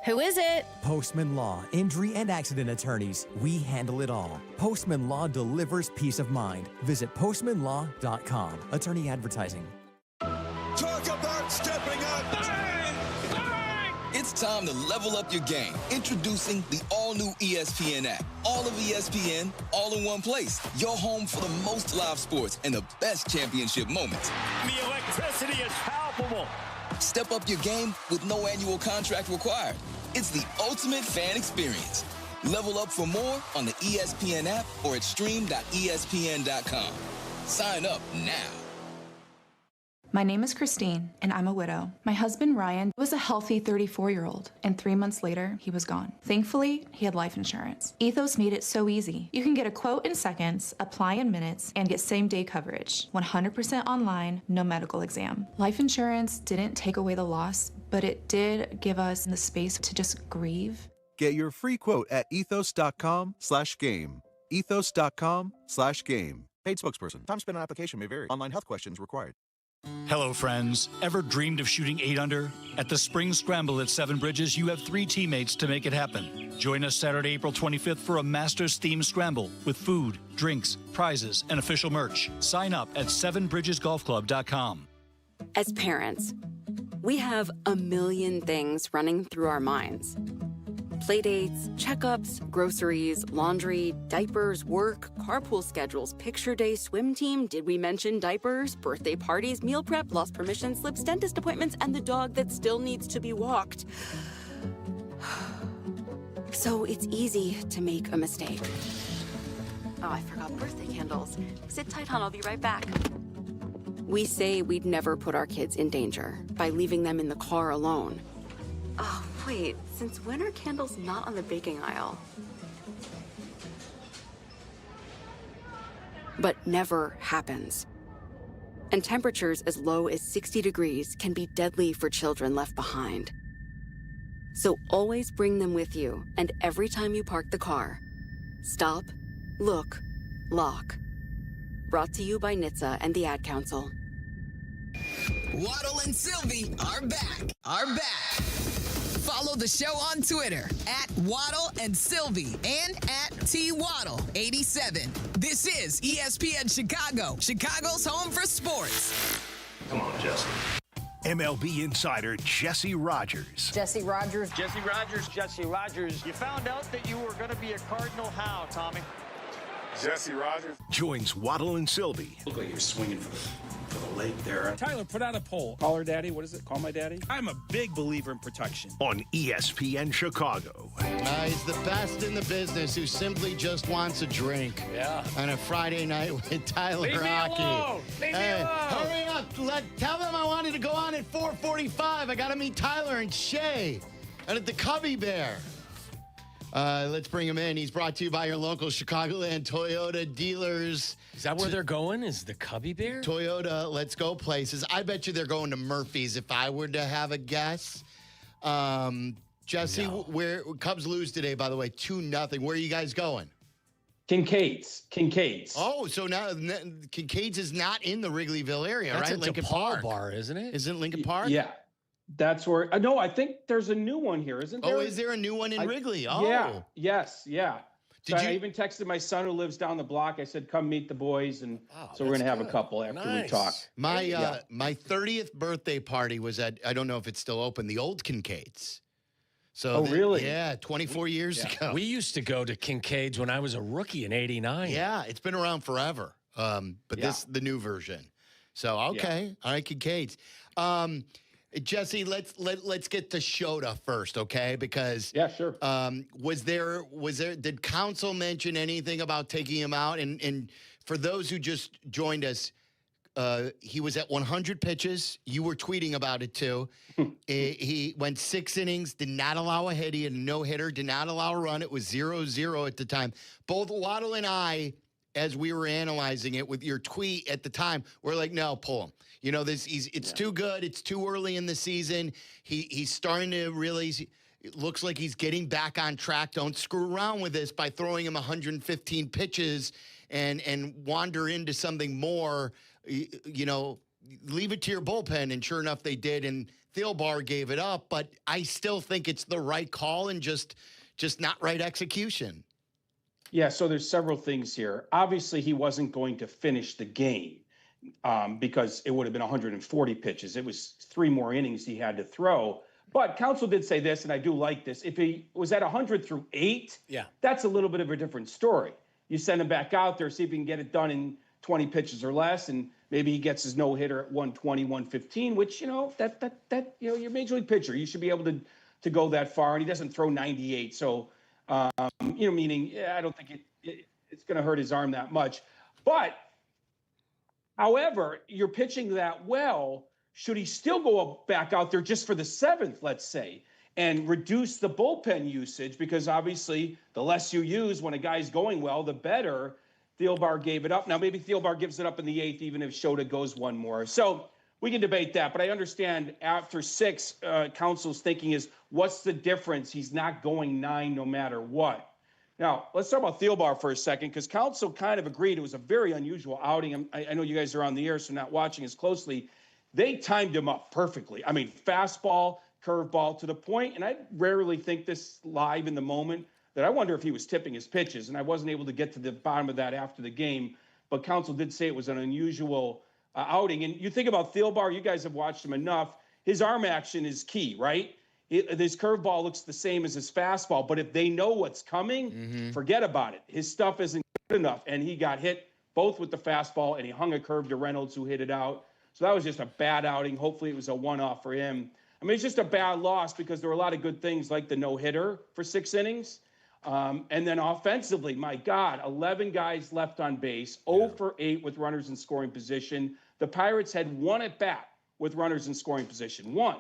Speaker 17: Who is it?
Speaker 18: Postman Law, injury and accident attorneys. We handle it all. Postman Law delivers peace of mind. Visit postmanlaw.com. Attorney advertising.
Speaker 19: Talk about stepping up. Bang! Bang! It's time to level up your game. Introducing the all-new ESPN app. All of ESPN, all in one place. Your home for the most live sports and the best championship moments.
Speaker 20: The electricity is palpable.
Speaker 19: Step up your game with no annual contract required. It's the ultimate fan experience. Level up for more on the ESPN app or at stream.espn.com. Sign up now.
Speaker 27: My name is Christine, and I'm a widow. My husband, Ryan, was a healthy 34-year-old, and 3 months later, he was gone. Thankfully, he had life insurance. Ethos made it so easy. You can get a quote in seconds, apply in minutes, and get same-day coverage. 100% online, no medical exam. Life insurance didn't take away the loss, but it did give us the space to just grieve.
Speaker 28: Get your free quote at ethos.com/game. Ethos.com/game. Paid spokesperson. Time spent on application may vary. Online health questions required.
Speaker 29: Hello, friends. Ever dreamed of shooting 8 under? At the Spring Scramble at Seven Bridges, you have 3 teammates to make it happen. Join us Saturday, April 25th for a Masters-themed scramble with food, drinks, prizes, and official merch. Sign up at sevenbridgesgolfclub.com.
Speaker 30: As parents, we have a million things running through our minds. Playdates, checkups, groceries, laundry, diapers, work, carpool schedules, picture day, swim team, did we mention diapers, birthday parties, meal prep, lost permission slips, dentist appointments, and the dog that still needs to be walked. So it's easy to make a mistake. Oh, I forgot birthday candles. Sit tight, hon, I'll be right back. We say we'd never put our kids in danger by leaving them in the car alone. Oh, wait, since when are candles not on the baking aisle? But never happens. And temperatures as low as 60 degrees can be deadly for children left behind. So always bring them with you, and every time you park the car, stop, look, lock. Brought to you by NHTSA and the Ad Council.
Speaker 2: Waddle and Silvy are back. Follow the show on Twitter at Waddle and Silvy and at TWaddle87. This is ESPN Chicago, Chicago's home for sports.
Speaker 14: Come on, Jesse. MLB insider Jesse Rogers.
Speaker 4: Jesse Rogers. Jesse Rogers. Jesse Rogers. You found out that you were going to be a Cardinal. How, Tommy?
Speaker 14: Jesse Rogers joins Waddle and Silvy.
Speaker 31: Look like you're swinging for the lake there.
Speaker 32: Tyler, put out a poll.
Speaker 31: Call her daddy. What is it? Call my daddy.
Speaker 32: I'm a big believer in protection.
Speaker 14: On ESPN Chicago.
Speaker 26: He's the best in the business who simply just wants a drink.
Speaker 9: Yeah.
Speaker 26: On a Friday night with Tyler
Speaker 9: Leave me
Speaker 26: Rocky.
Speaker 9: alone. Leave me alone.
Speaker 26: Hurry up. Tell them I wanted to go on at 4:45. I got to meet Tyler and Shay and at the Cubby Bear. Let's bring him in. He's brought to you by your local Chicagoland Toyota dealers.
Speaker 9: Is that where they're going? Is the Cubby Bear?
Speaker 26: Toyota, let's go places. I bet you they're going to Murphy's if I were to have a guess. Jesse, where Cubs lose today, by the way, 2-0. Where are you guys going?
Speaker 31: Kincaid's.
Speaker 26: Oh, so now Kincaid's is not in the Wrigleyville area,
Speaker 9: That's
Speaker 26: right?
Speaker 9: a
Speaker 26: Lincoln
Speaker 9: DePaul
Speaker 26: Park
Speaker 9: bar, isn't it?
Speaker 26: Isn't Lincoln Park?
Speaker 31: Yeah. That's where. No, I think there's a new one here, isn't there?
Speaker 26: Oh, is there a new one in Wrigley? Oh,
Speaker 31: yeah. Yes. Yeah.
Speaker 26: Did
Speaker 31: I even texted my son who lives down the block. I said, "Come meet the boys," and so we're gonna have a couple after we talk.
Speaker 26: My my 30th birthday party was at, I don't know if it's still open, the old Kincaid's. So
Speaker 31: really?
Speaker 26: Yeah, 24 years ago.
Speaker 9: We used to go to Kincaid's when I was a rookie in '89.
Speaker 26: Yeah, it's been around forever. But this the new version. So okay, all right, Kincaid's. Jesse, let's get to Shota first, okay? Because
Speaker 31: sure.
Speaker 26: Did council mention anything about taking him out? And for those who just joined us, he was at 100 pitches. You were tweeting about it too. He went 6 innings, did not allow a hit. He had a no-hitter, did not allow a run. It was 0-0 at the time. Both Waddle and I, as we were analyzing it with your tweet at the time, we're like, no, pull him. You know, it's too good. It's too early in the season. He's starting to really, it looks like he's getting back on track. Don't screw around with this by throwing him 115 pitches and wander into something more. You know, leave it to your bullpen. And sure enough, they did. And Thielbar gave it up. But I still think it's the right call and just not right execution.
Speaker 31: Yeah, so there's several things here. Obviously, he wasn't going to finish the game because it would have been 140 pitches. It was 3 more innings he had to throw. But council did say this, and I do like this. If he was at 100 through 8, that's a little bit of a different story. You send him back out there, see if he can get it done in 20 pitches or less, and maybe he gets his no-hitter at 120, 115, which, you know, that you know, you're a major league pitcher. You should be able to go that far, and he doesn't throw 98. So, you know, meaning I don't think it's going to hurt his arm that much. But, however, you're pitching that well. Should he still go back out there just for the 7th, let's say, and reduce the bullpen usage? Because obviously, the less you use when a guy's going well, the better. Thielbar gave it up. Now, maybe Thielbar gives it up in the 8th, even if Shota goes one more. So we can debate that. But I understand after 6, council's thinking is, what's the difference? He's not going 9 no matter what. Now, let's talk about Thielbar for a second, because council kind of agreed it was a very unusual outing. I know you guys are on the air, so not watching as closely. They timed him up perfectly. I mean, fastball, curveball to the point, and I rarely think this live in the moment, that I wonder if he was tipping his pitches, and I wasn't able to get to the bottom of that after the game. But council did say it was an unusual outing. And you think about Thielbar, you guys have watched him enough. His arm action is key, right? His curveball looks the same as his fastball, but if they know what's coming, forget about it. His stuff isn't good enough, and he got hit both with the fastball, and he hung a curve to Reynolds, who hit it out. So that was just a bad outing. Hopefully it was a one-off for him. I mean, it's just a bad loss because there were a lot of good things like the no-hitter for 6 innings. And then offensively, my God, 11 guys left on base, 0 for 8 with runners in scoring position. The Pirates had 1 at bat with runners in scoring position, 1.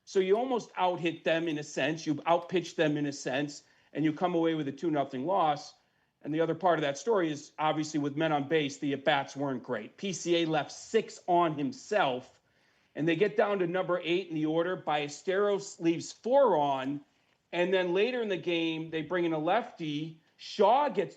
Speaker 31: So you almost out-hit them in a sense. You out-pitched them in a sense, and you come away with a 2-0 loss. And the other part of that story is, obviously, with men on base, the at-bats weren't great. PCA left 6 on himself, and they get down to number 8 in the order. Ballesteros leaves 4 on, and then later in the game, they bring in a lefty. Shaw gets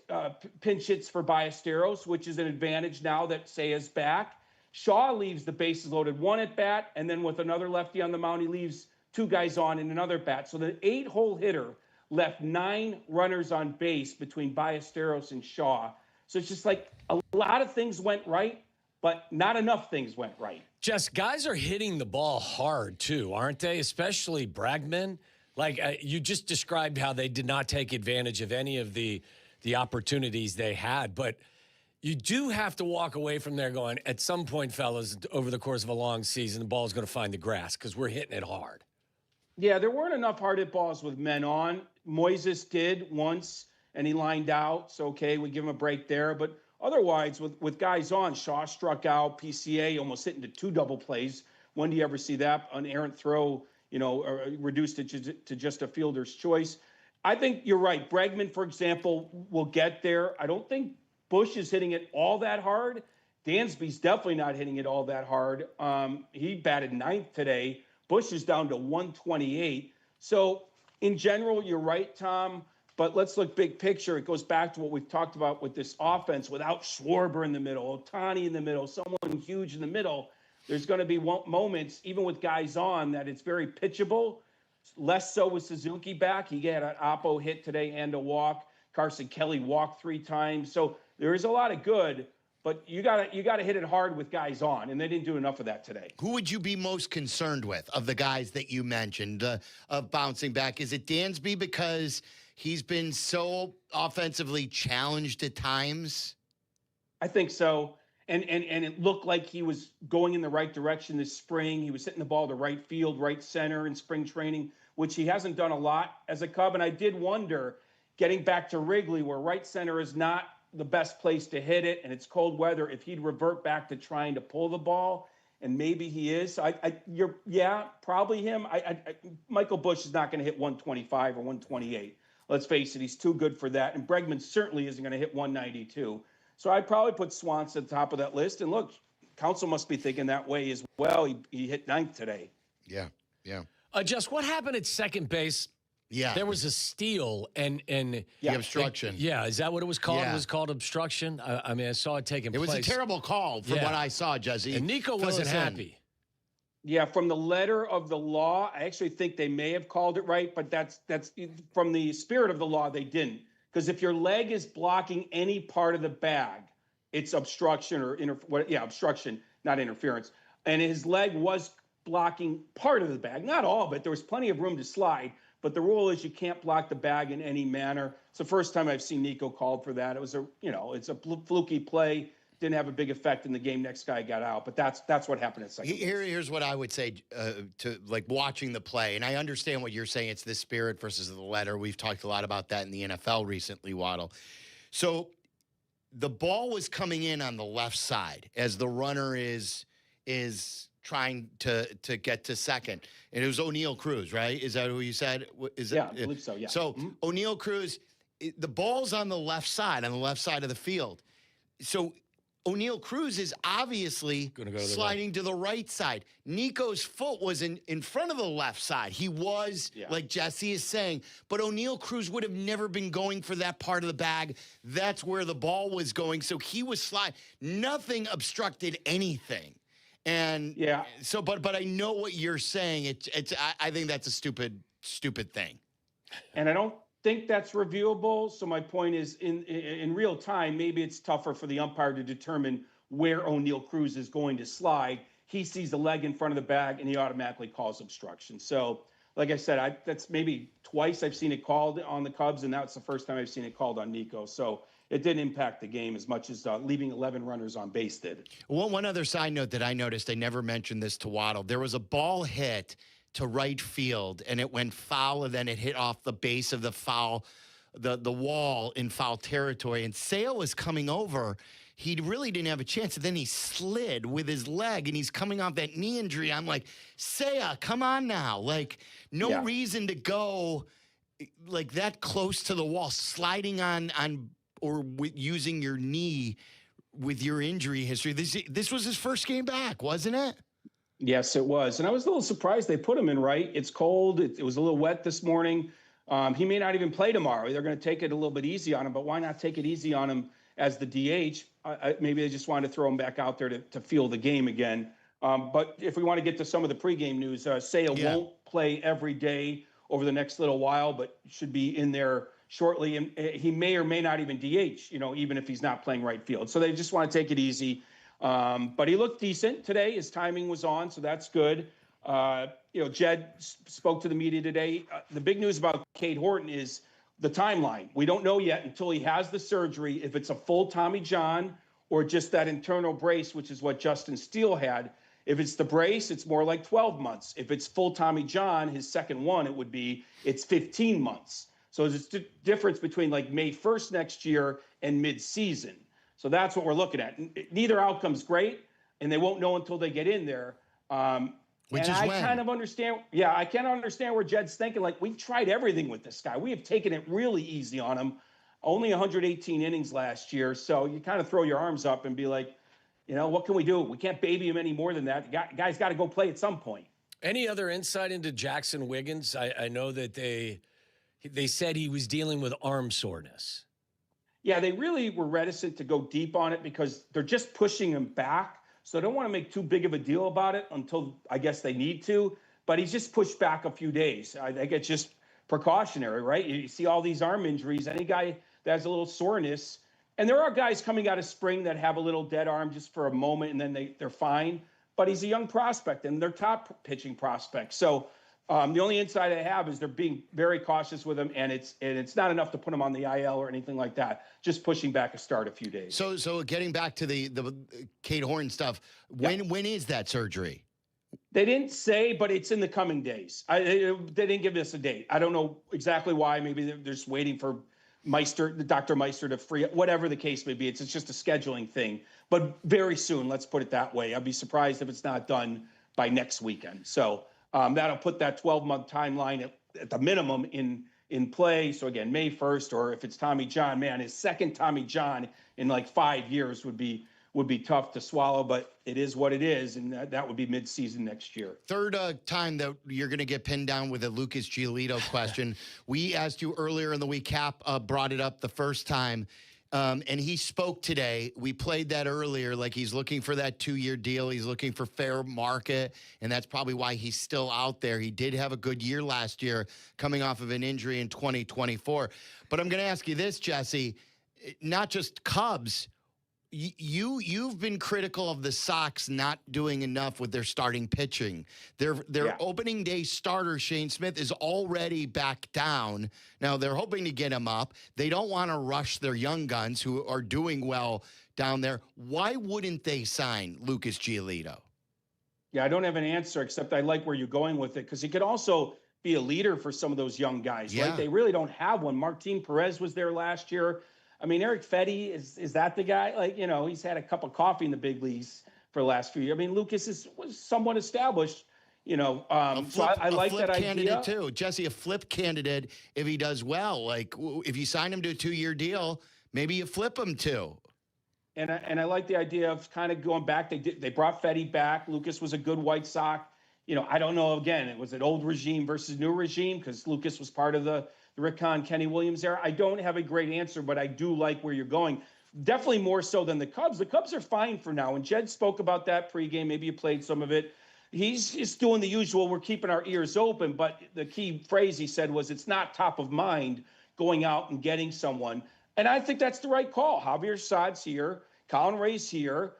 Speaker 31: pinch hits for Ballesteros, which is an advantage now that Sea's back. Shaw leaves the bases loaded 1 at bat, and then with another lefty on the mound, he leaves 2 guys on in another bat. So the 8-hole hitter left 9 runners on base between Ballesteros and Shaw. So it's just like a lot of things went right, but not enough things went right.
Speaker 9: Jess, guys are hitting the ball hard too, aren't they? Especially Bregman. Like you just described how they did not take advantage of any of the opportunities they had, but you do have to walk away from there going, at some point, fellas, over the course of a long season, the ball is going to find the grass because we're hitting it hard.
Speaker 31: Yeah, there weren't enough hard hit balls with men on. Moises did once, and he lined out. So, okay, we give him a break there. But otherwise, with guys on, Shaw struck out, PCA almost hit into 2 double plays. When do you ever see that? An errant throw, you know, reduced it to just a fielder's choice. I think you're right. Bregman, for example, will get there. I don't think Bush is hitting it all that hard. Dansby's definitely not hitting it all that hard. He batted 9th today. Bush is down to 128. So in general, you're right, Tom. But let's look big picture. It goes back to what we've talked about with this offense. Without Schwarber in the middle, Ohtani in the middle, someone huge in the middle, there's going to be moments, even with guys on, that it's very pitchable. Less so with Suzuki back. He had an oppo hit today and a walk. Carson Kelly walked 3 times. So there is a lot of good, but you gotta hit it hard with guys on, and they didn't do enough of that today.
Speaker 26: Who would you be most concerned with of the guys that you mentioned of bouncing back? Is it Dansby because he's been so offensively challenged at times?
Speaker 31: I think so. And it looked like he was going in the right direction this spring. He was hitting the ball to right field, right center in spring training, which he hasn't done a lot as a Cub. And I did wonder, getting back to Wrigley, where right center is not the best place to hit it, and it's cold weather, if he'd revert back to trying to pull the ball, and maybe he is. Probably him. Michael Busch is not going to hit 125 or 128. Let's face it, he's too good for that. And Bregman certainly isn't going to hit 192. So I'd probably put Swanson at the top of that list. And look, Council must be thinking that way as well. He hit 9th today.
Speaker 26: Yeah.
Speaker 9: Just what happened at second base?
Speaker 26: Yeah.
Speaker 9: There was a steal and
Speaker 26: the obstruction.
Speaker 9: Is that what it was called?
Speaker 26: Yeah.
Speaker 9: It was called obstruction? I mean, I saw it taking place.
Speaker 26: It was a terrible call from what I saw, Jesse.
Speaker 9: And Nico wasn't happy.
Speaker 31: Yeah, from the letter of the law, I actually think they may have called it right, but that's from the spirit of the law, they didn't. Because if your leg is blocking any part of the bag, it's obstruction or obstruction, not interference. And his leg was blocking part of the bag, not all, but there was plenty of room to slide. But the rule is you can't block the bag in any manner. It's the first time I've seen Nico called for that. It was it's a fluky play. Didn't have a big effect in the game. Next guy got out, but that's what happened at second.
Speaker 26: Here's what I would say to like watching the play, and I understand what you're saying. It's the spirit versus the letter. We've talked a lot about that in the NFL recently, Waddle. So the ball was coming in on the left side as the runner is trying to get to second, and it was O'Neal Cruz, right? Is that who you said?
Speaker 31: I believe so. Yeah.
Speaker 26: So O'Neal Cruz, the ball's on the left side of the field. So O'Neal Cruz is obviously sliding to the right side. Nico's foot was in front of the left side. He was, like Jesse is saying, but O'Neal Cruz would have never been going for that part of the bag. That's where the ball was going. So he was sliding. Nothing obstructed anything. And so, but I know what you're saying. I think that's a stupid thing.
Speaker 31: And I don't think that's reviewable. So my point is, in real time, maybe it's tougher for the umpire to determine where O'Neal Cruz is going to slide. He sees the leg in front of the bag, and he automatically calls obstruction. So, like I said, that's maybe twice I've seen it called on the Cubs, and that's the first time I've seen it called on Nico. So it didn't impact the game as much as leaving 11 runners on base did.
Speaker 26: Well, one other side note that I noticed, I never mentioned this to Waddle. There was a ball hit to right field, and it went foul, and then it hit off the base of the foul, the wall in foul territory. And Sale was coming over. He really didn't have a chance. And then he slid with his leg, and he's coming off that knee injury. I'm like, Seiya, come on now. Like, no reason to go like that close to the wall, sliding on or using your knee with your injury history. This was his first game back, wasn't it?
Speaker 31: Yes, it was. And I was a little surprised they put him in right. It's cold. It was a little wet this morning. He may not even play tomorrow. They're going to take it a little bit easy on him, but why not take it easy on him as the DH? Maybe they just wanted to throw him back out there to feel the game again. But if we want to get to some of the pregame news, Seiya won't play every day over the next little while, but should be in there shortly. And he may or may not even DH, even if he's not playing right field. So they just want to take it easy. But he looked decent today. His timing was on, so that's good. Jed spoke to the media today. The big news about Cade Horton is the timeline. We don't know yet until he has the surgery if it's a full Tommy John or just that internal brace, which is what Justin Steele had. If it's the brace, it's more like 12 months. If it's full Tommy John, his second one, it's 15 months. So there's a difference between like May 1st next year and mid-season. So that's what we're looking at. Neither outcome's great, and they won't know until they get in there. I kind of understand. Yeah, I can't understand where Jed's thinking. Like, we've tried everything with this guy. We have taken it really easy on him. Only 118 innings last year. So you kind of throw your arms up and be like, what can we do? We can't baby him any more than that. The guy's got to go play at some point.
Speaker 9: Any other insight into Jackson Wiggins? I know that They said he was dealing with arm soreness.
Speaker 31: Yeah, they really were reticent to go deep on it because they're just pushing him back. So they don't want to make too big of a deal about it until I guess they need to. But he's just pushed back a few days. I think it's just precautionary, right? You see all these arm injuries. Any guy that has a little soreness, and there are guys coming out of spring that have a little dead arm just for a moment and then they're fine. But he's a young prospect and they're top pitching prospects. So the only insight I have is they're being very cautious with him, and it's not enough to put him on the IL or anything like that. Just pushing back a start a few days.
Speaker 26: So getting back to the Kate Horn stuff, when is that surgery?
Speaker 31: They didn't say, but it's in the coming days. They didn't give us a date. I don't know exactly why. Maybe they're just waiting for Dr. Meister to free up, whatever the case may be. It's just a scheduling thing. But very soon, let's put it that way. I'd be surprised if it's not done by next weekend. So that'll put that 12-month timeline at the minimum in play. So again, May 1st, or if it's Tommy John, man, his second Tommy John in like 5 years would be tough to swallow, but it is what it is, and that would be mid-season next year.
Speaker 26: Third time that you're going to get pinned down with a Lucas Giolito question. We asked you earlier in the week. Kap brought it up the first time, and he spoke today. We played that earlier, like he's looking for that 2-year deal. He's looking for fair market, and that's probably why he's still out there. He did have a good year last year coming off of an injury in 2024. But I'm going to ask you this, Jesse, not just Cubs. You've been critical of the Sox not doing enough with their starting pitching. Their opening day starter, Shane Smith, is already back down. Now, they're hoping to get him up. They don't want to rush their young guns who are doing well down there. Why wouldn't they sign Lucas Giolito?
Speaker 31: Yeah, I don't have an answer, except I like where you're going with it, because he could also be a leader for some of those young guys, right? They really don't have one. Martin Perez was there last year. I mean, Eric Fetty, is that the guy? Like, he's had a cup of coffee in the big leagues for the last few years. I mean, Lucas was somewhat established, so I like that idea.
Speaker 26: Candidate too. Jesse, a flip candidate if he does well. Like, if you sign him to a 2-year deal, maybe you flip him too.
Speaker 31: And I like the idea of kind of going back. They brought Fetty back. Lucas was a good White Sox. I don't know, again, was it old regime versus new regime? Because Lucas was part of the Rick Hahn, Kenny Williams era. I don't have a great answer, but I do like where you're going. Definitely more so than the Cubs. The Cubs are fine for now. And Jed spoke about that pregame. Maybe you played some of it. He's just doing the usual. We're keeping our ears open. But the key phrase he said was, it's not top of mind going out and getting someone. And I think that's the right call. Javier Saad's here. Colin Ray's here.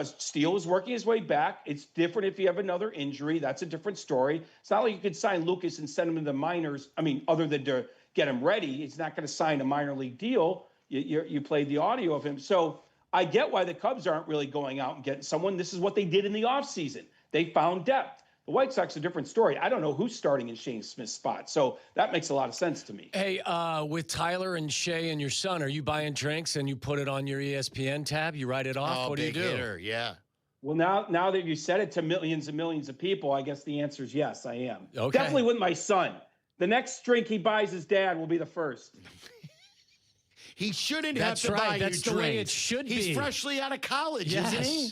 Speaker 31: Steele is working his way back. It's different if you have another injury. That's a different story. It's not like you could sign Lucas and send him to the minors. I mean, other than to get him ready, he's not going to sign a minor league deal. You played the audio of him. So I get why the Cubs aren't really going out and getting someone. This is what they did in the offseason. They found depth. The White Sox are a different story. I don't know who's starting in Shane Smith's spot. So that makes a lot of sense to me.
Speaker 9: Hey, with Tyler and Shay and your son, are you buying drinks and you put it on your ESPN tab? You write it off? What do you do?
Speaker 26: Hitter, yeah.
Speaker 31: Well, now that you said it to millions and millions of people, I guess the answer is yes, I am.
Speaker 9: Okay.
Speaker 31: Definitely with my son. The next drink he buys his dad will be the first.
Speaker 26: He shouldn't have to buy you
Speaker 9: That's the way it
Speaker 26: drinks.
Speaker 9: should be.
Speaker 26: He's freshly out of college, isn't he?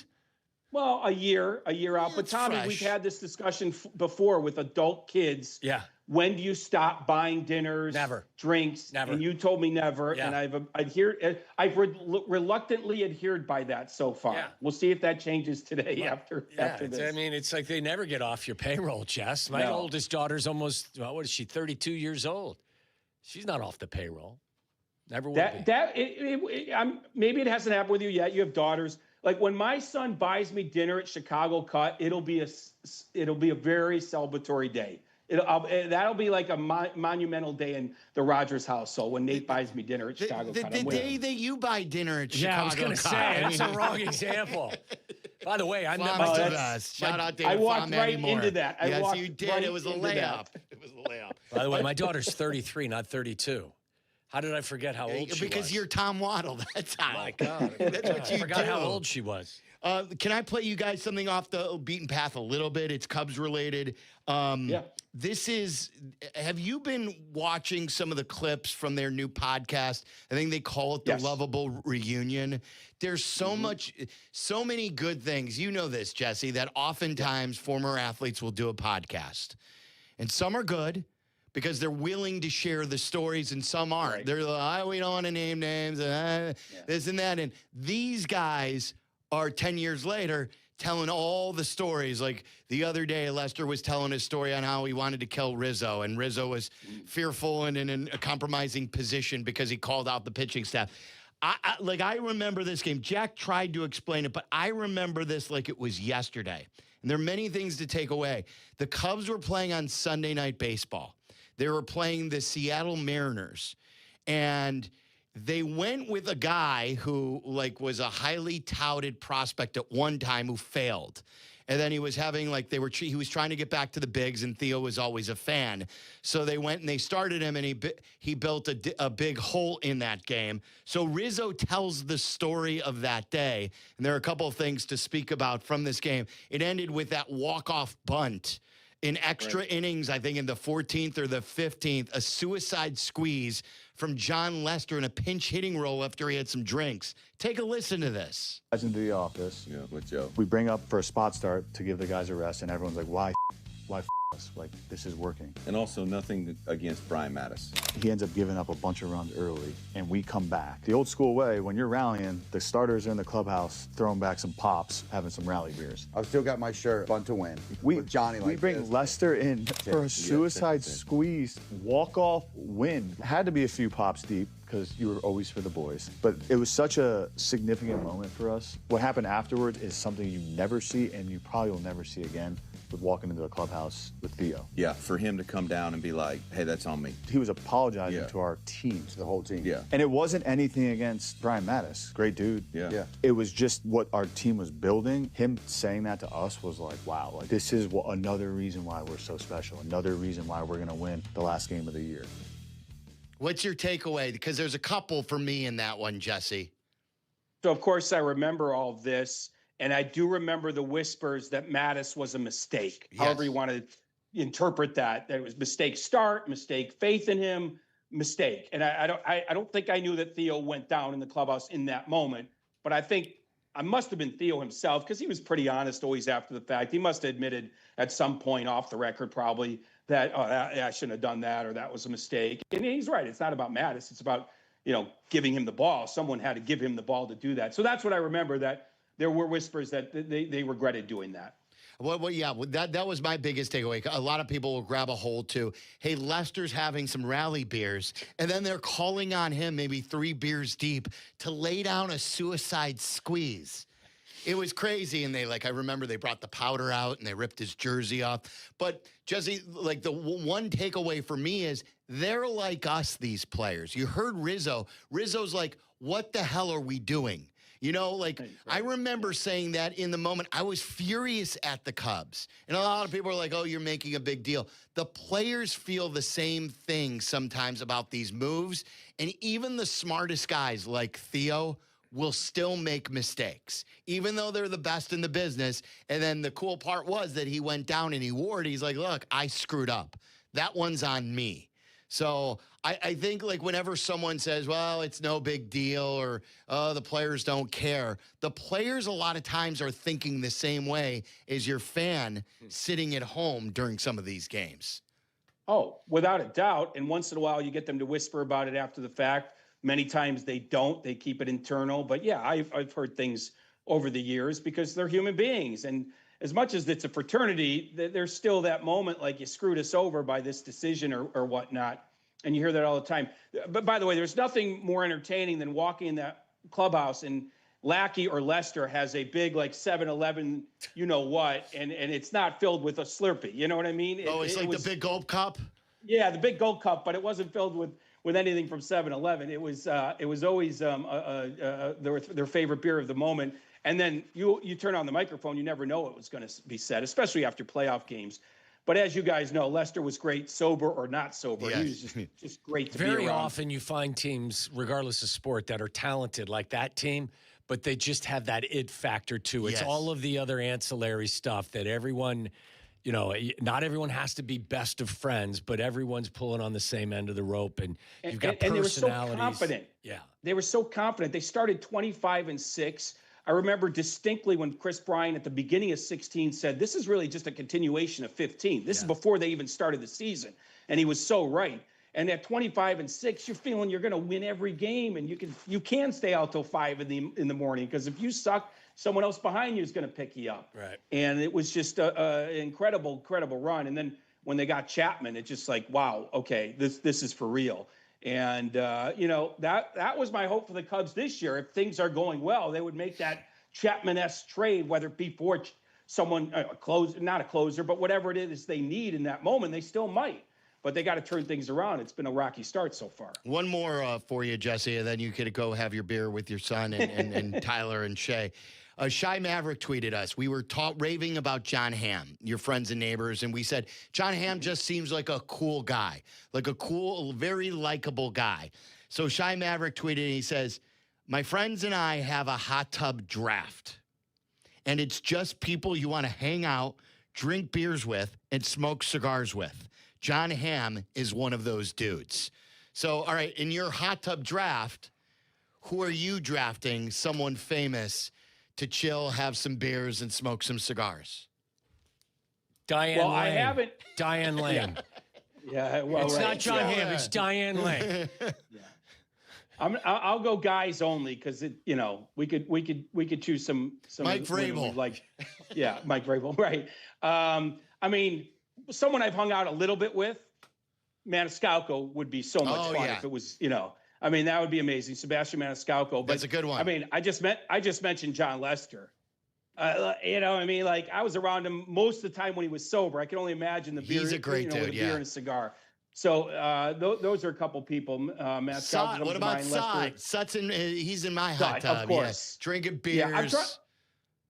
Speaker 31: Well, a year out. But Tommy,
Speaker 26: fresh.
Speaker 31: we've had this discussion before with adult kids.
Speaker 9: Yeah.
Speaker 31: When do you stop buying dinners?
Speaker 9: Never.
Speaker 31: Drinks?
Speaker 9: Never.
Speaker 31: And you told me never.
Speaker 9: Yeah.
Speaker 31: And I've reluctantly adhered by that so far.
Speaker 9: Yeah.
Speaker 31: We'll see if that changes today after this.
Speaker 9: I mean, it's like they never get off your payroll, Jess. My oldest daughter's almost, what is she, 32 years old. She's not off the payroll. Never will be.
Speaker 31: Maybe it hasn't happened with you yet. You have daughters. Like when my son buys me dinner at Chicago Cut, it'll be a very celebratory day. That'll be like a monumental day in the Rogers household when Nate buys me dinner at Chicago Cut.
Speaker 26: The day that you buy dinner at Chicago Cut.
Speaker 9: I was going to say, that's a wrong example. By the way, I'm
Speaker 26: Shout out Dave.
Speaker 31: I walked right into that.
Speaker 26: Yes, you did. It was a layup. It was a layup.
Speaker 9: By the way, my daughter's 33, not 32. How did I forget how old she was?
Speaker 26: Because you're Tom Waddle. That's how.
Speaker 9: My God.
Speaker 26: That's what you
Speaker 9: I forgot
Speaker 26: do.
Speaker 9: how old she was.
Speaker 26: Can I play you guys something off the beaten path a little bit? It's Cubs related.
Speaker 31: Yeah.
Speaker 26: Have you been watching some of the clips from their new podcast? I think they call it the Lovable Reunion. There's so many good things. You know this, Jesse, that oftentimes former athletes will do a podcast. And some are good, because they're willing to share the stories and some aren't.
Speaker 31: Right.
Speaker 26: They're like, we don't want to name names, this and that. And these guys are 10 years later telling all the stories. Like the other day, Lester was telling his story on how he wanted to kill Rizzo, and Rizzo was fearful and in a compromising position because he called out the pitching staff. I remember this game. Jack tried to explain it, but I remember this like it was yesterday. And there are many things to take away. The Cubs were playing on Sunday Night Baseball. They were playing the Seattle Mariners. And they went with a guy who was a highly touted prospect at one time who failed. And then he was having he was trying to get back to the bigs, and Theo was always a fan. So they went and they started him, and he built a big hole in that game. So Rizzo tells the story of that day, and there are a couple of things to speak about from this game. It ended with that walk-off bunt in extra innings, I think in the 14th or the 15th, a suicide squeeze from John Lester in a pinch hitting role after he had some drinks. Take a listen to this.
Speaker 5: Into the office.
Speaker 6: Yeah, with Joe.
Speaker 5: We bring up for a spot start to give the guys a rest, and everyone's like, why us? Like, this is working.
Speaker 6: And also nothing against Brian Mattis.
Speaker 5: He ends up giving up a bunch of runs early, and we come back. The old school way, when you're rallying, the starters are in the clubhouse throwing back some pops, having some rally beers.
Speaker 7: I've still got my shirt, fun to win. With Johnny
Speaker 5: we bring Lester in for a suicide squeeze, walk-off win. Had to be a few pops deep, because you were always for the boys. But it was such a significant moment for us. What happened afterwards is something you never see, and you probably will never see again, with walking into the clubhouse with Theo.
Speaker 6: Yeah, for him to come down and be like, hey, that's on me.
Speaker 5: He was apologizing to our team.
Speaker 7: To the whole team.
Speaker 6: Yeah.
Speaker 5: And it wasn't anything against Brian Mattis. Great dude.
Speaker 6: Yeah.
Speaker 5: It was just what our team was building. Him saying that to us was like, wow, like this is another reason why we're so special. Another reason why we're going to win the last game of the year.
Speaker 26: What's your takeaway? Because there's a couple for me in that one, Jesse.
Speaker 31: So, of course, I remember all of this. And I do remember the whispers that Mattis was a mistake, however you want to interpret that. That it was mistake start, mistake faith in him, mistake. And I don't think I knew that Theo went down in the clubhouse in that moment. But I think I must have been Theo himself, because he was pretty honest always after the fact. He must have admitted at some point off the record probably that, I shouldn't have done that, or that was a mistake. And he's right. It's not about Mattis. It's about, giving him the ball. Someone had to give him the ball to do that. So that's what I remember, that there were whispers that they regretted doing that.
Speaker 26: Well, yeah, that was my biggest takeaway. A lot of people will grab a hold to, hey, Lester's having some rally beers, and then they're calling on him maybe 3 beers deep to lay down a suicide squeeze. It was crazy, and I remember they brought the powder out and they ripped his jersey off. But Jesse, the one takeaway for me is they're like us, these players. You heard Rizzo. Rizzo's like, what the hell are we doing? I remember saying that in the moment. I was furious at the Cubs. And a lot of people are like, oh, you're making a big deal. The players feel the same thing sometimes about these moves. And even the smartest guys like Theo will still make mistakes, even though they're the best in the business. And then the cool part was that he went down and he wore it. He's like, look, I screwed up. That one's on me. So I think whenever someone says, well, it's no big deal, or the players don't care, the players a lot of times are thinking the same way as your fan sitting at home during some of these games.
Speaker 31: Oh, without a doubt. And once in a while you get them to whisper about it after the fact. Many times they don't. They keep it internal. But yeah, I've heard things over the years, because they're human beings. And as much as it's a fraternity, there's still that moment like you screwed us over by this decision or whatnot. And you hear that all the time. But by the way, there's nothing more entertaining than walking in that clubhouse and Lackey or Lester has a big 7-Eleven, and it's not filled with a Slurpee. You know what I mean?
Speaker 26: It's the big Gold Cup?
Speaker 31: Yeah, the big Gold Cup, but it wasn't filled with anything from 7-Eleven. It was always their favorite beer of the moment. And then you turn on the microphone, you never know what was going to be said, especially after playoff games. But as you guys know, Lester was great, sober or not sober. Yes. He was just great to be around.
Speaker 9: Very often you find teams, regardless of sport, that are talented like that team, but they just have that it factor too. It's all of the other ancillary stuff that everyone, not everyone has to be best of friends, but everyone's pulling on the same end of the rope, and you've got personalities.
Speaker 31: And they were so confident.
Speaker 9: Yeah.
Speaker 31: They were so confident. They started 25-6. I remember distinctly when Chris Bryant at the beginning of 16 said, this is really just a continuation of 15. This is before they even started the season. And he was so right. And at 25-6, you're feeling you're going to win every game, and you can stay out till 5 in the morning, because if you suck, someone else behind you is going to pick you up.
Speaker 9: Right.
Speaker 31: And it was just an incredible run. And then when they got Chapman, it's just like, wow, okay, this is for real. And that was my hope for the Cubs this year. If things are going well, they would make that Chapman-esque trade, whether it be for someone not a closer, but whatever it is they need in that moment, they still might. But they got to turn things around. It's been a rocky start so far.
Speaker 26: One more for you, Jesse, and then you could go have your beer with your son and Tyler and Shay. Shy Maverick tweeted us. We were raving about John Hamm, your friends and neighbors, and we said, John Hamm just seems like a cool guy, like a cool, very likable guy. So Shy Maverick tweeted, and he says, my friends and I have a hot tub draft, and it's just people you want to hang out, drink beers with, and smoke cigars with. John Hamm is one of those dudes. So, all right, in your hot tub draft, who are you drafting someone famous to chill, have some beers, and smoke some cigars?
Speaker 9: Diane Lane.
Speaker 31: I haven't.
Speaker 9: Diane Lane.
Speaker 31: Yeah, well,
Speaker 9: it's
Speaker 31: right.
Speaker 9: not John Hamm. It's Diane Lane.
Speaker 31: I'll go guys only, because we could choose some
Speaker 26: Mike Vrabel.
Speaker 31: Mike Vrabel, right? I mean, someone I've hung out a little bit with, Maniscalco would be so much fun if it was, I mean, that would be amazing. Sebastian Maniscalco. But,
Speaker 26: that's a good one.
Speaker 31: I mean, I just mentioned John Lester. I mean, like, I was around him most of the time when he was sober. I can only imagine the beer.
Speaker 26: He's a great dude,
Speaker 31: the beer and a cigar. So those are a couple people. Maniscalco.
Speaker 26: What about Sut? Sut's he's in my hot tub.
Speaker 31: Of course.
Speaker 26: Yeah. Drinking beers.
Speaker 31: Yeah,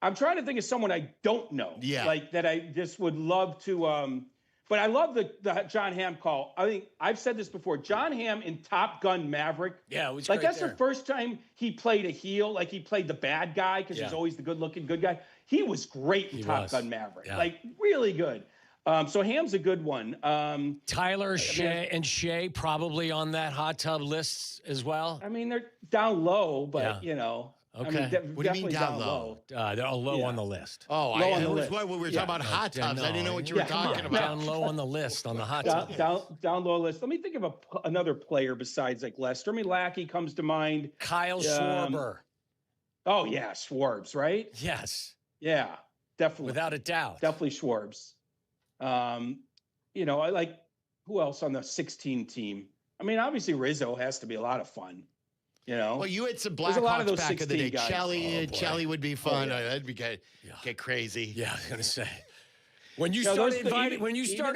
Speaker 31: I'm trying to think of someone I don't know.
Speaker 26: Yeah.
Speaker 31: Like that I just would love to. But I love the John Hamm call. I think I've said this before. John Hamm in Top Gun Maverick.
Speaker 9: Yeah, it was
Speaker 31: like
Speaker 9: great
Speaker 31: that's
Speaker 9: there.
Speaker 31: the first time he played a heel. Like he played the bad guy because he's always the good-looking good guy. He was great in Top Gun Maverick.
Speaker 9: Yeah.
Speaker 31: Like really good. So Hamm's a good one.
Speaker 9: Tyler, Shay probably on that hot tub list as well.
Speaker 31: I mean, they're down low, but
Speaker 9: Okay.
Speaker 31: I mean,
Speaker 26: what do you mean down low?
Speaker 9: They're low on the list.
Speaker 26: Oh,
Speaker 31: low on the
Speaker 26: was
Speaker 31: list.
Speaker 26: what we were talking about hot tubs. I didn't know what you were talking about.
Speaker 9: Down low on the list on the hot tub.
Speaker 31: Down low list. Let me think of another player besides like Lester. I mean, Lackey comes to mind.
Speaker 9: Kyle Schwarber.
Speaker 31: Oh yeah, Schwarbs, right?
Speaker 9: Yes.
Speaker 31: Yeah, definitely.
Speaker 9: Without a doubt.
Speaker 31: Definitely Schwarbs. I like, who else on the 16 team? I mean, obviously Rizzo has to be a lot of fun.
Speaker 26: Well, you had some
Speaker 31: There's a lot of
Speaker 26: Blackhawks
Speaker 31: those
Speaker 26: back in the day.
Speaker 31: 16 guys.
Speaker 26: Chelly would be fun.
Speaker 31: Oh, yeah.
Speaker 26: That'd be get crazy.
Speaker 9: Yeah, I was gonna say. When you start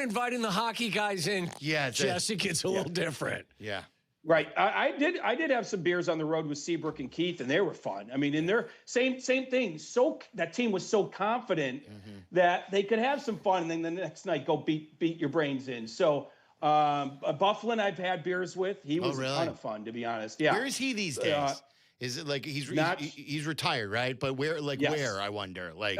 Speaker 9: inviting the hockey guys in, Jesse gets a little different.
Speaker 26: Yeah.
Speaker 31: Right. I did have some beers on the road with Seabrook and Keith, and they were fun. I mean, in their same thing. So that team was so confident that they could have some fun, and then the next night go beat your brains in. So Bufflin, I've had beers with. He was a ton of fun, to be honest. Yeah.
Speaker 26: Where is he these days? Is it like he's retired, right? But where? Where? I wonder. Like,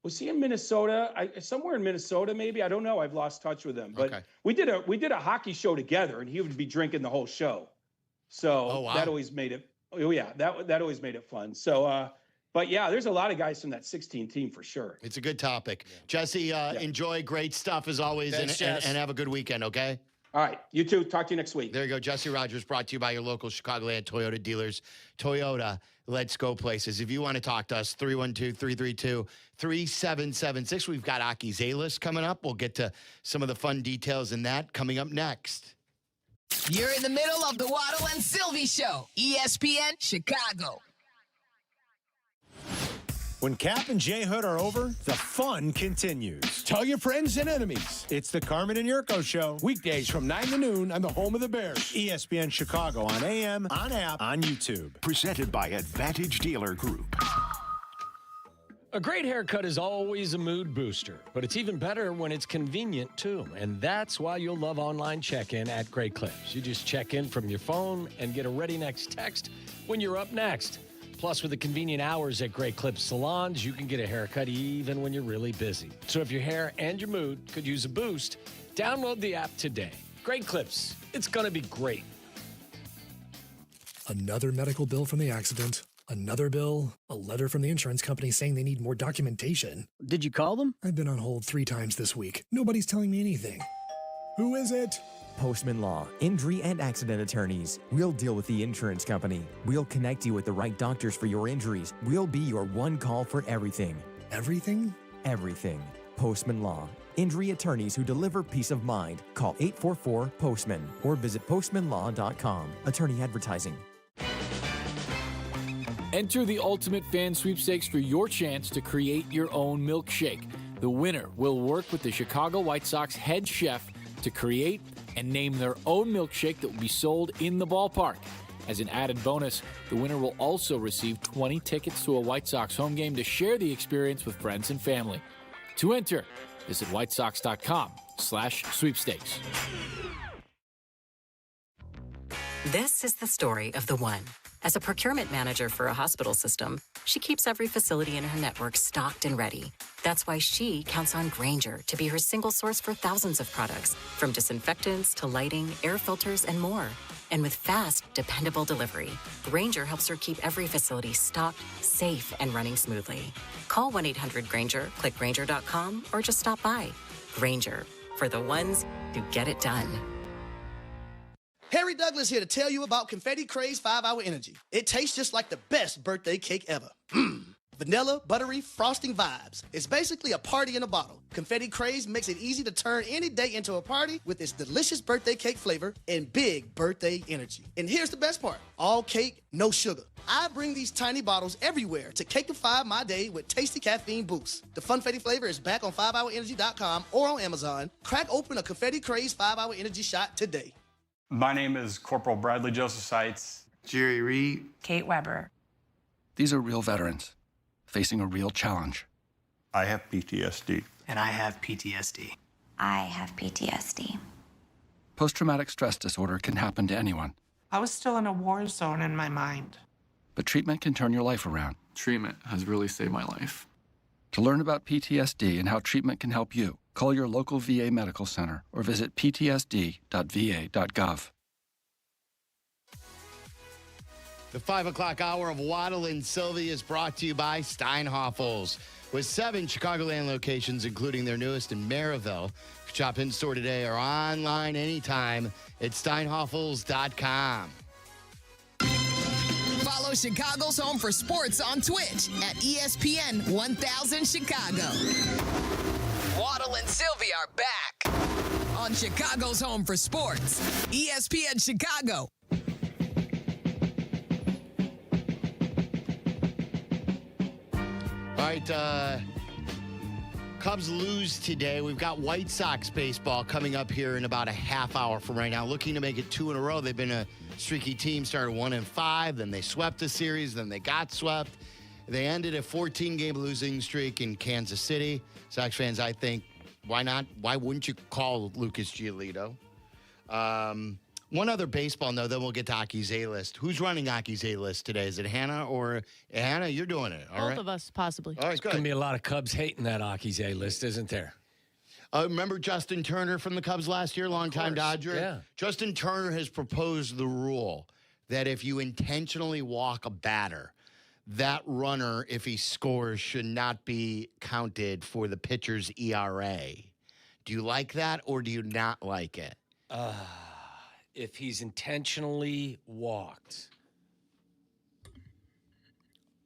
Speaker 31: was he in Minnesota? Somewhere in Minnesota, maybe. I don't know. I've lost touch with him. But we did a hockey show together, and he would be drinking the whole show. So that always made it. Oh yeah, that always made it fun. So. But yeah, there's a lot of guys from that 16 team for sure.
Speaker 26: It's a good topic. Jesse, enjoy. Great stuff as always.
Speaker 9: Thanks,
Speaker 26: and have a good weekend, okay?
Speaker 31: All right. You too. Talk to you next week.
Speaker 26: There you go. Jesse Rogers, brought to you by your local Chicagoland Toyota dealers. Toyota, let's go places. If you want to talk to us, 312-332-3776. We've got Aki's A-List coming up. We'll get to some of the fun details in that coming up next.
Speaker 2: You're in the middle of the Waddle and Silvy Show, ESPN Chicago.
Speaker 1: When Kap and J Hood are over, the fun continues. Tell your friends and enemies. It's the Carmen and Jurko Show. Weekdays from 9 to noon on the home of the Bears. ESPN Chicago on AM, on app, on YouTube.
Speaker 14: Presented by Advantage Dealer Group.
Speaker 9: A great haircut is always a mood booster, but it's even better when it's convenient, too. And that's why you'll love online check-in at Great Clips. You just check in from your phone and get a ready next text when you're up next. Plus, with the convenient hours at Great Clips salons, you can get a haircut even when you're really busy. So if your hair and your mood could use a boost, download the app today. Great Clips. It's going to be great.
Speaker 3: Another medical bill from the accident. another bill, a letter from the insurance company saying they need more documentation.
Speaker 8: Did you call them?
Speaker 3: I've been on hold 3 times this week. Nobody's telling me anything. Who is it?
Speaker 18: Postman Law, injury and accident attorneys. We'll deal with the insurance company. We'll connect you with the right doctors for your injuries. We'll be your one call for everything.
Speaker 3: Everything?
Speaker 18: Everything. Postman Law. Injury attorneys who deliver peace of mind. Call 844-POSTMAN or visit postmanlaw.com. Attorney advertising.
Speaker 10: Enter the Ultimate Fan Sweepstakes for your chance to create your own milkshake. The winner will work with the Chicago White Sox head chef to create and name their own milkshake that will be sold in the ballpark. As an added bonus, the winner will also receive 20 tickets to a White Sox home game to share the experience with friends and family. To enter, visit whitesox.com/sweepstakes.
Speaker 11: This is the story of the one. As a procurement manager for a hospital system, she keeps every facility in her network stocked and ready. That's why she counts on Grainger to be her single source for thousands of products, from disinfectants to lighting, air filters, and more. And with fast, dependable delivery, Grainger helps her keep every facility stocked, safe, and running smoothly. Call 1-800-GRAINGER, click Grainger.com, or just stop by. Grainger, for the ones who get it done.
Speaker 12: Harry Douglas here to tell you about Confetti Craze 5-Hour Energy. It tastes just like the best birthday cake ever. Vanilla, buttery, frosting vibes. It's basically a party in a bottle. Confetti Craze makes it easy to turn any day into a party with its delicious birthday cake flavor and big birthday energy. And here's the best part. All cake, no sugar. I bring these tiny bottles everywhere to cakeify my day with tasty caffeine boosts. The Funfetti flavor is back on 5hourenergy.com or on Amazon. Crack open a Confetti Craze 5-Hour Energy shot today.
Speaker 13: My name is Corporal Bradley Joseph Seitz.
Speaker 15: Jerry Reed.
Speaker 21: Kate Weber.
Speaker 15: These are real veterans facing a real challenge.
Speaker 13: I have PTSD.
Speaker 15: And I have PTSD.
Speaker 21: I have PTSD.
Speaker 15: Post-traumatic stress disorder can happen to anyone.
Speaker 21: I was still in a war zone in my mind.
Speaker 15: But treatment can turn your life around.
Speaker 21: Treatment has really saved my life.
Speaker 15: To learn about PTSD and how treatment can help you, call your local VA medical center or visit ptsd.va.gov.
Speaker 26: The 5 o'clock hour of Waddle and Silvy is brought to you by Steinhoffels. With 7 Chicagoland locations, including their newest in Maryville. Shop in-store today or online anytime at steinhoffels.com.
Speaker 2: Follow Chicago's Home for Sports on Twitch at ESPN 1000 Chicago. Waddle and Silvy are back on Chicago's Home for Sports, ESPN Chicago.
Speaker 26: All right, Cubs lose today. We've got White Sox baseball coming up here in about a half hour from right now, looking to make it 2 in a row. They've been a streaky team, started 1-5, then they swept the series, then they got swept. They ended a 14-game losing streak in Kansas City. Sox fans, I think, why not? Why wouldn't you call Lucas Giolito? One other baseball note, then we'll get to Aki's A-list. Who's running Aki's A-list today? Is it Hannah or Hannah? You're doing it, all right?
Speaker 22: Both of us, possibly.
Speaker 26: All right,
Speaker 9: There's going to be a lot of Cubs hating that Aki's A-list, isn't there?
Speaker 26: Remember Justin Turner from the Cubs last year, longtime Dodger?
Speaker 9: Yeah.
Speaker 26: Justin Turner has proposed the rule that if you intentionally walk a batter, that runner, if he scores, should not be counted for the pitcher's ERA. Do you like that or do you not like it?
Speaker 9: If he's intentionally walked.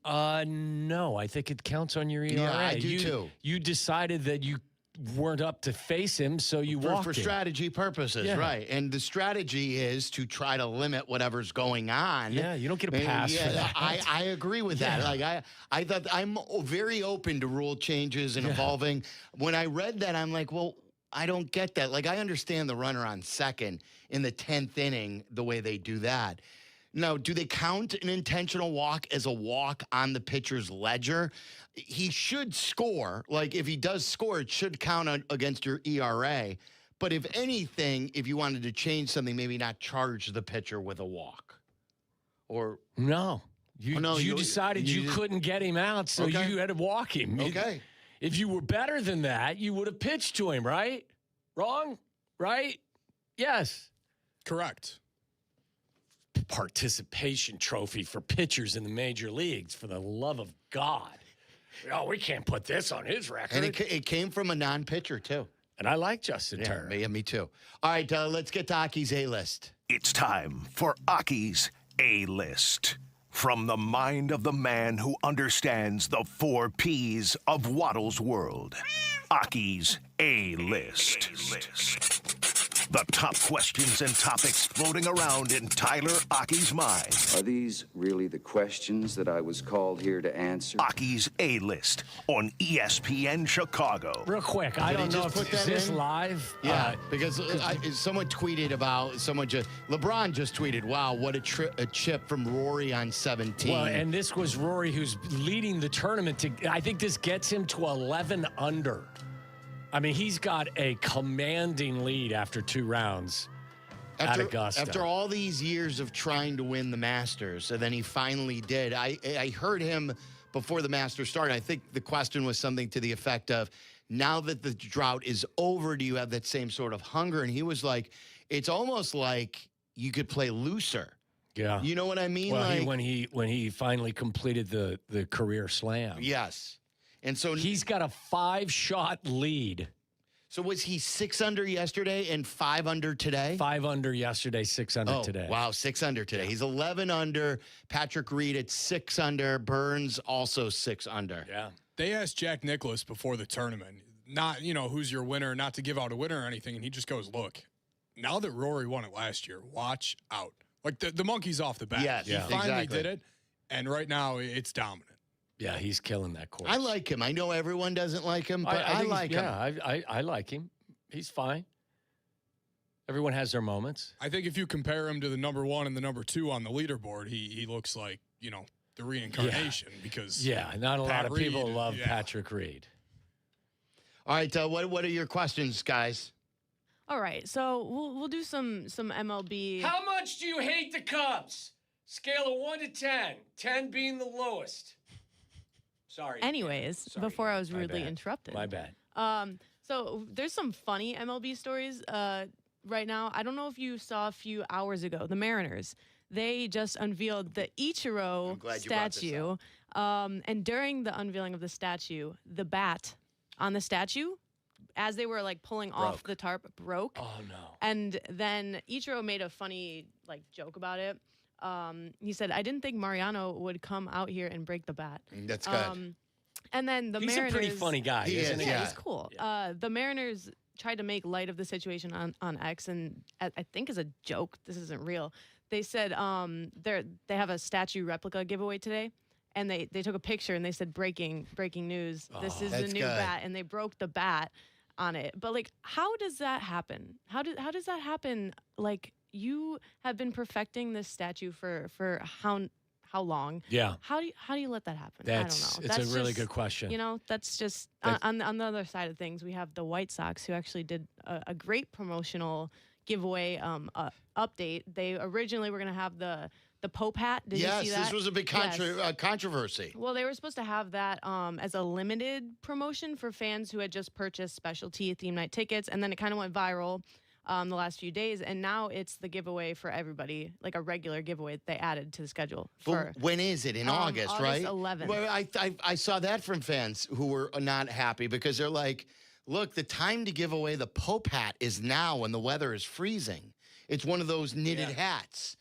Speaker 9: No, I think it counts on your ERA.
Speaker 26: Yeah, I do too.
Speaker 9: You decided that you weren't up to face him, so you walked
Speaker 26: for
Speaker 9: him.
Speaker 26: strategy purposes,
Speaker 9: Yeah.
Speaker 26: right? And the strategy is to try to limit whatever's going on.
Speaker 9: Yeah, you don't get a pass for that.
Speaker 26: I agree with that.
Speaker 9: Yeah.
Speaker 26: Like I thought I'm very open to rule changes and evolving. When I read that, I'm like, well, I don't get that. Like I understand the runner on second in the 10th inning, the way they do that. Now, do they count an intentional walk as a walk on the pitcher's ledger? He should score. Like, if he does score, it should count against your ERA. But if anything, if you wanted to change something, maybe not charge the pitcher with a walk. Or
Speaker 9: No. You decided you couldn't get him out, so
Speaker 26: Okay.
Speaker 9: you had to walk him.
Speaker 26: Okay.
Speaker 9: If you were better than that, you would have pitched to him, right? Wrong? Right? Yes.
Speaker 32: Correct.
Speaker 9: participation trophy for pitchers in the major leagues, for the love of God. Oh, we can't put this on his record.
Speaker 26: And it came from a non-pitcher, too.
Speaker 9: And I like Justin Turner.
Speaker 26: Yeah, me too. All right, let's get to Aki's A-list.
Speaker 14: It's time for Aki's A-list. From the mind of the man who understands the 4 Ps of Waddle's world. Aki's A-list. The top questions and topics floating around in Tyler Aki's mind.
Speaker 8: Are these really the questions that I was called here to answer?
Speaker 14: Aki's A-list on ESPN Chicago.
Speaker 9: Real quick, I don't know if this live.
Speaker 26: Yeah, because someone tweeted about, LeBron just tweeted, wow, what a chip from Rory on 17.
Speaker 9: Well, and this was Rory who's leading the tournament. I think this gets him to 11 under. I mean, he's got a commanding lead after 2 rounds at Augusta.
Speaker 26: After all these years of trying to win the Masters, and then he finally did. I heard him before the Masters started. I think the question was something to the effect of, now that the drought is over, do you have that same sort of hunger? And he was like, it's almost like you could play looser.
Speaker 9: Yeah.
Speaker 26: You know what I mean?
Speaker 9: Well,
Speaker 26: like,
Speaker 9: when he finally completed the career slam.
Speaker 26: Yes. And so
Speaker 9: he's got a 5-shot lead.
Speaker 26: So was he 6 under yesterday and 5 under today?
Speaker 9: 5 under yesterday, 6 under today.
Speaker 26: Wow, 6 under today. He's 11 under. Patrick Reed at 6 under. Burns also 6 under.
Speaker 9: Yeah.
Speaker 16: They asked Jack Nicklaus before the tournament, not, who's your winner, not to give out a winner or anything. And he just goes, look, now that Rory won it last year, watch out. Like the monkey's off the bat.
Speaker 26: Yes,
Speaker 16: he finally did it. And right now it's dominant.
Speaker 9: Yeah, he's killing that course.
Speaker 26: I like him. I know everyone doesn't like him, but I like him.
Speaker 9: Yeah, I like him. He's fine. Everyone has their moments.
Speaker 16: I think if you compare him to the number 1 and the number 2 on the leaderboard, he looks like, the reincarnation because
Speaker 9: not a lot of people love Patrick Reed.
Speaker 26: All right, what are your questions, guys?
Speaker 17: All right, so we'll do some MLB.
Speaker 9: How much do you hate the Cubs? Scale of 1 to 10, 10 being the lowest. Sorry.
Speaker 17: Anyways, before I was rudely interrupted.
Speaker 9: My bad.
Speaker 17: So there's some funny MLB stories right now. I don't know if you saw a few hours ago, the Mariners. They just unveiled the Ichiro statue. And during the unveiling of the statue, the bat on the statue, as they were pulling off the tarp, broke.
Speaker 9: Oh no.
Speaker 17: And then Ichiro made a funny joke about it. He said, I didn't think Mariano would come out here and break the bat.
Speaker 26: That's good.
Speaker 17: And then the
Speaker 9: Mariners...
Speaker 17: He's
Speaker 9: a pretty funny guy, isn't he?
Speaker 17: Yeah, he's cool. Yeah. The Mariners tried to make light of the situation on X, and I think as a joke, this isn't real. They said they have a statue replica giveaway today, and they took a picture, and they said, breaking news. This is the new bat, and they broke the bat on it. But, how does that happen? How does that happen? You have been perfecting this statue for how long?
Speaker 9: Yeah.
Speaker 17: How do you let that happen?
Speaker 9: I don't
Speaker 17: know.
Speaker 9: It's a really good question.
Speaker 17: That's just on the other side of things. We have the White Sox who actually did a great promotional giveaway update. They originally were going to have the Pope hat. Did you see that?
Speaker 26: Yes, this was a big controversy.
Speaker 17: Well, they were supposed to have that as a limited promotion for fans who had just purchased specialty theme night tickets, and then it kind of went viral the last few days, and now it's the giveaway for everybody, a regular giveaway they added to the schedule.
Speaker 26: When is it? In August, right?
Speaker 17: August 11th.
Speaker 26: Well, I saw that from fans who were not happy because they're like, look, the time to give away the Pope hat is now when the weather is freezing. It's one of those knitted hats.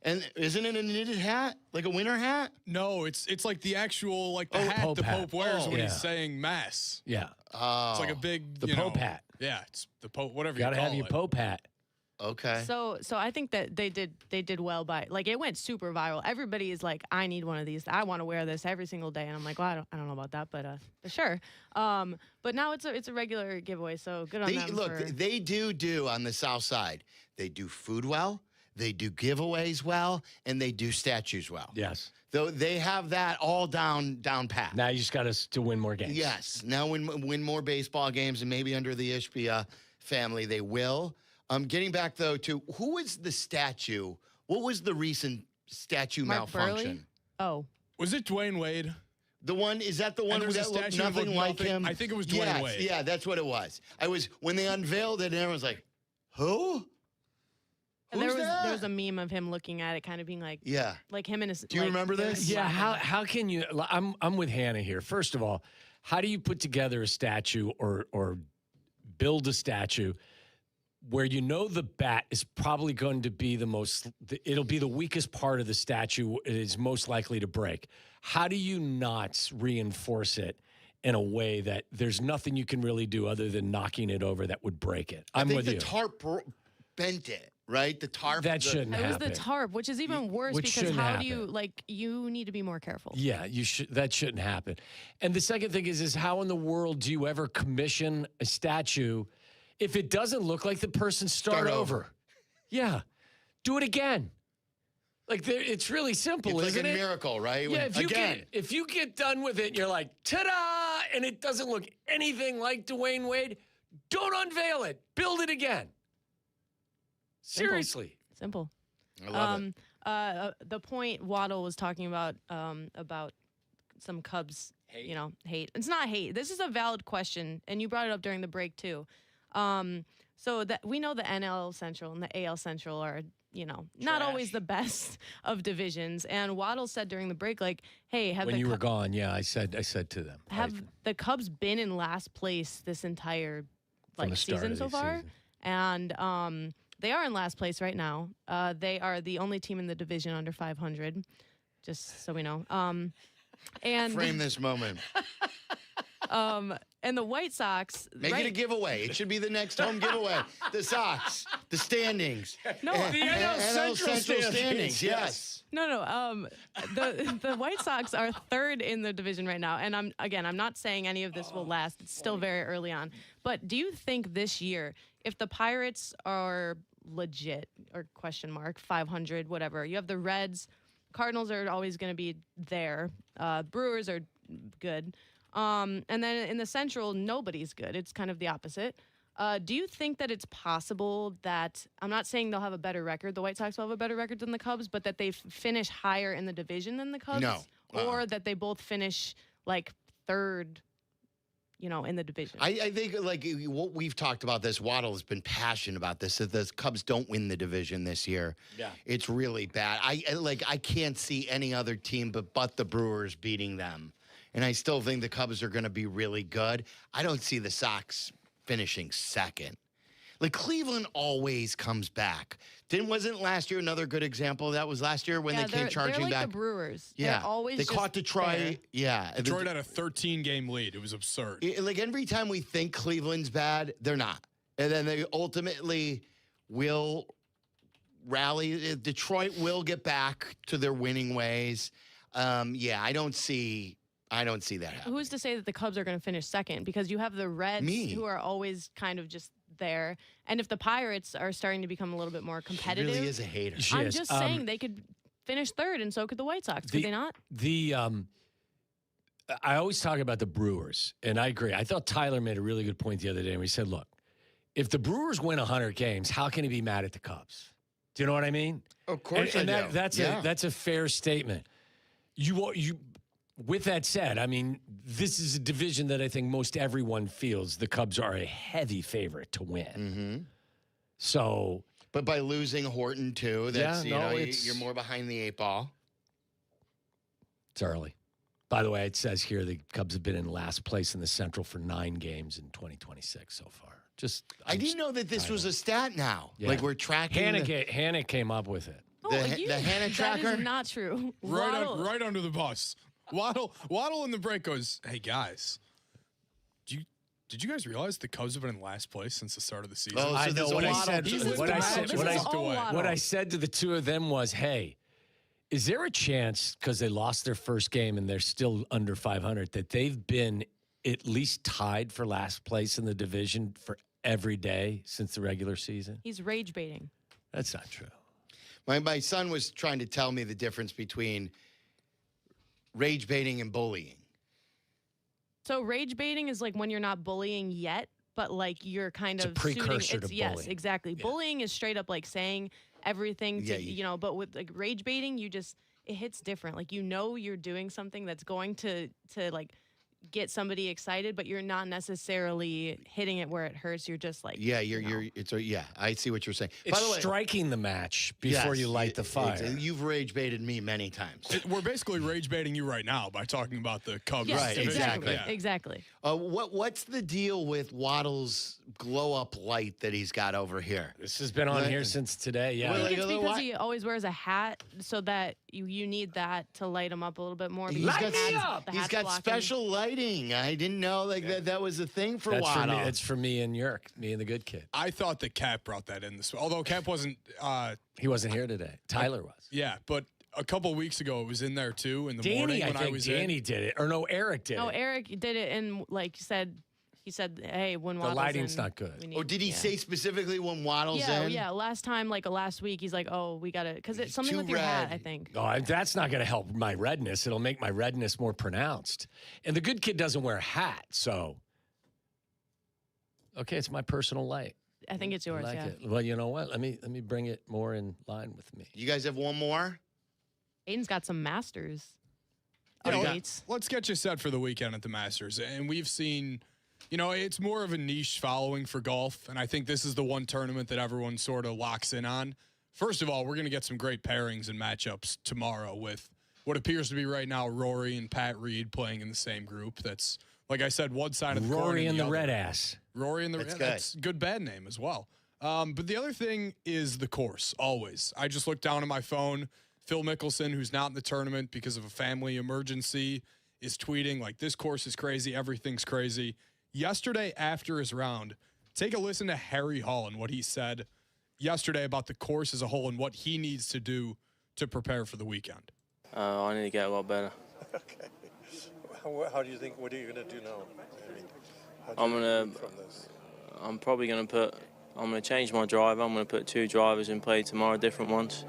Speaker 26: And isn't it a knitted hat? Like a winter hat?
Speaker 16: No, it's like the actual hat
Speaker 9: Pope
Speaker 16: the
Speaker 9: hat.
Speaker 16: Pope wears when he's saying mass.
Speaker 9: Yeah.
Speaker 16: It's like a big
Speaker 9: Pope hat.
Speaker 16: Yeah, it's the Pope, whatever
Speaker 9: Gotta
Speaker 16: you call
Speaker 9: have your
Speaker 16: it.
Speaker 9: Pope hat.
Speaker 26: Okay.
Speaker 17: So I think that they did well by it went super viral. Everybody is like, I need one of these. I want to wear this every single day. And I'm like, well, I don't know about that, but sure. But now it's a regular giveaway. So good on them.
Speaker 26: Look, they do on the South Side. They do food well. They do giveaways well, and they do statues well.
Speaker 9: Yes.
Speaker 26: Though they have that all down pat.
Speaker 9: Now you just got to win more games.
Speaker 26: Yes. Now win more baseball games, and maybe under the Ishbia family they will. Getting back, though, to who is the statue? What was the recent statue
Speaker 17: Mark
Speaker 26: malfunction?
Speaker 17: Burley? Oh.
Speaker 16: Was it Dwayne Wade?
Speaker 26: The one, is that the one
Speaker 16: there was
Speaker 26: that
Speaker 16: a
Speaker 26: looked
Speaker 16: statue
Speaker 26: nothing like him?
Speaker 16: I think it was Dwayne Wade.
Speaker 26: Yeah, that's what it was. When they unveiled it, and everyone was like, who?
Speaker 17: And there was a meme of him looking at it, kind of being like,
Speaker 26: Yeah.
Speaker 17: like him and his.
Speaker 26: Do you remember this?
Speaker 9: Yeah. How can you? I'm with Hannah here. First of all, how do you put together a statue or build a statue where you know the bat is probably going to be it'll be the weakest part of the statue. It is most likely to break. How do you not reinforce it in a way that there's nothing you can really do other than knocking it over that would break it? I'm with you.
Speaker 26: The tarp bent it, right? The tarp.
Speaker 9: That shouldn't happen.
Speaker 17: It was the tarp, which is even worse because how do you, you need to be more careful.
Speaker 9: Yeah, that shouldn't happen. And the second thing is how in the world do you ever commission a statue if it doesn't look like the person start over? Yeah. Do it again. Like, it's really simple,
Speaker 26: it's
Speaker 9: isn't
Speaker 26: like
Speaker 9: it?
Speaker 26: a miracle, right?
Speaker 9: Yeah, if you get done with it and you're like, ta-da, and it doesn't look anything like Dwayne Wade, don't unveil it. Build it again. Seriously.
Speaker 17: Simple.
Speaker 26: I love it.
Speaker 17: The point Waddle was talking about some Cubs, hate. It's not hate. This is a valid question, and you brought it up during the break too. So that we know the NL Central and the AL Central are, not always the best of divisions. And Waddle said during the break, like, hey,
Speaker 9: when you were gone, I said to them,
Speaker 17: have the Cubs been in last place this entire season so far?
Speaker 9: Season.
Speaker 17: And they are in last place right now. They are the only team in the division under 500, just so we know. And
Speaker 26: frame this moment.
Speaker 17: And the White Sox
Speaker 26: Make it a giveaway. It should be the next home giveaway. The Sox, the standings.
Speaker 17: No,
Speaker 26: the NL Central standings. Yes.
Speaker 17: No. The White Sox are third in the division right now, and I'm not saying any of this will last. It's still very early on. But do you think this year, if the Pirates are legit or question mark 500, whatever, you have the Reds, Cardinals are always going to be there. Brewers are good. And then in the Central, nobody's good. It's kind of the opposite. Do you think that it's possible that, I'm not saying they'll have a better record, the White Sox will have a better record than the Cubs, but that they finish higher in the division than the Cubs?
Speaker 26: No.
Speaker 17: Or that they both finish third, in the division?
Speaker 26: I think, what we've talked about this, Waddle has been passionate about this, that the Cubs don't win the division this year.
Speaker 9: Yeah.
Speaker 26: It's really bad. I can't see any other team but the Brewers beating them. And I still think the Cubs are going to be really good. I don't see the Sox finishing second. Cleveland always comes back. Wasn't last year another good example? That was last year when they came charging
Speaker 17: they're like
Speaker 26: back.
Speaker 17: The Brewers.
Speaker 26: Yeah,
Speaker 17: they're always
Speaker 26: they caught Detroit.
Speaker 17: There.
Speaker 26: Yeah,
Speaker 16: Detroit had a 13-game lead. It was absurd.
Speaker 26: Every time we think Cleveland's bad, they're not, and then they ultimately will rally. Detroit will get back to their winning ways. I don't see that happening.
Speaker 17: Who's to say that the Cubs are going to finish second? Because you have the Reds who are always kind of just there. And if the Pirates are starting to become a little bit more competitive.
Speaker 26: He really is a hater.
Speaker 17: I'm just saying they could finish third, and so could the White Sox. Could they not?
Speaker 9: I always talk about the Brewers, and I agree. I thought Tyler made a really good point the other day, and we said, look, if the Brewers win 100 games, how can he be mad at the Cubs? Do you know what I mean?
Speaker 26: Of course
Speaker 9: and
Speaker 26: I do.
Speaker 9: That's a fair statement. With that said, I mean, this is a division that I think most everyone feels the Cubs are a heavy favorite to win.
Speaker 26: Mm-hmm.
Speaker 9: So,
Speaker 26: but by losing Horton too, you're more behind the eight ball.
Speaker 9: It's early. By the way, it says here the Cubs have been in last place in the Central for 9 games in 2026 so far.
Speaker 26: I didn't know that this was a stat now.
Speaker 9: Yeah.
Speaker 26: We're tracking.
Speaker 9: Hannah came up with it.
Speaker 26: The Hannah tracker?
Speaker 17: That is not true.
Speaker 16: Right under the bus. Waddle in the break goes, hey, guys, did you guys realize the Cubs have been in last place since the start of the season?
Speaker 26: Oh, so
Speaker 9: I know what I said.
Speaker 16: What
Speaker 9: I said to the two of them was, hey, is there a chance, because they lost their first game and they're still under 500, that they've been at least tied for last place in the division for every day since the regular season?
Speaker 17: He's rage baiting.
Speaker 9: That's not true.
Speaker 26: My son was trying to tell me the difference between rage baiting and bullying.
Speaker 17: So rage baiting is like when you're not bullying yet, but you're kind of
Speaker 9: a precursor to bullying.
Speaker 17: Yes, exactly. Yeah. Bullying is straight up saying everything to, but with rage baiting, it hits different. You're doing something that's going to get somebody excited, but you're not necessarily hitting it where it hurts. You're just like,
Speaker 26: Yeah, I see what you're saying.
Speaker 9: It's
Speaker 26: By the way,
Speaker 9: striking the match before you light the fire.
Speaker 26: You've rage baited me many times.
Speaker 16: We're basically rage baiting you right now by talking about the Cubs.
Speaker 17: yes,
Speaker 26: Right,
Speaker 17: exactly.
Speaker 26: exactly.
Speaker 17: Exactly.
Speaker 26: What's the deal with Waddle's glow up light that he's got over here?
Speaker 9: This has been on here since today. Yeah.
Speaker 17: I think it's because he always wears a hat, so that you need that to light him up a little bit more. because
Speaker 26: He's
Speaker 17: the hat's-
Speaker 26: got,
Speaker 17: the
Speaker 26: he's
Speaker 17: hat's
Speaker 26: got
Speaker 17: blocking.
Speaker 26: special lighting. I didn't know that was a thing for
Speaker 9: That's
Speaker 26: Waddle.
Speaker 9: It's for me and Yerk, me and the good kid.
Speaker 16: I thought that Kap brought that in this, although Kap wasn't.
Speaker 9: He wasn't here today. Tyler was.
Speaker 16: Yeah, but a couple of weeks ago it was in there too in the
Speaker 9: Danny,
Speaker 16: morning when
Speaker 9: I think
Speaker 16: I was
Speaker 9: Danny
Speaker 16: in.
Speaker 9: did it, or no, Eric did
Speaker 17: No,
Speaker 9: it.
Speaker 17: Eric did it, and like you said, he said, "Hey, when
Speaker 9: The
Speaker 17: Waddle's
Speaker 9: lighting's
Speaker 17: in,
Speaker 9: not good.
Speaker 17: we need-"
Speaker 26: Did he say specifically when Waddle's
Speaker 17: Yeah,
Speaker 26: in?
Speaker 17: yeah. Last time, like last week, he's like, "Oh, we got to," because it's something with your hat, I think.
Speaker 9: Oh, that's not going to help my redness. It'll make my redness more pronounced. And the good kid doesn't wear a hat, so okay, it's my personal light.
Speaker 17: I think it's yours.
Speaker 9: I like
Speaker 17: Yeah.
Speaker 9: it. Well, you know what? Let me bring it more in line with me.
Speaker 26: You guys have one more?
Speaker 17: Aiden's got some Masters.
Speaker 16: Let's get you set for the weekend at the Masters. And we've seen, it's more of a niche following for golf. And I think this is the one tournament that everyone sort of locks in on. First of all, we're going to get some great pairings and matchups tomorrow with what appears to be right now Rory and Pat Reed playing in the same group. That's, like I said, one side of the coin.
Speaker 9: Rory and the
Speaker 16: other.
Speaker 9: red ass.
Speaker 16: Rory and the
Speaker 26: That's
Speaker 16: red
Speaker 26: good.
Speaker 16: That's a good bad name as well. But the other thing is the course, always. I just looked down at my phone. Phil Mickelson, who's not in the tournament because of a family emergency, is tweeting like, this course is crazy. Everything's crazy. Yesterday after his round, take a listen to Harry Hall and what he said yesterday about the course as a whole and what he needs to do to prepare for the weekend.
Speaker 4: I need to get a lot better.
Speaker 7: Okay. How do you think? What are you going to do now?
Speaker 4: I'm probably going to I'm going to change my driver. I'm going to put 2 drivers in play tomorrow, different ones.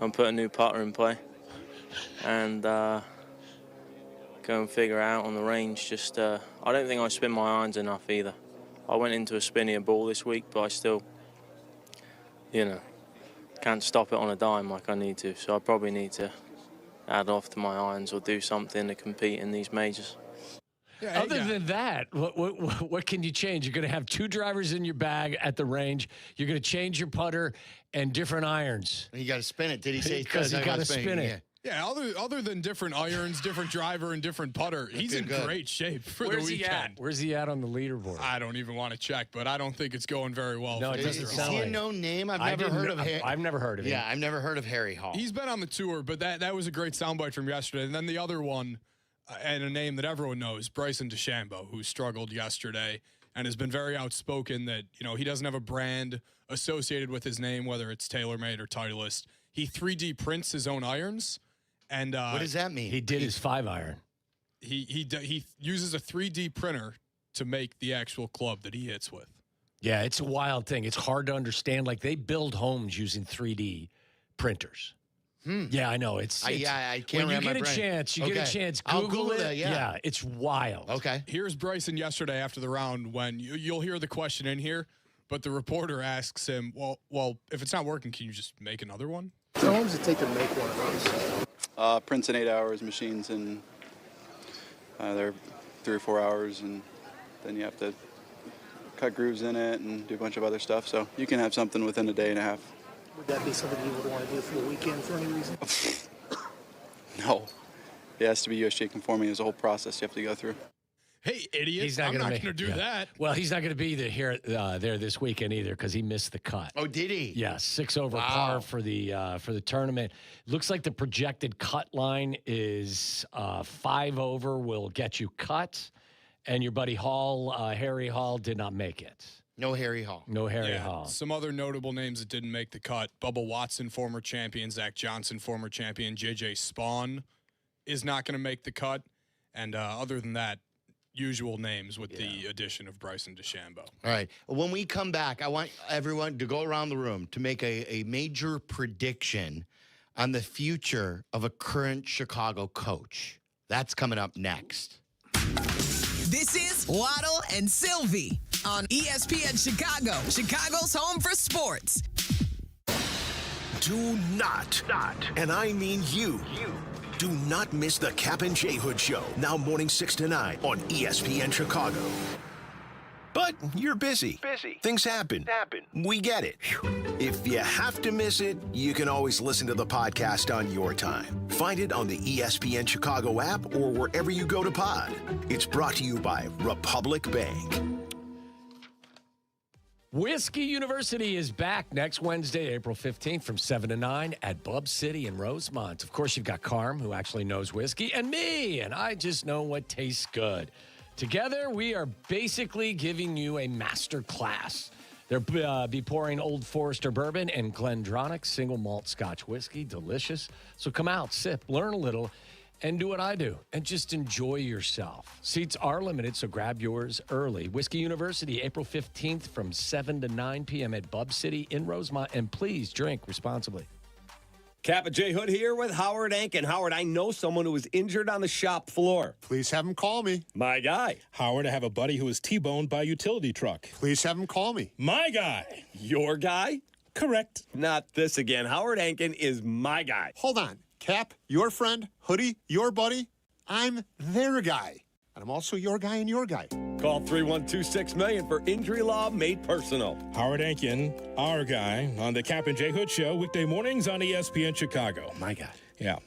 Speaker 4: I'm put a new putter in play and go and figure out on the range. I don't think I spin my irons enough either. I went into a spinnier ball this week, but I still, can't stop it on a dime like I need to. So I probably need to add off to my irons or do something to compete in these majors.
Speaker 16: Yeah,
Speaker 9: Other than that, what can you change? You're going to have 2 drivers in your bag at the range. You're going to change your putter and different irons.
Speaker 26: You got to spin it. Did he say?
Speaker 9: Because you got to spin it.
Speaker 16: Yeah, other than different irons, different driver, and different putter, he's in great shape for the weekend.
Speaker 9: He at? Where's he at on the leaderboard?
Speaker 16: I don't even want to check, but I don't think it's going very well.
Speaker 9: No,
Speaker 16: for
Speaker 9: it doesn't
Speaker 26: Is
Speaker 9: sound
Speaker 26: he
Speaker 9: like
Speaker 26: a known name? I've never heard of him.
Speaker 9: him.
Speaker 26: Yeah, I've never heard of Harry Hall.
Speaker 16: He's been on the tour, but that was a great soundbite from yesterday. And then the other one, and a name that everyone knows, Bryson DeChambeau, who struggled yesterday and has been very outspoken that, he doesn't have a brand associated with his name, whether it's TaylorMade or Titleist. He 3D prints his own irons. And
Speaker 26: what does that mean?
Speaker 9: He did his 5-iron.
Speaker 16: He uses a 3D printer to make the actual club that he hits with.
Speaker 9: Yeah, it's a wild thing. It's hard to understand. Like, they build homes using 3D printers. Yeah, I know. I can't. When you get a chance, get a chance. Google it. Yeah, it's wild.
Speaker 26: Okay.
Speaker 16: Here's Bryson yesterday after the round when you'll hear the question in here, but the reporter asks him, "Well, if it's not working, can you just make another one?"
Speaker 19: How long does it take to make one of those?
Speaker 20: Prints in 8 hours, machines in they're 3 or 4 hours, and then you have to cut grooves in it and do a bunch of other stuff. So you can have something within a day and a half.
Speaker 19: Would that be something you would want to do for the weekend for any reason?
Speaker 20: No. It has to be USG conforming. There's a whole process you have to go through.
Speaker 16: Hey, idiot.
Speaker 9: He's not
Speaker 16: I'm
Speaker 9: gonna
Speaker 16: not going to do that.
Speaker 9: Well, he's not going to be there this weekend either because he missed the cut.
Speaker 26: Oh, did he?
Speaker 9: Yeah, 6 over par for the tournament. Looks like the projected cut line is 5 over will get you cut, and your buddy Hall, Harry Hall, did not make it.
Speaker 26: No Harry Hall.
Speaker 9: No Harry Hall.
Speaker 16: Some other notable names that didn't make the cut: Bubba Watson, former champion; Zach Johnson, former champion; JJ Spawn is not going to make the cut, and other than that, usual names with the addition of Bryson DeChambeau.
Speaker 26: All right. When we come back, I want everyone to go around the room to make a major prediction on the future of a current Chicago coach. That's coming up next.
Speaker 2: This is Waddle and Silvy on ESPN Chicago, Chicago's home for sports.
Speaker 14: Do not, and I mean you, Do not miss the Kap J Hood Show, now morning 6 to 9 on ESPN Chicago. But you're busy. Things happen. We get it. If you have to miss it, you can always listen to the podcast on your time. Find it on the ESPN Chicago app or wherever you go to pod. It's brought to you by Republic Bank.
Speaker 9: Whiskey University is back next Wednesday, April 15th from 7 to 9 at Bub City in Rosemont. Of course, you've got Carm, who actually knows whiskey, and me, and I just know what tastes good. Together, we are basically giving you a master class. They'll be pouring Old Forester bourbon and Glendronach single malt Scotch whiskey. Delicious. So come out, sip, learn a little, and do what I do, and just enjoy yourself. Seats are limited, so grab yours early. Whiskey University, April 15th from 7 to 9 p.m. at Bub City in Rosemont. And please drink responsibly.
Speaker 1: Kap J Hood here with Howard Ankin. Howard, I know someone who was injured on the shop floor.
Speaker 5: Please have him call me.
Speaker 1: My guy.
Speaker 5: Howard, I have a buddy who was T-boned by a utility truck. Please have him call me.
Speaker 1: My guy. Your guy?
Speaker 5: Correct.
Speaker 1: Not this again. Howard Ankin is my guy.
Speaker 5: Hold on. Kap, your friend, Hoodie, your buddy. I'm their guy. And I'm also your guy and your guy.
Speaker 1: Call 312-6million for injury law made personal.
Speaker 5: Howard Ankin, our guy, on the Kap and J Hood Show, weekday mornings on ESPN Chicago.
Speaker 1: My God.
Speaker 5: Yeah.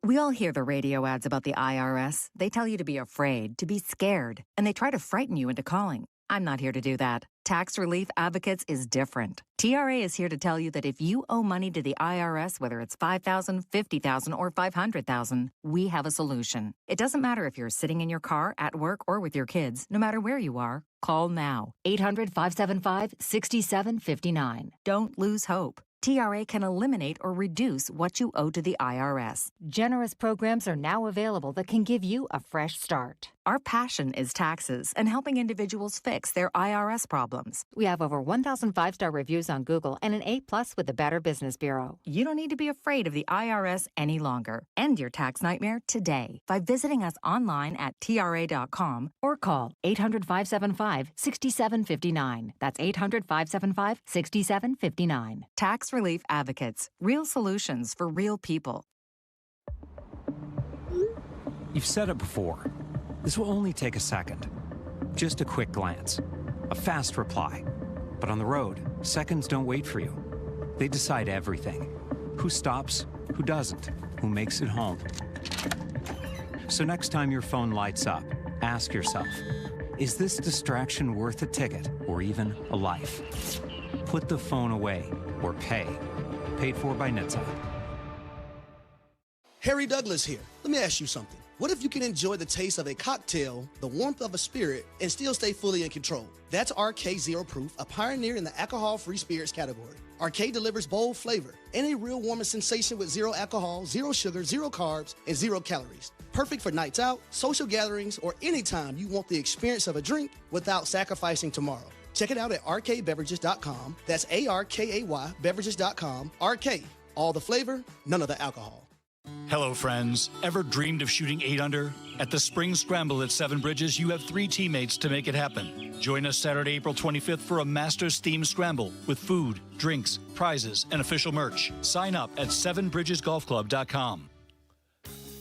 Speaker 11: We all hear the radio ads about the IRS. They tell you to be afraid, to be scared, and they try to frighten you into calling. I'm not here to do that. Tax Relief Advocates is different. TRA is here to tell you that if you owe money to the IRS, whether it's $5,000, $50,000, or $500,000, we have a solution. It doesn't matter if you're sitting in your car, at work, or with your kids. No matter where you are, call now. 800-575-6759. Don't lose hope. TRA can eliminate or reduce what you owe to the IRS. Generous programs are now available that can give you a fresh start. Our passion is taxes and helping individuals fix their IRS problems. We have over 1,000 5-star reviews on Google and an A+ with the Better Business Bureau. You don't need to be afraid of the IRS any longer. End your tax nightmare today by visiting us online at TRA.com or call 800-575-6759. That's 800-575-6759. Tax Relief Advocates. Real solutions for real people.
Speaker 6: You've said it before. This will only take a second. Just a quick glance. A fast reply. But on the road, seconds don't wait for you. They decide everything. Who stops, who doesn't, who makes it home. So next time your phone lights up, ask yourself, is this distraction worth a ticket or even a life? Put the phone away or pay. Paid for by NHTSA.
Speaker 12: Harry Douglas here. Let me ask you something. What if you can enjoy the taste of a cocktail, the warmth of a spirit, and still stay fully in control? That's RK Zero Proof, a pioneer in the alcohol-free spirits category. RK delivers bold flavor and a real warming sensation with zero alcohol, zero sugar, zero carbs, and zero calories. Perfect for nights out, social gatherings, or anytime you want the experience of a drink without sacrificing tomorrow. Check it out at rkbeverages.com. That's ARKAY beverages.com. RK, all the flavor, none of the alcohol.
Speaker 22: Hello, friends. Ever dreamed of shooting 8 under? At the Spring Scramble at Seven Bridges, you have 3 teammates to make it happen. Join us Saturday, April 25th for a Masters themed scramble with food, drinks, prizes, and official merch. Sign up at sevenbridgesgolfclub.com.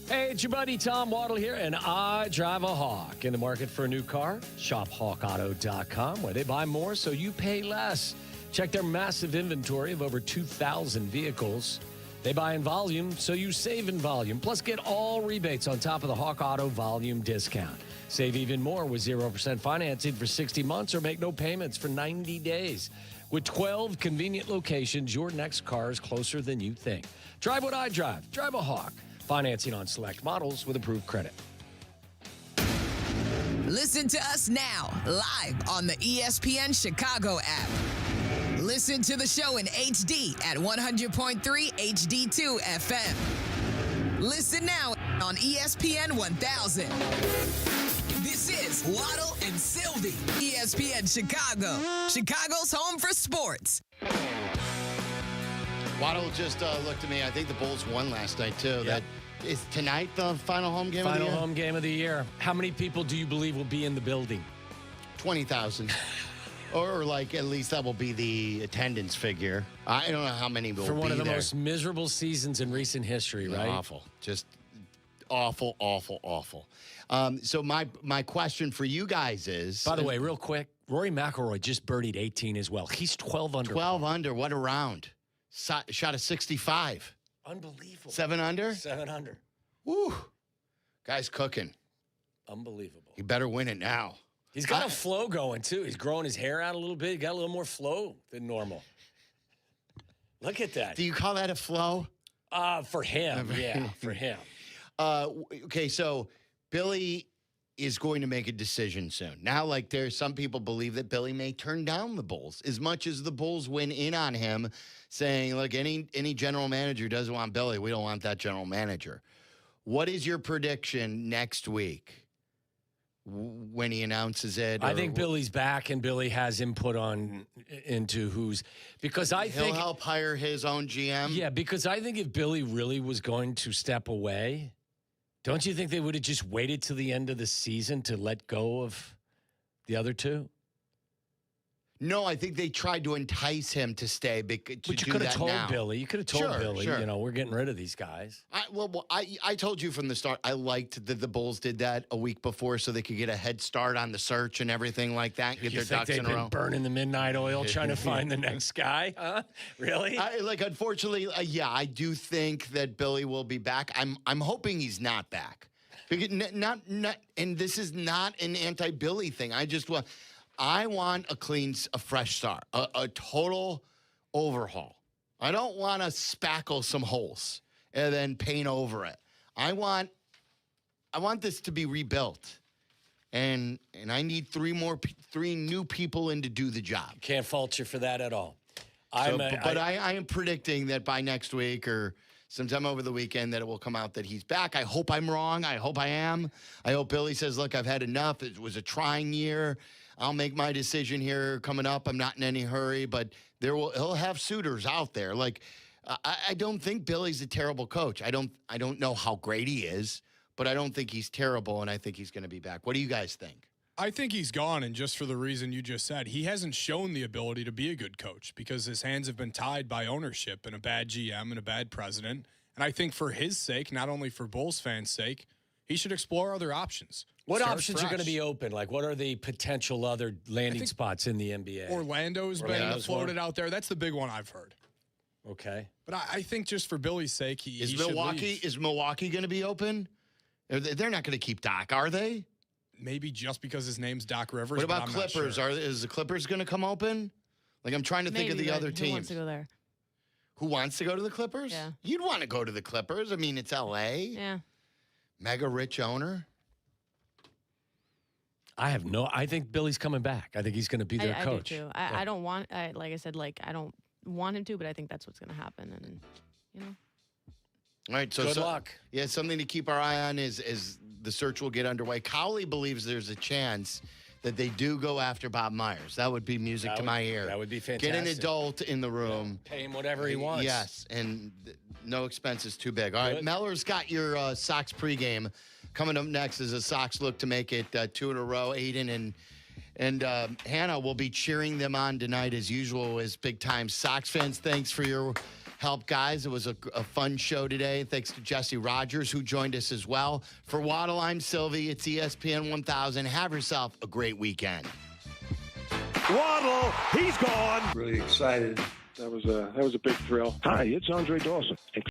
Speaker 9: Hey, it's your buddy Tom Waddle here, and I drive a Hawk. In the market for a new car? Shop hawkauto.com, where they buy more so you pay less. Check their massive inventory of over 2,000 vehicles. They buy in volume, so you save in volume. Plus, get all rebates on top of the Hawk Auto volume discount. Save even more with 0% financing for 60 months or make no payments for 90 days. With 12 convenient locations, your next car is closer than you think. Drive what I drive. Drive a Hawk. Financing on select models with approved credit.
Speaker 2: Listen to us now, live on the ESPN Chicago app. Listen to the show in HD at 100.3 HD2 FM. Listen now on ESPN 1000. This is Waddle and Silvy, ESPN Chicago, Chicago's home for sports.
Speaker 26: Waddle just looked at me. I think the Bulls won last night, too.
Speaker 9: Yep.
Speaker 26: Is tonight the final home game of the year?
Speaker 9: Final home game of the year. How many people do you believe will be in the building?
Speaker 26: 20,000. Or like at least that will be the attendance figure. I don't know how many will be there.
Speaker 9: For one of the most miserable seasons in recent history, right?
Speaker 26: Awful. Just awful, awful, awful. So my question for you guys is...
Speaker 9: By the way, real quick, Rory McIlroy just birdied 18 as well. He's 12 under.
Speaker 26: 12 under. What a round. Shot a 65.
Speaker 9: Unbelievable.
Speaker 26: 7 under?
Speaker 9: 7 under.
Speaker 26: Woo. Guy's cooking.
Speaker 9: Unbelievable.
Speaker 26: He better win it now.
Speaker 9: He's got a flow going, too. He's growing his hair out a little bit. He got a little more flow than normal. Look at that.
Speaker 26: Do you call that a flow?
Speaker 9: For him, yeah, for him.
Speaker 26: Okay, so Billy is going to make a decision soon. Now, like, there's some people believe that Billy may turn down the Bulls as much as the Bulls went in on him, saying, look, any general manager doesn't want Billy. We don't want that general manager. What is your prediction next week when he announces it?
Speaker 9: I think Billy's back, and Billy has input into who's, because I think
Speaker 26: he'll help hire his own GM.
Speaker 9: Yeah, because I think if Billy really was going to step away, don't you think they would have just waited till the end of the season to let go of the other two?
Speaker 26: No, I think they tried to entice him to stay. But you
Speaker 9: could have told Billy. You could have told Billy,
Speaker 26: sure.
Speaker 9: We're getting rid of these guys.
Speaker 26: I told you from the start, I liked that the Bulls did that a week before so they could get a head start on the search and everything like that. Get
Speaker 9: You
Speaker 26: their
Speaker 9: think
Speaker 26: ducks in a row.
Speaker 9: they've been burning the midnight oil trying to find the next guy? Huh? Really?
Speaker 26: Unfortunately, I do think that Billy will be back. I'm hoping he's not back. Not, and this is not an anti-Billy thing. I want a fresh start, a total overhaul. I don't want to spackle some holes and then paint over it. I want this to be rebuilt, and I need three new people in to do the job.
Speaker 9: Can't fault you for that at all.
Speaker 26: I am predicting that by next week or sometime over the weekend that it will come out that he's back. I hope I'm wrong. I hope I am. I hope Billy says, look, I've had enough. It was a trying year. I'll make my decision here coming up. I'm not in any hurry, but he'll have suitors out there. Like, I don't think Billy's a terrible coach. I don't know how great he is, but I don't think he's terrible, and I think he's going to be back. What do you guys think?
Speaker 16: I think he's gone, and just for the reason you just said, he hasn't shown the ability to be a good coach because his hands have been tied by ownership and a bad GM and a bad president. And I think for his sake, not only for Bulls fans' sake, he should explore other options.
Speaker 9: What options are going to be open? Like, what are the potential other landing spots in the NBA?
Speaker 16: Orlando's been floated out there. That's the big one I've heard.
Speaker 9: Okay.
Speaker 16: But I think just for Billy's sake, he
Speaker 26: Is
Speaker 16: should leave.
Speaker 26: Is Milwaukee going to be open? They're not going to keep Doc, are they?
Speaker 16: Maybe just because his name's Doc Rivers.
Speaker 26: What about
Speaker 16: but I'm not
Speaker 26: Clippers?
Speaker 16: sure.
Speaker 26: Is the Clippers going to come open? Like, I'm trying to think of the other teams.
Speaker 17: Who wants to go there?
Speaker 26: Who wants to go to the Clippers?
Speaker 17: Yeah.
Speaker 26: You'd want to go to the Clippers. I mean, it's L.A.
Speaker 17: Yeah.
Speaker 26: Mega rich owner.
Speaker 9: I think Billy's coming back. I think he's going to be their coach.
Speaker 17: I do too. I don't want, like I said, I don't want him to, but I think that's what's going to happen. And,
Speaker 26: All right, so
Speaker 9: good luck.
Speaker 26: Yeah, something to keep our eye on is the search will get underway. Cowley believes there's a chance that they do go after Bob Myers. That would be music to my ear.
Speaker 9: That would be fantastic.
Speaker 26: Get an adult in the room.
Speaker 9: Yeah, pay him whatever he wants.
Speaker 26: Yes, and no expenses too big. All right, Meller's got your Sox pregame. Coming up next is the Sox look to make it 2 in a row. Aiden and Hannah will be cheering them on tonight as usual as big-time Sox fans. Thanks for your help, guys. It was a fun show today. Thanks to Jesse Rogers, who joined us as well. For Waddle, I'm Silvy. It's ESPN 1000. Have yourself a great weekend.
Speaker 3: Waddle, he's gone. Really excited. That was a big thrill. Hi, it's Andre Dawson.